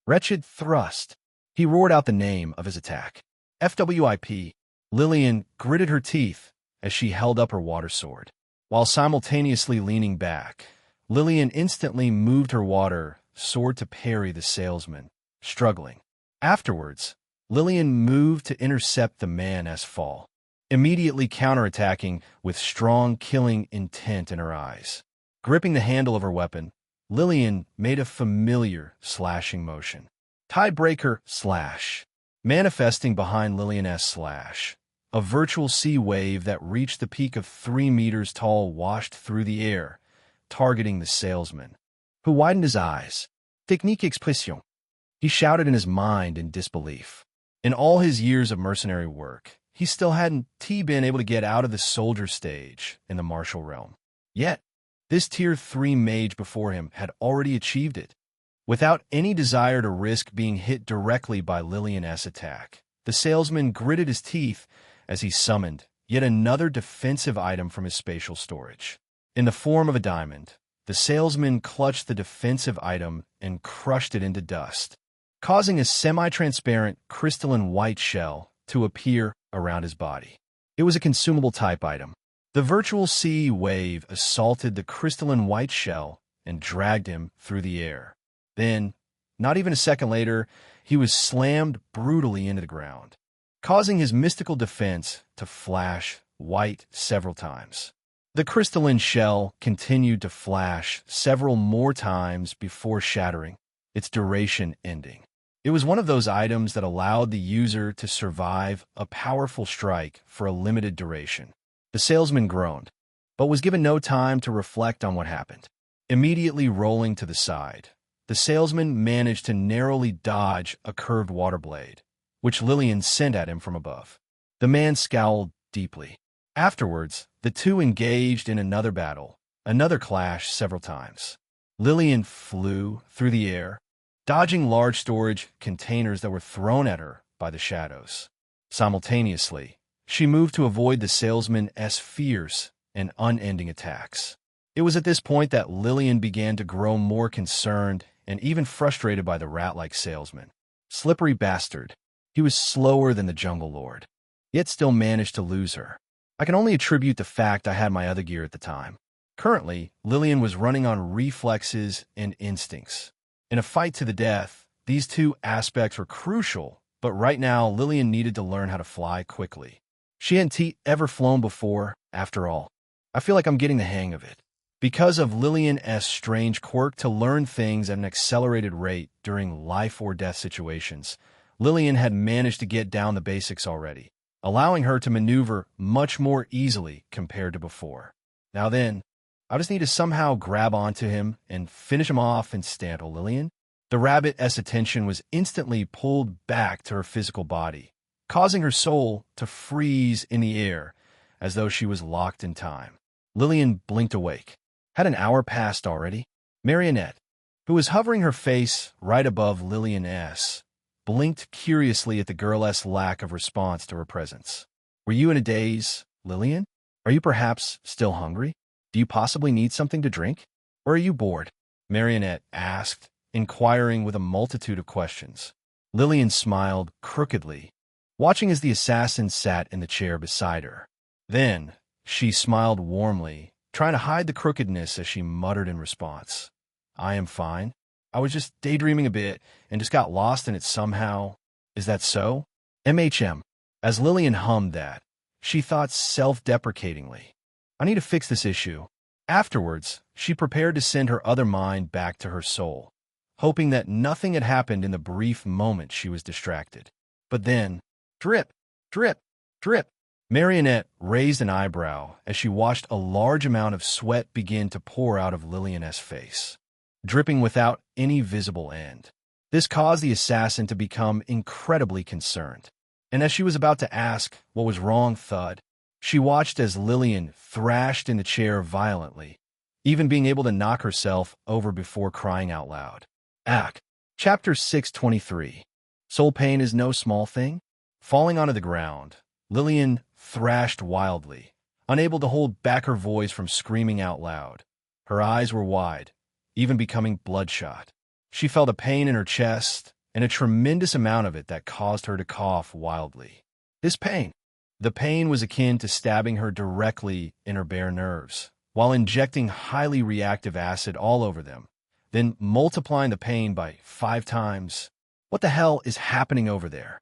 Wretched thrust. He roared out the name of his attack. FWIP. Lillian gritted her teeth as she held up her water sword. While simultaneously leaning back, Lillian instantly moved her water sword to parry the salesman, struggling. Afterwards, Lillian moved to intercept the man's fall, immediately counterattacking with strong killing intent in her eyes. Gripping the handle of her weapon, Lillian made a familiar slashing motion. Tiebreaker slash. Manifesting behind Lillian's slash, a virtual sea wave that reached the peak of 3 meters tall washed through the air, targeting the salesman, who widened his eyes. Technique expression. He shouted in his mind in disbelief. In all his years of mercenary work, he still hadn't been able to get out of the soldier stage in the martial realm. Yet, this Tier 3 mage before him had already achieved it. Without any desire to risk being hit directly by Lillian's attack, the salesman gritted his teeth as he summoned yet another defensive item from his spatial storage. In the form of a diamond, the salesman clutched the defensive item and crushed it into dust, causing a semi-transparent crystalline white shell to appear around his body. It was a consumable type item. The virtual sea wave assaulted the crystalline white shell and dragged him through the air. Then, not even a second later, he was slammed brutally into the ground, causing his mystical defense to flash white several times. The crystalline shell continued to flash several more times before shattering, its duration ending. It was one of those items that allowed the user to survive a powerful strike for a limited duration. The salesman groaned, but was given no time to reflect on what happened. Immediately rolling to the side, the salesman managed to narrowly dodge a curved water blade, which Lillian sent at him from above. The man scowled deeply. Afterwards, the two engaged in another battle, another clash several times. Lillian flew through the air, dodging large storage containers that were thrown at her by the shadows. Simultaneously, she moved to avoid the salesman's fierce and unending attacks. It was at this point that Lillian began to grow more concerned and even frustrated by the rat-like salesman. Slippery bastard. He was slower than the Jungle Lord, yet still managed to lose her. I can only attribute the fact I had my other gear at the time. Currently, Lillian was running on reflexes and instincts. In a fight to the death, these two aspects were crucial, but right now Lillian needed to learn how to fly quickly. She hadn't ever flown before, after all. I feel like I'm getting the hang of it. Because of Lillian's strange quirk to learn things at an accelerated rate during life-or-death situations, Lillian had managed to get down the basics already, allowing her to maneuver much more easily compared to before. Now then, I just need to somehow grab onto him and finish him off instantly. Lillian. The rabbit's attention was instantly pulled back to her physical body, causing her soul to freeze in the air as though she was locked in time. Lillian blinked awake. Had an hour passed already? Marionette, who was hovering her face right above Lillian's, blinked curiously at the girl's lack of response to her presence. Were you in a daze, Lillian? Are you perhaps still hungry? Do you possibly need something to drink? Or are you bored? Marionette asked, inquiring with a multitude of questions. Lillian smiled crookedly, watching as the assassin sat in the chair beside her. Then, She smiled warmly, trying to hide the crookedness as she muttered in response. I am fine. I was just daydreaming a bit and just got lost in it somehow. Is that so? MHM. As Lillian hummed that, she thought self-deprecatingly, I need to fix this issue. Afterwards, she prepared to send her other mind back to her soul, hoping that nothing had happened in the brief moment she was distracted. But then, drip, drip, drip. Marionette raised an eyebrow as she watched a large amount of sweat begin to pour out of Lillian's face, dripping without any visible end. This caused the assassin to become incredibly concerned, and as she was about to ask what was wrong, she watched as Lillian thrashed in the chair violently, even being able to knock herself over before crying out loud. Chapter 623. Soul pain is no small thing. Falling onto the ground, Lillian thrashed wildly, unable to hold back her voice from screaming out loud. Her eyes were wide, even becoming bloodshot. She felt a pain in her chest, and a tremendous amount of it that caused her to cough wildly. The pain was akin to stabbing her directly in her bare nerves, while injecting highly reactive acid all over them, then multiplying the pain by 5 times. What the hell is happening over there?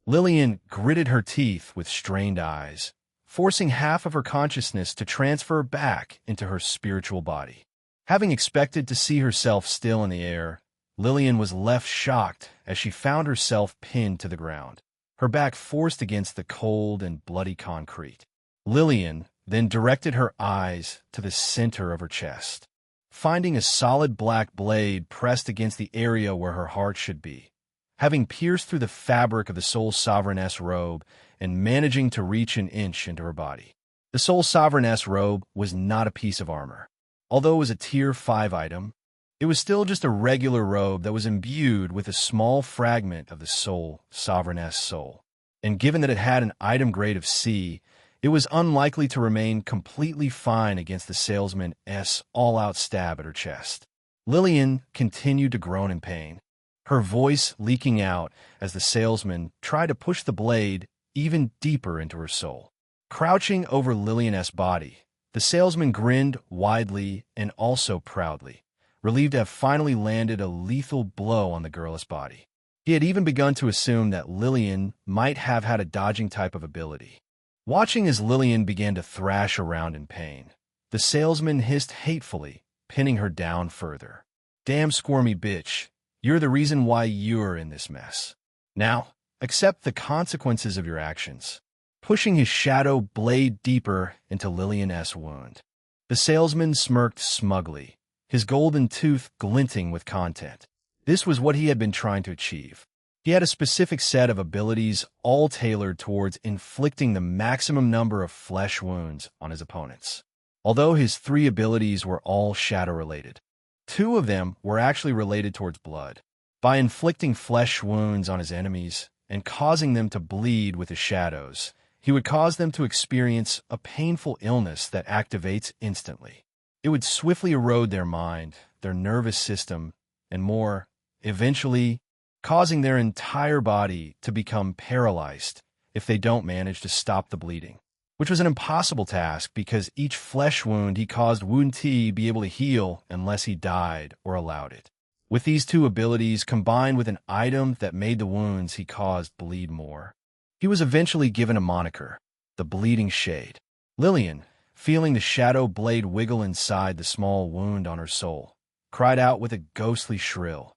Lillian gritted her teeth with strained eyes, forcing half of her consciousness to transfer back into her spiritual body. Having expected to see herself still in the air, Lillian was left shocked as she found herself pinned to the ground, her back forced against the cold and bloody concrete. Lillian then directed her eyes to the center of her chest, finding a solid black blade pressed against the area where her heart should be. Having pierced through the fabric of the Soul Sovereigness robe and managing to reach an inch into her body. The Soul Sovereigness robe was not a piece of armor. Although it was a Tier 5 item, it was still just a regular robe that was imbued with a small fragment of the Soul Sovereigness soul. And given that it had an item grade of C, it was unlikely to remain completely fine against the salesman's all-out stab at her chest. Lillian continued to groan in pain, her voice leaking out as the salesman tried to push the blade even deeper into her soul. Crouching over Lillian's body, the salesman grinned widely and also proudly, relieved to have finally landed a lethal blow on the girl's body. He had even begun to assume that Lillian might have had a dodging type of ability. Watching as Lillian began to thrash around in pain, the salesman hissed hatefully, pinning her down further. Damn squirmy bitch, you're the reason why you're in this mess. Now, accept the consequences of your actions. Pushing his shadow blade deeper into Lillian's wound. The salesman smirked smugly, his golden tooth glinting with content. This was what he had been trying to achieve. He had a specific set of abilities all tailored towards inflicting the maximum number of flesh wounds on his opponents. Although his 3 abilities were all shadow-related, 2 of them were actually related towards blood. By inflicting flesh wounds on his enemies and causing them to bleed with his shadows, he would cause them to experience a painful illness that activates instantly. It would swiftly erode their mind, their nervous system, and more, eventually causing their entire body to become paralyzed if they don't manage to stop the bleeding, which was an impossible task because each flesh wound he caused Wound T be able to heal unless he died or allowed it. With these 2 abilities combined with an item that made the wounds he caused bleed more, he was eventually given a moniker, the Bleeding Shade. Lillian, feeling the shadow blade wiggle inside the small wound on her soul, cried out with a ghostly shrill,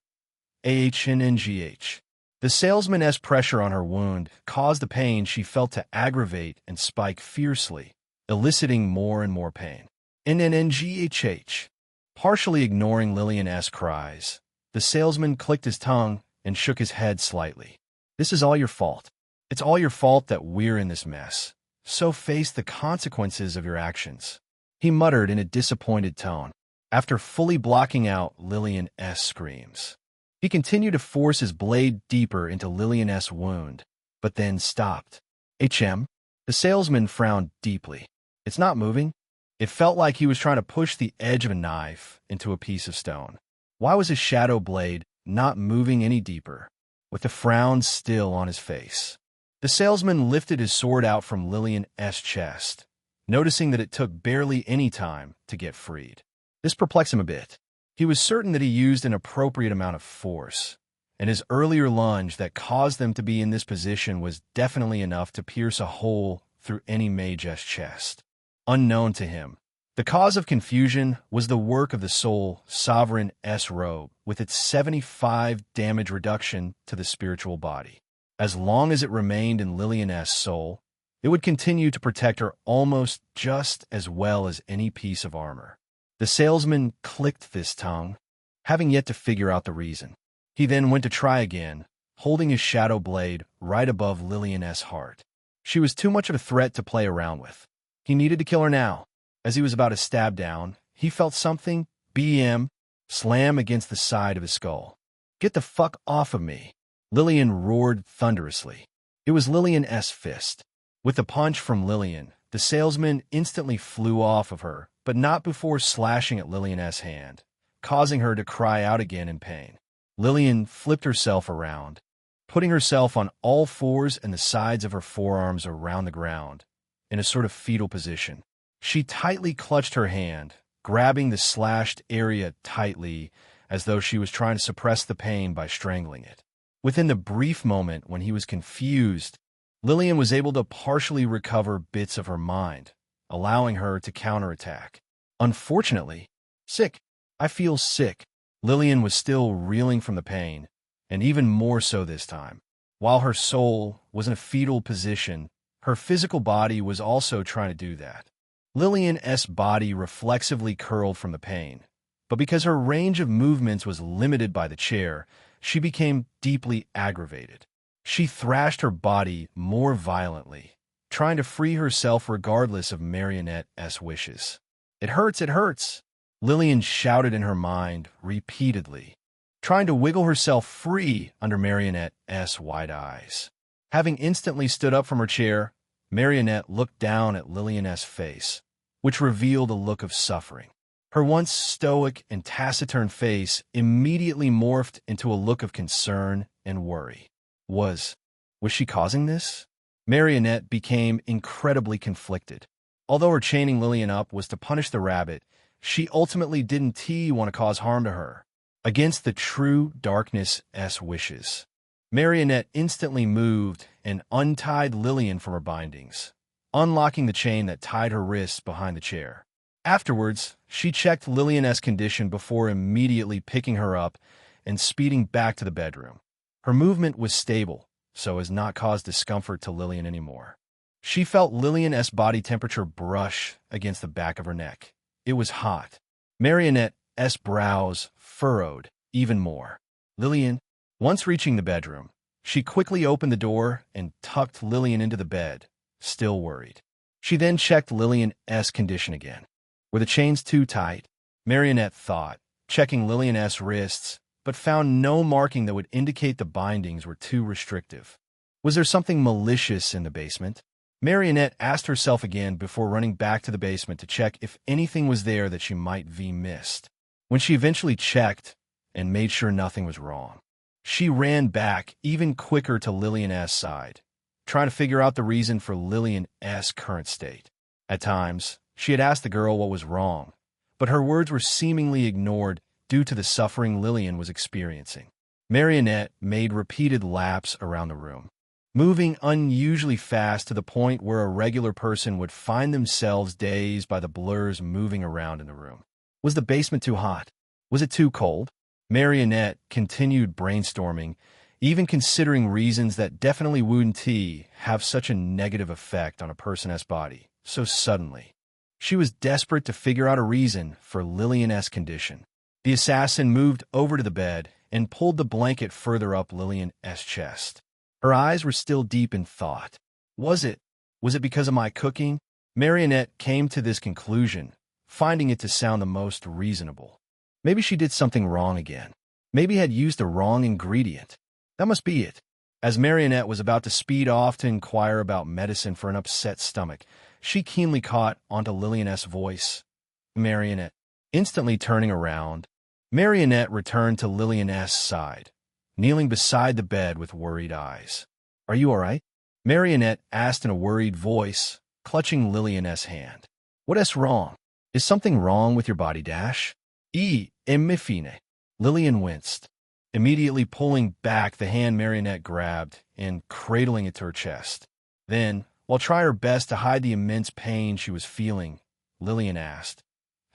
AHNNGH. The salesman's pressure on her wound caused the pain she felt to aggravate and spike fiercely, eliciting more and more pain. NNNGHH. Partially ignoring Lillian's cries, the salesman clicked his tongue and shook his head slightly. This is all your fault. It's all your fault that we're in this mess. So face the consequences of your actions, he muttered in a disappointed tone, after fully blocking out Lillian's screams. He continued to force his blade deeper into Lillian's wound, but then stopped. The salesman frowned deeply. It's not moving. It felt like he was trying to push the edge of a knife into a piece of stone. Why was his shadow blade not moving any deeper, with the frown still on his face? The salesman lifted his sword out from Lillian's chest, noticing that it took barely any time to get freed. This perplexed him a bit. He was certain that he used an appropriate amount of force, and his earlier lunge that caused them to be in this position was definitely enough to pierce a hole through any mage's chest. Unknown to him, the cause of confusion was the work of the soul sovereign S robe with its 75 damage reduction to the spiritual body. As long as it remained in Lillian S' soul, it would continue to protect her almost just as well as any piece of armor. The salesman clicked this tongue, having yet to figure out the reason. He then went to try again, holding his shadow blade right above Lillian S' heart. She was too much of a threat to play around with. He needed to kill her now. As he was about to stab down, he felt something, slam against the side of his skull. "Get the fuck off of me!" Lillian roared thunderously. It was Lillian S' fist. With a punch from Lillian, the salesman instantly flew off of her, but not before slashing at Lillian S' hand, causing her to cry out again in pain. Lillian flipped herself around, putting herself on all fours and the sides of her forearms around the ground, in a sort of fetal position. She tightly clutched her hand, grabbing the slashed area tightly, as though she was trying to suppress the pain by strangling it. Within the brief moment when he was confused, Lillian was able to partially recover bits of her mind, allowing her to counterattack. Unfortunately, sick. I feel sick. Lillian was still reeling from the pain, and even more so this time. While her soul was in a fetal position, her physical body was also trying to do that. Lillian S' body reflexively curled from the pain, but because her range of movements was limited by the chair, she became deeply aggravated. She thrashed her body more violently, trying to free herself regardless of Marionette S' wishes. "It hurts, it hurts!" Lillian shouted in her mind repeatedly, trying to wiggle herself free under Marionette S' wide eyes. Having instantly stood up from her chair, Marionette looked down at Lillian S' face, which revealed a look of suffering. Her once stoic and taciturn face immediately morphed into a look of concern and worry. Was she causing this? Marionette became incredibly conflicted. Although her chaining Lillian up was to punish the rabbit, she ultimately didn't want to cause harm to her. Against the true darkness S' wishes, Marionette instantly moved and untied Lillian from her bindings, unlocking the chain that tied her wrists behind the chair. Afterwards, she checked Lillian S' condition before immediately picking her up and speeding back to the bedroom. Her movement was stable, so as not cause discomfort to Lillian anymore. She felt Lillian S' body temperature brush against the back of her neck. It was hot. Marionette S' brows furrowed even more. Lillian, once reaching the bedroom, she quickly opened the door and tucked Lillian into the bed, still worried. She then checked Lillian S' condition again. Were the chains too tight? Marionette thought, checking Lillian S' wrists, but found no marking that would indicate the bindings were too restrictive. Was there something malicious in the basement? Marionette asked herself again before running back to the basement to check if anything was there that she might have missed. When she eventually checked and made sure nothing was wrong, she ran back even quicker to Lillian S' side, trying to figure out the reason for Lillian S' current state. At times, she had asked the girl what was wrong, but her words were seemingly ignored due to the suffering Lillian was experiencing. Marionette made repeated laps around the room, moving unusually fast to the point where a regular person would find themselves dazed by the blurs moving around in the room. Was the basement too hot? Was it too cold? Marionette continued brainstorming, even considering reasons that definitely wouldn't have such a negative effect on a person's body so suddenly. She was desperate to figure out a reason for Lillian S' condition. The assassin moved over to the bed and pulled the blanket further up Lillian S' chest. Her eyes were still deep in thought. Was it because of my cooking? Marionette came to this conclusion, finding it to sound the most reasonable. Maybe she did something wrong again. Maybe had used the wrong ingredient. That must be it. As Marionette was about to speed off to inquire about medicine for an upset stomach, she keenly caught onto Lillian S' voice. Marionette. Instantly turning around, Marionette returned to Lillian S' side, kneeling beside the bed with worried eyes. "Are you all right?" Marionette asked in a worried voice, clutching Lillian S. hand. What is wrong? Is something wrong with your body, Dash? Emifine. Lillian winced, immediately pulling back the hand Marionette grabbed and cradling it to her chest. Then, while trying her best to hide the immense pain she was feeling, Lillian asked,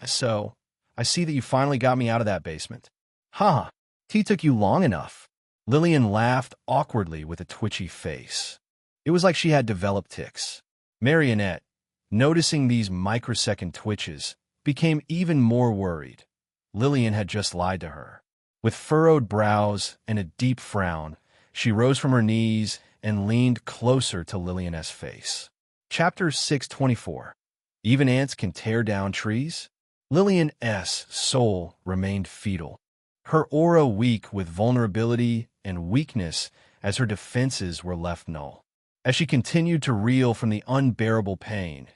"So, I see that you finally got me out of that basement." "Huh, T took you long enough." Lillian laughed awkwardly with a twitchy face. It was like she had developed tics. Marionette, noticing these microsecond twitches, became even more worried. Lillian had just lied to her. With furrowed brows and a deep frown, she rose from her knees and leaned closer to Lillian's face. Chapter 624. Even ants can tear down trees? Lillian's soul remained fetal, her aura weak with vulnerability and weakness as her defenses were left null. As she continued to reel from the unbearable pain,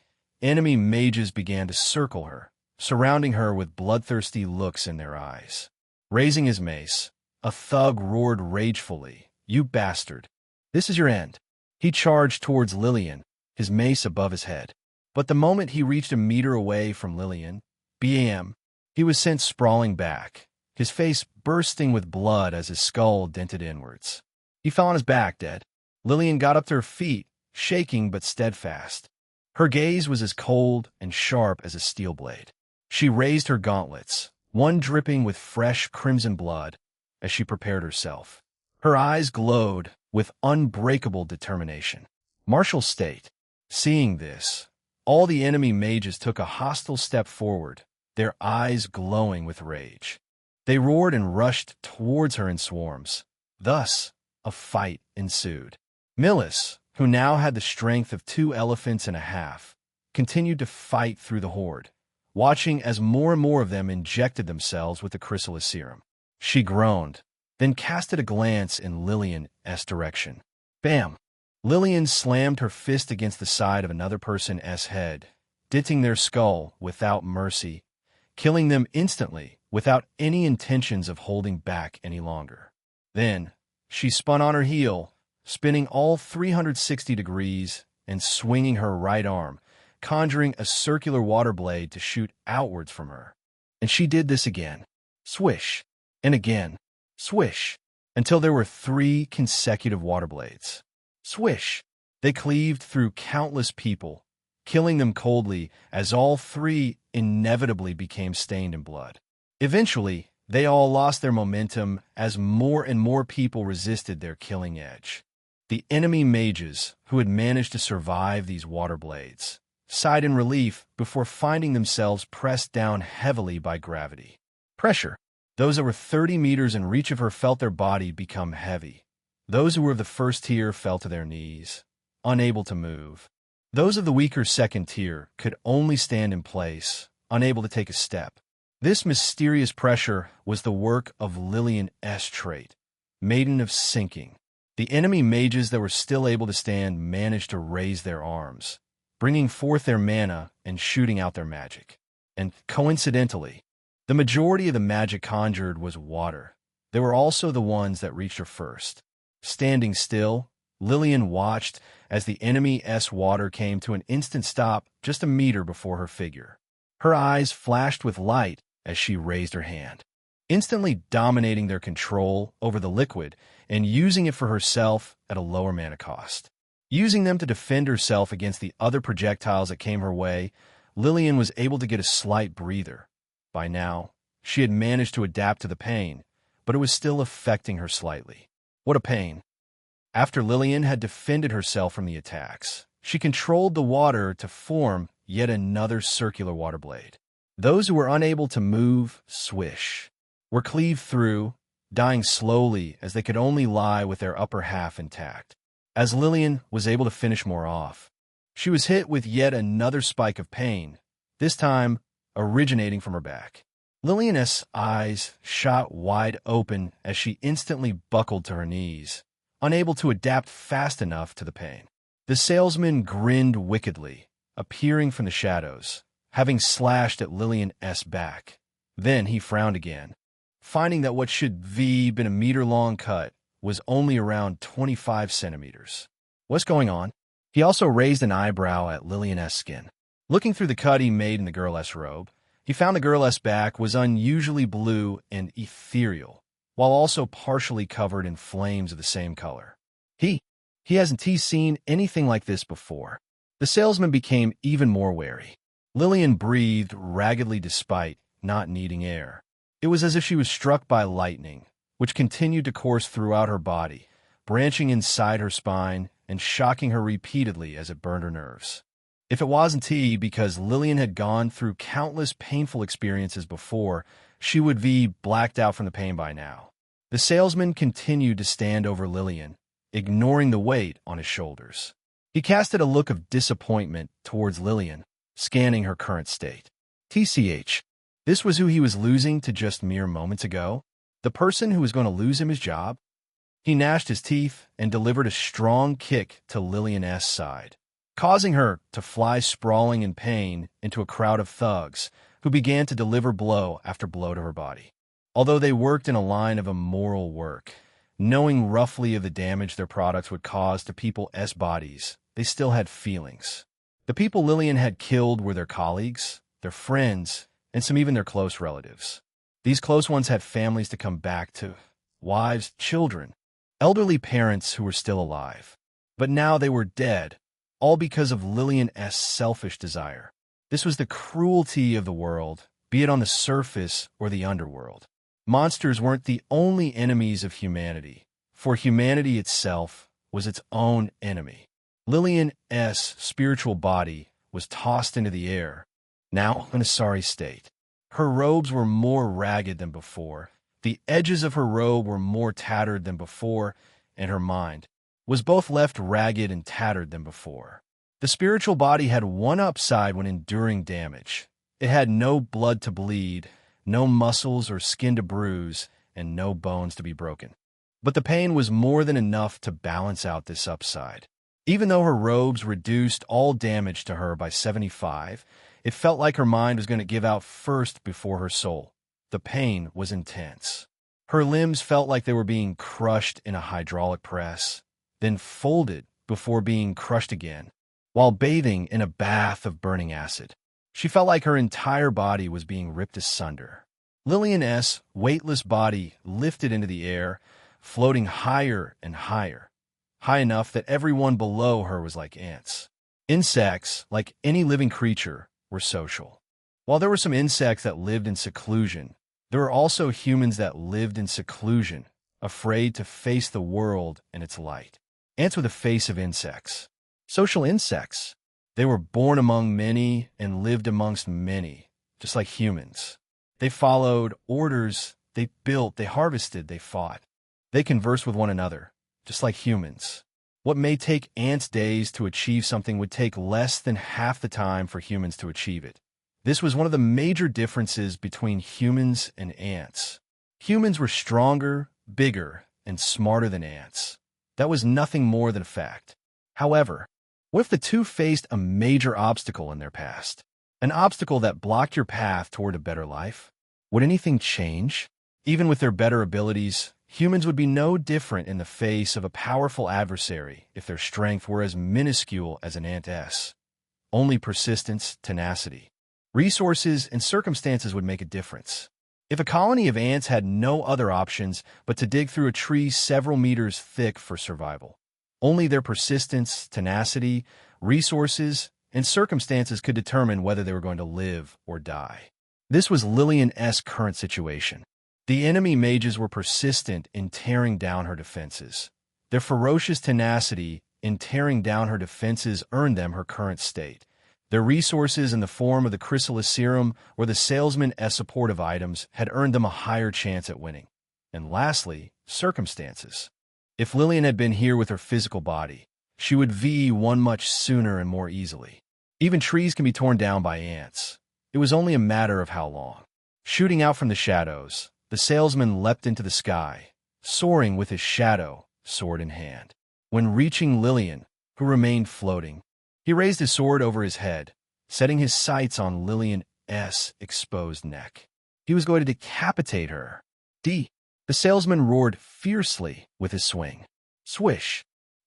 enemy mages began to circle her, surrounding her with bloodthirsty looks in their eyes. Raising his mace, a thug roared ragefully, "You bastard! This is your end." He charged towards Lillian, his mace above his head. But the moment he reached a meter away from Lillian, bam, he was sent sprawling back, his face bursting with blood as his skull dented inwards. He fell on his back, dead. Lillian got up to her feet, shaking but steadfast. Her gaze was as cold and sharp as a steel blade. She raised her gauntlets, one dripping with fresh crimson blood, as she prepared herself. Her eyes glowed with unbreakable determination. Martial state. Seeing this, all the enemy mages took a hostile step forward, their eyes glowing with rage. They roared and rushed towards her in swarms. Thus, a fight ensued. Millis, who now had the strength of 2 elephants and a half, continued to fight through the horde, watching as more and more of them injected themselves with the chrysalis serum. She groaned, then casted a glance in Lillian's direction. Bam! Lillian slammed her fist against the side of another person's head, ditting their skull without mercy, killing them instantly without any intentions of holding back any longer. Then, she spun on her heel, spinning all 360 degrees and swinging her right arm, conjuring a circular water blade to shoot outwards from her. And she did this again. Swish. And again. Swish. Until there were 3 consecutive water blades. Swish. They cleaved through countless people, killing them coldly as all 3 inevitably became stained in blood. Eventually, they all lost their momentum as more and more people resisted their killing edge. The enemy mages, who had managed to survive these water blades, sighed in relief before finding themselves pressed down heavily by gravity. Pressure. Those that were 30 meters in reach of her felt their body become heavy. Those who were of the first tier fell to their knees, unable to move. Those of the weaker second tier could only stand in place, unable to take a step. This mysterious pressure was the work of Lillian's trait, Maiden of Sinking. The enemy mages that were still able to stand managed to raise their arms, bringing forth their mana and shooting out their magic. And coincidentally, the majority of the magic conjured was water. They were also the ones that reached her first. Standing still, Lillian watched as the enemy's water came to an instant stop just a meter before her figure. Her eyes flashed with light as she raised her hand, instantly dominating their control over the liquid and using it for herself at a lower mana cost. Using them to defend herself against the other projectiles that came her way, Lillian was able to get a slight breather. By now, she had managed to adapt to the pain, but it was still affecting her slightly. What a pain. After Lillian had defended herself from the attacks, she controlled the water to form yet another circular water blade. Those who were unable to move, swish, were cleaved through, dying slowly as they could only lie with their upper half intact. As Lillian was able to finish more off, she was hit with yet another spike of pain, this time originating from her back. Lillian's eyes shot wide open as she instantly buckled to her knees, unable to adapt fast enough to the pain. The salesman grinned wickedly, appearing from the shadows, having slashed at Lillian's back. Then he frowned again, finding that what should have been a meter-long cut was only around 25 centimeters. What's going on? He also raised an eyebrow at Lillian S. skin. Looking through the cut he made in the girl S. robe, he found the girl S. back was unusually blue and ethereal, while also partially covered in flames of the same color. He hasn't seen anything like this before. The salesman became even more wary. Lillian breathed raggedly despite not needing air. It was as if she was struck by lightning, which continued to course throughout her body, branching inside her spine and shocking her repeatedly as it burned her nerves. If it wasn't because Lillian had gone through countless painful experiences before, she would be blacked out from the pain by now. The salesman continued to stand over Lillian, ignoring the weight on his shoulders. He casted a look of disappointment towards Lillian, scanning her current state. This was who he was losing to just mere moments ago? The person who was going to lose him his job? He gnashed his teeth and delivered a strong kick to Lillian S.'s side, causing her to fly sprawling in pain into a crowd of thugs who began to deliver blow after blow to her body. Although they worked in a line of immoral work, knowing roughly of the damage their products would cause to people's bodies, they still had feelings. The people Lillian had killed were their colleagues, their friends, and some even their close relatives. These close ones had families to come back to, wives, children, elderly parents who were still alive. But now they were dead, all because of Lillian S.'s selfish desire. This was the cruelty of the world, be it on the surface or the underworld. Monsters weren't the only enemies of humanity, for humanity itself was its own enemy. Lillian S.'s spiritual body was tossed into the air, now in a sorry state. Her robes were more ragged than before, the edges of her robe were more tattered than before, and her mind was both left ragged and tattered than before. The spiritual body had one upside when enduring damage. It had no blood to bleed, no muscles or skin to bruise, and no bones to be broken. But the pain was more than enough to balance out this upside. Even though her robes reduced all damage to her by 75, it felt like her mind was going to give out first before her soul. The pain was intense. Her limbs felt like they were being crushed in a hydraulic press, then folded before being crushed again, while bathing in a bath of burning acid. She felt like her entire body was being ripped asunder. Lillian S.'s weightless body lifted into the air, floating higher and higher, high enough that everyone below her was like ants. Insects, like any living creature, were social. While there were some insects that lived in seclusion, there were also humans that lived in seclusion, afraid to face the world and its light. Ants were the face of insects. Social insects. They were born among many and lived amongst many, just like humans. They followed orders, they built, they harvested, they fought. They conversed with one another, just like humans. What may take ants days to achieve something would take less than half the time for humans to achieve it. This was one of the major differences between humans and ants. Humans were stronger, bigger, and smarter than ants. That was nothing more than a fact. However, what if the two faced a major obstacle in their past? An obstacle that blocked your path toward a better life? Would anything change? Even with their better abilities, humans would be no different in the face of a powerful adversary if their strength were as minuscule as an ant's. Only persistence, tenacity, resources, and circumstances would make a difference. If a colony of ants had no other options but to dig through a tree several meters thick for survival, only their persistence, tenacity, resources, and circumstances could determine whether they were going to live or die. This was Lillian S.'s current situation. The enemy mages were persistent in tearing down her defenses. Their ferocious tenacity in tearing down her defenses earned them her current state. Their resources in the form of the chrysalis serum or the salesman's supportive items had earned them a higher chance at winning. And lastly, circumstances. If Lillian had been here with her physical body, she would won much sooner and more easily. Even trees can be torn down by ants. It was only a matter of how long. Shooting out from the shadows, the salesman leapt into the sky, soaring with his shadow, sword in hand. When reaching Lillian, who remained floating, he raised his sword over his head, setting his sights on Lillian's exposed neck. He was going to decapitate her. The salesman roared fiercely with his swing. Swish!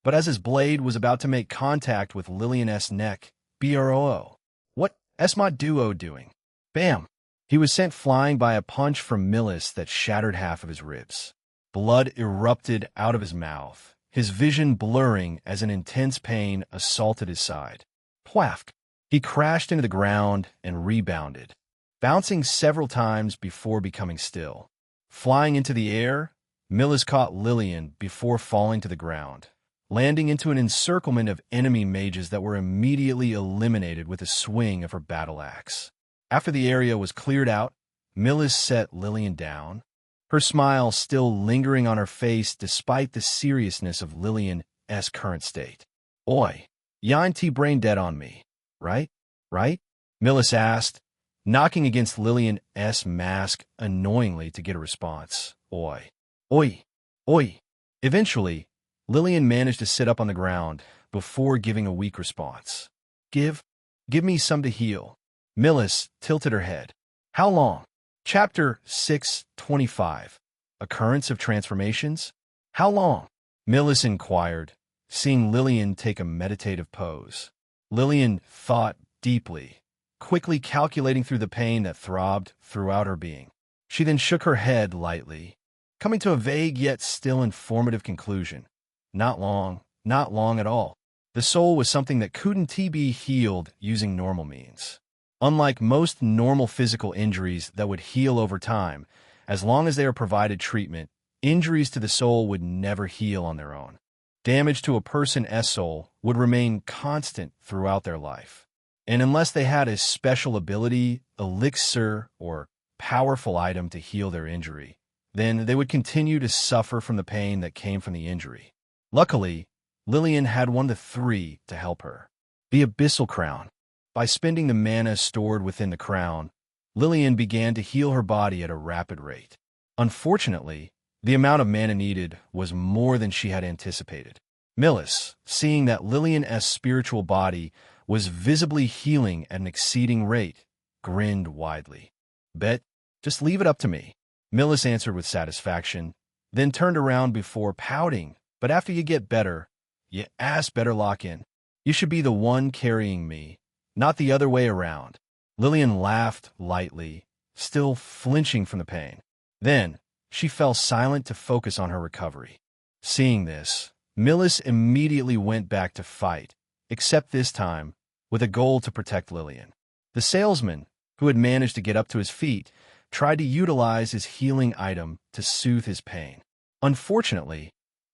But as his blade was about to make contact with Lillian S. neck, BROO. What S my duo doing? Bam! He was sent flying by a punch from Millis that shattered half of his ribs. Blood erupted out of his mouth, his vision blurring as an intense pain assaulted his side. Pwafk! He crashed into the ground and rebounded, bouncing several times before becoming still. Flying into the air, Millis caught Lillian before falling to the ground, landing into an encirclement of enemy mages that were immediately eliminated with a swing of her battle axe. After the area was cleared out, Millis set Lillian down, her smile still lingering on her face despite the seriousness of Lillian's current state. Oi, ya ain't brain dead on me, right? Right? Millis asked, knocking against Lillian's mask annoyingly to get a response. Oi. Oi. Oi. Eventually, Lillian managed to sit up on the ground before giving a weak response. Give me some to heal. Millis tilted her head. How long? Chapter 625. Occurrence of Transformations? How long? Millis inquired, seeing Lillian take a meditative pose. Lillian thought deeply, quickly calculating through the pain that throbbed throughout her being. She then shook her head lightly, coming to a vague yet still informative conclusion. Not long at all. The soul was something that couldn't be healed using normal means. Unlike most normal physical injuries that would heal over time, as long as they are provided treatment, injuries to the soul would never heal on their own. Damage to a person's soul would remain constant throughout their life. And unless they had a special ability, elixir, or powerful item to heal their injury, then they would continue to suffer from the pain that came from the injury. Luckily, Lillian had one of the three to help her. The Abyssal Crown. By spending the mana stored within the crown, Lillian began to heal her body at a rapid rate. Unfortunately, the amount of mana needed was more than she had anticipated. Millis, seeing that Lillian's spiritual body was visibly healing at an exceeding rate, grinned widely. Bet, just leave it up to me. Millis answered with satisfaction, then turned around before pouting. But after you get better, you better lock in. You should be the one carrying me, not the other way around. Lillian laughed lightly, still flinching from the pain. Then, she fell silent to focus on her recovery. Seeing this, Millis immediately went back to fight, except this time, with a goal to protect Lillian. The salesman, who had managed to get up to his feet, tried to utilize his healing item to soothe his pain. Unfortunately,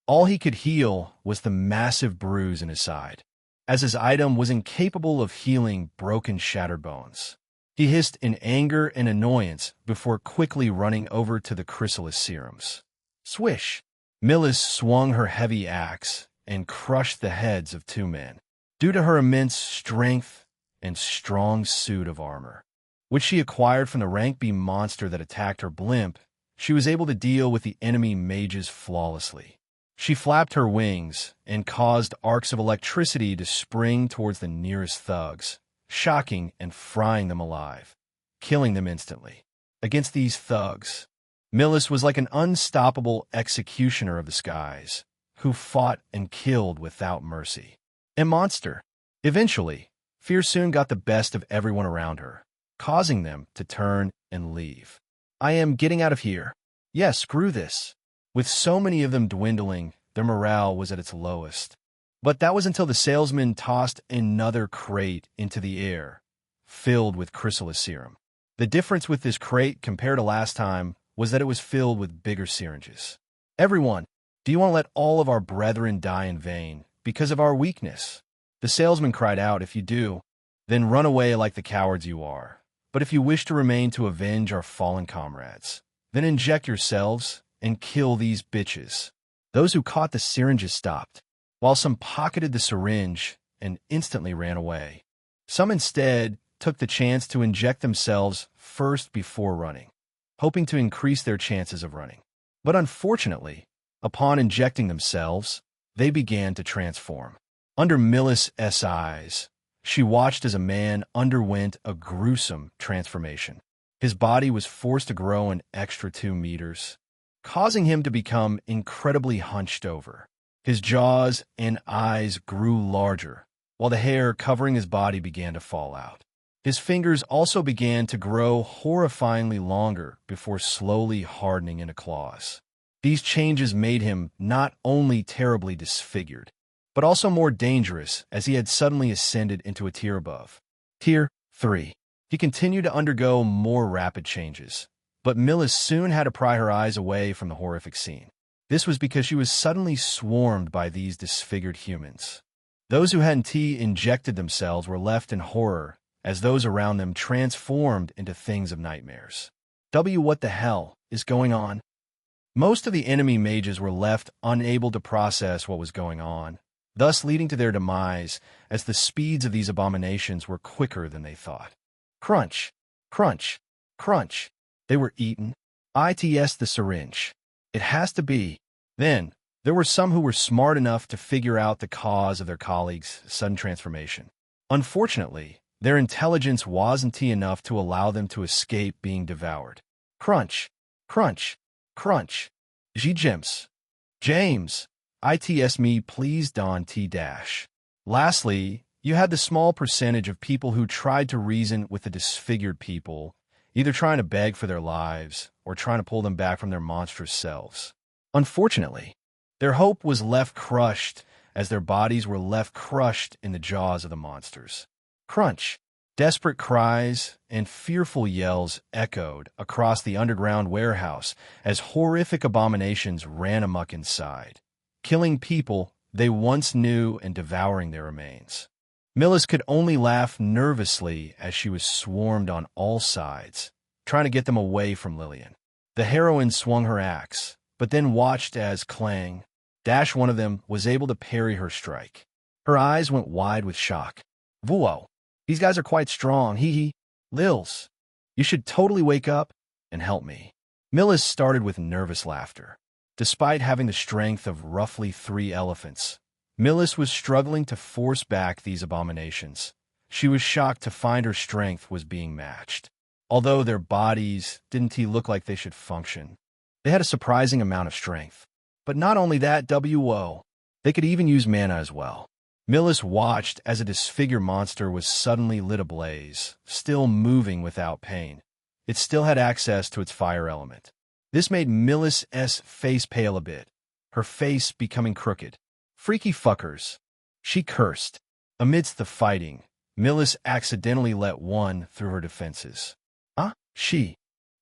all he could heal was the massive bruise in his side, as his item was incapable of healing broken, shattered bones. He hissed in anger and annoyance before quickly running over to the chrysalis serums. Swish! Millis swung her heavy axe and crushed the heads of two men. Due to her immense strength and strong suit of armor, which she acquired from the rank B monster that attacked her blimp, she was able to deal with the enemy mages flawlessly. She flapped her wings and caused arcs of electricity to spring towards the nearest thugs, shocking and frying them alive, killing them instantly. Against these thugs, Millis was like an unstoppable executioner of the skies, who fought and killed without mercy. A monster. Eventually, fear soon got the best of everyone around her, causing them to turn and leave. I am getting out of here. Yes, screw this. With so many of them dwindling, their morale was at its lowest. But that was until the salesman tossed another crate into the air, filled with chrysalis serum. The difference with this crate compared to last time was that it was filled with bigger syringes. Everyone, do you want to let all of our brethren die in vain because of our weakness? The salesman cried out. If you do, then run away like the cowards you are. But if you wish to remain to avenge our fallen comrades, then inject yourselves and kill these bitches. Those who caught the syringes stopped, while some pocketed the syringe and instantly ran away. Some instead took the chance to inject themselves first before running, hoping to increase their chances of running. But unfortunately, upon injecting themselves, they began to transform. Under Millis' eyes, she watched as a man underwent a gruesome transformation. His body was forced to grow an extra 2 meters, causing him to become incredibly hunched over. His jaws and eyes grew larger, while the hair covering his body began to fall out. His fingers also began to grow horrifyingly longer before slowly hardening into claws. These changes made him not only terribly disfigured, but also more dangerous as he had suddenly ascended into a tier above. Tier 3. He continued to undergo more rapid changes, but Millis soon had to pry her eyes away from the horrific scene. This was because she was suddenly swarmed by these disfigured humans. Those who hadn't injected themselves were left in horror as those around them transformed into things of nightmares. What the hell is going on? Most of the enemy mages were left unable to process what was going on, thus leading to their demise as the speeds of these abominations were quicker than they thought. Crunch, crunch, crunch. They were eaten. It's the syringe. It has to be. Then, there were some who were smart enough to figure out the cause of their colleagues' sudden transformation. Unfortunately, their intelligence wasn't enough to allow them to escape being devoured. Crunch, crunch, crunch. James. It's me, please, Don T. Lastly, you had the small percentage of people who tried to reason with the disfigured people, either trying to beg for their lives or trying to pull them back from their monstrous selves. Unfortunately, their hope was left crushed as their bodies were left crushed in the jaws of the monsters. Crunch! Desperate cries and fearful yells echoed across the underground warehouse as horrific abominations ran amok inside, killing people they once knew and devouring their remains. Millis could only laugh nervously as she was swarmed on all sides, trying to get them away from Lillian. The heroine swung her axe, but then watched as Clang, one of them, was able to parry her strike. Her eyes went wide with shock. Whoa, these guys are quite strong, Lils, you should totally wake up and help me. Millis started with nervous laughter. Despite having the strength of roughly 3 elephants, Millis was struggling to force back these abominations. She was shocked to find her strength was being matched. Although their bodies didn't look like they should function, they had a surprising amount of strength. But not only that, they could even use mana as well. Millis watched as a disfigured monster was suddenly lit ablaze, still moving without pain. It still had access to its fire element. This made Millis' face pale a bit, her face becoming crooked. Freaky fuckers, she cursed. Amidst the fighting, Millis accidentally let one through her defenses.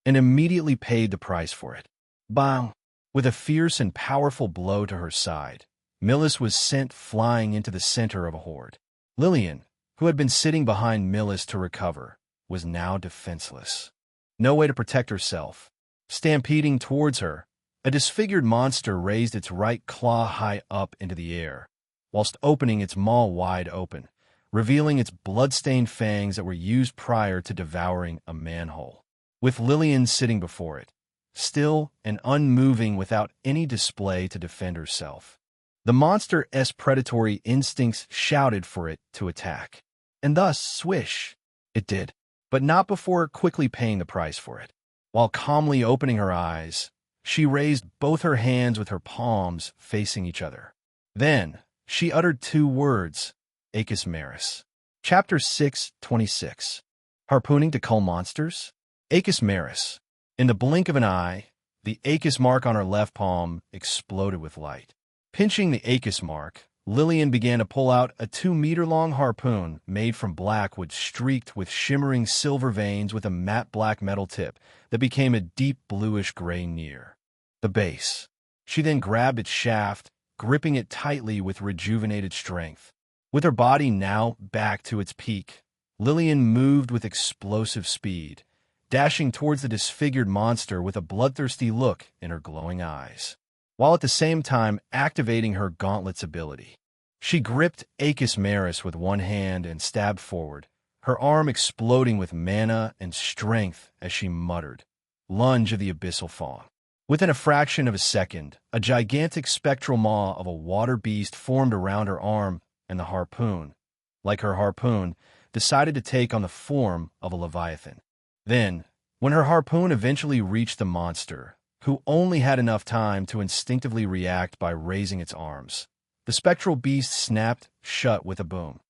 And immediately paid the price for it. Bang! With a fierce and powerful blow to her side, Millis was sent flying into the center of a horde. Lillian, who had been sitting behind Millis to recover, was now defenseless. No way to protect herself. Stampeding towards her, a disfigured monster raised its right claw high up into the air, whilst opening its maw wide open, revealing its blood-stained fangs that were used prior to devouring a manhole. With Lillian sitting before it, still and unmoving without any display to defend herself. The monster's predatory instincts shouted for it to attack. And thus, swish, it did, but not before quickly paying the price for it. While calmly opening her eyes, she raised both her hands with her palms facing each other. Then, she uttered 2 words, Acus Maris. Chapter 6:26. Harpooning to cull monsters? Acus Maris. In the blink of an eye, the Acus mark on her left palm exploded with light. Pinching the Acus mark, Lillian began to pull out a 2-meter-long harpoon made from black wood streaked with shimmering silver veins with a matte black metal tip that became a deep bluish-gray near the base. She then grabbed its shaft, gripping it tightly with rejuvenated strength. With her body now back to its peak, Lillian moved with explosive speed, dashing towards the disfigured monster with a bloodthirsty look in her glowing eyes, while at the same time activating her gauntlet's ability. She gripped Acus Maris with one hand and stabbed forward, her arm exploding with mana and strength as she muttered, Lunge of the Abyssal Fawn. Within a fraction of a second, a gigantic spectral maw of a water beast formed around her arm, and the harpoon, like her harpoon, decided to take on the form of a leviathan. Then, when her harpoon eventually reached the monster, who only had enough time to instinctively react by raising its arms, The spectral beast snapped shut with a boom.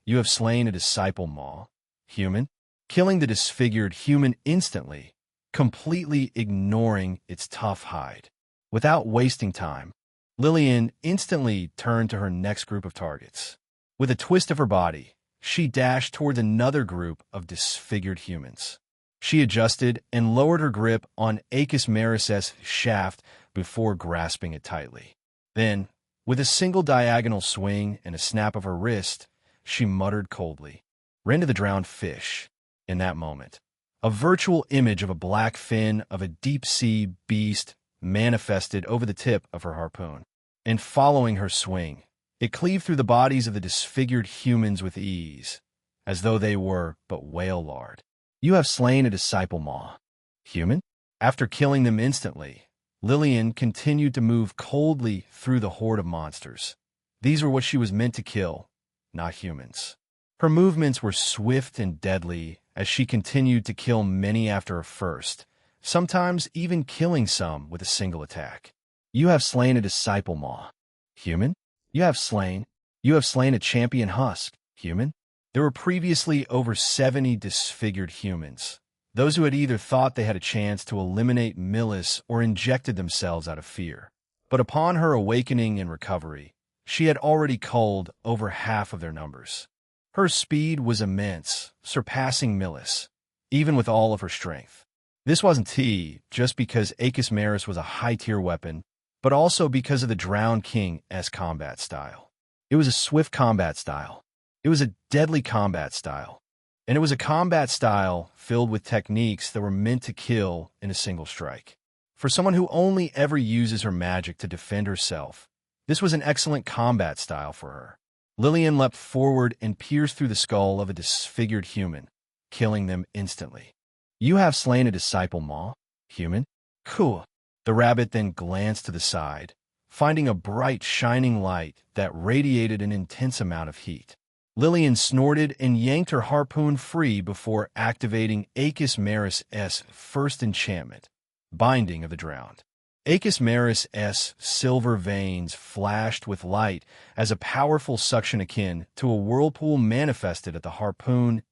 You have slain a disciple Maw, human, killing the disfigured human instantly, completely ignoring its tough hide. Without wasting time, Lillian instantly turned to her next group of targets. With a twist of her body, she dashed toward another group of disfigured humans. She adjusted and lowered her grip on Acus Maris's shaft before grasping it tightly. Then, with a single diagonal swing and a snap of her wrist, she muttered coldly, "Rend to the drowned fish." In that moment, a virtual image of a black fin of a deep-sea beast manifested over the tip of her harpoon. And following her swing, it cleaved through the bodies of the disfigured humans with ease, as though they were but whale lard. You have slain a disciple Maw, human? After killing them instantly, Lillian continued to move coldly through the horde of monsters. These were what she was meant to kill, not humans. Her movements were swift and deadly as she continued to kill many after a first, sometimes even killing some with a single attack. You have slain a disciple Maw, human? You have slain a champion husk, human? There were previously over 70 disfigured humans, those who had either thought they had a chance to eliminate Millis or injected themselves out of fear. But upon her awakening and recovery, she had already culled over half of their numbers. Her speed was immense, surpassing Millis, even with all of her strength. This wasn't just because Acus Maris was a high-tier weapon, but also because of the Drowned King's combat style. It was a swift combat style. It was a deadly combat style. And it was a combat style filled with techniques that were meant to kill in a single strike. For someone who only ever uses her magic to defend herself, this was an excellent combat style for her. Lillian leapt forward and pierced through the skull of a disfigured human, killing them instantly. You have slain a disciple Maw, human? Cool. The rabbit then glanced to the side, finding a bright, shining light that radiated an intense amount of heat. Lillian snorted and yanked her harpoon free before activating Acus Maris's first enchantment, Binding of the Drowned. Acus Maris's silver veins flashed with light as a powerful suction akin to a whirlpool manifested at the harpoon's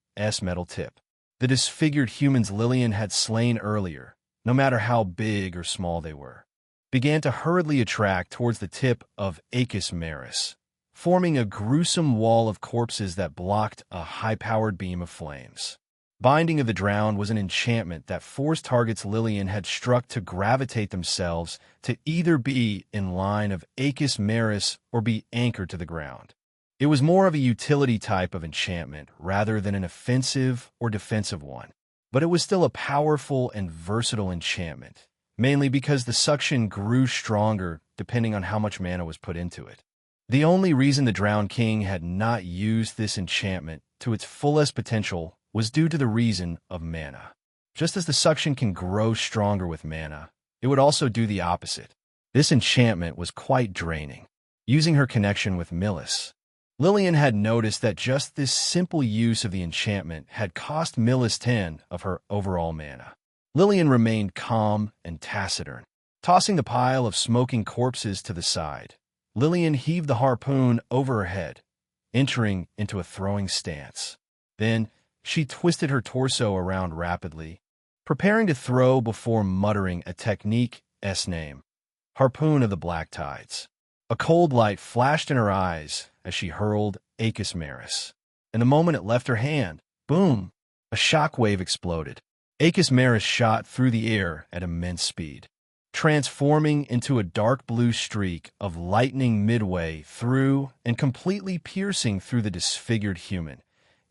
metal tip. The disfigured humans Lillian had slain earlier, no matter how big or small they were, began to hurriedly attract towards the tip of Acus Maris, forming a gruesome wall of corpses that blocked a high-powered beam of flames. Binding of the Drowned was an enchantment that forced targets Lillian had struck to gravitate themselves to either be in line of Acus Maris or be anchored to the ground. It was more of a utility type of enchantment rather than an offensive or defensive one, but it was still a powerful and versatile enchantment, mainly because the suction grew stronger depending on how much mana was put into it. The only reason the Drowned King had not used this enchantment to its fullest potential was due to the reason of mana. Just as the suction can grow stronger with mana, it would also do the opposite. This enchantment was quite draining. Using her connection with Millis, Lillian had noticed that just this simple use of the enchantment had cost Millis 10 of her overall mana. Lillian remained calm and taciturn. Tossing the pile of smoking corpses to the side, Lillian heaved the harpoon over her head, entering into a throwing stance. Then, she twisted her torso around rapidly, preparing to throw before muttering a technique's name, Harpoon of the Black Tides. A cold light flashed in her eyes as she hurled Acus Maris. In the moment it left her hand, boom, a shockwave exploded. Acus Maris shot through the air at immense speed, transforming into a dark blue streak of lightning midway through and completely piercing through the disfigured human,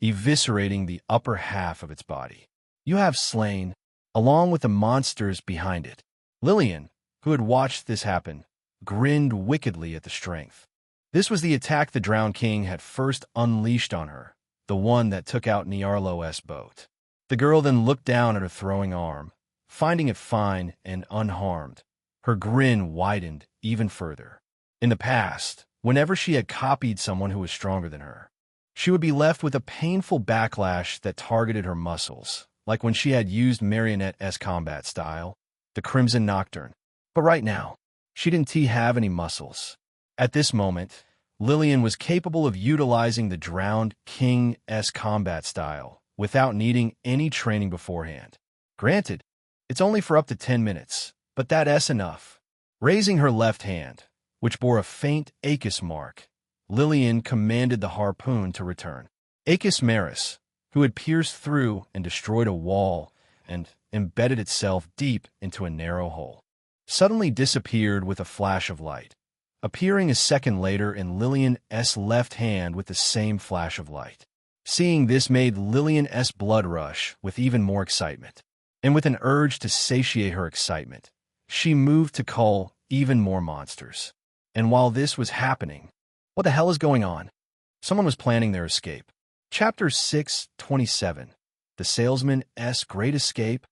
eviscerating the upper half of its body. You have slain, along with the monsters behind it. Lillian, who had watched this happen, grinned wickedly at the strength. This was the attack the Drowned King had first unleashed on her, the one that took out Niarlo's boat. The girl then looked down at her throwing arm, finding it fine and unharmed. Her grin widened even further. In the past, whenever she had copied someone who was stronger than her, she would be left with a painful backlash that targeted her muscles, like when she had used Marionette's combat style, the Crimson Nocturne. But right now, she didn't have any muscles. At this moment, Lillian was capable of utilizing the drowned King-S combat style without needing any training beforehand. Granted, it's only for up to 10 minutes, but that's enough. Raising her left hand, which bore a faint Achis mark, Lillian commanded the harpoon to return. Achis Maris, who had pierced through and destroyed a wall and embedded itself deep into a narrow hole, suddenly disappeared with a flash of light, appearing a second later in Lillian's left hand with the same flash of light. Seeing this made Lillian's blood rush with even more excitement, and with an urge to satiate her excitement, she moved to cull even more monsters. And while this was happening, what the hell is going on? Someone was planning their escape. Chapter 6:27. The Salesman's Great Escape.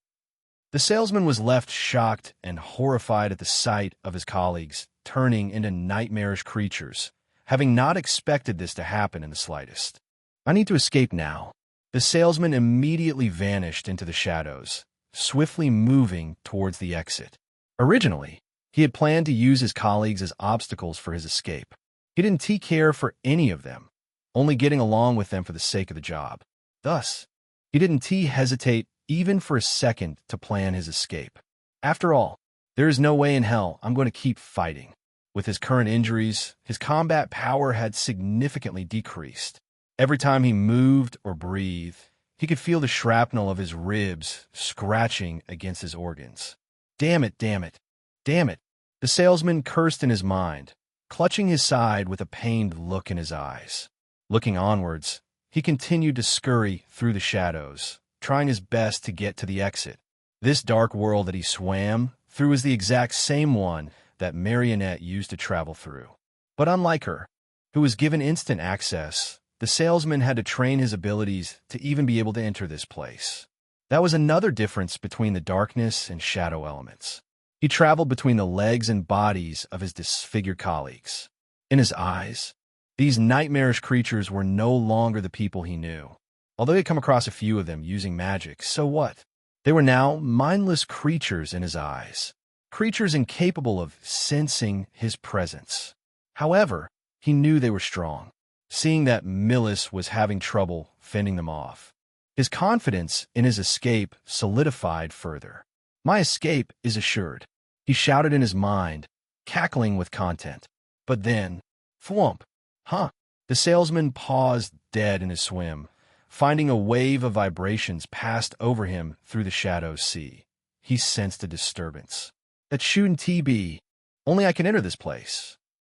The salesman was left shocked and horrified at the sight of his colleagues turning into nightmarish creatures, having not expected this to happen in the slightest. I need to escape now. The salesman immediately vanished into the shadows, swiftly moving towards the exit. Originally, he had planned to use his colleagues as obstacles for his escape. He didn't care for any of them, only getting along with them for the sake of the job. Thus, he didn't hesitate even for a second to plan his escape. After all, there is no way in hell I'm going to keep fighting. With his current injuries, his combat power had significantly decreased. Every time he moved or breathed, he could feel the shrapnel of his ribs scratching against his organs. Damn it, damn it, damn it. The salesman cursed in his mind, clutching his side with a pained look in his eyes. Looking onwards, he continued to scurry through the shadows, trying his best to get to the exit. This dark world that he swam through was the exact same one that Marionette used to travel through. But unlike her, who was given instant access, the salesman had to train his abilities to even be able to enter this place. That was another difference between the darkness and shadow elements. He traveled between the legs and bodies of his disfigured colleagues. In his eyes, these nightmarish creatures were no longer the people he knew. Although he had come across a few of them using magic, so what? They were now mindless creatures in his eyes, creatures incapable of sensing his presence. However, he knew they were strong, seeing that Millis was having trouble fending them off. His confidence in his escape solidified further. My escape is assured, he shouted in his mind, cackling with content. But then, thwomp. The salesman paused dead in his swim, finding a wave of vibrations passed over him through the shadows sea. He sensed a disturbance. That shouldn't be. Only I can enter this place.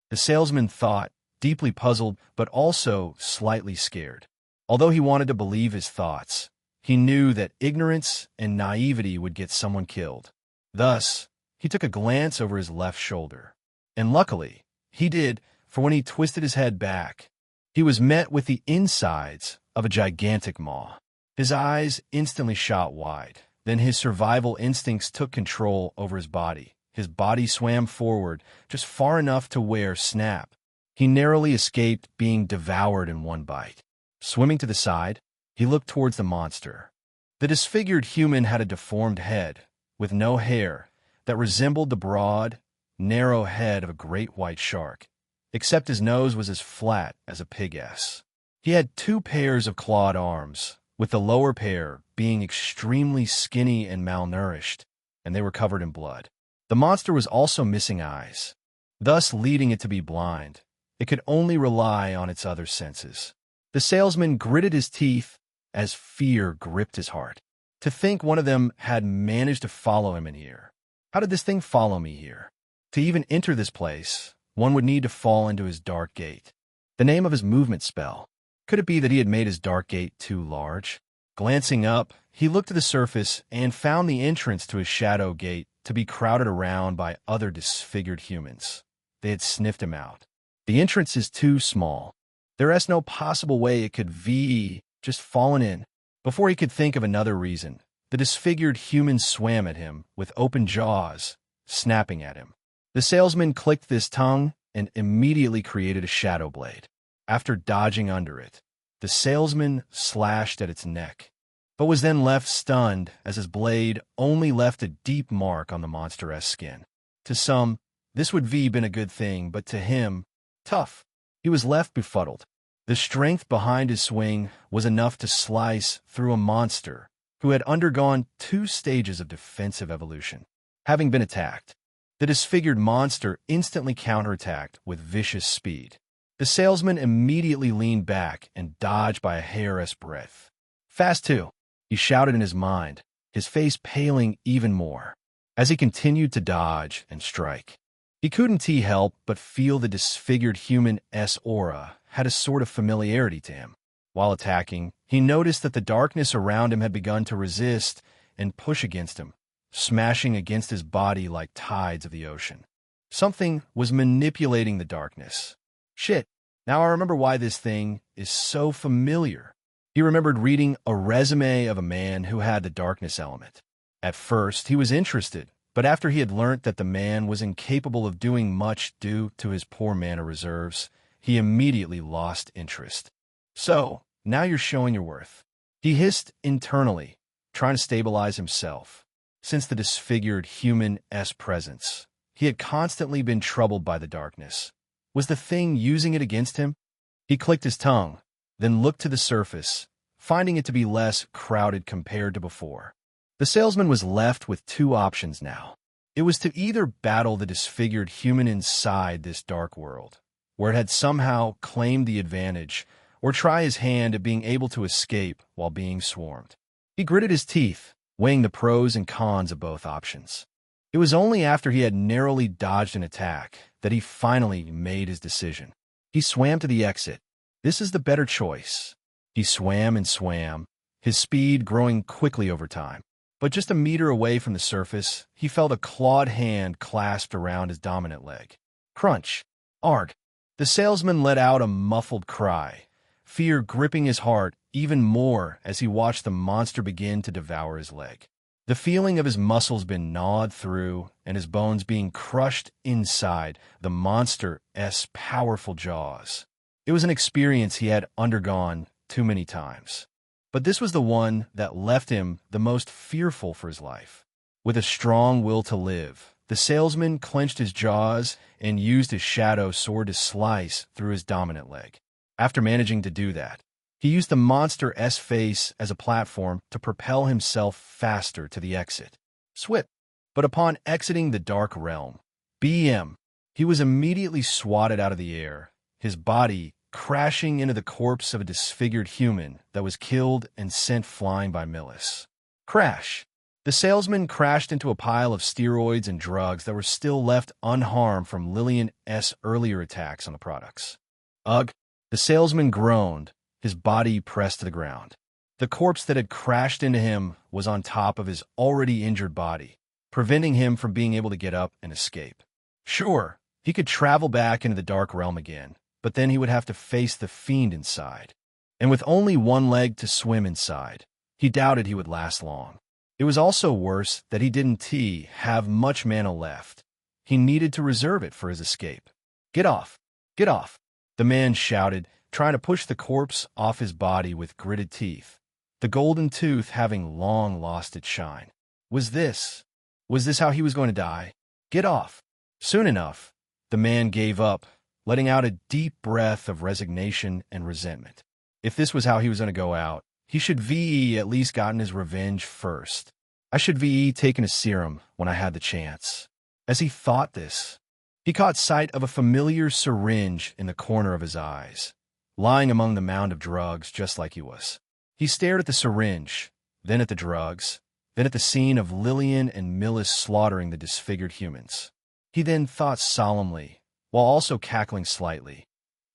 The salesman thought, deeply puzzled, but also slightly scared. Although he wanted to believe his thoughts, he knew that ignorance and naivety would get someone killed. Thus, he took a glance over his left shoulder. And luckily, he did, for when he twisted his head back, he was met with the insides of a gigantic maw. His eyes instantly shot wide. Then his survival instincts took control over his body. His body swam forward, just far enough to where, snap, he narrowly escaped being devoured in one bite. Swimming to the side, he looked towards the monster. The disfigured human had a deformed head, with no hair, that resembled the broad, narrow head of a great white shark, except his nose was as flat as a pig-ass. He had 2 pairs of clawed arms, with the lower pair being extremely skinny and malnourished, and they were covered in blood. The monster was also missing eyes, thus leading it to be blind. It could only rely on its other senses. The salesman gritted his teeth as fear gripped his heart. To think one of them had managed to follow him in here. How did this thing follow me here? To even enter this place, one would need to fall into his dark gate. The name of his movement spell. Could it be that he had made his dark gate too large? Glancing up, he looked to the surface and found the entrance to his shadow gate to be crowded around by other disfigured humans. They had sniffed him out. The entrance is too small. There is no possible way it could be just fallen in. Before he could think of another reason, the disfigured human swam at him with open jaws, snapping at him. The salesman clicked his tongue and immediately created a shadow blade. After dodging under it, the salesman slashed at its neck, but was then left stunned as his blade only left a deep mark on the monster's skin. To some, this would have been a good thing, but to him, tough. He was left befuddled. The strength behind his swing was enough to slice through a monster who had undergone 2 stages of defensive evolution. Having been attacked, the disfigured monster instantly counterattacked with vicious speed. The salesman immediately leaned back and dodged by a hair's breadth. "Fast too," he shouted in his mind, his face paling even more. As he continued to dodge and strike, he couldn't help but feel the disfigured human's aura had a sort of familiarity to him. While attacking, he noticed that the darkness around him had begun to resist and push against him, smashing against his body like tides of the ocean. Something was manipulating the darkness. Shit, now I remember why this thing is so familiar. He remembered reading a resume of a man who had the darkness element. At first, he was interested, but after he had learnt that the man was incapable of doing much due to his poor mana reserves, he immediately lost interest. "So, now you're showing your worth," he hissed internally, trying to stabilize himself. Since the disfigured human's presence, he had constantly been troubled by the darkness. Was the thing using it against him? He clicked his tongue, then looked to the surface, finding it to be less crowded compared to before. The salesman was left with 2 options now. It was to either battle the disfigured human inside this dark world, where it had somehow claimed the advantage, or try his hand at being able to escape while being swarmed. He gritted his teeth, weighing the pros and cons of both options. It was only after he had narrowly dodged an attack that he finally made his decision. He swam to the exit. This is the better choice. He swam and swam, his speed growing quickly over time. But just a meter away from the surface, he felt a clawed hand clasped around his dominant leg. Crunch. Arg. The salesman let out a muffled cry, fear gripping his heart even more as he watched the monster begin to devour his leg. The feeling of his muscles being gnawed through and his bones being crushed inside the monster's powerful jaws. It was an experience he had undergone too many times. But this was the one that left him the most fearful for his life. With a strong will to live, the salesman clenched his jaws and used his shadow sword to slice through his dominant leg. After managing to do that, he used the monster's face as a platform to propel himself faster to the exit. Swip! But upon exiting the dark realm, he was immediately swatted out of the air, his body crashing into the corpse of a disfigured human that was killed and sent flying by Millis. Crash! The salesman crashed into a pile of steroids and drugs that were still left unharmed from Lillian's earlier attacks on the products. Ugh! The salesman groaned, his body pressed to the ground. The corpse that had crashed into him was on top of his already injured body, preventing him from being able to get up and escape. Sure, he could travel back into the dark realm again, but then he would have to face the fiend inside. And with only one leg to swim inside, he doubted he would last long. It was also worse that he didn't have much mana left. He needed to reserve it for his escape. "Get off! Get off!" the man shouted, trying to push the corpse off his body with gritted teeth, the golden tooth having long lost its shine. Was this how he was going to die? Get off! Soon enough, the man gave up, letting out a deep breath of resignation and resentment. If this was how he was going to go out, he should at least gotten his revenge first. I should taken a serum when I had the chance. As he thought this, he caught sight of a familiar syringe in the corner of his eyes, lying among the mound of drugs just like he was. He stared at the syringe, then at the drugs, then at the scene of Lillian and Millis slaughtering the disfigured humans. He then thought solemnly, while also cackling slightly.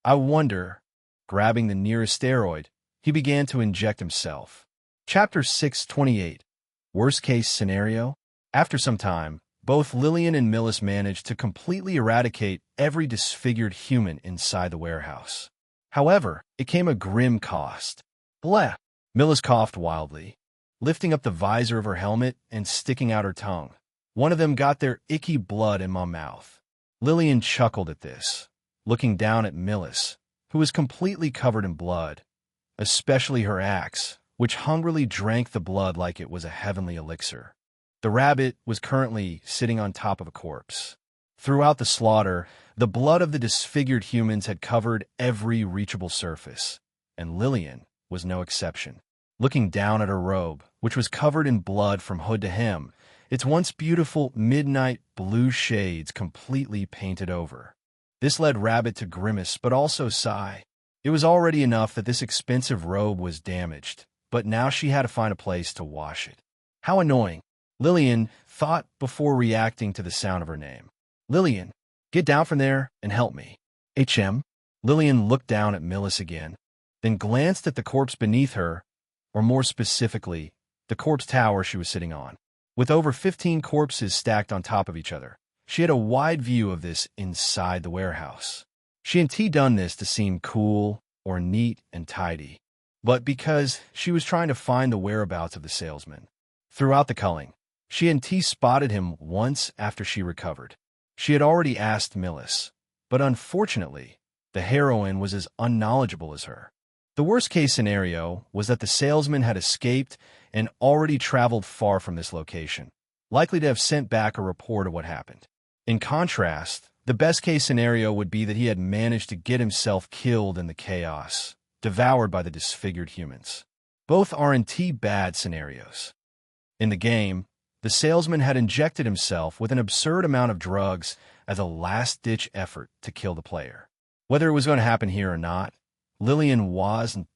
I wonder. Grabbing the nearest steroid, he began to inject himself. Chapter 628. Worst case scenario? After some time, both Lillian and Millis managed to completely eradicate every disfigured human inside the warehouse. However, it came a grim cost. Bleh! Millis coughed wildly, lifting up the visor of her helmet and sticking out her tongue. One of them got their icky blood in my mouth. Lillian chuckled at this, looking down at Millis, who was completely covered in blood, especially her axe, which hungrily drank the blood like it was a heavenly elixir. The rabbit was currently sitting on top of a corpse. Throughout the slaughter, the blood of the disfigured humans had covered every reachable surface, and Lillian was no exception. Looking down at her robe, which was covered in blood from hood to hem, its once beautiful midnight blue shades completely painted over. This led Rabbit to grimace but also sigh. It was already enough that this expensive robe was damaged, but now she had to find a place to wash it. How annoying, Lillian thought before reacting to the sound of her name. Lillian, get down from there and help me. HM? Lillian looked down at Millis again, then glanced at the corpse beneath her, or more specifically, the corpse tower she was sitting on. With over 15 corpses stacked on top of each other, she had a wide view of this inside the warehouse. She hadn't done this to seem cool or neat and tidy, but because she was trying to find the whereabouts of the salesman. Throughout the culling, she and T spotted him once after she recovered. She had already asked Millis, but unfortunately, the heroine was as unknowledgeable as her. The worst-case scenario was that the salesman had escaped and already traveled far from this location, likely to have sent back a report of what happened. In contrast, the best-case scenario would be that he had managed to get himself killed in the chaos, devoured by the disfigured humans. Both are indeed bad scenarios. In the game, the salesman had injected himself with an absurd amount of drugs as a last-ditch effort to kill the player. Whether it was going to happen here or not, Lillian wasn't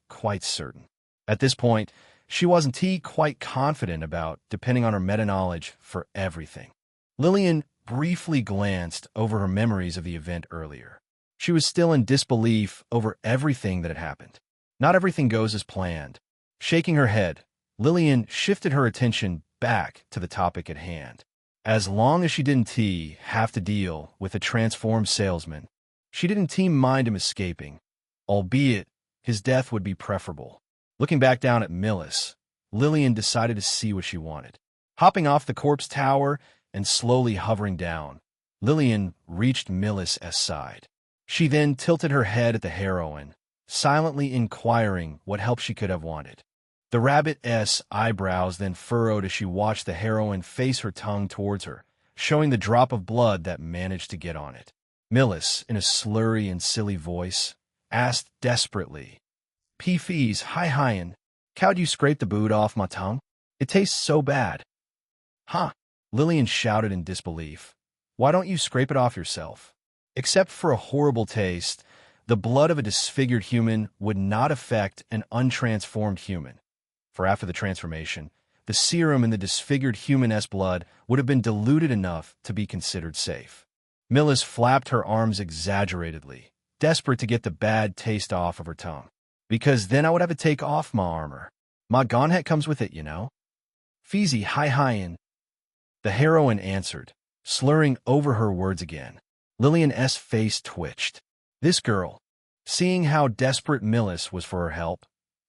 quite certain. At this point, she wasn't quite confident about depending on her meta-knowledge for everything. Lillian briefly glanced over her memories of the event earlier. She was still in disbelief over everything that had happened. Not everything goes as planned. Shaking her head, Lillian shifted her attention back to the topic at hand. As long as she didn't have to deal with a transformed salesman, she didn't mind him escaping, albeit his death would be preferable. Looking back down at Millis, Lillian decided to see what she wanted. Hopping off the corpse tower and slowly hovering down, Lillian reached Millis' side. She then tilted her head at the heroine, silently inquiring what help she could have wanted. The rabbit's eyebrows then furrowed as she watched the heroine face her tongue towards her, showing the drop of blood that managed to get on it. Millis, in a slurry and silly voice, asked desperately, "P-fees, hi-hyin, cow'd you scrape the boot off my tongue? It tastes so bad." "Huh," Lillian shouted in disbelief. "Why don't you scrape it off yourself?" Except for a horrible taste, the blood of a disfigured human would not affect an untransformed human. For after the transformation, the serum in the disfigured human's blood would have been diluted enough to be considered safe. Millis flapped her arms exaggeratedly, desperate to get the bad taste off of her tongue. "Because then I would have to take off my armor. My gauntlet comes with it, you know." "Feezy, hi-hyin," the heroine answered, slurring over her words again. Lillian's face twitched. This girl, seeing how desperate Millis was for her help,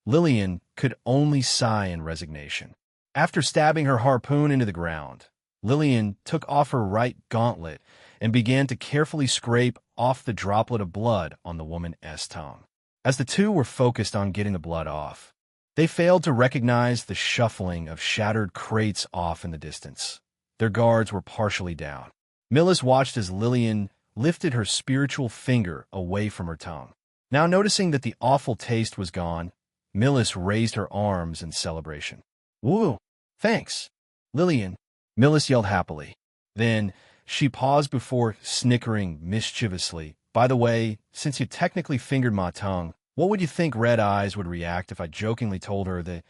Lillian could only sigh in resignation. After stabbing her harpoon into the ground, Lillian took off her right gauntlet and began to carefully scrape off the droplet of blood on the woman's tongue. As the two were focused on getting the blood off, they failed to recognize the shuffling of shattered crates off in the distance. Their guards were partially down. Millis watched as Lillian lifted her spiritual finger away from her tongue. Now noticing that the awful taste was gone, Millis raised her arms in celebration. "Woo! Thanks, Lillian," Millis yelled happily. Then she paused before snickering mischievously. "By the way, since you technically fingered my tongue, what would you think Red Eyes would react if I jokingly told her that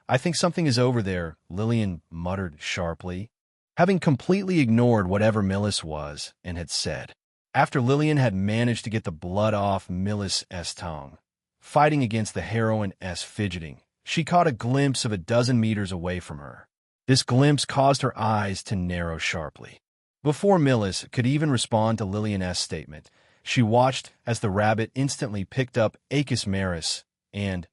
I think something is over there?" Lillian muttered sharply, having completely ignored whatever Millis was and had said. After Lillian had managed to get the blood off Millis' tongue, fighting against the heroine's fidgeting, she caught a glimpse of a dozen meters away from her. This glimpse caused her eyes to narrow sharply. Before Millis could even respond to Lillian's statement, she watched as the rabbit instantly picked up Acus Maris and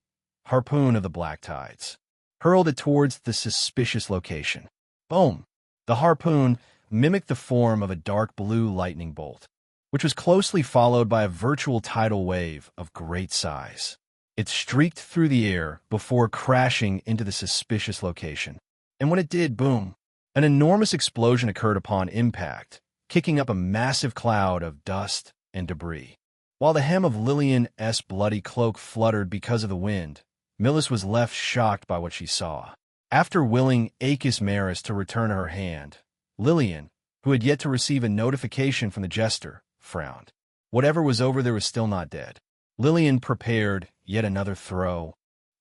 Harpoon of the Black Tides, hurled it towards the suspicious location. Boom! The harpoon mimicked the form of a dark blue lightning bolt, which was closely followed by a virtual tidal wave of great size. It streaked through the air before crashing into the suspicious location. And when it did, boom, an enormous explosion occurred upon impact, kicking up a massive cloud of dust and debris. While the hem of Lillian's bloody cloak fluttered because of the wind, Millis was left shocked by what she saw. After willing Achis Maris to return her hand, Lillian, who had yet to receive a notification from the jester, frowned. Whatever was over there was still not dead. Lillian prepared yet another throw,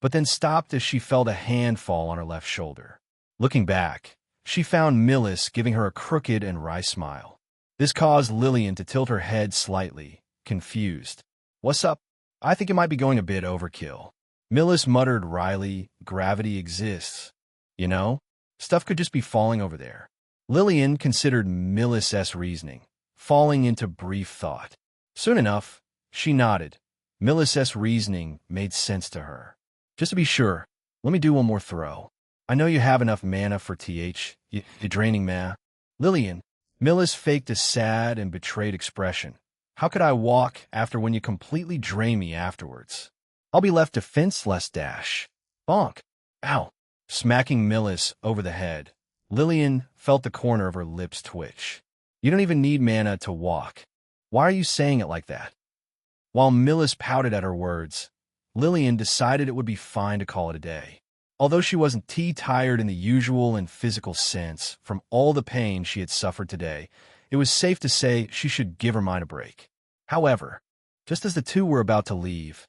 but then stopped as she felt a hand fall on her left shoulder. Looking back, she found Millis giving her a crooked and wry smile. This caused Lillian to tilt her head slightly, confused. "What's up? I think it might be going a bit overkill." Millis muttered wryly, "Gravity exists. You know, stuff could just be falling over there." Lillian considered Millis's reasoning, falling into brief thought. Soon enough, she nodded. Millis's reasoning made sense to her. "Just to be sure, let me do one more throw. I know you have enough mana for you draining mana." "Lillian," Millis faked a sad and betrayed expression. "How could I walk after when you completely drain me afterwards? I'll be left defenseless dash." Bonk. Ow. Smacking Millis over the head, Lillian felt the corner of her lips twitch. "You don't even need mana to walk. Why are you saying it like that?" While Millis pouted at her words, Lillian decided it would be fine to call it a day. Although she wasn't tired in the usual and physical sense from all the pain she had suffered today, it was safe to say she should give her mind a break. However, just as the two were about to leave,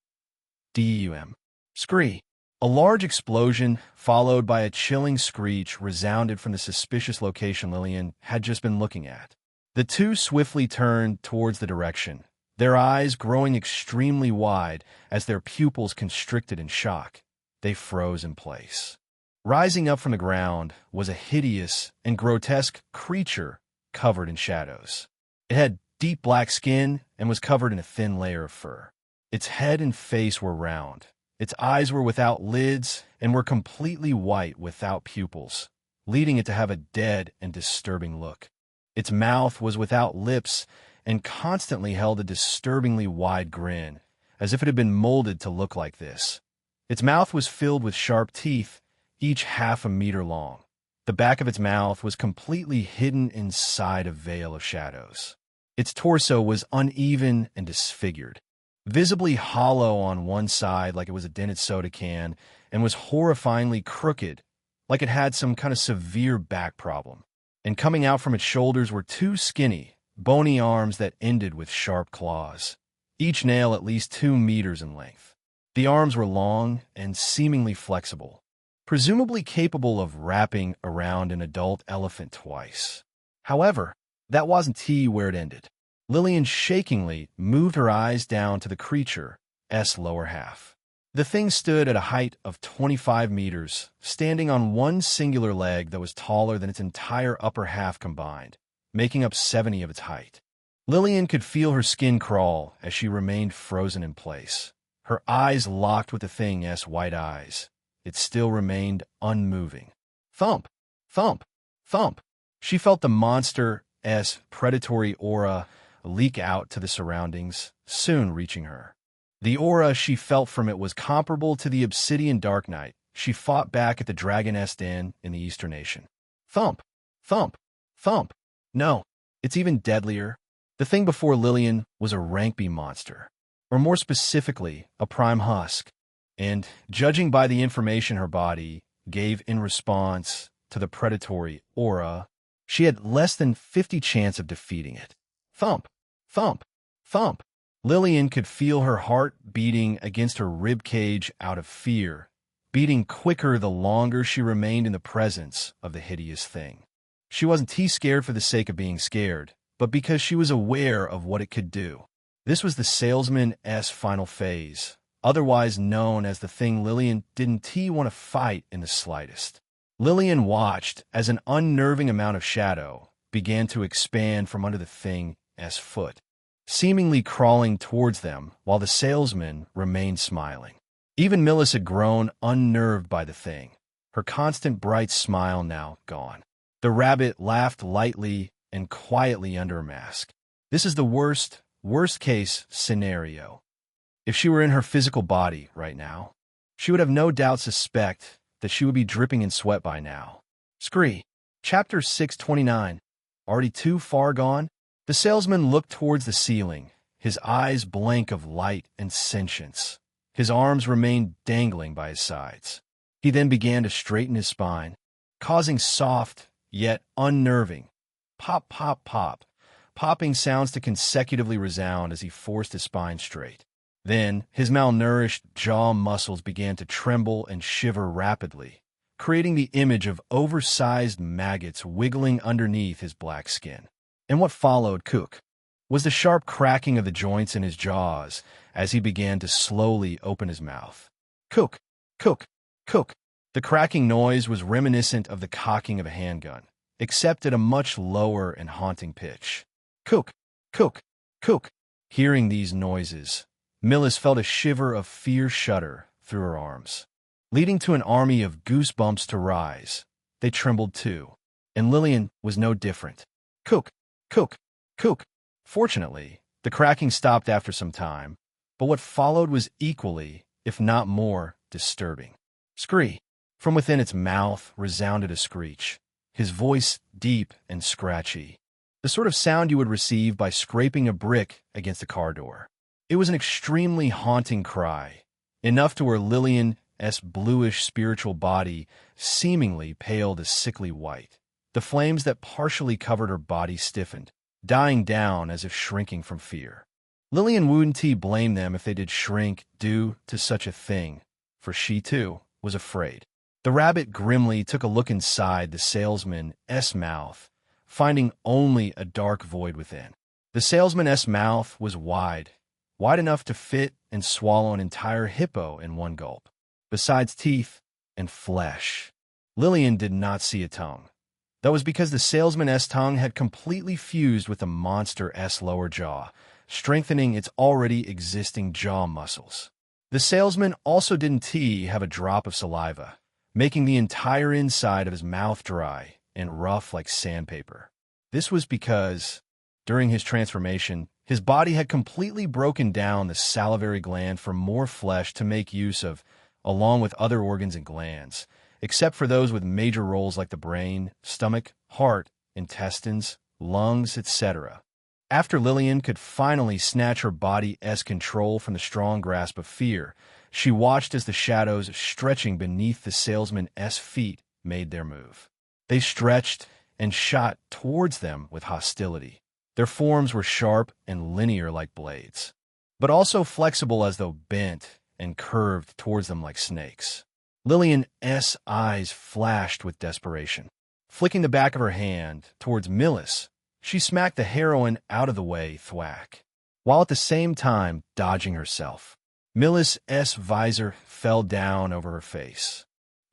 Scree. A large explosion, followed by a chilling screech, resounded from the suspicious location Lillian had just been looking at. The two swiftly turned towards the direction, their eyes growing extremely wide as their pupils constricted in shock. They froze in place. Rising up from the ground was a hideous and grotesque creature covered in shadows. It had deep black skin and was covered in a thin layer of fur. Its head and face were round. Its eyes were without lids and were completely white without pupils, leading it to have a dead and disturbing look. Its mouth was without lips and constantly held a disturbingly wide grin, as if it had been molded to look like this. Its mouth was filled with sharp teeth, each half a meter long. The back of its mouth was completely hidden inside a veil of shadows. Its torso was uneven and disfigured, visibly hollow on one side like it was a dented soda can, and was horrifyingly crooked, like it had some kind of severe back problem. And coming out from its shoulders were two skinny, bony arms that ended with sharp claws, each nail at least 2 meters in length. The arms were long and seemingly flexible, presumably capable of wrapping around an adult elephant twice. However, that wasn't where it ended. Lillian shakingly moved her eyes down to the creature's lower half. The thing stood at a height of 25 meters, standing on one singular leg that was taller than its entire upper half combined, making up 70 of its height. Lillian could feel her skin crawl as she remained frozen in place. Her eyes locked with the thing's white eyes. It still remained unmoving. Thump! Thump! Thump! She felt the monster's predatory aura leak out to the surroundings, soon reaching her. The aura she felt from it was comparable to the obsidian Dark Knight she fought back at the Dragon's Den in the Eastern Nation. Thump! Thump! Thump! No, it's even deadlier. The thing before Lillian was a Rankby monster, or more specifically, a prime husk, and, judging by the information her body gave in response to the predatory aura, she had less than 50 chance of defeating it. Thump! Thump! Thump! Lillian could feel her heart beating against her rib cage out of fear, beating quicker the longer she remained in the presence of the hideous thing. She wasn't scared for the sake of being scared, but because she was aware of what it could do. This was the salesman's final phase, otherwise known as the thing Lillian didn't want to fight in the slightest. Lillian watched as an unnerving amount of shadow began to expand from under the thing's foot, seemingly crawling towards them while the salesman remained smiling. Even Millis had grown unnerved by the thing, her constant bright smile now gone. The rabbit laughed lightly and quietly under her mask. This is the worst case scenario. If she were in her physical body right now, she would have no doubt suspect that she would be dripping in sweat by now. Scree. Chapter 629. already too far gone? The salesman looked towards the ceiling, his eyes blank of light and sentience. His arms remained dangling by his sides. He then began to straighten his spine, causing soft, yet unnerving, pop, pop, pop, popping sounds to consecutively resound as he forced his spine straight. Then, his malnourished jaw muscles began to tremble and shiver rapidly, creating the image of oversized maggots wiggling underneath his black skin. And what followed, was the sharp cracking of the joints in his jaws as he began to slowly open his mouth. Cook, cook, cook. The cracking noise was reminiscent of the cocking of a handgun, except at a much lower and haunting pitch. Cook, cook, cook. Hearing these noises, Millis felt a shiver of fear shudder through her arms, leading to an army of goosebumps to rise. They trembled too, and Lillian was no different. Cook, cook, cook. Fortunately, the cracking stopped after some time, but what followed was equally, if not more, disturbing. Scree! From within its mouth resounded a screech, his voice deep and scratchy, the sort of sound you would receive by scraping a brick against a car door. It was an extremely haunting cry, enough to where Lillian's bluish spiritual body seemingly paled a sickly white. The flames that partially covered her body stiffened, dying down as if shrinking from fear. Lillian wouldn't blame them if they did shrink due to such a thing, for she, too, was afraid. The rabbit grimly took a look inside the salesman's mouth, finding only a dark void within. The salesman's mouth was wide enough to fit and swallow an entire hippo in one gulp. Besides teeth and flesh, Lillian did not see a tongue. That was because the salesman's tongue had completely fused with the monster's lower jaw, strengthening its already existing jaw muscles. The salesman also didn't have a drop of saliva, making the entire inside of his mouth dry and rough like sandpaper. This was because, during his transformation, his body had completely broken down the salivary gland for more flesh to make use of, along with other organs and glands, except for those with major roles like the brain, stomach, heart, intestines, lungs, etc. After Lillian could finally snatch her body's control from the strong grasp of fear, she watched as the shadows stretching beneath the salesman's feet made their move. They stretched and shot towards them with hostility. Their forms were sharp and linear like blades, but also flexible as though bent and curved towards them like snakes. Lillian's eyes flashed with desperation. Flicking the back of her hand towards Millis, she smacked the heroine out of the way thwack, while at the same time dodging herself. Millis's visor fell down over her face,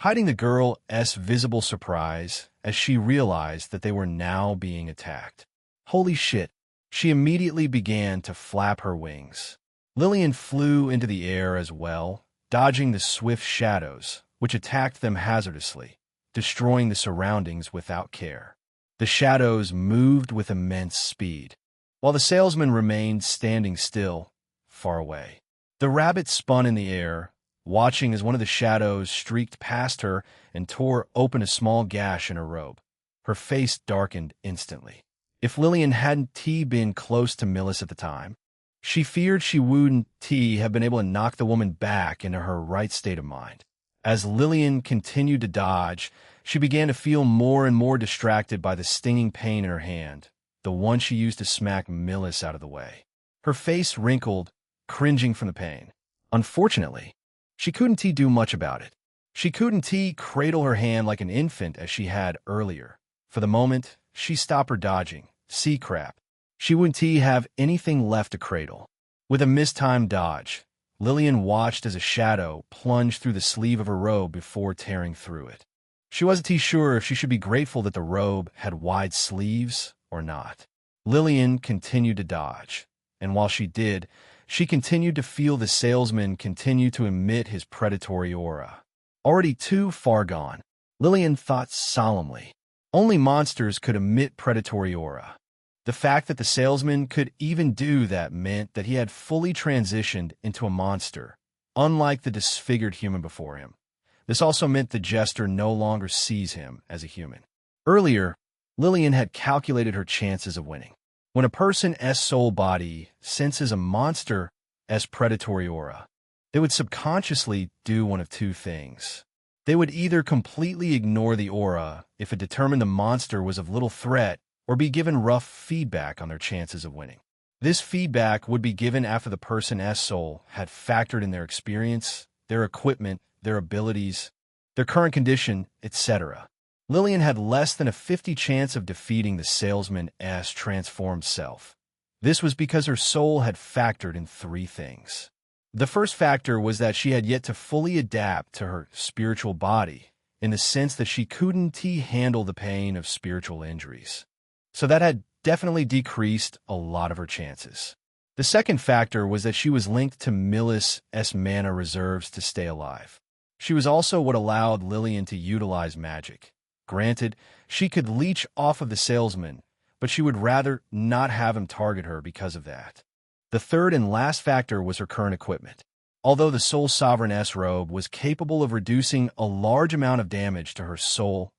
hiding the girl's visible surprise as she realized that they were now being attacked. Holy shit! She immediately began to flap her wings. Lillian flew into the air as well, dodging the swift shadows, which attacked them hazardously, destroying the surroundings without care. The shadows moved with immense speed, while the salesman remained standing still, far away. The rabbit spun in the air, watching as one of the shadows streaked past her and tore open a small gash in her robe. Her face darkened instantly. If Lillian hadn't been close to Millis at the time, she feared she wouldn't have been able to knock the woman back into her right state of mind. As Lillian continued to dodge, she began to feel more and more distracted by the stinging pain in her hand, the one she used to smack Millis out of the way. Her face wrinkled, cringing from the pain. Unfortunately, she couldn't do much about it. She couldn't cradle her hand like an infant as she had earlier. For the moment, she stopped her dodging. See crap. She wouldn't have anything left to cradle. With a mistimed dodge, Lillian watched as a shadow plunged through the sleeve of her robe before tearing through it. She wasn't sure if she should be grateful that the robe had wide sleeves or not. Lillian continued to dodge, and while she did, she continued to feel the salesman continue to emit his predatory aura. Already too far gone, Lillian thought solemnly. Only monsters could emit predatory aura. The fact that the salesman could even do that meant that he had fully transitioned into a monster, unlike the disfigured human before him. This also meant the jester no longer sees him as a human. Earlier, Lillian had calculated her chances of winning. When a person's soul body senses a monster's predatory aura, they would subconsciously do one of two things. They would either completely ignore the aura if it determined the monster was of little threat, or be given rough feedback on their chances of winning. This feedback would be given after the person's soul had factored in their experience, their equipment, their abilities, their current condition, etc. Lillian had less than a 50 chance of defeating the salesman's transformed self. This was because her soul had factored in three things. The first factor was that she had yet to fully adapt to her spiritual body, in the sense that she couldn't handle the pain of spiritual injuries. So that had definitely decreased a lot of her chances. The second factor was that she was linked to Millis' mana reserves to stay alive. She was also what allowed Lillian to utilize magic. Granted, she could leech off of the salesman, but she would rather not have him target her because of that. The third and last factor was her current equipment. Although the Soul Sovereign's robe was capable of reducing a large amount of damage to her soul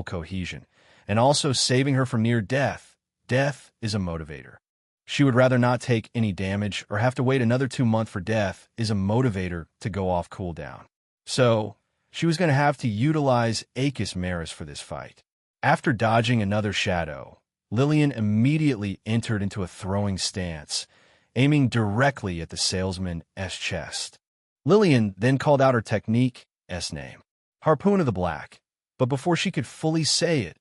cohesion, and also saving her from near death, death is a motivator. She would rather not take any damage or have to wait another 2 months for death is a motivator to go off cooldown. So, she was going to have to utilize Aegis Maris for this fight. After dodging another shadow, Lillian immediately entered into a throwing stance, aiming directly at the salesman's chest. Lillian then called out her technique's name, Harpoon of the Black, but before she could fully say it,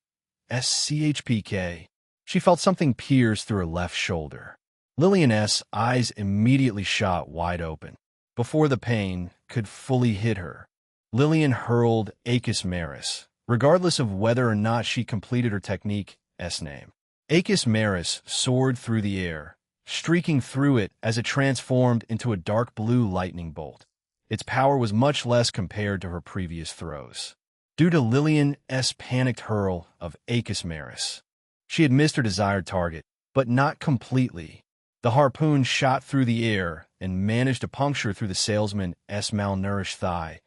SCHPK, she felt something pierce through her left shoulder. Lillian's eyes immediately shot wide open. Before the pain could fully hit her, Lillian hurled Aegis Maris, regardless of whether or not she completed her technique's name. Aegis Maris soared through the air, streaking through it as it transformed into a dark blue lightning bolt. Its power was much less compared to her previous throws. Due to Lillian's panicked hurl of Aegis Maris, she had missed her desired target, but not completely. The harpoon shot through the air and managed to puncture through the salesman's malnourished thigh,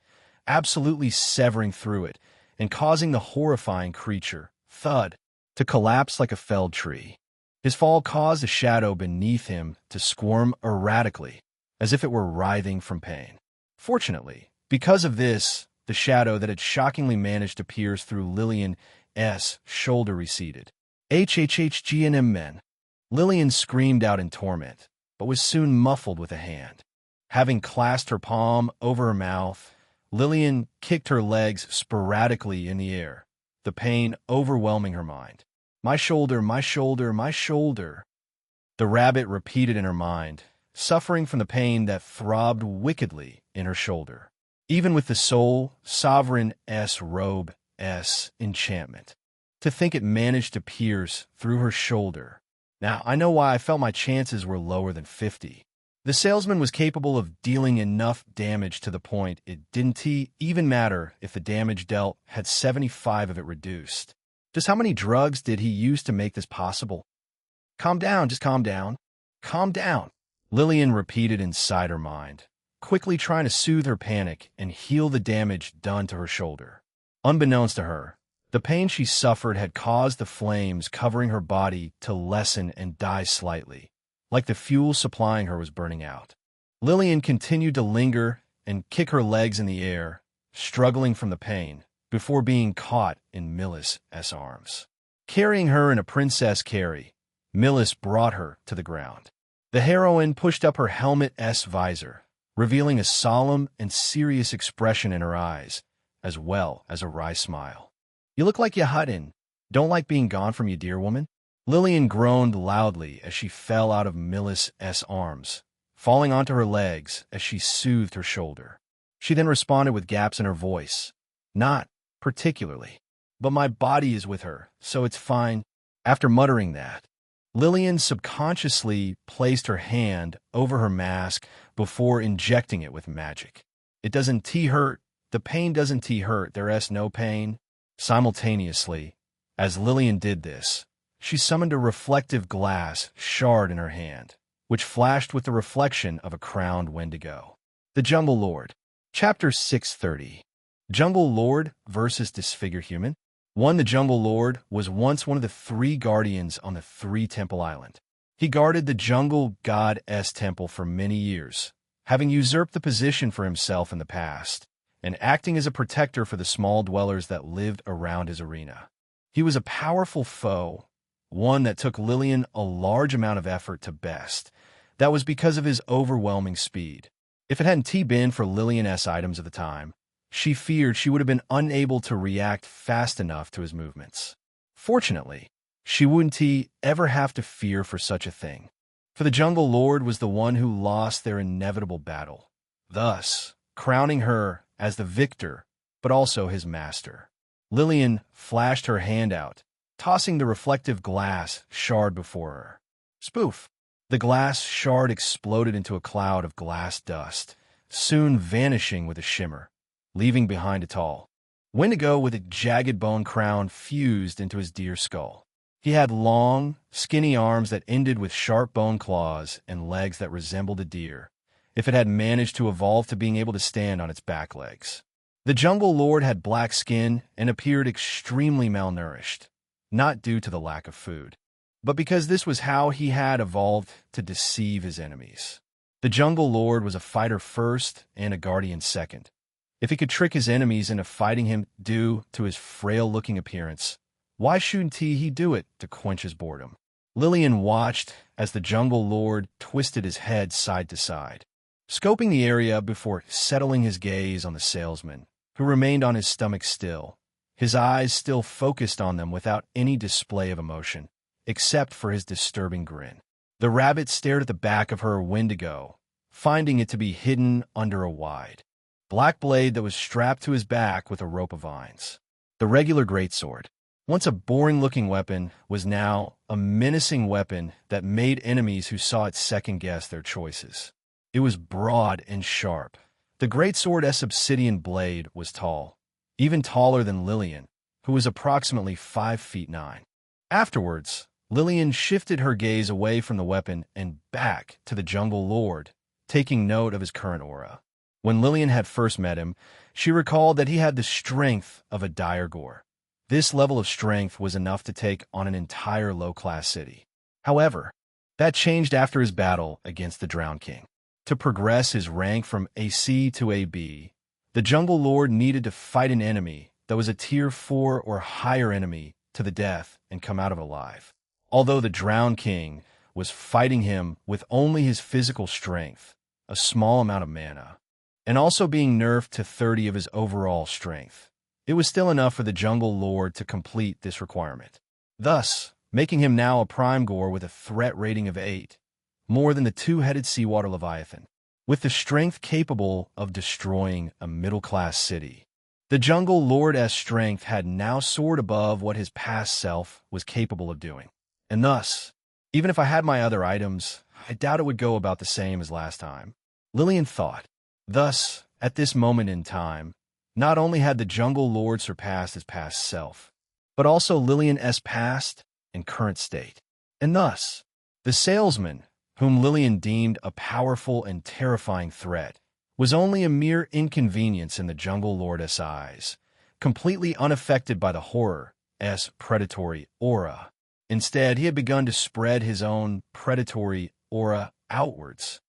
absolutely severing through it and causing the horrifying creature, thud, to collapse like a felled tree. His fall caused a shadow beneath him to squirm erratically, as if it were writhing from pain. Fortunately, because of this, the shadow that had shockingly managed to pierce through Lillian's shoulder receded. HHHGNM men. Lillian screamed out in torment, but was soon muffled with a hand. Having clasped her palm over her mouth, Lillian kicked her legs sporadically in the air, the pain overwhelming her mind. My shoulder, my shoulder, my shoulder. The rabbit repeated in her mind, suffering from the pain that throbbed wickedly in her shoulder. Even with the Soul Sovereign's robe's enchantment, to think it managed to pierce through her shoulder. Now, I know why I felt my chances were lower than 50. The salesman was capable of dealing enough damage to the point it didn't even matter if the damage dealt had 75 of it reduced. Just how many drugs did he use to make this possible? Calm down, just calm down. Calm down, Lillian repeated inside her mind, quickly trying to soothe her panic and heal the damage done to her shoulder. Unbeknownst to her, the pain she suffered had caused the flames covering her body to lessen and die slightly, like the fuel supplying her was burning out. Lillian continued to linger and kick her legs in the air, struggling from the pain, before being caught in Millis' arms. Carrying her in a princess carry, Millis brought her to the ground. The heroine pushed up her helmet's visor, revealing a solemn and serious expression in her eyes, as well as a wry smile. You look like you huttin'. Don't like being gone from you, dear woman? Lillian groaned loudly as she fell out of Millis' arms, falling onto her legs as she soothed her shoulder. She then responded with gaps in her voice. Not particularly, but my body is with her, so it's fine. After muttering that, Lillian subconsciously placed her hand over her mask before injecting it with magic. It doesn't hurt. The pain doesn't hurt. There's no pain. Simultaneously, as Lillian did this, she summoned a reflective glass shard in her hand, which flashed with the reflection of a crowned Wendigo. The Jungle Lord. Chapter 630. Jungle Lord versus Disfigure Human. The Jungle Lord was once one of the three guardians on the Three-Temple Island. He guarded the jungle god-s temple for many years, having usurped the position for himself in the past, and acting as a protector for the small dwellers that lived around his arena. He was a powerful foe, one that took Lillian a large amount of effort to best. That was because of his overwhelming speed. If it hadn't been for Lillian's items of the time, she feared she would have been unable to react fast enough to his movements. Fortunately, she wouldn't ever have to fear for such a thing, for the Jungle Lord was the one who lost their inevitable battle, thus crowning her as the victor, but also his master. Lillian flashed her hand out, tossing the reflective glass shard before her. Spoof! The glass shard exploded into a cloud of glass dust, soon vanishing with a shimmer, leaving behind a tall Wendigo with a jagged bone crown fused into his deer skull. He had long, skinny arms that ended with sharp bone claws and legs that resembled a deer, if it had managed to evolve to being able to stand on its back legs. The Jungle Lord had black skin and appeared extremely malnourished, not due to the lack of food, but because this was how he had evolved to deceive his enemies. The Jungle Lord was a fighter first and a guardian second. If he could trick his enemies into fighting him due to his frail-looking appearance, why shouldn't he do it to quench his boredom? Lillian watched as the Jungle Lord twisted his head side to side, scoping the area before settling his gaze on the salesman, who remained on his stomach still, his eyes still focused on them without any display of emotion, except for his disturbing grin. The rabbit stared at the back of her Wendigo, finding it to be hidden under a wide black blade that was strapped to his back with a rope of vines. The regular greatsword, once a boring-looking weapon, was now a menacing weapon that made enemies who saw it second-guess their choices. It was broad and sharp. The greatsword's obsidian blade was tall, even taller than Lillian, who was approximately 5'9". Afterwards, Lillian shifted her gaze away from the weapon and back to the Jungle Lord, taking note of his current aura. When Lillian had first met him, she recalled that he had the strength of a dire gore. This level of strength was enough to take on an entire low-class city. However, that changed after his battle against the Drowned King. To progress his rank from AC to AB, the Jungle Lord needed to fight an enemy that was a Tier 4 or higher enemy to the death and come out of it alive. Although the Drowned King was fighting him with only his physical strength, a small amount of mana, and also being nerfed to 30 of his overall strength, it was still enough for the Jungle Lord to complete this requirement, thus making him now a prime gore with a threat rating of 8, more than the two-headed seawater leviathan. With the strength capable of destroying a middle-class city, the Jungle Lord's strength had now soared above what his past self was capable of doing. And thus, even if I had my other items, I doubt it would go about the same as last time, Lillian thought. Thus, at this moment in time, not only had the Jungle Lord surpassed his past self, but also Lillian's past and current state. And thus, the salesman, whom Lillian deemed a powerful and terrifying threat, was only a mere inconvenience in the Jungle Lord's eyes, completely unaffected by the horror's predatory aura. Instead, he had begun to spread his own predatory aura outwards,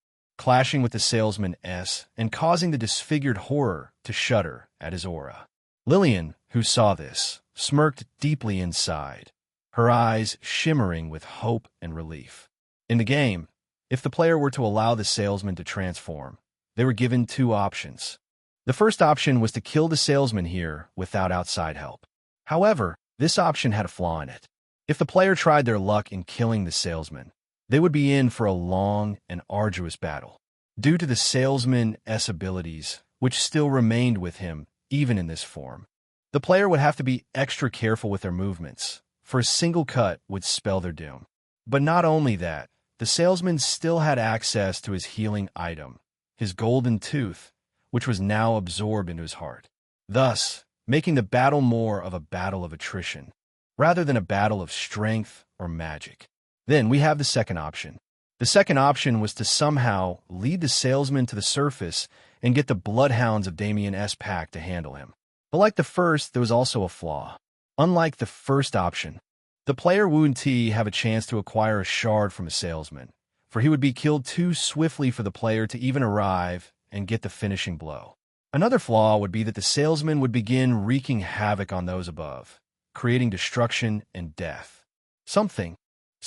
clashing with the salesman's and causing the disfigured horror to shudder at his aura. Lillian, who saw this, smirked deeply inside, her eyes shimmering with hope and relief. In the game, if the player were to allow the salesman to transform, they were given two options. The first option was to kill the salesman here without outside help. However, this option had a flaw in it. If the player tried their luck in killing the salesman, they would be in for a long and arduous battle. Due to the salesman's abilities, which still remained with him even in this form, the player would have to be extra careful with their movements, for a single cut would spell their doom. But not only that, the salesman still had access to his healing item, his golden tooth, which was now absorbed into his heart, thus making the battle more of a battle of attrition, rather than a battle of strength or magic. Then we have the second option. The second option was to somehow lead the salesman to the surface and get the bloodhounds of Damien's pack to handle him. But like the first, there was also a flaw. Unlike the first option, the player wouldn't have a chance to acquire a shard from a salesman, for he would be killed too swiftly for the player to even arrive and get the finishing blow. Another flaw would be that the salesman would begin wreaking havoc on those above, creating destruction and death. Something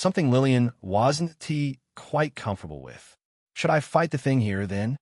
Lillian wasn't quite comfortable with. Should I fight the thing here, then?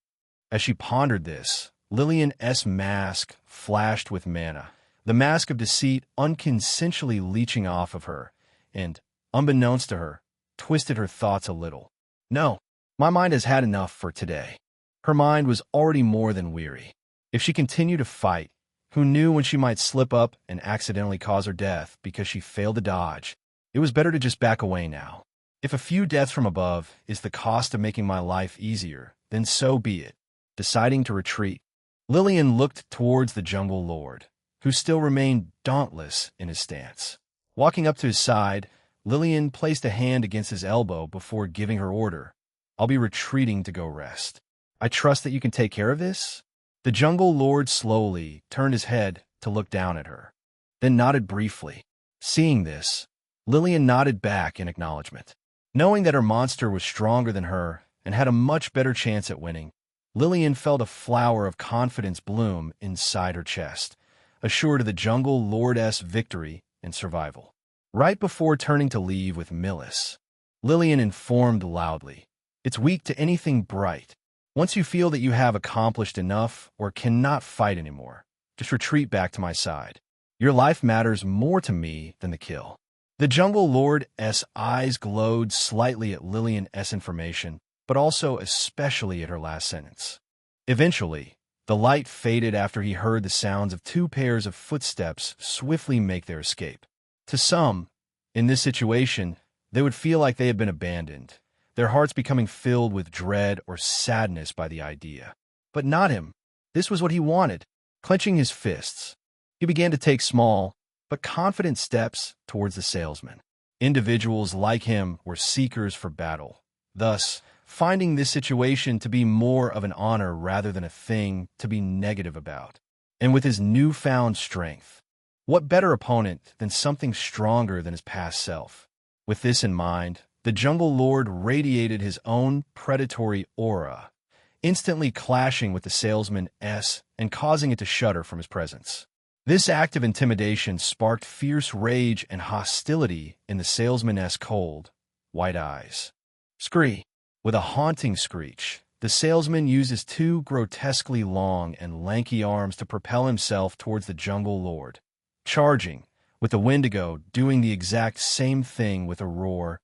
As she pondered this, Lillian's mask flashed with mana, the mask of deceit unconsensually leeching off of her, and, unbeknownst to her, twisted her thoughts a little. No, my mind has had enough for today. Her mind was already more than weary. If she continued to fight, who knew when she might slip up and accidentally cause her death because she failed to dodge? It was better to just back away now. If a few deaths from above is the cost of making my life easier, then so be it. Deciding to retreat, Lillian looked towards the jungle lord, who still remained dauntless in his stance. Walking up to his side, Lillian placed a hand against his elbow before giving her order. I'll be retreating to go rest. I trust that you can take care of this? The jungle lord slowly turned his head to look down at her, then nodded briefly. Seeing this, Lillian nodded back in acknowledgement. Knowing that her monster was stronger than her and had a much better chance at winning, Lillian felt a flower of confidence bloom inside her chest, assured of the jungle lord's victory and survival. Right before turning to leave with Millis, Lillian informed loudly, "It's weak to anything bright. Once you feel that you have accomplished enough or cannot fight anymore, just retreat back to my side. Your life matters more to me than the kill." The jungle lord's eyes glowed slightly at Lillian's information, but also especially at her last sentence. Eventually, the light faded after he heard the sounds of two pairs of footsteps swiftly make their escape. To some, in this situation, they would feel like they had been abandoned, their hearts becoming filled with dread or sadness by the idea. But not him. This was what he wanted. Clenching his fists, he began to take small, but confident steps towards the salesman. Individuals like him were seekers for battle, thus finding this situation to be more of an honor rather than a thing to be negative about. And with his newfound strength, what better opponent than something stronger than his past self? With this in mind, the jungle lord radiated his own predatory aura, instantly clashing with the salesman's and causing it to shudder from his presence. This act of intimidation sparked fierce rage and hostility in the salesman's cold, white eyes. Scree! With a haunting screech, the salesman used his two grotesquely long and lanky arms to propel himself towards the jungle lord, charging, with the Wendigo doing the exact same thing with a roar.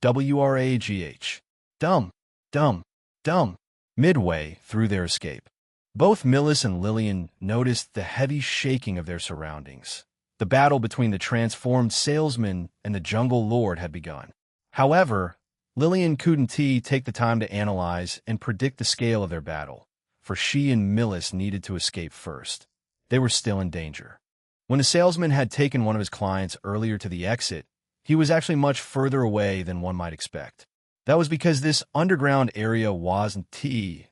WRAGH. Dumb, dumb, dumb. Midway through their escape, both Millis and Lillian noticed the heavy shaking of their surroundings. The battle between the transformed salesman and the jungle lord had begun. However, Lillian couldn't take the time to analyze and predict the scale of their battle, for she and Millis needed to escape first. They were still in danger. When the salesman had taken one of his clients earlier to the exit, he was actually much further away than one might expect. That was because this underground area wasn't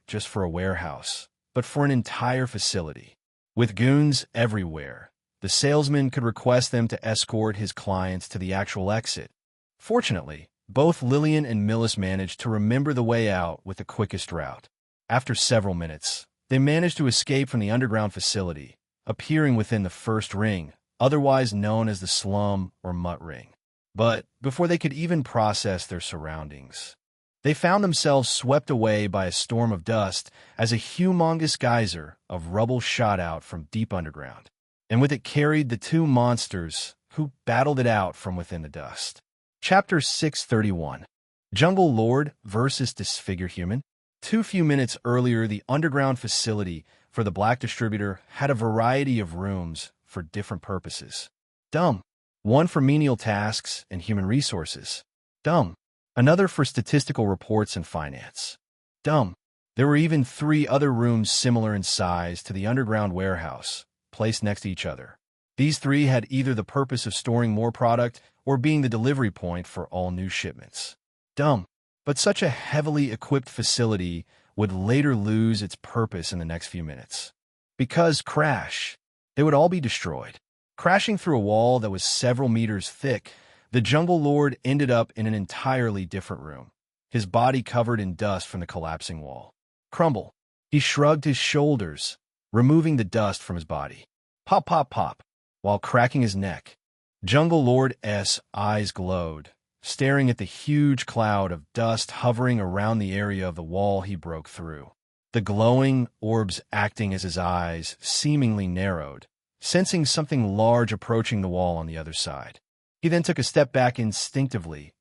just for a warehouse, but for an entire facility. With goons everywhere, the salesman could request them to escort his clients to the actual exit. Fortunately, both Lillian and Millis managed to remember the way out with the quickest route. After several minutes, they managed to escape from the underground facility, appearing within the first ring, otherwise known as the slum or mutt ring. But before they could even process their surroundings, they found themselves swept away by a storm of dust as a humongous geyser of rubble shot out from deep underground, and with it carried the two monsters who battled it out from within the dust. Chapter 631. Jungle Lord versus Disfigured Human. Too few minutes earlier, the underground facility for the Black Distributor had a variety of rooms for different purposes. Dumb. One for menial tasks and human resources. Dumb. Another for statistical reports and finance. Dumb. There were even 3 other rooms similar in size to the underground warehouse, placed next to each other. These 3 had either the purpose of storing more product or being the delivery point for all new shipments. Dumb. But such a heavily equipped facility would later lose its purpose in the next few minutes. Because crash, they would all be destroyed. Crashing through a wall that was several meters thick, the Jungle Lord ended up in an entirely different room, his body covered in dust from the collapsing wall. Crumble. He shrugged his shoulders, removing the dust from his body. Pop, pop, pop. While cracking his neck, Jungle Lord's eyes glowed, staring at the huge cloud of dust hovering around the area of the wall he broke through. The glowing orbs acting as his eyes seemingly narrowed, sensing something large approaching the wall on the other side. He then took a step back instinctively,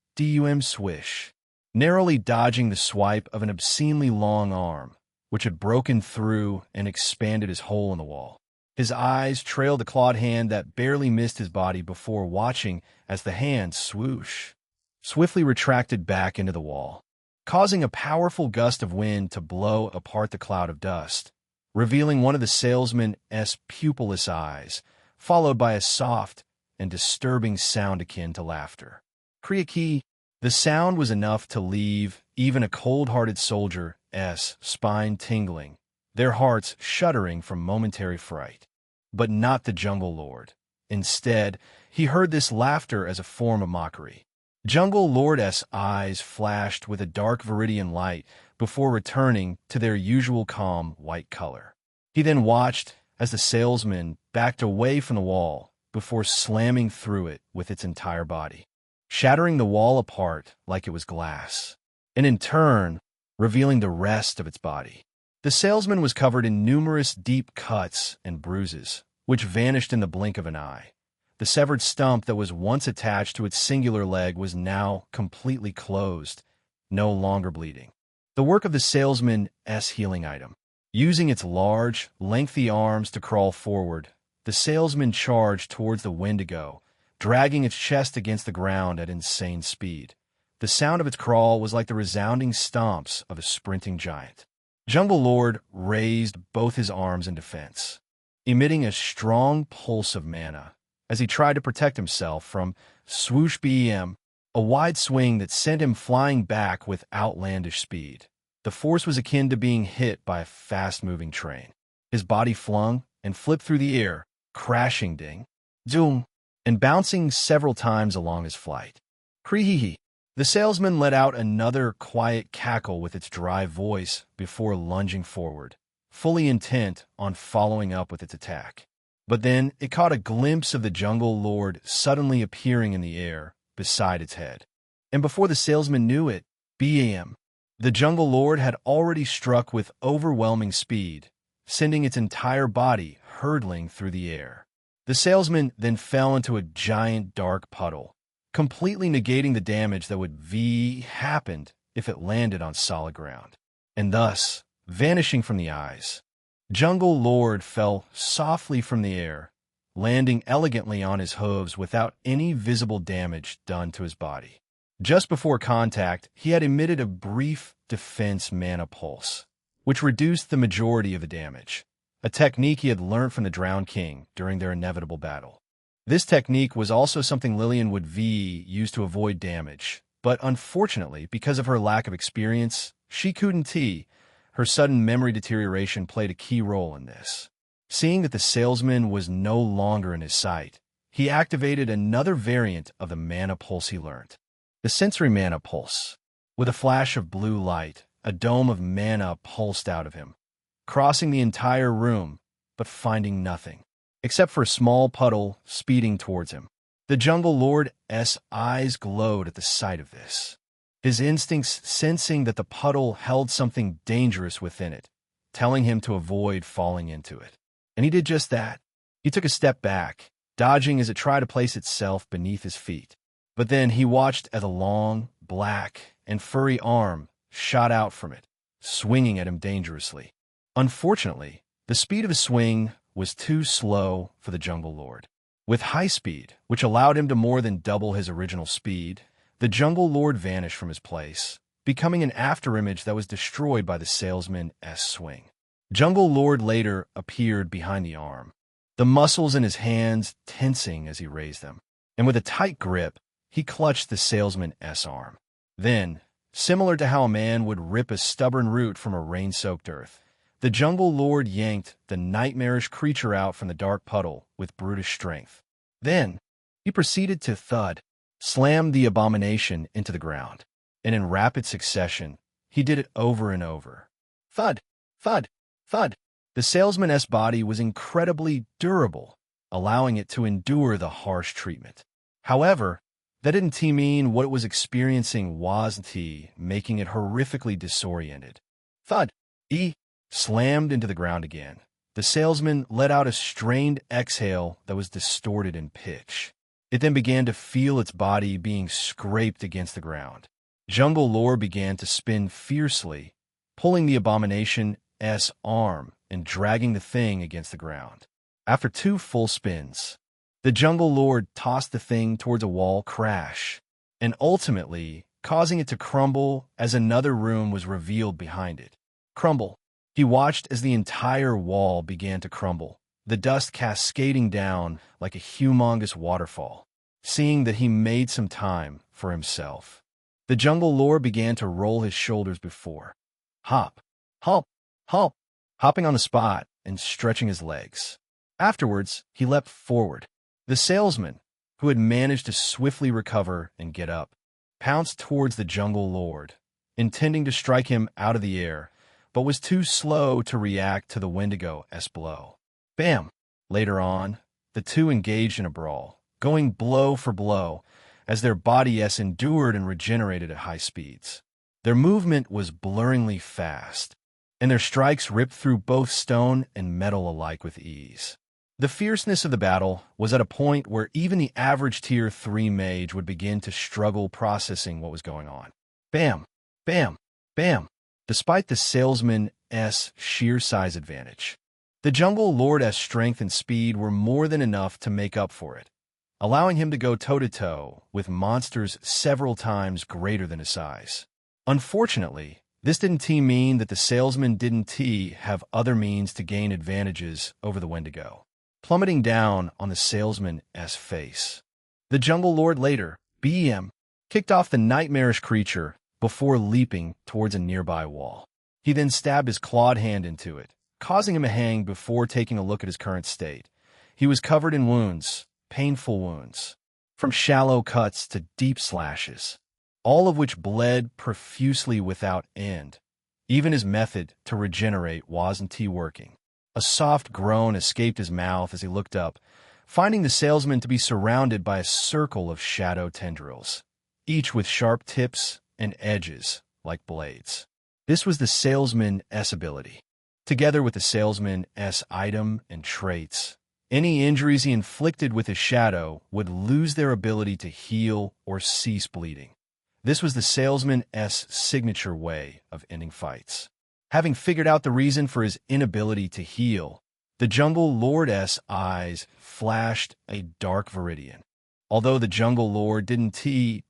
swish, narrowly dodging the swipe of an obscenely long arm, which had broken through and expanded his hole in the wall. His eyes trailed the clawed hand that barely missed his body before watching as the hand swiftly retracted back into the wall, causing a powerful gust of wind to blow apart the cloud of dust, revealing one of the salesman's pupilless eyes, followed by a soft and disturbing sound akin to laughter. Creaky. The sound was enough to leave even a cold-hearted soldier's spine tingling, their hearts shuddering from momentary fright. But not the Jungle Lord. Instead, he heard this laughter as a form of mockery. Jungle Lord's eyes flashed with a dark viridian light before returning to their usual calm white color. He then watched as the salesman backed away from the wall before slamming through it with its entire body, shattering the wall apart like it was glass, and in turn, revealing the rest of its body. The salesman was covered in numerous deep cuts and bruises, which vanished in the blink of an eye. The severed stump that was once attached to its singular leg was now completely closed, no longer bleeding. The work of the salesman's healing item. Using its large, lengthy arms to crawl forward, the salesman charged towards the Wendigo, dragging its chest against the ground at insane speed. The sound of its crawl was like the resounding stomps of a sprinting giant. Jungle Lord raised both his arms in defense, emitting a strong pulse of mana as he tried to protect himself from swoosh BEM, a wide swing that sent him flying back with outlandish speed. The force was akin to being hit by a fast-moving train. His body flung and flipped through the air, crashing ding, zoom, and bouncing several times along his flight. Cree-hee-hee. The salesman let out another quiet cackle with its dry voice before lunging forward, fully intent on following up with its attack. But then it caught a glimpse of the Jungle Lord suddenly appearing in the air beside its head. And before the salesman knew it, BAM, the Jungle Lord had already struck with overwhelming speed, sending its entire body hurtling through the air. The salesman then fell into a giant dark puddle, completely negating the damage that would happened if it landed on solid ground, and thus vanishing from the eyes. Jungle Lord fell softly from the air, landing elegantly on his hooves without any visible damage done to his body. Just before contact, he had emitted a brief defense mana pulse, which reduced the majority of the damage, a technique he had learned from the Drowned King during their inevitable battle. This technique was also something Lillian would use to avoid damage, but unfortunately, because of her lack of experience, she couldn't. Her sudden memory deterioration played a key role in this. Seeing that the salesman was no longer in his sight, he activated another variant of the mana pulse he learned. The sensory mana pulse. With a flash of blue light, a dome of mana pulsed out of him, crossing the entire room, but finding nothing, except for a small puddle speeding towards him. The Jungle Lord's eyes glowed at the sight of this, his instincts sensing that the puddle held something dangerous within it, telling him to avoid falling into it. And he did just that. He took a step back, dodging as it tried to place itself beneath his feet. But then he watched as a long, black, and furry arm shot out from it, swinging at him dangerously. Unfortunately, the speed of his swing was too slow for the Jungle Lord. With high speed, which allowed him to more than double his original speed, the Jungle Lord vanished from his place, becoming an afterimage that was destroyed by the salesman's swing. Jungle Lord later appeared behind the arm, the muscles in his hands tensing as he raised them, and with a tight grip, he clutched the salesman's arm. Then, similar to how a man would rip a stubborn root from a rain-soaked earth, the Jungle Lord yanked the nightmarish creature out from the dark puddle with brutish strength. Then, he proceeded to slam the abomination into the ground, and in rapid succession, he did it over and over. Thud, thud, thud. The salesman's body was incredibly durable, allowing it to endure the harsh treatment. However, that didn't mean what it was experiencing wasn't, making it horrifically disoriented. Thud. He slammed into the ground again. The salesman let out a strained exhale that was distorted in pitch. It then began to feel its body being scraped against the ground. Jungle Lore began to spin fiercely, pulling the abomination's arm and dragging the thing against the ground. After 2 full spins, the Jungle Lord tossed the thing towards a wall crash, and ultimately causing it to crumble as another room was revealed behind it. Crumble. He watched as the entire wall began to crumble, the dust cascading down like a humongous waterfall. Seeing that he made some time for himself, the Jungle Lord began to roll his shoulders before hop, hop, hop, hopping on the spot and stretching his legs. Afterwards, he leapt forward. The salesman, who had managed to swiftly recover and get up, pounced towards the Jungle Lord, intending to strike him out of the air, but was too slow to react to the Wendigo's blow. Bam! Later on, the two engaged in a brawl, going blow for blow, as their bodies endured and regenerated at high speeds. Their movement was blurringly fast, and their strikes ripped through both stone and metal alike with ease. The fierceness of the battle was at a point where even the average Tier 3 mage would begin to struggle processing what was going on. Bam! Bam! Bam! Despite the salesman's sheer size advantage, the Jungle Lord's strength and speed were more than enough to make up for it, allowing him to go toe-to-toe with monsters several times greater than his size. Unfortunately, this didn't mean that the salesman didn't have other means to gain advantages over the Wendigo. Plummeting down on the salesman's face, the Jungle Lord later, kicked off the nightmarish creature before leaping towards a nearby wall. He then stabbed his clawed hand into it, causing him to hang before taking a look at his current state. He was covered in wounds, painful wounds, from shallow cuts to deep slashes, all of which bled profusely without end. Even his method to regenerate wasn't working. A soft groan escaped his mouth as he looked up, finding the salesman to be surrounded by a circle of shadow tendrils, each with sharp tips and edges like blades. This was the salesman's ability. Together with the salesman's item and traits, any injuries he inflicted with his shadow would lose their ability to heal or cease bleeding. This was the salesman's signature way of ending fights. Having figured out the reason for his inability to heal, the Jungle Lord's eyes flashed a dark viridian. Although the Jungle Lord didn't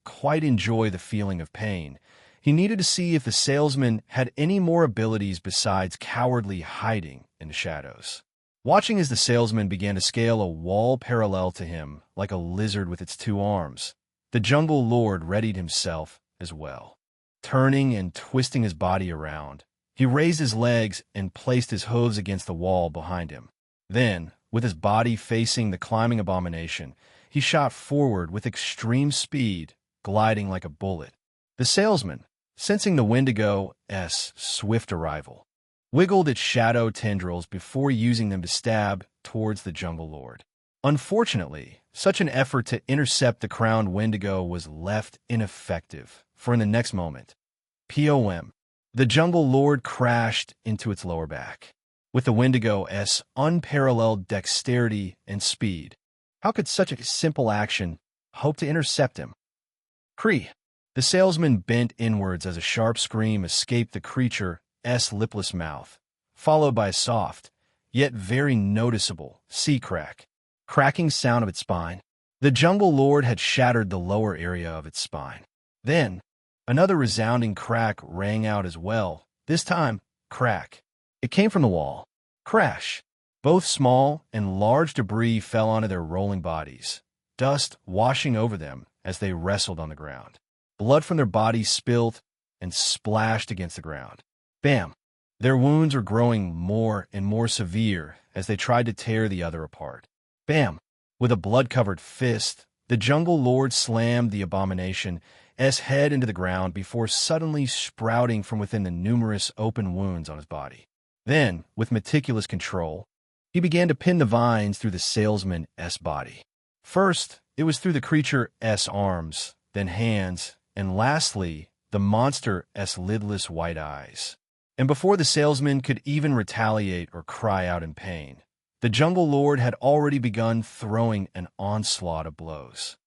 quite enjoy the feeling of pain, he needed to see if the salesman had any more abilities besides cowardly hiding in the shadows. Watching as the salesman began to scale a wall parallel to him like a lizard with its 2 arms, the Jungle Lord readied himself as well. Turning and twisting his body around, he raised his legs and placed his hooves against the wall behind him. Then, with his body facing the climbing abomination, he shot forward with extreme speed, gliding like a bullet. The salesman, sensing the Wendigo's swift arrival, wiggled its shadow tendrils before using them to stab towards the Jungle Lord. Unfortunately, such an effort to intercept the crowned Wendigo was left ineffective, for in the next moment, the Jungle Lord crashed into its lower back. With the Wendigo's unparalleled dexterity and speed, how could such a simple action hope to intercept him? Cree! The salesman bent inwards as a sharp scream escaped the creature's lipless mouth, followed by a soft, yet very noticeable, cracking sound of its spine. The Jungle Lord had shattered the lower area of its spine. Then, another resounding crack rang out as well. This time, crack. It came from the wall. Crash. Both small and large debris fell onto their rolling bodies, dust washing over them as they wrestled on the ground. Blood from their bodies spilled and splashed against the ground. Bam! Their wounds were growing more and more severe as they tried to tear the other apart. Bam! With a blood-covered fist, the jungle lord slammed the abomination's head into the ground before suddenly sprouting from within the numerous open wounds on his body. Then, with meticulous control, he began to pin the vines through the salesman's body. First, it was through the creature's arms, then hands, and lastly, the monster's lidless white eyes. And before the salesman could even retaliate or cry out in pain, the jungle lord had already begun throwing an onslaught of blows.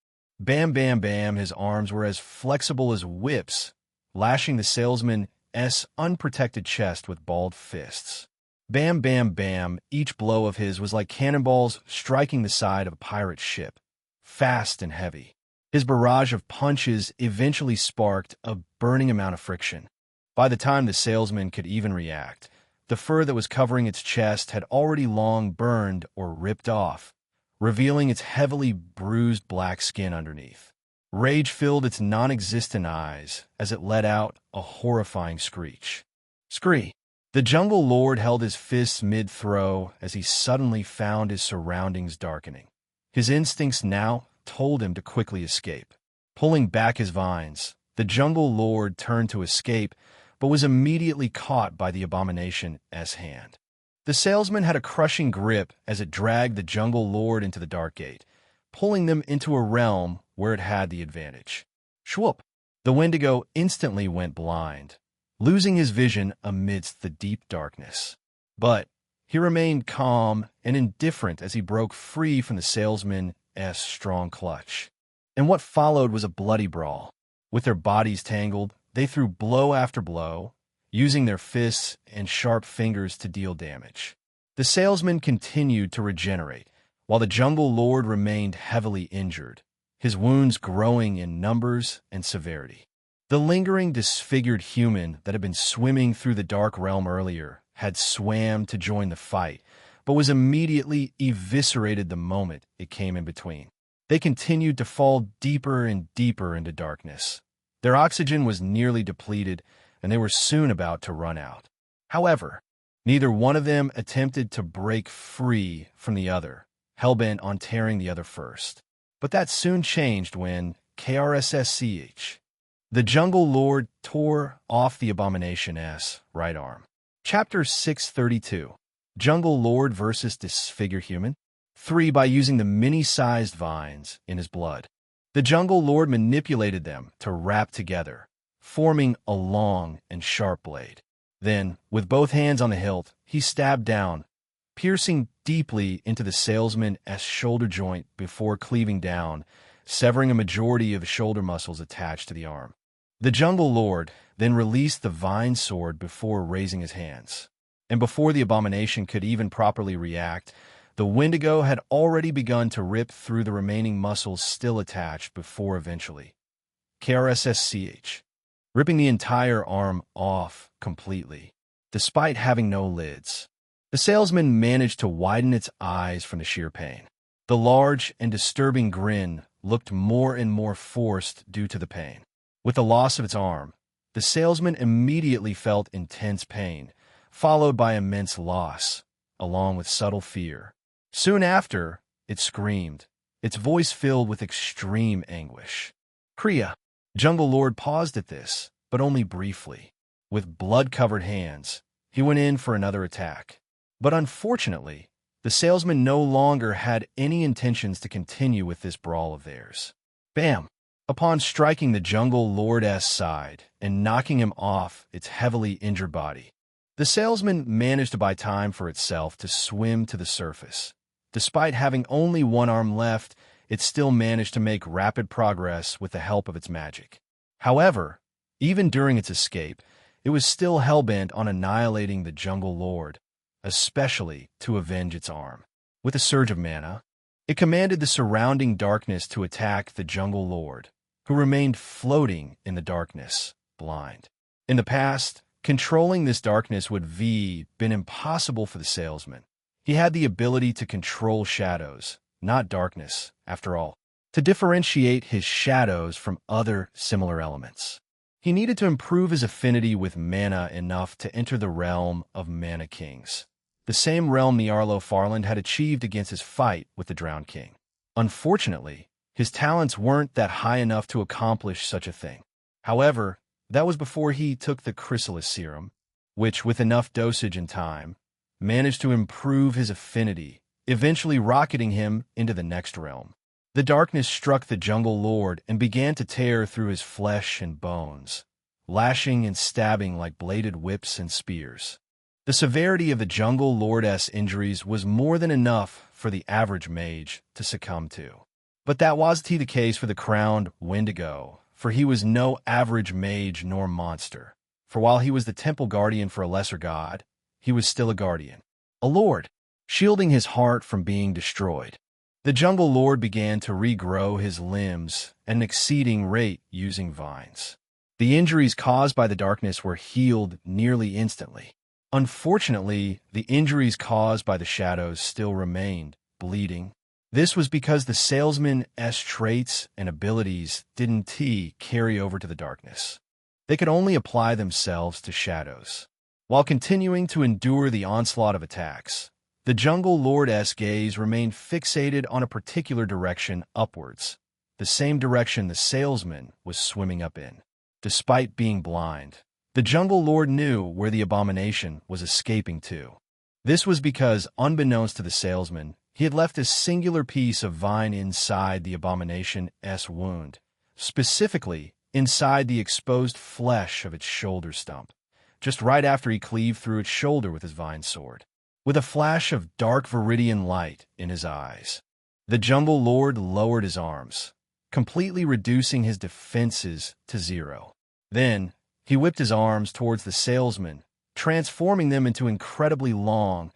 Bam, bam, bam, his arms were as flexible as whips, lashing the salesman's unprotected chest with balled fists. Bam, bam, bam, each blow of his was like cannonballs striking the side of a pirate ship, fast and heavy. His barrage of punches eventually sparked a burning amount of friction. By the time the salesman could even react, the fur that was covering its chest had already long burned or ripped off, revealing its heavily bruised black skin underneath. Rage filled its non-existent eyes as it let out a horrifying screech. Scree! The jungle lord held his fists mid-throw as he suddenly found his surroundings darkening. His instincts now told him to quickly escape. Pulling back his vines, the jungle lord turned to escape, but was immediately caught by the abomination's hand. The salesman had a crushing grip as it dragged the jungle lord into the dark gate, pulling them into a realm where it had the advantage. Shwoop! The Wendigo instantly went blind, losing his vision amidst the deep darkness. But he remained calm and indifferent as he broke free from the salesman's strong clutch. And what followed was a bloody brawl. With their bodies tangled, they threw blow after blow, using their fists and sharp fingers to deal damage. The salesman continued to regenerate, while the jungle lord remained heavily injured, his wounds growing in numbers and severity. The lingering, disfigured human that had been swimming through the dark realm earlier had swam to join the fight, but was immediately eviscerated the moment it came in between. They continued to fall deeper and deeper into darkness. Their oxygen was nearly depleted, and they were soon about to run out. However, neither one of them attempted to break free from the other, hell-bent on tearing the other first. But that soon changed when KRSSCH. The jungle lord tore off the abomination's right arm. Chapter 632. Jungle Lord versus Disfigured Human. 3. By using the mini-sized vines in his blood. The jungle lord manipulated them to wrap together, forming a long and sharp blade. Then, with both hands on the hilt, he stabbed down, piercing deeply into the salesman's shoulder joint before cleaving down, severing a majority of his shoulder muscles attached to the arm. The jungle lord then released the vine sword before raising his hands. And before the abomination could even properly react, the Wendigo had already begun to rip through the remaining muscles still attached before eventually KRSSCH, ripping the entire arm off completely, despite having no lids. The salesman managed to widen its eyes from the sheer pain. The large and disturbing grin looked more and more forced due to the pain. With the loss of its arm, the salesman immediately felt intense pain, followed by immense loss, along with subtle fear. Soon after, it screamed, its voice filled with extreme anguish. Kriya! Jungle Lord paused at this, but only briefly. With blood-covered hands, he went in for another attack. But unfortunately, the salesman no longer had any intentions to continue with this brawl of theirs. Bam! Upon striking the jungle lord's side and knocking him off its heavily injured body, the salesman managed to buy time for itself to swim to the surface. Despite having only one arm left, it still managed to make rapid progress with the help of its magic. However, even during its escape, it was still hell-bent on annihilating the jungle lord, especially to avenge its arm. With a surge of mana, it commanded the surrounding darkness to attack the jungle lord, who remained floating in the darkness, blind. In the past, controlling this darkness would have been impossible for the salesman. He had the ability to control shadows, not darkness, after all, to differentiate his shadows from other similar elements. He needed to improve his affinity with mana enough to enter the realm of Mana Kings, the same realm Niarlo Farland had achieved against his fight with the Drowned King. Unfortunately, his talents weren't that high enough to accomplish such a thing. However, that was before he took the chrysalis serum, which, with enough dosage and time, managed to improve his affinity, eventually rocketing him into the next realm. The darkness struck the jungle lord and began to tear through his flesh and bones, lashing and stabbing like bladed whips and spears. The severity of the jungle lord's injuries was more than enough for the average mage to succumb to. But that wasn't the case for the crowned Wendigo, for he was no average mage nor monster. For while he was the temple guardian for a lesser god, he was still a guardian, a lord, shielding his heart from being destroyed. The jungle lord began to regrow his limbs at an exceeding rate using vines. The injuries caused by the darkness were healed nearly instantly. Unfortunately, the injuries caused by the shadows still remained, bleeding. This was because the salesman's traits and abilities didn't carry over to the darkness. They could only apply themselves to shadows. While continuing to endure the onslaught of attacks, the jungle lord's gaze remained fixated on a particular direction upwards, the same direction the salesman was swimming up in. Despite being blind, the jungle lord knew where the abomination was escaping to. This was because, unbeknownst to the salesman, he had left a singular piece of vine inside the abomination's wound, specifically inside the exposed flesh of its shoulder stump, just right after he cleaved through its shoulder with his vine sword. With a flash of dark viridian light in his eyes, the jungle lord lowered his arms, completely reducing his defenses to zero. Then, he whipped his arms towards the salesman, transforming them into incredibly long,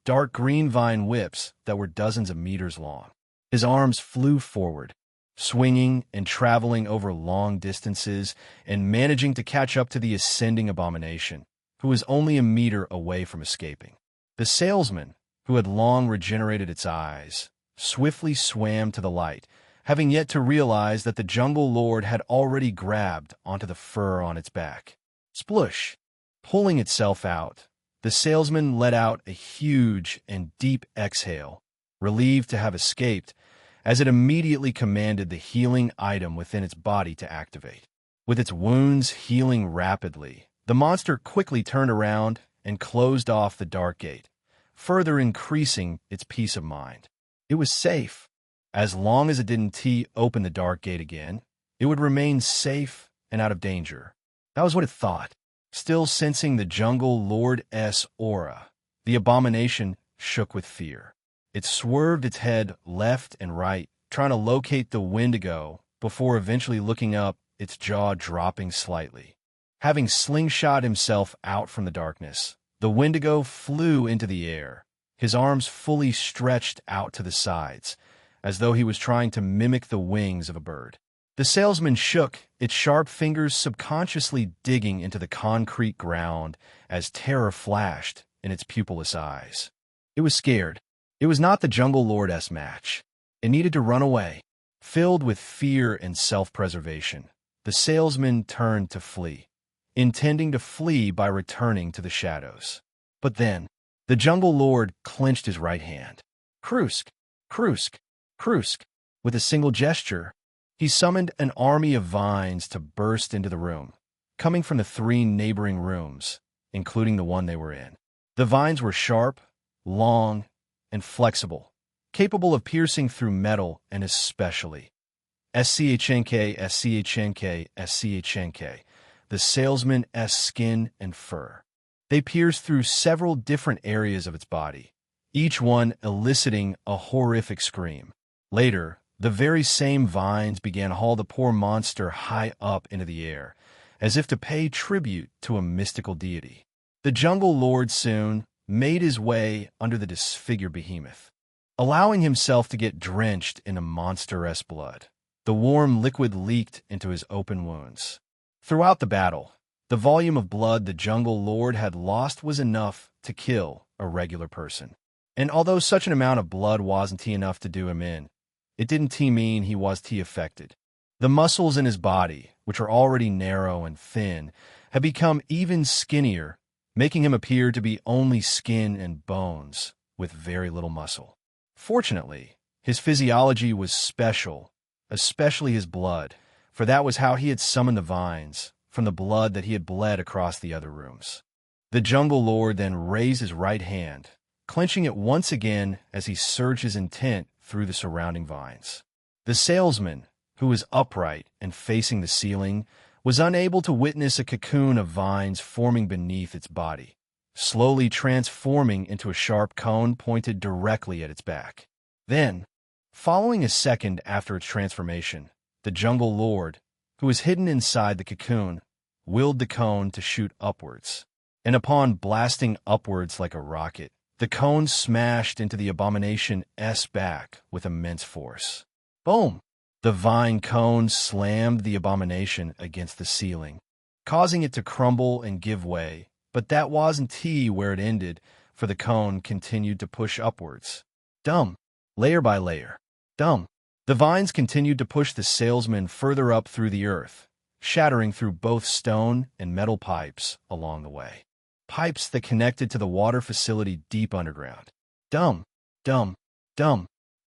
dark green vine whips that were dozens of meters long. His arms flew forward, swinging and traveling over long distances and managing to catch up to the ascending abomination, who was only a meter away from escaping. The salesman, who had long regenerated its eyes, swiftly swam to the light, having yet to realize that the jungle lord had already grabbed onto the fur on its back. Splush! Pulling itself out, the salesman let out a huge and deep exhale, relieved to have escaped, as it immediately commanded the healing item within its body to activate. With its wounds healing rapidly, the monster quickly turned around and closed off the dark gate, further increasing its peace of mind. It was safe. As long as it didn't open the dark gate again, it would remain safe and out of danger. That was what it thought. Still sensing the jungle lord's aura, the abomination shook with fear. It swerved its head left and right, trying to locate the Wendigo before eventually looking up, its jaw dropping slightly. Having slingshot himself out from the darkness, the Wendigo flew into the air, his arms fully stretched out to the sides, as though he was trying to mimic the wings of a bird. The salesman shook, its sharp fingers subconsciously digging into the concrete ground as terror flashed in its pupilless eyes. It was scared. It was not the jungle lord's match. It needed to run away. Filled with fear and self-preservation, the salesman turned to flee, intending to flee by returning to the shadows. But then, the jungle lord clenched his right hand. Krusk, Krusk, Krusk. With a single gesture, he summoned an army of vines to burst into the room, coming from the 3 neighboring rooms, including the one they were in. The vines were sharp, long, and flexible, capable of piercing through metal and especially SCHNK, the salesman's skin and fur. They pierced through several different areas of its body, each one eliciting a horrific scream. Later, the very same vines began to haul the poor monster high up into the air, as if to pay tribute to a mystical deity. The jungle lord soon made his way under the disfigured behemoth, allowing himself to get drenched in a monstrous blood. The warm liquid leaked into his open wounds. Throughout the battle, the volume of blood the jungle lord had lost was enough to kill a regular person. And although such an amount of blood wasn't enough to do him in, it didn't mean he was affected. The muscles in his body, which are already narrow and thin, had become even skinnier, making him appear to be only skin and bones, with very little muscle. Fortunately, His physiology was special, especially his blood, for that was how he had summoned the vines, from the blood that he had bled across the other rooms. The jungle lord then raised his right hand, clenching it once again as he surged his intent through the surrounding vines. The salesman, who was upright and facing the ceiling, was unable to witness a cocoon of vines forming beneath its body, slowly transforming into a sharp cone pointed directly at its back. Then, following a second after its transformation, the jungle lord, who was hidden inside the cocoon, willed the cone to shoot upwards. And upon blasting upwards like a rocket, the cone smashed into the abomination's back with immense force. Boom! The vine cone slammed the abomination against the ceiling, causing it to crumble and give way, but that wasn't where it ended, for the cone continued to push upwards. Layer by layer. The vines continued to push the salesman further up through the earth, shattering through both stone and metal pipes along the way. Pipes that connected to the water facility deep underground.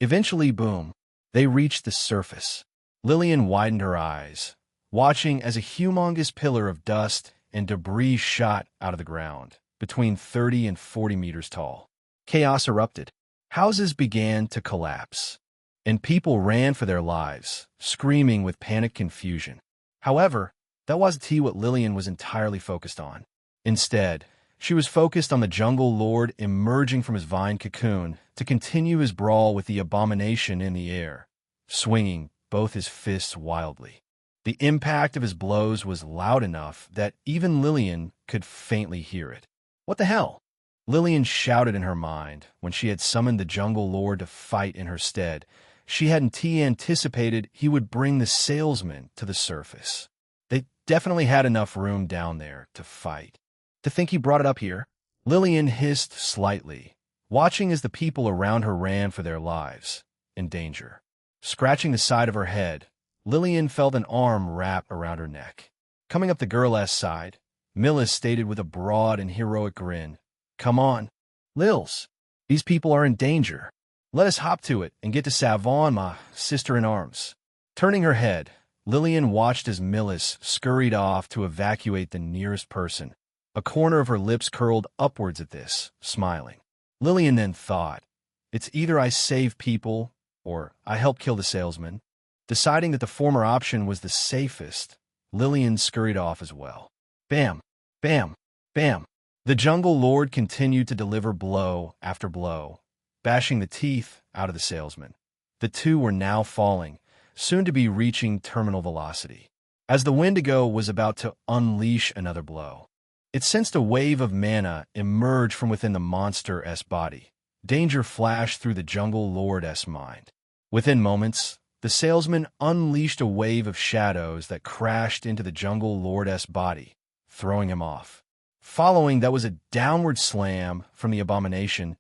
Eventually, boom, they reached the surface. Lillian widened her eyes, watching as a humongous pillar of dust and debris shot out of the ground, between 30 and 40 meters tall. Chaos erupted. Houses began to collapse, and people ran for their lives, screaming with panicked confusion. However, that wasn't what Lillian was entirely focused on. Instead, she was focused on the jungle lord emerging from his vine cocoon to continue his brawl with the abomination in the air, swinging both his fists wildly. The impact of his blows was loud enough that even Lillian could faintly hear it. What the hell? Lillian shouted in her mind when she had summoned the jungle lord to fight in her stead. She hadn't anticipated he would bring the salesman to the surface. They definitely had enough room down there to fight. To think he brought it up here? Lillian hissed slightly, watching as the people around her ran for their lives, in danger. Scratching the side of her head, Lillian felt an arm wrap around her neck. Coming up the girl's side, Millis stated with a broad and heroic grin, "Come on, Lils. These people are in danger. Let us hop to it and get to Savon, my sister-in-arms." Turning her head, Lillian watched as Millis scurried off to evacuate the nearest person. A corner of her lips curled upwards at this, smiling. Lillian then thought, it's either I save people or I help kill the salesman. Deciding that the former option was the safest, Lillian scurried off as well. Bam! Bam! Bam! The jungle lord continued to deliver blow after blow, bashing the teeth out of the salesman. The two were now falling, soon to be reaching terminal velocity. As the Wendigo was about to unleash another blow, it sensed a wave of mana emerge from within the monster's body. Danger flashed through the jungle lord's mind. Within moments, the salesman unleashed a wave of shadows that crashed into the jungle lord's body, throwing him off. Following that was a downward slam from the abomination's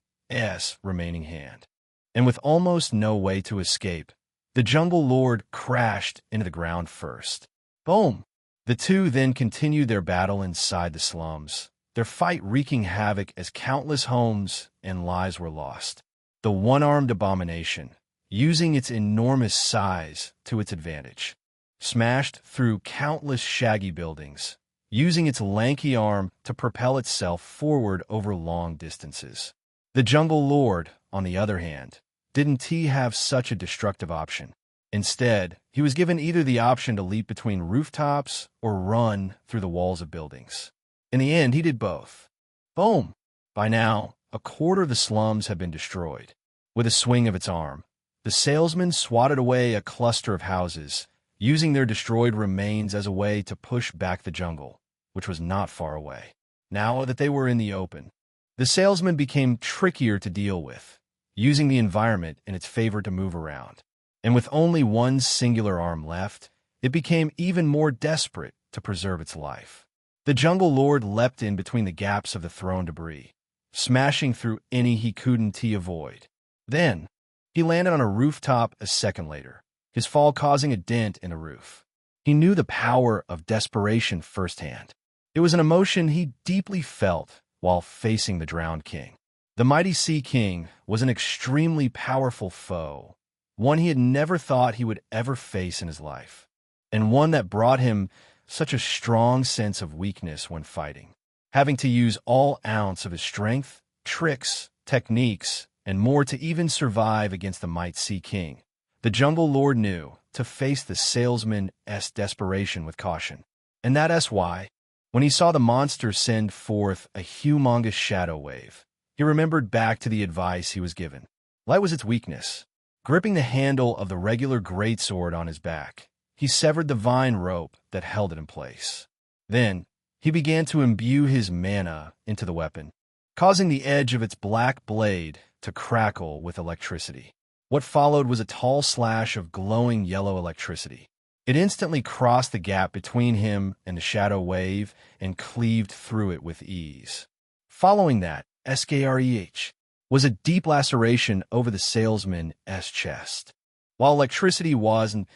remaining hand. And with almost no way to escape, the jungle lord crashed into the ground first. Boom! The two then continued their battle inside the slums, their fight wreaking havoc as countless homes and lives were lost. The one-armed abomination, using its enormous size to its advantage, smashed through countless shaggy buildings, using its lanky arm to propel itself forward over long distances. The jungle lord, on the other hand, didn't have such a destructive option. Instead, he was given either the option to leap between rooftops or run through the walls of buildings. In the end, he did both. Boom! By now, a quarter of the slums had been destroyed. With a swing of its arm, the salesman swatted away a cluster of houses, using their destroyed remains as a way to push back the jungle, which was not far away. Now that they were in the open, the salesman became trickier to deal with, using the environment in its favor to move around. And with only one singular arm left, it became even more desperate to preserve its life. The jungle lord leapt in between the gaps of the thrown debris, smashing through any he couldn't avoid. Then, he landed on a rooftop a second later, his fall causing a dent in the roof. He knew the power of desperation firsthand. It was an emotion he deeply felt while facing the drowned king. The mighty Sea King was an extremely powerful foe, one he had never thought he would ever face in his life, and one that brought him such a strong sense of weakness when fighting, having to use all ounce of his strength, tricks, techniques, and more to even survive against the Might Sea King. The Jungle Lord knew to face the salesman's desperation with caution. And that's why, when he saw the monster send forth a humongous shadow wave, he remembered back to the advice he was given. Light was its weakness. Gripping the handle of the regular greatsword on his back, he severed the vine rope that held it in place. Then, he began to imbue his mana into the weapon, causing the edge of its black blade to crackle with electricity. What followed was a tall slash of glowing yellow electricity. It instantly crossed the gap between him and the shadow wave and cleaved through it with ease. Following that, SKREH was a deep laceration over the salesman's chest. While electricity wasn't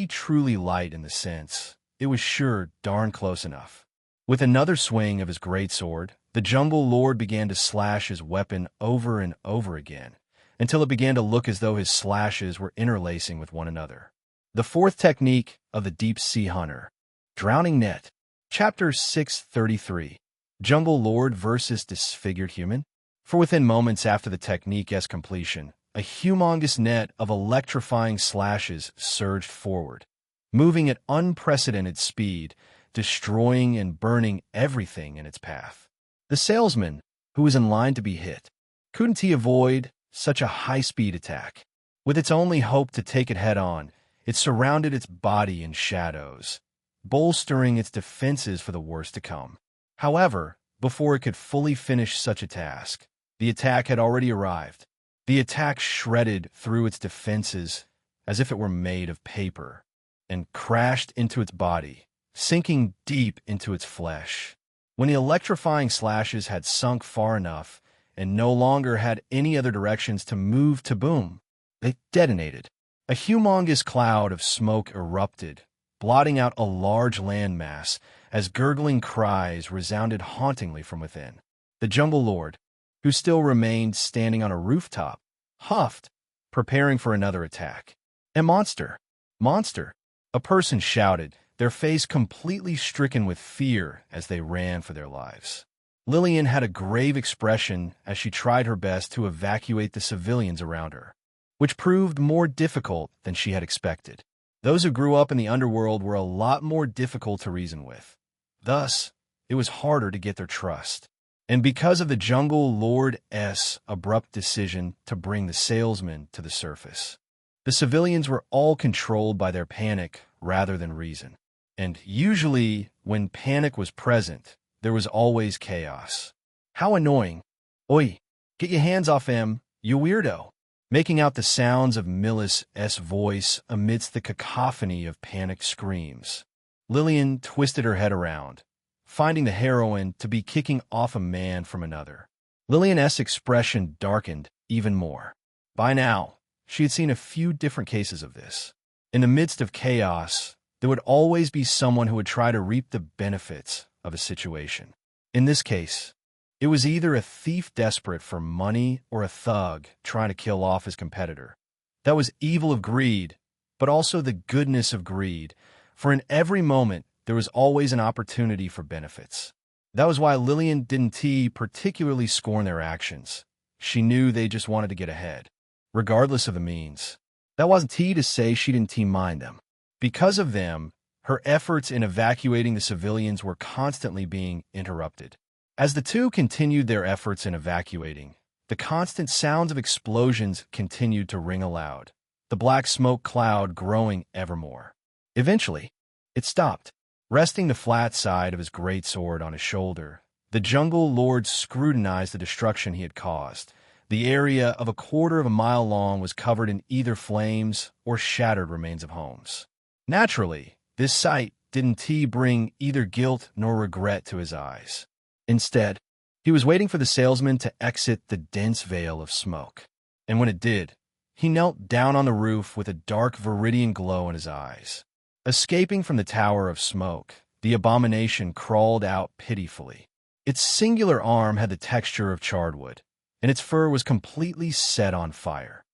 truly light in the sense, it was sure darn close enough. With another swing of his greatsword, the Jungle Lord began to slash his weapon over and over again, until it began to look as though his slashes were interlacing with one another. The fourth technique of the Deep Sea Hunter. Drowning Net. Chapter 633. Jungle Lord versus Disfigured Human. For within moments after the technique's completion, a humongous net of electrifying slashes surged forward, moving at unprecedented speed, destroying and burning everything in its path. The salesman, who was in line to be hit, couldn't he avoid such a high-speed attack? With its only hope to take it head-on, it surrounded its body in shadows, bolstering its defenses for the worst to come. However, before it could fully finish such a task, the attack had already arrived. The attack shredded through its defenses as if it were made of paper, and crashed into its body, sinking deep into its flesh. When the electrifying slashes had sunk far enough and no longer had any other directions to move to boom, they detonated. A humongous cloud of smoke erupted, blotting out a large landmass as gurgling cries resounded hauntingly from within. The Jungle Lord, who still remained standing on a rooftop, huffed, preparing for another attack. "A monster! Monster!" a person shouted, their face completely stricken with fear as they ran for their lives. Lillian had a grave expression as she tried her best to evacuate the civilians around her, which proved more difficult than she had expected. Those who grew up in the underworld were a lot more difficult to reason with. Thus, it was harder to get their trust. And because of the Jungle Lord's abrupt decision to bring the salesman to the surface, the civilians were all controlled by their panic rather than reason. And usually, when panic was present, there was always chaos. How annoying. "Oi, get your hands off him, you weirdo." Making out the sounds of Millis' voice amidst the cacophony of panicked screams, Lillian twisted her head around, finding the heroine to be kicking off a man from another. Lillian's expression darkened even more. By now, she had seen a few different cases of this. In the midst of chaos, there would always be someone who would try to reap the benefits of a situation. In this case, it was either a thief desperate for money or a thug trying to kill off his competitor. That was evil of greed, but also the goodness of greed, for in every moment there was always an opportunity for benefits. That was why Lillian didn't particularly scorn their actions. She knew they just wanted to get ahead, regardless of the means. That wasn't to say she didn't mind them. Because of them, her efforts in evacuating the civilians were constantly being interrupted. As the two continued their efforts in evacuating, the constant sounds of explosions continued to ring aloud, the black smoke cloud growing ever more. Eventually, it stopped. Resting the flat side of his greatsword on his shoulder, the Jungle Lord scrutinized the destruction he had caused. The area of 1/4 of a mile long was covered in either flames or shattered remains of homes. Naturally, this sight didn't bring either guilt nor regret to his eyes. Instead, he was waiting for the salesman to exit the dense veil of smoke. And when it did, he knelt down on the roof with a dark viridian glow in his eyes. Escaping from the tower of smoke, the abomination crawled out pitifully. Its singular arm had the texture of charred wood, and its fur was completely set on fire.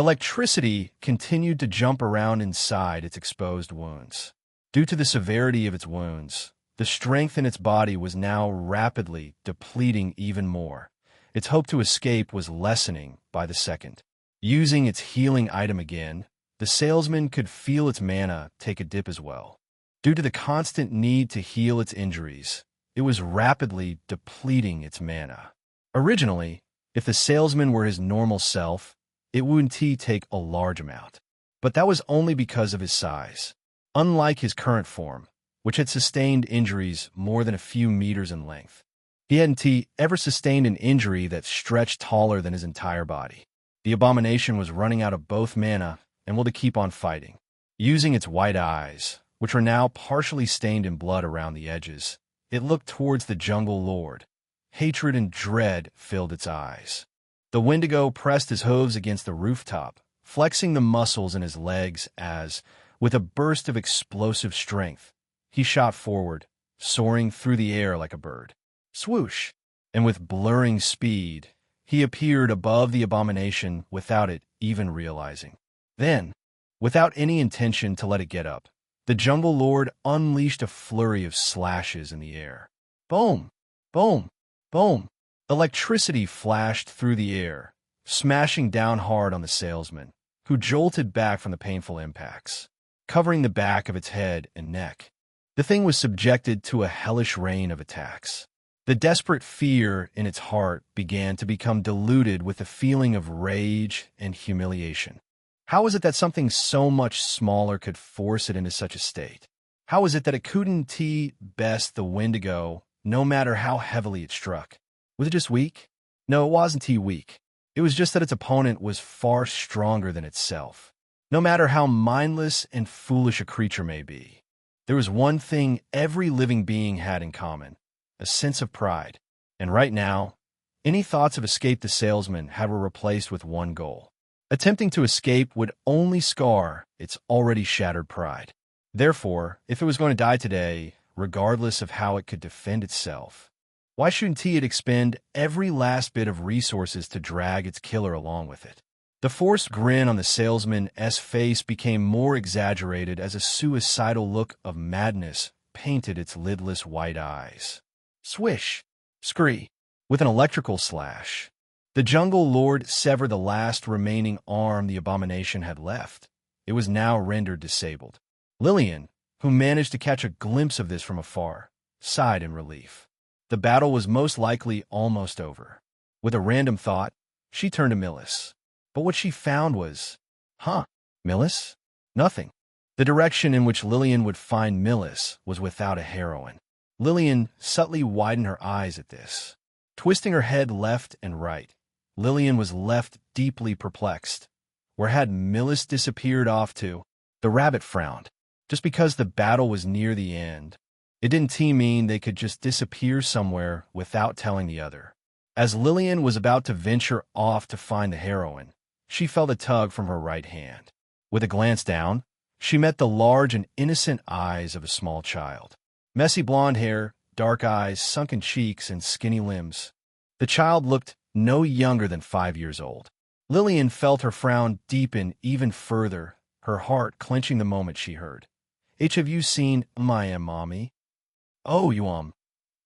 Electricity continued to jump around inside its exposed wounds. Due to the severity of its wounds, the strength in its body was now rapidly depleting even more. Its hope to escape was lessening by the second. Using its healing item again, the salesman could feel its mana take a dip as well. Due to the constant need to heal its injuries, it was rapidly depleting its mana. Originally, if the salesman were his normal self, it would take a large amount. But that was only because of his size. Unlike his current form, which had sustained injuries more than a few meters in length, he hadn't ever sustained an injury that stretched taller than his entire body. The abomination was running out of both mana and will to keep on fighting. Using its white eyes, which were now partially stained in blood around the edges, it looked towards the jungle lord. Hatred and dread filled its eyes. The Wendigo pressed his hooves against the rooftop, flexing the muscles in his legs as, with a burst of explosive strength, he shot forward, soaring through the air like a bird. Swoosh! And with blurring speed, he appeared above the abomination without it even realizing. Then, without any intention to let it get up, the jungle lord unleashed a flurry of slashes in the air. Boom! Boom! Boom! Electricity flashed through the air, smashing down hard on the salesman, who jolted back from the painful impacts, covering the back of its head and neck. The thing was subjected to a hellish rain of attacks. The desperate fear in its heart began to become diluted with the feeling of rage and humiliation. How was it that something so much smaller could force it into such a state? How was it that it couldn't best the Wendigo, no matter how heavily it struck? Was it just weak? No, it wasn't weak. It was just that its opponent was far stronger than itself. No matter how mindless and foolish a creature may be, there was one thing every living being had in common: a sense of pride. And right now, any thoughts of escape the salesman were replaced with one goal. Attempting to escape would only scar its already shattered pride. Therefore, if it was going to die today, regardless of how it could defend itself, why shouldn't it expend every last bit of resources to drag its killer along with it? The forced grin on the salesman's face became more exaggerated as a suicidal look of madness painted its lidless white eyes. Swish! Scree! With an electrical slash, the jungle lord severed the last remaining arm the abomination had left. It was now rendered disabled. Lillian, who managed to catch a glimpse of this from afar, sighed in relief. The battle was most likely almost over. With a random thought, she turned to Millis. But what she found was, Millis? Nothing. The direction in which Lillian would find Millis was without a heroine. Lillian subtly widened her eyes at this. Twisting her head left and right, Lillian was left deeply perplexed. Where had Millis disappeared off to? The rabbit frowned. Just because the battle was near the end, it didn't mean they could just disappear somewhere without telling the other. As Lillian was about to venture off to find the heroine, she felt a tug from her right hand. With a glance down, she met the large and innocent eyes of a small child. Messy blonde hair, dark eyes, sunken cheeks, and skinny limbs. The child looked no younger than 5 years old. Lillian felt her frown deepen even further, her heart clenching the moment she heard, "Have you seen my mommy?" "Oh,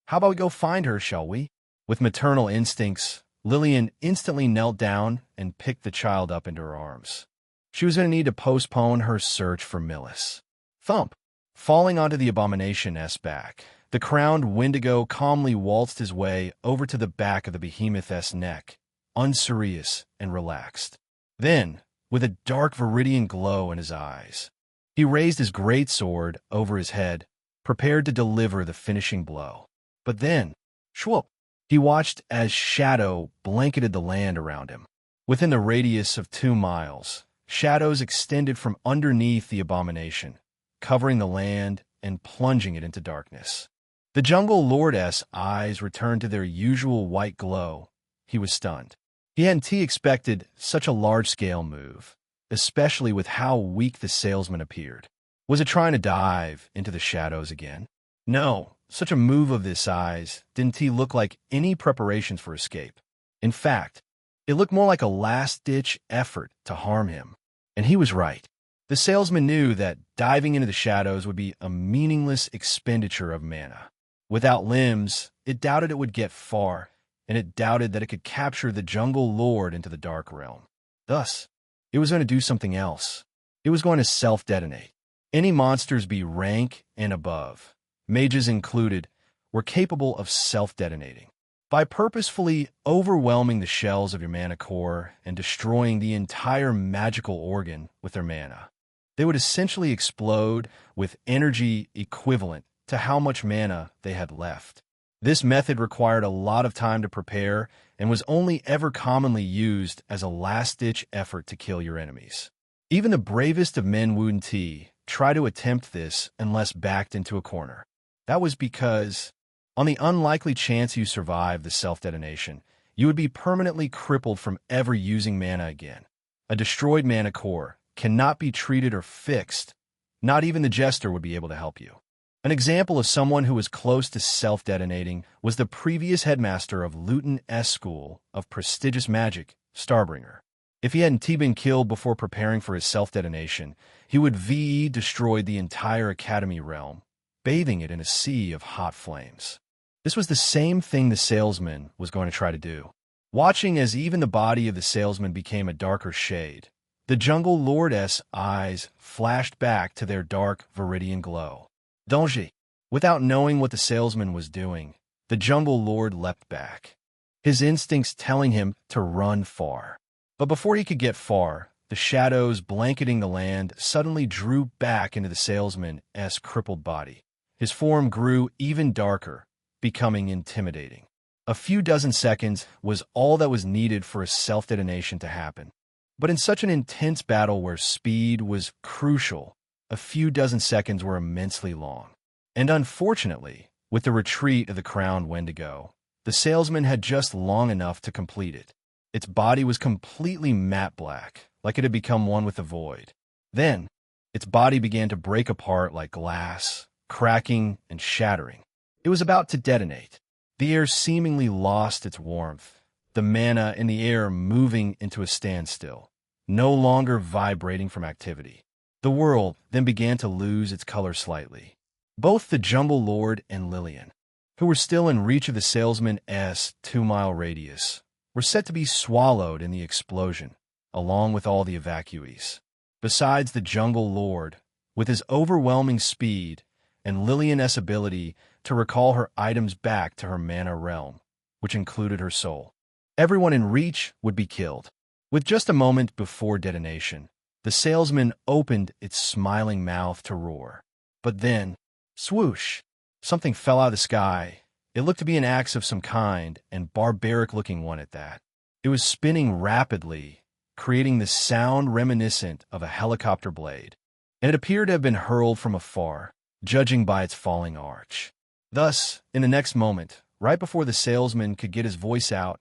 how about we go find her, shall we?" With maternal instincts, Lillian instantly knelt down and picked the child up into her arms. She was going to need to postpone her search for Millis. Thump! Falling onto the abomination's back, the crowned Wendigo calmly waltzed his way over to the back of the behemoth's neck, unserious and relaxed. Then, with a dark viridian glow in his eyes, he raised his great sword over his head, prepared to deliver the finishing blow. But then, shwoop! He watched as shadow blanketed the land around him. Within the radius of 2 miles, shadows extended from underneath the abomination, covering the land and plunging it into darkness. The jungle lord's eyes returned to their usual white glow. He was stunned. He hadn't expected such a large-scale move, especially with how weak the salesman appeared. Was it trying to dive into the shadows again? No. Such a move of this size didn't look like any preparations for escape. In fact, It looked more like a last-ditch effort to harm him. And he was right. The salesman knew that diving into the shadows would be a meaningless expenditure of mana. Without limbs, it doubted it would get far, and it doubted that it could capture the jungle lord into the dark realm. Thus, it was going to do something else. It was going to self-detonate. Any monsters be rank and above, mages included, were capable of self-detonating. By purposefully overwhelming the shells of your mana core and destroying the entire magical organ with their mana, they would essentially explode with energy equivalent to how much mana they had left. This method required a lot of time to prepare and was only ever commonly used as a last-ditch effort to kill your enemies. Even the bravest of men Wu Ti try to attempt this unless backed into a corner. That was because, on the unlikely chance you survive the self-detonation, you would be permanently crippled from ever using mana again. A destroyed mana core cannot be treated or fixed. Not even the jester would be able to help you. An example of someone who was close to self-detonating was the previous headmaster of Luton S School of Prestigious Magic, Starbringer. If he hadn't been killed before preparing for his self-detonation, he would VE destroyed the entire academy realm, bathing it in a sea of hot flames. This was the same thing the salesman was going to try to do. Watching as even the body of the salesman became a darker shade, the jungle lord's eyes flashed back to their dark viridian glow. Danger. Without knowing what the salesman was doing, the jungle lord leapt back, his instincts telling him to run far. But before he could get far, the shadows blanketing the land suddenly drew back into the salesman's crippled body. His form grew even darker, becoming intimidating. A few dozen seconds was all that was needed for a self-detonation to happen. But in such an intense battle where speed was crucial, a few dozen seconds were immensely long. And unfortunately, with the retreat of the crowned Wendigo, the salesman had just long enough to complete it. Its body was completely matte black, like it had become one with the void. Then, its body began to break apart like glass, cracking and shattering. It was about to detonate. The air seemingly lost its warmth, the mana in the air moving into a standstill, no longer vibrating from activity. The world then began to lose its color slightly. Both the jungle lord and Lillian, who were still in reach of the salesman's 2-mile radius, were set to be swallowed in the explosion, along with all the evacuees. Besides the jungle lord, with his overwhelming speed and Lillian's ability to recall her items back to her mana realm, which included her soul, everyone in reach would be killed. With just a moment before detonation, the salesman opened its smiling mouth to roar. But then, swoosh, something fell out of the sky. It looked to be an axe of some kind, and barbaric-looking one at that. It was spinning rapidly, creating the sound reminiscent of a helicopter blade, and it appeared to have been hurled from afar, judging by its falling arch. Thus, in the next moment, right before the salesman could get his voice out,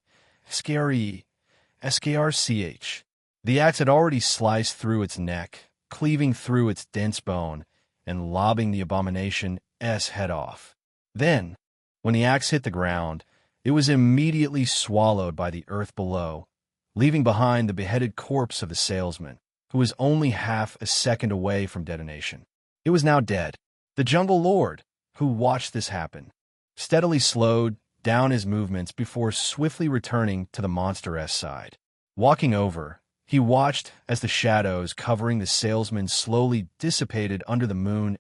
SKRE, SKRCH, the axe had already sliced through its neck, cleaving through its dense bone, and lobbing the abomination's head off. Then, when the axe hit the ground, it was immediately swallowed by the earth below, leaving behind the beheaded corpse of the salesman, who was only half a second away from detonation. It was now dead. The jungle lord, who watched this happen, steadily slowed down his movements before swiftly returning to the monster's side. Walking over, he watched as the shadows covering the salesman slowly dissipated under the moon's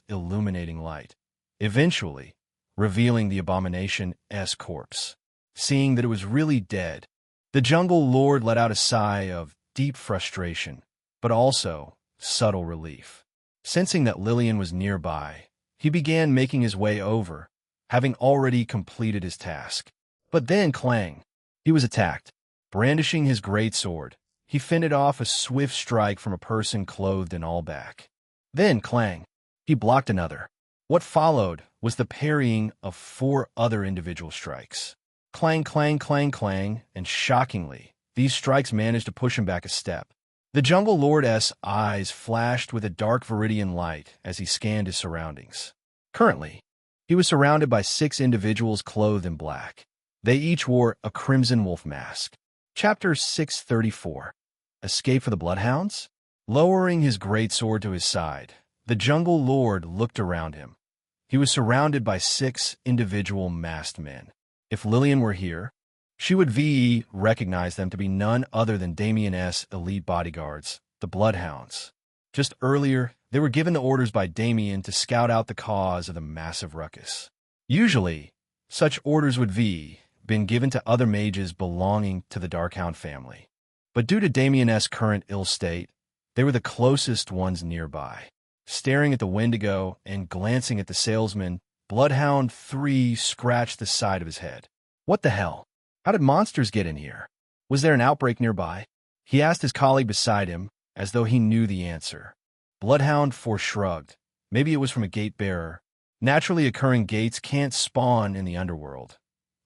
illuminating light, eventually revealing the abomination's corpse. Seeing that it was really dead, the jungle lord let out a sigh of deep frustration, but also subtle relief. Sensing that Lillian was nearby, he began making his way over, having already completed his task. But then clang! He was attacked. Brandishing his greatsword, he fended off a swift strike from a person clothed in all black. Then clang! He blocked another. What followed was the parrying of 4 other individual strikes. Clang, clang, clang, clang, and shockingly, these strikes managed to push him back a step. The jungle lord's eyes flashed with a dark viridian light as he scanned his surroundings. Currently, he was surrounded by 6 individuals clothed in black. They each wore a crimson wolf mask. Chapter 634. Escape for the Bloodhounds? Lowering his greatsword to his side, the jungle lord looked around him. He was surrounded by 6 individual masked men. If Lillian were here, she would recognize them to be none other than Damien's elite bodyguards, the Bloodhounds. Just earlier, they were given the orders by Damien to scout out the cause of the massive ruckus. Usually, such orders would been given to other mages belonging to the Darkhound family. But due to Damien's current ill state, they were the closest ones nearby. Staring at the Wendigo and glancing at the salesman, Bloodhound 3 scratched the side of his head. What the hell? How did monsters get in here? Was there an outbreak nearby? He asked his colleague beside him, as though he knew the answer. Bloodhound 4 shrugged. Maybe it was from a gate bearer. Naturally occurring gates can't spawn in the underworld.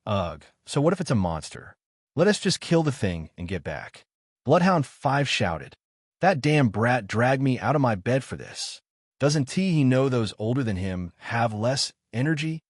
Ugh, so what if it's a monster? Let us just kill the thing and get back. Bloodhound 5 shouted. That damn brat dragged me out of my bed for this. Doesn't he know those older than him have less energy?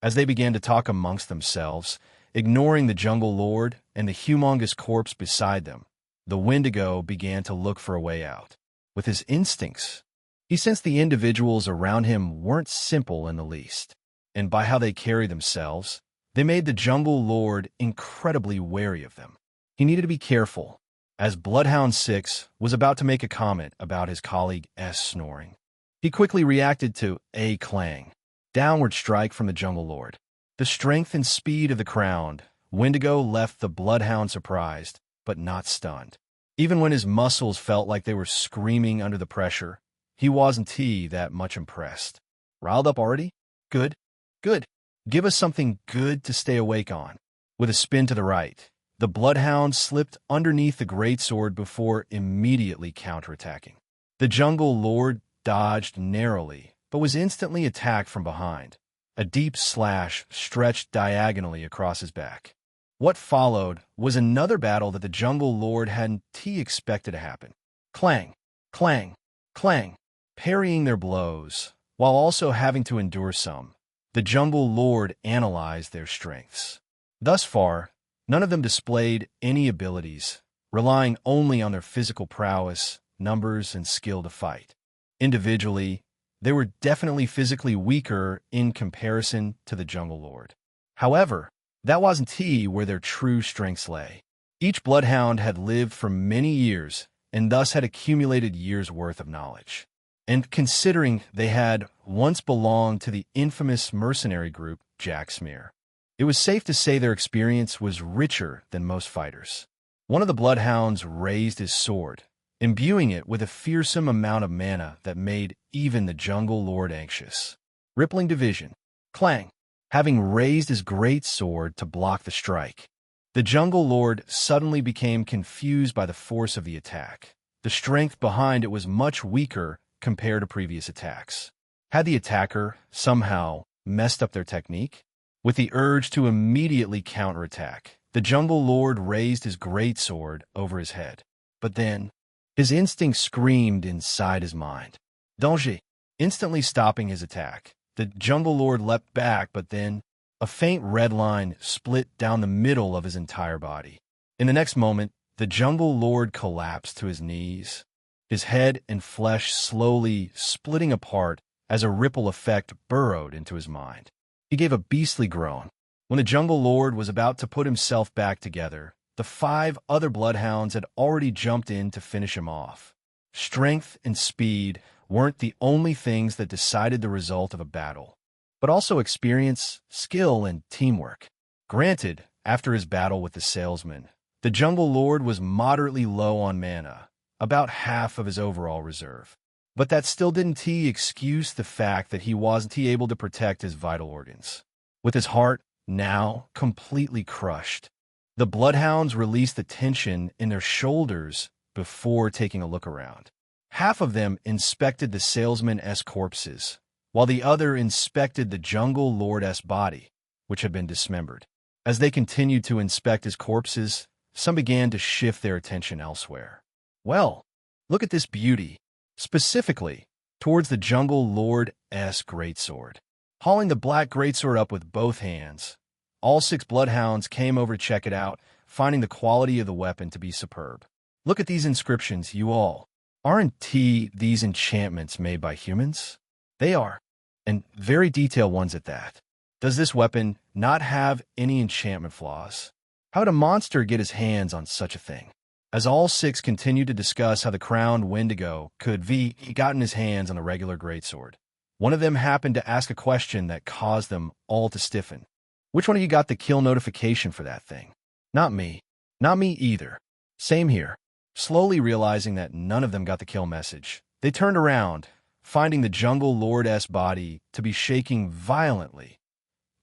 As they began to talk amongst themselves, ignoring the jungle lord and the humongous corpse beside them, the Wendigo began to look for a way out. With his instincts, he sensed the individuals around him weren't simple in the least, and by how they carry themselves, they made the jungle lord incredibly wary of them. He needed to be careful, as Bloodhound 6 was about to make a comment about his colleague's snoring. He quickly reacted to a clang, downward strike from the jungle lord. The strength and speed of the crowned Wendigo left the Bloodhound surprised, but not stunned. Even when his muscles felt like they were screaming under the pressure, he wasn't that much impressed. Riled up already? Good. Good. Give us something good to stay awake on. With a spin to the right, the Bloodhound slipped underneath the greatsword before immediately counterattacking. The jungle lord dodged narrowly, but was instantly attacked from behind. A deep slash stretched diagonally across his back. What followed was another battle that the jungle lord hadn't expected to happen. Clang, clang, clang, parrying their blows, while also having to endure some. The jungle lord analyzed their strengths. Thus far, none of them displayed any abilities, relying only on their physical prowess, numbers, and skill to fight. Individually, they were definitely physically weaker in comparison to the jungle lord. However, that wasn't where their true strengths lay. Each bloodhound had lived for many years and thus had accumulated years' worth of knowledge. And considering they had once belonged to the infamous mercenary group Jacksmear, it was safe to say their experience was richer than most fighters. One of the bloodhounds raised his sword, imbuing it with a fearsome amount of mana that made even the jungle lord anxious. Rippling division. Clang. Having raised his great sword to block the strike, the jungle lord suddenly became confused by the force of the attack. The strength behind it was much weaker compared to previous attacks. Had the attacker somehow messed up their technique? With the urge to immediately counterattack, the jungle lord raised his greatsword over his head. But then, his instinct screamed inside his mind. Danger! Instantly stopping his attack, the jungle lord leapt back, but then a faint red line split down the middle of his entire body. In the next moment, the jungle lord collapsed to his knees, his head and flesh slowly splitting apart as a ripple effect burrowed into his mind. He gave a beastly groan. When the jungle lord was about to put himself back together, the 5 other bloodhounds had already jumped in to finish him off. Strength and speed weren't the only things that decided the result of a battle, but also experience, skill, and teamwork. Granted, after his battle with the salesman, the jungle lord was moderately low on mana, about half of his overall reserve. But that still didn't excuse the fact that he wasn't able to protect his vital organs. With his heart now completely crushed, the bloodhounds released the tension in their shoulders before taking a look around. Half of them inspected the salesman's corpses, while the other inspected the jungle lord's body, which had been dismembered. As they continued to inspect his corpses, some began to shift their attention elsewhere. Well, look at this beauty, specifically towards the jungle lord's greatsword. Hauling the black greatsword up with both hands, all 6 bloodhounds came over to check it out, finding the quality of the weapon to be superb. Look at these inscriptions, you all. Aren't these enchantments made by humans? They are, and very detailed ones at that. Does this weapon not have any enchantment flaws? How would a monster get his hands on such a thing? As all six continued to discuss how the crowned Wendigo could he gotten his hands on the regular greatsword, one of them happened to ask a question that caused them all to stiffen. Which one of you got the kill notification for that thing? Not me. Not me either. Same here. Slowly realizing that none of them got the kill message, they turned around, finding the jungle lord's body to be shaking violently,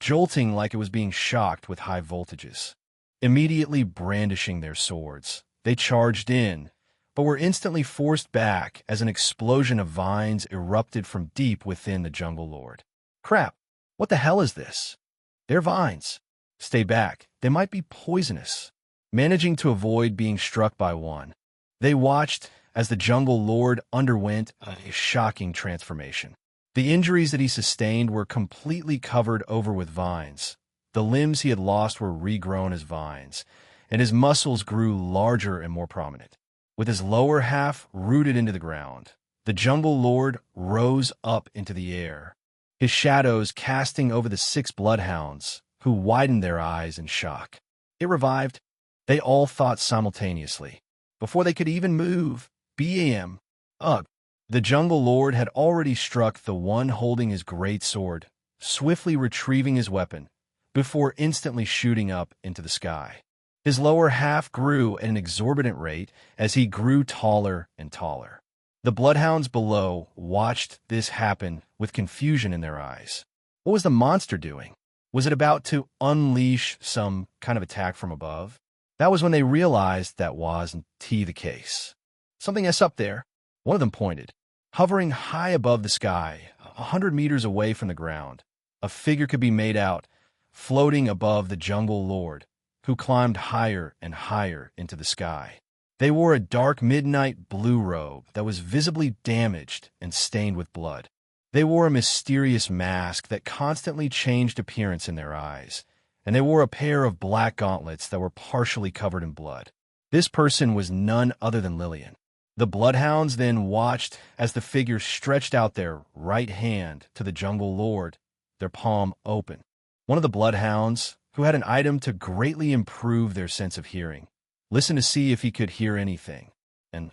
jolting like it was being shocked with high voltages. Immediately brandishing their swords, they charged in, but were instantly forced back as an explosion of vines erupted from deep within the jungle lord. Crap, what the hell is this? They're vines. Stay back, they might be poisonous. Managing to avoid being struck by one, they watched as the jungle lord underwent a shocking transformation. The injuries that he sustained were completely covered over with vines. The limbs he had lost were regrown as vines, and his muscles grew larger and more prominent. With his lower half rooted into the ground, the jungle lord rose up into the air, his shadows casting over the six bloodhounds, who widened their eyes in shock. It revived. They all thought simultaneously. Before they could even move, bam! Ugh! The jungle lord had already struck the one holding his great sword, swiftly retrieving his weapon, before instantly shooting up into the sky. His lower half grew at an exorbitant rate as he grew taller and taller. The bloodhounds below watched this happen with confusion in their eyes. What was the monster doing? Was it about to unleash some kind of attack from above? That was when they realized that wasn't the case. Something else up there. One of them pointed. Hovering high above the sky, 100 meters away from the ground, a figure could be made out, floating above the jungle lord, who climbed higher and higher into the sky. They wore a dark midnight blue robe that was visibly damaged and stained with blood. They wore a mysterious mask that constantly changed appearance in their eyes, and they wore a pair of black gauntlets that were partially covered in blood. This person was none other than Lillian. The bloodhounds then watched as the figure stretched out their right hand to the jungle lord, their palm open. One of the bloodhounds, who had an item to greatly improve their sense of hearing, listened to see if he could hear anything. And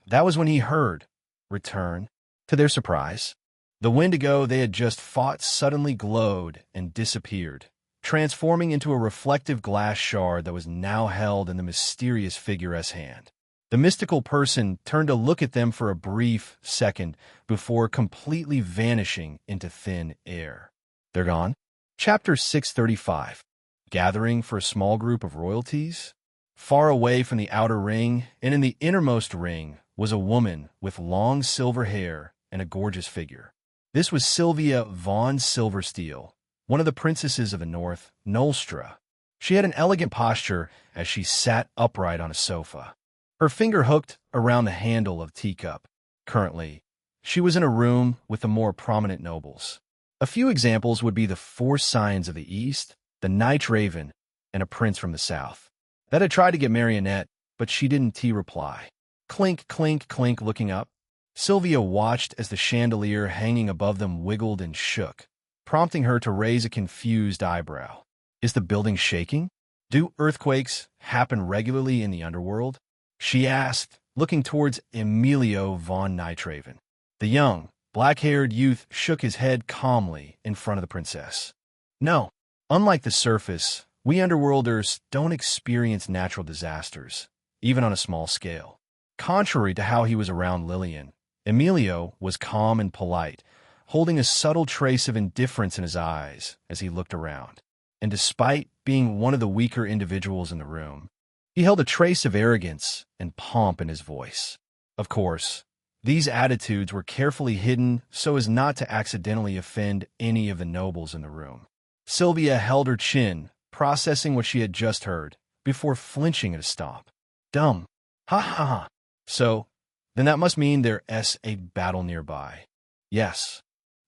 that was when he heard, return. To their surprise, the Wendigo they had just fought suddenly glowed and disappeared, transforming into a reflective glass shard that was now held in the mysterious figure's hand. The mystical person turned to look at them for a brief second before completely vanishing into thin air. They're gone. Chapter 635. Gathering for a small group of royalties? Far away from the outer ring, and in the innermost ring, was a woman with long silver hair and a gorgeous figure. This was Sylvia von Silversteel, one of the princesses of the north, Nolstra. She had an elegant posture as she sat upright on a sofa, her finger hooked around the handle of teacup. Currently, she was in a room with the more prominent nobles. A few examples would be the four scions of the east, the night raven, and a prince from the south. That had tried to get Marionette, but she didn't reply. Clink, clink, clink, looking up. Sylvia watched as the chandelier hanging above them wiggled and shook, prompting her to raise a confused eyebrow. Is the building shaking? Do earthquakes happen regularly in the underworld? She asked, looking towards Emilio von Nightraven. The young, black-haired youth shook his head calmly in front of the princess. No, unlike the surface, we underworlders don't experience natural disasters, even on a small scale. Contrary to how he was around Lillian, Emilio was calm and polite, holding a subtle trace of indifference in his eyes as he looked around. And despite being one of the weaker individuals in the room, he held a trace of arrogance and pomp in his voice. Of course, these attitudes were carefully hidden so as not to accidentally offend any of the nobles in the room. Sylvia held her chin, processing what she had just heard, before flinching at a stomp. Dumb. Ha ha ha. So, then that must mean there's a battle nearby. Yes.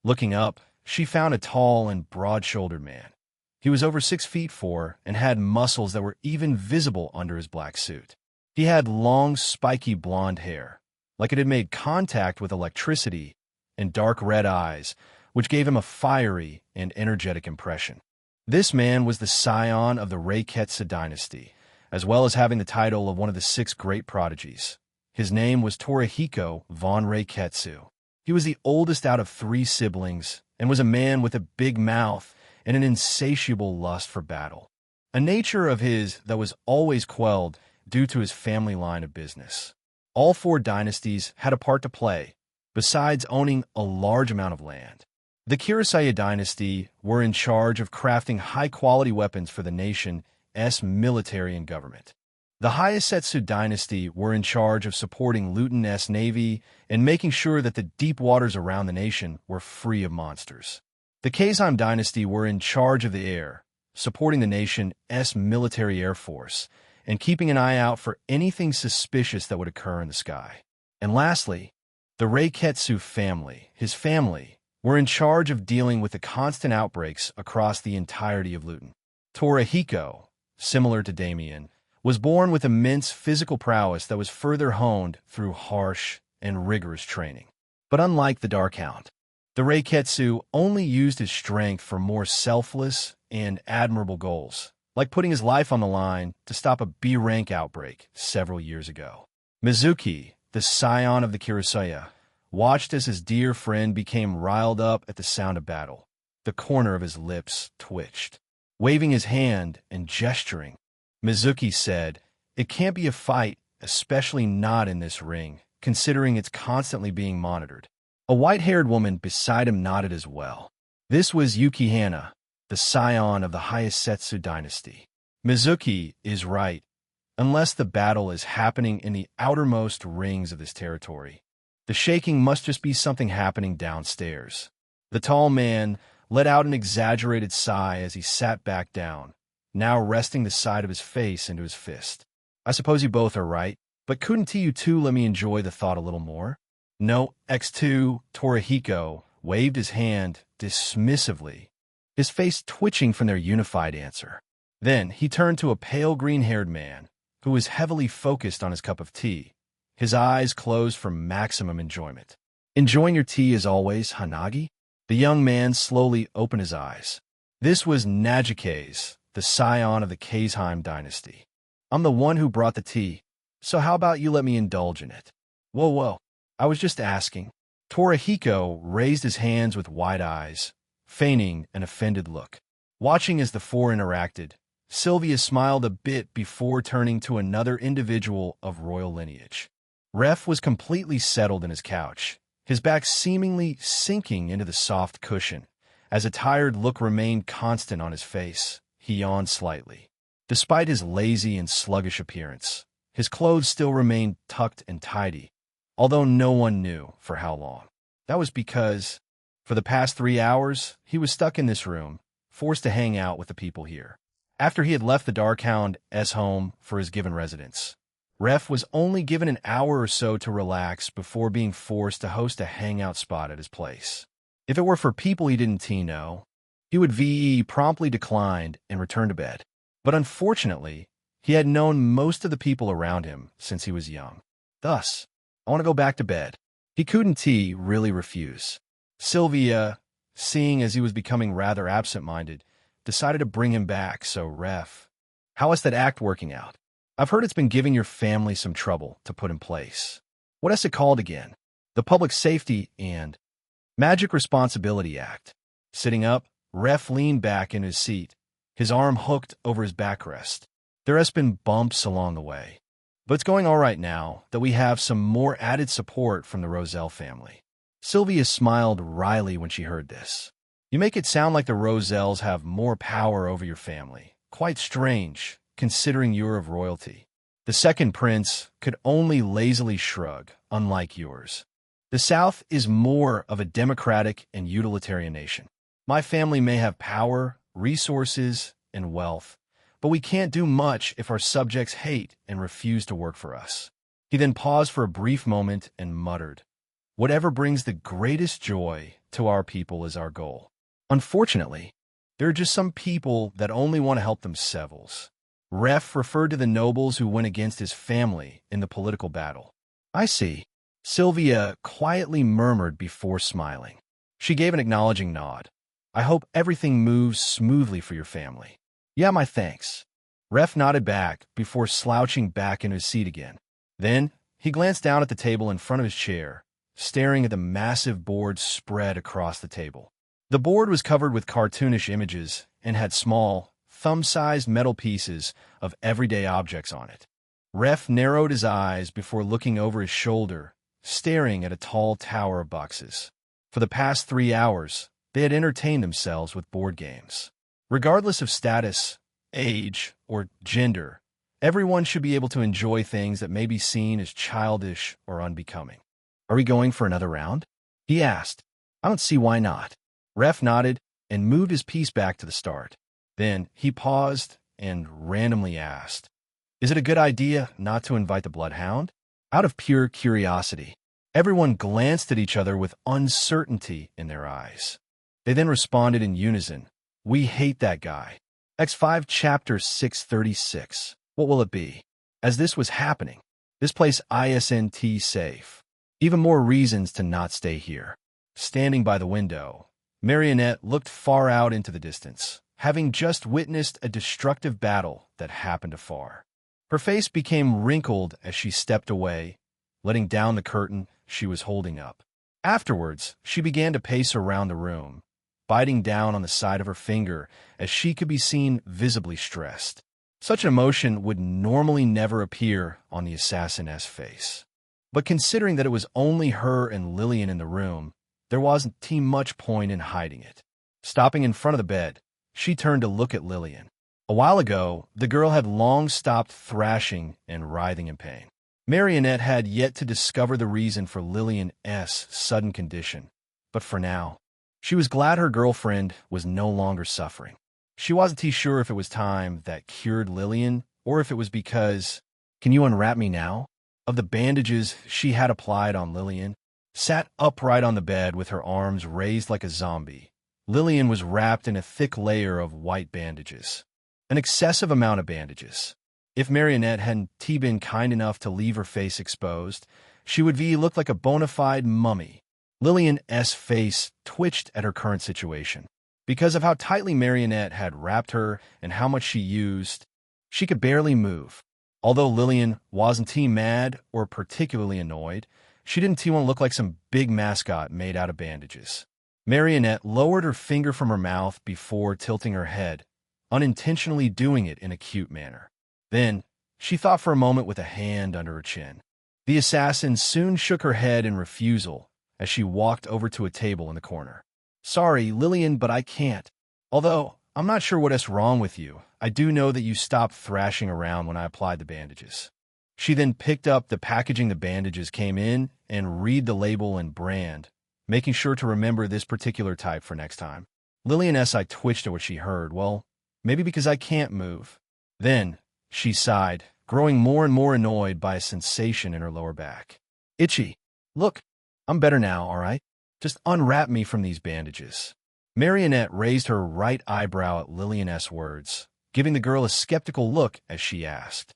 Looking up, she found a tall and broad-shouldered man. He was over 6 feet 4 and had muscles that were even visible under his black suit. He had long, spiky blonde hair, like it had made contact with electricity, and dark red eyes, which gave him a fiery and energetic impression. This man was the scion of the Reiketsu dynasty, as well as having the title of one of the 6 great prodigies. His name was Torihiko von Reiketsu. He was the oldest out of 3 siblings and was a man with a big mouth and an insatiable lust for battle, a nature of his that was always quelled due to his family line of business. All 4 dynasties had a part to play, besides owning a large amount of land. The Kurosawa dynasty were in charge of crafting high-quality weapons for the nation's military and government. The Heisetsu dynasty were in charge of supporting Luton's navy and making sure that the deep waters around the nation were free of monsters. The Kazime dynasty were in charge of the air, supporting the nation's military air force, and keeping an eye out for anything suspicious that would occur in the sky. And lastly, the Reiketsu family, his family, were in charge of dealing with the constant outbreaks across the entirety of Luton. Torihiko, similar to Damien, was born with immense physical prowess that was further honed through harsh and rigorous training. But unlike the Dark Hound, the Reiketsu only used his strength for more selfless and admirable goals, like putting his life on the line to stop a B-rank outbreak several years ago. Mizuki, the scion of the Kurosawa, watched as his dear friend became riled up at the sound of battle. The corner of his lips twitched. Waving his hand and gesturing, Mizuki said, "It can't be a fight, especially not in this ring, considering it's constantly being monitored." A white-haired woman beside him nodded as well. This was Yukihana, the scion of the Heisetsu dynasty. Mizuki is right. Unless the battle is happening in the outermost rings of this territory, the shaking must just be something happening downstairs. The tall man let out an exaggerated sigh as he sat back down, now resting the side of his face into his fist. "I suppose you both are right, but couldn't you two let me enjoy the thought a little more?" "No, X2, Torihiko waved his hand dismissively, his face twitching from their unified answer. Then he turned to a pale green-haired man who was heavily focused on his cup of tea, his eyes closed for maximum enjoyment. "Enjoying your tea as always, Hanagi?" The young man slowly opened his eyes. This was Najikase, the scion of the Kazime dynasty. "I'm the one who brought the tea, so how about you let me indulge in it?" Whoa, I was just asking." Torihiko raised his hands with wide eyes, feigning an offended look. Watching as the 4 interacted, Sylvia smiled a bit before turning to another individual of royal lineage. Ref was completely settled in his couch, his back seemingly sinking into the soft cushion. As a tired look remained constant on his face, he yawned slightly. Despite his lazy and sluggish appearance, his clothes still remained tucked and tidy, although no one knew for how long. That was because, for the past 3 hours, he was stuck in this room, forced to hang out with the people here. After he had left the Darkhound's home for his given residence, Ref was only given an hour or so to relax before being forced to host a hangout spot at his place. If it were for people he didn't know, he would promptly declined and returned to bed. But unfortunately, he had known most of the people around him since he was young. Thus, "I want to go back to bed." He couldn't really refuse. Sylvia, seeing as he was becoming rather absent-minded, decided to bring him back, so Ref, "How is that act working out? I've heard it's been giving your family some trouble to put in place. What is it called again?" "The Public Safety and Magic Responsibility Act." Sitting up, Ref leaned back in his seat, his arm hooked over his backrest. "There has been bumps along the way, but it's going all right now that we have some more added support from the Roselle family." Sylvia smiled wryly when she heard this. "You make it sound like the Roselles have more power over your family. Quite strange, considering you're of royalty." The second prince could only lazily shrug, unlike yours. "The South is more of a democratic and utilitarian nation. My family may have power, resources, and wealth, but we can't do much if our subjects hate and refuse to work for us." He then paused for a brief moment and muttered, "Whatever brings the greatest joy to our people is our goal. Unfortunately, There are just some people that only want to help themselves. Ref referred to the nobles who went against his family in the political battle. I see, Sylvia quietly murmured before smiling. She gave an acknowledging nod. I hope everything moves smoothly for your family. Yeah, my thanks. Ref nodded back before slouching back into his seat again. Then, he glanced down at the table in front of his chair, staring at the massive board spread across the table. The board was covered with cartoonish images and had small, thumb-sized metal pieces of everyday objects on it. Ref narrowed his eyes before looking over his shoulder, staring at a tall tower of boxes. For the past 3 hours, they had entertained themselves with board games. Regardless of status, age, or gender, everyone should be able to enjoy things that may be seen as childish or unbecoming. Are we going for another round? He asked. I don't see why not. Ref nodded and moved his piece back to the start. Then he paused and randomly asked, Is it a good idea not to invite the Bloodhound? Out of pure curiosity, everyone glanced at each other with uncertainty in their eyes. They then responded in unison, We hate that guy. X5 Chapter 636. What will it be? As this was happening, this place isn't safe. Even more reasons to not stay here. Standing by the window, Marionette looked far out into the distance, having just witnessed a destructive battle that happened afar. Her face became wrinkled as she stepped away, letting down the curtain she was holding up. Afterwards, she began to pace around the room, biting down on the side of her finger as she could be seen visibly stressed. Such an emotion would normally never appear on the assassin's face. But considering that it was only her and Lillian in the room, there wasn't much point in hiding it. Stopping in front of the bed, she turned to look at Lillian. A while ago, the girl had long stopped thrashing and writhing in pain. Marionette had yet to discover the reason for Lillian's sudden condition, but for now, she was glad her girlfriend was no longer suffering. She wasn't too sure if it was time that cured Lillian or if it was because, Can you unwrap me now? Of the bandages she had applied on Lillian. Sat upright on the bed with her arms raised like a zombie, Lillian was wrapped in a thick layer of white bandages. An excessive amount of bandages. If Marionette hadn't been kind enough to leave her face exposed, she would look like a bona fide mummy. Lillian's face twitched at her current situation. Because of how tightly Marionette had wrapped her and how much she used, she could barely move. Although Lillian wasn't mad or particularly annoyed, she didn't want to look like some big mascot made out of bandages. Marionette lowered her finger from her mouth before tilting her head, unintentionally doing it in a cute manner. Then, she thought for a moment with a hand under her chin. The assassin soon shook her head in refusal as she walked over to a table in the corner. Sorry, Lillian, but I can't. Although, I'm not sure what's wrong with you. I do know that you stopped thrashing around when I applied the bandages. She then picked up the packaging the bandages came in and read the label and brand, making sure to remember this particular type for next time. Lillian's eye twitched at what she heard. Well, maybe because I can't move. Then, she sighed, growing more and more annoyed by a sensation in her lower back. Itchy. Look, I'm better now, all right? Just unwrap me from these bandages. Marionette raised her right eyebrow at Lillian's words, giving the girl a skeptical look as she asked,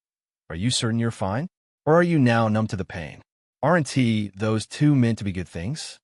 Are you certain you're fine? Or are you now numb to the pain? Aren't those two meant to be good things?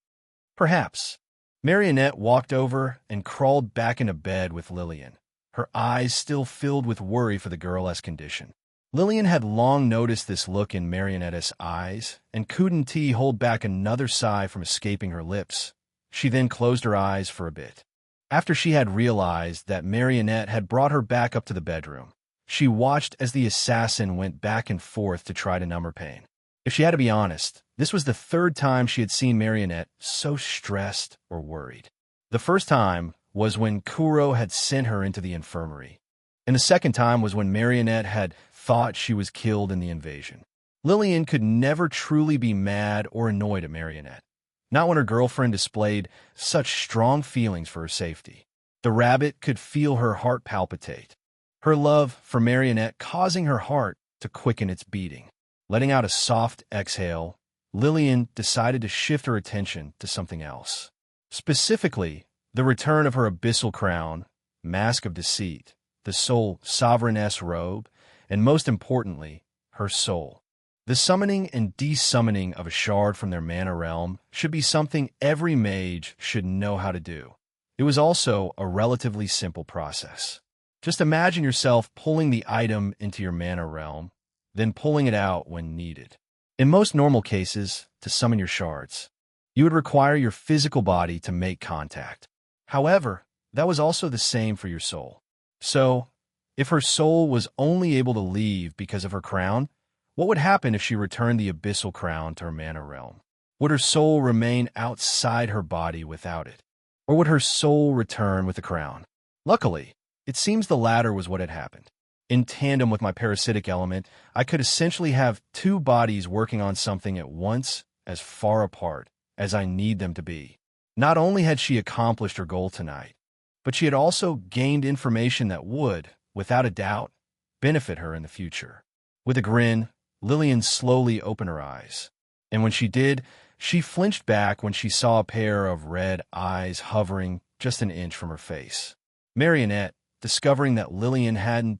Perhaps. Marionette walked over and crawled back into bed with Lillian, her eyes still filled with worry for the girl's condition. Lillian had long noticed this look in Marionette's eyes and couldn't hold back another sigh from escaping her lips. She then closed her eyes for a bit. After she had realized that Marionette had brought her back up to the bedroom, she watched as the assassin went back and forth to try to numb her pain. If she had to be honest, this was the third time she had seen Marionette so stressed or worried. The first time was when Kuro had sent her into the infirmary, and the second time was when Marionette had thought she was killed in the invasion. Lillian could never truly be mad or annoyed at Marionette, not when her girlfriend displayed such strong feelings for her safety. The rabbit could feel her heart palpitate, her love for Marionette causing her heart to quicken its beating. Letting out a soft exhale, Lillian decided to shift her attention to something else. Specifically, the return of her abyssal crown, mask of deceit, the sole sovereign-S robe, and most importantly, her soul. The summoning and desummoning of a shard from their mana realm should be something every mage should know how to do. It was also a relatively simple process. Just imagine yourself pulling the item into your mana realm, then pulling it out when needed. In most normal cases, to summon your shards, you would require your physical body to make contact. However, that was also the same for your soul. So, if her soul was only able to leave because of her crown, what would happen if she returned the abyssal crown to her mana realm? Would her soul remain outside her body without it? Or would her soul return with the crown? Luckily, it seems the latter was what had happened. In tandem with my parasitic element, I could essentially have two bodies working on something at once, as far apart as I need them to be. Not only had she accomplished her goal tonight, but she had also gained information that would, without a doubt, benefit her in the future. With a grin, Lillian slowly opened her eyes. And when she did, she flinched back when she saw a pair of red eyes hovering just an inch from her face. Marionette, discovering that Lillian hadn't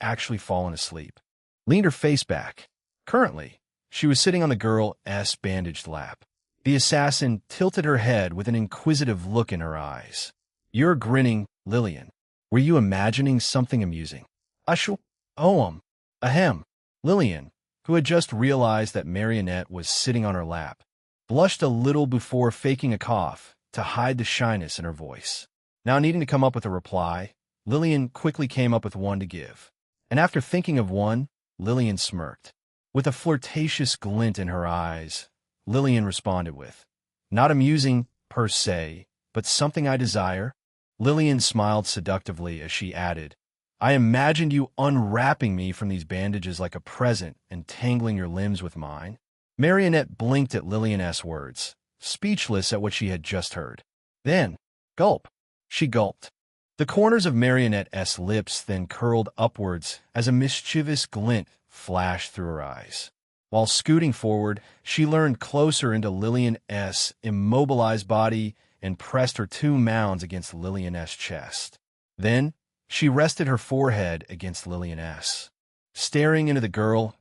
actually fallen asleep, leaned her face back. Currently, she was sitting on the girl's bandaged lap. The assassin tilted her head with an inquisitive look in her eyes. "You're grinning, Lillian. Were you imagining something amusing?" "Ashul. Ahem." Lillian, who had just realized that Marionette was sitting on her lap, blushed a little before faking a cough to hide the shyness in her voice. Now needing to come up with a reply, Lillian quickly came up with one to give. And after thinking of one, Lillian smirked. With a flirtatious glint in her eyes, Lillian responded with, "Not amusing, per se, but something I desire." Lillian smiled seductively as she added, "I imagined you unwrapping me from these bandages like a present and tangling your limbs with mine." Marionette blinked at Lillian's words, speechless at what she had just heard. Then, gulp. She gulped. The corners of Marionette's lips then curled upwards as a mischievous glint flashed through her eyes. While scooting forward, she leaned closer into Lillian's immobilized body and pressed her two mounds against Lillian's chest. Then, she rested her forehead against Lillian's, staring into the girl's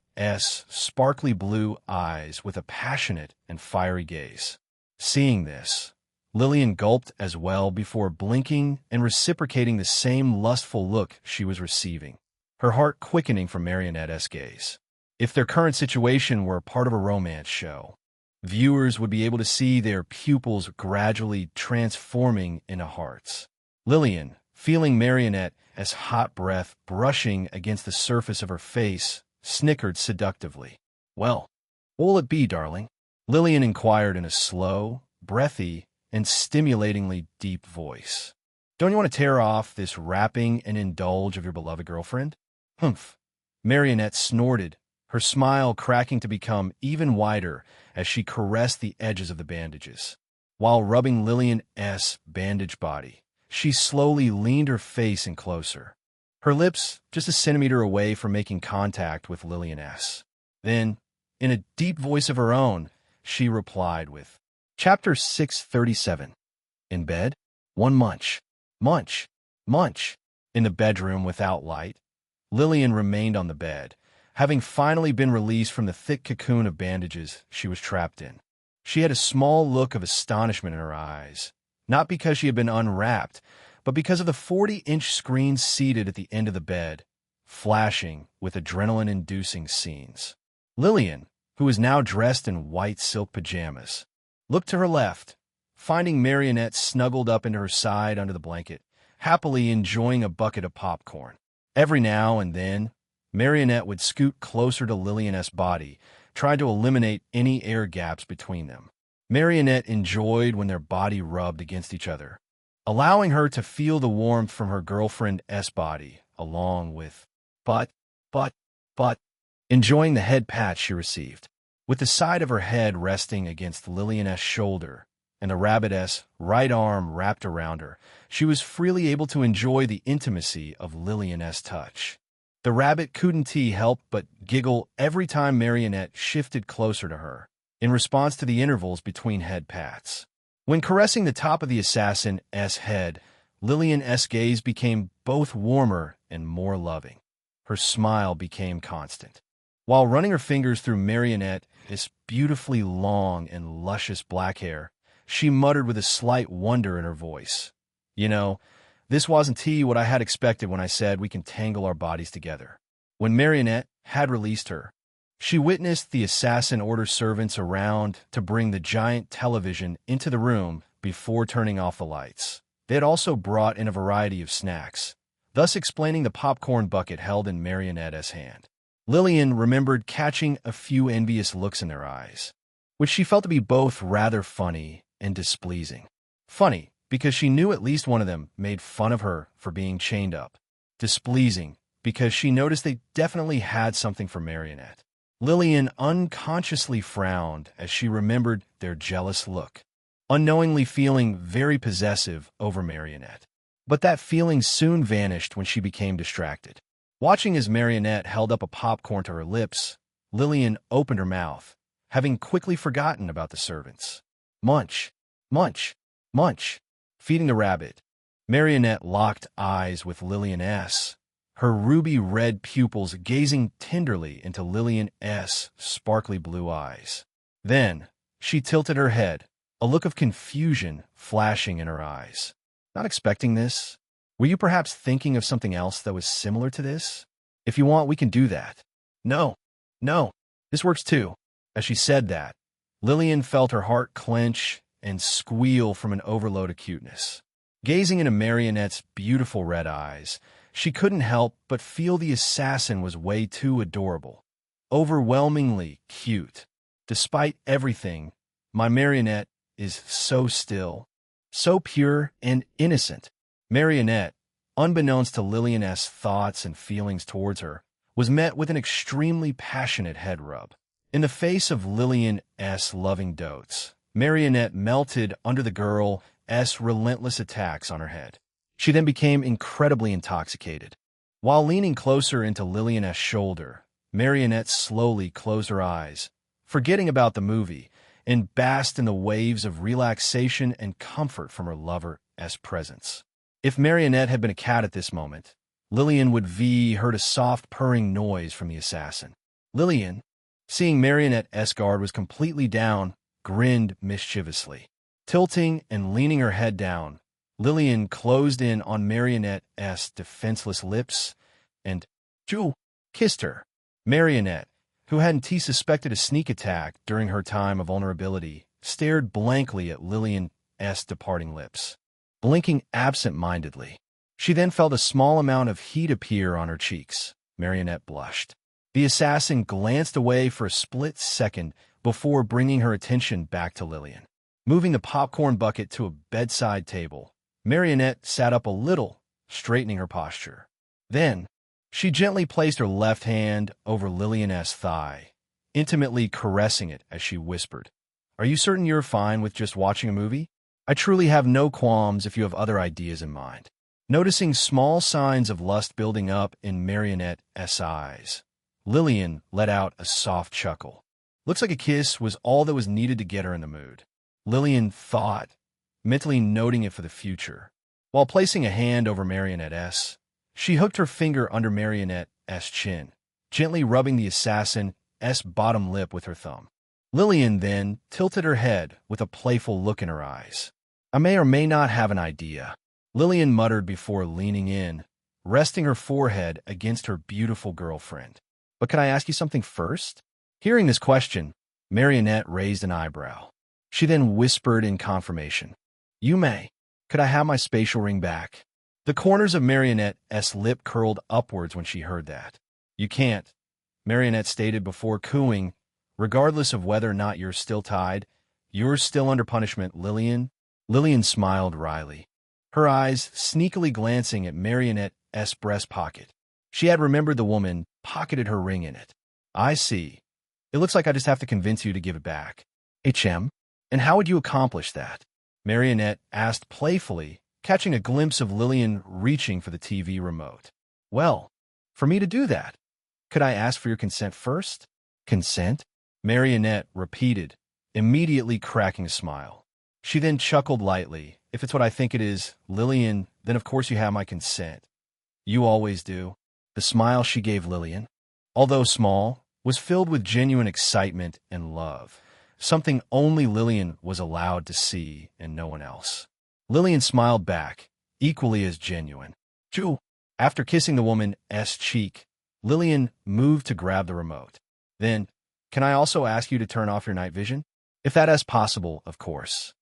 sparkly blue eyes with a passionate and fiery gaze. Seeing this, Lillian gulped as well before blinking and reciprocating the same lustful look she was receiving, her heart quickening from Marionette's gaze. If their current situation were part of a romance show, viewers would be able to see their pupils gradually transforming into hearts. Lillian, feeling Marionette's hot breath brushing against the surface of her face, snickered seductively. "Well, what will it be, darling?" Lillian inquired in a slow, breathy, and stimulatingly deep voice. "Don't you want to tear off this wrapping and indulge of your beloved girlfriend?" "Humph." Marionette snorted, her smile cracking to become even wider as she caressed the edges of the bandages. While rubbing Lillian's bandaged body, she slowly leaned her face in closer, her lips just a centimeter away from making contact with Lillian's. Then, in a deep voice of her own, she replied with, Chapter 637. In bed? One munch. Munch. Munch. In the bedroom without light, Lillian remained on the bed, having finally been released from the thick cocoon of bandages she was trapped in. She had a small look of astonishment in her eyes, not because she had been unwrapped, but because of the 40-inch screen seated at the end of the bed, flashing with adrenaline-inducing scenes. Lillian, who was now dressed in white silk pajamas, looked to her left, finding Marionette snuggled up into her side under the blanket, happily enjoying a bucket of popcorn. Every now and then, Marionette would scoot closer to Lillian's body, trying to eliminate any air gaps between them. Marionette enjoyed when their body rubbed against each other, allowing her to feel the warmth from her girlfriend's body, along with but, enjoying the head pat she received. With the side of her head resting against Lillian's shoulder and the rabbit's right arm wrapped around her, she was freely able to enjoy the intimacy of Lillian's touch. The rabbit couldn't help but giggle every time Marionette shifted closer to her, in response to the intervals between head pats. When caressing the top of the assassin's head Lillian's gaze became both warmer and more loving. Her smile became constant. While running her fingers through Marionette's beautifully long and luscious black hair, she muttered with a slight wonder in her voice. You know, this wasn't what I had expected when I said we can tangle our bodies together. When Marionette had released her, she witnessed the assassin order servants around to bring the giant television into the room before turning off the lights. They had also brought in a variety of snacks, thus explaining the popcorn bucket held in Marionette's hand. Lillian remembered catching a few envious looks in their eyes, which she felt to be both rather funny and displeasing. Funny, because she knew at least one of them made fun of her for being chained up. Displeasing, because she noticed they definitely had something for Marionette. Lillian unconsciously frowned as she remembered their jealous look, unknowingly feeling very possessive over Marionette. But that feeling soon vanished when she became distracted. Watching as Marionette held up a popcorn to her lips, Lillian opened her mouth, having quickly forgotten about the servants. Munch, munch, munch. Feeding the rabbit, Marionette locked eyes with Lillian's, her ruby-red pupils gazing tenderly into Lillian's sparkly blue eyes. Then, she tilted her head, a look of confusion flashing in her eyes. Not expecting this? Were you perhaps thinking of something else that was similar to this? If you want, we can do that. No, no, this works too. As she said that, Lillian felt her heart clench and squeal from an overload of cuteness. Gazing into Marionette's beautiful red eyes, she couldn't help but feel the assassin was way too adorable. Overwhelmingly cute. Despite everything, my Marionette is so still, so pure and innocent. Marionette, unbeknownst to Lillian's thoughts and feelings towards her, was met with an extremely passionate head rub. In the face of Lillian's loving dotes, Marionette melted under the girl's relentless attacks on her head. She then became incredibly intoxicated. While leaning closer into Lillian's shoulder, Marionette slowly closed her eyes, forgetting about the movie, and basked in the waves of relaxation and comfort from her lover's presence. If Marionette had been a cat at this moment, Lillian would have heard a soft purring noise from the assassin. Lillian, seeing Marionette's guard was completely down, grinned mischievously. Tilting and leaning her head down, Lillian closed in on Marionette's defenseless lips and kissed her. Marionette, who hadn't suspected a sneak attack during her time of vulnerability, stared blankly at Lillian's departing lips, blinking absent-mindedly. She then felt a small amount of heat appear on her cheeks. Marionette blushed. The assassin glanced away for a split second before bringing her attention back to Lillian. Moving the popcorn bucket to a bedside table, Marionette sat up a little, straightening her posture. Then, she gently placed her left hand over Lillian's thigh, intimately caressing it as she whispered, "Are you certain you're fine with just watching a movie? I truly have no qualms if you have other ideas in mind." Noticing small signs of lust building up in Marionette's eyes, Lillian let out a soft chuckle. Looks like a kiss was all that was needed to get her in the mood. Lillian thought, mentally noting it for the future. While placing a hand over Marionette's, she hooked her finger under Marionette's chin, gently rubbing the assassin's bottom lip with her thumb. Lillian then tilted her head with a playful look in her eyes. "I may or may not have an idea," Lillian muttered before leaning in, resting her forehead against her beautiful girlfriend. "But can I ask you something first?" Hearing this question, Marionette raised an eyebrow. She then whispered in confirmation, "You may. Could I have my spatial ring back?" The corners of Marionette's lip curled upwards when she heard that. "You can't," Marionette stated before cooing, "regardless of whether or not you're still tied. You're still under punishment, Lillian." Lillian smiled wryly, her eyes sneakily glancing at Marionette's breast pocket. She had remembered the woman pocketed her ring in it. "I see. It looks like I just have to convince you to give it back." "HM? And how would you accomplish that?" Marionette asked playfully, catching a glimpse of Lillian reaching for the TV remote. "Well, for me to do that, could I ask for your consent first?" "Consent?" Marionette repeated, immediately cracking a smile. She then chuckled lightly. "If it's what I think it is, Lillian, then of course you have my consent. You always do. The smile she gave Lillian, although small, was filled with genuine excitement and love, something only Lillian was allowed to see and no one else. Lillian smiled back, equally as genuine. Choo! After kissing the woman's cheek, Lillian moved to grab the remote. Then, can I also ask you to turn off your night vision? If that is possible, of course.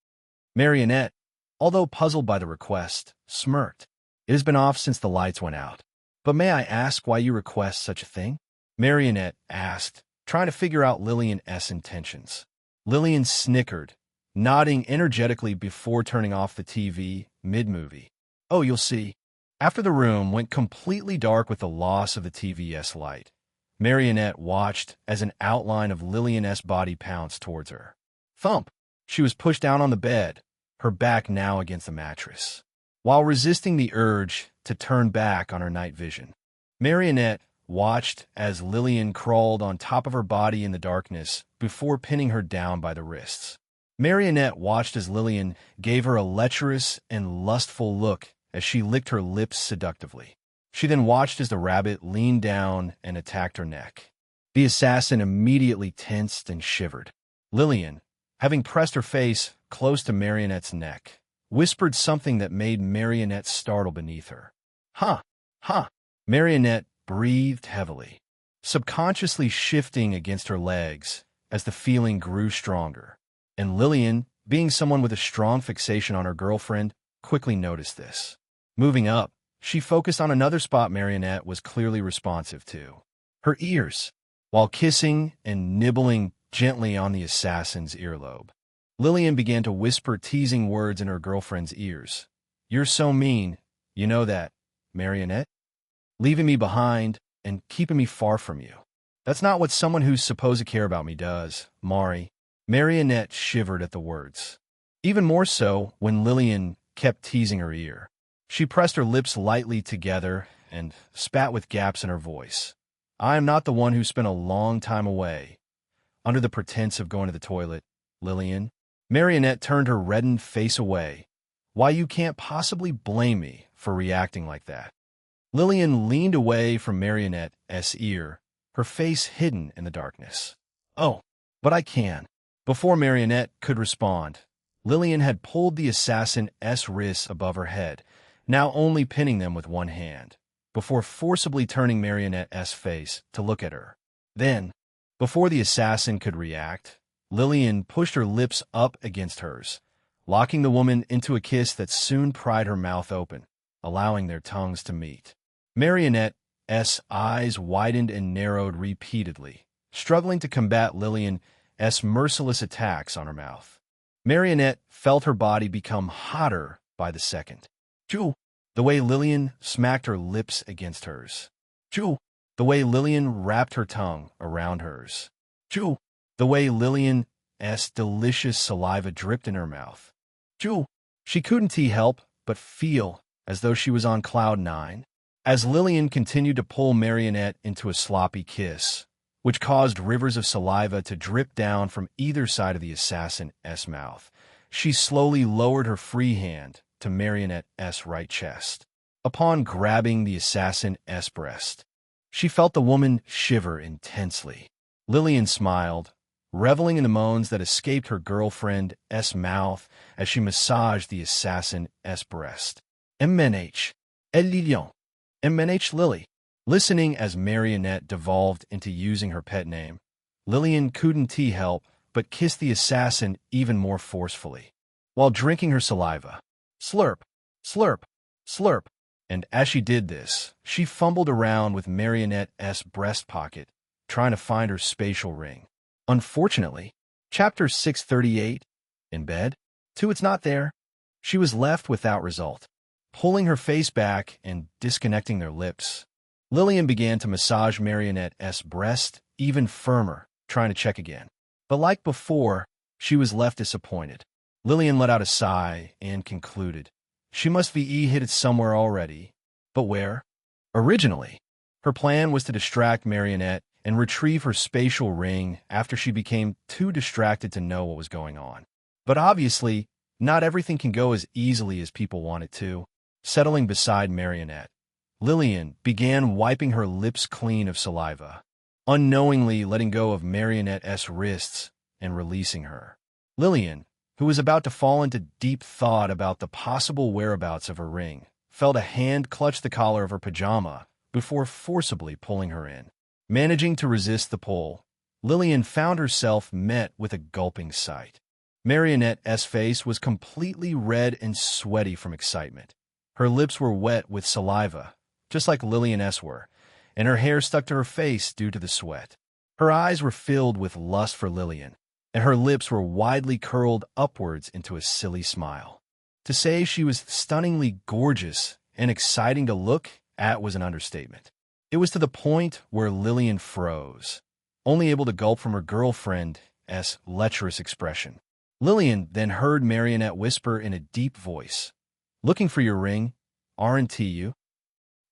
Marionette, although puzzled by the request, smirked. It has been off since the lights went out. But may I ask why you request such a thing? Marionette asked, trying to figure out Lillian's intentions. Lillian snickered, nodding energetically before turning off the TV mid-movie. Oh, you'll see. After the room went completely dark with the loss of the TV's light, Marionette watched as an outline of Lillian's body pounced towards her. Thump! She was pushed down on the bed, her back now against the mattress. While resisting the urge to turn back on her night vision, Marionette watched as Lillian crawled on top of her body in the darkness before pinning her down by the wrists. Marionette watched as Lillian gave her a lecherous and lustful look as she licked her lips seductively. She then watched as the rabbit leaned down and attacked her neck. The assassin immediately tensed and shivered. Lillian, having pressed her face close to Marionette's neck, whispered something that made Marionette startle beneath her. Huh! Huh! Marionette breathed heavily, subconsciously shifting against her legs as the feeling grew stronger. And Lillian, being someone with a strong fixation on her girlfriend, quickly noticed this. Moving up, she focused on another spot Marionette was clearly responsive to. Her ears, while kissing and nibbling gently on the assassin's earlobe. Lillian began to whisper teasing words in her girlfriend's ears. You're so mean, you know that, Marionette? Leaving me behind and keeping me far from you. That's not what someone who's supposed to care about me does, Mari. Marionette shivered at the words. Even more so when Lillian kept teasing her ear. She pressed her lips lightly together and spat with gaps in her voice. I am not the one who spent a long time away, under the pretense of going to the toilet, Lillian. Marionette turned her reddened face away. Why, you can't possibly blame me for reacting like that. Lillian leaned away from Marionette's ear, her face hidden in the darkness. Oh, but I can. Before Marionette could respond, Lillian had pulled the assassin's wrists above her head, now only pinning them with one hand, before forcibly turning Marionette's face to look at her. Then, before the assassin could react, Lillian pushed her lips up against hers, locking the woman into a kiss that soon pried her mouth open, allowing their tongues to meet. Marionette's eyes widened and narrowed repeatedly, struggling to combat Lillian's merciless attacks on her mouth. Marionette felt her body become hotter by the second. Choo! The way Lillian smacked her lips against hers. Choo! The way Lillian wrapped her tongue around hers. Choo! The way Lillian's delicious saliva dripped in her mouth. Choo! She couldn't help but feel as though she was on cloud nine, as Lillian continued to pull Marionette into a sloppy kiss, which caused rivers of saliva to drip down from either side of the assassin's mouth. She slowly lowered her free hand to Marionette's right chest. Upon grabbing the assassin's breast, she felt the woman shiver intensely. Lillian smiled, reveling in the moans that escaped her girlfriend's mouth as she massaged the assassin's breast. MNH, Lillian, MNH Lily. Listening as Marionette devolved into using her pet name, Lillian couldn't help but kiss the assassin even more forcefully, while drinking her saliva. Slurp, slurp, slurp. And as she did this, she fumbled around with Marionette's breast pocket, trying to find her spatial ring. Unfortunately, Chapter 638, in bed, it's not there. She was left without result. Pulling her face back and disconnecting their lips, Lillian began to massage Marionette's breast even firmer, trying to check again. But like before, she was left disappointed. Lillian let out a sigh and concluded. She must be hit it somewhere already. But where? Originally, her plan was to distract Marionette and retrieve her spatial ring after she became too distracted to know what was going on. But obviously, not everything can go as easily as people want it to. Settling beside Marionette, Lillian began wiping her lips clean of saliva, unknowingly letting go of Marionette's wrists and releasing her. Lillian, who was about to fall into deep thought about the possible whereabouts of her ring, felt a hand clutch the collar of her pajama before forcibly pulling her in. Managing to resist the pull, Lillian found herself met with a gulping sight. Marionette's face was completely red and sweaty from excitement. Her lips were wet with saliva, just like Lillian's were, and her hair stuck to her face due to the sweat. Her eyes were filled with lust for Lillian, and her lips were widely curled upwards into a silly smile. To say she was stunningly gorgeous and exciting to look at was an understatement. It was to the point where Lillian froze, only able to gulp from her girlfriend's lecherous expression. Lillian then heard Marionette whisper in a deep voice, "Looking for your ring, aren't you?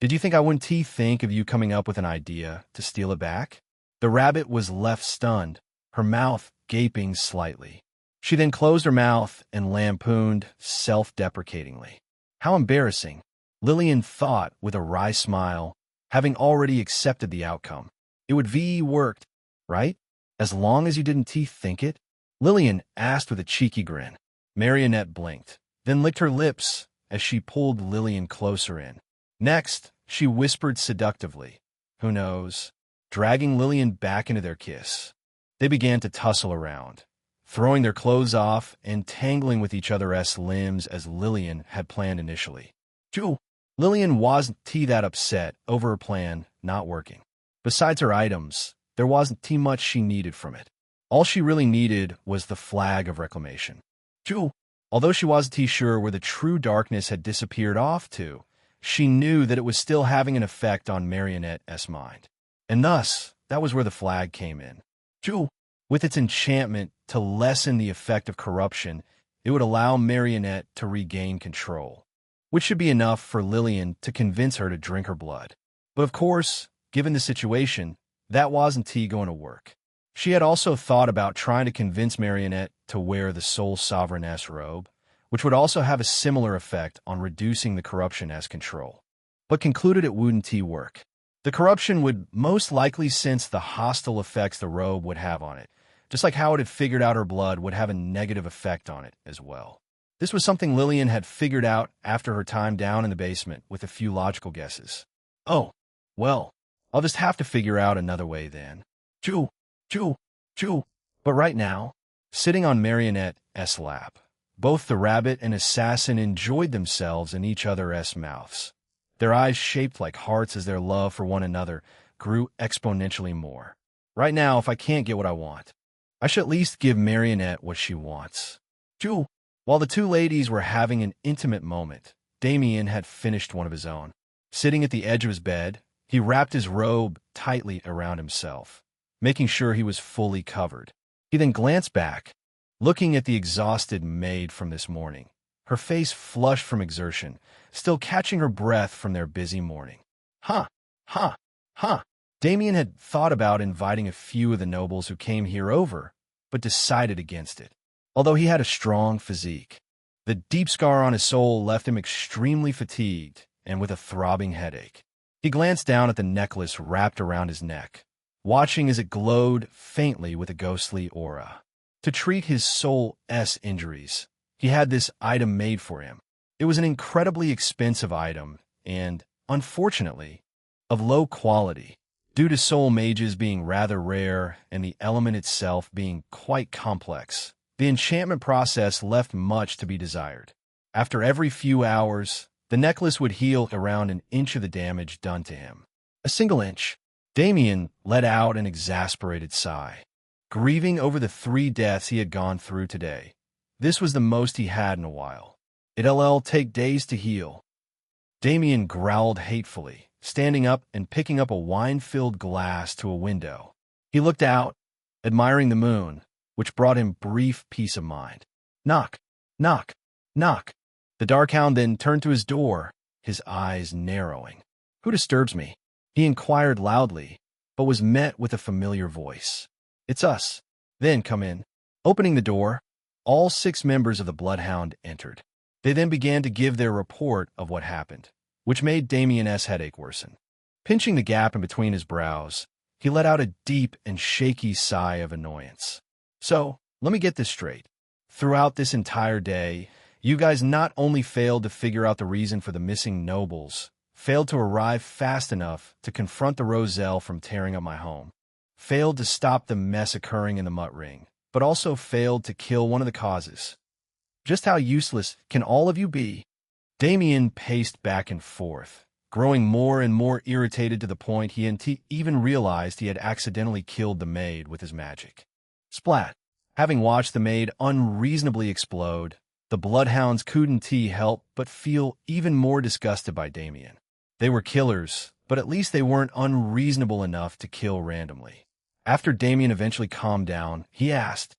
Did you think I wouldn't think of you coming up with an idea to steal it back?" The rabbit was left stunned, her mouth gaping slightly. She then closed her mouth and lampooned self-deprecatingly. How embarrassing, Lillian thought with a wry smile, having already accepted the outcome. It would be worked, right? As long as you didn't think it? Lillian asked with a cheeky grin. Marionette blinked, then licked her lips as she pulled Lillian closer in. Next, she whispered seductively, "Who knows?" dragging Lillian back into their kiss. They began to tussle around, throwing their clothes off and tangling with each other's limbs as Lillian had planned initially. Lillian wasn't that upset over her plan not working. Besides her items, there wasn't much she needed from it. All she really needed was the flag of reclamation. Although she wasn't sure where the true darkness had disappeared off to, she knew that it was still having an effect on Marionette's mind. And thus, that was where the flag came in. With its enchantment to lessen the effect of corruption, it would allow Marionette to regain control, which should be enough for Lillian to convince her to drink her blood. But of course, given the situation, that wasn't going to work. She had also thought about trying to convince Marionette to wear the Soul Sovereign's robe, which would also have a similar effect on reducing the corruption's control, but concluded it wouldn't work. The corruption would most likely sense the hostile effects the robe would have on it, just like how it had figured out her blood would have a negative effect on it as well. This was something Lillian had figured out after her time down in the basement with a few logical guesses. Oh, well, I'll just have to figure out another way then. But right now, sitting on Marionette's lap, both the rabbit and assassin enjoyed themselves in each other's mouths. Their eyes shaped like hearts as their love for one another grew exponentially more. Right now, if I can't get what I want, I should at least give Marionette what she wants. While the two ladies were having an intimate moment, Damien had finished one of his own. Sitting at the edge of his bed, he wrapped his robe tightly around himself, making sure he was fully covered. He then glanced back, looking at the exhausted maid from this morning, her face flushed from exertion, still catching her breath from their busy morning. Damien had thought about inviting a few of the nobles who came here over, but decided against it. Although he had a strong physique, the deep scar on his soul left him extremely fatigued and with a throbbing headache. He glanced down at the necklace wrapped around his neck, watching as it glowed faintly with a ghostly aura. To treat his soul's injuries, he had this item made for him. It was an incredibly expensive item and, unfortunately, of low quality, due to soul mages being rather rare and the element itself being quite complex. The enchantment process left much to be desired. After every few hours, the necklace would heal around an inch of the damage done to him. A single inch. Damien let out an exasperated sigh, grieving over the 3 deaths he had gone through today. This was the most he had in a while. It'll take days to heal. Damien growled hatefully, standing up and picking up a wine-filled glass to a window. He looked out, admiring the moon, which brought him brief peace of mind. Knock, knock, knock. The Darkhound then turned to his door, his eyes narrowing. Who disturbs me? He inquired loudly, but was met with a familiar voice. It's us. Then come in. Opening the door, all 6 members of the Bloodhound entered. They then began to give their report of what happened, which made Damien's headache worsen. Pinching the gap in between his brows, he let out a deep and shaky sigh of annoyance. So, let me get this straight. Throughout this entire day, you guys not only failed to figure out the reason for the missing nobles, failed to arrive fast enough to confront the Roselle from tearing up my home, failed to stop the mess occurring in the Mutt Ring, but also failed to kill one of the causes. Just how useless can all of you be? Damien paced back and forth, growing more and more irritated to the point he even realized he had accidentally killed the maid with his magic. Splat! Having watched the maid unreasonably explode, the bloodhounds couldn't help but feel even more disgusted by Damien. They were killers, but at least they weren't unreasonable enough to kill randomly. After Damien eventually calmed down, he asked,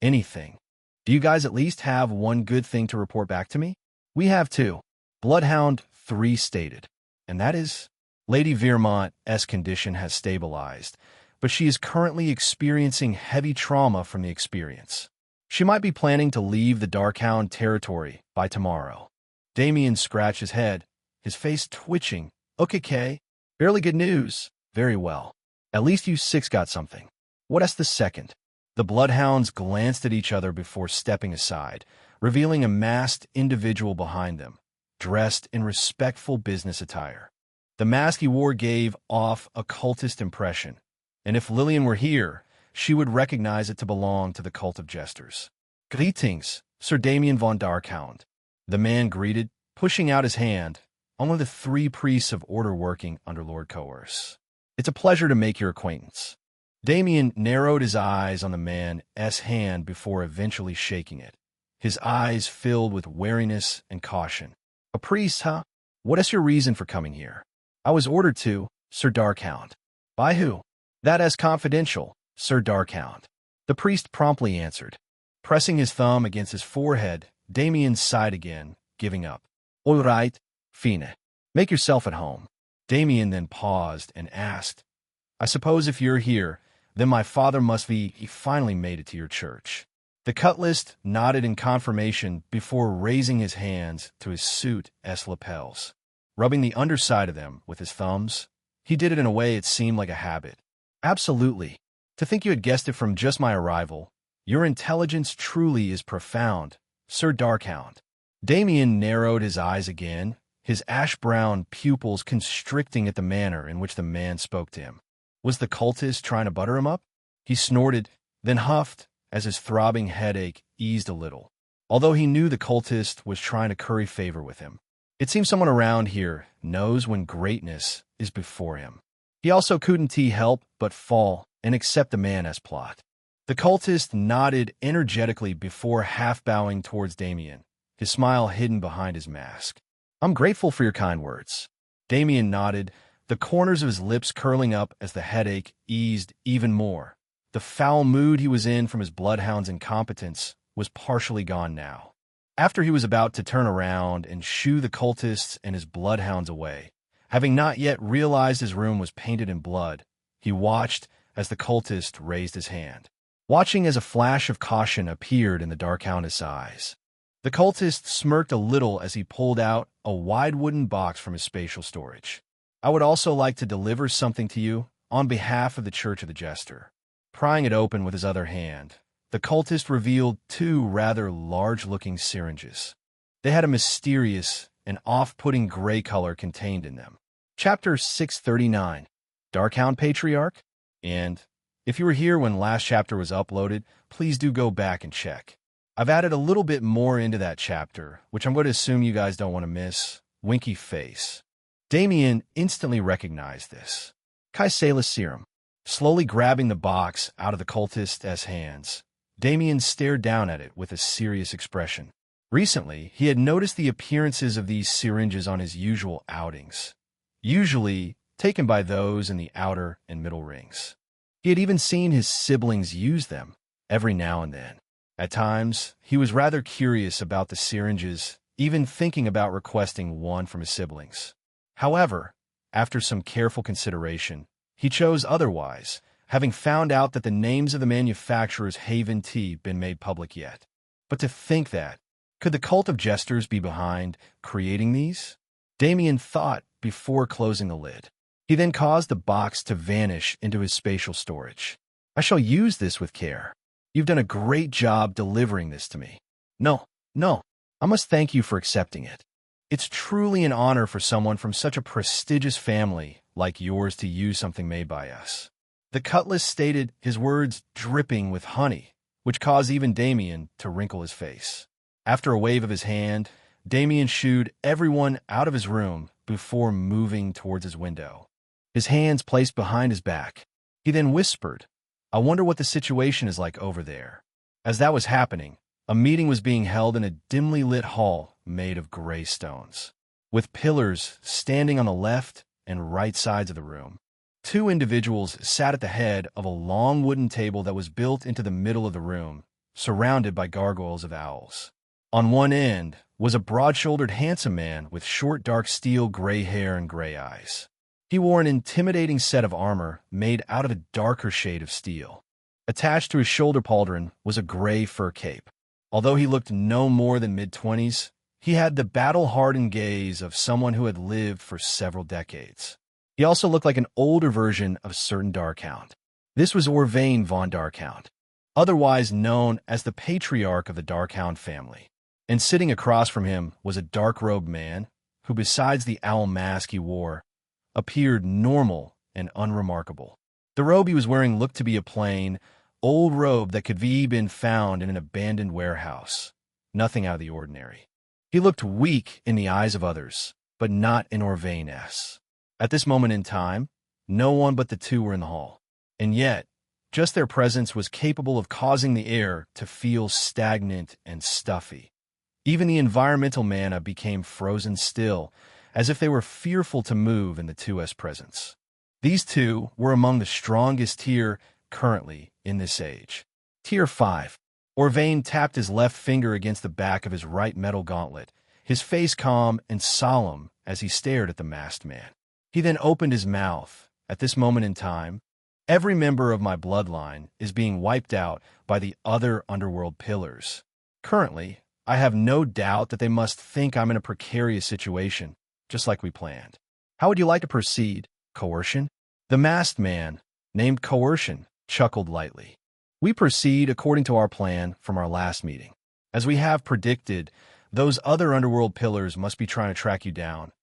"Anything? Do you guys at least have one good thing to report back to me?" "We have two," Bloodhound 3 stated, "and that is, Lady Veermont's condition has stabilized, but she is currently experiencing heavy trauma from the experience. She might be planning to leave the Darkhound territory by tomorrow." Damien scratched his head, his face twitching. "Okay, barely good news. Very well. At least you 6 got something. What's the second?" The bloodhounds glanced at each other before stepping aside, revealing a masked individual behind them, dressed in respectful business attire. The mask he wore gave off a cultist impression, and if Lillian were here, she would recognize it to belong to the cult of jesters. "Greetings, Sir Damien von Darkhound," the man greeted, pushing out his hand, one of the 3 priests of order working under Lord Coerce. "It's a pleasure to make your acquaintance." Damien narrowed his eyes on the man's hand before eventually shaking it, his eyes filled with wariness and caution. "A priest, huh? What is your reason for coming here?" "I was ordered to, Sir Darkhound." "By who?" "That is confidential, Sir Darkhound," the priest promptly answered. Pressing his thumb against his forehead, Damien sighed again, giving up. "All right, fine. Make yourself at home." Damien then paused and asked, "I suppose if you're here, then my father must be he finally made it to your church." The cutlass nodded in confirmation before raising his hands to his suit's lapels. Rubbing the underside of them with his thumbs, he did it in a way it seemed like a habit. "Absolutely. To think you had guessed it from just my arrival. Your intelligence truly is profound, Sir Darkhound." Damien narrowed his eyes again, his ash-brown pupils constricting at the manner in which the man spoke to him. Was the cultist trying to butter him up? He snorted, then huffed as his throbbing headache eased a little. Although he knew the cultist was trying to curry favor with him, it seems someone around here knows when greatness is before him. He also couldn't help but fall and accept the man's plot. The cultist nodded energetically before half-bowing towards Damien, his smile hidden behind his mask. "I'm grateful for your kind words." Damien nodded, the corners of his lips curling up as the headache eased even more. The foul mood he was in from his bloodhound's incompetence was partially gone now. After he was about to turn around and shoo the cultists and his bloodhounds away, having not yet realized his room was painted in blood, he watched as the cultist raised his hand, watching as a flash of caution appeared in the Darkhound's eyes. The cultist smirked a little as he pulled out a wide wooden box from his spatial storage. "I would also like to deliver something to you on behalf of the Church of the Jester." Prying it open with his other hand, the cultist revealed 2 rather large-looking syringes. They had a mysterious and off-putting gray color contained in them. Chapter 639, Darkhound Patriarch? And if you were here when last chapter was uploaded, please do go back and check. I've added a little bit more into that chapter, which I'm going to assume you guys don't want to miss. Winky face. Damien instantly recognized this. Chrysalis serum. Slowly grabbing the box out of the cultist's hands, Damien stared down at it with a serious expression. Recently, he had noticed the appearances of these syringes on his usual outings, usually taken by those in the outer and middle rings. He had even seen his siblings use them every now and then. At times, he was rather curious about the syringes, even thinking about requesting one from his siblings. However, after some careful consideration, he chose otherwise, having found out that the names of the manufacturers haven't been made public yet. But to think that Could the cult of jesters be behind creating these? Damien thought before closing the lid. He then caused the box to vanish into his spatial storage. I shall use this with care. You've done a great job delivering this to me. No, no, I must thank you for accepting it. It's truly an honor for someone from such a prestigious family like yours to use something made by us. The cutlass stated, his words dripping with honey, which caused even Damien to wrinkle his face. After a wave of his hand, Damien shooed everyone out of his room before moving towards his window, his hands placed behind his back. He then whispered, I wonder what the situation is like over there. As that was happening, a meeting was being held in a dimly lit hall made of gray stones, with pillars standing on the left and right sides of the room. Two individuals sat at the head of a long wooden table that was built into the middle of the room, surrounded by gargoyles of owls. On one end was a broad-shouldered, handsome man with short, dark steel gray hair and gray eyes. He wore an intimidating set of armor made out of a darker shade of steel. Attached to his shoulder pauldron was a gray fur cape. Although he looked no more than mid-20s, he had the battle-hardened gaze of someone who had lived for several decades. He also looked like an older version of a certain Darkhound. This was Orvain von Darkhound, otherwise known as the patriarch of the Darkhound family. And sitting across from him was a dark-robed man who, besides the owl mask he wore, appeared normal and unremarkable. The robe he was wearing looked to be a plain, old robe that could be been found in an abandoned warehouse. Nothing out of the ordinary. He looked weak in the eyes of others, but not in Orvain's. At this moment in time, no one but the two were in the hall. And yet, just their presence was capable of causing the air to feel stagnant and stuffy. Even the environmental mana became frozen still, as if they were fearful to move in the 2's presence. These two were among the strongest tier currently in this age. Tier 5. Orvain tapped his left finger against the back of his right metal gauntlet, his face calm and solemn as he stared at the masked man. He then opened his mouth. At this moment in time, every member of my bloodline is being wiped out by the other underworld pillars. Currently, I have no doubt that they must think I'm in a precarious situation, just like we planned. How would you like to proceed, Coercion? The masked man, named Coercion, chuckled lightly. We proceed according to our plan from our last meeting. As we have predicted, those other underworld pillars must be trying to track you down,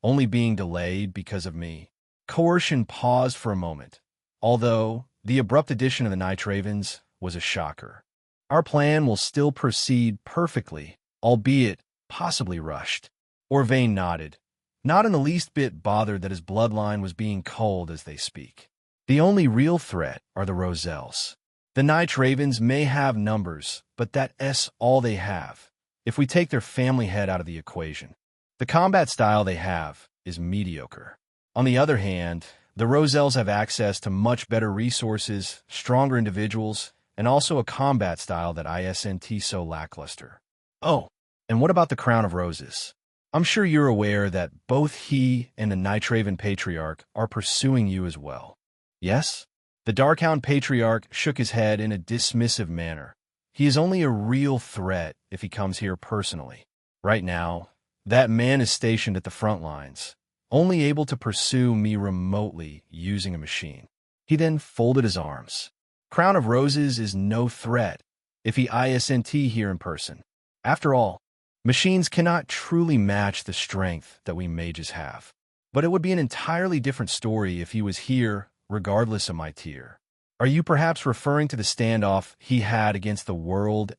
only being delayed because of me. Coercion paused for a moment, although the abrupt addition of the Night Ravens was a shocker. Our plan will still proceed perfectly, albeit possibly rushed. Orvain nodded, not in the least bit bothered that his bloodline was being culled as they speak. The only real threat are the Roselles. The Night Ravens may have numbers, but that's all they have, if we take their family head out of the equation. The combat style they have is mediocre. On the other hand, the Roselles have access to much better resources, stronger individuals, and also a combat style that isn't so lackluster. Oh, and what about the Crown of Roses? I'm sure you're aware that both he and the Night Raven Patriarch are pursuing you as well. Yes? The Darkhound Patriarch shook his head in a dismissive manner. He is only a real threat if he comes here personally. Right now, that man is stationed at the front lines, only able to pursue me remotely using a machine. He then folded his arms. Crown of Roses is no threat if he isn't here in person. After all, machines cannot truly match the strength that we mages have. But it would be an entirely different story if he was here, regardless of my tier. Are you perhaps referring to the standoff he had against the world's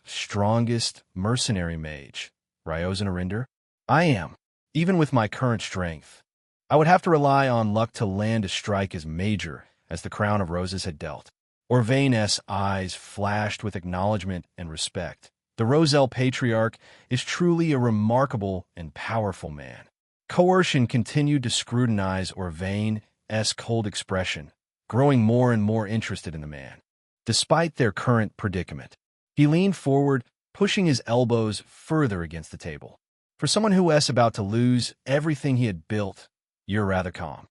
strongest mercenary mage, Ryozan Arinder? I am, even with my current strength. I would have to rely on luck to land a strike as major as the Crown of Roses had dealt. Orvain's eyes flashed with acknowledgement and respect. The Roselle Patriarch is truly a remarkable and powerful man. Coercion continued to scrutinize Orvain's cold expression, growing more and more interested in the man. Despite their current predicament, he leaned forward, pushing his elbows further against the table. For someone who was about to lose everything he had built, you're rather calm.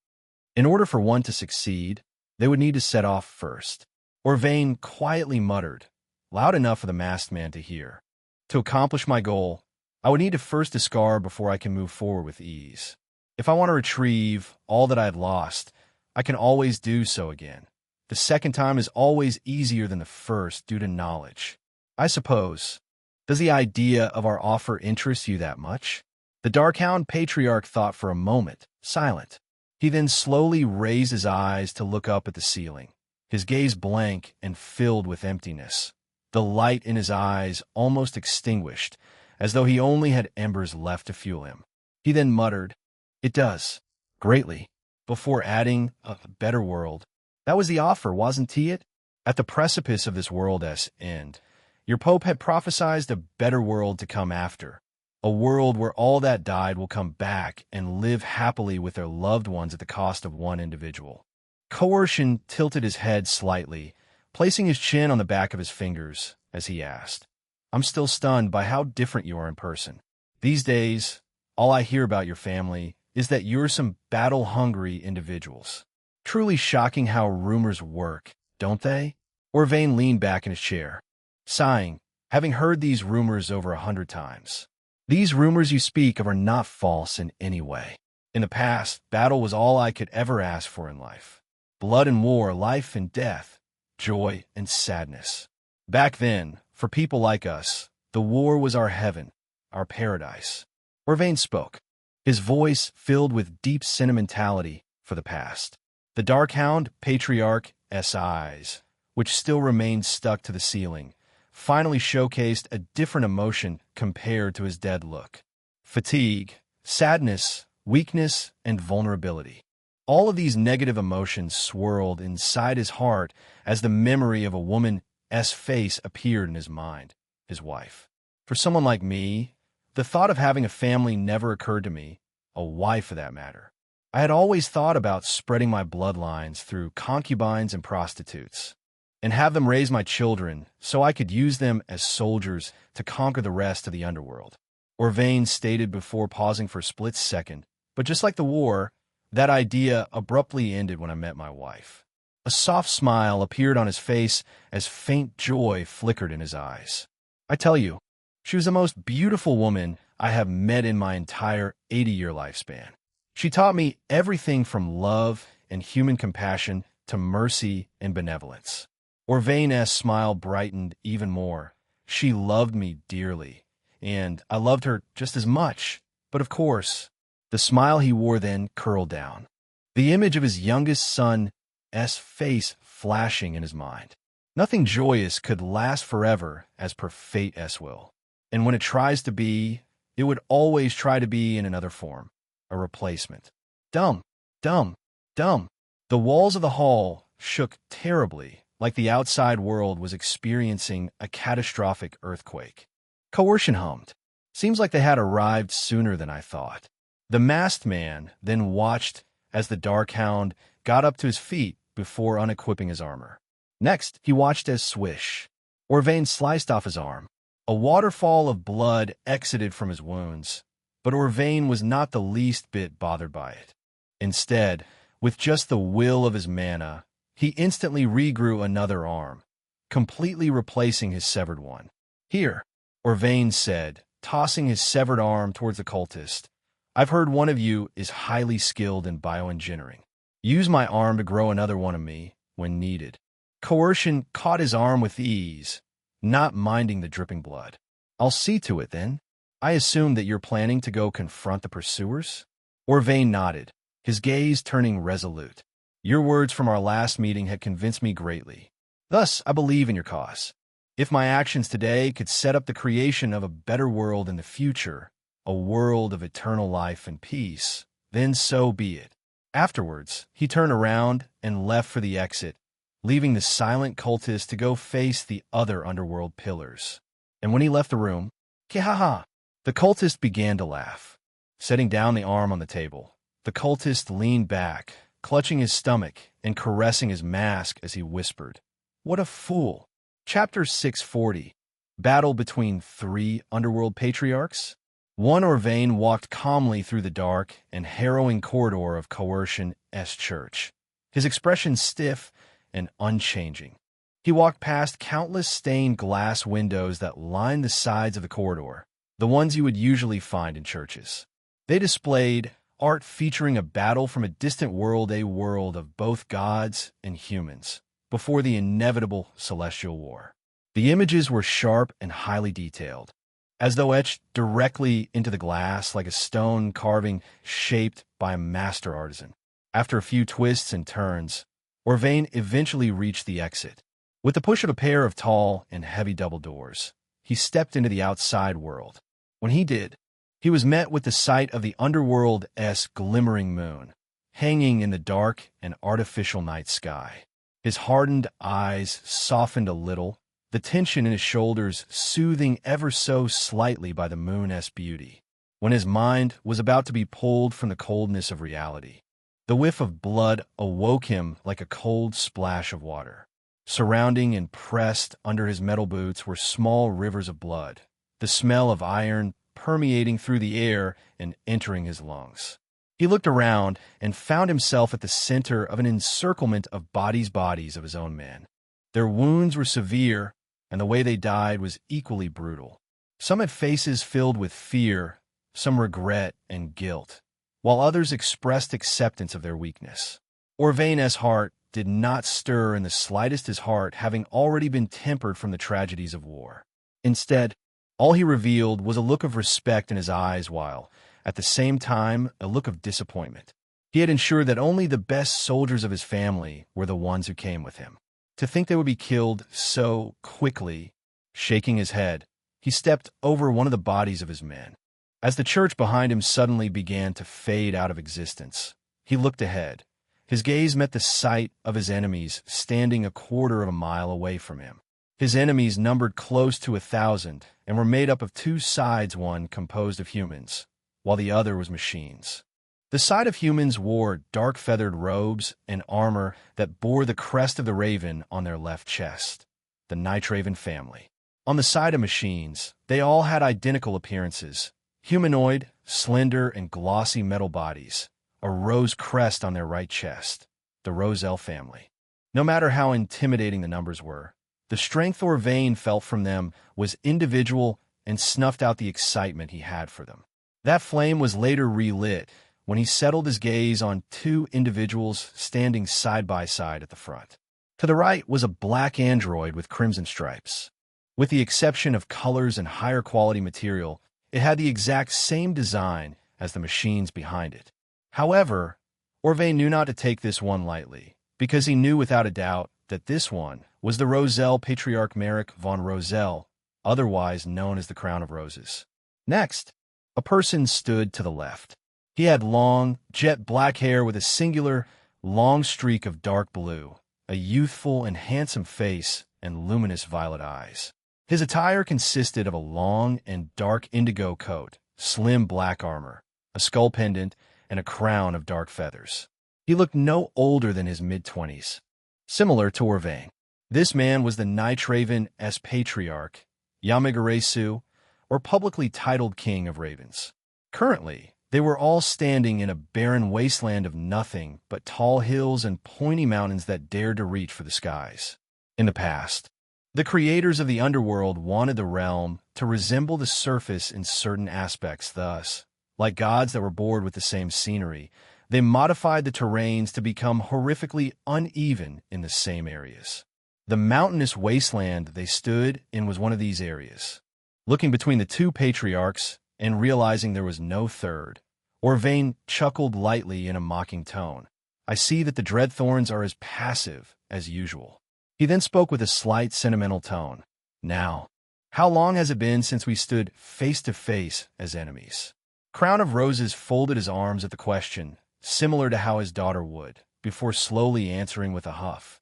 In order for one to succeed, they would need to set off first. Orvain quietly muttered, loud enough for the masked man to hear. To accomplish my goal, I would need to first discard before I can move forward with ease. If I want to retrieve all that I have lost, I can always do so again. The second time is always easier than the first due to knowledge. I suppose. Does the idea of our offer interest you that much? The Darkhound patriarch thought for a moment, silent. He then slowly raised his eyes to look up at the ceiling, his gaze blank and filled with emptiness. The light in his eyes almost extinguished, as though he only had embers left to fuel him. He then muttered, "It does. Greatly," before adding, "A better world." That was the offer, wasn't it? At the precipice of this world's end, your Pope had prophesied a better world to come after. A world where all that died will come back and live happily with their loved ones at the cost of one individual. Coercion tilted his head slightly, placing his chin on the back of his fingers, as he asked, "I'm still stunned by how different you are in person. These days, all I hear about your family is that you're some battle-hungry individuals. Truly shocking how rumors work, don't they?" Orvain leaned back in his chair, sighing, having heard these rumors over 100 times. "These rumors you speak of are not false in any way. In the past, battle was all I could ever ask for in life. Blood and war, life and death, joy and sadness. Back then, for people like us, the war was our heaven, our paradise." Orvain spoke, his voice filled with deep sentimentality for the past. The Darkhound patriarch's eyes, which still remained stuck to the ceiling, finally showcased a different emotion compared to his dead look. Fatigue, sadness, weakness, and vulnerability. All of these negative emotions swirled inside his heart as the memory of a woman's face appeared in his mind, his wife. For someone like me, the thought of having a family never occurred to me, a wife for that matter. I had always thought about spreading my bloodlines through concubines and prostitutes, and have them raise my children so I could use them as soldiers to conquer the rest of the underworld. Orvain stated before pausing for a split second, but just like the war, that idea abruptly ended when I met my wife. A soft smile appeared on his face as faint joy flickered in his eyes. I tell you, she was the most beautiful woman I have met in my entire 80-year lifespan. She taught me everything from love and human compassion to mercy and benevolence. Orvain's smile brightened even more. She loved me dearly, and I loved her just as much. But of course, the smile he wore then curled down, the image of his youngest son's face flashing in his mind. Nothing joyous could last forever as per fate's will. And when it tries to be, it would always try to be in another form, a replacement. Dumb, dumb, dumb. The walls of the hall shook terribly, like the outside world was experiencing a catastrophic earthquake. Coercion hummed. "Seems like they had arrived sooner than I thought." The masked man then watched as the Darkhound got up to his feet before unequipping his armor. Next, he watched as swish. Orvain sliced off his arm. A waterfall of blood exited from his wounds, but Orvain was not the least bit bothered by it. Instead, with just the will of his mana, he instantly regrew another arm, completely replacing his severed one. "Here," Orvain said, tossing his severed arm towards the cultist. "I've heard one of you is highly skilled in bioengineering. Use my arm to grow another one of me when needed." Coercion caught his arm with ease, not minding the dripping blood. "I'll see to it, then. I assume that you're planning to go confront the pursuers?" Orvain nodded, his gaze turning resolute. "Your words from our last meeting had convinced me greatly. Thus, I believe in your cause. If my actions today could set up the creation of a better world in the future, a world of eternal life and peace, then so be it." Afterwards, he turned around and left for the exit, leaving the silent cultist to go face the other underworld pillars. And when he left the room, "Kihaha!" the cultist began to laugh. Setting down the arm on the table, the cultist leaned back, clutching his stomach and caressing his mask as he whispered, "What a fool." Chapter 640. Battle between three underworld patriarchs. One Orvain walked calmly through the dark and harrowing corridor of Coercion's church, his expression stiff and unchanging. He walked past countless stained glass windows that lined the sides of the corridor, the ones you would usually find in churches. They displayed art featuring a battle from a distant world, a world of both gods and humans, before the inevitable celestial war. The images were sharp and highly detailed, as though etched directly into the glass like a stone carving shaped by a master artisan. After a few twists and turns, Orvain eventually reached the exit. With the push of a pair of tall and heavy double doors, he stepped into the outside world. When he did, he was met with the sight of the underworld's glimmering moon, hanging in the dark and artificial night sky. His hardened eyes softened a little, the tension in his shoulders soothing ever so slightly by the moon's beauty. When his mind was about to be pulled from the coldness of reality, the whiff of blood awoke him like a cold splash of water. Surrounding and pressed under his metal boots were small rivers of blood, the smell of iron permeating through the air and entering his lungs. He looked around and found himself at the center of an encirclement of bodies of his own men. Their wounds were severe, and the way they died was equally brutal. Some had faces filled with fear, some regret and guilt, while others expressed acceptance of their weakness. Orvain's heart did not stir in the slightest, his heart having already been tempered from the tragedies of war. Instead, all he revealed was a look of respect in his eyes while, at the same time, a look of disappointment. He had ensured that only the best soldiers of his family were the ones who came with him. To think they would be killed so quickly, shaking his head, he stepped over one of the bodies of his men. As the church behind him suddenly began to fade out of existence, he looked ahead. His gaze met the sight of his enemies standing a quarter of a mile away from him. His enemies numbered close to 1,000 and were made up of two sides, one composed of humans, while the other was machines. The side of humans wore dark feathered robes and armor that bore the crest of the raven on their left chest, the Night Raven family. On the side of machines, they all had identical appearances, humanoid, slender, and glossy metal bodies, a rose crest on their right chest, the Roselle family. No matter how intimidating the numbers were, the strength Orvain felt from them was individual and snuffed out the excitement he had for them. That flame was later relit when he settled his gaze on two individuals standing side by side at the front. To the right was a black android with crimson stripes. With the exception of colors and higher quality material, it had the exact same design as the machines behind it. However, Orvain knew not to take this one lightly, because he knew without a doubt that this one was the Roselle Patriarch Merrick von Roselle, otherwise known as the Crown of Roses. Next, a person stood to the left. He had long, jet black hair with a singular, long streak of dark blue, a youthful and handsome face, and luminous violet eyes. His attire consisted of a long and dark indigo coat, slim black armor, a skull pendant, and a crown of dark feathers. He looked no older than his mid-20s. Similar to Orvain, this man was the Night Raven's patriarch, Yamagaresu, or publicly titled King of Ravens. Currently, they were all standing in a barren wasteland of nothing but tall hills and pointy mountains that dared to reach for the skies. In the past, the creators of the underworld wanted the realm to resemble the surface in certain aspects. Thus, like gods that were bored with the same scenery, they modified the terrains to become horrifically uneven in the same areas. The mountainous wasteland they stood in was one of these areas. Looking between the two patriarchs and realizing there was no third, Orvain chuckled lightly in a mocking tone. I see that the Dreadthorns are as passive as usual. He then spoke with a slight sentimental tone. Now, how long has it been since we stood face to face as enemies? Crown of Roses folded his arms at the question, similar to how his daughter would, before slowly answering with a huff.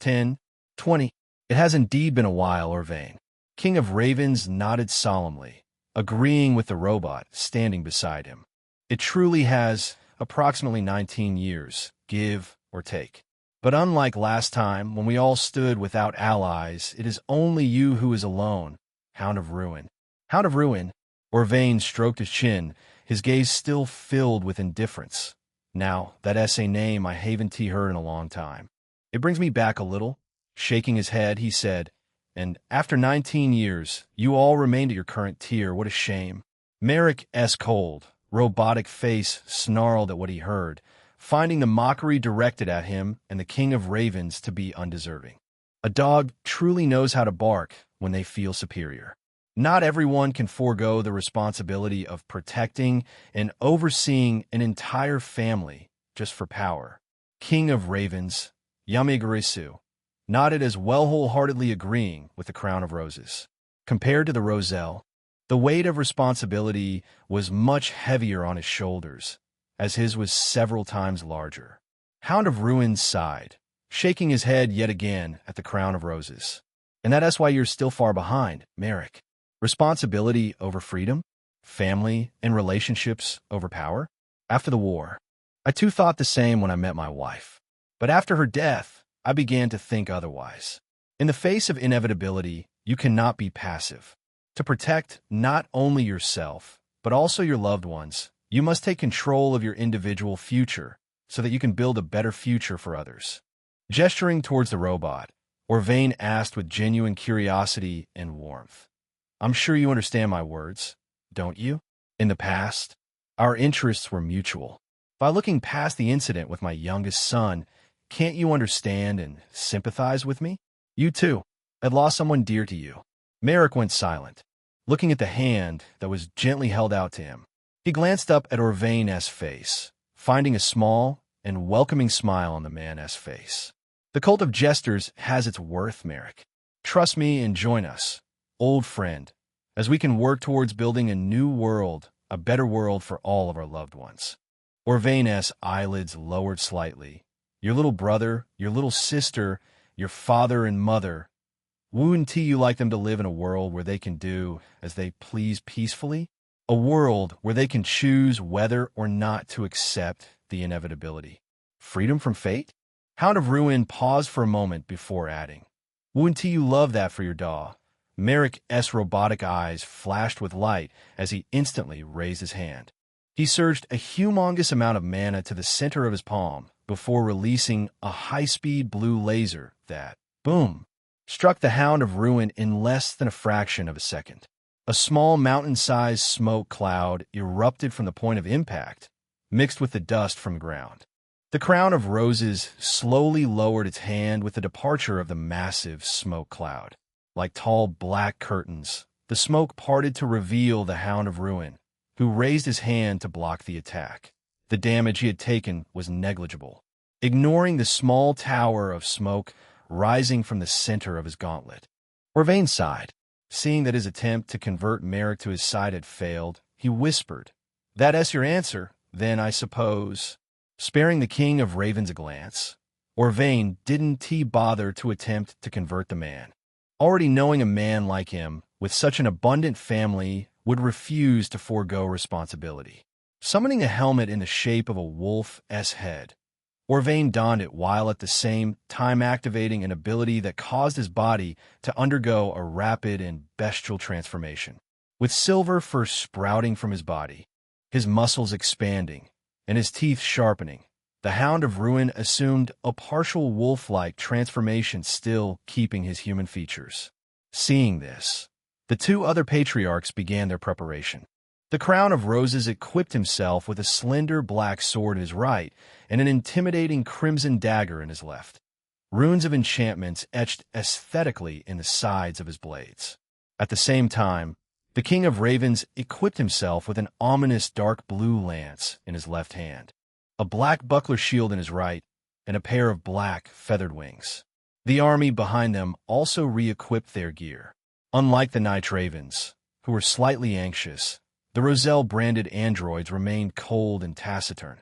10, 20. It has indeed been a while, Orvain. King of Ravens nodded solemnly, agreeing with the robot standing beside him. It truly has approximately 19 years, give or take. But unlike last time, when we all stood without allies, it is only you who is alone, Hound of Ruin. Hound of Ruin? Orvain stroked his chin, his gaze still filled with indifference. Now, that a name I haven't heard in a long time. It brings me back a little. Shaking his head, he said, "And after 19 years, you all remained at your current tier. What a shame." Merrick's cold, robotic face snarled at what he heard, finding the mockery directed at him and the King of Ravens to be undeserving. A dog truly knows how to bark when they feel superior. Not everyone can forego the responsibility of protecting and overseeing an entire family just for power. King of Ravens, Yamagarisu, nodded as well, wholeheartedly agreeing with the crown of roses. Compared to the roselle, the weight of responsibility was much heavier on his shoulders, as his was several times larger. Hound of Ruin sighed, shaking his head yet again at the crown of roses. "And that's why you're still far behind, Merrick. Responsibility over freedom, family and relationships over power. After the war, I too thought the same when I met my wife. But after her death, I began to think otherwise. In the face of inevitability, you cannot be passive. To protect not only yourself, but also your loved ones, you must take control of your individual future so that you can build a better future for others." Gesturing towards the robot, Orvain asked with genuine curiosity and warmth, "I'm sure you understand my words, don't you? In the past, our interests were mutual. By looking past the incident with my youngest son, can't you understand and sympathize with me? You too had lost someone dear to you." Merrick went silent, looking at the hand that was gently held out to him. He glanced up at Orvain's face, finding a small and welcoming smile on the man's face. "The cult of jesters has its worth, Merrick. Trust me and join us, old friend, as we can work towards building a new world, a better world for all of our loved ones." Orvain's eyelids lowered slightly. "Your little brother, your little sister, your father and mother, wouldn't you like them to live in a world where they can do as they please peacefully? A world where they can choose whether or not to accept the inevitability. Freedom from fate?" Hound of Ruin paused for a moment before adding, "Wouldn't you love that for your dog?" Merrick's robotic eyes flashed with light as he instantly raised his hand. He surged a humongous amount of mana to the center of his palm before releasing a high-speed blue laser that, boom, struck the Hound of Ruin in less than a fraction of a second. A small mountain-sized smoke cloud erupted from the point of impact, mixed with the dust from the ground. The crown of roses slowly lowered its hand with the departure of the massive smoke cloud. Like tall black curtains, the smoke parted to reveal the Hound of Ruin, who raised his hand to block the attack. The damage he had taken was negligible, ignoring the small tower of smoke rising from the center of his gauntlet. Orvain sighed. Seeing that his attempt to convert Merrick to his side had failed, he whispered, "That's your answer, then, I suppose." Sparing the King of Ravens a glance, Orvain didn't bother to attempt to convert the man. Already knowing a man like him, with such an abundant family, would refuse to forego responsibility. Summoning a helmet in the shape of a wolf's head, Orvain donned it while at the same time activating an ability that caused his body to undergo a rapid and bestial transformation. With silver first sprouting from his body, his muscles expanding, and his teeth sharpening, the Hound of Ruin assumed a partial wolf-like transformation, still keeping his human features. Seeing this, the two other patriarchs began their preparation. The Crown of Roses equipped himself with a slender black sword in his right and an intimidating crimson dagger in his left. Runes of enchantments etched aesthetically in the sides of his blades. At the same time, the King of Ravens equipped himself with an ominous dark blue lance in his left hand, a black buckler shield in his right, and a pair of black feathered wings. The army behind them also re-equipped their gear. Unlike the Night Ravens, who were slightly anxious, the Roselle-branded androids remained cold and taciturn,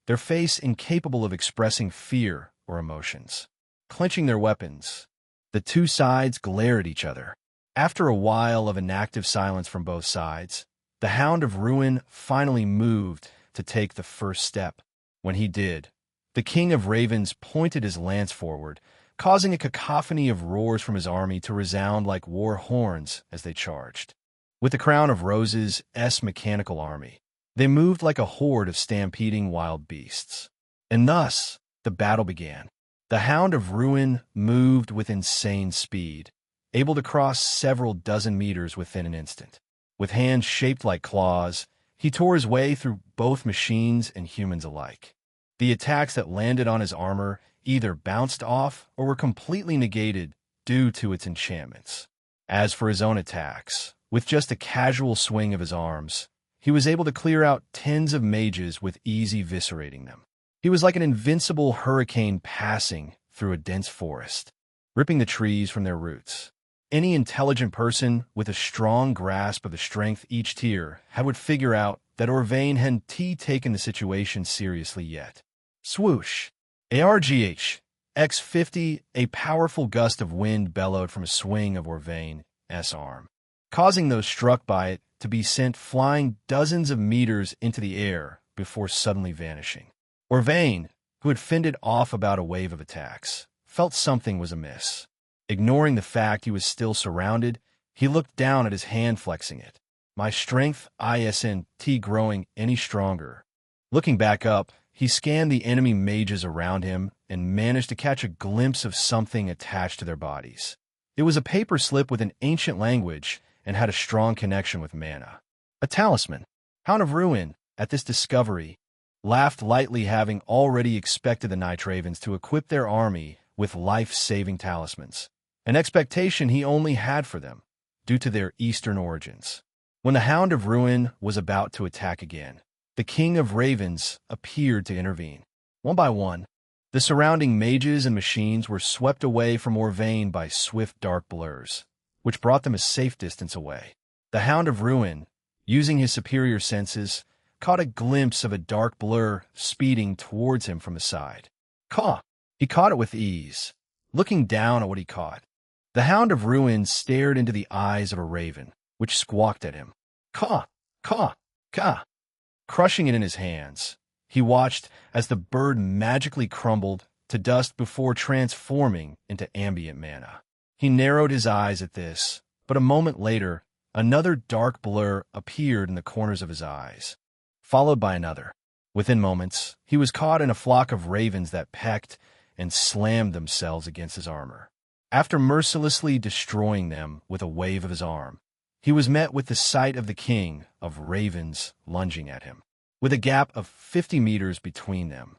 their face incapable of expressing fear or emotions. Clenching their weapons, the two sides glared at each other. After a while of inactive silence from both sides, the Hound of Ruin finally moved to take the first step. When he did, the King of Ravens pointed his lance forward, causing a cacophony of roars from his army to resound like war horns as they charged. With the Crown of Roses' mechanical army, they moved like a horde of stampeding wild beasts. And thus, the battle began. The Hound of Ruin moved with insane speed, able to cross several dozen meters within an instant. With hands shaped like claws, he tore his way through both machines and humans alike. The attacks that landed on his armor either bounced off or were completely negated due to its enchantments. As for his own attacks, with just a casual swing of his arms, he was able to clear out tens of mages with ease, eviscerating them. He was like an invincible hurricane passing through a dense forest, ripping the trees from their roots. Any intelligent person with a strong grasp of the strength each tier would figure out that Orvain hadn't taken the situation seriously yet. Swoosh! ARGH! X50, a powerful gust of wind bellowed from a swing of Orvain's arm, causing those struck by it to be sent flying dozens of meters into the air before suddenly vanishing. Orvain, who had fended off about a wave of attacks, felt something was amiss. Ignoring the fact he was still surrounded, he looked down at his hand, flexing it. My strength isn't growing any stronger. Looking back up, he scanned the enemy mages around him and managed to catch a glimpse of something attached to their bodies. It was a paper slip with an ancient language and had a strong connection with mana. A talisman. Hound of Ruin, at this discovery, laughed lightly, having already expected the Night Ravens to equip their army with life-saving talismans, an expectation he only had for them, due to their Eastern origins. When the Hound of Ruin was about to attack again, the King of Ravens appeared to intervene. One by one, the surrounding mages and machines were swept away from Orvain by swift dark blurs, which brought them a safe distance away. The Hound of Ruin, using his superior senses, caught a glimpse of a dark blur speeding towards him from the side. Caw! He caught it with ease. Looking down at what he caught, the Hound of Ruin stared into the eyes of a raven, which squawked at him. Caw! Caw! Caw! Crushing it in his hands, he watched as the bird magically crumbled to dust before transforming into ambient mana. He narrowed his eyes at this, but a moment later, another dark blur appeared in the corners of his eyes, followed by another. Within moments, he was caught in a flock of ravens that pecked and slammed themselves against his armor. After mercilessly destroying them with a wave of his arm, he was met with the sight of the King of Ravens lunging at him, with a gap of 50 meters between them.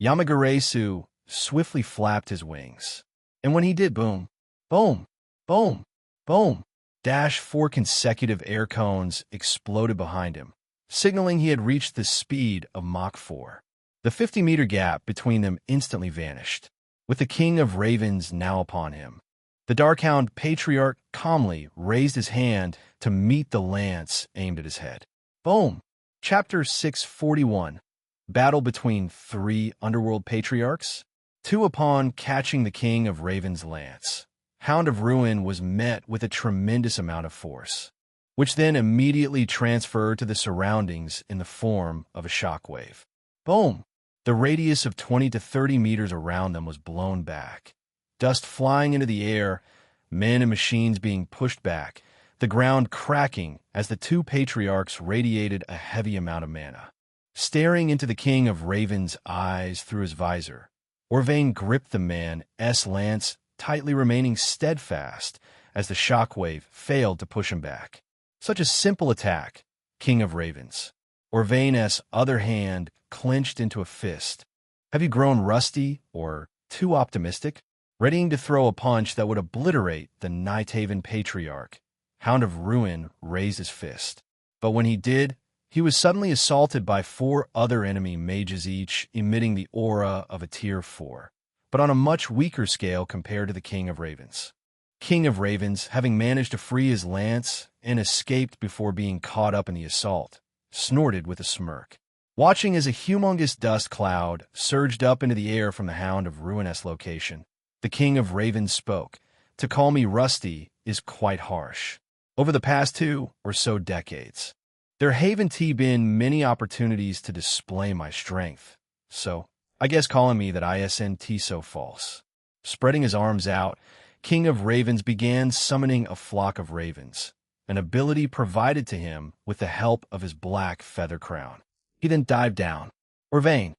Yamagarasu swiftly flapped his wings, and when he did, boom, boom, boom, boom, 4 consecutive air cones exploded behind him, signaling he had reached the speed of Mach 4. The 50-meter gap between them instantly vanished, with the King of Ravens now upon him. The Darkhound Patriarch calmly raised his hand to meet the lance aimed at his head. Boom! Chapter 641. Battle between 3 Underworld Patriarchs. 2 Upon catching the King of Ravens' lance, Hound of Ruin was met with a tremendous amount of force, which then immediately transferred to the surroundings in the form of a shockwave. Boom! The radius of 20 to 30 meters around them was blown back, dust flying into the air, men and machines being pushed back, the ground cracking as the 2 patriarchs radiated a heavy amount of mana. Staring into the King of Ravens' eyes through his visor, Orvain gripped the man's lance, tightly remaining steadfast as the shockwave failed to push him back. Such a simple attack, King of Ravens. Orvain's other hand clenched into a fist. Have you grown rusty or too optimistic? Readying to throw a punch that would obliterate the Nighthaven Patriarch, Hound of Ruin raised his fist. But when he did, he was suddenly assaulted by 4 other enemy mages, each emitting the aura of a tier 4, but on a much weaker scale compared to the King of Ravens. King of Ravens, having managed to free his lance and escaped before being caught up in the assault, snorted with a smirk. Watching as a humongous dust cloud surged up into the air from the Hound of Ruin's location, the King of Ravens spoke. To call me rusty is quite harsh. Over the past 2 or so decades, there haven't been many opportunities to display my strength, so I guess calling me that isn't so false. Spreading his arms out, King of Ravens began summoning a flock of ravens, an ability provided to him with the help of his black feather crown. He then dived down. Orvain,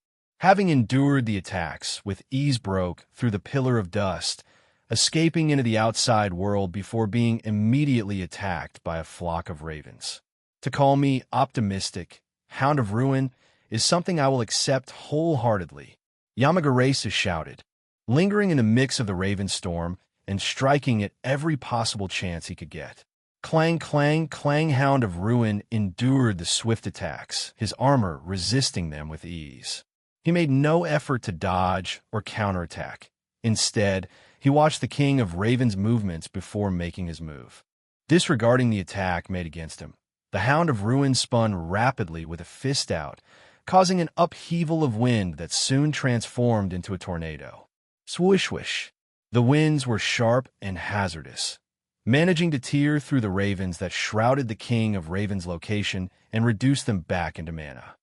Having endured the attacks with ease, broke through the pillar of dust, escaping into the outside world before being immediately attacked by a flock of ravens. To call me optimistic, Hound of Ruin, is something I will accept wholeheartedly, Yamagarasu shouted, lingering in the mix of the raven storm and striking at every possible chance he could get. Clang, clang, clang. Hound of Ruin endured the swift attacks, his armor resisting them with ease. He made no effort to dodge or counterattack. Instead, he watched the King of Raven's movements before making his move. Disregarding the attack made against him, the Hound of Ruin spun rapidly with a fist out, causing an upheaval of wind that soon transformed into a tornado. Swoosh, swish. The winds were sharp and hazardous, managing to tear through the ravens that shrouded the King of Raven's location and reduce them back into mana.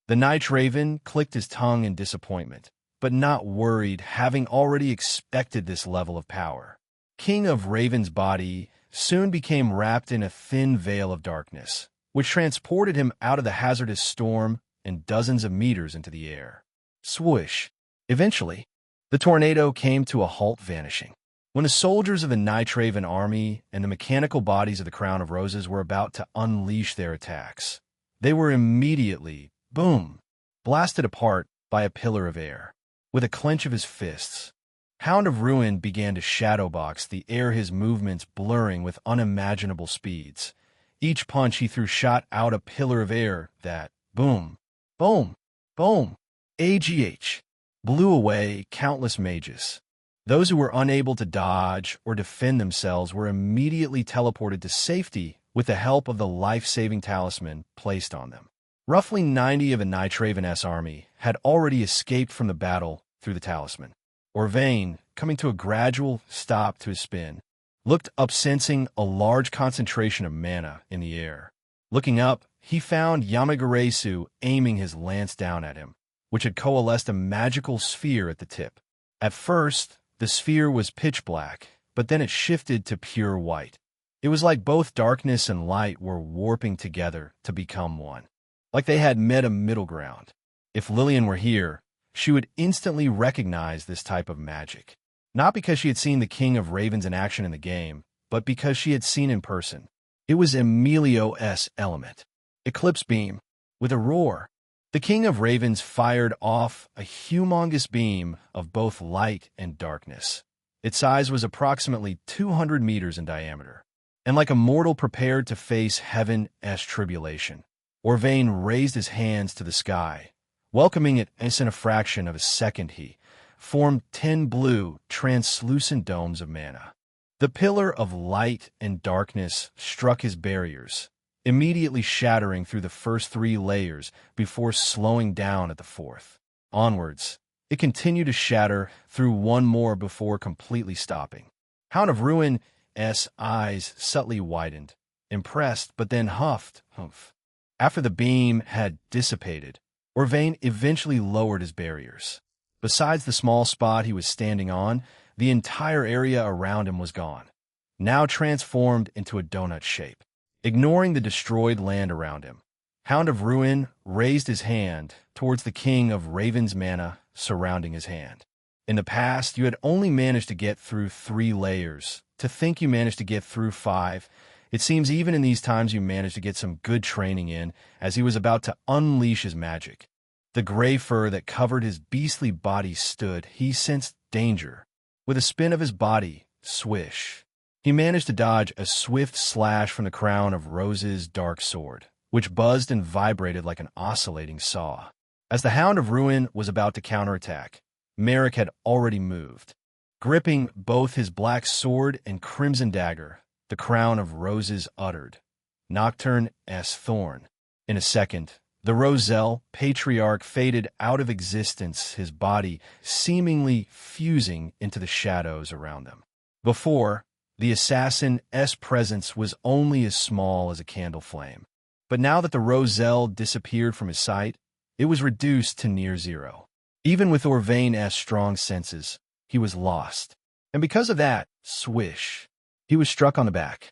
The Night Raven clicked his tongue in disappointment, but not worried, having already expected this level of power. King of Raven's body soon became wrapped in a thin veil of darkness, which transported him out of the hazardous storm and dozens of meters into the air. Swoosh. Eventually, the tornado came to a halt, vanishing. When the soldiers of the Night Raven army and the mechanical bodies of the Crown of Roses were about to unleash their attacks, they were immediately, boom, blasted apart by a pillar of air. With a clench of his fists, Hound of Ruin began to shadowbox the air, his movements blurring with unimaginable speeds. Each punch he threw shot out a pillar of air that, boom, boom, boom, AGH, blew away countless mages. Those who were unable to dodge or defend themselves were immediately teleported to safety with the help of the life-saving talisman placed on them. Roughly 90 of the Night Raven's army had already escaped from the battle through the talisman. Orvain, coming to a gradual stop to his spin, looked up, sensing a large concentration of mana in the air. Looking up, he found Yamagarasu aiming his lance down at him, which had coalesced a magical sphere at the tip. At first, the sphere was pitch black, but then it shifted to pure white. It was like both darkness and light were warping together to become one, like they had met a middle ground. If Lillian were here, she would instantly recognize this type of magic. Not because she had seen the King of Ravens in action in the game, but because she had seen in person. It was Emilio's element. Eclipse Beam. With a roar, the King of Ravens fired off a humongous beam of both light and darkness. Its size was approximately 200 meters in diameter. And like a mortal prepared to face heaven's tribulation, Orvain raised his hands to the sky, welcoming it as in a fraction of a second he formed 10 blue, translucent domes of mana. The pillar of light and darkness struck his barriers, immediately shattering through the first 3 layers before slowing down at the 4th. Onwards, it continued to shatter through 1 more before completely stopping. Hound of Ruin's eyes subtly widened, impressed, but then huffed, humph. After the beam had dissipated, Orvain eventually lowered his barriers. Besides the small spot he was standing on, the entire area around him was gone, now transformed into a donut shape. Ignoring the destroyed land around him, Hound of Ruin raised his hand towards the King of Raven's mana surrounding his hand. In the past, you had only managed to get through 3 layers. To think you managed to get through 5, it seems even in these times you managed to get some good training in as he was about to unleash his magic. The gray fur that covered his beastly body stood. He sensed danger. With a spin of his body, swish, he managed to dodge a swift slash from the Crown of Rose's dark sword, which buzzed and vibrated like an oscillating saw. As the Hound of Ruin was about to counterattack, Merrick had already moved. Gripping both his black sword and crimson dagger, the Crown of Roses uttered, Nocturne's Thorn. In a second, the Roselle patriarch faded out of existence, his body seemingly fusing into the shadows around them. Before, the assassin's presence was only as small as a candle flame. But now that the Roselle disappeared from his sight, it was reduced to near zero. Even with Orvain's strong senses, he was lost. And because of that, swish, he was struck on the back.